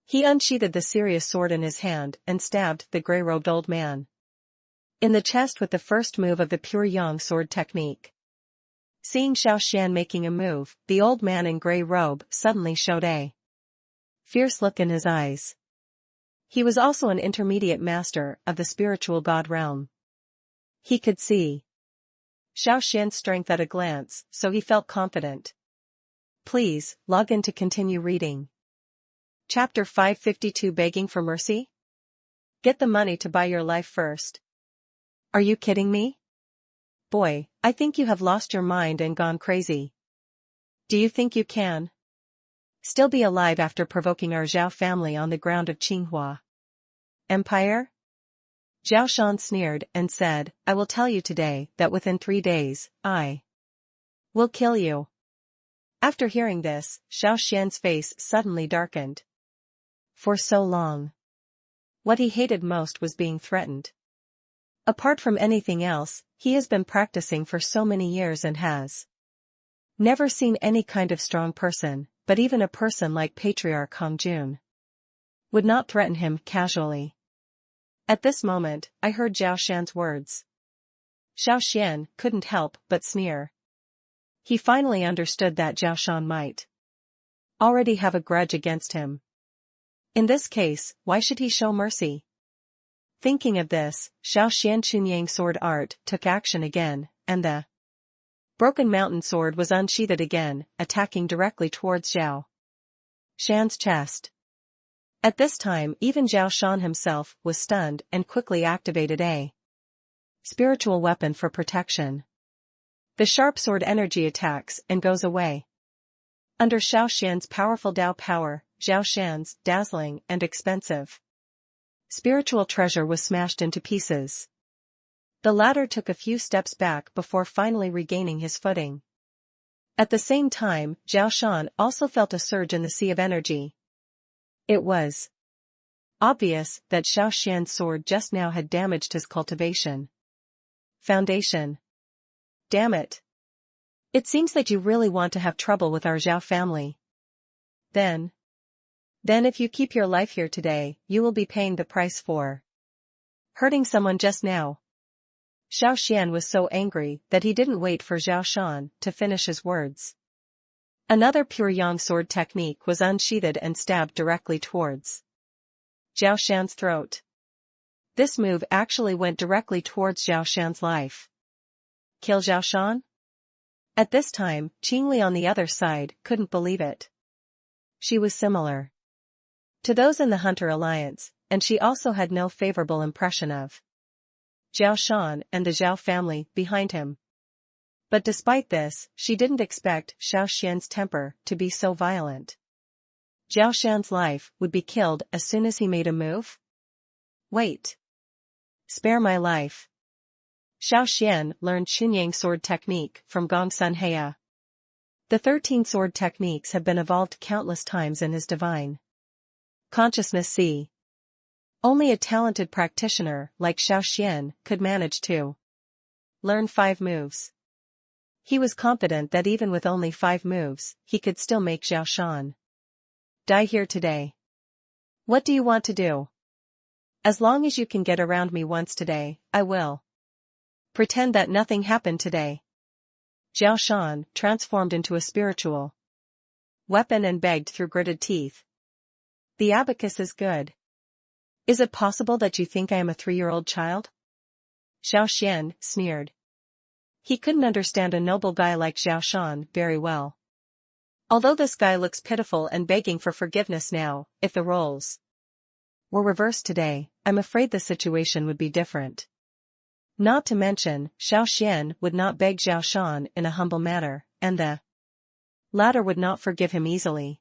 He unsheathed the serious sword in his hand and stabbed the grey-robed old man in the chest with the first move of the pure yang sword technique. Seeing Xiao Xuan making a move, the old man in grey robe suddenly showed a fierce look in his eyes. He was also an intermediate master of the spiritual god realm. He could see Xiao Xuan's strength at a glance, so he felt confident. Please, log in to continue reading. Chapter 552 Begging for Mercy? Get the money to buy your life first. Are you kidding me? Boy, I think you have lost your mind and gone crazy. Do you think you can still be alive after provoking our Zhao family on the ground of Qinghua Empire? Xiao Xuan sneered and said, I will tell you today that within 3 days, I will kill you. After hearing this, Xiao Xuan's face suddenly darkened. For so long, what he hated most was being threatened. Apart from anything else, he has been practicing for so many years and has never seen any kind of strong person, but even a person like Patriarch Hongjun would not threaten him casually. At this moment, I heard Xiao Xuan's words. Xiao Xuan couldn't help but sneer. He finally understood that Xiao Xuan might already have a grudge against him. In this case, why should he show mercy? Thinking of this, Xiao Xuan Chunyang sword art took action again, and the broken mountain sword was unsheathed again, attacking directly towards Xiao Xuan's chest. At this time even Xiao Xuan himself was stunned and quickly activated a spiritual weapon for protection. The sharp sword energy attacks and goes away. Under Xiao Xuan's powerful Dao power, Xiao Xuan's dazzling and expensive spiritual treasure was smashed into pieces. The latter took a few steps back before finally regaining his footing. At the same time, Xiao Xuan also felt a surge in the sea of energy. It was obvious that Xiao Xuan's sword just now had damaged his cultivation foundation. Damn it. It seems that you really want to have trouble with our Zhao family. Then if you keep your life here today, you will be paying the price for hurting someone just now. Xiao Xuan was so angry that he didn't wait for Xiao Xuan to finish his words. Another pure yang sword technique was unsheathed and stabbed directly towards Xiao Xuan's throat. This move actually went directly towards Xiao Xuan's life. Kill Xiao Xuan? At this time, Qingli on the other side couldn't believe it. She was similar to those in the Hunter Alliance, and she also had no favorable impression of Xiao Xuan and the Xiao family behind him. But despite this, she didn't expect Xiao Xian's temper to be so violent. Xiao Xian's life would be killed as soon as he made a move? Wait. Spare my life. Xiao Xian learned Xinyang sword technique from Gongsun Heya. The 13 sword techniques have been evolved countless times in his divine consciousness. See. Only a talented practitioner like Xiao Xian could manage to learn 5 moves. He was confident that even with only 5 moves, he could still make Xiao Xuan die here today. What do you want to do? As long as you can get around me once today, I will. Pretend that nothing happened today. Xiao Xuan transformed into a spiritual weapon and begged through gritted teeth. The abacus is good. Is it possible that you think I am a 3-year-old child? Xiao Xian sneered. He couldn't understand a noble guy like Xiao Xuan very well. Although this guy looks pitiful and begging for forgiveness now, if the roles were reversed today, I'm afraid the situation would be different. Not to mention, Xiao Xian would not beg Xiao Xuan in a humble manner, and the latter would not forgive him easily.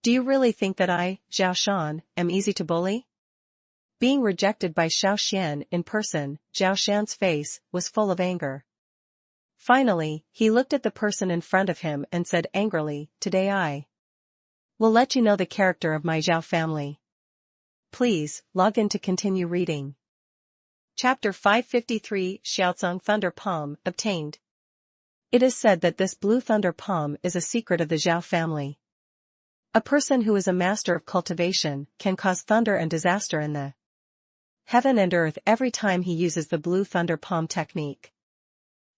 Do you really think that I, Xiao Xuan, am easy to bully? Being rejected by Xiao Xian in person, Xiao Xian's face was full of anger. Finally, he looked at the person in front of him and said angrily, "Today I will let you know the character of my Xiao family." Please, log in to continue reading. Chapter 553 Xiaozong Thunder Palm obtained. It is said that this blue thunder palm is a secret of the Xiao family. A person who is a master of cultivation can cause thunder and disaster in the heaven and earth every time he uses the blue thunder palm technique.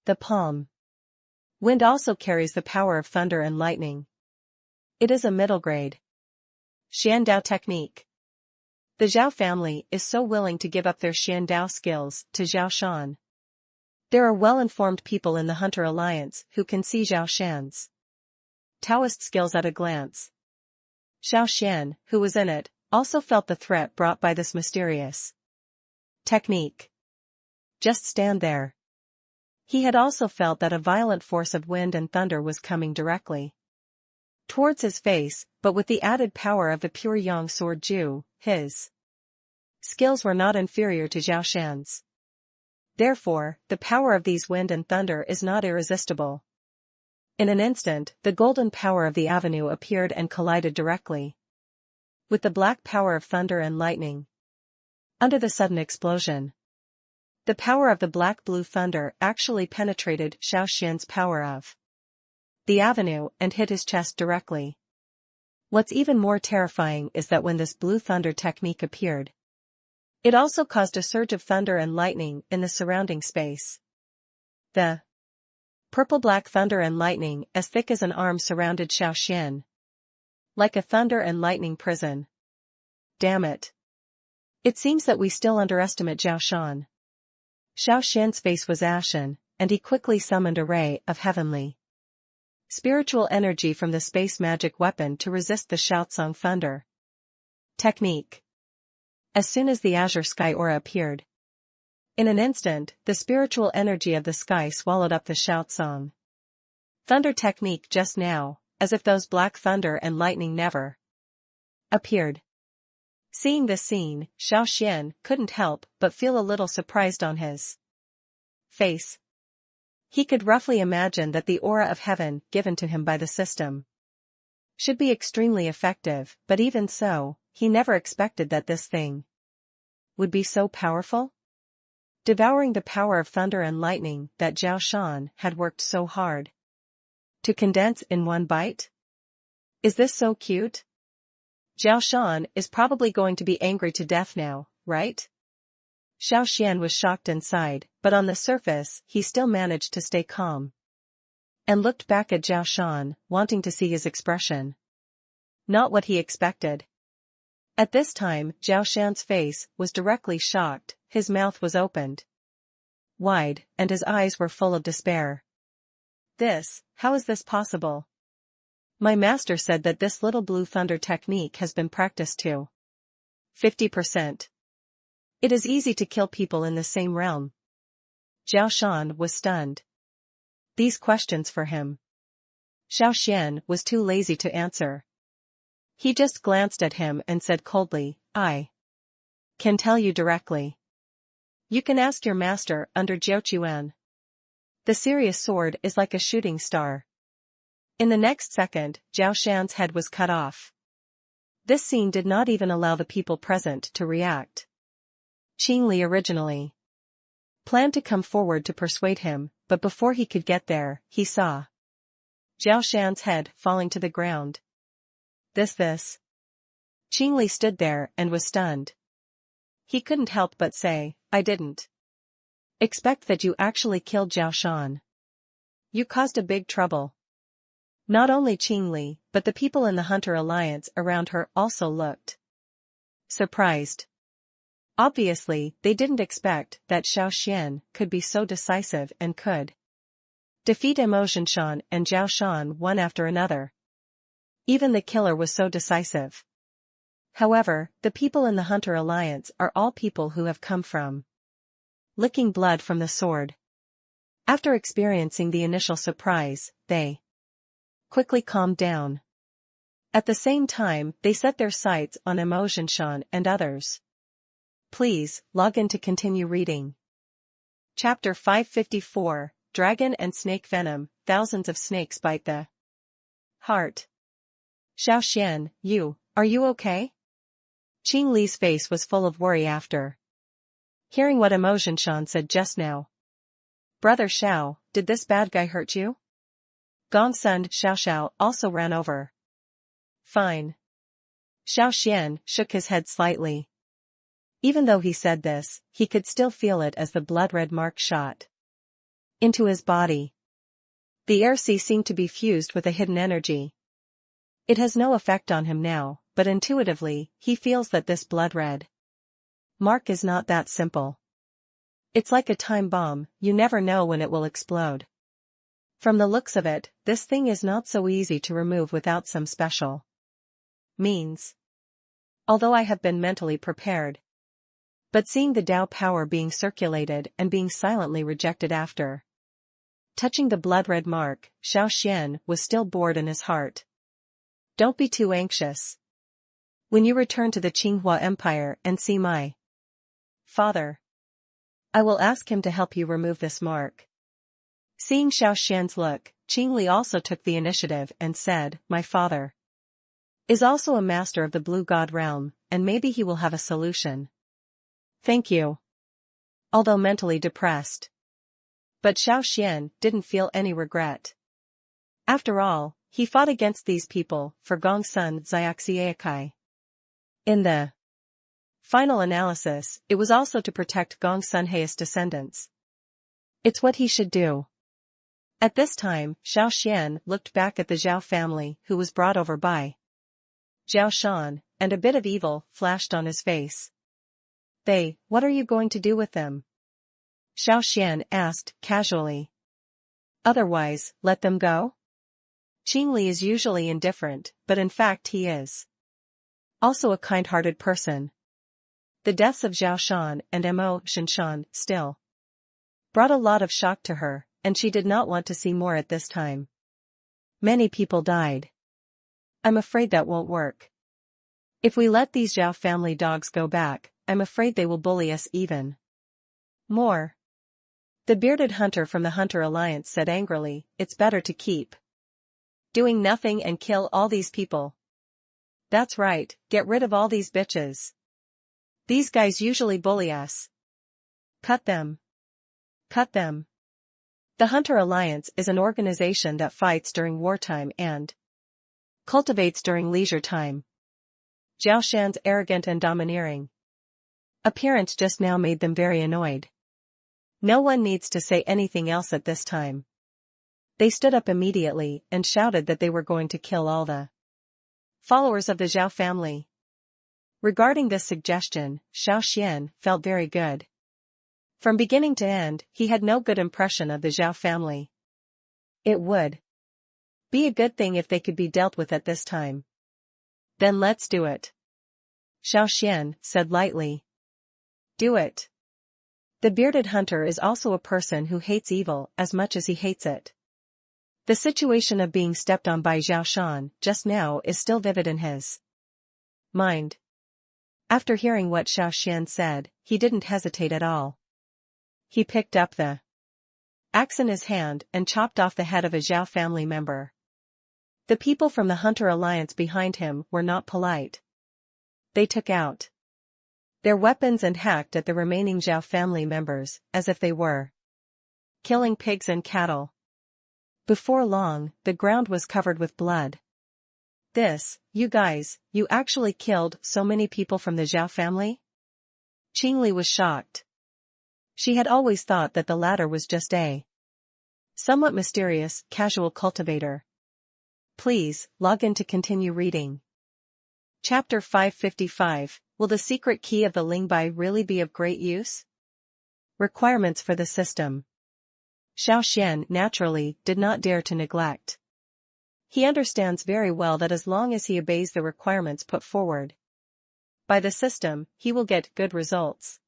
The palm wind also carries the power of thunder and lightning. It is a middle grade Xiandao technique. The Xiao family is so willing to give up their Xiandao skills to Xiao Xuan. There are well-informed people in the Hunter Alliance who can see Xiao Xian's Taoist skills at a glance. Xiao Xian, who was in it, also felt the threat brought by this mysterious technique. Just stand there. He had also felt that a violent force of wind and thunder was coming directly towards his face, but with the added power of the pure Yang sword Ju, his skills were not inferior to Xiao Xian's. Therefore, the power of these wind and thunder is not irresistible. In an instant, the golden power of the avenue appeared and collided directly with the black power of thunder and lightning. Under the sudden explosion, the power of the black-blue thunder actually penetrated Xiao Xian's power of the avenue and hit his chest directly. What's even more terrifying is that when this blue thunder technique appeared, it also caused a surge of thunder and lightning in the surrounding space. The purple-black thunder and lightning as thick as an arm surrounded Xiao Xian, like a thunder and lightning prison. Damn it. It seems that we still underestimate Xiao Xuan. Xiao Xian's face was ashen, and he quickly summoned a ray of heavenly spiritual energy from the space magic weapon to resist the Xiaozong thunder technique. As soon as the azure sky aura appeared, in an instant, the spiritual energy of the sky swallowed up the Xiaozong thunder technique just now, as if those black thunder and lightning never appeared. Seeing this scene, Xiao Xian couldn't help but feel a little surprised on his face. He could roughly imagine that the aura of heaven given to him by the system should be extremely effective, but even so, he never expected that this thing would be so powerful, devouring the power of thunder and lightning that Xiao Xuan had worked so hard to condense in one bite. Is this so cute? Xiao Xuan is probably going to be angry to death now, right? Xiao Xian was shocked inside, but on the surface he still managed to stay calm and looked back at Xiao Xuan, wanting to see his expression. Not what he expected. At this time, Xiao Xian's face was directly shocked, his mouth was opened wide, and his eyes were full of despair. How is this possible? My master said that this little blue thunder technique has been practiced to 50%. It is easy to kill people in the same realm. Xiao Xuan was stunned. These questions for him. Xiao Xuan was too lazy to answer. He just glanced at him and said coldly, I can tell you directly. You can ask your master under Xiao Xuan. The serious sword is like a shooting star. In the next second, Xiao Xuan's head was cut off. This scene did not even allow the people present to react. Qingli originally planned to come forward to persuade him, but before he could get there, he saw Xiao Xuan's head falling to the ground. This. Qingli stood there and was stunned. He couldn't help but say, I didn't expect that you actually killed Xiao Xuan. You caused a big trouble. Not only Qingli, but the people in the Hunter Alliance around her also looked surprised. Obviously, they didn't expect that Xiao Xuan could be so decisive and could defeat Emotionshan and Xiao Xuan one after another. Even the killer was so decisive. However, the people in the Hunter Alliance are all people who have come from licking blood from the sword. After experiencing the initial surprise, they quickly calmed down. At the same time, they set their sights on Emotionshan and others. Please, log in to continue reading. Chapter 554, Dragon and Snake Venom. Thousands of snakes bite the heart. Xiao Xuan, are you okay? Qingli's face was full of worry after hearing what Emotionshan said just now. Brother Xiao, did this bad guy hurt you? Gongsun Xiao also ran over. Fine. Xiao Xuan shook his head slightly. Even though he said this, he could still feel it as the blood-red mark shot into his body. The air sea seemed to be fused with a hidden energy. It has no effect on him now, but intuitively, he feels that this blood-red mark is not that simple. It's like a time bomb, you never know when it will explode. From the looks of it, this thing is not so easy to remove without some special means. Although I have been mentally prepared. But seeing the Tao power being circulated and being silently rejected after touching the blood-red mark, Xiao Xuan was still bored in his heart. Don't be too anxious. When you return to the Qinghua Empire and see my father, I will ask him to help you remove this mark. Seeing Xiao Xuan's look, Qingli also took the initiative and said, my father is also a master of the Blue God realm, and maybe he will have a solution. Thank you. Although mentally depressed. But Xiao Xuan didn't feel any regret. After all, he fought against these people for Gongsun Xiaoxiakai. In the final analysis, it was also to protect Gongsun Hei's descendants. It's what he should do. At this time, Xiao Xuan looked back at the Zhao family who was brought over by Xiao Xuan, and a bit of evil flashed on his face. What are you going to do with them? Xiao Xuan asked casually. Otherwise, let them go? Qingli is usually indifferent, but in fact he is also a kind-hearted person. The deaths of Xiao Xuan and Emotionshan still brought a lot of shock to her, and she did not want to see more at this time. Many people died. I'm afraid that won't work. If we let these Zhao family dogs go back, I'm afraid they will bully us even more. The bearded hunter from the Hunter Alliance said angrily, it's better to keep doing nothing and kill all these people. That's right, get rid of all these bitches. These guys usually bully us. Cut them. Cut them. The Hunter Alliance is an organization that fights during wartime and cultivates during leisure time. Xiao Xuan's arrogant and domineering appearance just now made them very annoyed. No one needs to say anything else at this time. They stood up immediately and shouted that they were going to kill all the followers of the Zhao family. Regarding this suggestion, Xiao Xuan felt very good. From beginning to end, he had no good impression of the Zhao family. It would be a good thing if they could be dealt with at this time. Then let's do it. Xiao Xuan said lightly. Do it. The bearded hunter is also a person who hates evil as much as he hates it. The situation of being stepped on by Xiao Xuan just now is still vivid in his mind. After hearing what Xiao Xuan said, he didn't hesitate at all. He picked up the axe in his hand and chopped off the head of a Xiao family member. The people from the Hunter Alliance behind him were not polite. They took out their weapons and hacked at the remaining Xiao family members, as if they were killing pigs and cattle. Before long, the ground was covered with blood. You guys, you actually killed so many people from the Xiao family? Qingli was shocked. She had always thought that the latter was just a somewhat mysterious, casual cultivator. Please, log in to continue reading. Chapter 555, Will the secret key of the Lingbai really be of great use? Requirements for the system. Xiao Xuan naturally did not dare to neglect. He understands very well that as long as he obeys the requirements put forward by the system, he will get good results.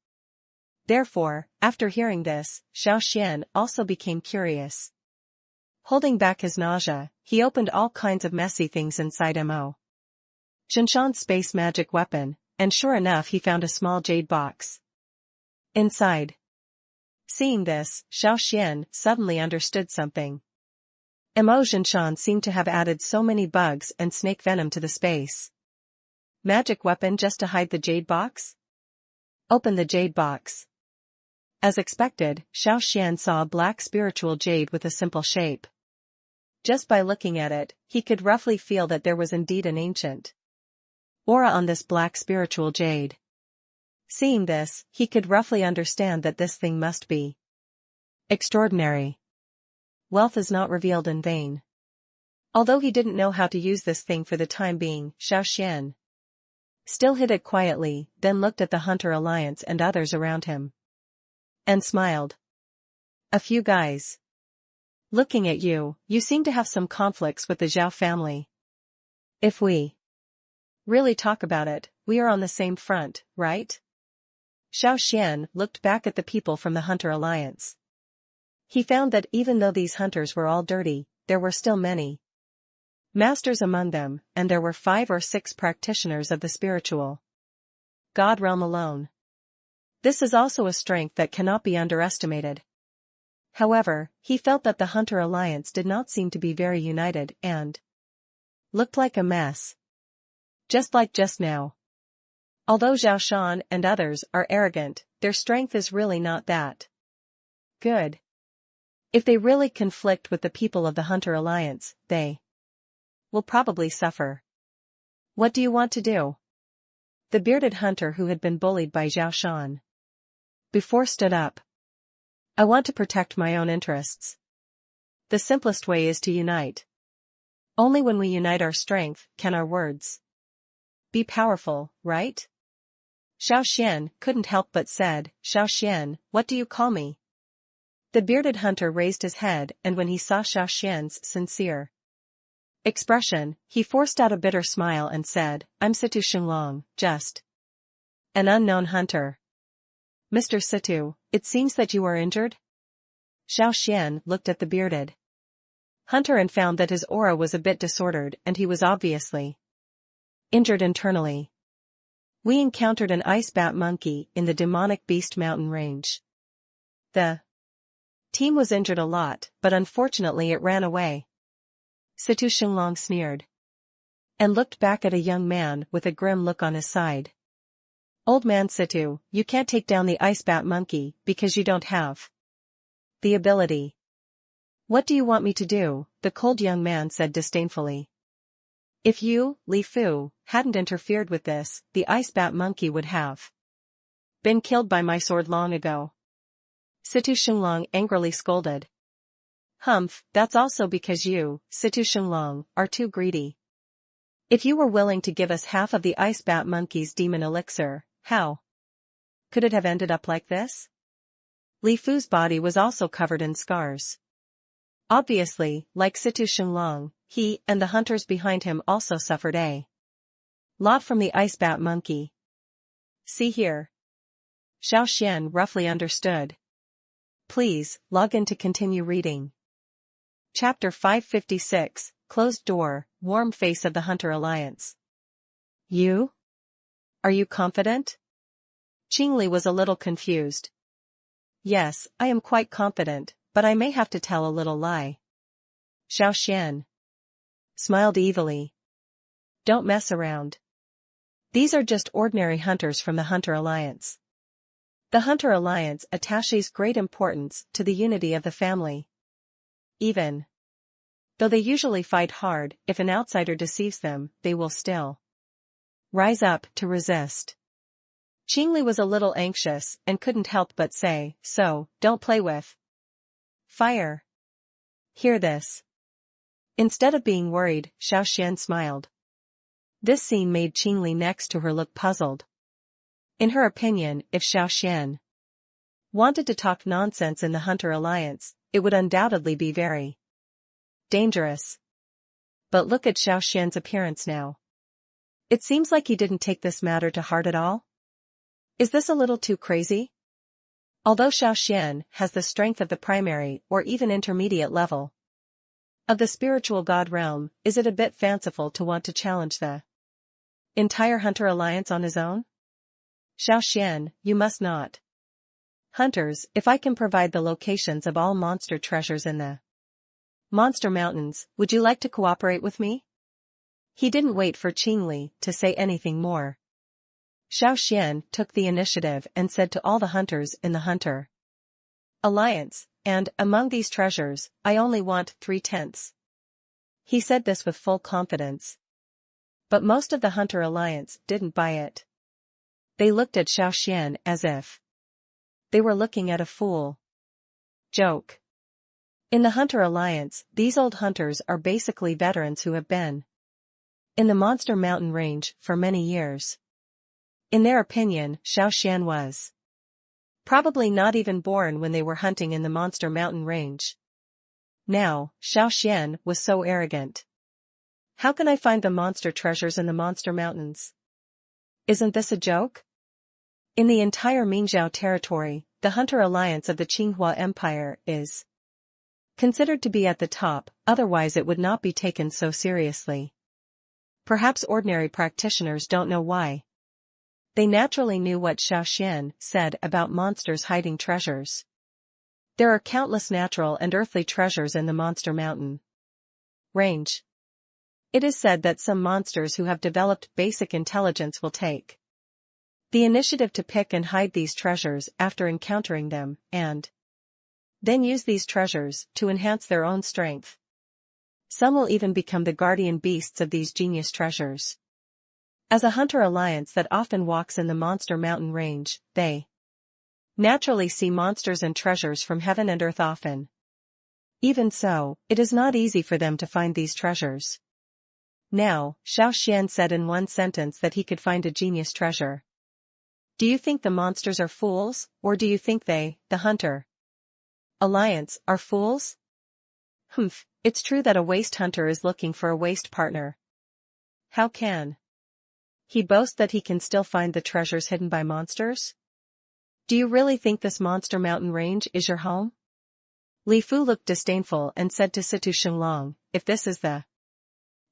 Therefore, after hearing this, Xiao Xuan also became curious. Holding back his nausea, he opened all kinds of messy things inside Mo. Jinshan's space magic weapon, and sure enough he found a small jade box inside. Seeing this, Xiao Xuan suddenly understood something. Mo Jinshan seemed to have added so many bugs and snake venom to the space magic weapon just to hide the jade box? Open the jade box. As expected, Xiao Xuan saw a black spiritual jade with a simple shape. Just by looking at it, he could roughly feel that there was indeed an ancient aura on this black spiritual jade. Seeing this, he could roughly understand that this thing must be extraordinary. Wealth is not revealed in vain. Although he didn't know how to use this thing for the time being, Xiao Xuan still hid it quietly, then looked at the Hunter Alliance and others around him. And smiled. A few guys. Looking at you, you seem to have some conflicts with the Xiao family. If we really talk about it, we are on the same front, right? Xiao Xuan looked back at the people from the Hunter Alliance. He found that even though these hunters were all dirty, there were still many masters among them, and there were 5 or 6 practitioners of the spiritual God realm alone. This is also a strength that cannot be underestimated. However, he felt that the Hunter Alliance did not seem to be very united and looked like a mess. Just like just now. Although Xiao Xuan and others are arrogant, their strength is really not that good. If they really conflict with the people of the Hunter Alliance, they will probably suffer. What do you want to do? The bearded hunter who had been bullied by Xiao Xuan before stood up. I want to protect my own interests. The simplest way is to unite. Only when we unite our strength can our words be powerful, right? Xiao Xuan couldn't help but said, Xiao Xuan, what do you call me? The bearded hunter raised his head, and when he saw Xiao Xuan's sincere expression, he forced out a bitter smile and said, I'm Situ Xinglong, just an unknown hunter. Mr. Situ, it seems that you are injured? Xiao Xuan looked at the bearded hunter and found that his aura was a bit disordered and he was obviously injured internally. We encountered an ice bat monkey in the demonic beast mountain range. The team was injured a lot, but unfortunately it ran away. Situ Xinglong sneered and looked back at a young man with a grim look on his side. Old man Situ, you can't take down the ice bat monkey because you don't have the ability. What do you want me to do? The cold young man said disdainfully. If you, Li Fu, hadn't interfered with this, the ice bat monkey would have been killed by my sword long ago. Situ Xinglong angrily scolded. Humph, that's also because you, Situ Xinglong, are too greedy. If you were willing to give us half of the ice bat monkey's demon elixir, how could it have ended up like this? Li Fu's body was also covered in scars. Obviously, like Situ Shenlong, he and the hunters behind him also suffered a lot from the ice bat monkey. See here. Xiao Xuan roughly understood. Please, log in to continue reading. Chapter 556, Closed Door, Warm Face of the Hunter Alliance. You? Are you confident? Qingli was a little confused. Yes, I am quite confident, but I may have to tell a little lie. Xiao Xuan smiled evilly. Don't mess around. These are just ordinary hunters from the Hunter Alliance. The Hunter Alliance attaches great importance to the unity of the family. Even though they usually fight hard, if an outsider deceives them, they will still rise up to resist. Qingli was a little anxious and couldn't help but say, so, don't play with fire. Hear this. Instead of being worried, Xiao Xuan smiled. This scene made Qingli next to her look puzzled. In her opinion, if Xiao Xuan wanted to talk nonsense in the Hunter Alliance, it would undoubtedly be very dangerous. But look at Xiao Xuan's appearance now. It seems like he didn't take this matter to heart at all. Is this a little too crazy? Although Xiao Xuan has the strength of the primary or even intermediate level of the spiritual god realm, is it a bit fanciful to want to challenge the entire Hunter Alliance on his own? Xiao Xuan, you must not. Hunters, if I can provide the locations of all monster treasures in the Monster Mountains, would you like to cooperate with me? He didn't wait for Qingli to say anything more. Xiao Xuan took the initiative and said to all the hunters in the Hunter Alliance, and, among these treasures, I only want 3/10. He said this with full confidence. But most of the Hunter Alliance didn't buy it. They looked at Xiao Xuan as if they were looking at a fool. Joke. In the Hunter Alliance, these old hunters are basically veterans who have been in the Monster Mountain range for many years. In their opinion, Xiao Xuan was probably not even born when they were hunting in the Monster Mountain range. Now, Xiao Xuan was so arrogant. How can I find the monster treasures in the Monster Mountains? Isn't this a joke? In the entire Mingzhou territory, the Hunter Alliance of the Qinghua Empire is considered to be at the top, otherwise it would not be taken so seriously. Perhaps ordinary practitioners don't know why. They naturally knew what Xiao Xuan said about monsters hiding treasures. There are countless natural and earthly treasures in the Monster Mountain range. It is said that some monsters who have developed basic intelligence will take the initiative to pick and hide these treasures after encountering them, and then use these treasures to enhance their own strength. Some will even become the guardian beasts of these genius treasures. As a Hunter Alliance that often walks in the Monster Mountain range, they naturally see monsters and treasures from heaven and earth often. Even so, it is not easy for them to find these treasures. Now, Xiao Xuan said in one sentence that he could find a genius treasure. Do you think the monsters are fools, or do you think they, the Hunter Alliance, are fools? Humph, it's true that a waste hunter is looking for a waste partner. How can he boast that he can still find the treasures hidden by monsters? Do you really think this Monster Mountain range is your home? Li Fu looked disdainful and said to Situ Shenlong, if this is the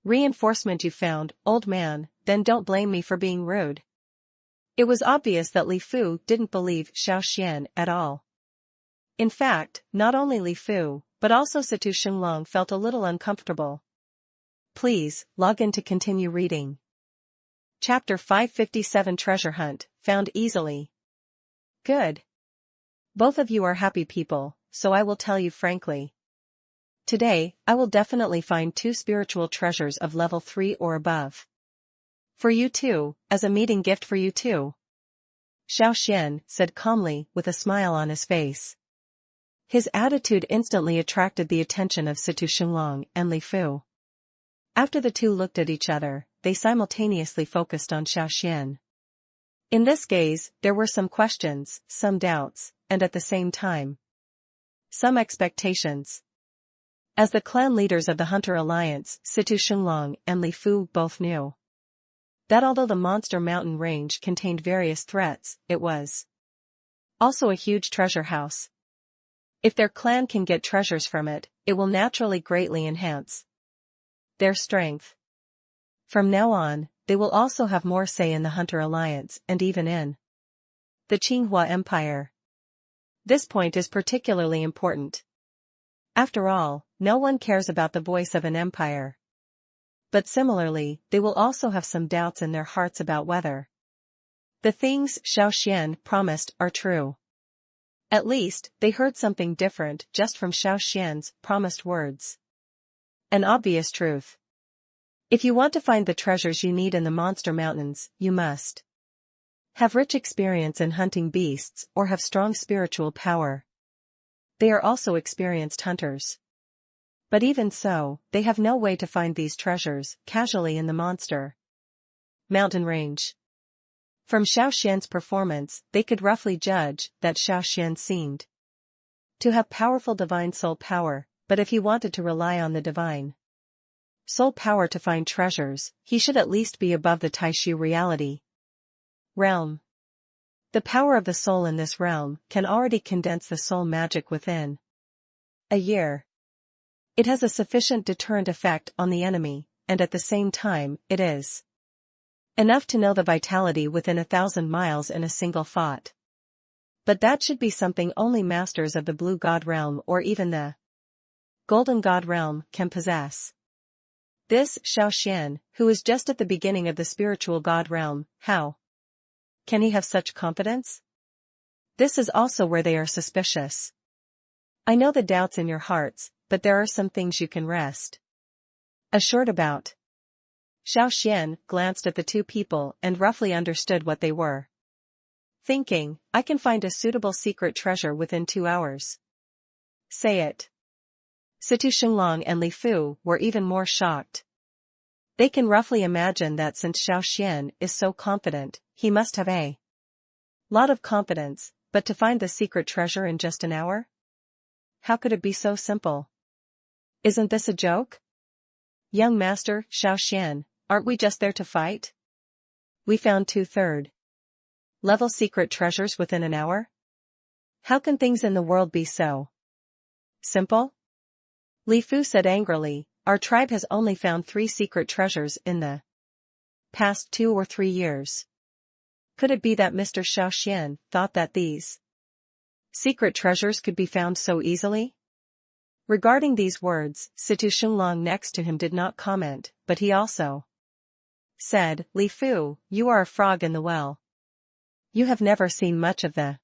reinforcement you found, old man, then don't blame me for being rude. It was obvious that Li Fu didn't believe Xiao Xuan at all. In fact, not only Li Fu, but also Situ Shenlong felt a little uncomfortable. Please, log in to continue reading. Chapter 557 Treasure Hunt, Found Easily. Good. Both of you are happy people, so I will tell you frankly. Today, I will definitely find 2 spiritual treasures of level 3 or above. For you too, as a meeting gift for you too. Xiao Xuan said calmly with a smile on his face. His attitude instantly attracted the attention of Situ Shenlong and Li Fu. After the two looked at each other, they simultaneously focused on Xiao Xuan. In this gaze, there were some questions, some doubts, and at the same time, some expectations. As the clan leaders of the Hunter Alliance, Situ Xinglong and Li Fu both knew that although the monster mountain range contained various threats, it was also a huge treasure house. If their clan can get treasures from it, it will naturally greatly enhance their strength. From now on, they will also have more say in the Hunter Alliance and even in the Qinghua Empire. This point is particularly important. After all, no one cares about the voice of an empire. But similarly, they will also have some doubts in their hearts about whether the things Xiao Xuan promised are true. At least, they heard something different just from Xiao Xuan's promised words. An obvious truth. If you want to find the treasures you need in the monster mountains, you must have rich experience in hunting beasts or have strong spiritual power. They are also experienced hunters. But even so, they have no way to find these treasures casually in the monster mountain range. From Xiao Xuan's performance, they could roughly judge that Xiao Xuan seemed to have powerful divine soul power, but if he wanted to rely on the divine soul power to find treasures, he should at least be above the Taishu reality realm. The power of the soul in this realm can already condense the soul magic within a year. It has a sufficient deterrent effect on the enemy, and at the same time, it is enough to know the vitality within 1,000 miles in a single thought. But that should be something only masters of the Blue God realm or even the Golden God realm can possess. This Xiao Xuan, who is just at the beginning of the spiritual God realm, how can he have such confidence? This is also where they are suspicious. I know the doubts in your hearts, but there are some things you can rest assured about. Xiao Xuan glanced at the two people and roughly understood what they were thinking. I can find a suitable secret treasure within 2 hours. Say it. Situ Xinglong and Li Fu were even more shocked. They can roughly imagine that since Xiao Xuan is so confident, he must have a lot of confidence, but to find the secret treasure in just an hour? How could it be so simple? Isn't this a joke? Young Master Xiao Xuan, aren't we just there to fight? We found 2/3 level secret treasures within an hour? How can things in the world be so simple? Li Fu said angrily, our tribe has only found 3 secret treasures in the past 2 or 3 years. Could it be that Mr. Xiao Xuan thought that these secret treasures could be found so easily? Regarding these words, Situ Xinglong next to him did not comment, but he also said, Li Fu, you are a frog in the well. You have never seen much of the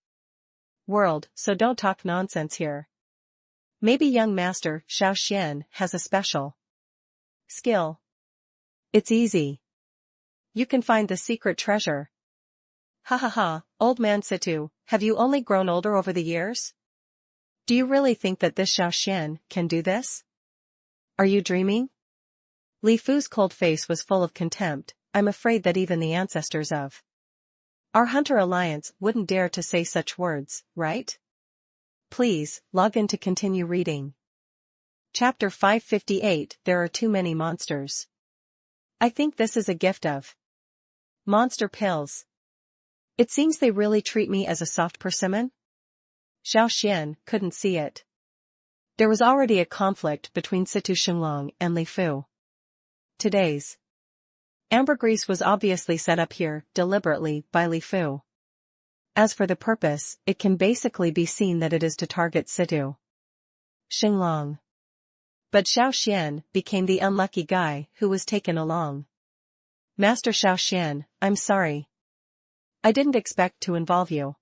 world, so don't talk nonsense here. Maybe young Master Xiao Xuan has a special skill. It's easy. You can find the secret treasure. Ha ha ha, old man Situ, have you only grown older over the years? Do you really think that this Xiao Xuan can do this? Are you dreaming? Li Fu's cold face was full of contempt. I'm afraid that even the ancestors of our Hunter Alliance wouldn't dare to say such words, right? Please, log in to continue reading. Chapter 558, There are too many monsters. I think this is a gift of monster pills. It seems they really treat me as a soft persimmon. Xiao Xuan couldn't see it. There was already a conflict between Situ Xinglong and Li Fu. Today's ambergris was obviously set up here deliberately by Li Fu. As for the purpose, it can basically be seen that it is to target Situ Xinglong. But Xiao Xuan became the unlucky guy who was taken along. Master Xiao Xuan, I'm sorry. I didn't expect to involve you.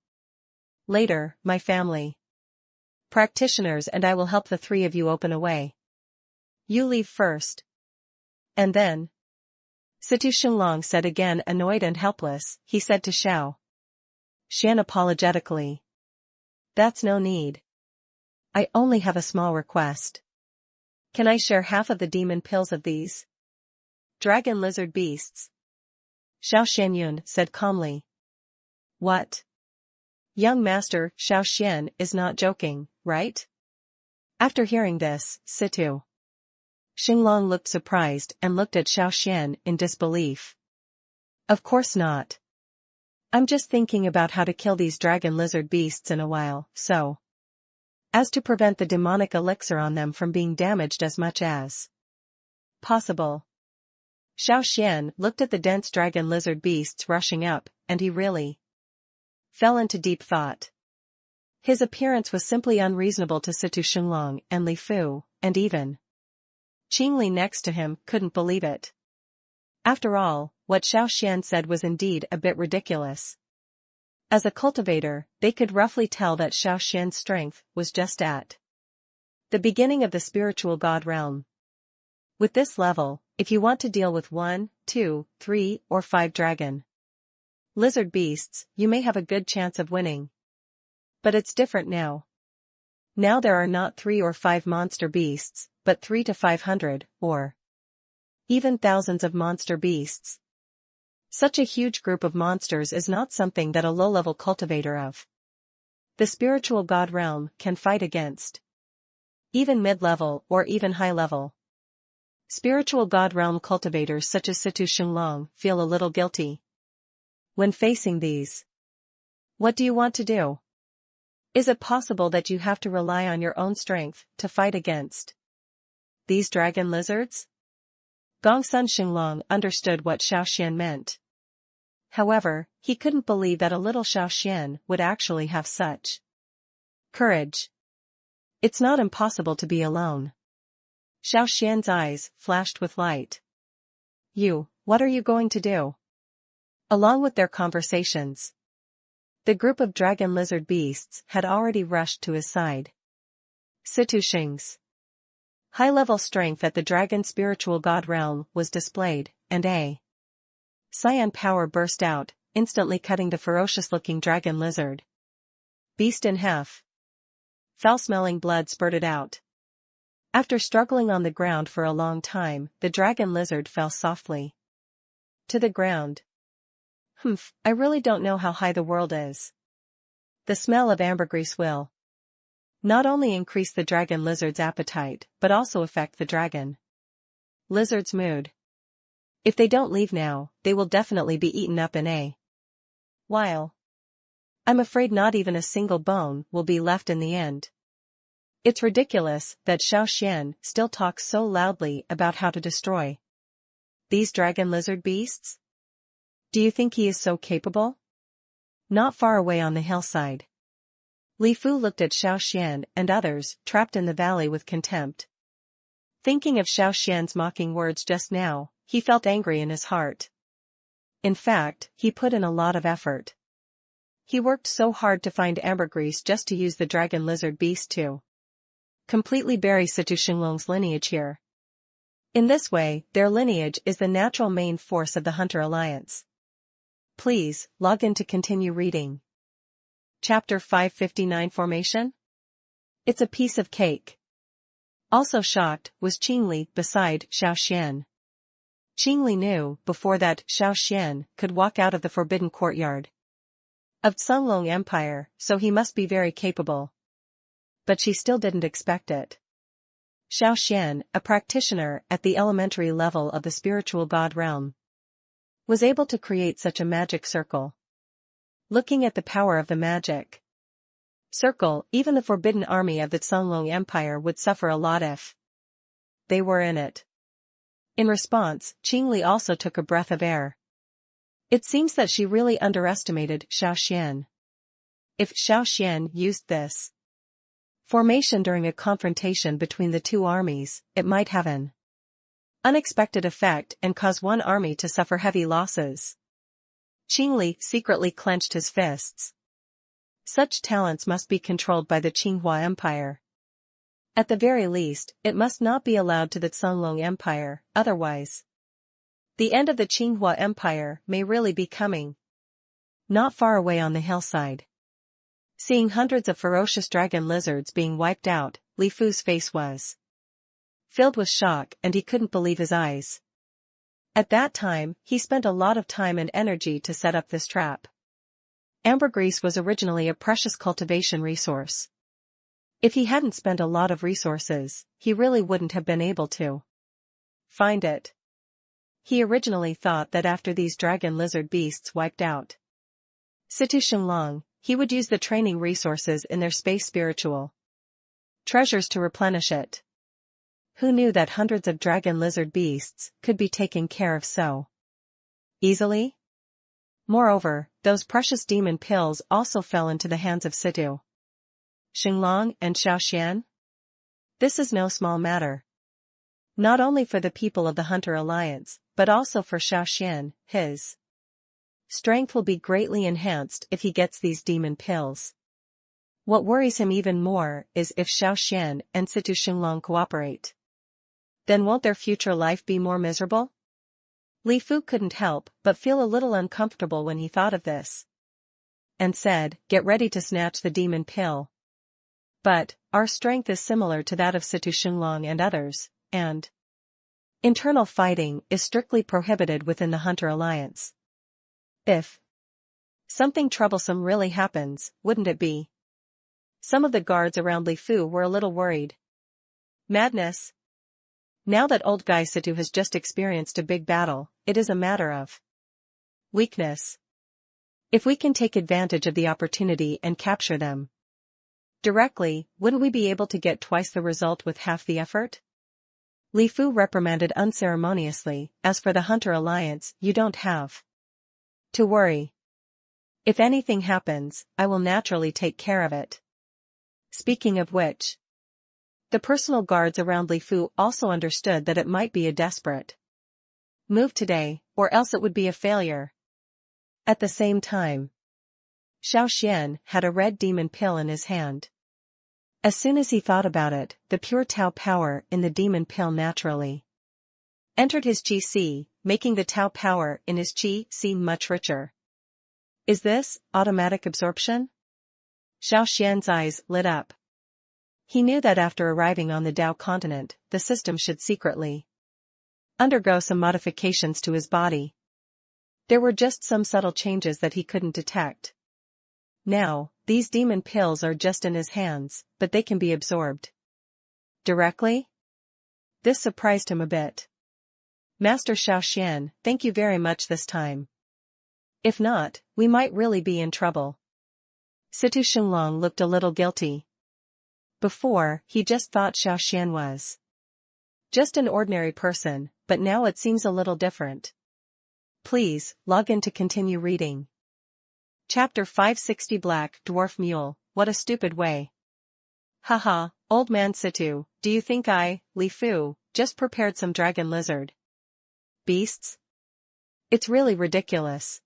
Later, my family practitioners and I will help the 3 of you open a way. You leave first. And then? Situ Xinglong said again, annoyed and helpless, he said to Xiao Xuan apologetically. That's no need. I only have a small request. Can I share half of the demon pills of these dragon lizard beasts? Xiao Xuanyun said calmly. What? Young Master Xiao Xuan is not joking, right? After hearing this, Xiao Xuan looked surprised and looked at Xiao Xuan in disbelief. Of course not. I'm just thinking about how to kill these dragon lizard beasts in a while, so as to prevent the demonic elixir on them from being damaged as much as possible. Xiao Xuan looked at the dense dragon lizard beasts rushing up, and he really fell into deep thought. His appearance was simply unreasonable to Xiao Xuan and Li Fu, and even Qingli next to him couldn't believe it. After all, what Xiao Xuan said was indeed a bit ridiculous. As a cultivator, they could roughly tell that Xiao Xuan's strength was just at the beginning of the spiritual god realm. With this level, if you want to deal with 1, 2, 3, or 5 dragon lizard beasts, you may have a good chance of winning. But it's different now. Now there are not 3 or 5 monster beasts, but 3 to 500, or even thousands of monster beasts. Such a huge group of monsters is not something that a low-level cultivator of the spiritual god realm can fight against. Even mid-level or even high-level spiritual god realm cultivators such as Xiao Xuan feel a little guilty when facing these. What do you want to do? Is it possible that you have to rely on your own strength to fight against these dragon lizards? Gongsun Xinglong understood what Xiao Xuan meant. However, he couldn't believe that a little Xiao Xuan would actually have such courage. It's not impossible to be alone. Xiao Xuan's eyes flashed with light. What are you going to do? Along with their conversations, the group of dragon lizard beasts had already rushed to his side. Xiao Xuan's high-level strength at the dragon spiritual god realm was displayed, and a cyan power burst out, instantly cutting the ferocious-looking dragon lizard beast in half. Foul-smelling blood spurted out. After struggling on the ground for a long time, the dragon lizard fell softly to the ground. I really don't know how high the world is. The smell of ambergris will not only increase the dragon lizard's appetite, but also affect the dragon lizard's mood. If they don't leave now, they will definitely be eaten up in a while. I'm afraid not even a single bone will be left in the end. It's ridiculous that Xiao Xuan still talks so loudly about how to destroy these dragon lizard beasts. Do you think he is so capable? Not far away on the hillside, Li Fu looked at Xiao Xuan and others trapped in the valley with contempt. Thinking of Xiao Xuan's mocking words just now, he felt angry in his heart. In fact, he put in a lot of effort. He worked so hard to find ambergris just to use the dragon lizard beast to completely bury Xiao Xuan's lineage here. In this way, their lineage is the natural main force of the Hunter Alliance. Please, log in to continue reading. Chapter 559 Formation? It's a piece of cake. Also shocked was Qingli beside Xiao Xuan. Qingli knew before that Xiao Xuan could walk out of the forbidden courtyard of Sunlong Empire, so he must be very capable. But she still didn't expect it. Xiao Xuan, a practitioner at the elementary level of the spiritual god realm, was able to create such a magic circle. Looking at the power of the magic circle, even the forbidden army of the Sunlong Empire would suffer a lot if they were in it. In response, Qingli also took a breath of air. It seems that she really underestimated Xiao Xuan. If Xiao Xuan used this formation during a confrontation between the two armies, it might have an unexpected effect and cause one army to suffer heavy losses. Qingli secretly clenched his fists. Such talents must be controlled by the Qinghua Empire. At the very least, it must not be allowed to the Sunlong Empire, otherwise the end of the Qinghua Empire may really be coming. Not far away on the hillside, seeing hundreds of ferocious dragon lizards being wiped out, Li Fu's face was filled with shock and he couldn't believe his eyes. At that time, he spent a lot of time and energy to set up this trap. Ambergris was originally a precious cultivation resource. If he hadn't spent a lot of resources, he really wouldn't have been able to find it. He originally thought that after these dragon lizard beasts wiped out Situ Xinglong, he would use the training resources in their space spiritual treasures to replenish it. Who knew that hundreds of dragon lizard beasts could be taken care of so easily? Moreover, those precious demon pills also fell into the hands of Situ Xinglong and Xiao Xuan. This is no small matter. Not only for the people of the Hunter Alliance, but also for Xiao Xuan. His strength will be greatly enhanced if he gets these demon pills. What worries him even more is if Xiao Xuan and Situ Xinglong cooperate. Then won't their future life be more miserable? Li Fu couldn't help but feel a little uncomfortable when he thought of this, and said, "Get ready to snatch the demon pill. But, our strength is similar to that of Situ Xinglong and others, and internal fighting is strictly prohibited within the Hunter Alliance. If something troublesome really happens, wouldn't it be?" Some of the guards around Li Fu were a little worried. Madness. Now that old guy Situ has just experienced a big battle, it is a matter of weakness. If we can take advantage of the opportunity and capture them directly, wouldn't we be able to get twice the result with half the effort? Li Fu reprimanded unceremoniously, "As for the Hunter Alliance, you don't have to worry. If anything happens, I will naturally take care of it." Speaking of which, the personal guards around Li Fu also understood that it might be a desperate move today, or else it would be a failure. At the same time, Xiao Xuan had a red demon pill in his hand. As soon as he thought about it, the pure Tao power in the demon pill naturally entered his Qi Si, making the Tao power in his Qi Si much richer. Is this automatic absorption? Xiao Xuan's eyes lit up. He knew that after arriving on the Dao continent, the system should secretly undergo some modifications to his body. There were just some subtle changes that he couldn't detect. Now, these demon pills are just in his hands, but they can be absorbed directly? This surprised him a bit. "Master Xiao Xuan, thank you very much this time. If not, we might really be in trouble." Situ Xinglong looked a little guilty. Before, he just thought Xiao Xuan was just an ordinary person, but now it seems a little different. Please, log in to continue reading. Chapter 560 Black Dwarf Mule, what a stupid way. Haha, old man Situ, do you think Li Fu, just prepared some dragon lizard beasts? It's really ridiculous.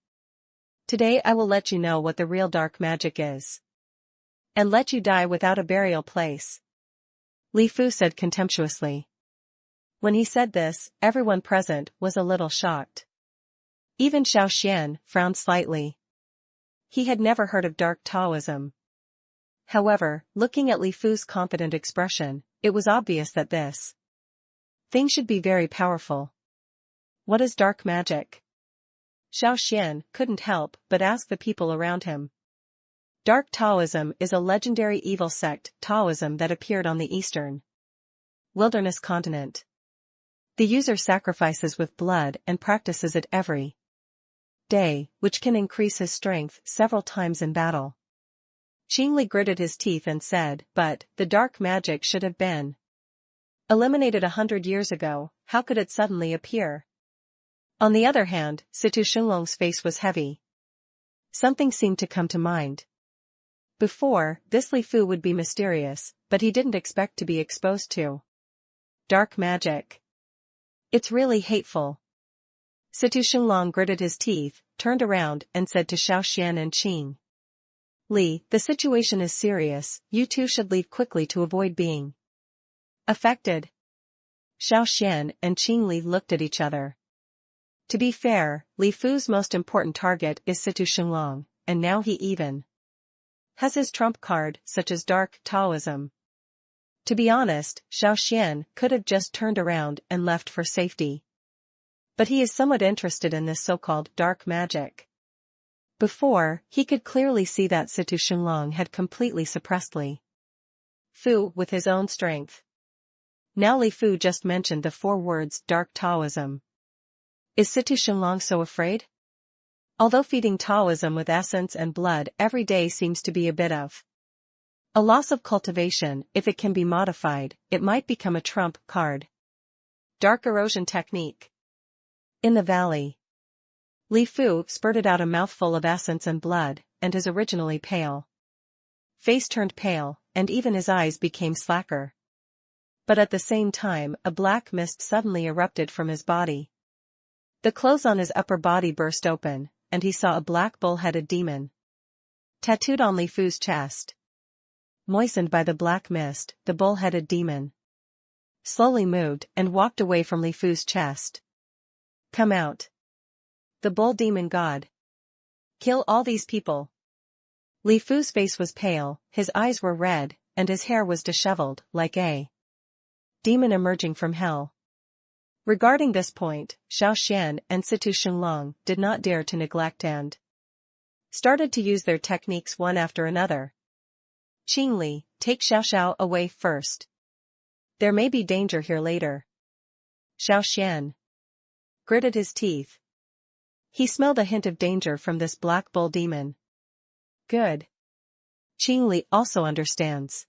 Today I will let you know what the real dark magic is. And let you die without a burial place. Li Fu said contemptuously. When he said this, everyone present was a little shocked. Even Xiao Xuan frowned slightly. He had never heard of dark Taoism. However, looking at Li Fu's confident expression, it was obvious that this thing should be very powerful. What is dark magic? Xiao Xuan couldn't help but ask the people around him. Dark Taoism is a legendary evil sect Taoism that appeared on the eastern wilderness continent. The user sacrifices with blood and practices it every day, which can increase his strength several times in battle. Qingli gritted his teeth and said, "But, the dark magic should have been eliminated 100 years ago, how could it suddenly appear?" On the other hand, Situ Xinglong's face was heavy. Something seemed to come to mind. Before, this Li Fu would be mysterious, but he didn't expect to be exposed to dark magic. It's really hateful. Situ Xinglong gritted his teeth, turned around and said to Xiao Xuan and Qing Li, "The situation is serious, you two should leave quickly to avoid being affected." Xiao Xuan and Qing Li looked at each other. To be fair, Li Fu's most important target is Situ Xinglong, and now he even has his trump card, such as dark Taoism. To be honest, Xiao Xuan could have just turned around and left for safety. But he is somewhat interested in this so-called dark magic. Before, he could clearly see that Situ Xinglong had completely suppressed Li Fu with his own strength. Now Li Fu just mentioned the 4 words dark Taoism. Is Situ Xinglong so afraid? Although feeding Taoism with essence and blood every day seems to be a bit of a loss of cultivation, if it can be modified, it might become a trump card. Dark erosion technique. In the valley, Li Fu spurted out a mouthful of essence and blood, and his originally pale face turned pale, and even his eyes became slacker. But at the same time, a black mist suddenly erupted from his body. The clothes on his upper body burst open, and he saw a black bull-headed demon tattooed on Li Fu's chest. Moistened by the black mist, the bull-headed demon slowly moved and walked away from Li Fu's chest. Come out. The bull demon god. Kill all these people. Li Fu's face was pale, his eyes were red, and his hair was disheveled, like a demon emerging from hell. Regarding this point, Xiao Xuan and Situ Xinglong did not dare to neglect and started to use their techniques one after another. Qingli, take Xiao Xiao away first. There may be danger here later. Xiao Xuan gritted his teeth. He smelled a hint of danger from this black bull demon. Good. Qingli also understands.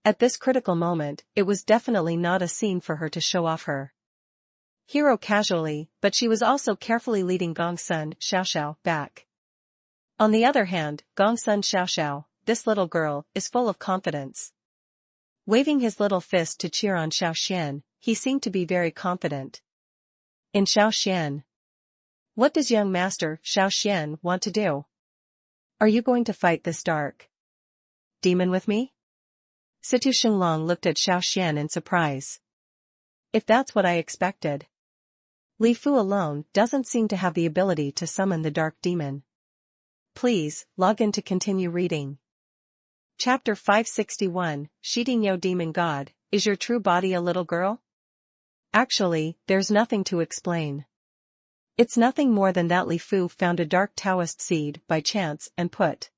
At this critical moment, it was definitely not a scene for her to show off her hero casually, but she was also carefully leading Gongsun Xiao Xiao back. On the other hand, Gongsun Xiao Xiao, this little girl, is full of confidence. Waving his little fist to cheer on Xiao Xuan, he seemed to be very confident in Xiao Xuan. What does young master Xiao Xuan want to do? Are you going to fight this dark demon with me? Situ Xinglong looked at Xiao Xuan in surprise. If that's what I expected. Li Fu alone doesn't seem to have the ability to summon the dark demon. Please, log in to continue reading. Chapter 561, Shidinyo Demon God, is your true body a little girl? Actually, there's nothing to explain. It's nothing more than that Li Fu found a dark Taoist seed by chance and put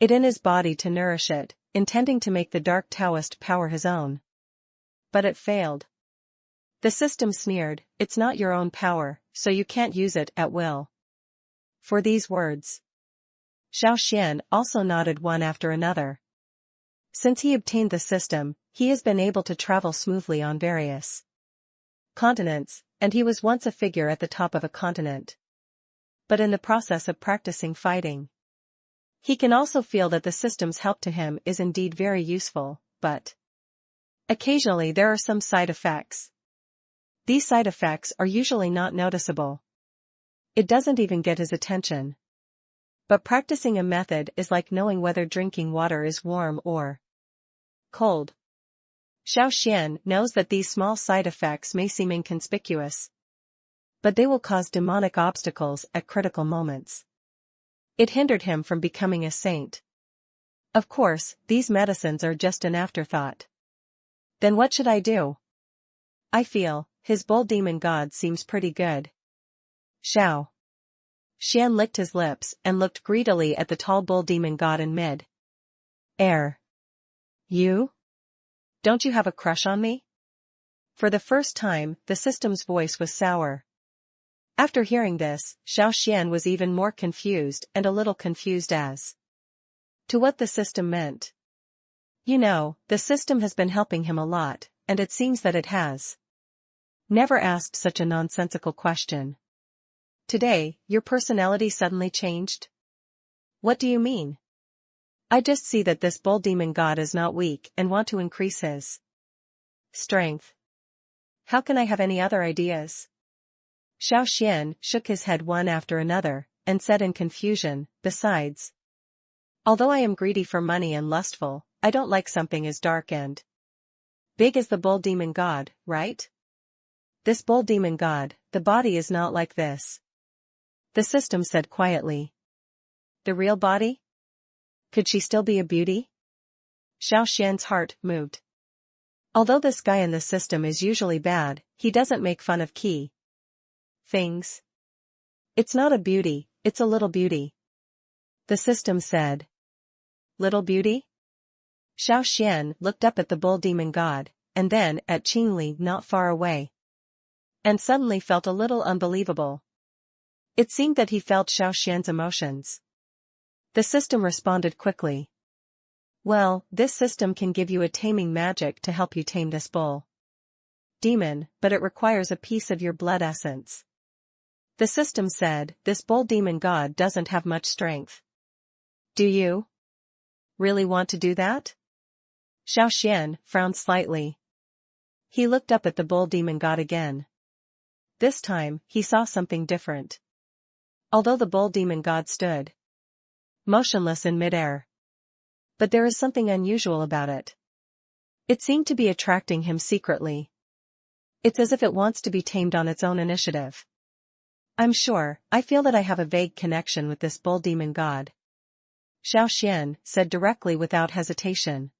it in his body to nourish it, intending to make the dark Taoist power his own. But it failed. The system sneered, it's not your own power, so you can't use it at will. For these words, Xiao Xuan also nodded one after another. Since he obtained the system, he has been able to travel smoothly on various continents, and he was once a figure at the top of a continent. But in the process of practicing fighting, he can also feel that the system's help to him is indeed very useful, but occasionally there are some side effects. These side effects are usually not noticeable. It doesn't even get his attention. But practicing a method is like knowing whether drinking water is warm or cold. Xiao Xuan knows that these small side effects may seem inconspicuous, but they will cause demonic obstacles at critical moments. It hindered him from becoming a saint. Of course, these medicines are just an afterthought. Then what should I do? I feel, his bull demon god seems pretty good. Xiao Xuan licked his lips and looked greedily at the tall bull demon god in mid-air. You? Don't you have a crush on me? For the first time, the system's voice was sour. After hearing this, Xiao Xuan was even more confused and a little confused as to what the system meant. You know, the system has been helping him a lot, and it seems that it has never asked such a nonsensical question. Today, your personality suddenly changed? What do you mean? I just see that this bull demon god is not weak and want to increase his strength. How can I have any other ideas? Xiao Xuan shook his head one after another, and said in confusion, besides, although I am greedy for money and lustful, I don't like something as dark and big as the bull demon god, right? This bull demon god, the body is not like this. The system said quietly. The real body? Could she still be a beauty? Xiao Xuan's heart moved. Although this guy in the system is usually bad, he doesn't make fun of key things. It's not a beauty, it's a little beauty. The system said. Little beauty? Xiao Xuan looked up at the bull demon god, and then at Qingli not far away. And suddenly felt a little unbelievable. It seemed that he felt Xiao Xuan's emotions. The system responded quickly. Well, this system can give you a taming magic to help you tame this bull demon, but it requires a piece of your blood essence. The system said, this bull demon god doesn't have much strength. Do you really want to do that? Xiao Xuan frowned slightly. He looked up at the bull demon god again. This time, he saw something different. Although the bull demon god stood motionless in midair, but there is something unusual about it. It seemed to be attracting him secretly. It's as if it wants to be tamed on its own initiative. I feel that I have a vague connection with this bull demon god. Xiao Xuan said directly without hesitation.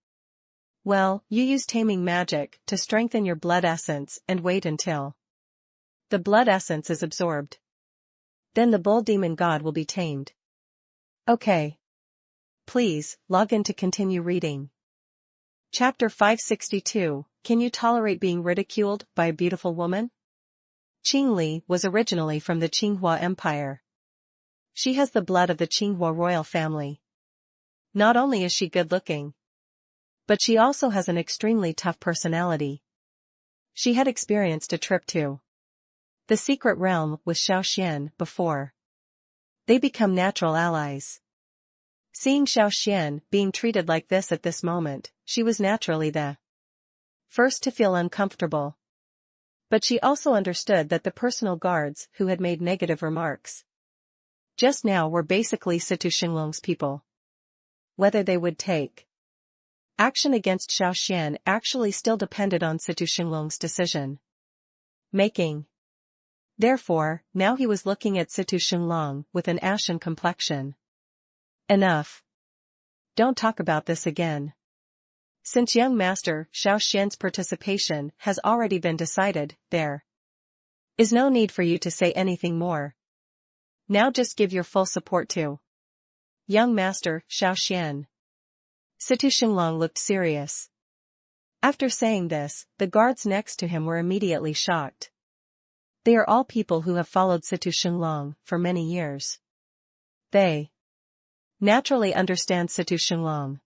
Well, you use taming magic to strengthen your blood essence and wait until the blood essence is absorbed. Then the bull demon god will be tamed. Okay. Please, log in to continue reading. Chapter 562, Can you tolerate being ridiculed by a beautiful woman? Qingli was originally from the Qinghua Empire. She has the blood of the Qinghua royal family. Not only is she good-looking, but she also has an extremely tough personality. She had experienced a trip to the secret realm with Xiao Xuan before. They become natural allies. Seeing Xiao Xuan being treated like this at this moment, she was naturally the first to feel uncomfortable. But she also understood that the personal guards who had made negative remarks just now were basically Situ Xinglong's people. Whether they would take action against Xiao Xuan actually still depended on Situ Xinglong's decision making. Therefore, now he was looking at Situ Xinglong with an ashen complexion. Enough. Don't talk about this again. Since young master Xiao Xuan's participation has already been decided, there is no need for you to say anything more. Now just give your full support to young master Xiao Xuan. Situ Xinglong looked serious. After saying this, the guards next to him were immediately shocked. They are all people who have followed Situ Xinglong for many years. They naturally understand Situ Xinglong.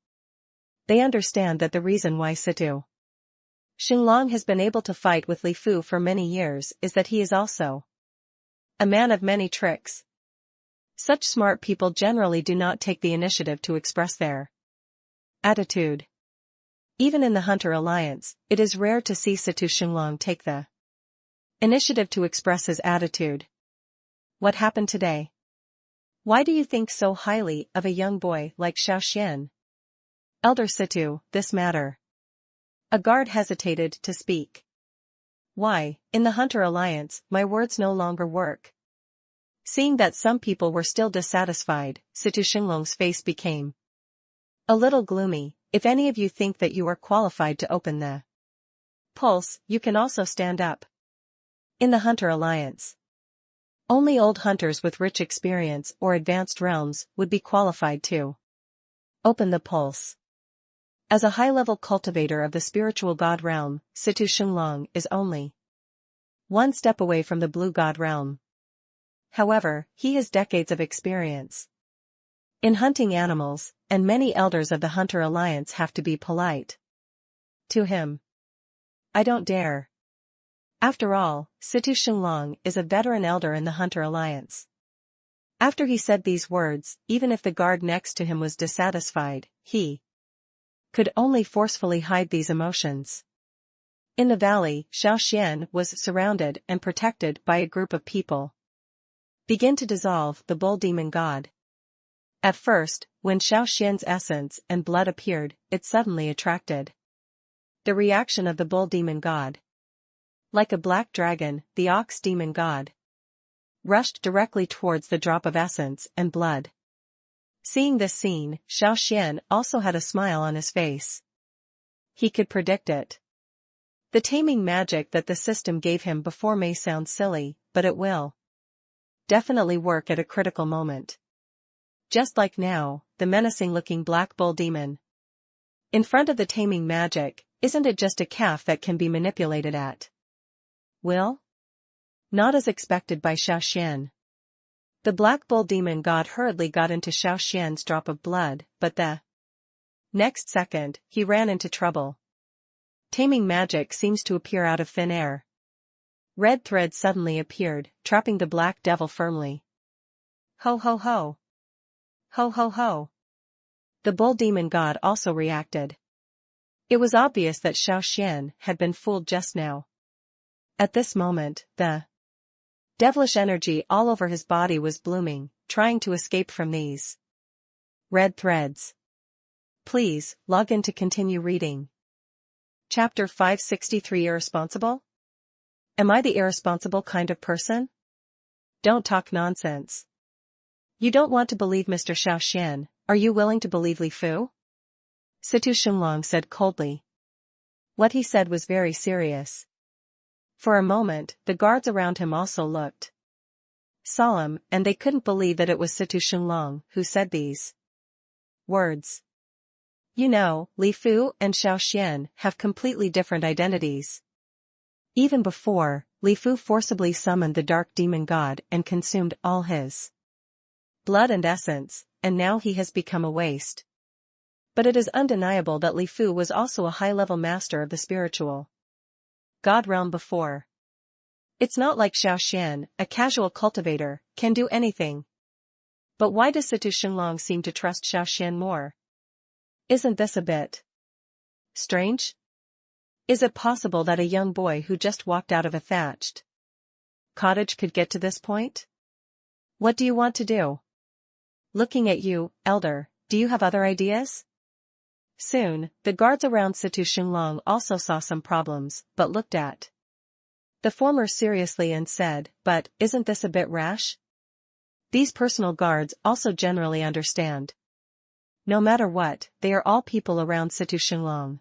They understand that the reason why Situ Xinglong has been able to fight with Li Fu for many years is that he is also a man of many tricks. Such smart people generally do not take the initiative to express their attitude. Even in the Hunter Alliance, it is rare to see Situ Xinglong take the initiative to express his attitude. What happened today? Why do you think so highly of a young boy like Xiao Xuan? Elder Situ, this matter. A guard hesitated to speak. Why, in the Hunter Alliance, my words no longer work. Seeing that some people were still dissatisfied, Situ Xinglong's face became a little gloomy. If any of you think that you are qualified to open the pulse, you can also stand up. In the Hunter Alliance, only old hunters with rich experience or advanced realms would be qualified to open the pulse. As a high-level cultivator of the spiritual god realm, Situ Xinglong is only one step away from the blue god realm. However, he has decades of experience in hunting animals, and many elders of the Hunter Alliance have to be polite to him. I don't dare. After all, Situ Xinglong is a veteran elder in the Hunter Alliance. After he said these words, even if the guard next to him was dissatisfied, he could only forcefully hide these emotions. In the valley, Xiao Xuan was surrounded and protected by a group of people. Begin to dissolve the bull demon god. At first, when Xiao Xuan's essence and blood appeared, it suddenly attracted the reaction of the bull demon god. Like a black dragon, the ox demon god rushed directly towards the drop of essence and blood. Seeing this scene, Xiao Xuan also had a smile on his face. He could predict it. The taming magic that the system gave him before may sound silly, but it will definitely work at a critical moment. Just like now, the menacing-looking black bull demon In front of the taming magic, isn't it just a calf that can be manipulated at will? Not as expected by Xiao Xuan. The black bull demon god hurriedly got into Xiao Xuan's drop of blood, but the next second, he ran into trouble. Taming magic seems to appear out of thin air. Red threads suddenly appeared, trapping the black devil firmly. Ho ho ho! Ho ho ho! The bull demon god also reacted. It was obvious that Xiao Xuan had been fooled just now. At this moment, the devilish energy all over his body was blooming, trying to escape from these red threads. Please, log in to continue reading. Chapter 563 Irresponsible? Am I the irresponsible kind of person? Don't talk nonsense. You don't want to believe Mr. Xiao Xuan, are you willing to believe Li Fu? Situ Xinlong said coldly. What he said was very serious. For a moment, the guards around him also looked solemn, and they couldn't believe that it was Situ Xinlong who said these words. You know, Li Fu and Xiao Xuan have completely different identities. Even before, Li Fu forcibly summoned the dark demon god and consumed all his blood and essence, and now he has become a waste. But it is undeniable that Li Fu was also a high-level master of the spiritual god realm before. It's not like Xiao Xuan, a casual cultivator, can do anything. But why does Situ Xinlong seem to trust Xiao Xuan more? Isn't this a bit strange? Is it possible that a young boy who just walked out of a thatched cottage could get to this point? What do you want to do? Looking at you, elder, do you have other ideas? Soon, the guards around Situ Xinlong also saw some problems, but looked at the former seriously and said, but, isn't this a bit rash? These personal guards also generally understand. No matter what, they are all people around Situ Xinlong.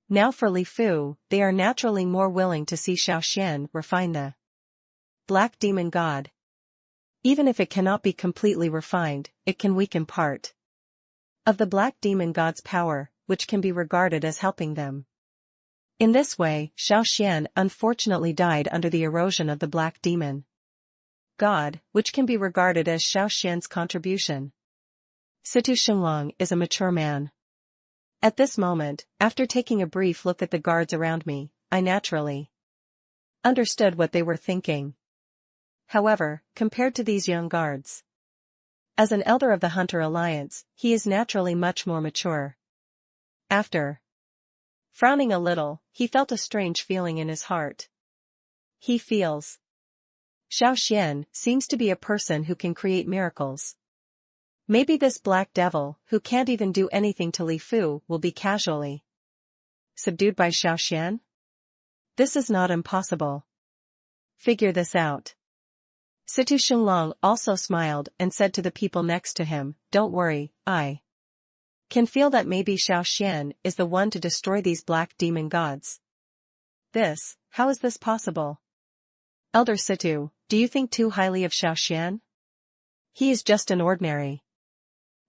Now for Li Fu, they are naturally more willing to see Xiao Xuan refine the black demon god. Even if it cannot be completely refined, it can weaken part of the black demon god's power, which can be regarded as helping them. In this way, Xiao Xuan unfortunately died under the erosion of the black demon god, which can be regarded as Xiao Xuan's contribution. Situ Xinlong is a mature man. At this moment, after taking a brief look at the guards around me, I naturally understood what they were thinking. However, compared to these young guards, as an elder of the Hunter Alliance, he is naturally much more mature. After frowning a little, he felt a strange feeling in his heart. He feels Xiao Xuan seems to be a person who can create miracles. Maybe this black devil, who can't even do anything to Li Fu, will be casually subdued by Xiao Xuan? This is not impossible. Figure this out. Situ Xinlong also smiled and said to the people next to him, don't worry, I can feel that maybe Xiao Xuan is the one to destroy these black demon gods. How is this possible? Elder Situ, do you think too highly of Xiao Xuan? He is just an ordinary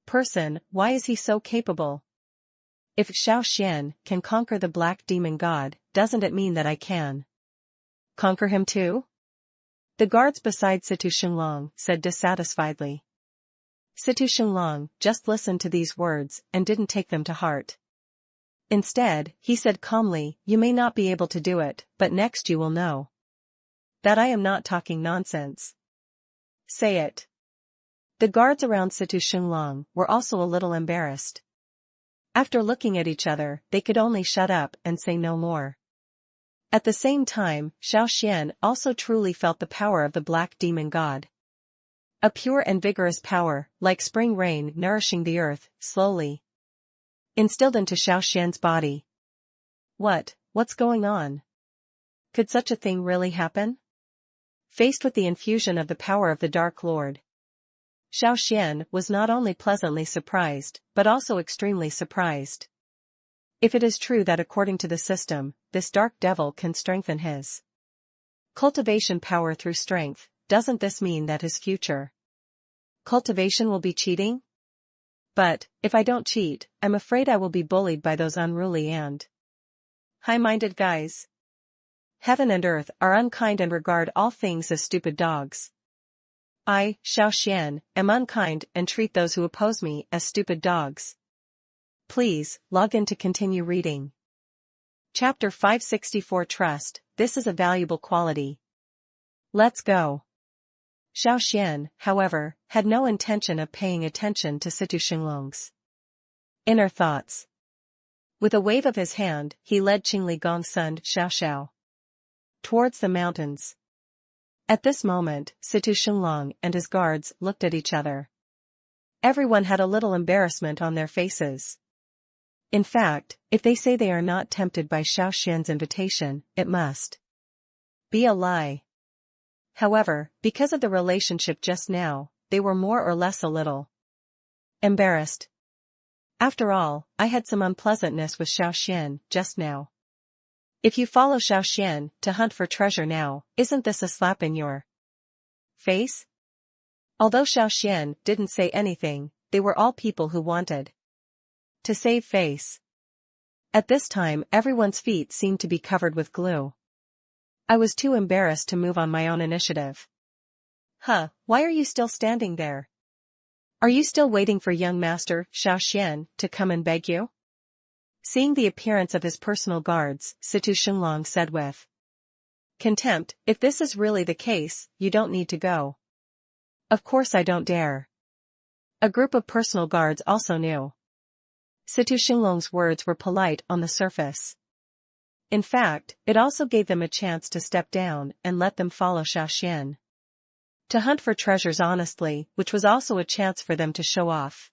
person, why is he so capable? If Xiao Xuan can conquer the black demon god, doesn't it mean that I can conquer him too? The guards beside Situ Xinlong said dissatisfiedly. Situ Xinlong just listened to these words and didn't take them to heart. Instead, he said calmly, you may not be able to do it, but next you will know that I am not talking nonsense. Say it. The guards around Situ Xinlong were also a little embarrassed. After looking at each other, they could only shut up and say no more. At the same time, Xiao Xuan also truly felt the power of the black demon god. A pure and vigorous power, like spring rain nourishing the earth, slowly instilled into Xiao Xuan's body. What's going on? Could such a thing really happen? Faced with the infusion of the power of the Dark Lord, Xiao Xuan was not only pleasantly surprised, but also extremely surprised. If it is true that according to the system, this dark devil can strengthen his cultivation power through strength, doesn't this mean that his future cultivation will be cheating? But, if I don't cheat, I'm afraid I will be bullied by those unruly and high-minded guys. Heaven and earth are unkind and regard all things as stupid dogs. I, Xiao Xuan, am unkind and treat those who oppose me as stupid dogs. Please, log in to continue reading. Chapter 564 Trust, this is a valuable quality. Let's go. Xiao Xuan, however, had no intention of paying attention to Situ Xinglong's inner thoughts. With a wave of his hand, he led Qingli Gong's son, Xiao Xiao, towards the mountains. At this moment, Situ Xinglong and his guards looked at each other. Everyone had a little embarrassment on their faces. In fact, if they say they are not tempted by Xiao Xuan's invitation, it must be a lie. However, because of the relationship just now, they were more or less a little embarrassed. After all, I had some unpleasantness with Xiao Xuan just now. If you follow Xiao Xuan to hunt for treasure now, isn't this a slap in your face? Although Xiao Xuan didn't say anything, they were all people who wanted to save face. At this time, everyone's feet seemed to be covered with glue. I was too embarrassed to move on my own initiative. Why are you still standing there? Are you still waiting for young master, Xiao Xuan, to come and beg you? Seeing the appearance of his personal guards, Situ Xinglong said with contempt, if this is really the case, you don't need to go. Of course I don't dare. A group of personal guards also knew. Situ Xinglong's words were polite on the surface. In fact, it also gave them a chance to step down and let them follow Xiao Xuan to hunt for treasures honestly, which was also a chance for them to show off.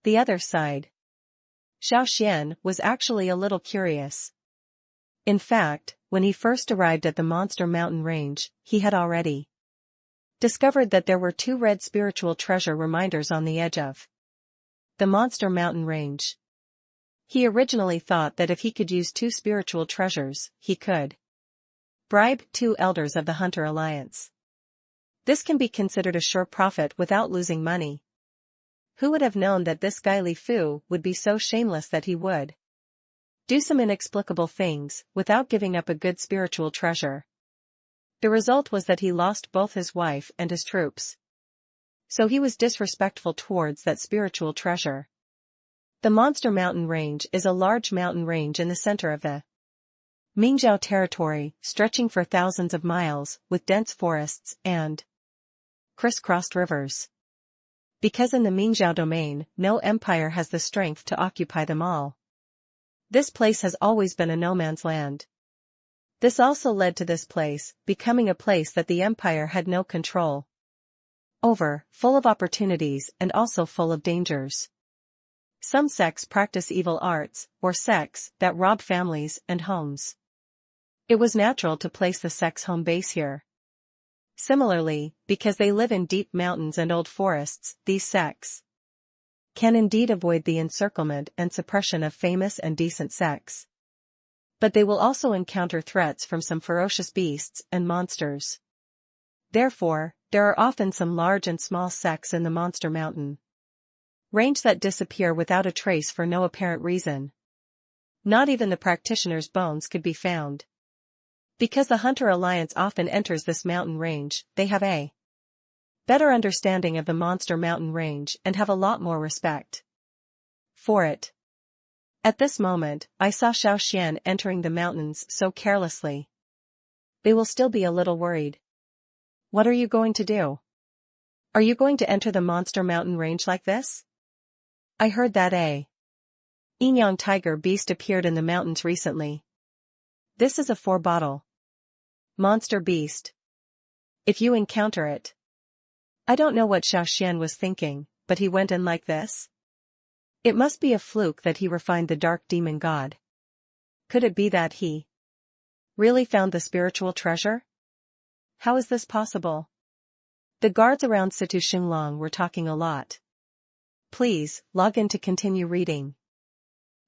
The other side. Xiao Xuan was actually a little curious. In fact, when he first arrived at the Monster Mountain Range, he had already discovered that there were 2 red spiritual treasure reminders on the edge of the Monster Mountain Range. He originally thought that if he could use 2 spiritual treasures, he could bribe 2 elders of the Hunter Alliance. This can be considered a sure profit without losing money. Who would have known that this guy Li Fu would be so shameless that he would do some inexplicable things without giving up a good spiritual treasure? The result was that he lost both his wife and his troops. So he was disrespectful towards that spiritual treasure. The Monster Mountain Range is a large mountain range in the center of the Mingzhou territory, stretching for thousands of miles, with dense forests and crisscrossed rivers. Because in the Mingzhou domain, no empire has the strength to occupy them all. This place has always been a no man's land. This also led to this place becoming a place that the empire had no control over, full of opportunities and also full of dangers. Some sects practice evil arts, or sects that rob families and homes. It was natural to place the sect's home base here. Similarly, because they live in deep mountains and old forests, these sects can indeed avoid the encirclement and suppression of famous and decent sects. But they will also encounter threats from some ferocious beasts and monsters. Therefore, there are often some large and small sects in the Monster Mountain Range that disappear without a trace for no apparent reason. Not even the practitioner's bones could be found. Because the Hunter Alliance often enters this mountain range, they have a better understanding of the Monster Mountain Range and have a lot more respect for it. At this moment, I saw Xiao Xuan entering the mountains so carelessly. They will still be a little worried. What are you going to do? Are you going to enter the Monster Mountain Range like this? I heard that a Yinyang tiger beast appeared in the mountains recently. This is a 4-bottle monster beast. If you encounter it. I don't know what Xiao Xuan was thinking, but he went in like this. It must be a fluke that he refined the dark demon god. Could it be that he really found the spiritual treasure? How is this possible? The guards around Situ Xinglong were talking a lot. Please, log in to continue reading.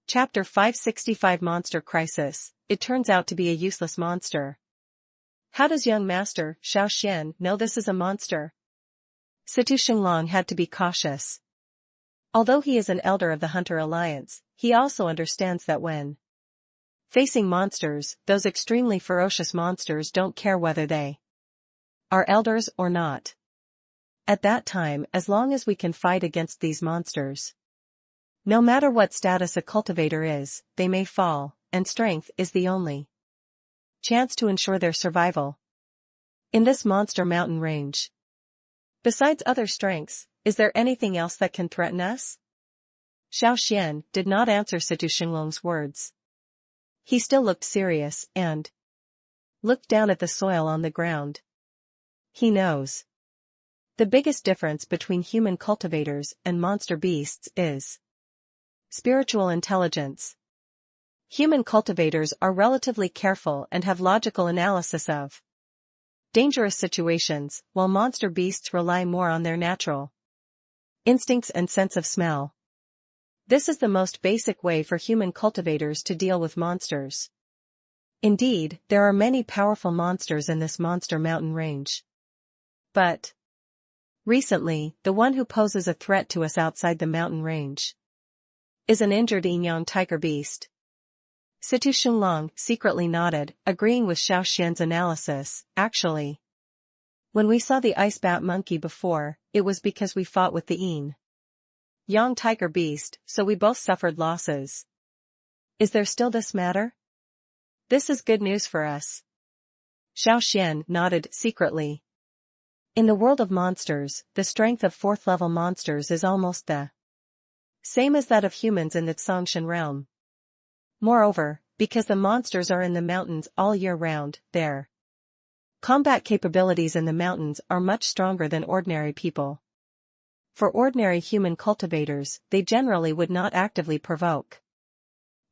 Chapter 565 Monster Crisis. It turns out to be a useless monster. How does young master, Xiao Xuan, know this is a monster? Situ Xinglong had to be cautious. Although he is an elder of the Hunter Alliance, he also understands that when facing monsters, those extremely ferocious monsters don't care whether they are elders or not. At that time, as long as we can fight against these monsters, no matter what status a cultivator is, they may fall, and strength is the only chance to ensure their survival in this monster mountain range. Besides other strengths, is there anything else that can threaten us? Xiao Xuan did not answer Situ Xinglong's words. He still looked serious and looked down at the soil on the ground. He knows. The biggest difference between human cultivators and monster beasts is spiritual intelligence. Human cultivators are relatively careful and have logical analysis of dangerous situations, while monster beasts rely more on their natural instincts and sense of smell. This is the most basic way for human cultivators to deal with monsters. Indeed, there are many powerful monsters in this monster mountain range. But recently, the one who poses a threat to us outside the mountain range is an injured Yinyang tiger beast. Situ Xinglong secretly nodded, agreeing with Xiao Xuan's analysis. Actually, when we saw the ice bat monkey before, it was because we fought with the Yinyang tiger beast, so we both suffered losses. Is there still this matter? This is good news for us. Xiao Xuan nodded secretly. In the world of monsters, the strength of 4th level monsters is almost the same as that of humans in the Tsongshan realm. Moreover, because the monsters are in the mountains all year round, their combat capabilities in the mountains are much stronger than ordinary people. For ordinary human cultivators, they generally would not actively provoke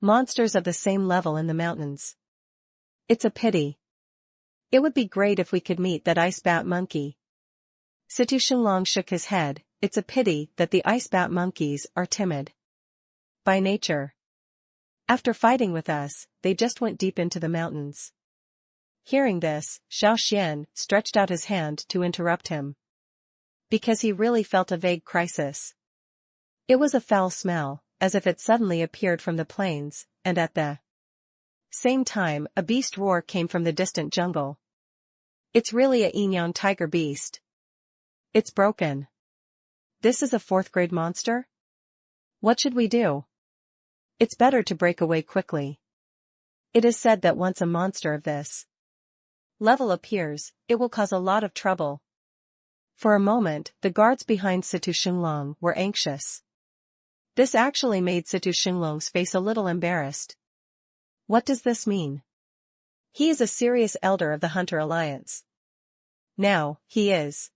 monsters of the same level in the mountains. It's a pity. It would be great if we could meet that ice bat monkey. Situ Xinglong shook his head. It's a pity that the ice bat monkeys are timid by nature. After fighting with us, they just went deep into the mountains. Hearing this, Xiao Xuan stretched out his hand to interrupt him, because he really felt a vague crisis. It was a foul smell, as if it suddenly appeared from the plains, and at the same time a beast roar came from the distant jungle. It's really a Yinyang tiger beast. It's broken. This is a 4th grade monster? What should we do? It's better to break away quickly. It is said that once a monster of this level appears, it will cause a lot of trouble. For a moment, the guards behind Situ Xinglong were anxious. This actually made Situ Xinglong's face a little embarrassed. What does this mean? He is a serious elder of the Hunter Alliance. Now, he is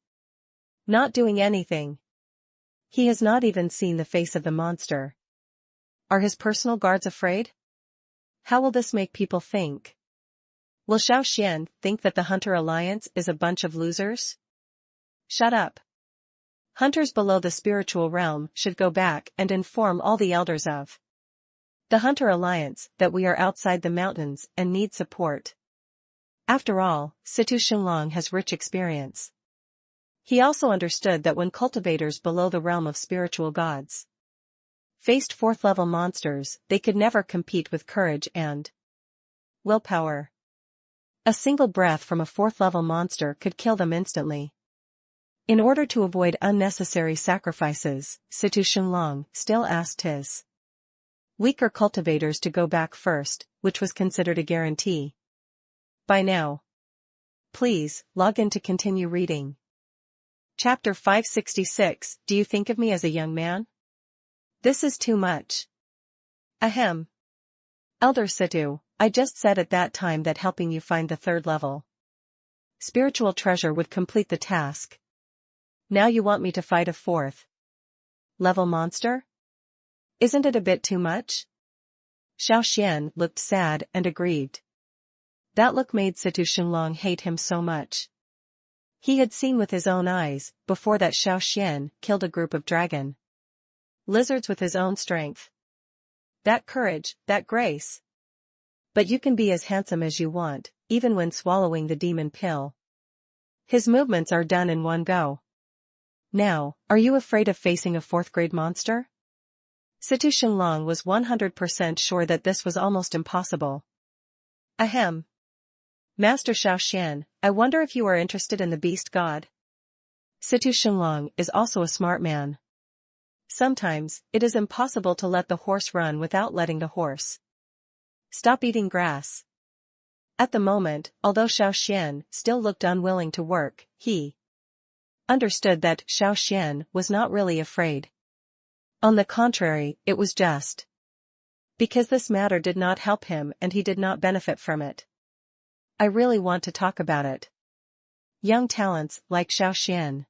not doing anything. He has not even seen the face of the monster. Are his personal guards afraid? How will this make people think? Will Xiao Xuan think that the Hunter Alliance is a bunch of losers? Shut up. Hunters below the spiritual realm should go back and inform all the elders of the Hunter Alliance that we are outside the mountains and need support. After all, Situ Xinglong has rich experience. He also understood that when cultivators below the realm of spiritual gods faced 4th level monsters, they could never compete with courage and willpower. A single breath from a 4th level monster could kill them instantly. In order to avoid unnecessary sacrifices, Situ Xinglong still asked his weaker cultivators to go back first, which was considered a guarantee. By now, please log in to continue reading. Chapter 566. Do you think of me as a young man? This is too much. Ahem. Elder Situ, I just said at that time that helping you find the 3rd level spiritual treasure would complete the task. Now you want me to fight a 4th level monster? Isn't it a bit too much? Xiao Xuan looked sad and aggrieved. That look made Situ Xinglong hate him so much. He had seen with his own eyes, before that Xiao Xuan killed a group of dragon lizards with his own strength. That courage, that grace. But you can be as handsome as you want, even when swallowing the demon pill. His movements are done in one go. Now, are you afraid of facing a 4th grade monster? Situ Xinglong was 100% sure that this was almost impossible. Ahem. Master Xiao Xuan, I wonder if you are interested in the beast god? Situ Xinglong is also a smart man. Sometimes, it is impossible to let the horse run without letting the horse stop eating grass. At the moment, although Xiao Xuan still looked unwilling to work, he understood that Xiao Xuan was not really afraid. On the contrary, it was just because this matter did not help him and he did not benefit from it. I really want to talk about it. Young talents like Xiao Xuan.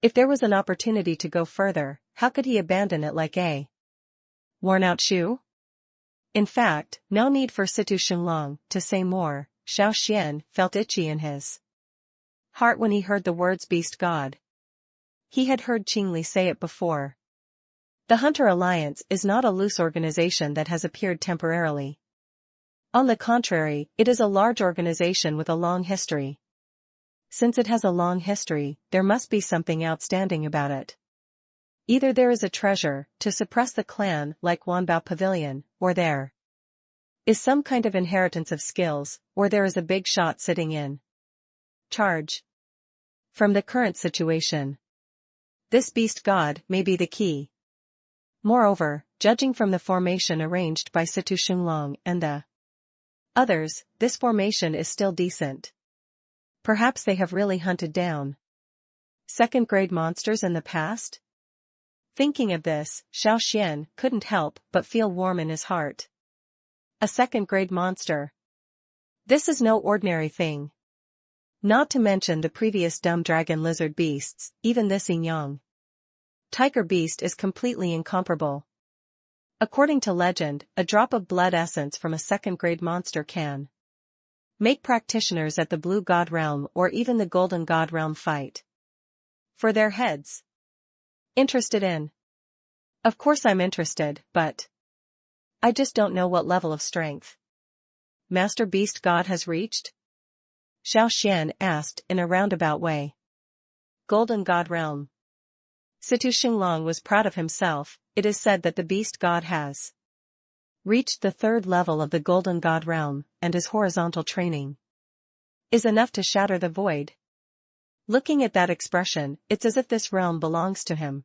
If there was an opportunity to go further, how could he abandon it like a worn-out shoe? In fact, no need for Situ Xinglong to say more. Xiao Xuan felt itchy in his heart when he heard the words beast god. He had heard Qingli say it before. The Hunter Alliance is not a loose organization that has appeared temporarily. On the contrary, it is a large organization with a long history. Since it has a long history, there must be something outstanding about it. Either there is a treasure to suppress the clan like Wanbao Pavilion, or there is some kind of inheritance of skills, or there is a big shot sitting in charge. From the current situation, this beast god may be the key. Moreover, judging from the formation arranged by Situ Xinglong and the others, this formation is still decent. Perhaps they have really hunted down second-grade monsters in the past? Thinking of this, Xiao Xuan couldn't help but feel warm in his heart. A second-grade monster. This is no ordinary thing. Not to mention the previous dumb dragon lizard beasts, even this Yin tiger beast is completely incomparable. According to legend, a drop of blood essence from a second-grade monster can make practitioners at the Blue God Realm or even the Golden God Realm fight for their heads. Interested in? Of course I'm interested, but I just don't know what level of strength Master Beast God has reached? Xiao Xuan asked in a roundabout way. Golden God Realm. Situ Xinglong was proud of himself. It is said that the Beast God has reached the 3rd level of the Golden God Realm, and his horizontal training is enough to shatter the void. Looking at that expression, it's as if this realm belongs to him.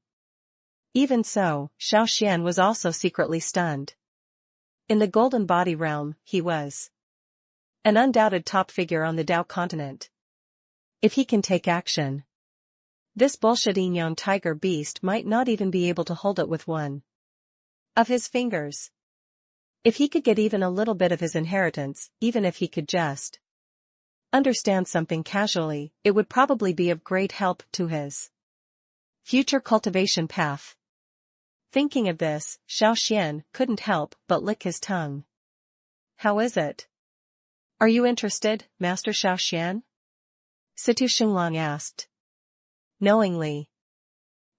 Even so, Xiao Xuan was also secretly stunned. In the Golden Body Realm, he was an undoubted top figure on the Dao continent. If he can take action, this bullshit Yin tiger beast might not even be able to hold it with one of his fingers. If he could get even a little bit of his inheritance, even if he could just understand something casually, it would probably be of great help to his future cultivation path. Thinking of this, Xiao Xuan couldn't help but lick his tongue. How is it? Are you interested, Master Xiao Xuan? Situ Xinglong asked. Knowingly.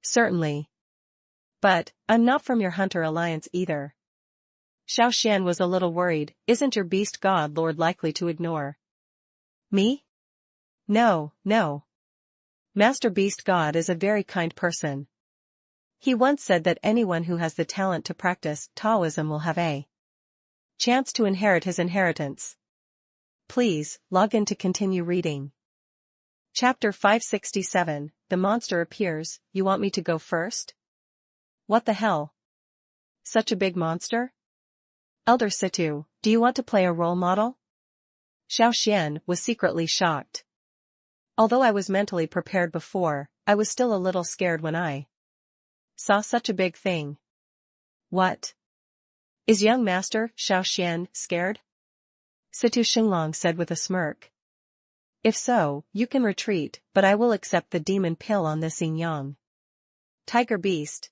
Certainly. But, I'm not from your Hunter Alliance either. Xiao Xuan was a little worried. Isn't your beast god lord likely to ignore me? No, no. Master Beast God is a very kind person. He once said that anyone who has the talent to practice Taoism will have a chance to inherit his inheritance. Please, log in to continue reading. Chapter 567, The Monster Appears. You want me to go first? What the hell? Such a big monster? Elder Situ, do you want to play a role model? Xiao Xuan was secretly shocked. Although I was mentally prepared before, I was still a little scared when I saw such a big thing. What? Is young Master Xiao Xuan scared? Situ Xinglong said with a smirk. If so, you can retreat, but I will accept the demon pill on this Yin tiger beast.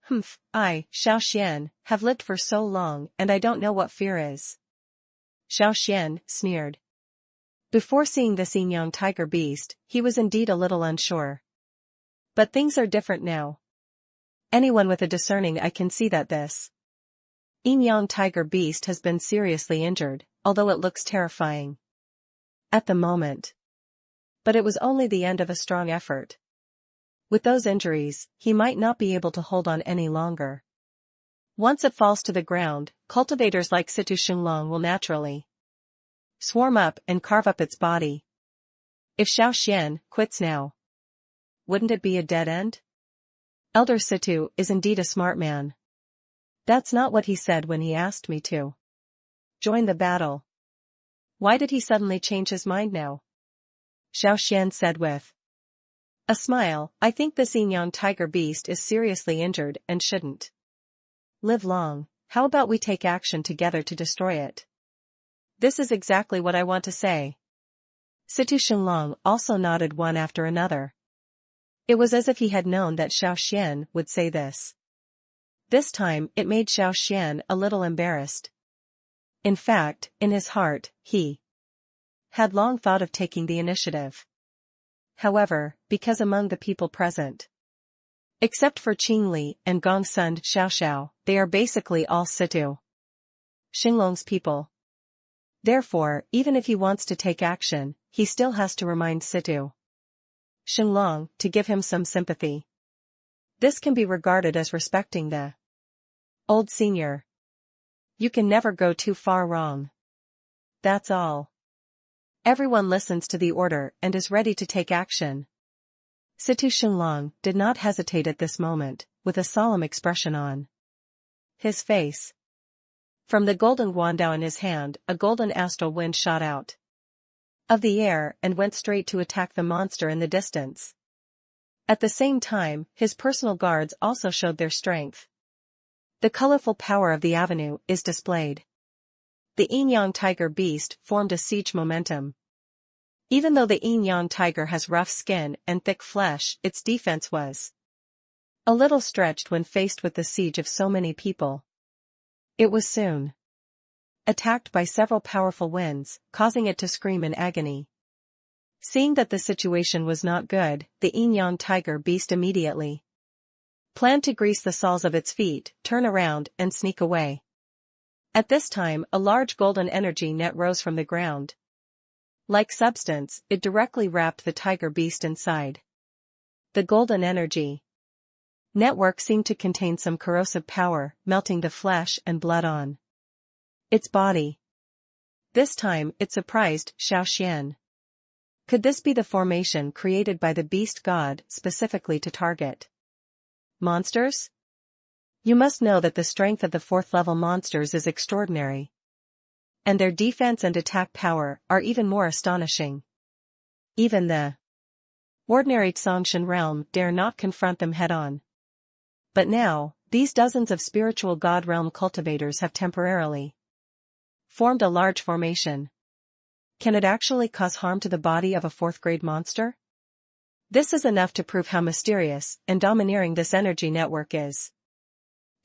Humph, I, Xiao Xuan, have lived for so long and I don't know what fear is. Xiao Xuan sneered. Before seeing this Yin tiger beast, he was indeed a little unsure. But things are different now. Anyone with a discerning eye can see that this Yin tiger beast has been seriously injured, although it looks terrifying at the moment. But it was only the end of a strong effort. With those injuries, he might not be able to hold on any longer. Once it falls to the ground, cultivators like Xiao Xuan will naturally swarm up and carve up its body. If Xiao Xuan quits now, wouldn't it be a dead end? Elder Situ is indeed a smart man. That's not what he said when he asked me to join the battle. Why did he suddenly change his mind now? Xiao Xuan said with a smile, I think this Yinyang tiger beast is seriously injured and shouldn't live long. How about we take action together to destroy it? This is exactly what I want to say. Situ Shenlong also nodded one after another. It was as if he had known that Xiao Xuan would say this. This time it made Xiao Xuan a little embarrassed. In fact, in his heart, he had long thought of taking the initiative. However, because among the people present, except for Qingli and Gongsun Xiaoxiao, they are basically all Situ Shenlong's people. Therefore, even if he wants to take action, he still has to remind Situ Shenlong to give him some sympathy. This can be regarded as respecting the old senior. You can never go too far wrong. That's all. Everyone listens to the order and is ready to take action. Situ Shenlong did not hesitate at this moment, with a solemn expression on his face. From the golden guandao in his hand, a golden astral wind shot out of the air and went straight to attack the monster in the distance. At the same time, his personal guards also showed their strength. The colorful power of the avenue is displayed. The Yinyang tiger beast formed a siege momentum. Even though the Yinyang tiger has rough skin and thick flesh, its defense was a little stretched when faced with the siege of so many people. It was soon attacked by several powerful winds, causing it to scream in agony. Seeing that the situation was not good, the Yinyang tiger beast immediately planned to grease the soles of its feet, turn around, and sneak away. At this time, a large golden energy net rose from the ground. Like substance, it directly wrapped the tiger beast inside. The golden energy network seemed to contain some corrosive power, melting the flesh and blood on its body. This time, it surprised Xiao Xuan. Could this be the formation created by the beast god specifically to target monsters? You must know that the strength of the 4th level monsters is extraordinary. And their defense and attack power are even more astonishing. Even the ordinary Tsongshan realm dare not confront them head-on. But now, these dozens of spiritual god realm cultivators have temporarily formed a large formation. Can it actually cause harm to the body of a 4th grade monster? This is enough to prove how mysterious and domineering this energy network is.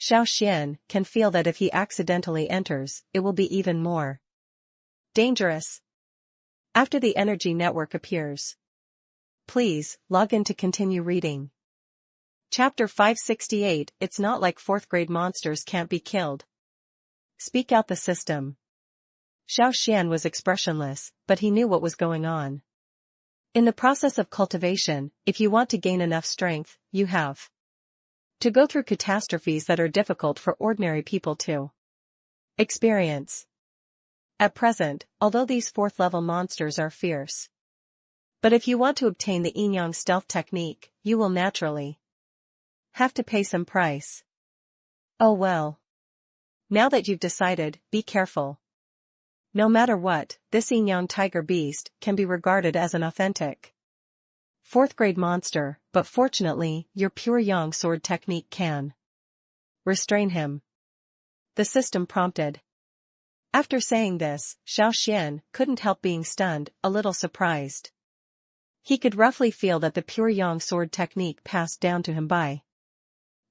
Xiao Xuan can feel that if he accidentally enters, it will be even more dangerous. After the energy network appears, please log in to continue reading. Chapter 568. It's not like 4th grade monsters can't be killed. Speak out the system. Xiao Xuan was expressionless, but he knew what was going on. In the process of cultivation, if you want to gain enough strength, you have to go through catastrophes that are difficult for ordinary people to experience. At present, although these 4th level monsters are fierce, but if you want to obtain the Yinyang stealth technique, you will naturally have to pay some price. Oh well. Now that you've decided, be careful. No matter what, this Yinyang tiger beast can be regarded as an authentic 4th grade monster, but fortunately, your pure yang sword technique can restrain him. The system prompted. After saying this, Xiao Xuan couldn't help being stunned, a little surprised. He could roughly feel that the pure yang sword technique passed down to him by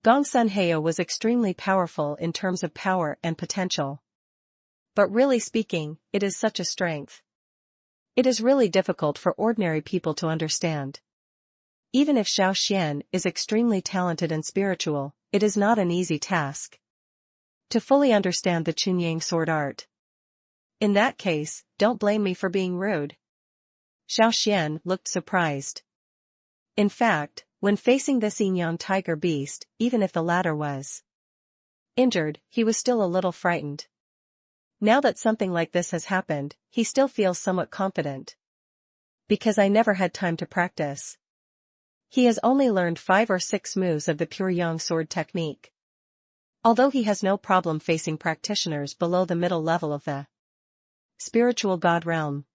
Gongsun Heyo was extremely powerful in terms of power and potential. But really speaking, it is such a strength. It is really difficult for ordinary people to understand. Even if Xiao Xuan is extremely talented and spiritual, it is not an easy task to fully understand the Chunyang sword art. In that case, don't blame me for being rude. Xiao Xuan looked surprised. In fact, when facing this Yinyang tiger beast, even if the latter was Injured, he was still a little frightened. Now that something like this has happened, he still feels somewhat confident. Because I never had time to practice. He has only learned 5 or 6 moves of the pure yang sword technique. Although he has no problem facing practitioners below the middle level of the spiritual god realm.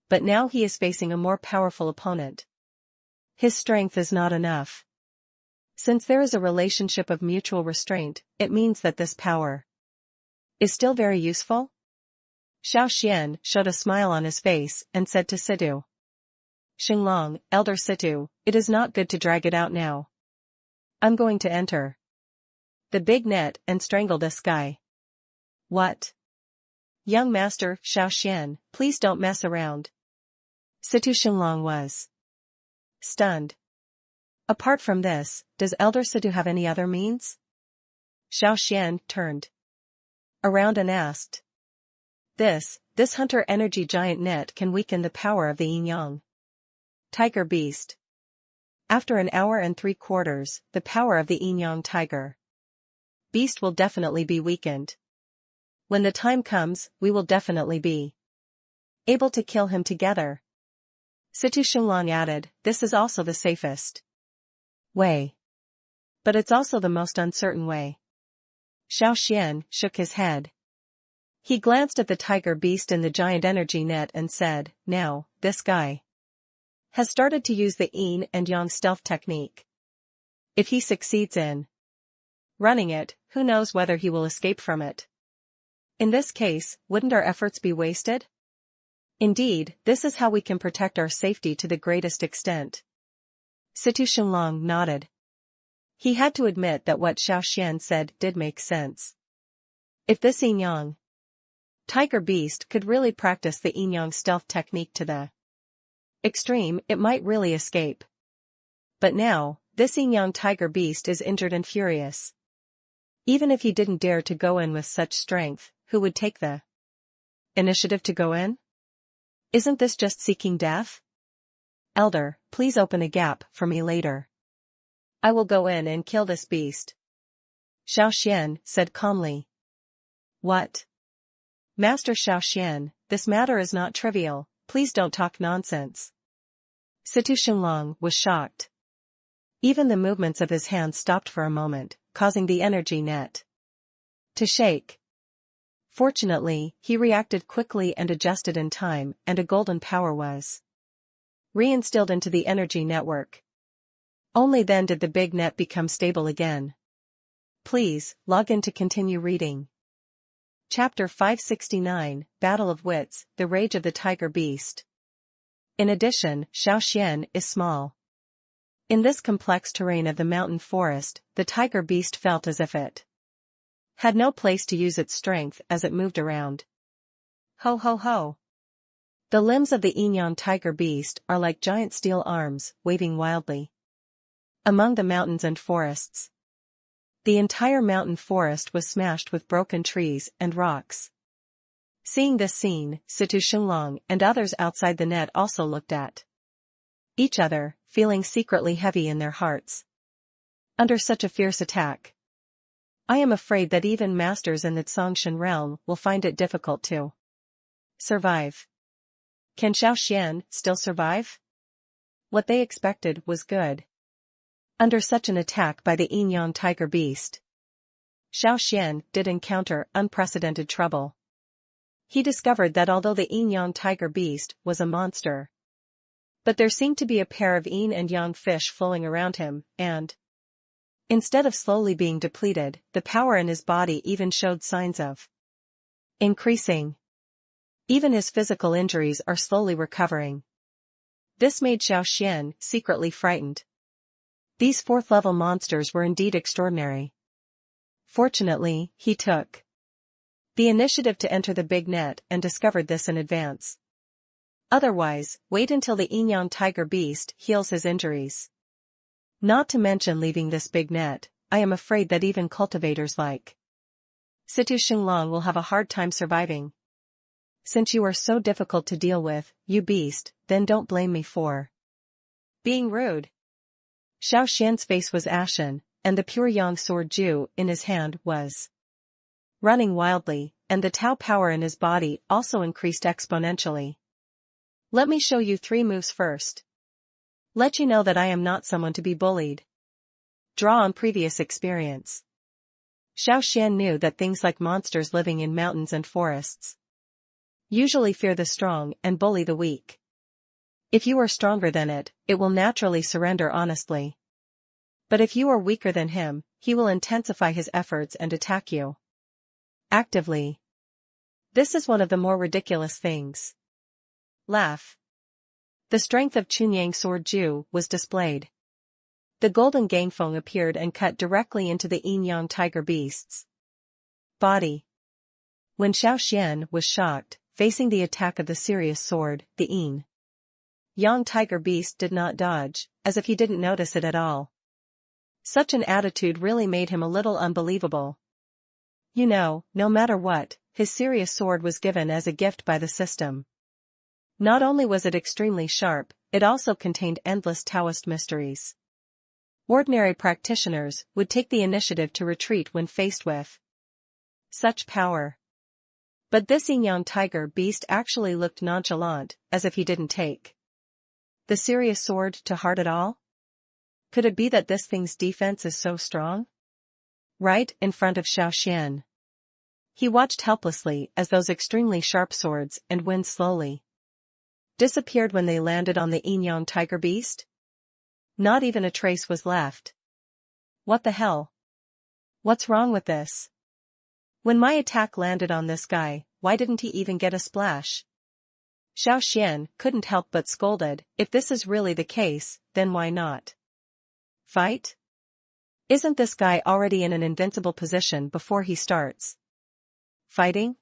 But now he is facing a more powerful opponent. His strength is not enough. Since there is a relationship of mutual restraint, it means that this power is still very useful? Xiao Xuan showed a smile on his face and said to Situ. Xinglong, Elder Situ, it is not good to drag it out now. I'm going to enter the big net and strangle this guy. What? Young Master, Xiao Xuan, please don't mess around. Situ Xinglong was stunned. Apart from this, does Elder Situ have any other means? Xiao Xuan turned around and asked. This hunter energy giant net can weaken the power of the yin-yang tiger beast. After an hour and 3/4, the power of the yin-yang tiger beast will definitely be weakened. When the time comes, we will definitely be able to kill him together. Situ Xinglong added, this is also the safest way. But it's also the most uncertain way. Xiao Xuan shook his head. He glanced at the tiger beast in the giant energy net and said, now, this guy has started to use the yin and yang stealth technique. If he succeeds in running it, who knows whether he will escape from it. In this case, wouldn't our efforts be wasted? Indeed, this is how we can protect our safety to the greatest extent. Situ Xinglong nodded. He had to admit that what Xiao Xuan said did make sense. If this yin-yang tiger beast could really practice the yin-yang stealth technique to the extreme, it might really escape. But now, this yin-yang tiger beast is injured and furious. Even if he didn't dare to go in with such strength, who would take the initiative to go in? Isn't this just seeking death? Elder, please open a gap for me later. I will go in and kill this beast. Xiao Xuan said calmly. What? Master Xiao Xuan, this matter is not trivial, please don't talk nonsense. Situ Xinglong was shocked. Even the movements of his hands stopped for a moment, causing the energy net to shake. Fortunately, he reacted quickly and adjusted in time, and a golden power was reinstilled into the energy network. Only then did the big net become stable again. Please, log in to continue reading. Chapter 569, Battle of Wits, The Rage of the Tiger Beast. In addition, Xiao Xuan is small. In this complex terrain of the mountain forest, the tiger beast felt as if it had no place to use its strength as it moved around. Ho ho ho. The limbs of the yin-yang tiger beast are like giant steel arms, waving wildly among the mountains and forests. The entire mountain forest was smashed with broken trees and rocks. Seeing this scene, Situ Xinglong and others outside the net also looked at each other, feeling secretly heavy in their hearts. Under such a fierce attack, I am afraid that even masters in the Tsongshan realm will find it difficult to survive. Can Xiao Xuan still survive? What they expected was good. Under such an attack by the yin-yang tiger beast, Xiao Xuan did encounter unprecedented trouble. He discovered that although the yin-yang tiger beast was a monster, but there seemed to be a pair of yin and yang fish flowing around him, and instead of slowly being depleted, the power in his body even showed signs of increasing. Even his physical injuries are slowly recovering. This made Xiao Xuan secretly frightened. These 4th-level monsters were indeed extraordinary. Fortunately, he took the initiative to enter the big net and discovered this in advance. Otherwise, wait until the yin-yang tiger beast heals his injuries. Not to mention leaving this big net, I am afraid that even cultivators like Situ Xinglong will have a hard time surviving. Since you are so difficult to deal with, you beast, then don't blame me for being rude. Xiao Xuan's face was ashen, and the pure yang sword Ju in his hand was running wildly, and the Tao power in his body also increased exponentially. Let me show you 3 moves first. Let you know that I am not someone to be bullied. Draw on previous experience. Xiao Xuan knew that things like monsters living in mountains and forests usually fear the strong and bully the weak. If you are stronger than it, it will naturally surrender honestly. But if you are weaker than him, he will intensify his efforts and attack you actively. This is one of the more ridiculous things. Laugh. The strength of Chunyang sword Ju was displayed. The golden gangfeng appeared and cut directly into the yin-yang tiger beast's body. When Xiao Xuan was shocked, facing the attack of the serious sword, the yin-yang tiger beast did not dodge, as if he didn't notice it at all. Such an attitude really made him a little unbelievable. You know, no matter what, his serious sword was given as a gift by the system. Not only was it extremely sharp, it also contained endless Taoist mysteries. Ordinary practitioners would take the initiative to retreat when faced with such power. But this yin-yang tiger beast actually looked nonchalant, as if he didn't take the serious sword to heart at all. Could it be that this thing's defense is so strong? Right in front of Xiao Xuan, he watched helplessly as those extremely sharp swords and winds slowly disappeared when they landed on the yin-yang tiger beast. Not even a trace was left. What the hell? What's wrong with this? When my attack landed on this guy, why didn't he even get a splash? Xiao Xuan couldn't help but scolded. If this is really the case, then why not fight? Isn't this guy already in an invincible position before he starts fighting?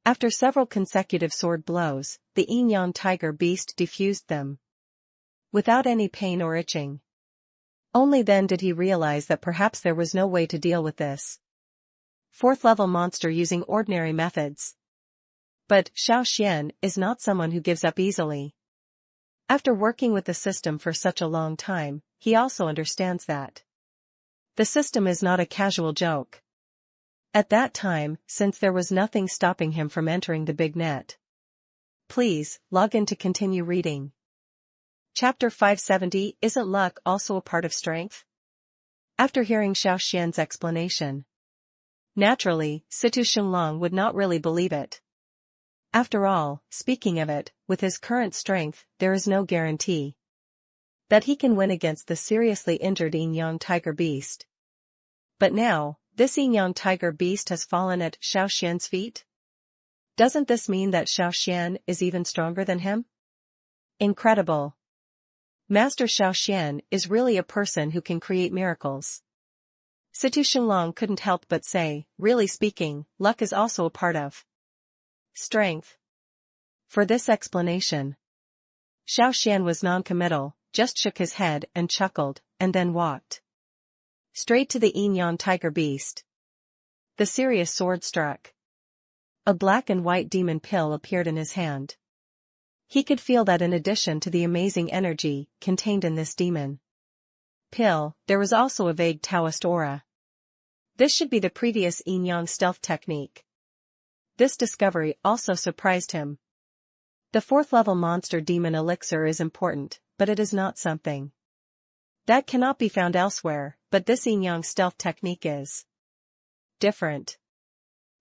After several consecutive sword blows, the yin-yang tiger beast defused them without any pain or itching. Only then did he realize that perhaps there was no way to deal with this 4th-level monster using ordinary methods. But Xiao Xuan is not someone who gives up easily. After working with the system for such a long time, he also understands that the system is not a casual joke. At that time, since there was nothing stopping him from entering the big net. Please, log in to continue reading. Chapter 570. Isn't luck also a part of strength? After hearing Xiao Xuan's explanation, naturally, Situ Xunlong would not really believe it. After all, speaking of it, with his current strength, there is no guarantee that he can win against the seriously injured yin-yang tiger beast. But now, this yin-yang tiger beast has fallen at Xiao Xuan's feet? Doesn't this mean that Xiao Xuan is even stronger than him? Incredible. Master Xiao Xuan is really a person who can create miracles. Situ Xunlong couldn't help but say, really speaking, luck is also a part of strength. For this explanation, Xiao Xuan was non-committal, just shook his head and chuckled, and then walked straight to the yin-yang tiger beast. The serious sword struck. A black and white demon pill appeared in his hand. He could feel that in addition to the amazing energy contained in this demon pill, there was also a vague Taoist aura. This should be the previous yin-yang stealth technique. This discovery also surprised him. The 4th-level monster demon elixir is important, but it is not something that cannot be found elsewhere, but this yin-yang stealth technique is different.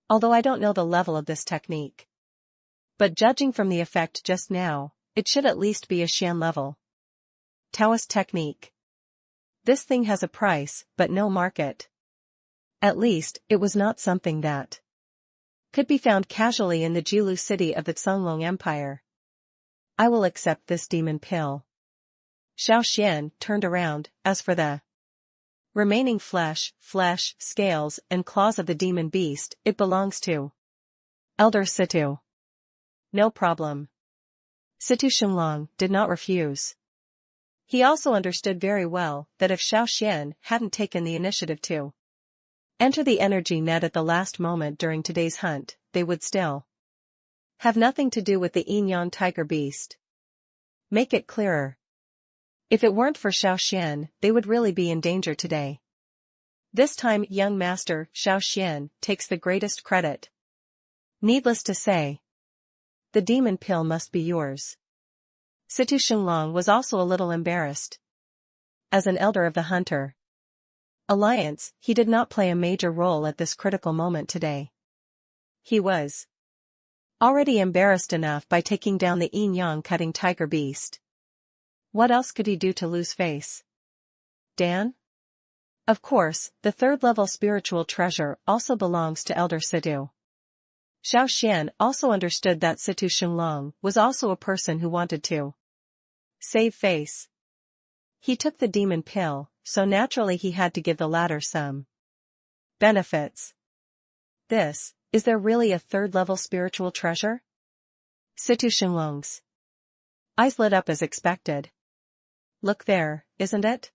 Although I don't know the level of this technique. But judging from the effect just now, it should at least be a Xian level Taoist technique. This thing has a price, but no market. At least, it was not something that could be found casually in the Jilu city of the Cunlong Empire. I will accept this demon pill. Xiao Xuan turned around. As for the remaining flesh, scales, and claws of the demon beast, it belongs to Elder Situ. No problem. Situ Xunlong did not refuse. He also understood very well that if Xiao Xuan hadn't taken the initiative to enter the energy net at the last moment during today's hunt, they would still have nothing to do with the yin-yang tiger beast. Make it clearer. If it weren't for Xiao Xuan, they would really be in danger today. This time young master Xiao Xuan takes the greatest credit. Needless to say, the demon pill must be yours. Situ Xinglong was also a little embarrassed. As an elder of the Hunter Alliance, he did not play a major role at this critical moment today. He was already embarrassed enough by taking down the yin-yang cutting tiger beast. What else could he do to lose face? Dan? Of course, the third-level spiritual treasure also belongs to Elder Situ. Xiao Xuan also understood that Situ Xinglong was also a person who wanted to save face. He took the demon pill, so naturally he had to give the latter some benefits. Is there really a third-level spiritual treasure? Situ Xinglong's eyes lit up as expected. Look there, isn't it?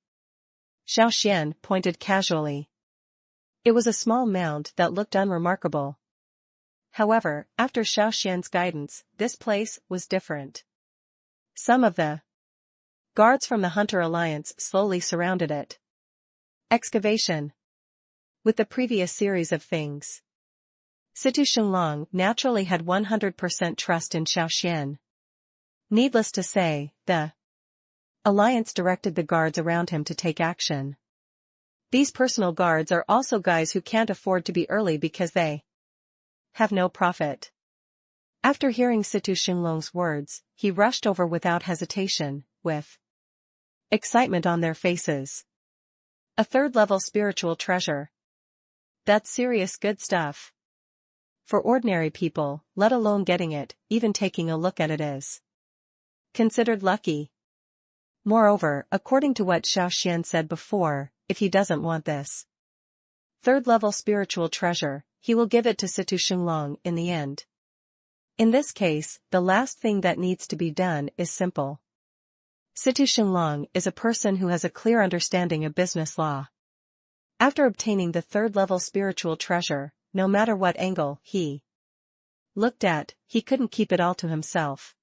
Xiao Xuan pointed casually. It was a small mound that looked unremarkable. However, after Xiao Xuan's guidance, this place was different. Some of the guards from the Hunter Alliance slowly surrounded it. Excavation. With the previous series of things, Situ Xinglong naturally had 100% trust in Xiao Xuan. Needless to say, the Alliance directed the guards around him to take action. These personal guards are also guys who can't afford to be early because they have no profit. After hearing Situ Xinglong's words, he rushed over without hesitation, with excitement on their faces. A third-level spiritual treasure. That's serious good stuff. For ordinary people, let alone getting it, even taking a look at it is considered lucky. Moreover, according to what Xiao Xuan said before, if he doesn't want this third-level spiritual treasure, he will give it to Situ Xinglong in the end. In this case, the last thing that needs to be done is simple. Situ Xinglong is a person who has a clear understanding of business law. After obtaining the third-level spiritual treasure, no matter what angle he looked at, he couldn't keep it all to himself.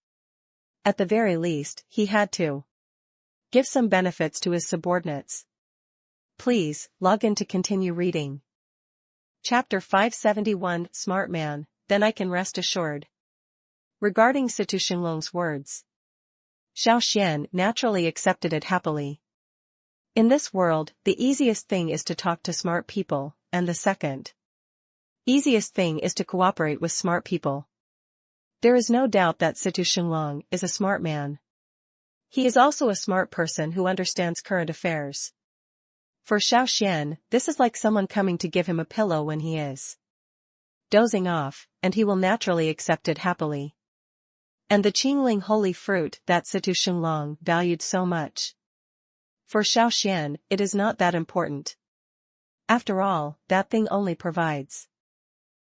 At the very least, he had to give some benefits to his subordinates. Please, log in to continue reading. Chapter 571 Smart Man, then I can rest assured. Regarding Situ Xinglong's words, Xiao Xuan naturally accepted it happily. In this world, the easiest thing is to talk to smart people, and the second easiest thing is to cooperate with smart people. There is no doubt that Situ Xinglong is a smart man. He is also a smart person who understands current affairs. For Xiao Xuan, this is like someone coming to give him a pillow when he is dozing off, and he will naturally accept it happily. And the Qingling holy fruit that Situ Xinglong valued so much. For Xiao Xuan, it is not that important. After all, that thing only provides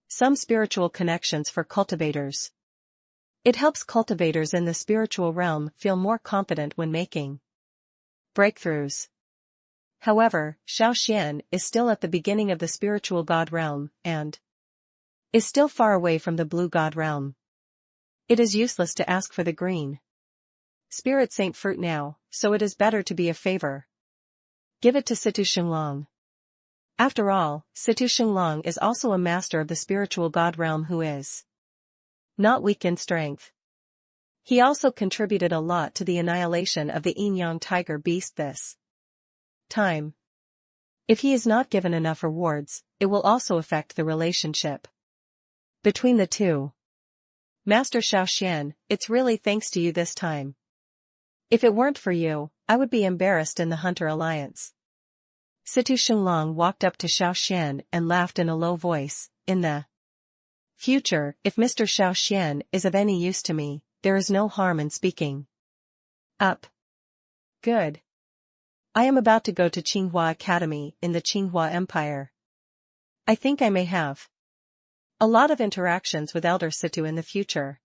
some spiritual connections for cultivators. It helps cultivators in the spiritual realm feel more confident when making breakthroughs. However, Xiao Xuan is still at the beginning of the spiritual god realm, and is still far away from the blue god realm. It is useless to ask for the green spirit saint fruit now, so it is better to be a favor. Give it to Situ Xinglong. After all, Situ Xinglong is also a master of the spiritual god realm who is not weak in strength. He also contributed a lot to the annihilation of the yin-yang tiger beast this time. If he is not given enough rewards, it will also affect the relationship between the two. Master Xiao Xuan, it's really thanks to you this time. If it weren't for you, I would be embarrassed in the Hunter Alliance. Situ Xinglong walked up to Xiao Xuan and laughed in a low voice. In the future, if Mr. Xiao Xuan is of any use to me, there is no harm in speaking up. Good. I am about to go to Qinghua Academy in the Qinghua Empire. I think I may have a lot of interactions with Elder Situ in the future.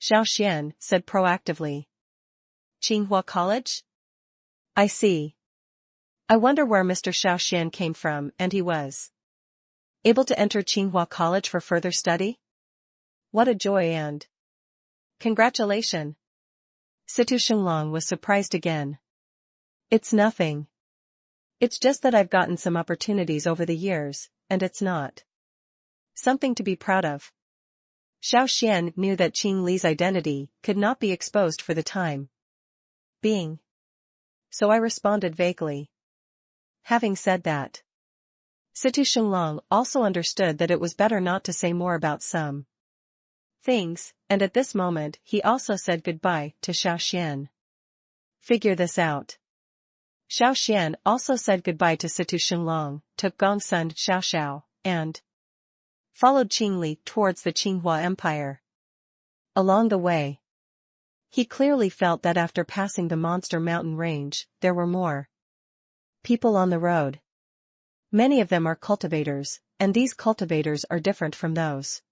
Xiao Xuan said proactively. Qinghua College? I see. I wonder where Mr. Xiao Xuan came from and he was able to enter Qinghua College for further study? What a joy and congratulations. Situ Xinglong was surprised again. It's nothing. It's just that I've gotten some opportunities over the years, and it's not something to be proud of. Xiao Xuan knew that Qing Li's identity could not be exposed for the time being. So I responded vaguely. Having said that, Situ Shunglong also understood that it was better not to say more about some things, and at this moment he also said goodbye to Xiao Xuan. Figure this out. Xiao Xuan also said goodbye to Situ Shunglong, took Gongsun Xiaoxiao, and followed Qing Li towards the Qinghua Empire. Along the way, he clearly felt that after passing the monster mountain range, there were more people on the road. Many of them are cultivators, and these cultivators are different from those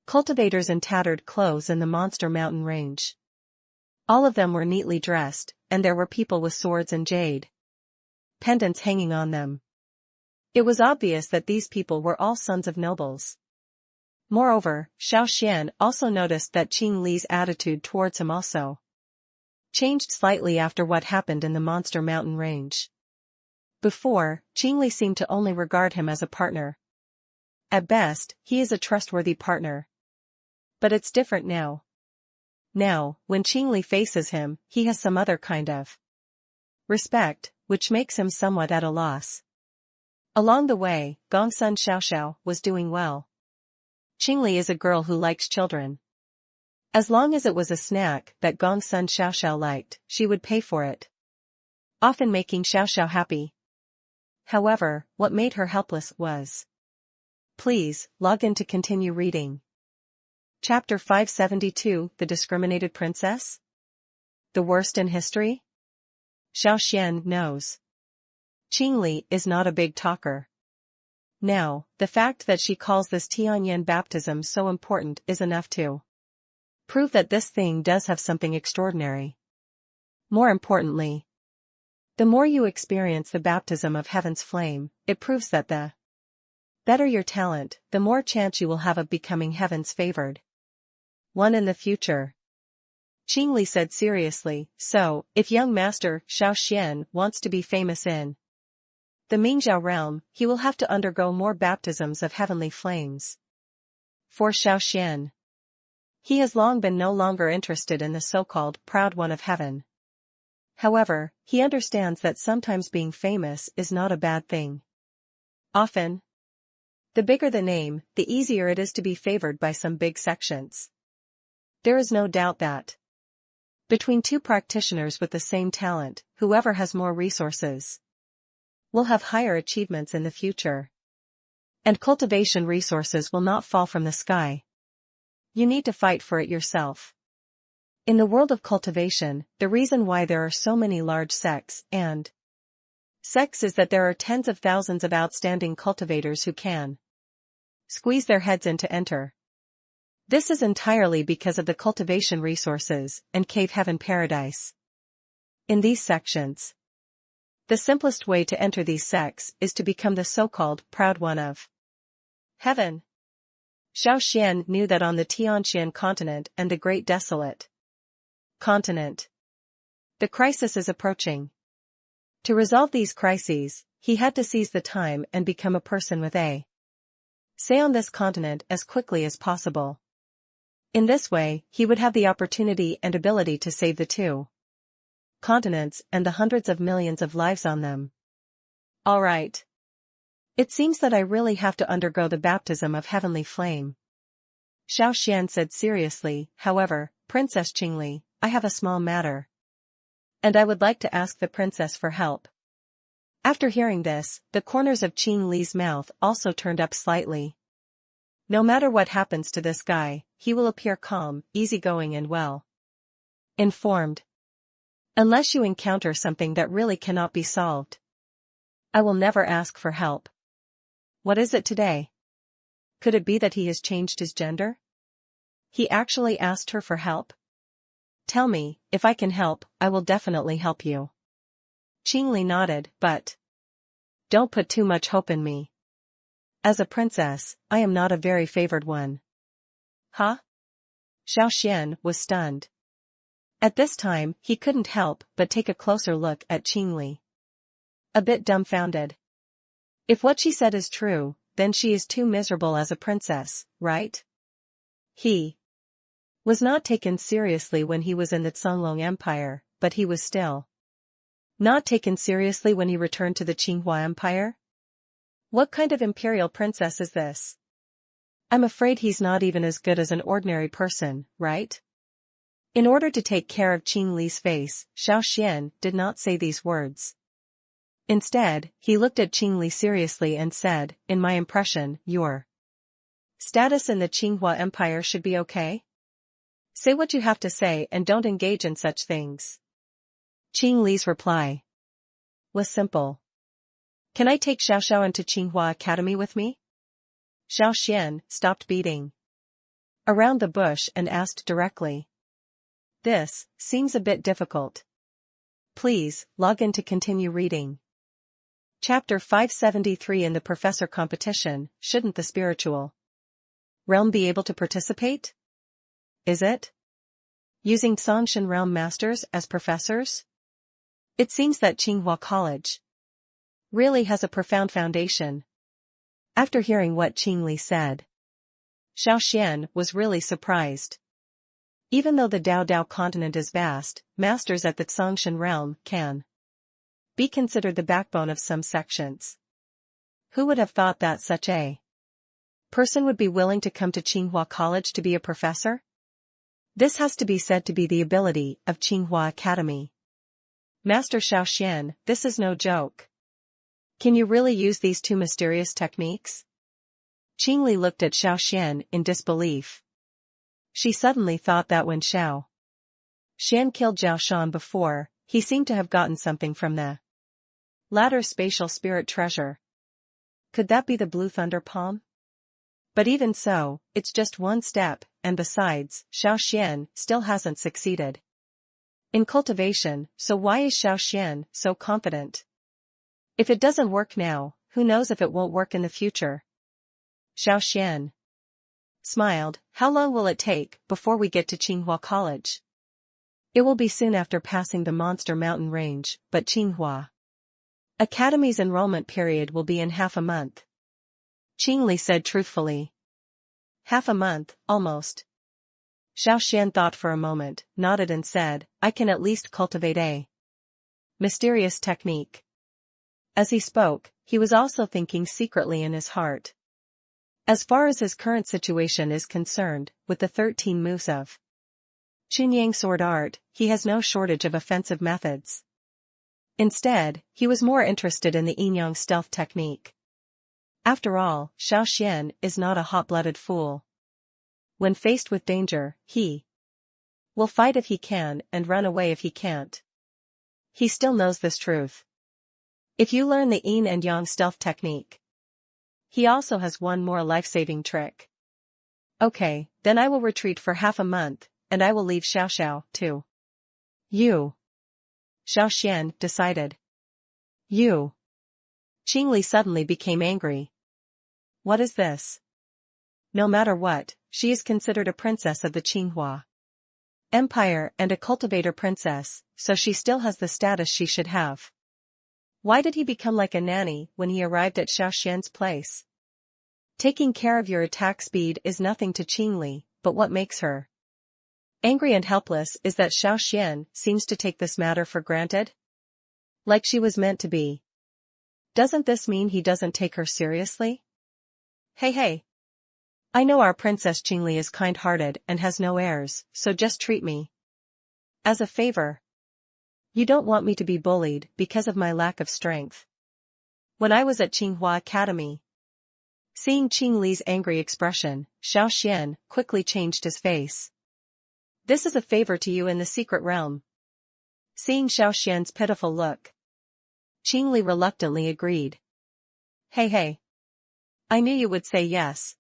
cultivators in tattered clothes in the monster mountain range. All of them were neatly dressed, and there were people with swords and jade pendants hanging on them. It was obvious that these people were all sons of nobles. Moreover, Xiao Xuan also noticed that Qing Li's attitude towards him also changed slightly after what happened in the monster mountain range. Before, Qing Li seemed to only regard him as a partner. At best, he is a trustworthy partner. But it's different now. Now, when Qing Li faces him, he has some other kind of respect, which makes him somewhat at a loss. Along the way, Gongsun Xiaoxiao was doing well. Qing Li is a girl who likes children. As long as it was a snack that Gongsun Xiaoxiao liked, she would pay for it, often making Xiaoxiao happy. However, what made her helpless was. Please, log in to continue reading. Chapter 572, The Discriminated Princess? The worst in history? Xiao Xuan knows. Qing Li is not a big talker. Now, the fact that she calls this Tianyan baptism so important is enough to prove that this thing does have something extraordinary. More importantly, the more you experience the baptism of heaven's flame, it proves that the better your talent, the more chance you will have of becoming heaven's favored one in the future. Qing Li said seriously, so, if young master Xiao Xuan wants to be famous in the Mingzhou realm, he will have to undergo more baptisms of heavenly flames. For Xiao Xuan, he has long been no longer interested in the so-called proud one of heaven. However, he understands that sometimes being famous is not a bad thing. Often, the bigger the name, the easier it is to be favored by some big sections. There is no doubt that between two practitioners with the same talent, whoever has more resources will have higher achievements in the future. And cultivation resources will not fall from the sky. You need to fight for it yourself. In the world of cultivation, the reason why there are so many large sects is that there are tens of thousands of outstanding cultivators who can squeeze their heads in to enter. This is entirely because of the cultivation resources and cave heaven paradise. In these sections, the simplest way to enter these sects is to become the so-called proud one of heaven. Xiao Xuan knew that on the Tianxian continent and the Great Desolate continent, the crisis is approaching. To resolve these crises, he had to seize the time and become a person with a say on this continent as quickly as possible. In this way, he would have the opportunity and ability to save the two continents and the hundreds of millions of lives on them. All right. It seems that I really have to undergo the baptism of heavenly flame. Xiao Xuan said seriously, however, Princess Qing Li, I have a small matter. And I would like to ask the princess for help. After hearing this, the corners of Qing Li's mouth also turned up slightly. No matter what happens to this guy, he will appear calm, easygoing and well informed. Unless you encounter something that really cannot be solved, I will never ask for help. What is it today? Could it be that he has changed his gender? He actually asked her for help? Tell me, if I can help, I will definitely help you. Qing Li nodded, but don't put too much hope in me. As a princess, I am not a very favored one. Huh? Xiao Xuan was stunned. At this time, he couldn't help but take a closer look at Qing Li. a bit dumbfounded. If what she said is true, then she is too miserable as a princess, right? He was not taken seriously when he was in the Songlong Empire, but he was still not taken seriously when he returned to the Qinghua Empire? What kind of imperial princess is this? I'm afraid he's not even as good as an ordinary person, right? In order to take care of Qing Li's face, Xiao Xuan did not say these words. Instead, he looked at Qing Li seriously and said, in my impression, your status in the Qinghua Empire should be okay? Say what you have to say and don't engage in such things. Qing Li's reply was simple. Can I take Xiao Xuan to Qinghua Academy with me? Xiao Xuan stopped beating around the bush and asked directly. This seems a bit difficult. Please, log in to continue reading. Chapter 573. In the professor competition, shouldn't the spiritual realm be able to participate? Is it? Using Songshan realm masters as professors? It seems that Qinghua College really has a profound foundation. After hearing what Qing Li said, Xiao Xuan was really surprised. Even though the Dao continent is vast, masters at the Songshan realm can be considered the backbone of some sections. Who would have thought that such a person would be willing to come to Qinghua College to be a professor? This has to be said to be the ability of Qinghua Academy. Master Xiao Xuan, this is no joke. Can you really use these two mysterious techniques? Qing Li looked at Xiao Xuan in disbelief. She suddenly thought that when Xiao Xuan killed Xiao Xuan before, he seemed to have gotten something from the latter's spatial spirit treasure. Could that be the Blue Thunder Palm? But even so, it's just one step, and besides, Xiao Xuan still hasn't succeeded in cultivation, so why is Xiao Xuan so confident? If it doesn't work now, who knows if it won't work in the future? Xiao Xuan smiled. How long will it take before we get to Qinghua College? It will be soon after passing the Monster Mountain Range, but Qinghua Academy's enrollment period will be in half a month. Qing Li said truthfully. Half a month, almost. Xiao Xuan thought for a moment, nodded and said, I can at least cultivate a mysterious technique. As he spoke, he was also thinking secretly in his heart. As far as his current situation is concerned, with the 13 moves of Chunyang sword art, he has no shortage of offensive methods. Instead, he was more interested in the Yinyang stealth technique. After all, Xiao Xuan is not a hot-blooded fool. When faced with danger, he will fight if he can and run away if he can't. He still knows this truth. If you learn the Yin and Yang stealth technique, he also has one more life-saving trick. Okay, then I will retreat for half a month, and I will leave Xiao Xiao, too. You. Xiao Xuan decided. You. Qing Li suddenly became angry. What is this? No matter what, she is considered a princess of the Qinghua Empire and a cultivator princess, so she still has the status she should have. Why did he become like a nanny when he arrived at Xiao Xuan's place? Taking care of your attack speed is nothing to Qing Li, but what makes her angry and helpless is that Xiao Xuan seems to take this matter for granted. Like she was meant to be. Doesn't this mean he doesn't take her seriously? Hey. I know our Princess Qing Li is kind-hearted and has no airs, so just treat me as a favor. You don't want me to be bullied because of my lack of strength. When I was at Qinghua Academy. Seeing Qing Li's angry expression, Xiao Xuan quickly changed his face. This is a favor to you in the secret realm. Seeing Xiao Xuan's pitiful look, Qing Li reluctantly agreed. Hey. I knew you would say yes.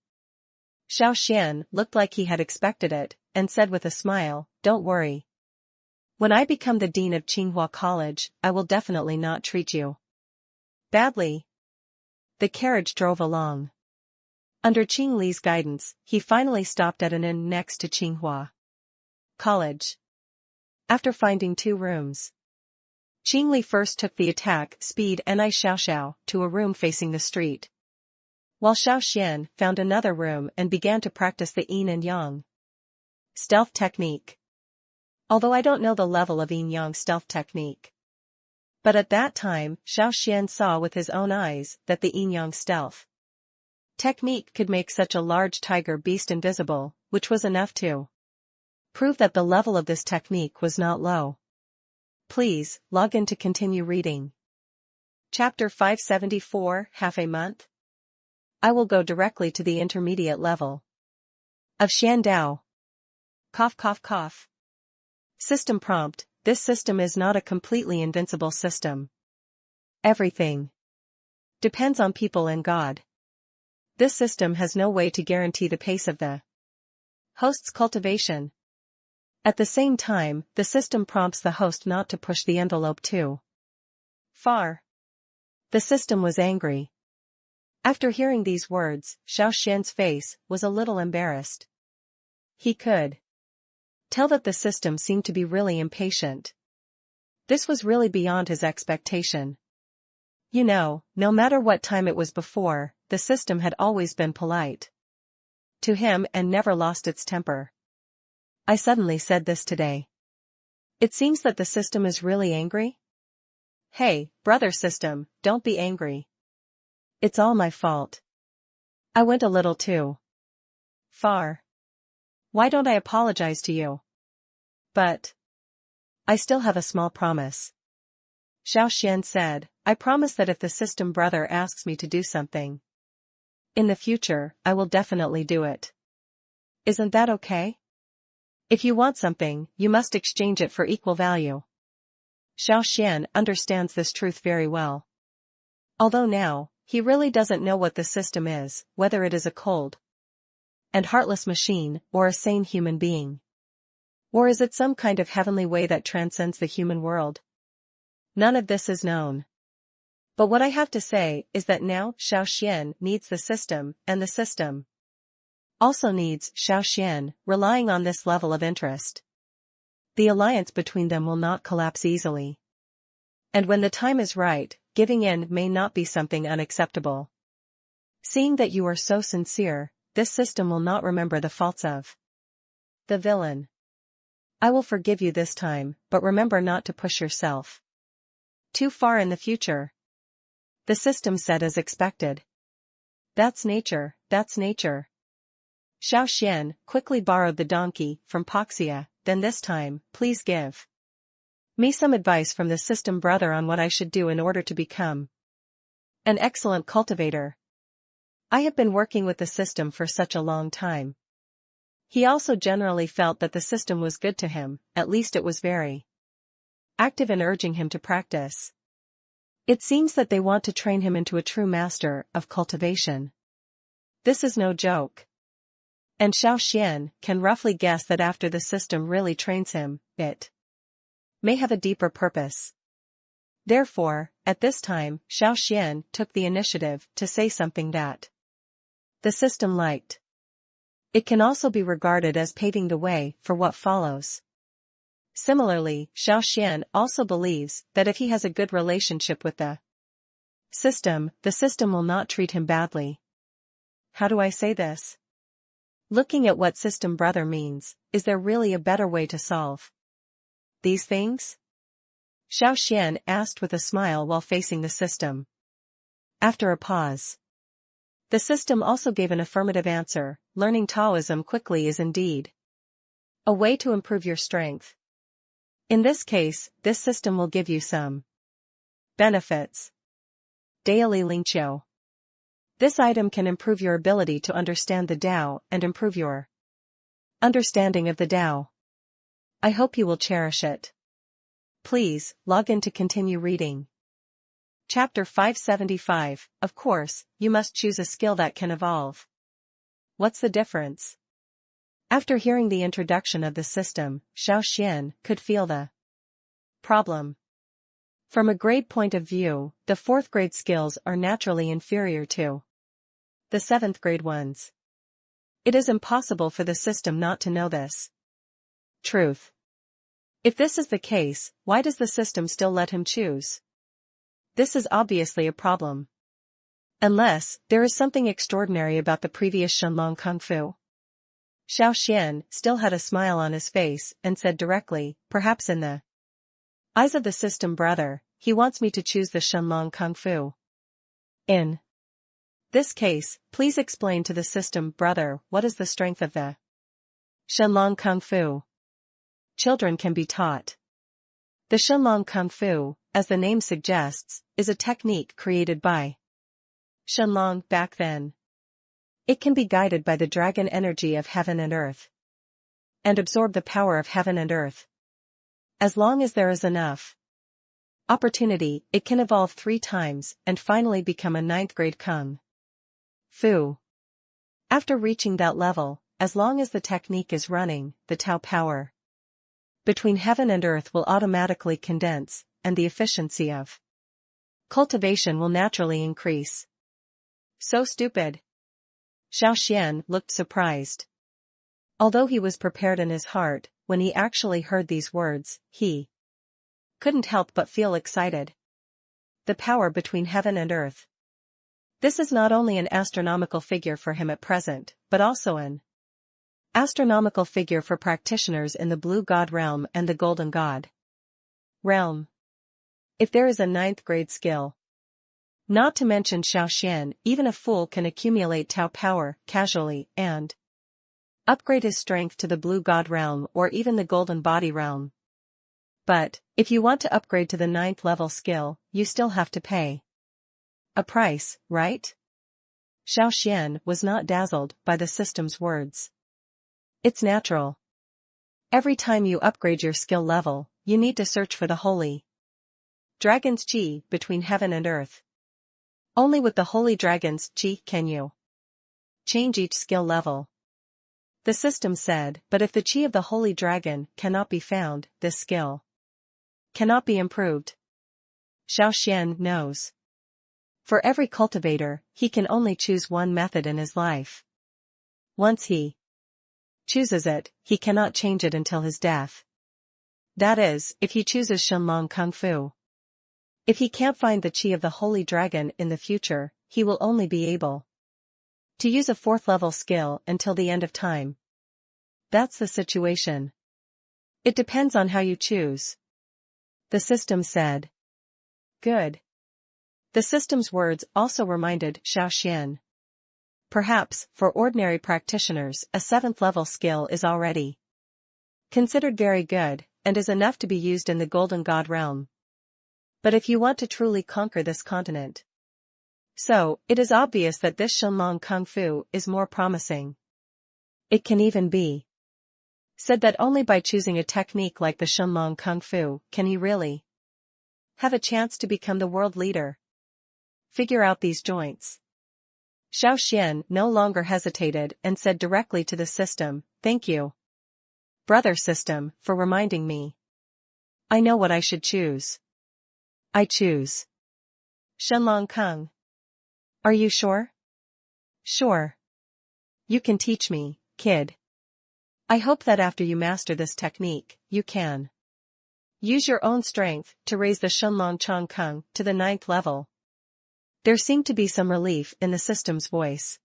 Xiao Xuan looked like he had expected it, and said with a smile, don't worry. When I become the dean of Qinghua College, I will definitely not treat you badly. The carriage drove along. Under Qing Li's guidance, he finally stopped at an inn next to Qinghua College. After finding 2 rooms, Qingli first took the attack speed and Xiao to a room facing the street, while Xiao Xuan found another room and began to practice the yin and yang stealth technique. Although I don't know the level of yin yang stealth technique. But at that time, Xiao Xuan saw with his own eyes that the yin yang stealth technique could make such a large tiger beast invisible, which was enough to prove that the level of this technique was not low. Please, log in to continue reading. Chapter 574, Half a month? I will go directly to the intermediate level of Shandao. Cough cough cough. System prompt, this system is not a completely invincible system. Everything depends on people and God. This system has no way to guarantee the pace of the host's cultivation. At the same time, the system prompts the host not to push the envelope too far. The system was angry. After hearing these words, Xiao Xuan's face was a little embarrassed. He could tell that the system seemed to be really impatient. This was really beyond his expectation. You know, no matter what time it was before, the system had always been polite to him and never lost its temper. I suddenly said this today. It seems that the system is really angry? Hey, brother system, don't be angry. It's all my fault. I went a little too far. Why don't I apologize to you? But I still have a small promise. Xiao Xuan said, I promise that if the system brother asks me to do something in the future, I will definitely do it. Isn't that okay? If you want something, you must exchange it for equal value. Xiao Xuan understands this truth very well. Although now, he really doesn't know what the system is, whether it is a cold and heartless machine or a sane human being. Or is it some kind of heavenly way that transcends the human world? None of this is known. But what I have to say is that now Xiao Xuan needs the system, and the system also needs Xiao Xuan, relying on this level of interest. The alliance between them will not collapse easily. And when the time is right, giving in may not be something unacceptable. Seeing that you are so sincere, this system will not remember the faults of the villain. I will forgive you this time, but remember not to push yourself too far in the future. The system said as expected. That's nature, that's nature. Xiao Xuan quickly borrowed the donkey from Poxia, then this time, please give me some advice from the system brother on what I should do in order to become an excellent cultivator. I have been working with the system for such a long time. He also generally felt that the system was good to him, at least it was very active in urging him to practice. It seems that they want to train him into a true master of cultivation. This is no joke. And Xiao Xuan can roughly guess that after the system really trains him, it may have a deeper purpose. Therefore, at this time, Xiao Xuan took the initiative to say something that the system liked. It can also be regarded as paving the way for what follows. Similarly, Xiao Xuan also believes that if he has a good relationship with the system will not treat him badly. How do I say this? Looking at what system brother means, is there really a better way to solve these things? Xiao Xuan asked with a smile while facing the system. After a pause, the system also gave an affirmative answer. Learning Taoism quickly is indeed a way to improve your strength. In this case, this system will give you some benefits. Daily Lingqiu. This item can improve your ability to understand the Tao and improve your understanding of the Tao. I hope you will cherish it. Please, log in to continue reading. Chapter 575, of course, you must choose a skill that can evolve. What's the difference? After hearing the introduction of the system, Xiao Xuan could feel the problem. From a grade point of view, the 4th grade skills are naturally inferior to the 7th grade ones. It is impossible for the system not to know this truth. If this is the case, why does the system still let him choose? This is obviously a problem. Unless, there is something extraordinary about the previous Shenlong Kung Fu. Xiao Xuan still had a smile on his face and said directly, perhaps in the eyes of the system brother, he wants me to choose the Shenlong Kung Fu. In this case, please explain to the system brother what is the strength of the Shenlong Kung Fu. Children can be taught. The Shenlong Kung Fu, as the name suggests, is a technique created by Shenlong back then. It can be guided by the dragon energy of heaven and earth, and absorb the power of heaven and earth. As long as there is enough opportunity, it can evolve 3 times and finally become a 9th grade Kung Fu. After reaching that level, as long as the technique is running, the Tao power between heaven and earth will automatically condense, and the efficiency of cultivation will naturally increase. So stupid. Xiao Xuan looked surprised. Although he was prepared in his heart, when he actually heard these words, he couldn't help but feel excited. The power between heaven and earth. This is not only an astronomical figure for him at present, but also an astronomical figure for practitioners in the Blue God realm and the Golden God realm. If there is a 9th grade skill, not to mention Xiao Xuan, even a fool can accumulate Tao power casually and upgrade his strength to the Blue God realm or even the Golden Body realm. But, if you want to upgrade to the 9th level skill, you still have to pay a price, right? Xiao Xuan was not dazzled by the system's words. It's natural. Every time you upgrade your skill level, you need to search for the holy dragon's qi between heaven and earth. Only with the holy dragon's qi can you change each skill level. The system said, but if the qi of the holy dragon cannot be found, this skill cannot be improved. Xiao Xuan knows. For every cultivator, he can only choose one method in his life. Once he chooses it, he cannot change it until his death. That is, if he chooses Shenlong Kung Fu. If he can't find the qi of the holy dragon in the future, he will only be able to use a 4th level skill until the end of time. That's the situation. It depends on how you choose. The system said. Good. The system's words also reminded Xiao Xuan. Perhaps, for ordinary practitioners, a 7th level skill is already considered very good, and is enough to be used in the Golden God realm. But if you want to truly conquer this continent, so, it is obvious that this Shenlong Kung Fu is more promising. It can even be said that only by choosing a technique like the Shenlong Kung Fu can he really have a chance to become the world leader. Figure out these joints. Xiao Xuan no longer hesitated and said directly to the system, thank you, brother system, for reminding me. I know what I should choose. I choose Shenlong Kung. Are you sure? Sure. You can teach me, kid. I hope that after you master this technique, you can use your own strength to raise the Shenlong Chong Kung to the 9th level. There seemed to be some relief in the system's voice.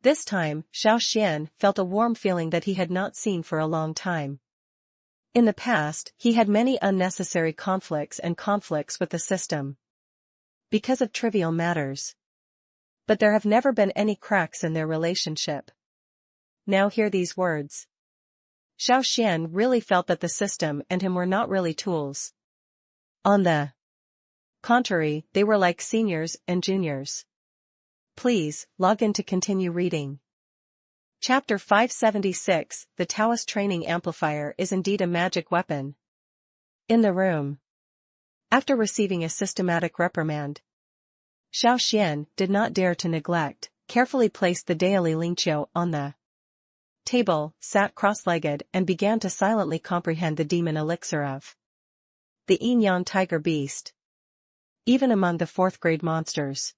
This time, Xiao Xuan felt a warm feeling that he had not seen for a long time. In the past, he had many unnecessary conflicts with the system because of trivial matters. But there have never been any cracks in their relationship. Now hear these words. Xiao Xuan really felt that the system and him were not really tools. On the contrary, they were like seniors and juniors. Please, log in to continue reading. Chapter 576, The Taoist Training Amplifier is indeed a magic weapon. In the room. After receiving a systematic reprimand, Xiao Xuan did not dare to neglect, carefully placed the daily lingqiu on the table, sat cross-legged and began to silently comprehend the demon elixir of the yin-yang tiger beast. Even among the 4th grade monsters,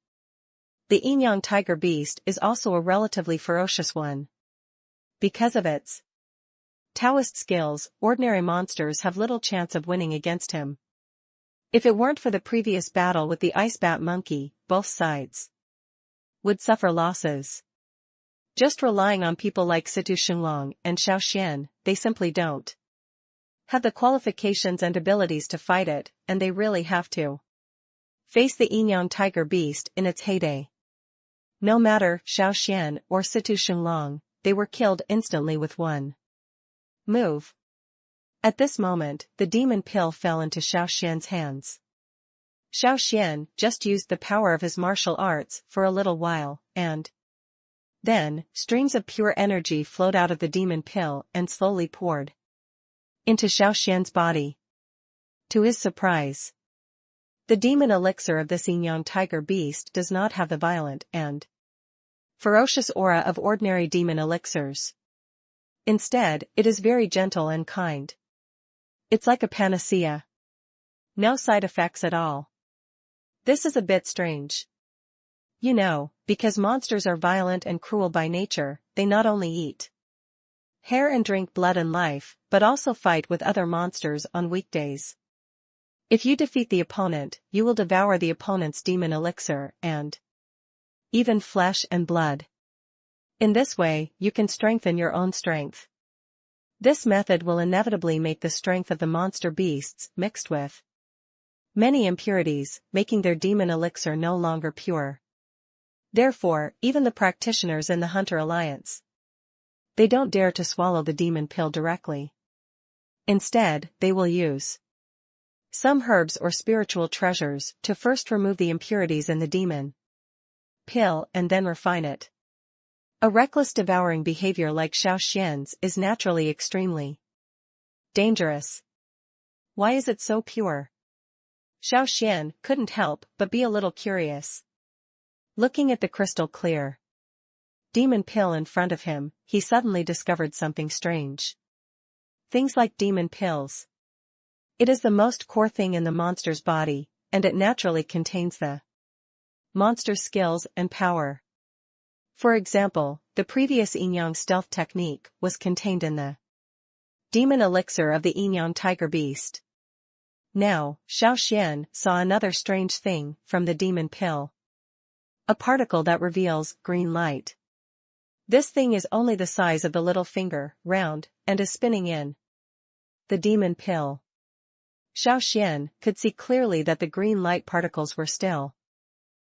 the yin-yang tiger beast is also a relatively ferocious one. Because of its Taoist skills, ordinary monsters have little chance of winning against him. If it weren't for the previous battle with the ice bat monkey, both sides would suffer losses. Just relying on people like Xiao Xuan and Xiao Xuan, they simply don't have the qualifications and abilities to fight it, and they really have to face the Yin-Yang tiger beast in its heyday. No matter Xiao Xuan or Xiao Xuan, they were killed instantly with one move. At this moment, the demon pill fell into Xiao Xuan's hands. Xiao Xuan just used the power of his martial arts for a little while, and then, streams of pure energy flowed out of the demon pill and slowly poured into Xiao Xuan's body. To his surprise, the demon elixir of this Yin-Yang tiger beast does not have the violent and ferocious aura of ordinary demon elixirs. Instead, it is very gentle and kind. It's like a panacea. No side effects at all. This is a bit strange. You know, because monsters are violent and cruel by nature, they not only eat hair and drink blood and life, but also fight with other monsters on weekdays. If you defeat the opponent, you will devour the opponent's demon elixir and even flesh and blood. In this way, you can strengthen your own strength. This method will inevitably make the strength of the monster beasts mixed with many impurities, making their demon elixir no longer pure. Therefore, even the practitioners in the Hunter Alliance, they don't dare to swallow the demon pill directly. Instead, they will use some herbs or spiritual treasures to first remove the impurities in the demon pill and then refine it. A reckless devouring behavior like Xiao Xuan's is naturally extremely dangerous. Why is it so pure? Xiao Xuan couldn't help but be a little curious. Looking at the crystal clear demon pill in front of him, he suddenly discovered something strange. Things like demon pills. It is the most core thing in the monster's body, and it naturally contains the monster's skills and power. For example, the previous Yin-Yang stealth technique was contained in the demon elixir of the Yin-Yang tiger beast. Now, Xiao Xuan saw another strange thing from the demon pill. A particle that reveals green light. This thing is only the size of the little finger, round, and is spinning in the demon pill. Xiao Xuan could see clearly that the green light particles were still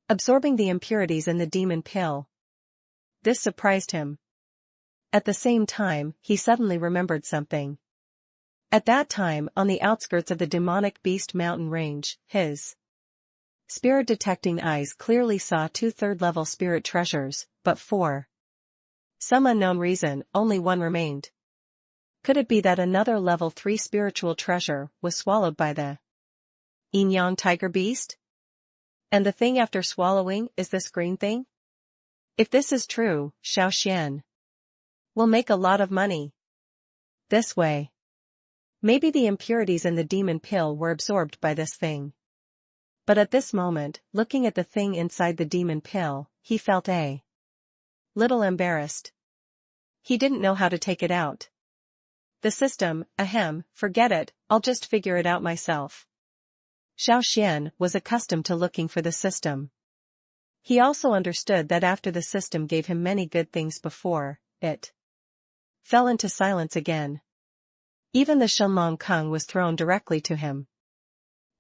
absorbing the impurities in the demon pill. This surprised him. At the same time, he suddenly remembered something. At that time, on the outskirts of the demonic beast mountain range, his spirit-detecting eyes clearly saw 2 third-level spirit treasures, but for some unknown reason, only one remained. Could it be that another level 3 spiritual treasure was swallowed by the Yin-Yang tiger beast? And the thing after swallowing is this green thing? If this is true, Xiao Xuan will make a lot of money this way. Maybe the impurities in the demon pill were absorbed by this thing. But at this moment, looking at the thing inside the demon pill, he felt a little embarrassed. He didn't know how to take it out. The system, forget it, I'll just figure it out myself. Xiao Xuan was accustomed to looking for the system. He also understood that after the system gave him many good things before, it fell into silence again. Even the Shenlong Kung was thrown directly to him,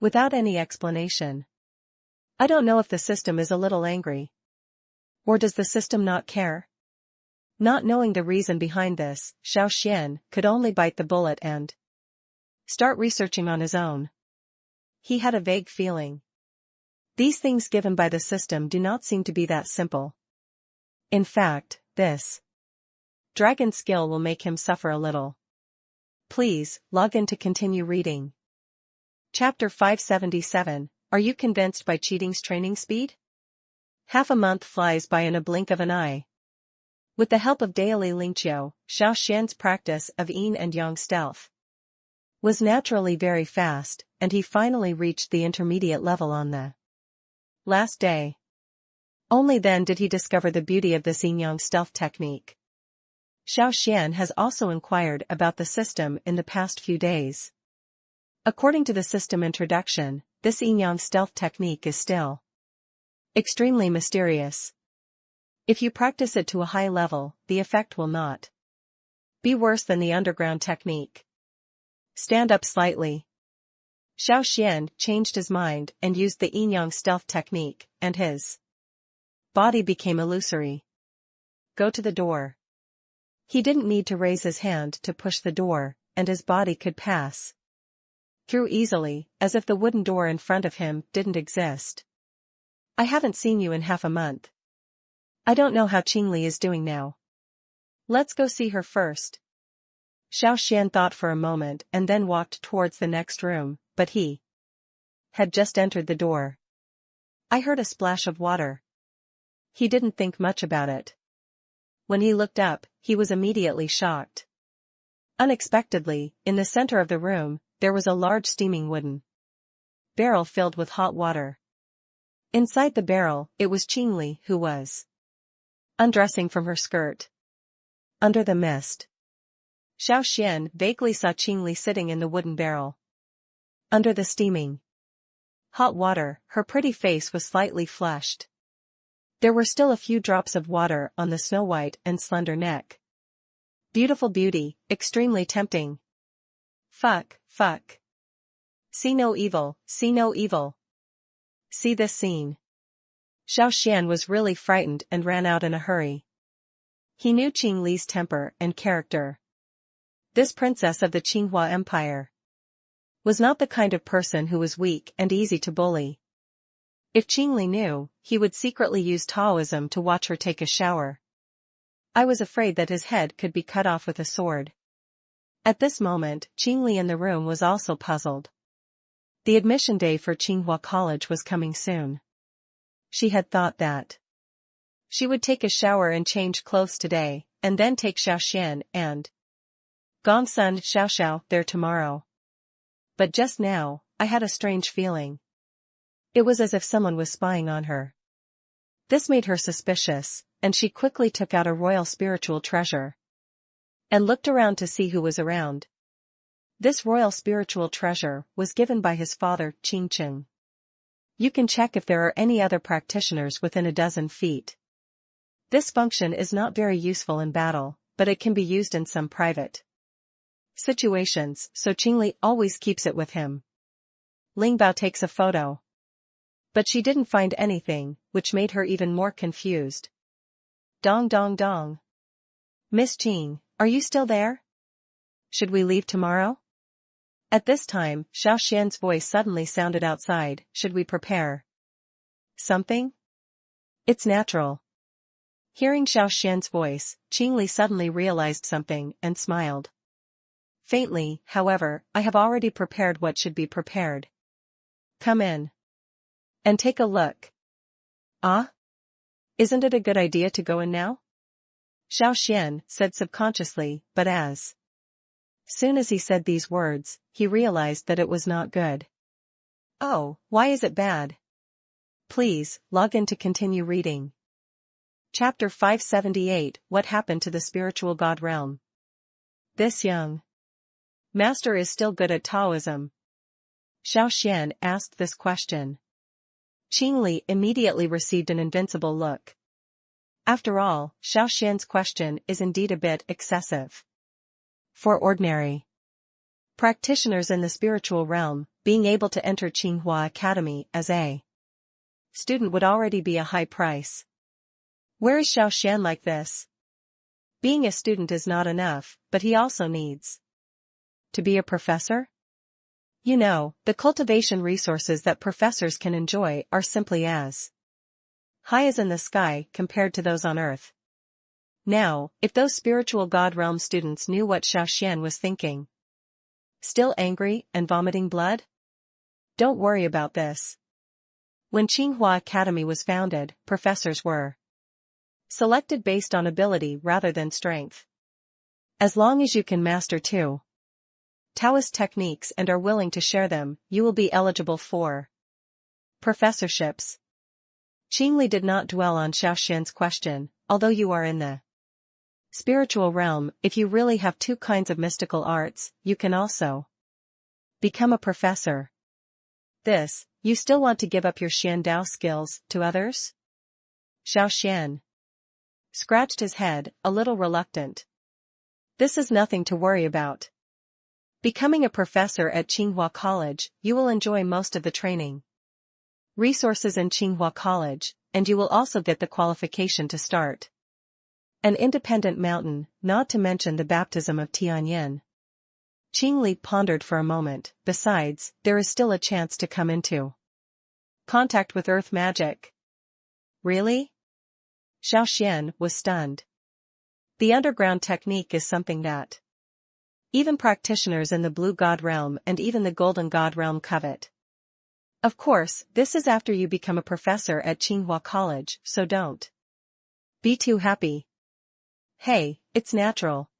without any explanation. I don't know if the system is a little angry. Or does the system not care? Not knowing the reason behind this, Xiao Xuan could only bite the bullet and start researching on his own. He had a vague feeling. These things given by the system do not seem to be that simple. In fact, this dragon skill will make him suffer a little. Please, log in to continue reading. Chapter 577, Are you convinced by cheating's training speed? Half a month flies by in a blink of an eye. With the help of daily Lingqiu, Xiao Xuan's practice of yin and yang stealth was naturally very fast, and he finally reached the intermediate level on the last day. Only then did he discover the beauty of this yin-yang stealth technique. Xiao Xuan has also inquired about the system in the past few days. According to the system introduction, this yin-yang stealth technique is still extremely mysterious. If you practice it to a high level, the effect will not be worse than the underground technique. Stand up slightly. Xiao Xuan changed his mind and used the yin-yang stealth technique, and his body became illusory. Go to the door. He didn't need to raise his hand to push the door, and his body could pass through easily, as if the wooden door in front of him didn't exist. I haven't seen you in half a month. I don't know how Qingli is doing now. Let's go see her first. Xiao Xuan thought for a moment and then walked towards the next room, but he had just entered the door. I heard a splash of water. He didn't think much about it. When he looked up, he was immediately shocked. Unexpectedly, in the center of the room, there was a large steaming wooden barrel filled with hot water. Inside the barrel, it was Qingli who was undressing from her skirt. Under the mist, Xiao Xuan vaguely saw Qingli sitting in the wooden barrel. Under the steaming hot water, her pretty face was slightly flushed. There were still a few drops of water on the snow-white and slender neck. Beautiful beauty, extremely tempting. Fuck. See no evil, see no evil. See this scene. Xiao Xuan was really frightened and ran out in a hurry. He knew Qingli's temper and character. This princess of the Qinghua Empire was not the kind of person who was weak and easy to bully. If Qingli knew, he would secretly use Taoism to watch her take a shower. I was afraid that his head could be cut off with a sword. At this moment, Qingli in the room was also puzzled. The admission day for Tsinghua College was coming soon. She had thought that she would take a shower and change clothes today, and then take Xiao Xuan and Gongsun Xiaoxiao there tomorrow. But just now, I had a strange feeling. It was as if someone was spying on her. This made her suspicious, and she quickly took out a royal spiritual treasure and looked around to see who was around. This royal spiritual treasure was given by his father, Qingcheng. You can check if there are any other practitioners within a dozen feet. This function is not very useful in battle, but it can be used in some private situations, so Qingli always keeps it with him. Ling Bao takes a photo. But she didn't find anything, which made her even more confused. Dong dong dong. Miss Qing, are you still there? Should we leave tomorrow? At this time, Xiao Xuan's voice suddenly sounded outside. Should we prepare something? It's natural. Hearing Xiao Xuan's voice, Qingli suddenly realized something and smiled. Faintly, however, I have already prepared what should be prepared. Come in and take a look. Ah? Isn't it a good idea to go in now? Xiao Xuan said subconsciously, but as soon as he said these words, he realized that it was not good. Oh, why is it bad? Please, log in to continue reading. Chapter 578, What Happened to the Spiritual God Realm? This young master is still good at Taoism. Xiao Xuan asked this question. Qingli immediately received an invincible look. After all, Xiao Xuan's question is indeed a bit excessive. For ordinary practitioners in the spiritual realm, being able to enter Tsinghua Academy as a student would already be a high price. Where is Xiao Xuan like this? Being a student is not enough, but he also needs to be a professor? You know, the cultivation resources that professors can enjoy are simply as high as in the sky compared to those on earth. Now, if those spiritual God realm students knew what Xiao Xuan was thinking. Still angry and vomiting blood? Don't worry about this. When Tsinghua Academy was founded, professors were selected based on ability rather than strength. As long as you can master two Taoist techniques and are willing to share them, you will be eligible for professorships. Qingli did not dwell on Xiao Xuan's question. Although you are in the Spiritual realm. If you really have two kinds of mystical arts, you can also become a professor. You still want to give up your Xian Dao skills to others? Xiao Xuan scratched his head, a little reluctant. This is nothing to worry about. Becoming a professor at Tsinghua College, you will enjoy most of the training resources in Tsinghua College, and you will also get the qualification to start an independent mountain, not to mention the baptism of Tianyin. Qingli pondered for a moment. Besides, there is still a chance to come into contact with earth magic. Really? Xiao Xuan was stunned. The underground technique is something that even practitioners in the Blue God realm and even the Golden God realm covet. Of course, this is after you become a professor at Tsinghua College, so don't be too happy. Hey, it's natural.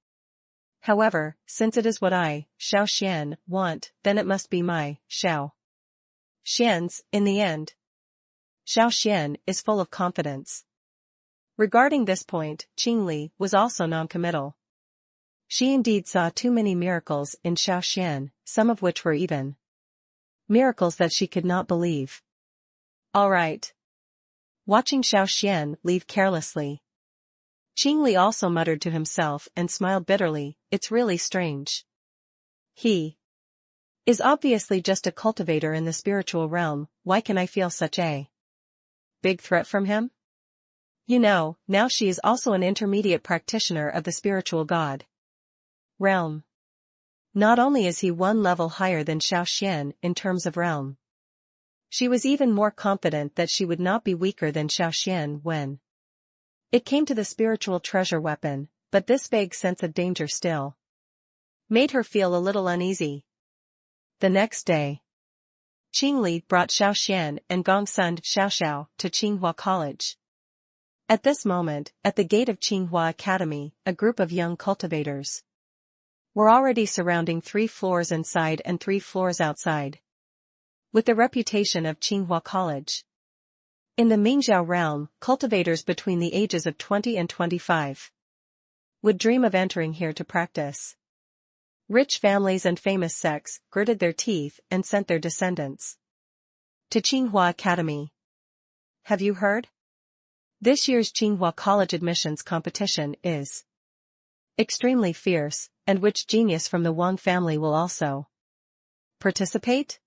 However, since it is what I, Xiao Xuan, want, then it must be my, Xiao Xuan's, in the end. Xiao Xuan is full of confidence. Regarding this point, Qingli was also non-committal. She indeed saw too many miracles in Xiao Xuan, some of which were even miracles that she could not believe. All right. Watching Xiao Xuan leave carelessly, Qingli also muttered to himself and smiled bitterly. It's really strange. He is obviously just a cultivator in the spiritual realm. Why can I feel such a big threat from him? You know, now she is also an intermediate practitioner of the spiritual god realm. Not only is he one level higher than Xiao Xuan in terms of realm, she was even more confident that she would not be weaker than Xiao Xuan when it came to the spiritual treasure weapon, but this vague sense of danger still made her feel a little uneasy. The next day, Qingli brought Xiao Xuan and Gongsun Xiaoxiao to Tsinghua College. At this moment, at the gate of Tsinghua Academy, a group of young cultivators were already surrounding 3 floors inside and 3 floors outside. With the reputation of Tsinghua College in the Mingzhou realm, cultivators between the ages of 20 and 25 would dream of entering here to practice. Rich families and famous sects gritted their teeth and sent their descendants to Tsinghua Academy. Have you heard? This year's Tsinghua College admissions competition is extremely fierce, and which genius from the Wang family will also participate?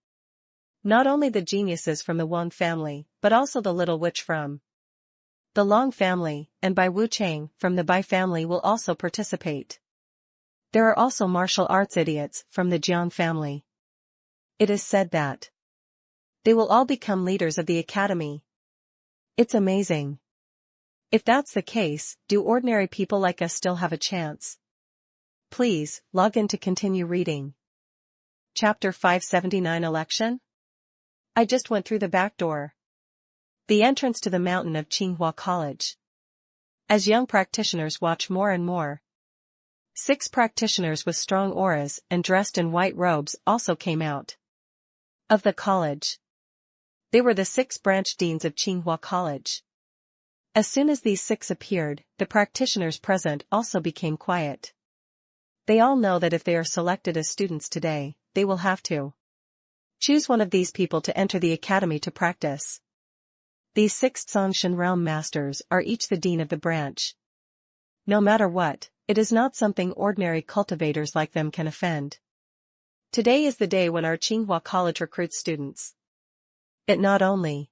Not only the geniuses from the Wang family, but also the little witch from the Long family, and Bai Wuchang from the Bai family will also participate. There are also martial arts idiots from the Jiang family. It is said that they will all become leaders of the academy. It's amazing. If that's the case, do ordinary people like us still have a chance? Please, log in to continue reading. Chapter 579 Election? I just went through the back door. The entrance to the mountain of Tsinghua College. As young practitioners watch more and more, 6 practitioners with strong auras and dressed in white robes also came out of the college. They were the 6 branch deans of Tsinghua College. As soon as these 6 appeared, the practitioners present also became quiet. They all know that if they are selected as students today, they will have to choose one of these people to enter the academy to practice. These 6 Zongshan realm masters are each the dean of the branch. No matter what, it is not something ordinary cultivators like them can offend. Today is the day when our Tsinghua College recruits students. It not only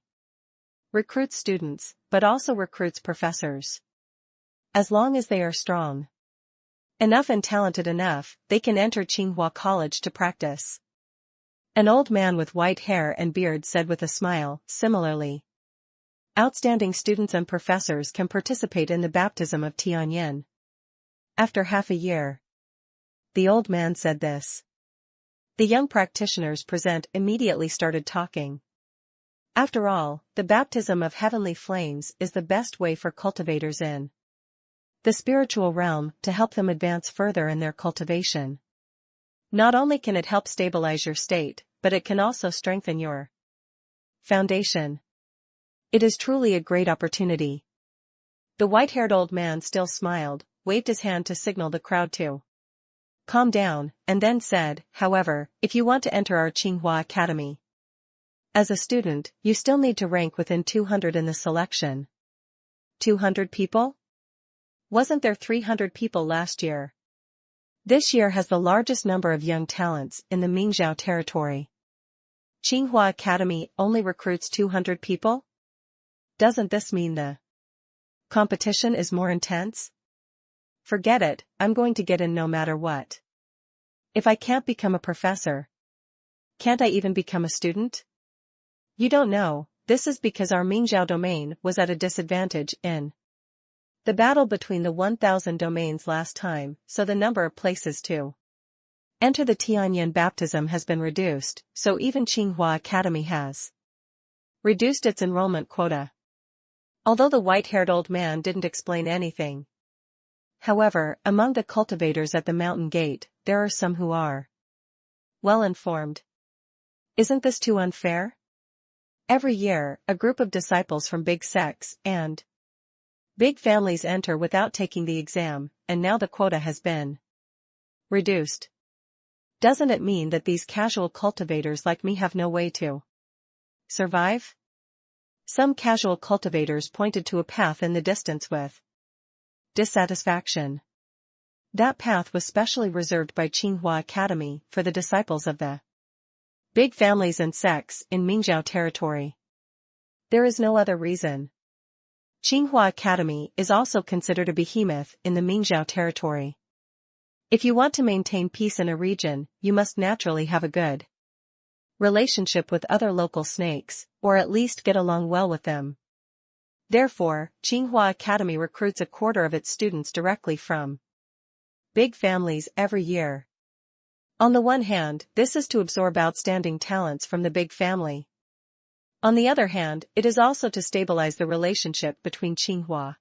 recruits students, but also recruits professors. As long as they are strong enough and talented enough, they can enter Tsinghua College to practice. An old man with white hair and beard said with a smile. Similarly, outstanding students and professors can participate in the baptism of Tianyin. After half a year, the old man said this. The young practitioners present immediately started talking. After all, the baptism of heavenly flames is the best way for cultivators in the spiritual realm to help them advance further in their cultivation. Not only can it help stabilize your state, but it can also strengthen your foundation. It is truly a great opportunity. The white-haired old man still smiled. waved his hand to signal the crowd to calm down, and then said, however, if you want to enter our Tsinghua Academy as a student, you still need to rank within 200 in the selection. 200 people? Wasn't there 300 people last year? This year has the largest number of young talents in the Mingzhou territory. Tsinghua Academy only recruits 200 people? Doesn't this mean the competition is more intense? Forget it, I'm going to get in no matter what. If I can't become a professor, can't I even become a student? You don't know, this is because our Mingzhou domain was at a disadvantage in the battle between the 1,000 domains last time, so the number of places to enter the Tianyan baptism has been reduced, so even Tsinghua Academy has reduced its enrollment quota. Although the white-haired old man didn't explain anything. However, among the cultivators at the mountain gate, there are some who are well informed. Isn't this too unfair? Every year, a group of disciples from big sects and big families enter without taking the exam, and now the quota has been reduced. Doesn't it mean that these casual cultivators like me have no way to survive? Some casual cultivators pointed to a path in the distance with dissatisfaction. That path was specially reserved by Tsinghua Academy for the disciples of the big families and sects in Mingzhou territory. There is no other reason. Tsinghua Academy is also considered a behemoth in the Mingzhou territory. If you want to maintain peace in a region, you must naturally have a good relationship with other local snakes, or at least get along well with them. Therefore, Tsinghua Academy recruits a quarter of its students directly from big families every year. On the one hand, this is to absorb outstanding talents from the big family. On the other hand, it is also to stabilize the relationship between Tsinghua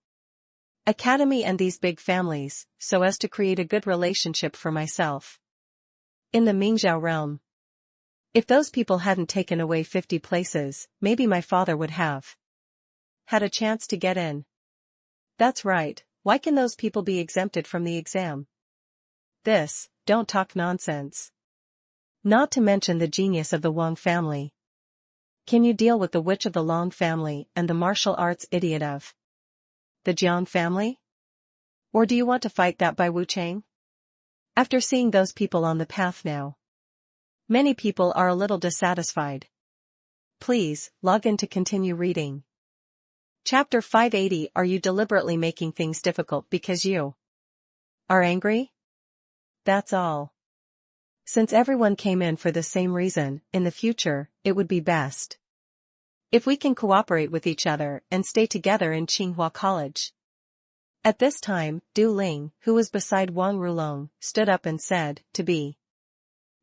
Academy and these big families, so as to create a good relationship for myself in the Mingzhou realm. If those people hadn't taken away 50 places, maybe my father would have had a chance to get in. That's right, why can those people be exempted from the exam? Don't talk nonsense. Not to mention the genius of the Wang family. Can you deal with the witch of the Long family and the martial arts idiot of the Jiang family? Or do you want to fight that Bai Wuchang? After seeing those people on the path now, many people are a little dissatisfied. Please, log in to continue reading. Chapter 580. Are you deliberately making things difficult because you are angry? That's all. Since everyone came in for the same reason, in the future, it would be best if we can cooperate with each other and stay together in Tsinghua College. At this time, Du Ling, who was beside Wang Rulong, stood up and said, to be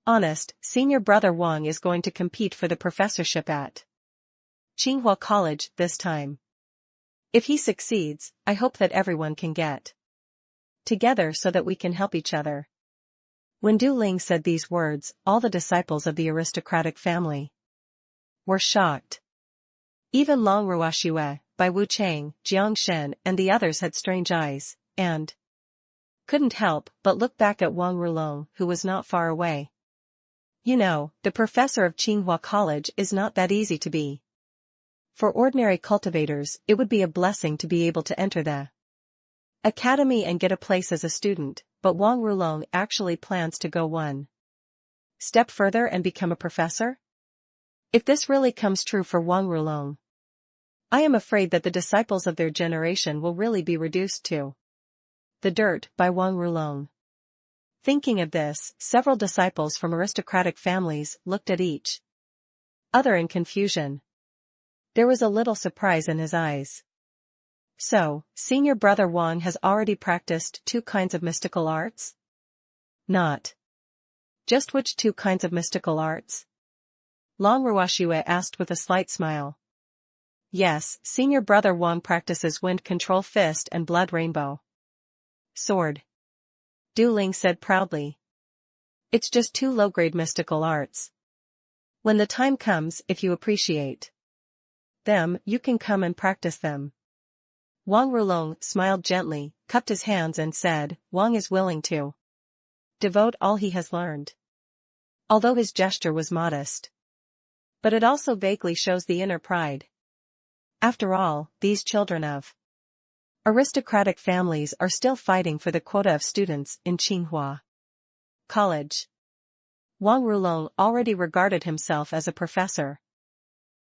honest, senior brother Wang is going to compete for the professorship at Tsinghua College this time. If he succeeds, I hope that everyone can get together so that we can help each other. When Du Ling said these words, all the disciples of the aristocratic family were shocked. Even Long Ruoxue, Bai Wuchang, Jiang Shen and the others had strange eyes, and couldn't help but look back at Wang Rulong, who was not far away. You know, the professor of Tsinghua College is not that easy to be. For ordinary cultivators, it would be a blessing to be able to enter the academy and get a place as a student, but Wang Rulong actually plans to go one step further and become a professor? If this really comes true for Wang Rulong, I am afraid that the disciples of their generation will really be reduced to the dirt by Wang Rulong. Thinking of this, several disciples from aristocratic families looked at each other in confusion. There was a little surprise in his eyes. So, senior brother Wang has already practiced 2 kinds of mystical arts? Not just which 2 kinds of mystical arts? Long Ruoxue asked with a slight smile. Yes, senior brother Wang practices wind control fist and blood rainbow sword. Du Ling said proudly. It's just 2 low-grade mystical arts. When the time comes, if you appreciate them, you can come and practice them. Wang Rulong smiled gently, cupped his hands and said, Wang is willing to devote all he has learned. Although his gesture was modest. But it also vaguely shows the inner pride. After all, these children of aristocratic families are still fighting for the quota of students in Tsinghua College. Wang Rulong already regarded himself as a professor.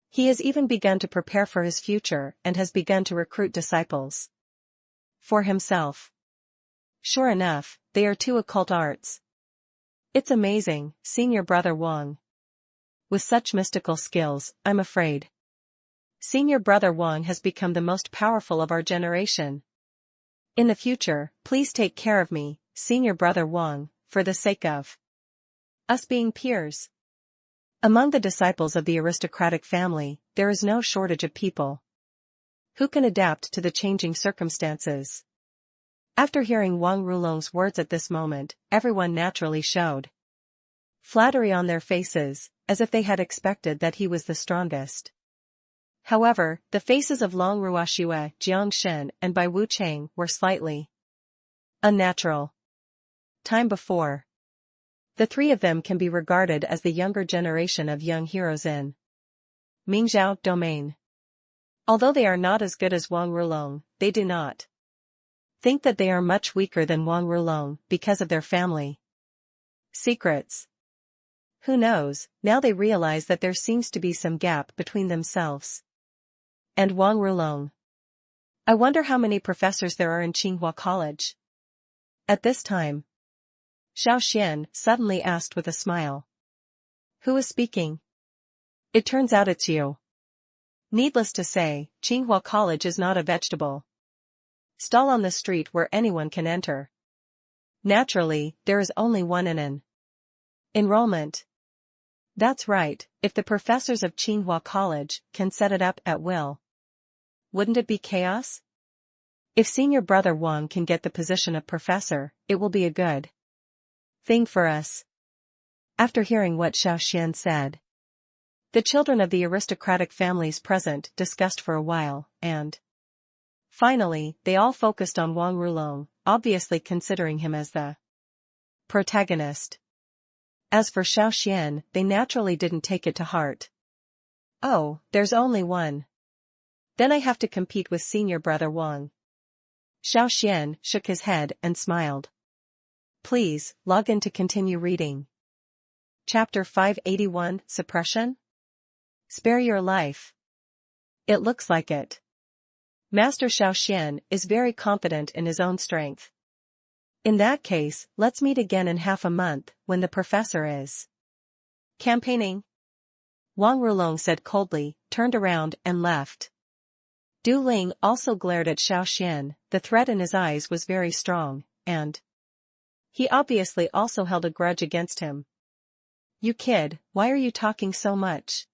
He has even begun to prepare for his future and has begun to recruit disciples for himself. Sure enough, they are two occult arts. It's amazing, seeing your brother Wang with such mystical skills, I'm afraid. Senior brother Wang has become the most powerful of our generation. In the future, please take care of me, senior brother Wang, for the sake of us being peers. Among the disciples of the aristocratic family, there is no shortage of people who can adapt to the changing circumstances. After hearing Wang Rulong's words at this moment, everyone naturally showed flattery on their faces, as if they had expected that he was the strongest. However, the faces of Long Ruoxue, Jiang Shen and Bai Wuchang were slightly unnatural. Time before. The three of them can be regarded as the younger generation of young heroes in Mingzhou domain. Although they are not as good as Wang Rulong, they do not think that they are much weaker than Wang Rulong because of their family secrets. Who knows, now they realize that there seems to be some gap between themselves and Wang Rulong. I wonder how many professors there are in Tsinghua College. At this time, Xiao Xuan suddenly asked with a smile. Who is speaking? It turns out it's you. Needless to say, Tsinghua College is not a vegetable stall on the street where anyone can enter. Naturally, there is only one in an enrollment. That's right, if the professors of Tsinghua College can set it up at will. Wouldn't it be chaos? If senior brother Wang can get the position of professor, it will be a good thing for us. After hearing what Xiao Xuan said, the children of the aristocratic families present discussed for a while, and finally, they all focused on Wang Rulong, obviously considering him as the protagonist. As for Xiao Xuan, they naturally didn't take it to heart. Oh, there's only one. Then I have to compete with senior brother Wang. Xiao Xuan shook his head and smiled. Please, log in to continue reading. Chapter 581, Suppression? Spare your life. It looks like it. Master Xiao Xuan is very confident in his own strength. In that case, let's meet again in half a month, when the professor is campaigning. Wang Rulong said coldly, turned around and left. Du Ling also glared at Xiao Xuan, the threat in his eyes was very strong, and he obviously also held a grudge against him. You kid, why are you talking so much?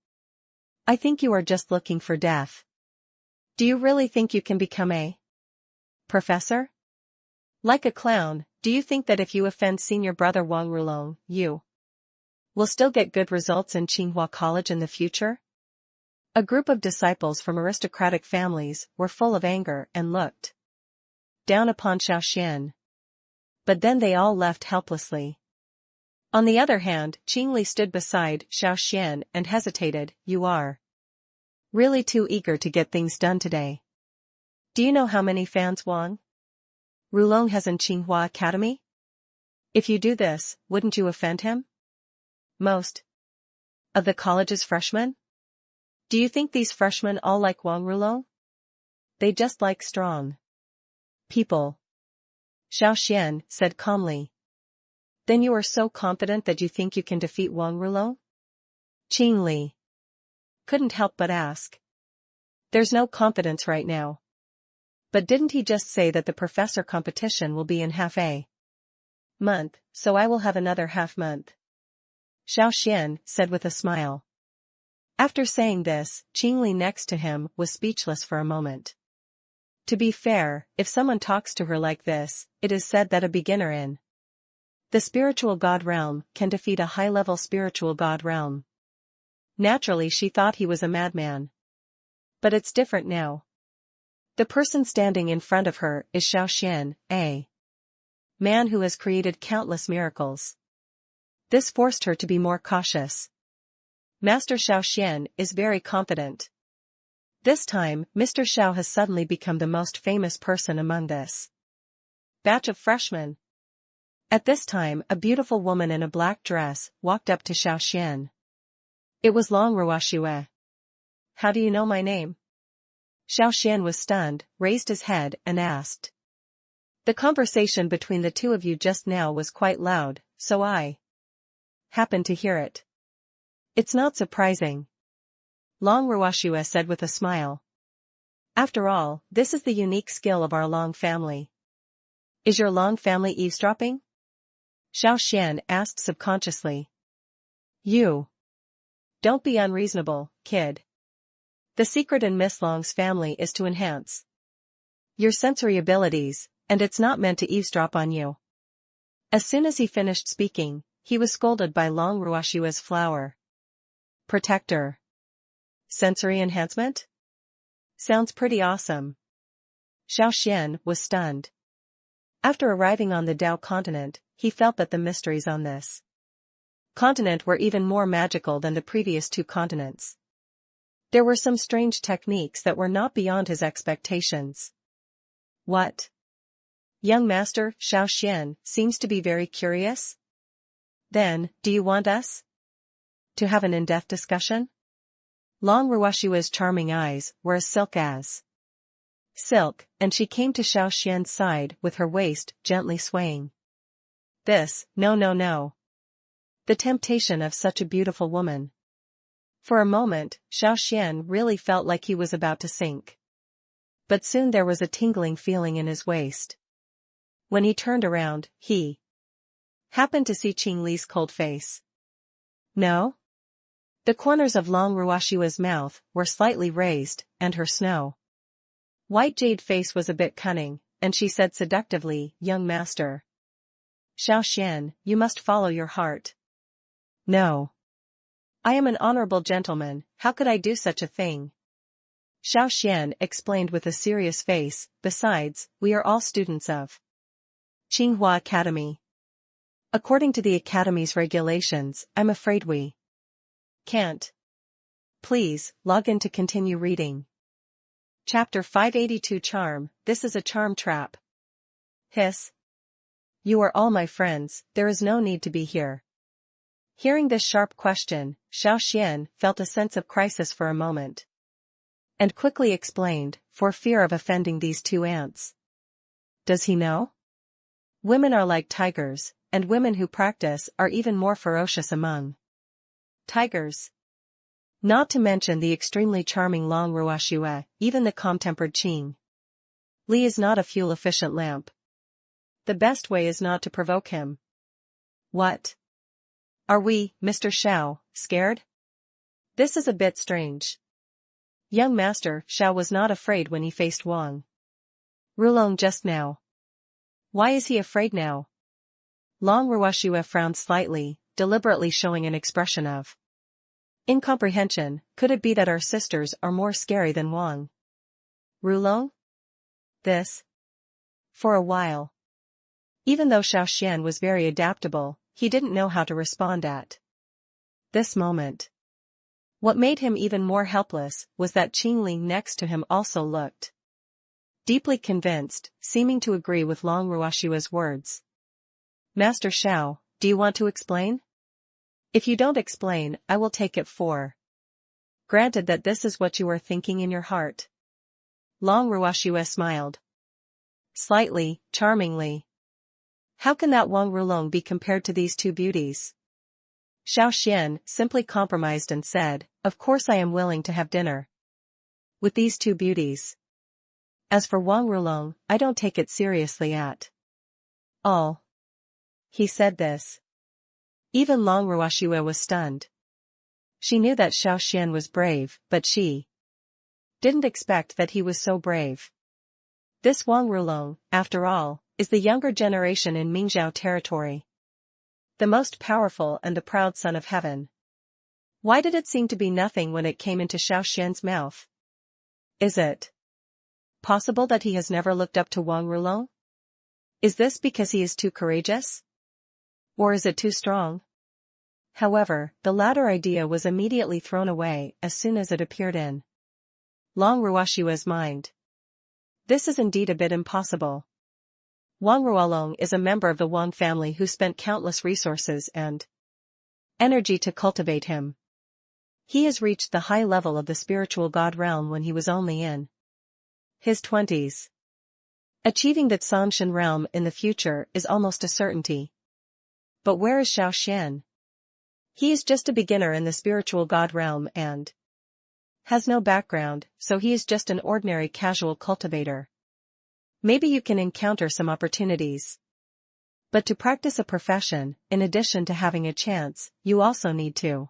I think you are just looking for death. Do you really think you can become a professor? Like a clown, do you think that if you offend senior brother Wang Rulong, you will still get good results in Tsinghua College in the future? A group of disciples from aristocratic families were full of anger and looked down upon Xiao Xuan. But then they all left helplessly. On the other hand, Qingli stood beside Xiao Xuan and hesitated. You are really too eager to get things done today. Do you know how many fans Wang Rulong has in Tsinghua Academy? If you do this, wouldn't you offend him? Most of the college's freshmen? Do you think these freshmen all like Wang Rulong? They just like strong people. Xiao Xuan said calmly. Then you are so confident that you think you can defeat Wang Rulong? Qingli couldn't help but ask. There's no confidence right now. But didn't he just say that the professor competition will be in half a month, so I will have another half month? Xiao Xuan said with a smile. After saying this, Qingli next to him was speechless for a moment. To be fair, if someone talks to her like this, it is said that a beginner in the spiritual god realm can defeat a high-level spiritual god realm. Naturally she thought he was a madman. But it's different now. The person standing in front of her is Xiao Xuan, a man who has created countless miracles. This forced her to be more cautious. Master Xiao Xuan is very confident. This time, Mr. Xiao has suddenly become the most famous person among this batch of freshmen. At this time, a beautiful woman in a black dress walked up to Xiao Xuan. It was Long Ruoxue. How do you know my name? Xiao Xuan was stunned, raised his head, and asked. The conversation between the two of you just now was quite loud, so I happened to hear it. It's not surprising. Long Ruoxue said with a smile. After all, this is the unique skill of our Long family. Is your Long family eavesdropping? Xiao Xuan asked subconsciously. You. Don't be unreasonable, kid. The secret in Miss Long's family is to enhance your sensory abilities, and it's not meant to eavesdrop on you. As soon as he finished speaking, he was scolded by Long Ruoxue's flower protector. Sensory enhancement? Sounds pretty awesome. Xiao Xuan was stunned. After arriving on the Dao continent, he felt that the mysteries on this continent were even more magical than the previous two continents. There were some strange techniques that were not beyond his expectations. What? Young Master Xiao Xuan seems to be very curious. Then, do you want us to have an in-depth discussion? Long Ruoxue's charming eyes were as silk, and she came to Xiao Xuan's side with her waist gently swaying. No. The temptation of such a beautiful woman. For a moment, Xiao Xuan really felt like he was about to sink. But soon there was a tingling feeling in his waist. When he turned around, he happened to see Qing Li's cold face. No? The corners of Long Ruoxue's mouth were slightly raised, and her white jade face was a bit cunning, and she said seductively, Young Master Xiao Xuan, you must follow your heart. No. I am an honorable gentleman, how could I do such a thing? Xiao Xuan explained with a serious face, besides, we are all students of Tsinghua Academy. According to the Academy's regulations, I'm afraid we can't. Please, log in to continue reading. Chapter 582 Charm, this is a charm trap. Hiss. You are all my friends, there is no need to be here. Hearing this sharp question, Xiao Xuan felt a sense of crisis for a moment. And quickly explained, for fear of offending these two ants. Does he know? Women are like tigers, and women who practice are even more ferocious among tigers. Not to mention the extremely charming Long Ruoxue, even the calm-tempered Qing Li is not a fuel-efficient lamp. The best way is not to provoke him. What? Are we, Mr. Xiao, scared? This is a bit strange. Young Master Xiao was not afraid when he faced Wang Rulong just now. Why is he afraid now? Long Ruoxue frowned slightly, deliberately showing an expression of incomprehension. Could it be that our sisters are more scary than Wang Rulong? This. For a while. Even though Xiao Xuan was very adaptable, he didn't know how to respond at this moment. What made him even more helpless was that Qing Li next to him also looked deeply convinced, seeming to agree with Long Ruoxue's words. Master Xiao, do you want to explain? If you don't explain, I will take it for granted that this is what you are thinking in your heart. Long Ruoxue smiled slightly, charmingly. How can that Wang Rulong be compared to these two beauties? Xiao Xuan simply compromised and said, of course I am willing to have dinner with these two beauties. As for Wang Rulong, I don't take it seriously at all. He said this. Even Long Ruoxue was stunned. She knew that Xiao Xuan was brave, but she didn't expect that he was so brave. This Wang Rulong, after all, is the younger generation in Mingzhou territory. The most powerful and the proud son of heaven. Why did it seem to be nothing when it came into Xiao Xuan's mouth? Is it Possible that he has never looked up to Wang Rulong? Is this because he is too courageous? Or is it too strong? However, the latter idea was immediately thrown away as soon as it appeared in Long Ruoshua's mind. This is indeed a bit impossible. Wang Ruolong is a member of the Wang family who spent countless resources and energy to cultivate him. He has reached the high level of the spiritual god realm when he was only in his 20s. Achieving that Sangshan realm in the future is almost a certainty. But where is Xiao Xuan? He is just a beginner in the spiritual god realm and has no background, so he is just an ordinary casual cultivator. Maybe you can encounter some opportunities. But to practice a profession, in addition to having a chance, you also need to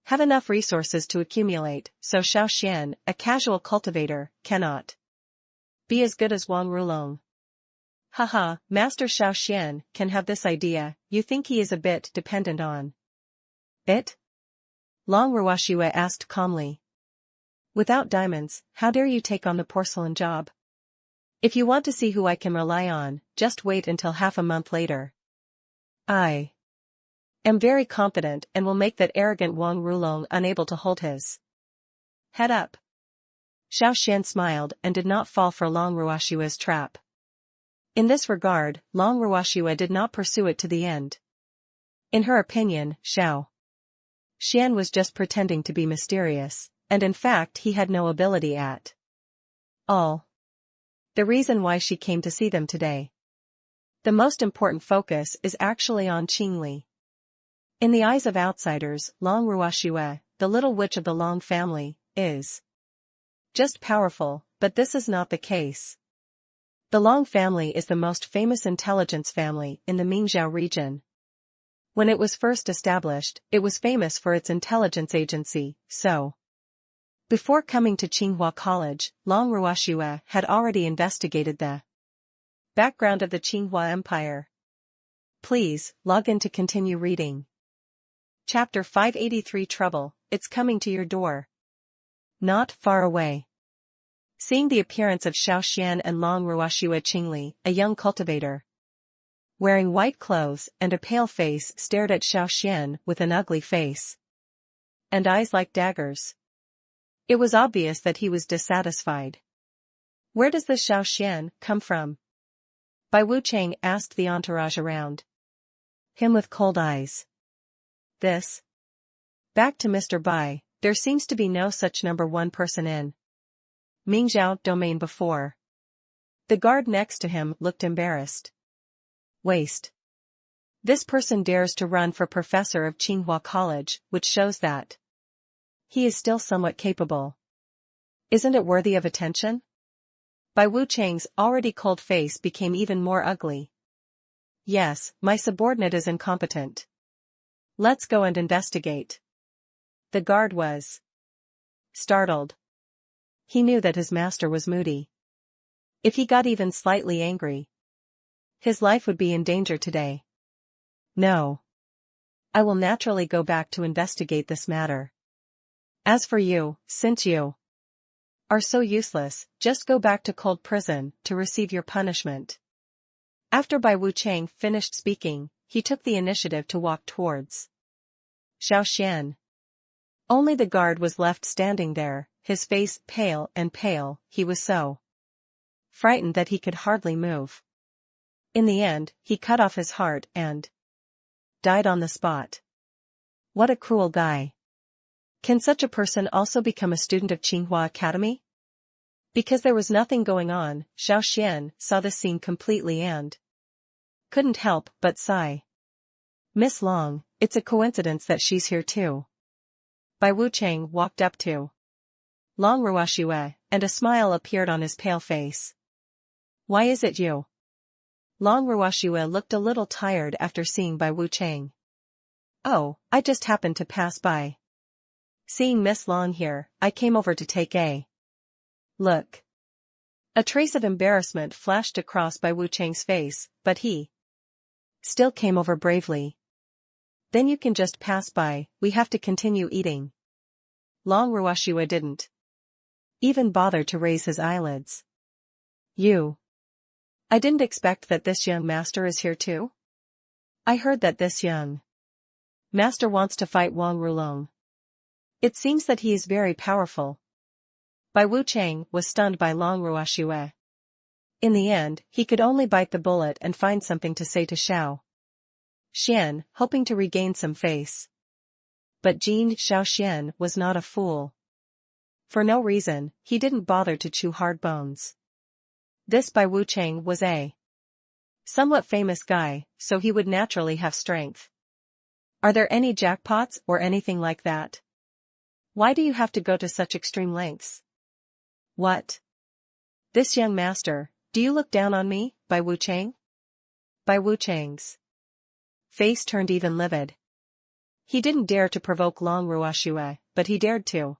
have enough resources to accumulate, so Xiao Xuan, a casual cultivator, cannot be as good as Wang Rulong. Haha, Master Xiao Xuan can have this idea. You think he is a bit dependent on it? Long Ruoshua asked calmly. Without diamonds, how dare you take on the porcelain job? If you want to see who I can rely on, just wait until half a month later. I am very confident and will make that arrogant Wang Rulong unable to hold his head up. Xiao Xuan smiled and did not fall for Long Ruoshua's trap. In this regard, Long Ruoshua did not pursue it to the end. In her opinion, Xiao Xuan was just pretending to be mysterious, and in fact he had no ability at all. The reason why she came to see them today. The most important focus is actually on Qingli. In the eyes of outsiders, Long Ruoshua, the little witch of the Long family, is just powerful, but this is not the case. The Long family is the most famous intelligence family in the Mingzhou region. When it was first established, it was famous for its intelligence agency, so before coming to Tsinghua College, Long Ruoshua had already investigated the background of the Tsinghua Empire. Please, log in to continue reading. Chapter 583 Trouble, It's Coming to Your Door. Not far away. Seeing the appearance of Xiao Xuan and Long Ruoshua, Qingli, a young cultivator, wearing white clothes and a pale face, stared at Xiao Xuan with an ugly face and eyes like daggers. It was obvious that he was dissatisfied. Where does this Xiao Xuan come from? Bai Wucheng asked the entourage around him with cold eyes. This. Back to Mr. Bai, there seems to be no such number one person in Mingzhou domain before. The guard next to him looked embarrassed. Waste. This person dares to run for professor of Tsinghua College, which shows that he is still somewhat capable. Isn't it worthy of attention? Bai Wucheng's already cold face became even more ugly. Yes, my subordinate is incompetent. Let's go and investigate. The guard was startled. He knew that his master was moody. If he got even slightly angry, his life would be in danger today. No. I will naturally go back to investigate this matter. As for you, since you are so useless, just go back to cold prison to receive your punishment. After Bai Wucheng finished speaking, he took the initiative to walk towards Xiao Xuan. Only the guard was left standing there, his face pale and pale. He was so frightened that he could hardly move. In the end, he cut off his heart and died on the spot. What a cruel guy. Can such a person also become a student of Tsinghua Academy? Because there was nothing going on, Xiao Xuan saw this scene completely and couldn't help but sigh. Miss Long, it's a coincidence that she's here too. Bai Wucheng walked up to Long Ruoshua, and a smile appeared on his pale face. Why is it you? Long Ruoshua looked a little tired after seeing Bai Wucheng. Oh, I just happened to pass by. Seeing Miss Long here, I came over to take a look. A trace of embarrassment flashed across Bai Wucheng's face, but he still came over bravely. Then you can just pass by, we have to continue eating. Long Ruoshua didn't even bother to raise his eyelids. You. I didn't expect that this young master is here too. I heard that this young master wants to fight Wang Rulong. It seems that he is very powerful. Bai Wuchang was stunned by Long Ruoxue. In the end, he could only bite the bullet and find something to say to Xiao Xuan, hoping to regain some face. But Xiao Xuan was not a fool. For no reason, he didn't bother to chew hard bones. This Bai Wuchang was a somewhat famous guy, so he would naturally have strength. Are there any jackpots or anything like that? Why do you have to go to such extreme lengths? What? This young master, do you look down on me, Bai Wuchang? Bai Wuchang's face turned even livid. He didn't dare to provoke Long Ruoxue, but he dared to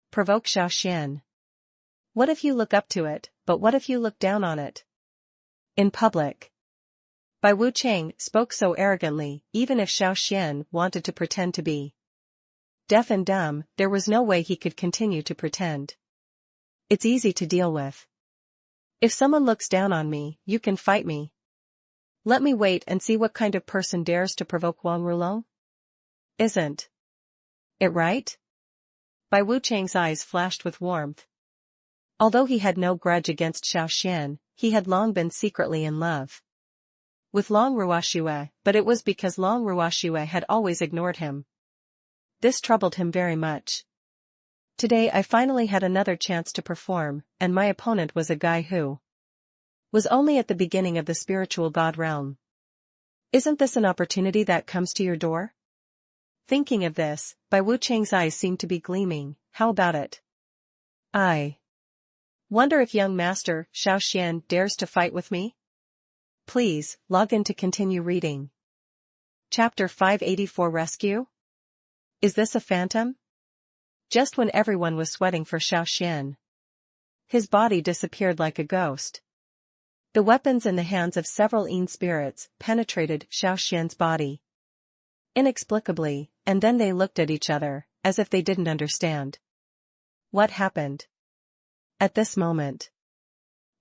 provoke Xiao Xuan. What if you look up to it, but what if you look down on it? In public. Bai Wuchang spoke so arrogantly, even if Xiao Xuan wanted to pretend to be deaf and dumb, there was no way he could continue to pretend. It's easy to deal with. If someone looks down on me, you can fight me. Let me wait and see what kind of person dares to provoke Wang Rulong. Isn't it right? Bai Wuchang's eyes flashed with warmth. Although he had no grudge against Xiao Xuan, he had long been secretly in love with Long Ruoxue, but it was because Long Ruoxue had always ignored him. This troubled him very much. Today I finally had another chance to perform, and my opponent was a guy who was only at the beginning of the spiritual god realm. Isn't this an opportunity that comes to your door? Thinking of this, Bai Wuchang's eyes seemed to be gleaming. How about it? I wonder if young master Xiao Xuan dares to fight with me? Please, log in to continue reading. Chapter 584 Rescue? Is this a phantom? Just when everyone was sweating for Xiao Xuan, his body disappeared like a ghost. The weapons in the hands of several Yin spirits penetrated Xiao Xuan's body inexplicably, and then they looked at each other, as if they didn't understand what happened. At this moment,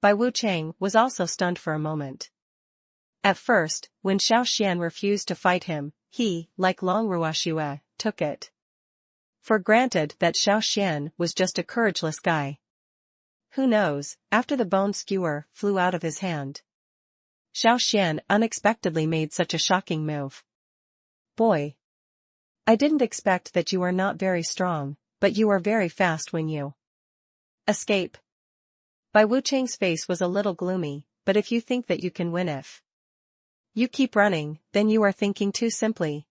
Bai Wuchang was also stunned for a moment. At first, when Xiao Xuan refused to fight him, he, like Long Ruoxue, took it for granted that Xiao Xuan was just a courageless guy. Who knows, after the bone skewer flew out of his hand, Xiao Xuan unexpectedly made such a shocking move. Boy, I didn't expect that you are not very strong, but you are very fast when you escape. Bai Wuchang's face was a little gloomy, but if you think that you can win if you keep running, then you are thinking too simply.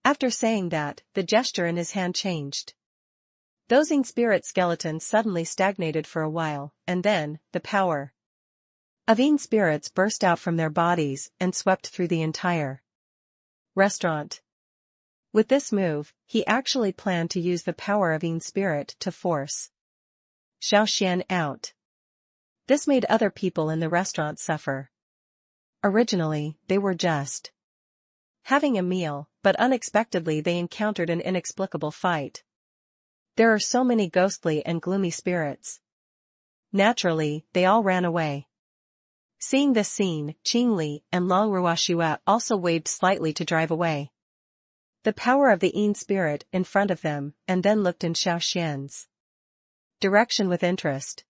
After saying that, the gesture in his hand changed. Those Yin spirit skeletons suddenly stagnated for a while, and then, the power of Yin spirits burst out from their bodies and swept through the entire restaurant. With this move, he actually planned to use the power of Yin spirit to force Xiao Xuan out. This made other people in the restaurant suffer. Originally, they were just having a meal, but unexpectedly they encountered an inexplicable fight. There are so many ghostly and gloomy spirits. Naturally, they all ran away. Seeing this scene, Qingli and Long Ruoxue also waved slightly to drive away the power of the Yin spirit in front of them, and then looked in Xiao Xuan's direction with interest.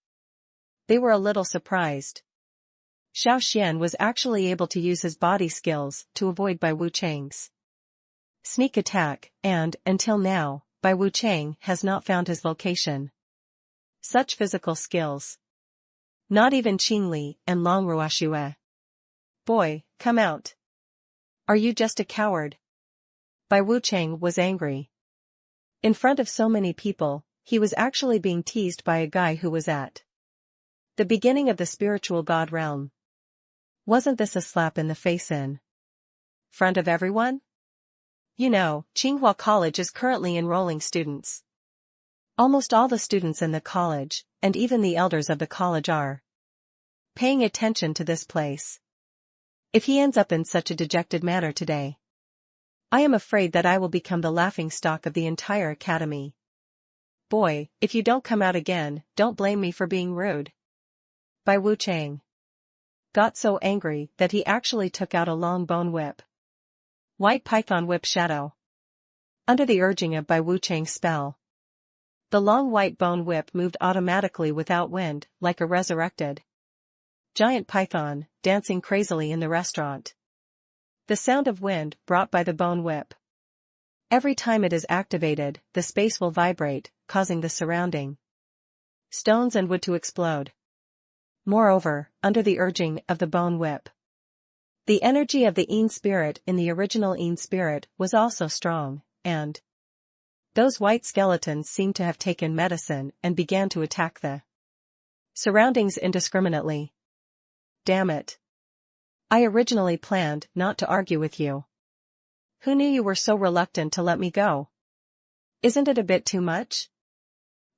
They were a little surprised. Xiao Xuan was actually able to use his body skills to avoid Bai Wuchang's sneak attack, and, until now, Bai Wuchang has not found his location. Such physical skills. Not even Qingli and Long Ruoxue. Boy, come out. Are you just a coward? Bai Wuchang was angry. In front of so many people, he was actually being teased by a guy who was at the beginning of the spiritual god realm. Wasn't this a slap in the face in front of everyone? You know, Tsinghua College is currently enrolling students. Almost all the students in the college, and even the elders of the college are paying attention to this place. If he ends up in such a dejected manner today, I am afraid that I will become the laughingstock of the entire academy. Boy, if you don't come out again, don't blame me for being rude. By Wu Chang got so angry that he actually took out a long bone whip. White python whip shadow. Under the urging of Bai Wu Chang's spell, the long white bone whip moved automatically without wind, like a resurrected giant python, dancing crazily in the restaurant. The sound of wind brought by the bone whip. Every time it is activated, the space will vibrate, causing the surrounding stones and wood to explode. Moreover, under the urging of the bone whip, the energy of the Yin spirit in the original Yin spirit was also strong, and those white skeletons seemed to have taken medicine and began to attack the surroundings indiscriminately. Damn it. I originally planned not to argue with you. Who knew you were so reluctant to let me go? Isn't it a bit too much?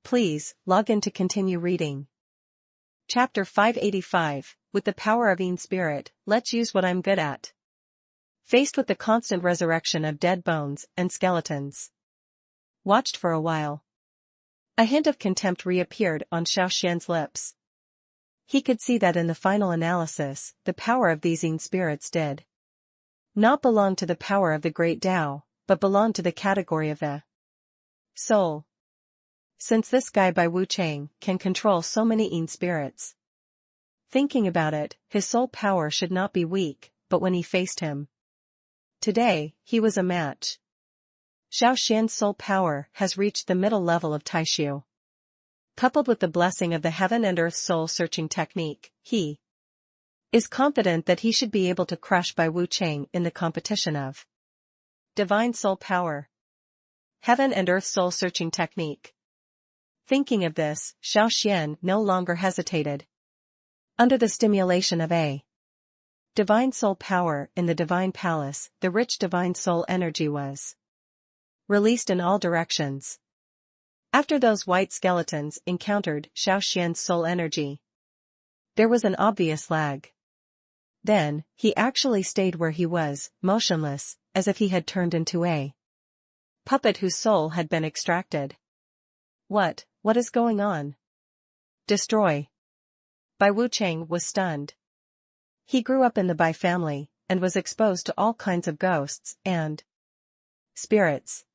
Please, log in to continue reading. Chapter 585, With the Power of Yin Spirit, let's use what I'm good at. Faced with the constant resurrection of dead bones and skeletons. Watched for a while. A hint of contempt reappeared on Xiao Xuan's lips. He could see that in the final analysis, the power of these Yin spirits did not belong to the power of the great Tao, but belonged to the category of the soul. Since this guy Bai Wu Chang can control so many Yin spirits. Thinking about it, his soul power should not be weak, but when he faced him today, he was a match. Xiao Xuan's soul power has reached the middle level of Taishu. Coupled with the blessing of the heaven and earth soul-searching technique, he is confident that he should be able to crush Bai Wu Chang in the competition of divine soul power. Heaven and earth soul-searching technique. Thinking of this, Xiao Xuan no longer hesitated. Under the stimulation of a divine soul power in the divine palace, the rich divine soul energy was released in all directions. After those white skeletons encountered Xiao Xuan's soul energy, there was an obvious lag. Then, he actually stayed where he was, motionless, as if he had turned into a puppet whose soul had been extracted. What is going on? Destroy. Bai Wu Chang was stunned. He grew up in the Bai family, and was exposed to all kinds of ghosts and spirits.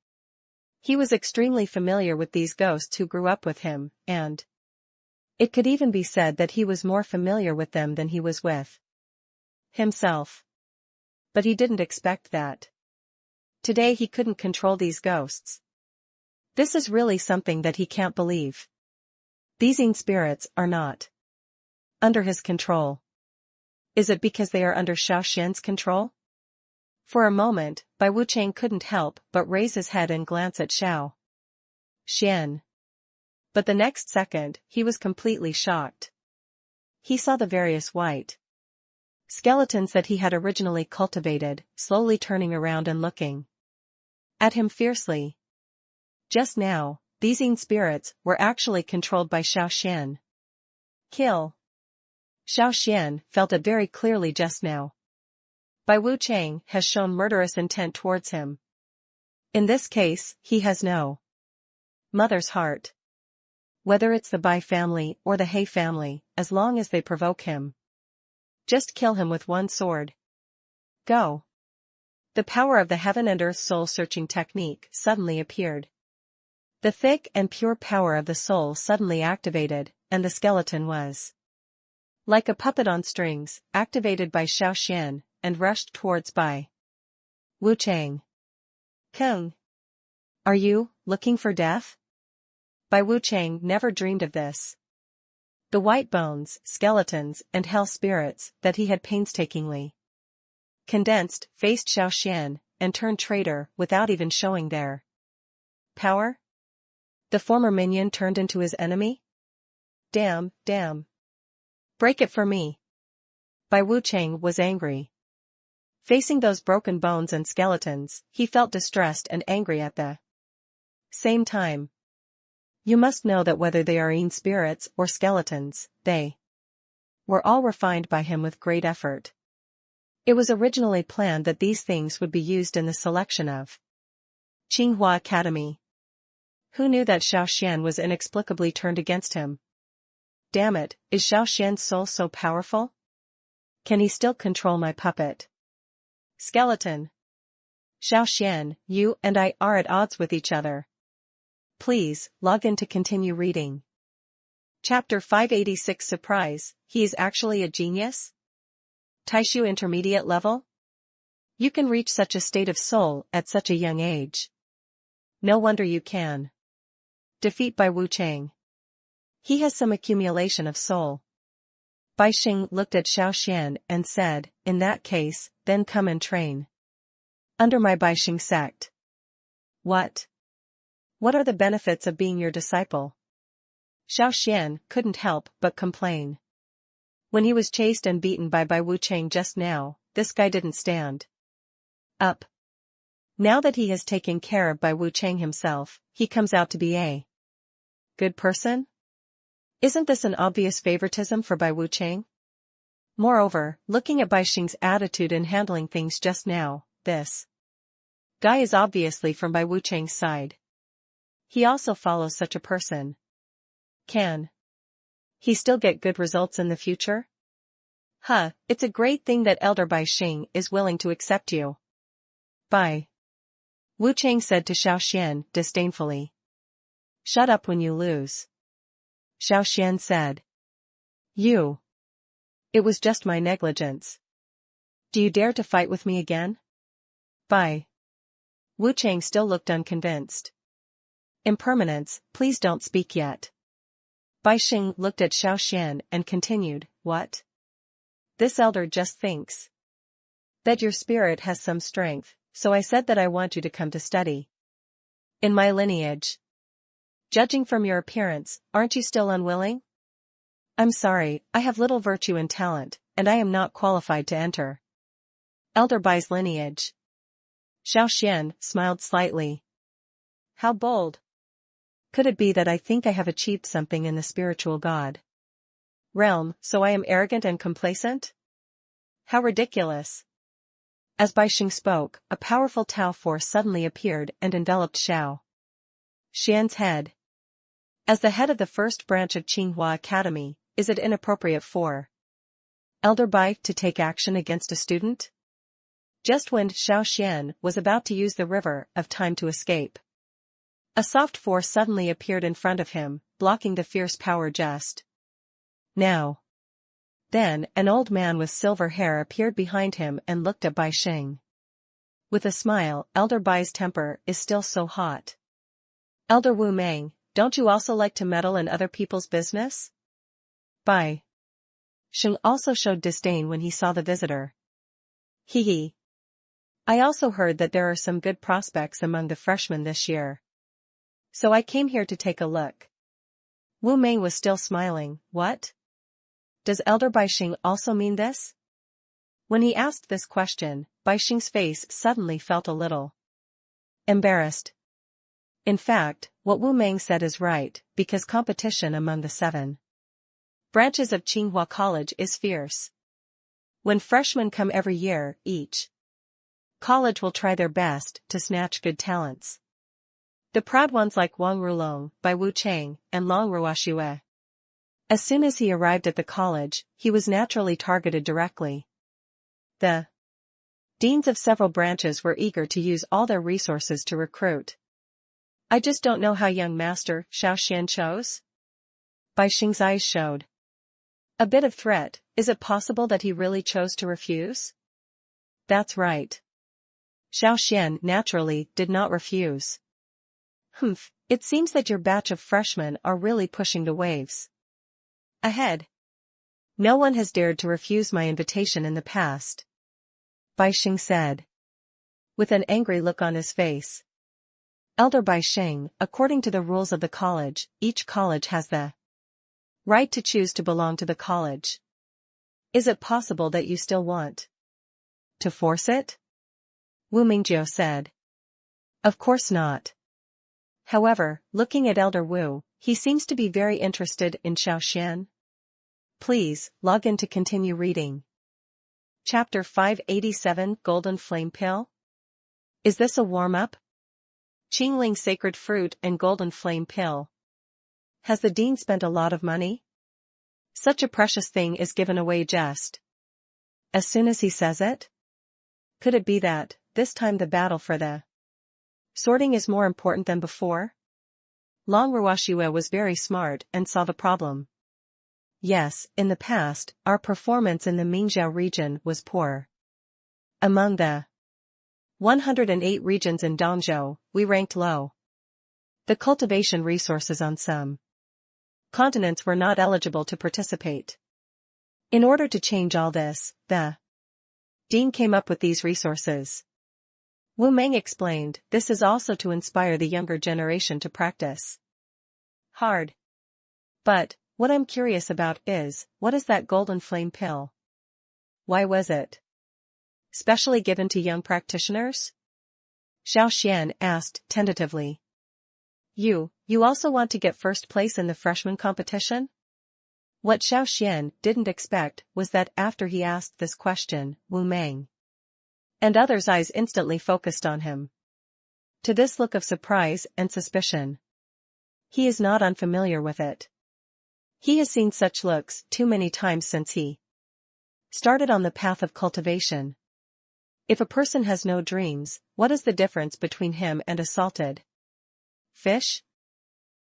He was extremely familiar with these ghosts who grew up with him, and it could even be said that he was more familiar with them than he was with himself. But he didn't expect that. Today he couldn't control these ghosts. This is really something that he can't believe. These Yin spirits are not under his control. Is it because they are under Xiao Xuan's control? For a moment, Bai Wu Chang couldn't help but raise his head and glance at Xiao Xuan. But the next second, he was completely shocked. He saw the various white skeletons that he had originally cultivated, slowly turning around and looking at him fiercely. Just now, these Yin spirits were actually controlled by Xiao Xuan. Kill. Xiao Xuan felt it very clearly just now. Bai Wu Chang has shown murderous intent towards him. In this case, he has no mother's heart. Whether it's the Bai family or the He family, as long as they provoke him. Just kill him with one sword. Go. The power of the heaven and earth soul-searching technique suddenly appeared. The thick and pure power of the soul suddenly activated, and the skeleton was like a puppet on strings, activated by Xiao Xuan, and rushed towards Bai Wu Chang. Kung. Are you looking for death? Bai Wu Chang never dreamed of this. The white bones, skeletons, and hell spirits that he had painstakingly condensed faced Xiao Xuan, and turned traitor without even showing their power? The former minion turned into his enemy? Damn. Break it for me. Bai Wu Chang was angry. Facing those broken bones and skeletons, he felt distressed and angry at the same time. You must know that whether they are Yin spirits or skeletons, they were all refined by him with great effort. It was originally planned that these things would be used in the selection of Tsinghua Academy. Who knew that Xiao Xuan was inexplicably turned against him? Damn it, is Xiao Xuan's soul so powerful? Can he still control my puppet? Skeleton. Xiao Xuan, you and I are at odds with each other. Please, log in to continue reading. Chapter 586 Surprise, he is actually a genius? Taishu intermediate level? You can reach such a state of soul at such a young age. No wonder you can. Defeat by Wu Chang. He has some accumulation of soul. Bai Xing looked at Xiao Xuan and said, in that case, then come and train. Under my Bai Xing sect. What? What are the benefits of being your disciple? Xiao Xuan couldn't help but complain. When he was chased and beaten by Bai Wu Chang just now, this guy didn't stand up. Now that he has taken care of Bai Wu Chang himself, he comes out to be a good person? Isn't this an obvious favoritism for Bai Wu Chang? Moreover, looking at Bai Xing's attitude in handling things just now, this guy is obviously from Bai Wu Chang's side. He also follows such a person. Can he still get good results in the future? It's a great thing that Elder Bai Xing is willing to accept you. Bai Wu Chang said to Xiao Xuan disdainfully. Shut up when you lose. Xiao Xuan said. You. It was just my negligence. Do you dare to fight with me again? Bai Wu Chang still looked unconvinced. Impermanence, please don't speak yet. Bai Xing looked at Xiao Xuan and continued, what? This elder just thinks that your spirit has some strength, so I said that I want you to come to study in my lineage. Judging from your appearance, aren't you still unwilling? I'm sorry, I have little virtue and talent, and I am not qualified to enter Elder Bai's lineage. Xiao Xuan smiled slightly. How bold. Could it be that I think I have achieved something in the spiritual god realm, so I am arrogant and complacent? How ridiculous. As Bai Xing spoke, a powerful Tao force suddenly appeared and enveloped Xiao Xuan's head. As the head of the first branch of Tsinghua Academy, is it inappropriate for Elder Bai to take action against a student? Just when Xiao Xuan was about to use the river of time to escape, a soft force suddenly appeared in front of him, blocking the fierce power just now. Then, an old man with silver hair appeared behind him and looked at Bai Xing. With a smile, Elder Bai's temper is still so hot. Elder Wu Meng, don't you also like to meddle in other people's business? Bai Xing also showed disdain when he saw the visitor. Hee. I also heard that there are some good prospects among the freshmen this year. So I came here to take a look. Wu Meng was still smiling. What? Does Elder Bai Xing also mean this? When he asked this question, Bai Xing's face suddenly felt a little embarrassed. In fact, what Wu Meng said is right, because competition among the 7 branches of Tsinghua College is fierce. When freshmen come every year, each college will try their best to snatch good talents. The proud ones like Wang Rulong, Bai Wu Chang, and Long Ruoxue. As soon as he arrived at the college, he was naturally targeted directly. The deans of several branches were eager to use all their resources to recruit. I just don't know how young Master Xiao Xuan chose. Bai Xing's eyes showed a bit of threat. Is it possible that he really chose to refuse? That's right. Xiao Xuan naturally did not refuse. It seems that your batch of freshmen are really pushing the waves ahead. No one has dared to refuse my invitation in the past, Bai Xing said, with an angry look on his face. Elder Bai Xing, according to the rules of the college, each college has the right to choose to belong to the college. Is it possible that you still want to force it? Wu Mingjiu said. Of course not. However, looking at Elder Wu, he seems to be very interested in Xiao Xuan. Please, log in to continue reading. Chapter 587 Golden Flame Pill? Is this a warm-up? Qingling Sacred Fruit and Golden Flame Pill. Has the dean spent a lot of money? Such a precious thing is given away just as soon as he says it? Could it be that, this time the battle for the sorting is more important than before? Long Ruoxue was very smart and saw the problem. Yes, in the past, our performance in the Mingzhou region was poor. Among the 108 regions in Dongzhou, we ranked low. The cultivation resources on some continents were not eligible to participate. In order to change all this, the dean came up with these resources. Wu Meng explained, this is also to inspire the younger generation to practice hard. But, what I'm curious about is, what is that golden flame pill? Why was it specially given to young practitioners? Xiao Xuan asked tentatively. You also want to get first place in the freshman competition? What Xiao Xuan didn't expect was that after he asked this question, Wu Meng and others' eyes instantly focused on him. To this look of surprise and suspicion, he is not unfamiliar with it. He has seen such looks too many times since he started on the path of cultivation. If a person has no dreams, what is the difference between him and a salted fish?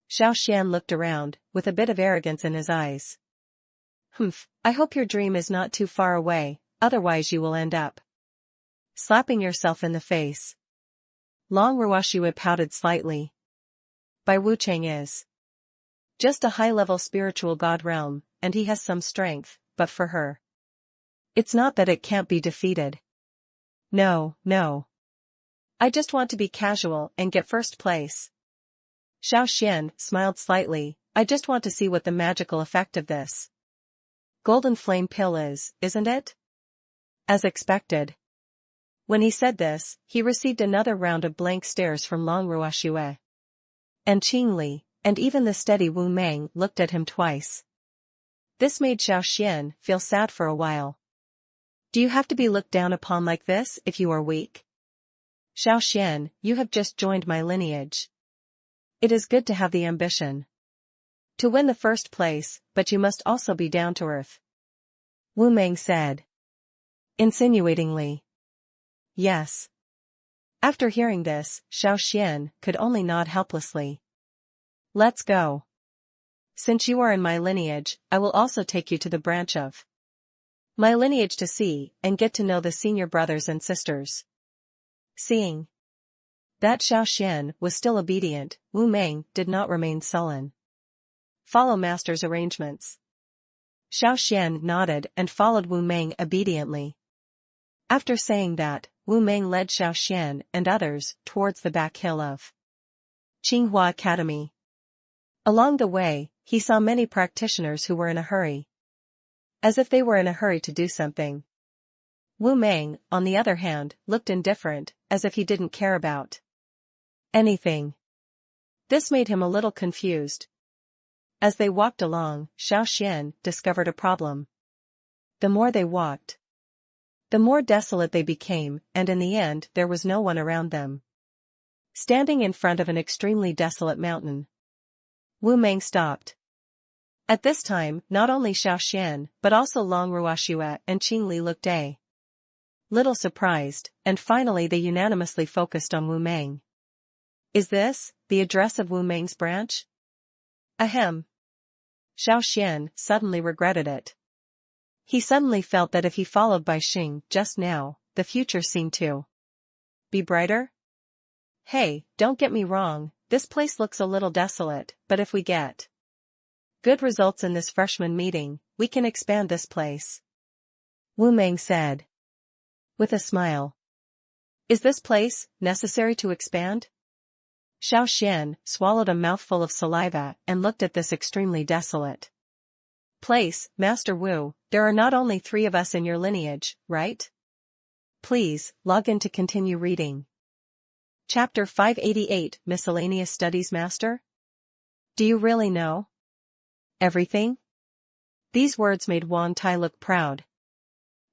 Xiao Xuan looked around, with a bit of arrogance in his eyes. I hope your dream is not too far away, otherwise you will end up slapping yourself in the face. Long Ruoxue pouted slightly. Bai Wucheng is just a high-level spiritual god realm, and he has some strength, but for her, it's not that it can't be defeated. No. I just want to be casual and get first place. Xiao Xuan smiled slightly, I just want to see what the magical effect of this golden flame pill is, isn't it? As expected. When he said this, he received another round of blank stares from Long Ruoxue and Qing Li, and even the steady Wu Meng looked at him twice. This made Xiao Xuan feel sad for a while. Do you have to be looked down upon like this if you are weak? Xiao Xuan, you have just joined my lineage. It is good to have the ambition to win the first place, but you must also be down to earth. Wu Meng said insinuatingly. Yes. After hearing this, Xiao Xuan could only nod helplessly. Let's go. Since you are in my lineage, I will also take you to the branch of my lineage to see and get to know the senior brothers and sisters. Seeing that Xiao Xuan was still obedient, Wu Meng did not remain sullen. Follow master's arrangements. Xiao Xuan nodded and followed Wu Meng obediently. After saying that, Wu Meng led Xiao Xuan and others towards the back hill of Tsinghua Academy. Along the way, he saw many practitioners who were in a hurry. As if they were in a hurry to do something. Wu Meng, on the other hand, looked indifferent, as if he didn't care about anything. This made him a little confused. As they walked along, Xiao Xuan discovered a problem. The more they walked, the more desolate they became, and in the end there was no one around them. Standing in front of an extremely desolate mountain, Wu Meng stopped. At this time, not only Xiao Xuan, but also Long Ruoxue and Qing Li looked a little surprised, and finally they unanimously focused on Wu Meng. Is this the address of Wu Meng's branch? Ahem. Xiao Xuan suddenly regretted it. He suddenly felt that if he followed Bai Xing just now, the future seemed to be brighter. Hey, don't get me wrong, this place looks a little desolate, but if we get good results in this freshman meeting, we can expand this place. Wu Meng said with a smile. Is this place necessary to expand? Xiao Xuan swallowed a mouthful of saliva and looked at this extremely desolate place. Master Wu, there are not only 3 of us in your lineage, right? Please, log in to continue reading. Chapter 588, Miscellaneous Studies. Master? Do you really know everything? These words made Wang Tai look proud.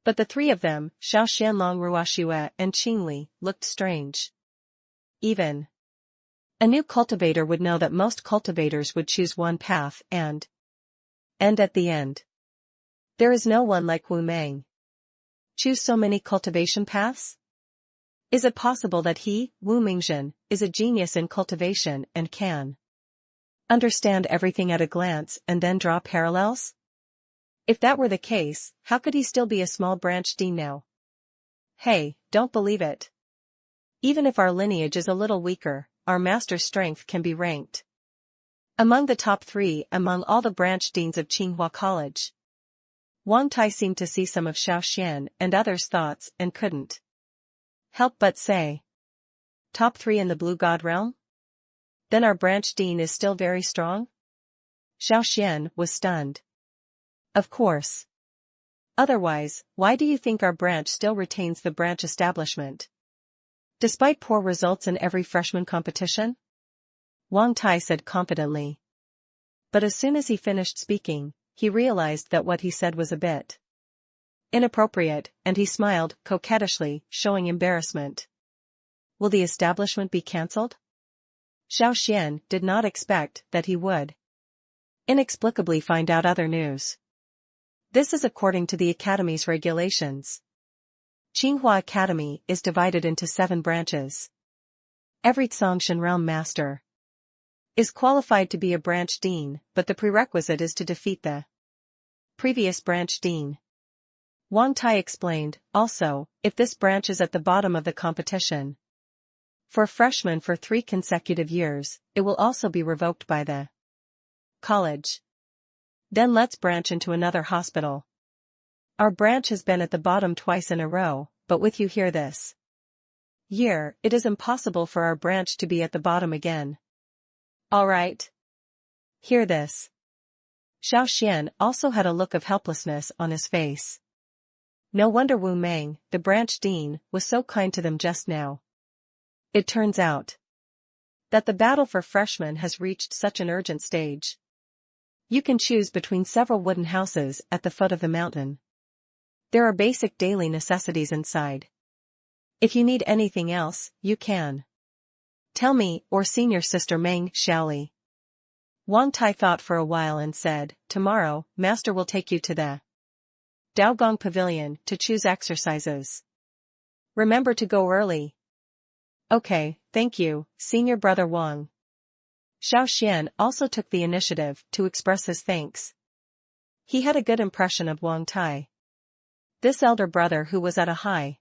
But the 3 of them, Xiao Xuan, Long Ruoxue and Qing Li, looked strange. Even a new cultivator would know that most cultivators would choose one path and end at the end. There is no one like Wu Meng. Choose so many cultivation paths? Is it possible that he, Wu Mingzhen, is a genius in cultivation and can understand everything at a glance and then draw parallels? If that were the case, how could he still be a small branch dean now? Hey, don't believe it. Even if our lineage is a little weaker, our master's strength can be ranked among the top 3 among all the branch deans of Tsinghua College. Wang Tai seemed to see some of Xiao Xuan and others' thoughts and couldn't help but say, top 3 in the Blue God realm? Then our branch dean is still very strong? Xiao Xuan was stunned. Of course. Otherwise, why do you think our branch still retains the branch establishment? Despite poor results in every freshman competition? Wang Tai said confidently. But as soon as he finished speaking, he realized that what he said was a bit inappropriate, and he smiled coquettishly, showing embarrassment. Will the establishment be cancelled? Xiao Xuan did not expect that he would inexplicably find out other news. This is according to the Academy's regulations. Tsinghua Academy is divided into 7 branches. Every Tsongshan realm master is qualified to be a branch dean, but the prerequisite is to defeat the previous branch dean. Wang Tai explained, also, if this branch is at the bottom of the competition for freshmen for 3 consecutive years, it will also be revoked by the college. Then let's branch into another hospital. Our branch has been at the bottom twice in a row, but with you here this year, it is impossible for our branch to be at the bottom again. All right. Hear this. Xiao Xuan also had a look of helplessness on his face. No wonder Wu Meng, the branch dean, was so kind to them just now. It turns out that the battle for freshmen has reached such an urgent stage. You can choose between several wooden houses at the foot of the mountain. There are basic daily necessities inside. If you need anything else, you can tell me or senior sister Meng Xiaoli. Wang Tai thought for a while and said, tomorrow, master will take you to the Daogong Pavilion to choose exercises. Remember to go early. Okay, thank you, senior brother Wang. Xiao Xuan also took the initiative to express his thanks. He had a good impression of Wang Tai. This elder brother who was at a high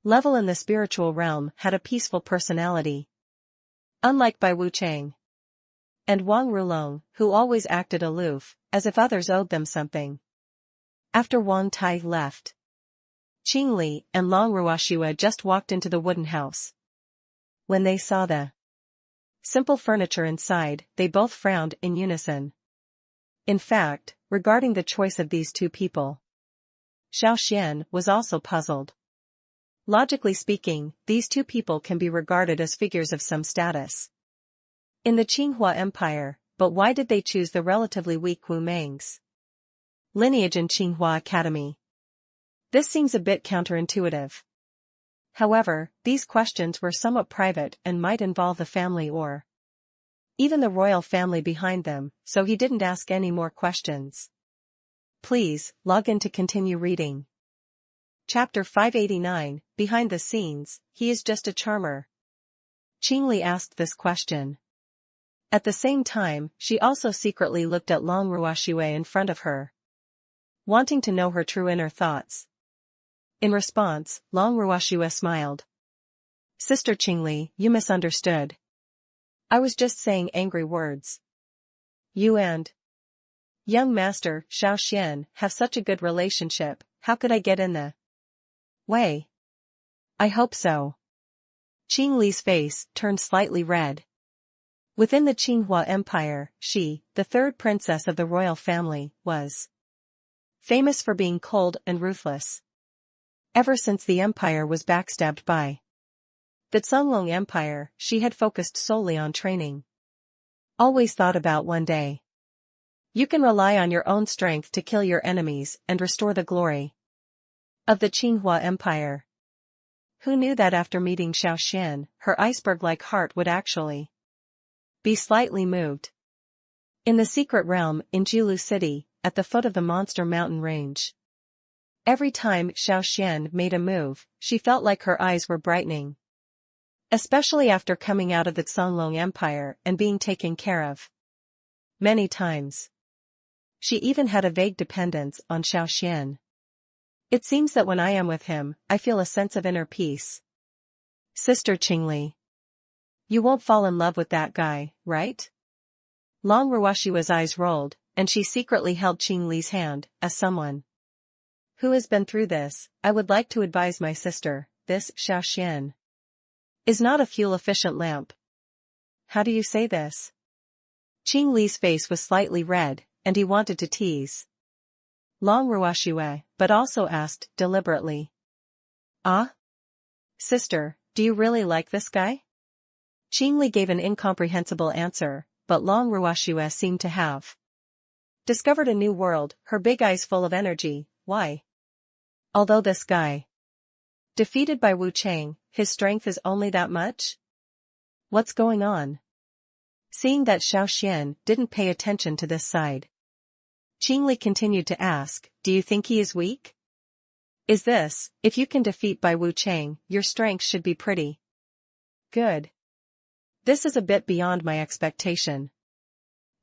level in the spiritual realm had a peaceful personality. Unlike Bai Wuchang and Wang Rulong, who always acted aloof, as if others owed them something. After Wang Tai left, Qing Li and Long Ruoxue just walked into the wooden house. When they saw the simple furniture inside, they both frowned in unison. In fact, regarding the choice of these 2 people, Xiao Xuan was also puzzled. Logically speaking, these 2 people can be regarded as figures of some status in the Tsinghua Empire, but why did they choose the relatively weak Wu Meng's lineage in Tsinghua Academy? This seems a bit counterintuitive. However, these questions were somewhat private and might involve the family or even the royal family behind them, so he didn't ask any more questions. Please, log in to continue reading. Chapter 589, Behind the Scenes, He is Just a Charmer. Qing Li asked this question. At the same time, she also secretly looked at Long Ruoxue in front of her, wanting to know her true inner thoughts. In response, Long Ruoxue smiled. Sister Qing Li, you misunderstood. I was just saying angry words. You and young master Xiao Xuan have such a good relationship, how could I get in the way? I hope so. Qing Li's face turned slightly red. Within the Tsinghua Empire, she, the 3rd princess of the royal family, was famous for being cold and ruthless. Ever since the empire was backstabbed by the Zhonglong Empire, she had focused solely on training. Always thought about one day. You can rely on your own strength to kill your enemies and restore the glory of the Tsinghua Empire. Who knew that after meeting Xiao Xuan, her iceberg-like heart would actually be slightly moved. In the secret realm in Jiulu City, at the foot of the monster mountain range. Every time Xiao Xuan made a move, she felt like her eyes were brightening. Especially after coming out of the Songlong Empire and being taken care of. Many times. She even had a vague dependence on Xiao Xuan. It seems that when I am with him, I feel a sense of inner peace. Sister Qingli. You won't fall in love with that guy, right? Long Ruoshua's eyes rolled, and she secretly held Qingli's hand, as someone who has been through this. I would like to advise my sister, this Xiao Xuan is not a fuel-efficient lamp. How do you say this? Qingli's face was slightly red, and he wanted to tease Long Ruoshua, but also asked deliberately. Ah? Sister, do you really like this guy? Qingli gave an incomprehensible answer, but Long Ruoshua seemed to have discovered a new world, her big eyes full of energy. Why? Although this guy defeated by Wu Chang, his strength is only that much? What's going on? Seeing that Xiao Xuan didn't pay attention to this side, Qingli continued to ask, do you think he is weak? Is this, if you can defeat Bai Wu Chang, your strength should be pretty good. This is a bit beyond my expectation.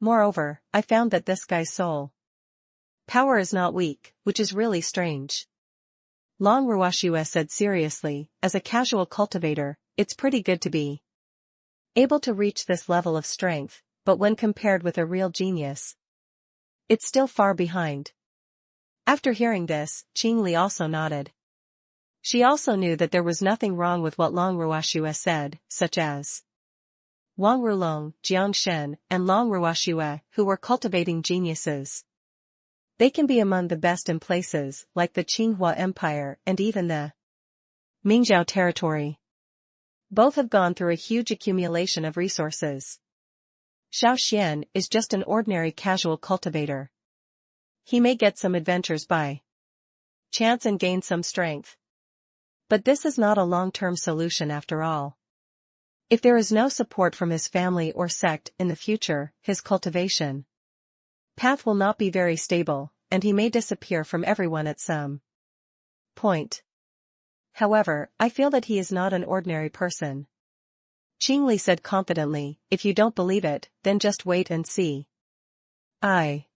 Moreover, I found that this guy's soul power is not weak, which is really strange. Long Ruoshua said seriously, as a casual cultivator, it's pretty good to be able to reach this level of strength, but when compared with a real genius, it's still far behind. After hearing this, Qingli also nodded. She also knew that there was nothing wrong with what Long Ruoshua said, such as Wang Rulong, Jiang Shen, and Long Ruoshua, who were cultivating geniuses. They can be among the best in places like the Qinghua Empire and even the Mingzhou territory. Both have gone through a huge accumulation of resources. Xiao Xuan is just an ordinary casual cultivator. He may get some adventures by chance and gain some strength. But this is not a long-term solution after all. If there is no support from his family or sect in the future, his cultivation path will not be very stable, and he may disappear from everyone at some point. However, I feel that he is not an ordinary person. Qingli said confidently, if you don't believe it, then just wait and see. I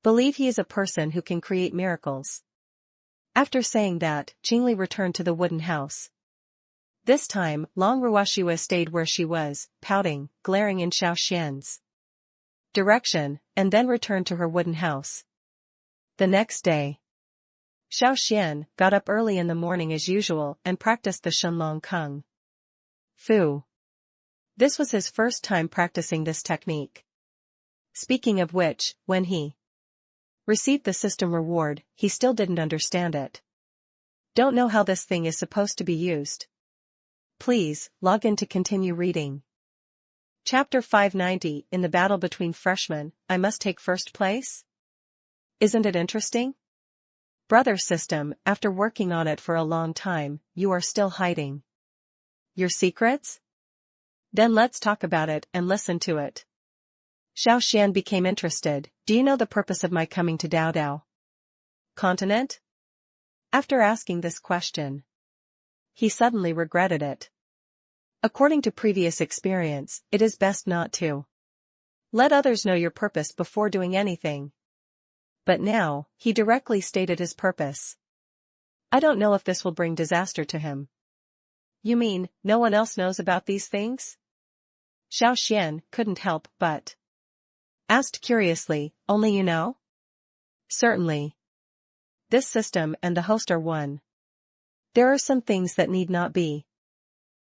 believe he is a person who can create miracles. After saying that, Qingli returned to the wooden house. This time, Long Ruoshua stayed where she was, pouting, glaring in Xiao Xuan's direction, and then returned to her wooden house. The next day, Xiao Xuan got up early in the morning as usual and practiced the Shenlong Kung Fu. This was his first time practicing this technique. Speaking of which, when he received the system reward, he still didn't understand it. Don't know how this thing is supposed to be used. Please, log in to continue reading. Chapter 590, in the battle between freshmen, I must take first place? Isn't it interesting? Brother system, after working on it for a long time, you are still hiding your secrets? Then let's talk about it and listen to it. Xiao Xuan became interested. Do you know the purpose of my coming to Dao continent? After asking this question, he suddenly regretted it. According to previous experience, it is best not to let others know your purpose before doing anything. But now, he directly stated his purpose. I don't know if this will bring disaster to him. You mean, no one else knows about these things? Xiao Xuan couldn't help but asked curiously, only you know? Certainly. This system and the host are one. There are some things that need not be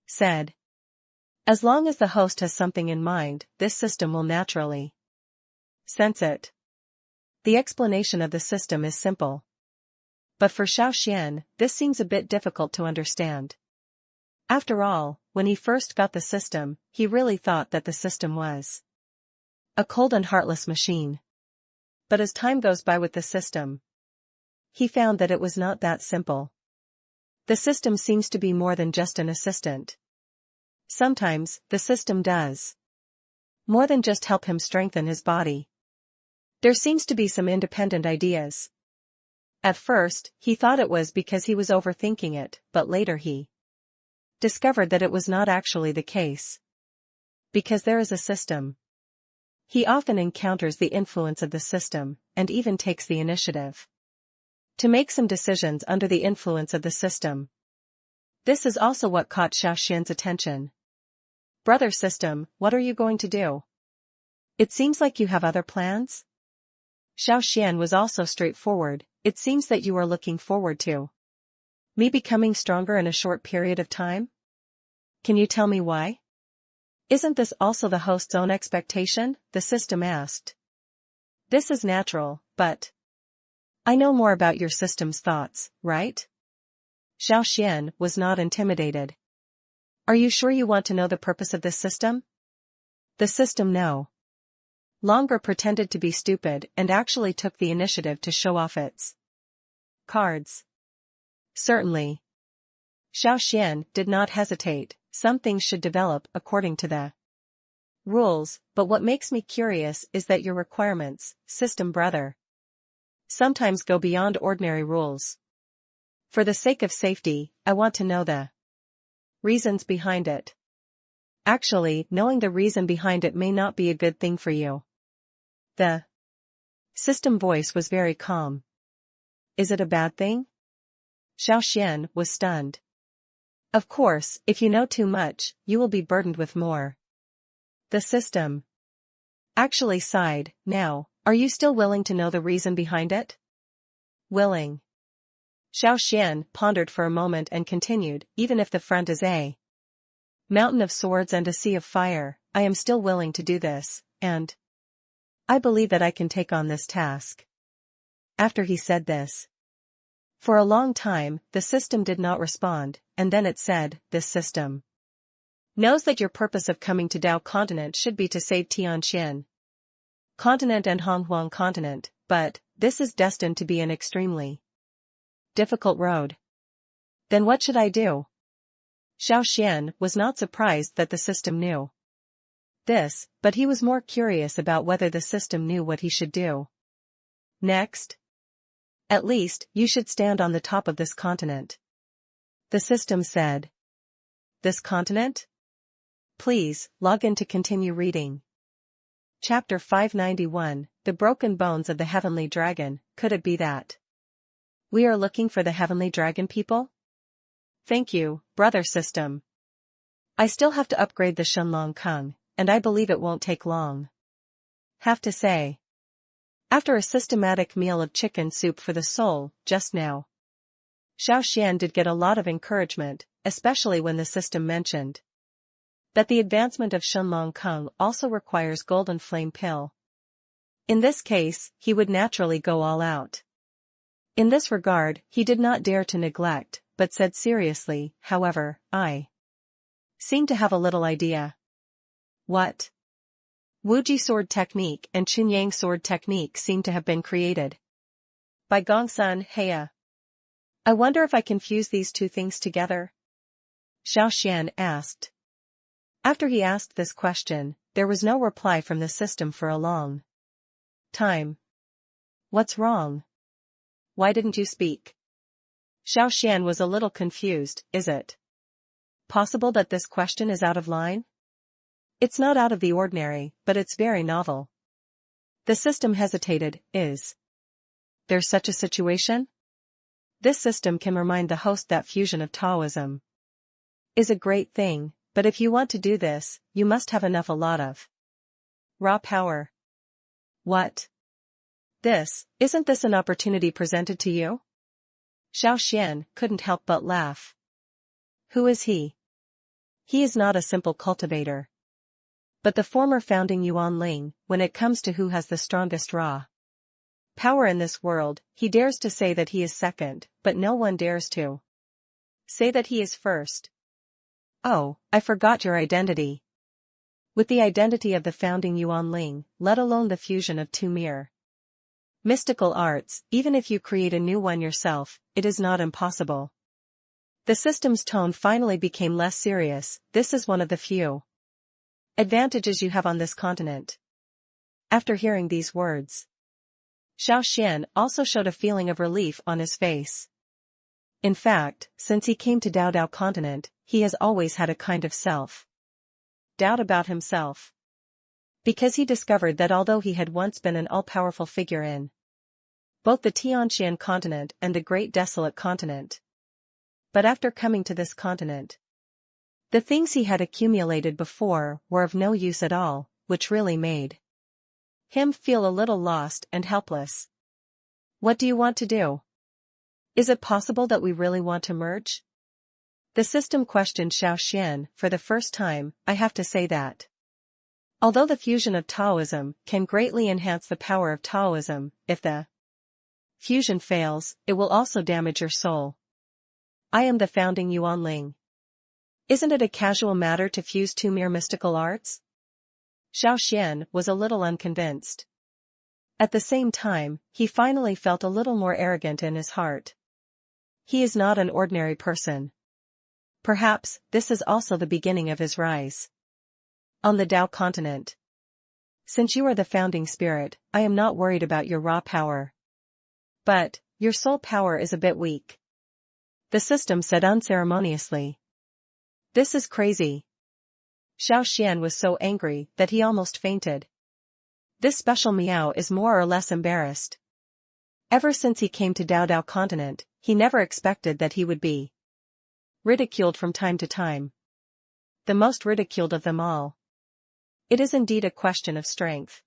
said. As long as the host has something in mind, this system will naturally sense it. The explanation of the system is simple. But for Xiao Xuan, this seems a bit difficult to understand. After all, when he first got the system, he really thought that the system was a cold and heartless machine. But as time goes by with the system, he found that it was not that simple. The system seems to be more than just an assistant. Sometimes, the system does more than just help him strengthen his body. There seems to be some independent ideas. At first, he thought it was because he was overthinking it, but later he discovered that it was not actually the case. Because there is a system. He often encounters the influence of the system, and even takes the initiative to make some decisions under the influence of the system. This is also what caught Xiao Xuan's attention. Brother system, what are you going to do? It seems like you have other plans? Xiao Xuan was also straightforward. It seems that you are looking forward to me becoming stronger in a short period of time? Can you tell me why? Isn't this also the host's own expectation? The system asked. This is natural, but I know more about your system's thoughts, right? Xiao Xuan was not intimidated. Are you sure you want to know the purpose of this system? The system no longer pretended to be stupid and actually took the initiative to show off its cards. Certainly. Xiao Xuan did not hesitate. Some things should develop according to the rules, but what makes me curious is that your requirements, system brother, sometimes go beyond ordinary rules. For the sake of safety, I want to know the reasons behind it. Actually, knowing the reason behind it may not be a good thing for you. The system voice was very calm. Is it a bad thing? Xiao Xuan was stunned. Of course, if you know too much, you will be burdened with more. The system actually sighed. Now, are you still willing to know the reason behind it? Willing. Xiao Xuan pondered for a moment and continued, even if the front is a mountain of swords and a sea of fire, I am still willing to do this, and I believe that I can take on this task. After he said this, for a long time, the system did not respond, and then it said, this system knows that your purpose of coming to Dao continent should be to save Tianqian continent and Honghuang continent, but this is destined to be an extremely difficult road. Then what should I do? Xiao Xuan was not surprised that the system knew this, but he was more curious about whether the system knew what he should do next. At least, you should stand on the top of this continent. The system said. This continent? Please, log in to continue reading. Chapter 591, The Broken Bones of the Heavenly Dragon. Could it be that we are looking for the Heavenly Dragon people? Thank you, brother system. I still have to upgrade the Shenlong Kung, and I believe it won't take long. Have to say. After a systematic meal of chicken soup for the soul, just now, Xiao Xuan did get a lot of encouragement, especially when the system mentioned that the advancement of Shenlong Kung also requires Golden Flame Pill. In this case, he would naturally go all out. In this regard, he did not dare to neglect, but said seriously, however, I seem to have a little idea. What? Wuji sword technique and Chunyang sword technique seem to have been created by Gongsun Heya. I wonder if I can fuse these two things together? Xiao Xuan asked. After he asked this question, there was no reply from the system for a long time. What's wrong? Why didn't you speak? Xiao Xuan was a little confused. Is it possible that this question is out of line? It's not out of the ordinary, but it's very novel. The system hesitated. Is there such a situation? This system can remind the host that fusion of Taoism is a great thing, but if you want to do this, you must have a lot of raw power. What? Isn't this an opportunity presented to you? Xiao Xuan couldn't help but laugh. Who is he? He is not a simple cultivator, but the former founding Yuan Ling. When it comes to who has the strongest raw power in this world, he dares to say that he is second, but no one dares to say that he is first. Oh, I forgot your identity. With the identity of the founding Yuan Ling, let alone the fusion of two mere mystical arts, even if you create a new one yourself, it is not impossible. The system's tone finally became less serious. This is one of the few advantages you have on this continent. After hearing these words, Xiao Xuan also showed a feeling of relief on his face. In fact, since he came to Dao continent, he has always had a kind of self-doubt about himself. Because he discovered that although he had once been an all-powerful figure in both the Tianqian continent and the Great Desolate continent, but after coming to this continent, the things he had accumulated before were of no use at all, which really made him feel a little lost and helpless. What do you want to do? Is it possible that we really want to merge? The system questioned Xiao Xuan for the first time. I have to say that although the fusion of Taoism can greatly enhance the power of Taoism, if the fusion fails, it will also damage your soul. I am the founding Yuanling. Isn't it a casual matter to fuse two mere mystical arts? Xiao Xuan was a little unconvinced. At the same time, he finally felt a little more arrogant in his heart. He is not an ordinary person. Perhaps this is also the beginning of his rise on the Dao continent. Since you are the founding spirit, I am not worried about your raw power. But your soul power is a bit weak, the system said unceremoniously. This is crazy. Xiao Xuan was so angry that he almost fainted. This special Miao is more or less embarrassed. Ever since he came to Dao continent, he never expected that he would be ridiculed from time to time. The most ridiculed of them all. It is indeed a question of strength.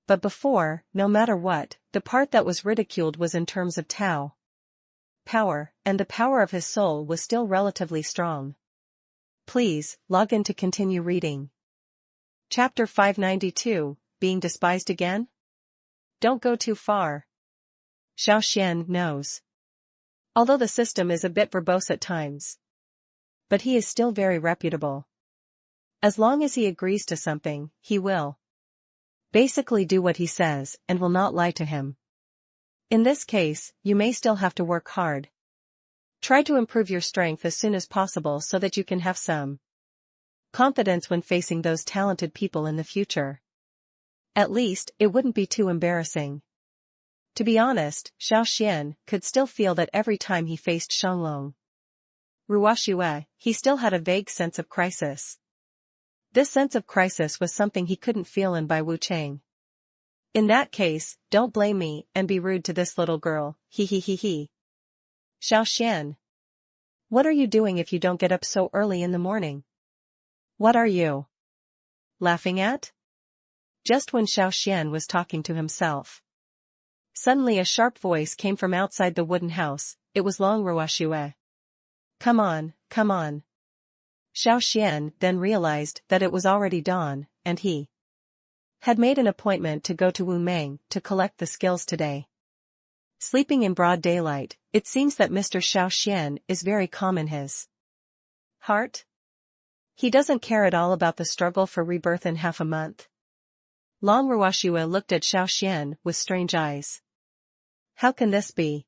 But before, no matter what, the part that was ridiculed was in terms of Tao power, and the power of his soul was still relatively strong. Please, log in to continue reading. Chapter 592, Being Despised Again? Don't go too far. Xiao Xuan knows. Although the system is a bit verbose at times, but he is still very reputable. As long as he agrees to something, he will basically do what he says and will not lie to him. In this case, you may still have to work hard. Try to improve your strength as soon as possible so that you can have some confidence when facing those talented people in the future. At least, it wouldn't be too embarrassing. To be honest, Xiao Xuan could still feel that every time he faced Shanglong Ruoxue, he still had a vague sense of crisis. This sense of crisis was something he couldn't feel in Bai Wuchang. In that case, don't blame me and be rude to this little girl, he. Xiao Xuan. What are you doing if you don't get up so early in the morning? What are you laughing at? Just when Xiao Xuan was talking to himself, suddenly a sharp voice came from outside the wooden house. It was Long Ruoxue. Come on, come on. Xiao Xuan then realized that it was already dawn, and he had made an appointment to go to Wumeng to collect the skills today. Sleeping in broad daylight, it seems that Mr. Xiao Xuan is very calm in his heart. He doesn't care at all about the struggle for rebirth in half a month. Long Ruoxue looked at Xiao Xuan with strange eyes. How can this be?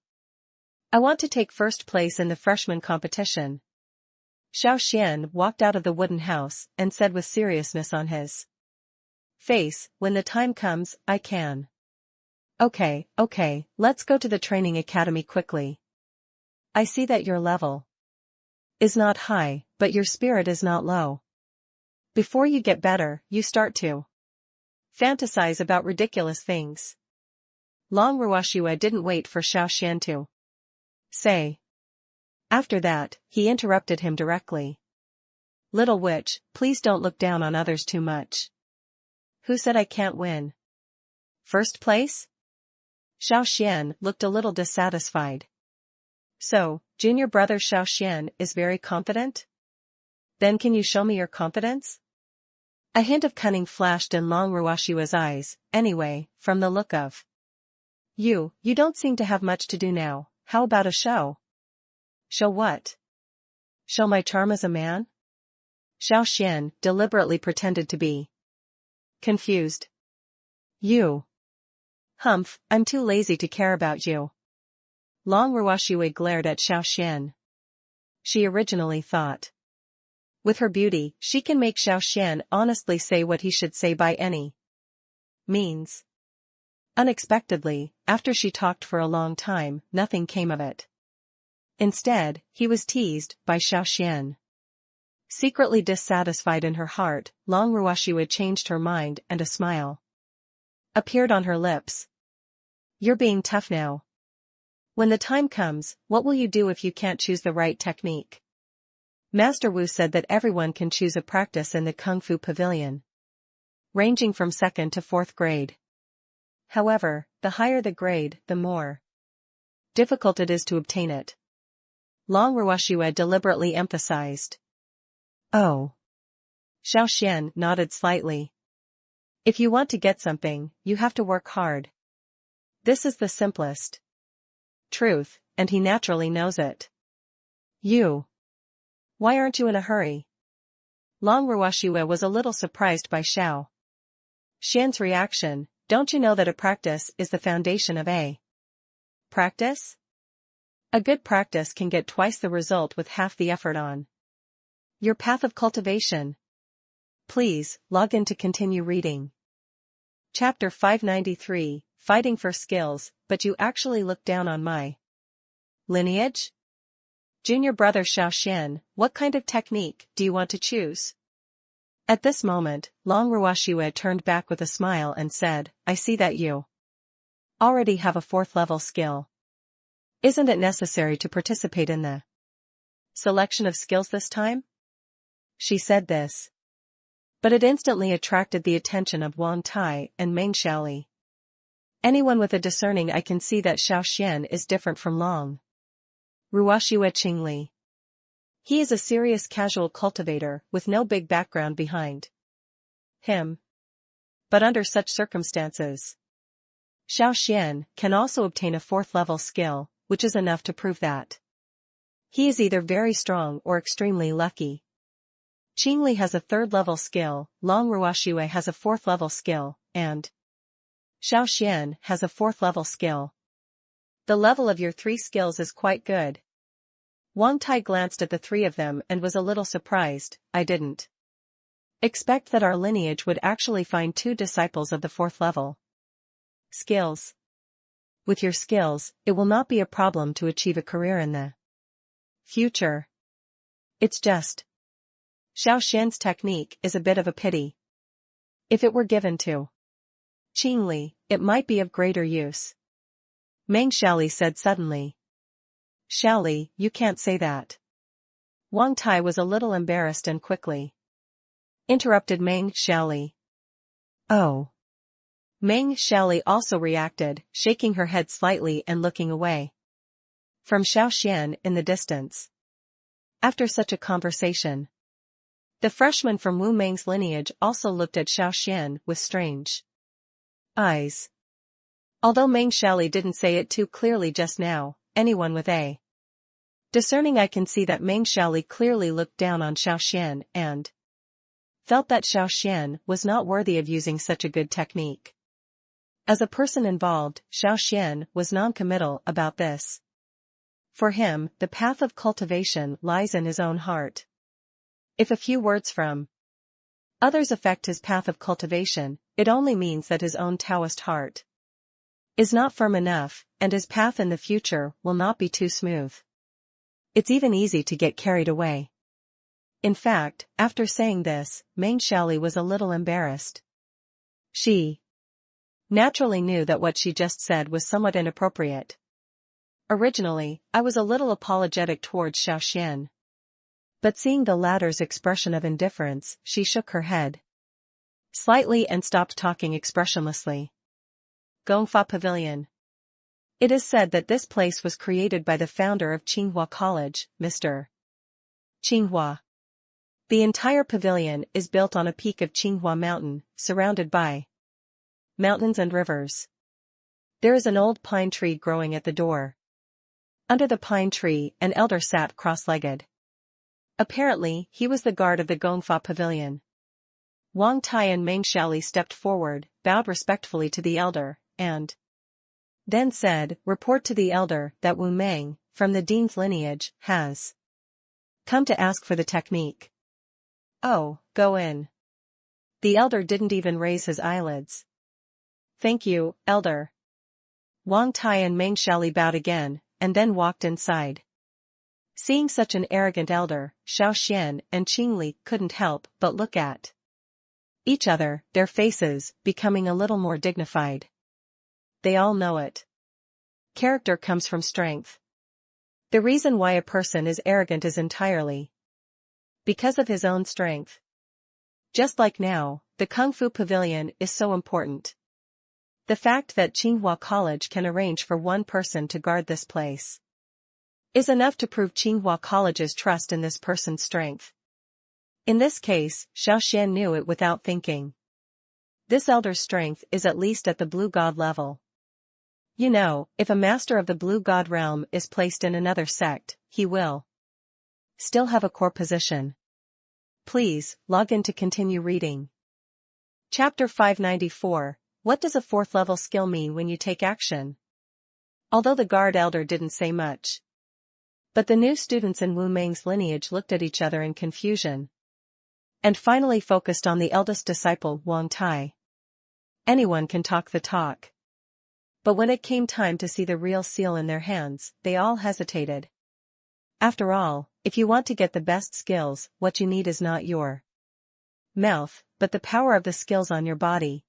I want to take first place in the freshman competition. Xiao Xuan walked out of the wooden house and said with seriousness on his face, when the time comes, I can. Okay, let's go to the training academy quickly. I see that your level is not high, but your spirit is not low. Before you get better, you start to fantasize about ridiculous things. Long Ruoxue didn't wait for Xiao Xuan to say. After that, he interrupted him directly. Little witch, please don't look down on others too much. Who said I can't win? First place? Xiao Xuan looked a little dissatisfied. So, junior brother Xiao Xuan is very confident? Then can you show me your confidence? A hint of cunning flashed in Long Ruoxue's eyes. Anyway, from the look of you don't seem to have much to do now. How about a show? Show what? Show my charm as a man? Xiao Xuan deliberately pretended to be confused. You. Humph, I'm too lazy to care about you. Long Ruoxue glared at Xiao Xuan. She originally thought, with her beauty, she can make Xiao Xuan honestly say what he should say by any means. Unexpectedly, after she talked for a long time, nothing came of it. Instead, he was teased by Xiao Xuan. Secretly dissatisfied in her heart, Long Ruoxiwe changed her mind and a smile appeared on her lips. You're being tough now. When the time comes, what will you do if you can't choose the right technique? Master Wu said that everyone can choose a practice in the Kung Fu Pavilion, ranging from 2nd to 4th grade. However, the higher the grade, the more difficult it is to obtain it. Long Ruoxiwe deliberately emphasized. Oh. Xiao Xuan nodded slightly. If you want to get something, you have to work hard. This is the simplest truth, and he naturally knows it. You. Why aren't you in a hurry? Long Ruoxiwe was a little surprised by Xiao Xuan's reaction. Don't you know that a practice is the foundation of a practice? A good practice can get twice the result with half the effort on your path of cultivation. Please, log in to continue reading. Chapter 593, Fighting for Skills, but you actually look down on my lineage? Junior brother Xiao Xuan, what kind of technique do you want to choose? At this moment, Long Ruoxiwe turned back with a smile and said, I see that you already have a 4th level skill. Isn't it necessary to participate in the selection of skills this time? She said this, but it instantly attracted the attention of Wang Tai and Meng Xiaoli. Anyone with a discerning eye can see that Xiao Xuan is different from Long Ruoxiwe Qingli. He is a serious casual cultivator with no big background behind him. But under such circumstances, Xiao Xuan can also obtain a 4th level skill, which is enough to prove that he is either very strong or extremely lucky. Qingli has a 3rd level skill, Long Ruoxiwe has a 4th level skill, and Xiao Xuan has a 4th level skill. The level of your 3 skills is quite good. Wang Tai glanced at the 3 of them and was a little surprised. I didn't expect that our lineage would actually find 2 disciples of the 4th level skills. With your skills, it will not be a problem to achieve a career in the future. It's just Xiao Xuan's technique is a bit of a pity. If it were given to Qingli, it might be of greater use. Meng Xiaoli said suddenly. Xiaoli, you can't say that. Wang Tai was a little embarrassed and quickly interrupted Meng Xiaoli. Oh. Meng Xiaoli also reacted, shaking her head slightly and looking away from Xiao Xuan in the distance. After such a conversation, the freshman from Wu Meng's lineage also looked at Xiao Xuan with strange eyes. Although Meng Xiaoli didn't say it too clearly just now, anyone with a discerning eye can see that Meng Xiaoli clearly looked down on Xiao Xuan and felt that Xiao Xuan was not worthy of using such a good technique. As a person involved, Xiao Xuan was non-committal about this. For him, the path of cultivation lies in his own heart. If a few words from others affect his path of cultivation, it only means that his own Taoist heart is not firm enough, and his path in the future will not be too smooth. It's even easy to get carried away. In fact, after saying this, Meng Xiaoli was a little embarrassed. She naturally knew that what she just said was somewhat inappropriate. Originally, I was a little apologetic towards Xiao Xuan. But seeing the latter's expression of indifference, she shook her head slightly and stopped talking expressionlessly. Gongfa Pavilion. It is said that this place was created by the founder of Tsinghua College, Mr. Tsinghua. The entire pavilion is built on a peak of Tsinghua Mountain, surrounded by mountains and rivers. There is an old pine tree growing at the door. Under the pine tree, an elder sat cross-legged. Apparently, he was the guard of the Gongfa Pavilion. Wang Tai and Meng Xiaoli stepped forward, bowed respectfully to the elder, and then said, report to the elder that Wu Meng, from the dean's lineage, has come to ask for the technique. Oh, go in. The elder didn't even raise his eyelids. Thank you, elder. Wang Tai and Meng Xiaoli bowed again, and then walked inside. Seeing such an arrogant elder, Xiao Xuan and Qing Li couldn't help but look at each other, their faces becoming a little more dignified. They all know it. Character comes from strength. The reason why a person is arrogant is entirely because of his own strength. Just like now, the Kung Fu Pavilion is so important. The fact that Tsinghua College can arrange for one person to guard this place is enough to prove Tsinghua College's trust in this person's strength. In this case, Xiao Xuan knew it without thinking. This elder's strength is at least at the Blue God level. You know, if a master of the Blue God realm is placed in another sect, he will still have a core position. Please, log in to continue reading. Chapter 594, What does a 4th level skill mean when you take action? Although the guard elder didn't say much, but the new students in Wu Meng's lineage looked at each other in confusion, and finally focused on the eldest disciple, Wang Tai. Anyone can talk the talk. But when it came time to see the real seal in their hands, they all hesitated. After all, if you want to get the best skills, what you need is not your mouth, but the power of the skills on your body.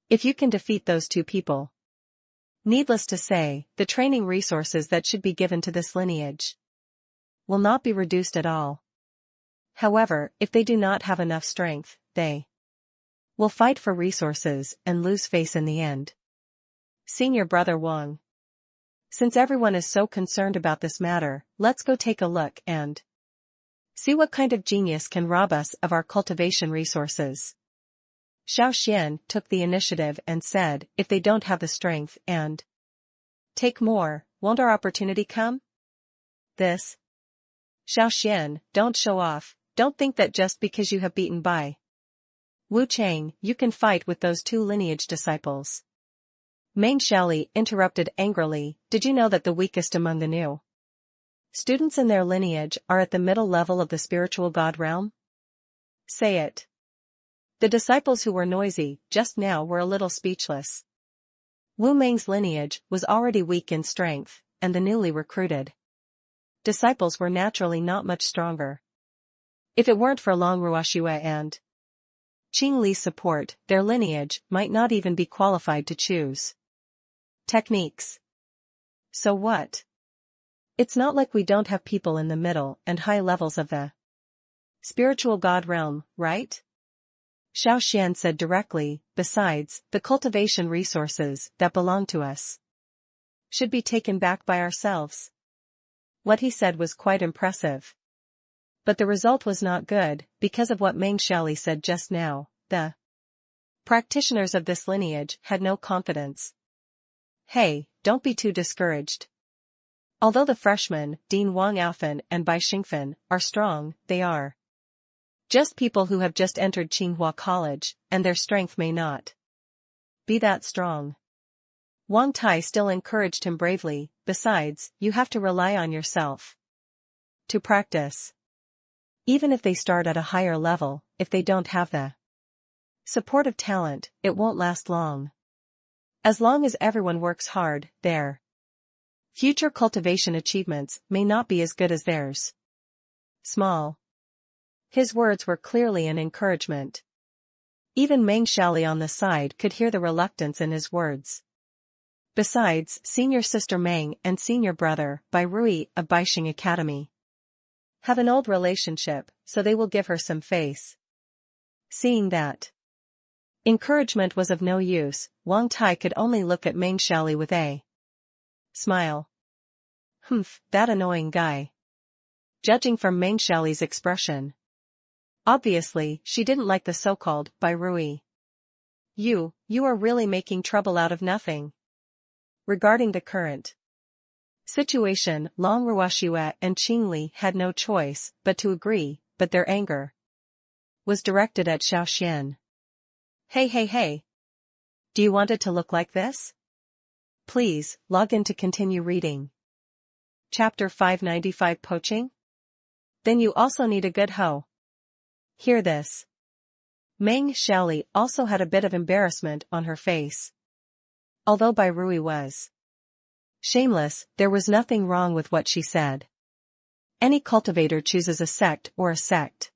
If you can defeat those two people, needless to say, the training resources that should be given to this lineage will not be reduced at all. However, if they do not have enough strength, they will fight for resources and lose face in the end. Senior Brother Wang. Since everyone is so concerned about this matter, let's go take a look and see what kind of genius can rob us of our cultivation resources. Xiao Xuan took the initiative and said, if they don't have the strength and take more, won't our opportunity come? This. Xiao Xuan, don't show off, don't think that just because you have beaten Bai Wu Chang, you can fight with those two lineage disciples. Meng Xiaoli interrupted angrily, did you know that the weakest among the new students in their lineage are at the middle level of the spiritual god realm? Say it. The disciples who were noisy just now were a little speechless. Wu Meng's lineage was already weak in strength, and the newly recruited disciples were naturally not much stronger. If it weren't for Long Ruoxue and Qing Li's support, their lineage might not even be qualified to choose techniques. So what? It's not like we don't have people in the middle and high levels of the spiritual god realm, right? Xiao Xuan said directly, besides, the cultivation resources that belong to us should be taken back by ourselves. What he said was quite impressive. But the result was not good, because of what Meng Xiaoli said just now. The practitioners of this lineage had no confidence. Hey, don't be too discouraged. Although the freshmen, Dean Wang Aofan and Bai Xingfen, are strong, they are just people who have just entered Tsinghua College, and their strength may not be that strong. Wang Tai still encouraged him bravely, besides, you have to rely on yourself to practice. Even if they start at a higher level, if they don't have the support of talent, it won't last long. As long as everyone works hard, their future cultivation achievements may not be as good as theirs. Small. His words were clearly an encouragement. Even Meng Xiaoli on the side could hear the reluctance in his words. Besides, senior sister Meng and senior brother, Bai Rui of Baixing Academy, have an old relationship, so they will give her some face. Seeing that encouragement was of no use, Wang Tai could only look at Meng Xiaoli with a smile. Humph, that annoying guy. Judging from Meng Xiaoli's expression, obviously, she didn't like the so-called Bai Rui. You are really making trouble out of nothing. Regarding the current situation, Long Ruoxue and Qing Li had no choice but to agree, but their anger was directed at Xiao Xuan. Hey. Do you want it to look like this? Please, log in to continue reading. Chapter 595 Poaching? Then you also need a good hoe. Hear this. Meng Xiaoli also had a bit of embarrassment on her face. Although Bai Rui was shameless, there was nothing wrong with what she said. Any cultivator chooses a sect or a sect.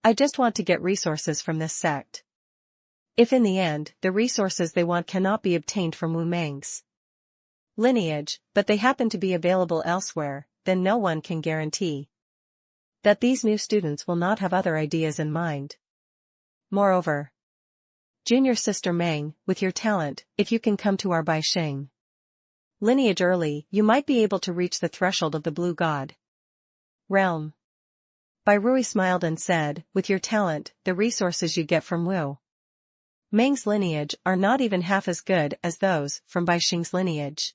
I just want to get resources from this sect. If in the end, the resources they want cannot be obtained from Wu Meng's lineage, but they happen to be available elsewhere, then no one can guarantee that these new students will not have other ideas in mind. Moreover, junior sister Meng, with your talent, if you can come to our Baixing lineage early, you might be able to reach the threshold of the Blue God realm. Bai Rui smiled and said, with your talent, the resources you get from Wu Meng's lineage are not even half as good as those from Baixing's lineage.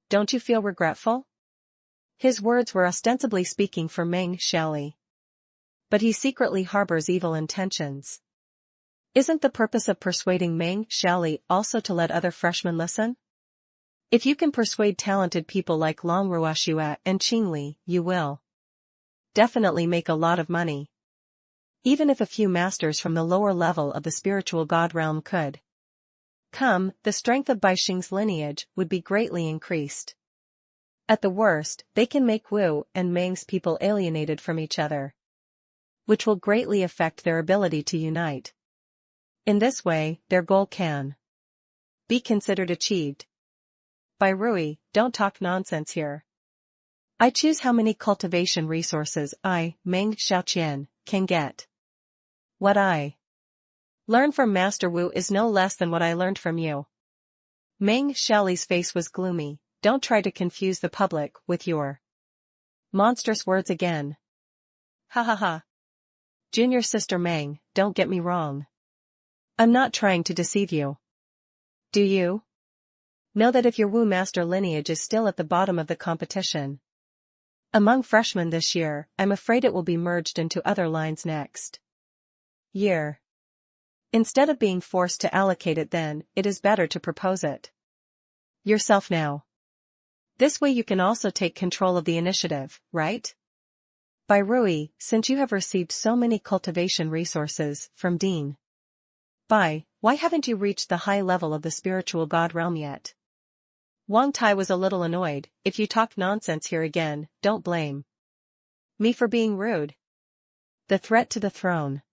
Don't you feel regretful? His words were ostensibly speaking for Meng Xiaoli. But he secretly harbors evil intentions. Isn't the purpose of persuading Meng Xiaoli also to let other freshmen listen? If you can persuade talented people like Long Ruoxue and Qingli, you will definitely make a lot of money. Even if a few masters from the lower level of the spiritual god realm could come, the strength of Baixing's lineage would be greatly increased. At the worst, they can make Wu and Meng's people alienated from each other, which will greatly affect their ability to unite. In this way, their goal can be considered achieved. Bai Rui, don't talk nonsense here. I choose how many cultivation resources I, Meng Xiaoqian, can get. What I learn from Master Wu is no less than what I learned from you. Meng Xiaoli's face was gloomy. Don't try to confuse the public with your monstrous words again. Ha ha ha. Junior sister Meng, don't get me wrong. I'm not trying to deceive you. Do you know that if your Wu master lineage is still at the bottom of the competition among freshmen this year, I'm afraid it will be merged into other lines next year. Instead of being forced to allocate it then, it is better to propose it yourself now. This way you can also take control of the initiative, right? Bai Rui, since you have received so many cultivation resources from Dean Bai, why haven't you reached the high level of the spiritual god realm yet? Wang Tai was a little annoyed. If you talk nonsense here again, don't blame me for being rude. The threat to the throne.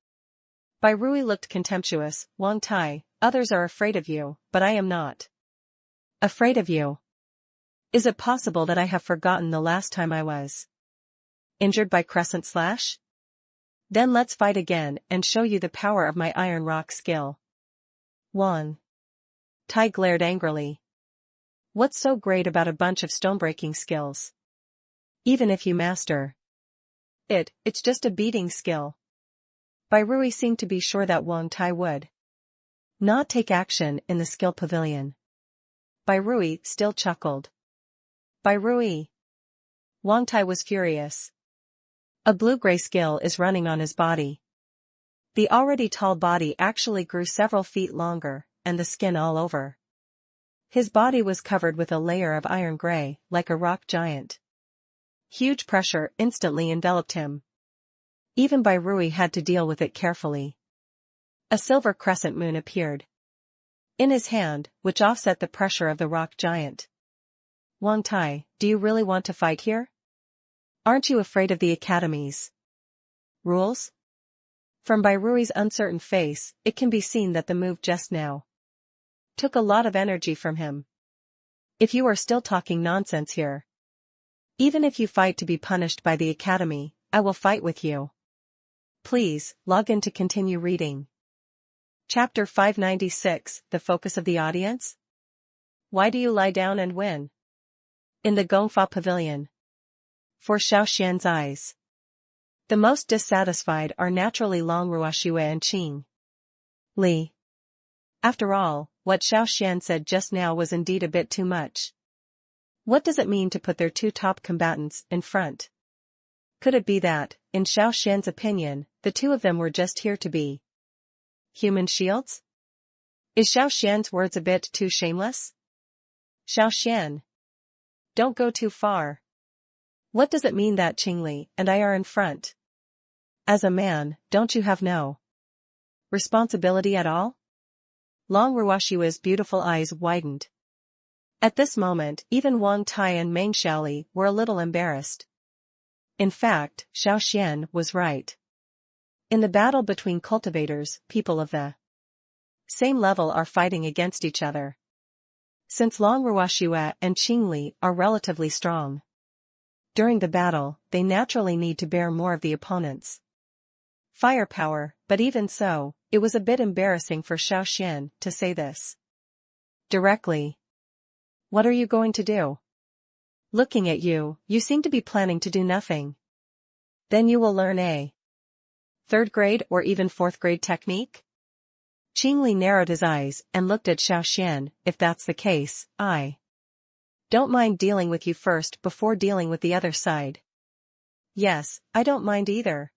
Bai Rui looked contemptuous. Wang Tai, others are afraid of you, but I am not afraid of you. Is it possible that I have forgotten the last time I was injured by Crescent Slash? Then let's fight again and show you the power of my iron rock skill. Wang Tai glared angrily. What's so great about a bunch of stonebreaking skills? Even if you master it's just a beating skill. Bai Rui seemed to be sure that Wang Tai would not take action in the skill pavilion. Bai Rui still chuckled. Bai Rui. Wang Tai was furious. A blue-gray skill is running on his body. The already tall body actually grew several feet longer, and the skin all over his body was covered with a layer of iron gray, like a rock giant. Huge pressure instantly enveloped him. Even Bai Rui had to deal with it carefully. A silver crescent moon appeared in his hand, which offset the pressure of the rock giant. Wang Tai, do you really want to fight here? Aren't you afraid of the Academy's rules? From Bai Rui's uncertain face, it can be seen that the move just now took a lot of energy from him. If you are still talking nonsense here, even if you fight to be punished by the Academy, I will fight with you. Please, log in to continue reading. Chapter 596, The Focus of the Audience? Why do you lie down and win? In the Gongfa Pavilion. For Xiao Xuan's eyes. The most dissatisfied are naturally Long Ruoxue and Qing Li. After all, what Xiao Xuan said just now was indeed a bit too much. What does it mean to put their two top combatants in front? Could it be that, in Xiao Xuan's opinion, the two of them were just here to be human shields? Is Xiao Xuan's words a bit too shameless? Xiao Xuan. Don't go too far. What does it mean that Qingli and I are in front? As a man, don't you have no responsibility at all? Long Ruoshiwa's beautiful eyes widened. At this moment, even Wang Tai and Meng Xiaoli were a little embarrassed. In fact, Xiao Xuan was right. In the battle between cultivators, people of the same level are fighting against each other. Since Long Ruoshiwa and Qingli are relatively strong, during the battle, they naturally need to bear more of the opponent's firepower, but even so, it was a bit embarrassing for Xiao Xuan to say this directly. What are you going to do? Looking at you, you seem to be planning to do nothing. Then you will learn a third grade or even fourth grade technique? Qingli narrowed his eyes and looked at Xiao Xuan. If that's the case, I don't mind dealing with you first before dealing with the other side. Yes, I don't mind either.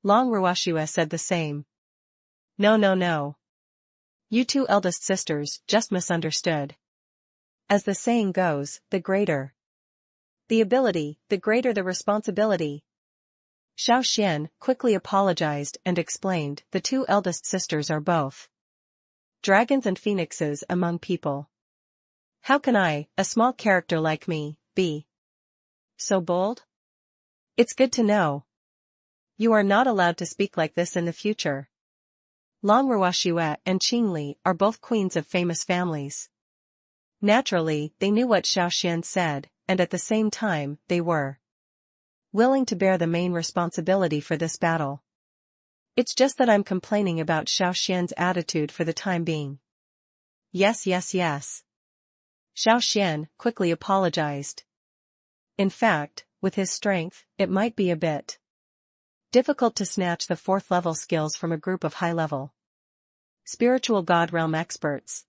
Long Ruoshiwa said the same. No. You two eldest sisters just misunderstood. As the saying goes, the greater the ability, the greater the responsibility. Xiao Xuan quickly apologized and explained the two eldest sisters are both dragons and phoenixes among people. How can I, a small character like me, be so bold? It's good to know. You are not allowed to speak like this in the future. Long Ruoshiwa and Qingli are both queens of famous families. Naturally, they knew what Xiao Xuan said, and at the same time, they were willing to bear the main responsibility for this battle. It's just that I'm complaining about Xiao Xuan's attitude for the time being. Yes. Xiao Xuan quickly apologized. In fact, with his strength, it might be a bit difficult to snatch the fourth level skills from a group of high-level spiritual god realm experts.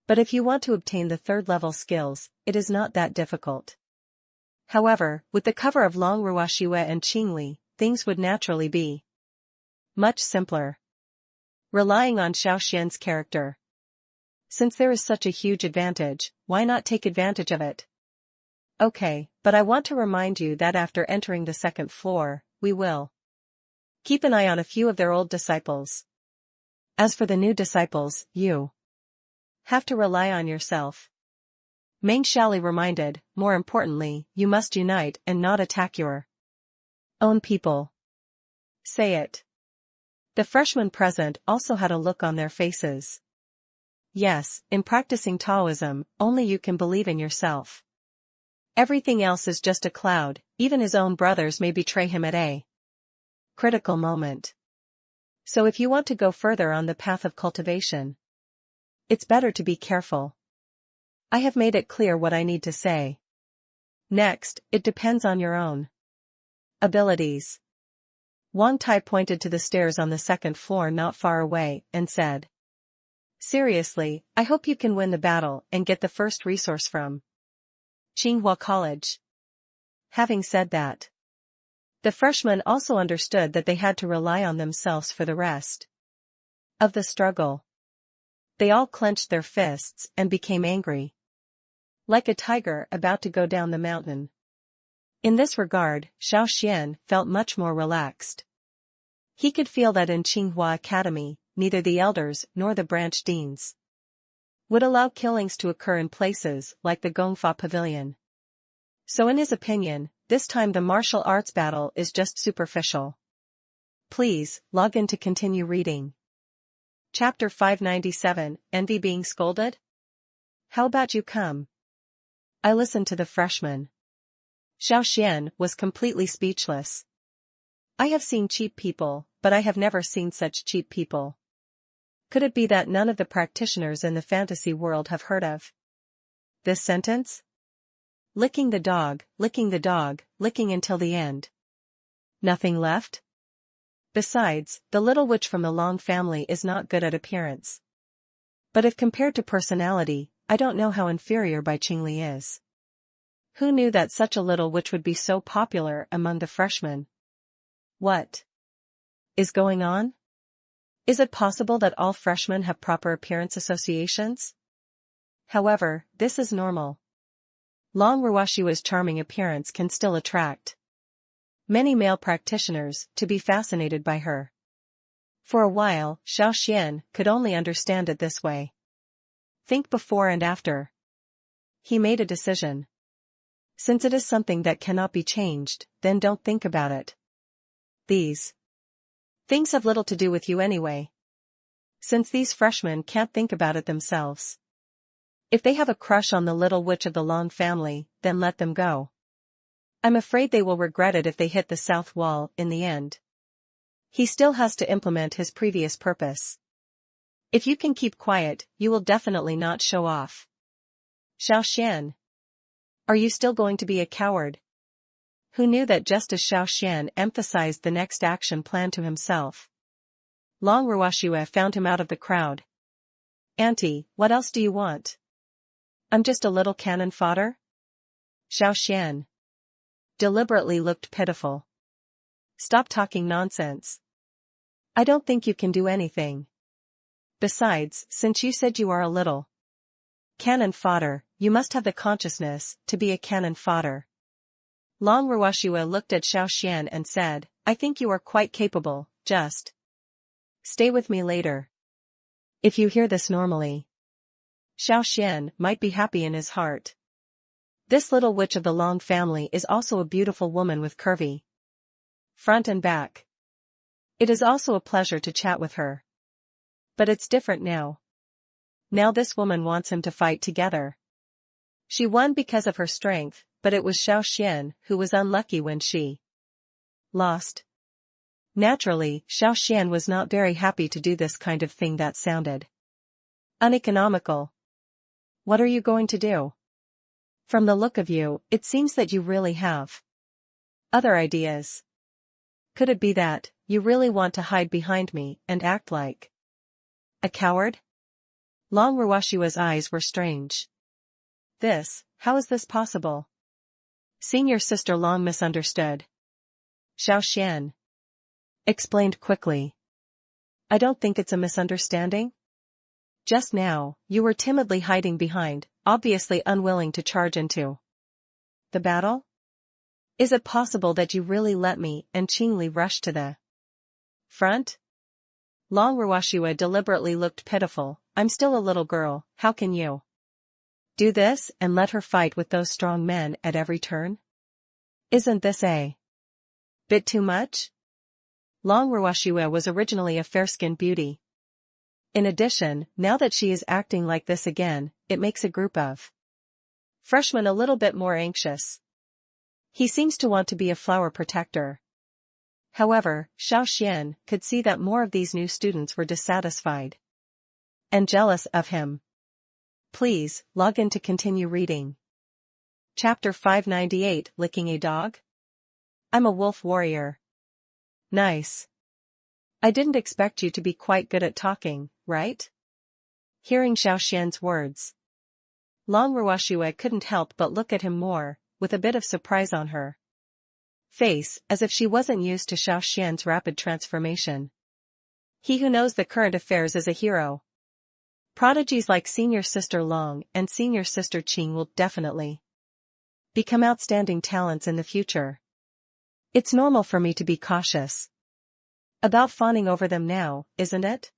But if you want to obtain the third level skills, it is not that difficult. However, with the cover of Long Ruoshiwa and Qingli, things would naturally be much simpler. Relying on Xiao Xuan's character. Since there is such a huge advantage, why not take advantage of it? Okay, but I want to remind you that after entering the second floor, we will keep an eye on a few of their old disciples. As for the new disciples, you have to rely on yourself. Meng Xiaoli reminded, more importantly, you must unite and not attack your own people. Say it. The freshmen present also had a look on their faces. Yes, in practicing Taoism, only you can believe in yourself. Everything else is just a cloud, even his own brothers may betray him at a critical moment. So if you want to go further on the path of cultivation, it's better to be careful. I have made it clear what I need to say. Next, it depends on your own abilities. Wang Tai pointed to the stairs on the second floor not far away and said, seriously, I hope you can win the battle and get the first resource from Tsinghua College. Having said that, the freshmen also understood that they had to rely on themselves for the rest of the struggle. They all clenched their fists and became angry, like a tiger about to go down the mountain. In this regard, Xiao Xuan felt much more relaxed. He could feel that in Tsinghua Academy, neither the elders nor the branch deans would allow killings to occur in places like the Gongfa Pavilion. So in his opinion, this time the martial arts battle is just superficial. Please, log in to continue reading. Chapter 597, Envy Being Scolded? How about you come? I listened to the freshman. Xiao Xuan was completely speechless. I have seen cheap people, but I have never seen such cheap people. Could it be that none of the practitioners in the fantasy world have heard of this sentence? Licking the dog, licking until the end. Nothing left? Besides, the little witch from the Long family is not good at appearance. But if compared to personality, I don't know how inferior Bai Qingli is. Who knew that such a little witch would be so popular among the freshmen? What is going on? Is it possible that all freshmen have proper appearance associations? However, this is normal. Long Ruoshiwa's charming appearance can still attract many male practitioners to be fascinated by her. For a while, Xiao Xuan could only understand it this way. Think before and after. He made a decision. Since it is something that cannot be changed, then don't think about it. These things have little to do with you anyway. Since these freshmen can't think about it themselves. If they have a crush on the little witch of the Long family, then let them go. I'm afraid they will regret it if they hit the south wall in the end. He still has to implement his previous purpose. If you can keep quiet, you will definitely not show off. Xiao Xuan. Are you still going to be a coward? Who knew that just as Xiao Xuan emphasized the next action plan to himself, Long Ruoxue found him out of the crowd. Auntie, what else do you want? I'm just a little cannon fodder? Xiao Xuan deliberately looked pitiful. Stop talking nonsense. I don't think you can do anything. Besides, since you said you are a little cannon fodder, you must have the consciousness to be a cannon fodder. Long Ruoxue looked at Xiao Xuan and said, I think you are quite capable, just stay with me later. If you hear this normally, Xiao Xuan might be happy in his heart. This little witch of the Long family is also a beautiful woman with curvy front and back. It is also a pleasure to chat with her. But it's different now. Now this woman wants him to fight together. She won because of her strength, but it was Xiao Xuan who was unlucky when she lost. Naturally, Xiao Xuan was not very happy to do this kind of thing that sounded uneconomical. What are you going to do? From the look of you, it seems that you really have other ideas. Could it be that you really want to hide behind me and act like a coward? Long Ruoxue's eyes were strange. How is this possible? Senior sister Long misunderstood. Xiao Xuan explained quickly. I don't think it's a misunderstanding. Just now, you were timidly hiding behind, obviously unwilling to charge into the battle? Is it possible that you really let me and Qingli rush to the front? Long Ruoxue deliberately looked pitiful. I'm still a little girl, how can you do this and let her fight with those strong men at every turn? Isn't this a bit too much? Long Ruoxue was originally a fair-skinned beauty. In addition, now that she is acting like this again, it makes a group of freshmen a little bit more anxious. He seems to want to be a flower protector. However, Xiao Xuan could see that more of these new students were dissatisfied and jealous of him. Please, log in to continue reading. Chapter 598, Licking a Dog? I'm a wolf warrior. Nice. I didn't expect you to be quite good at talking, right? Hearing Xiao Xuan's words, Long Ruoxue couldn't help but look at him more, with a bit of surprise on her face, as if she wasn't used to Xiao Xuan's rapid transformation. He who knows the current affairs is a hero. Prodigies like Senior Sister Long and Senior Sister Qing will definitely become outstanding talents in the future. It's normal for me to be cautious about fawning over them now, isn't it?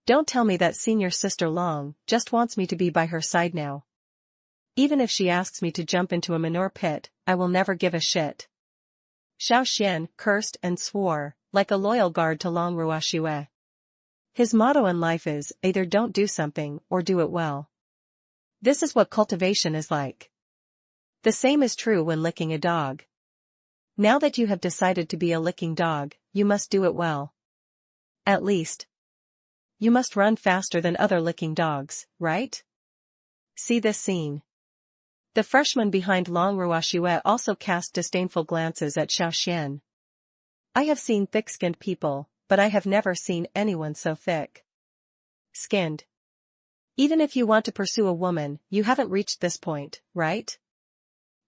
Don't tell me that Senior Sister Long just wants me to be by her side now. Even if she asks me to jump into a manure pit, I will never give a shit. Xiao Xuan cursed and swore, like a loyal guard to Long Ruoxue. His motto in life is, either don't do something or do it well. This is what cultivation is like. The same is true when licking a dog. Now that you have decided to be a licking dog, you must do it well. At least, you must run faster than other licking dogs, right? See this scene. The freshman behind Long Ruoxue also cast disdainful glances at Xiao Xuan. I have seen thick-skinned people, but I have never seen anyone so thick-skinned. Even if you want to pursue a woman, you haven't reached this point, right?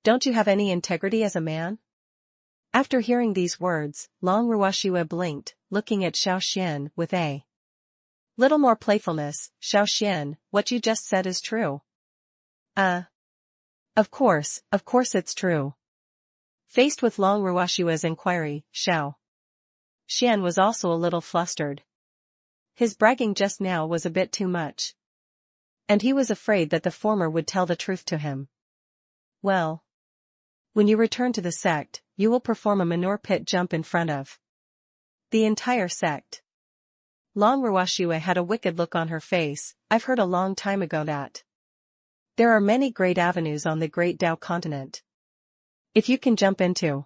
Don't you have any integrity as a man? After hearing these words, Long Ruoxue blinked, looking at Xiao Xuan with a little more playfulness. Xiao Xuan, what you just said is true. Of course it's true. Faced with Long Ruoxue's inquiry, Xiao Xuan was also a little flustered. His bragging just now was a bit too much. And he was afraid that the former would tell the truth to him. Well. When you return to the sect, you will perform a manure pit jump in front of the entire sect. Long Ruashiwe had a wicked look on her face. I've heard a long time ago that there are many great avenues on the Great Tao continent. If you can jump into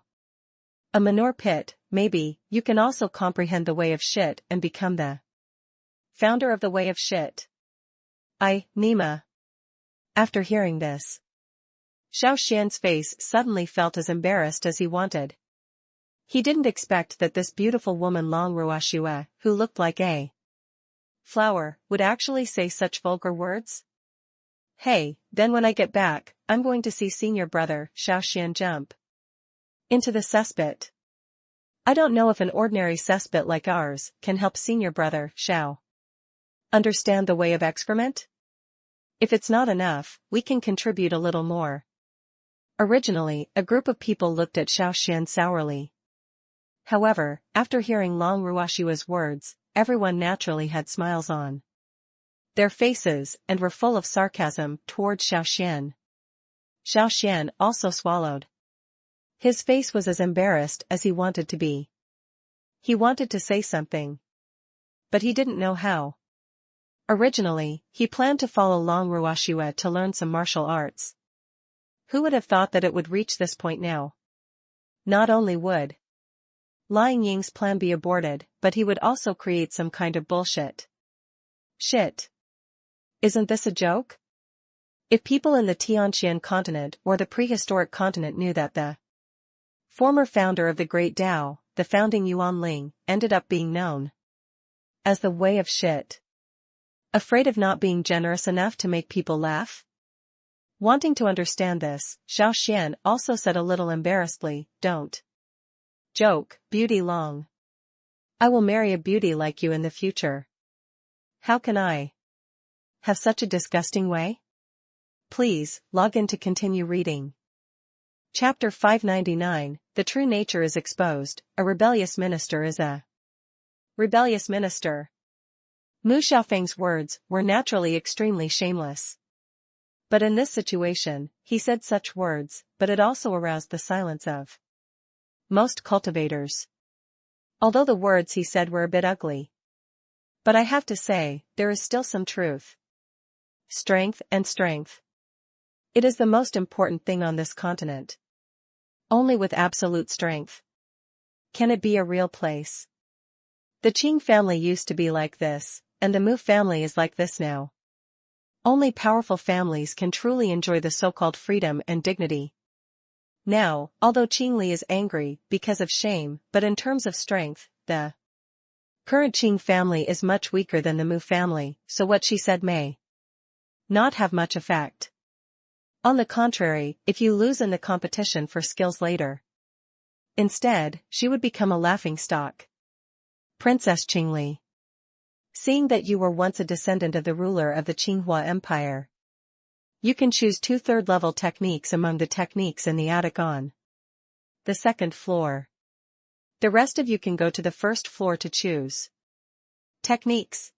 a manure pit, maybe, you can also comprehend the way of shit and become the founder of the way of shit. Nima. After hearing this, Xiao Xuan's face suddenly felt as embarrassed as he wanted. He didn't expect that this beautiful woman Long Ruashiwe, who looked like a flower, would actually say such vulgar words. Hey, then when I get back, I'm going to see senior brother Xiao Xuan jump into the cesspit. I don't know if an ordinary cesspit like ours can help senior brother Xiao understand the way of excrement. If it's not enough, we can contribute a little more. Originally, a group of people looked at Xiao Xuan sourly. However, after hearing Long Ruashiwe's words, everyone naturally had smiles on their faces and were full of sarcasm toward Xiao Xuan. Xiao Xuan also swallowed. His face was as embarrassed as he wanted to be. He wanted to say something, but he didn't know how. Originally, he planned to follow Long Ruashiwe to learn some martial arts. Who would have thought that it would reach this point now? Not only would Liang Ying's plan be aborted, but he would also create some kind of bullshit. Shit. Isn't this a joke? If people in the Tianqian continent or the prehistoric continent knew that the former founder of the Great Tao, the founding Yuan Ling, ended up being known as the way of shit. Afraid of not being generous enough to make people laugh? Wanting to understand this, Xiao Xuan also said a little embarrassedly, don't joke, beauty Long. I will marry a beauty like you in the future. How can I have such a disgusting way? Please, log in to continue reading. Chapter 599, The True Nature is Exposed, A Rebellious Minister is a rebellious minister. Mu Xiaofeng's words were naturally extremely shameless. But in this situation, he said such words, but it also aroused the silence of most cultivators. Although the words he said were a bit ugly. But I have to say, there is still some truth. Strength and strength. It is the most important thing on this continent. Only with absolute strength can it be a real place. The Qing family used to be like this, and the Mu family is like this now. Only powerful families can truly enjoy the so-called freedom and dignity. Now, although Qingli is angry because of shame, but in terms of strength, the current Qing family is much weaker than the Mu family, so what she said may not have much effect. On the contrary, if you lose in the competition for skills later, instead, she would become a laughingstock. Princess Qingli. Seeing that you were once a descendant of the ruler of the Qinghua Empire, you can choose 2 third-level techniques among the techniques in the attic on the 2nd floor. The rest of you can go to the 1st floor to choose techniques.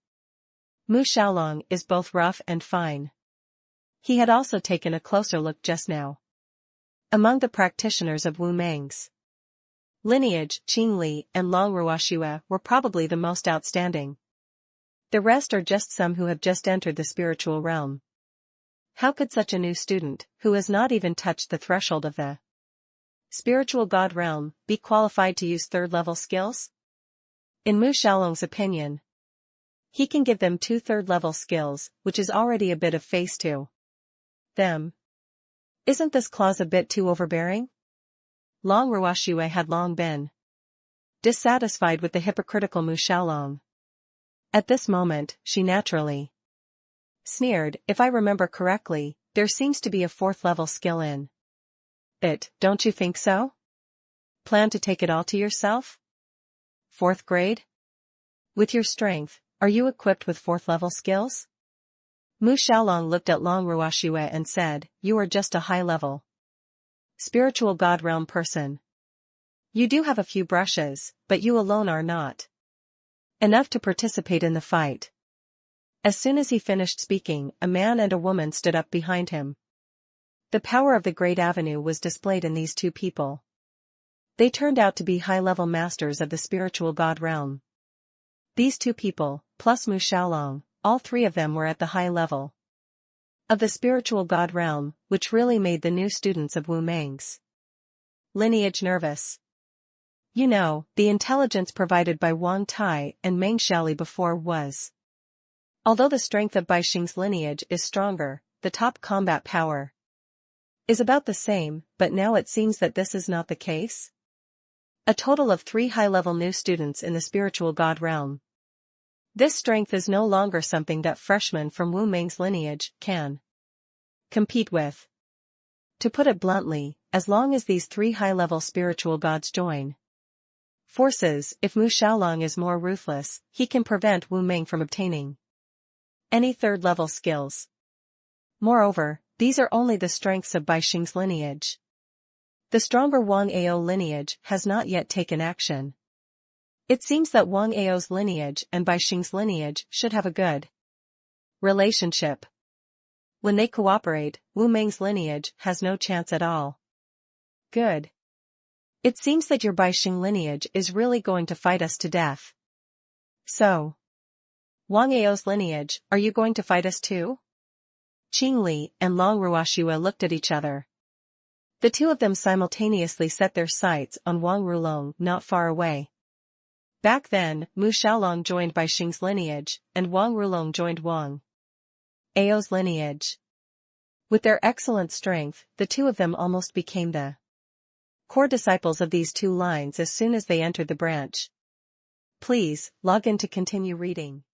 Mu Xiaolong is both rough and fine. He had also taken a closer look just now. Among the practitioners of Wu Meng's lineage, Qingli and Long Ruashiwe were probably the most outstanding. The rest are just some who have just entered the spiritual realm. How could such a new student, who has not even touched the threshold of the spiritual god realm, be qualified to use 3rd-level skills? In Mu Xiaolong's opinion, he can give them 2 third-level skills, which is already a bit of face to them. Isn't this clause a bit too overbearing? Long Ruashiwe had long been dissatisfied with the hypocritical Mu Xiaolong. At this moment, she naturally sneered. If I remember correctly, there seems to be a 4th-level skill in it, don't you think so? Plan to take it all to yourself? 4th grade? With your strength, are you equipped with 4th-level skills? Mu Xiaolong looked at Long Ruashiwe and said, you are just a high-level spiritual god realm person. You do have a few brushes, but you alone are not enough to participate in the fight. As soon as he finished speaking, a man and a woman stood up behind him. The power of the Great Avenue was displayed in these two people. They turned out to be high-level masters of the spiritual god realm. These two people, plus Mu Xiaolong, all three of them were at the high level of the spiritual god realm, which really made the new students of Wu Meng's lineage nervous. You know, the intelligence provided by Wang Tai and Meng Xiaoli before was. Although the strength of Bai Xing's lineage is stronger, the top combat power is about the same, but now it seems that this is not the case. A total of 3 high-level new students in the spiritual god realm. This strength is no longer something that freshmen from Wu Meng's lineage can compete with. To put it bluntly, as long as these 3 high-level spiritual gods join forces, if Mu Xiaolong is more ruthless, he can prevent Wu Meng from obtaining any third-level skills. Moreover, these are only the strengths of Bai Xing's lineage. The stronger Wang Ao lineage has not yet taken action. It seems that Wang Ao's lineage and Bai Xing's lineage should have a good relationship. When they cooperate, Wu Meng's lineage has no chance at all. Good. It seems that your Bai Xing lineage is really going to fight us to death. So, Wang Ao's lineage, are you going to fight us too? Qing Li and Long Ruoxue looked at each other. The two of them simultaneously set their sights on Wang Rulong not far away. Back then, Mu Xiaolong joined Bai Xing's lineage, and Wang Rulong joined Wang Ao's lineage. With their excellent strength, the two of them almost became the core disciples of these two lines as soon as they entered the branch. Please, log in to continue reading.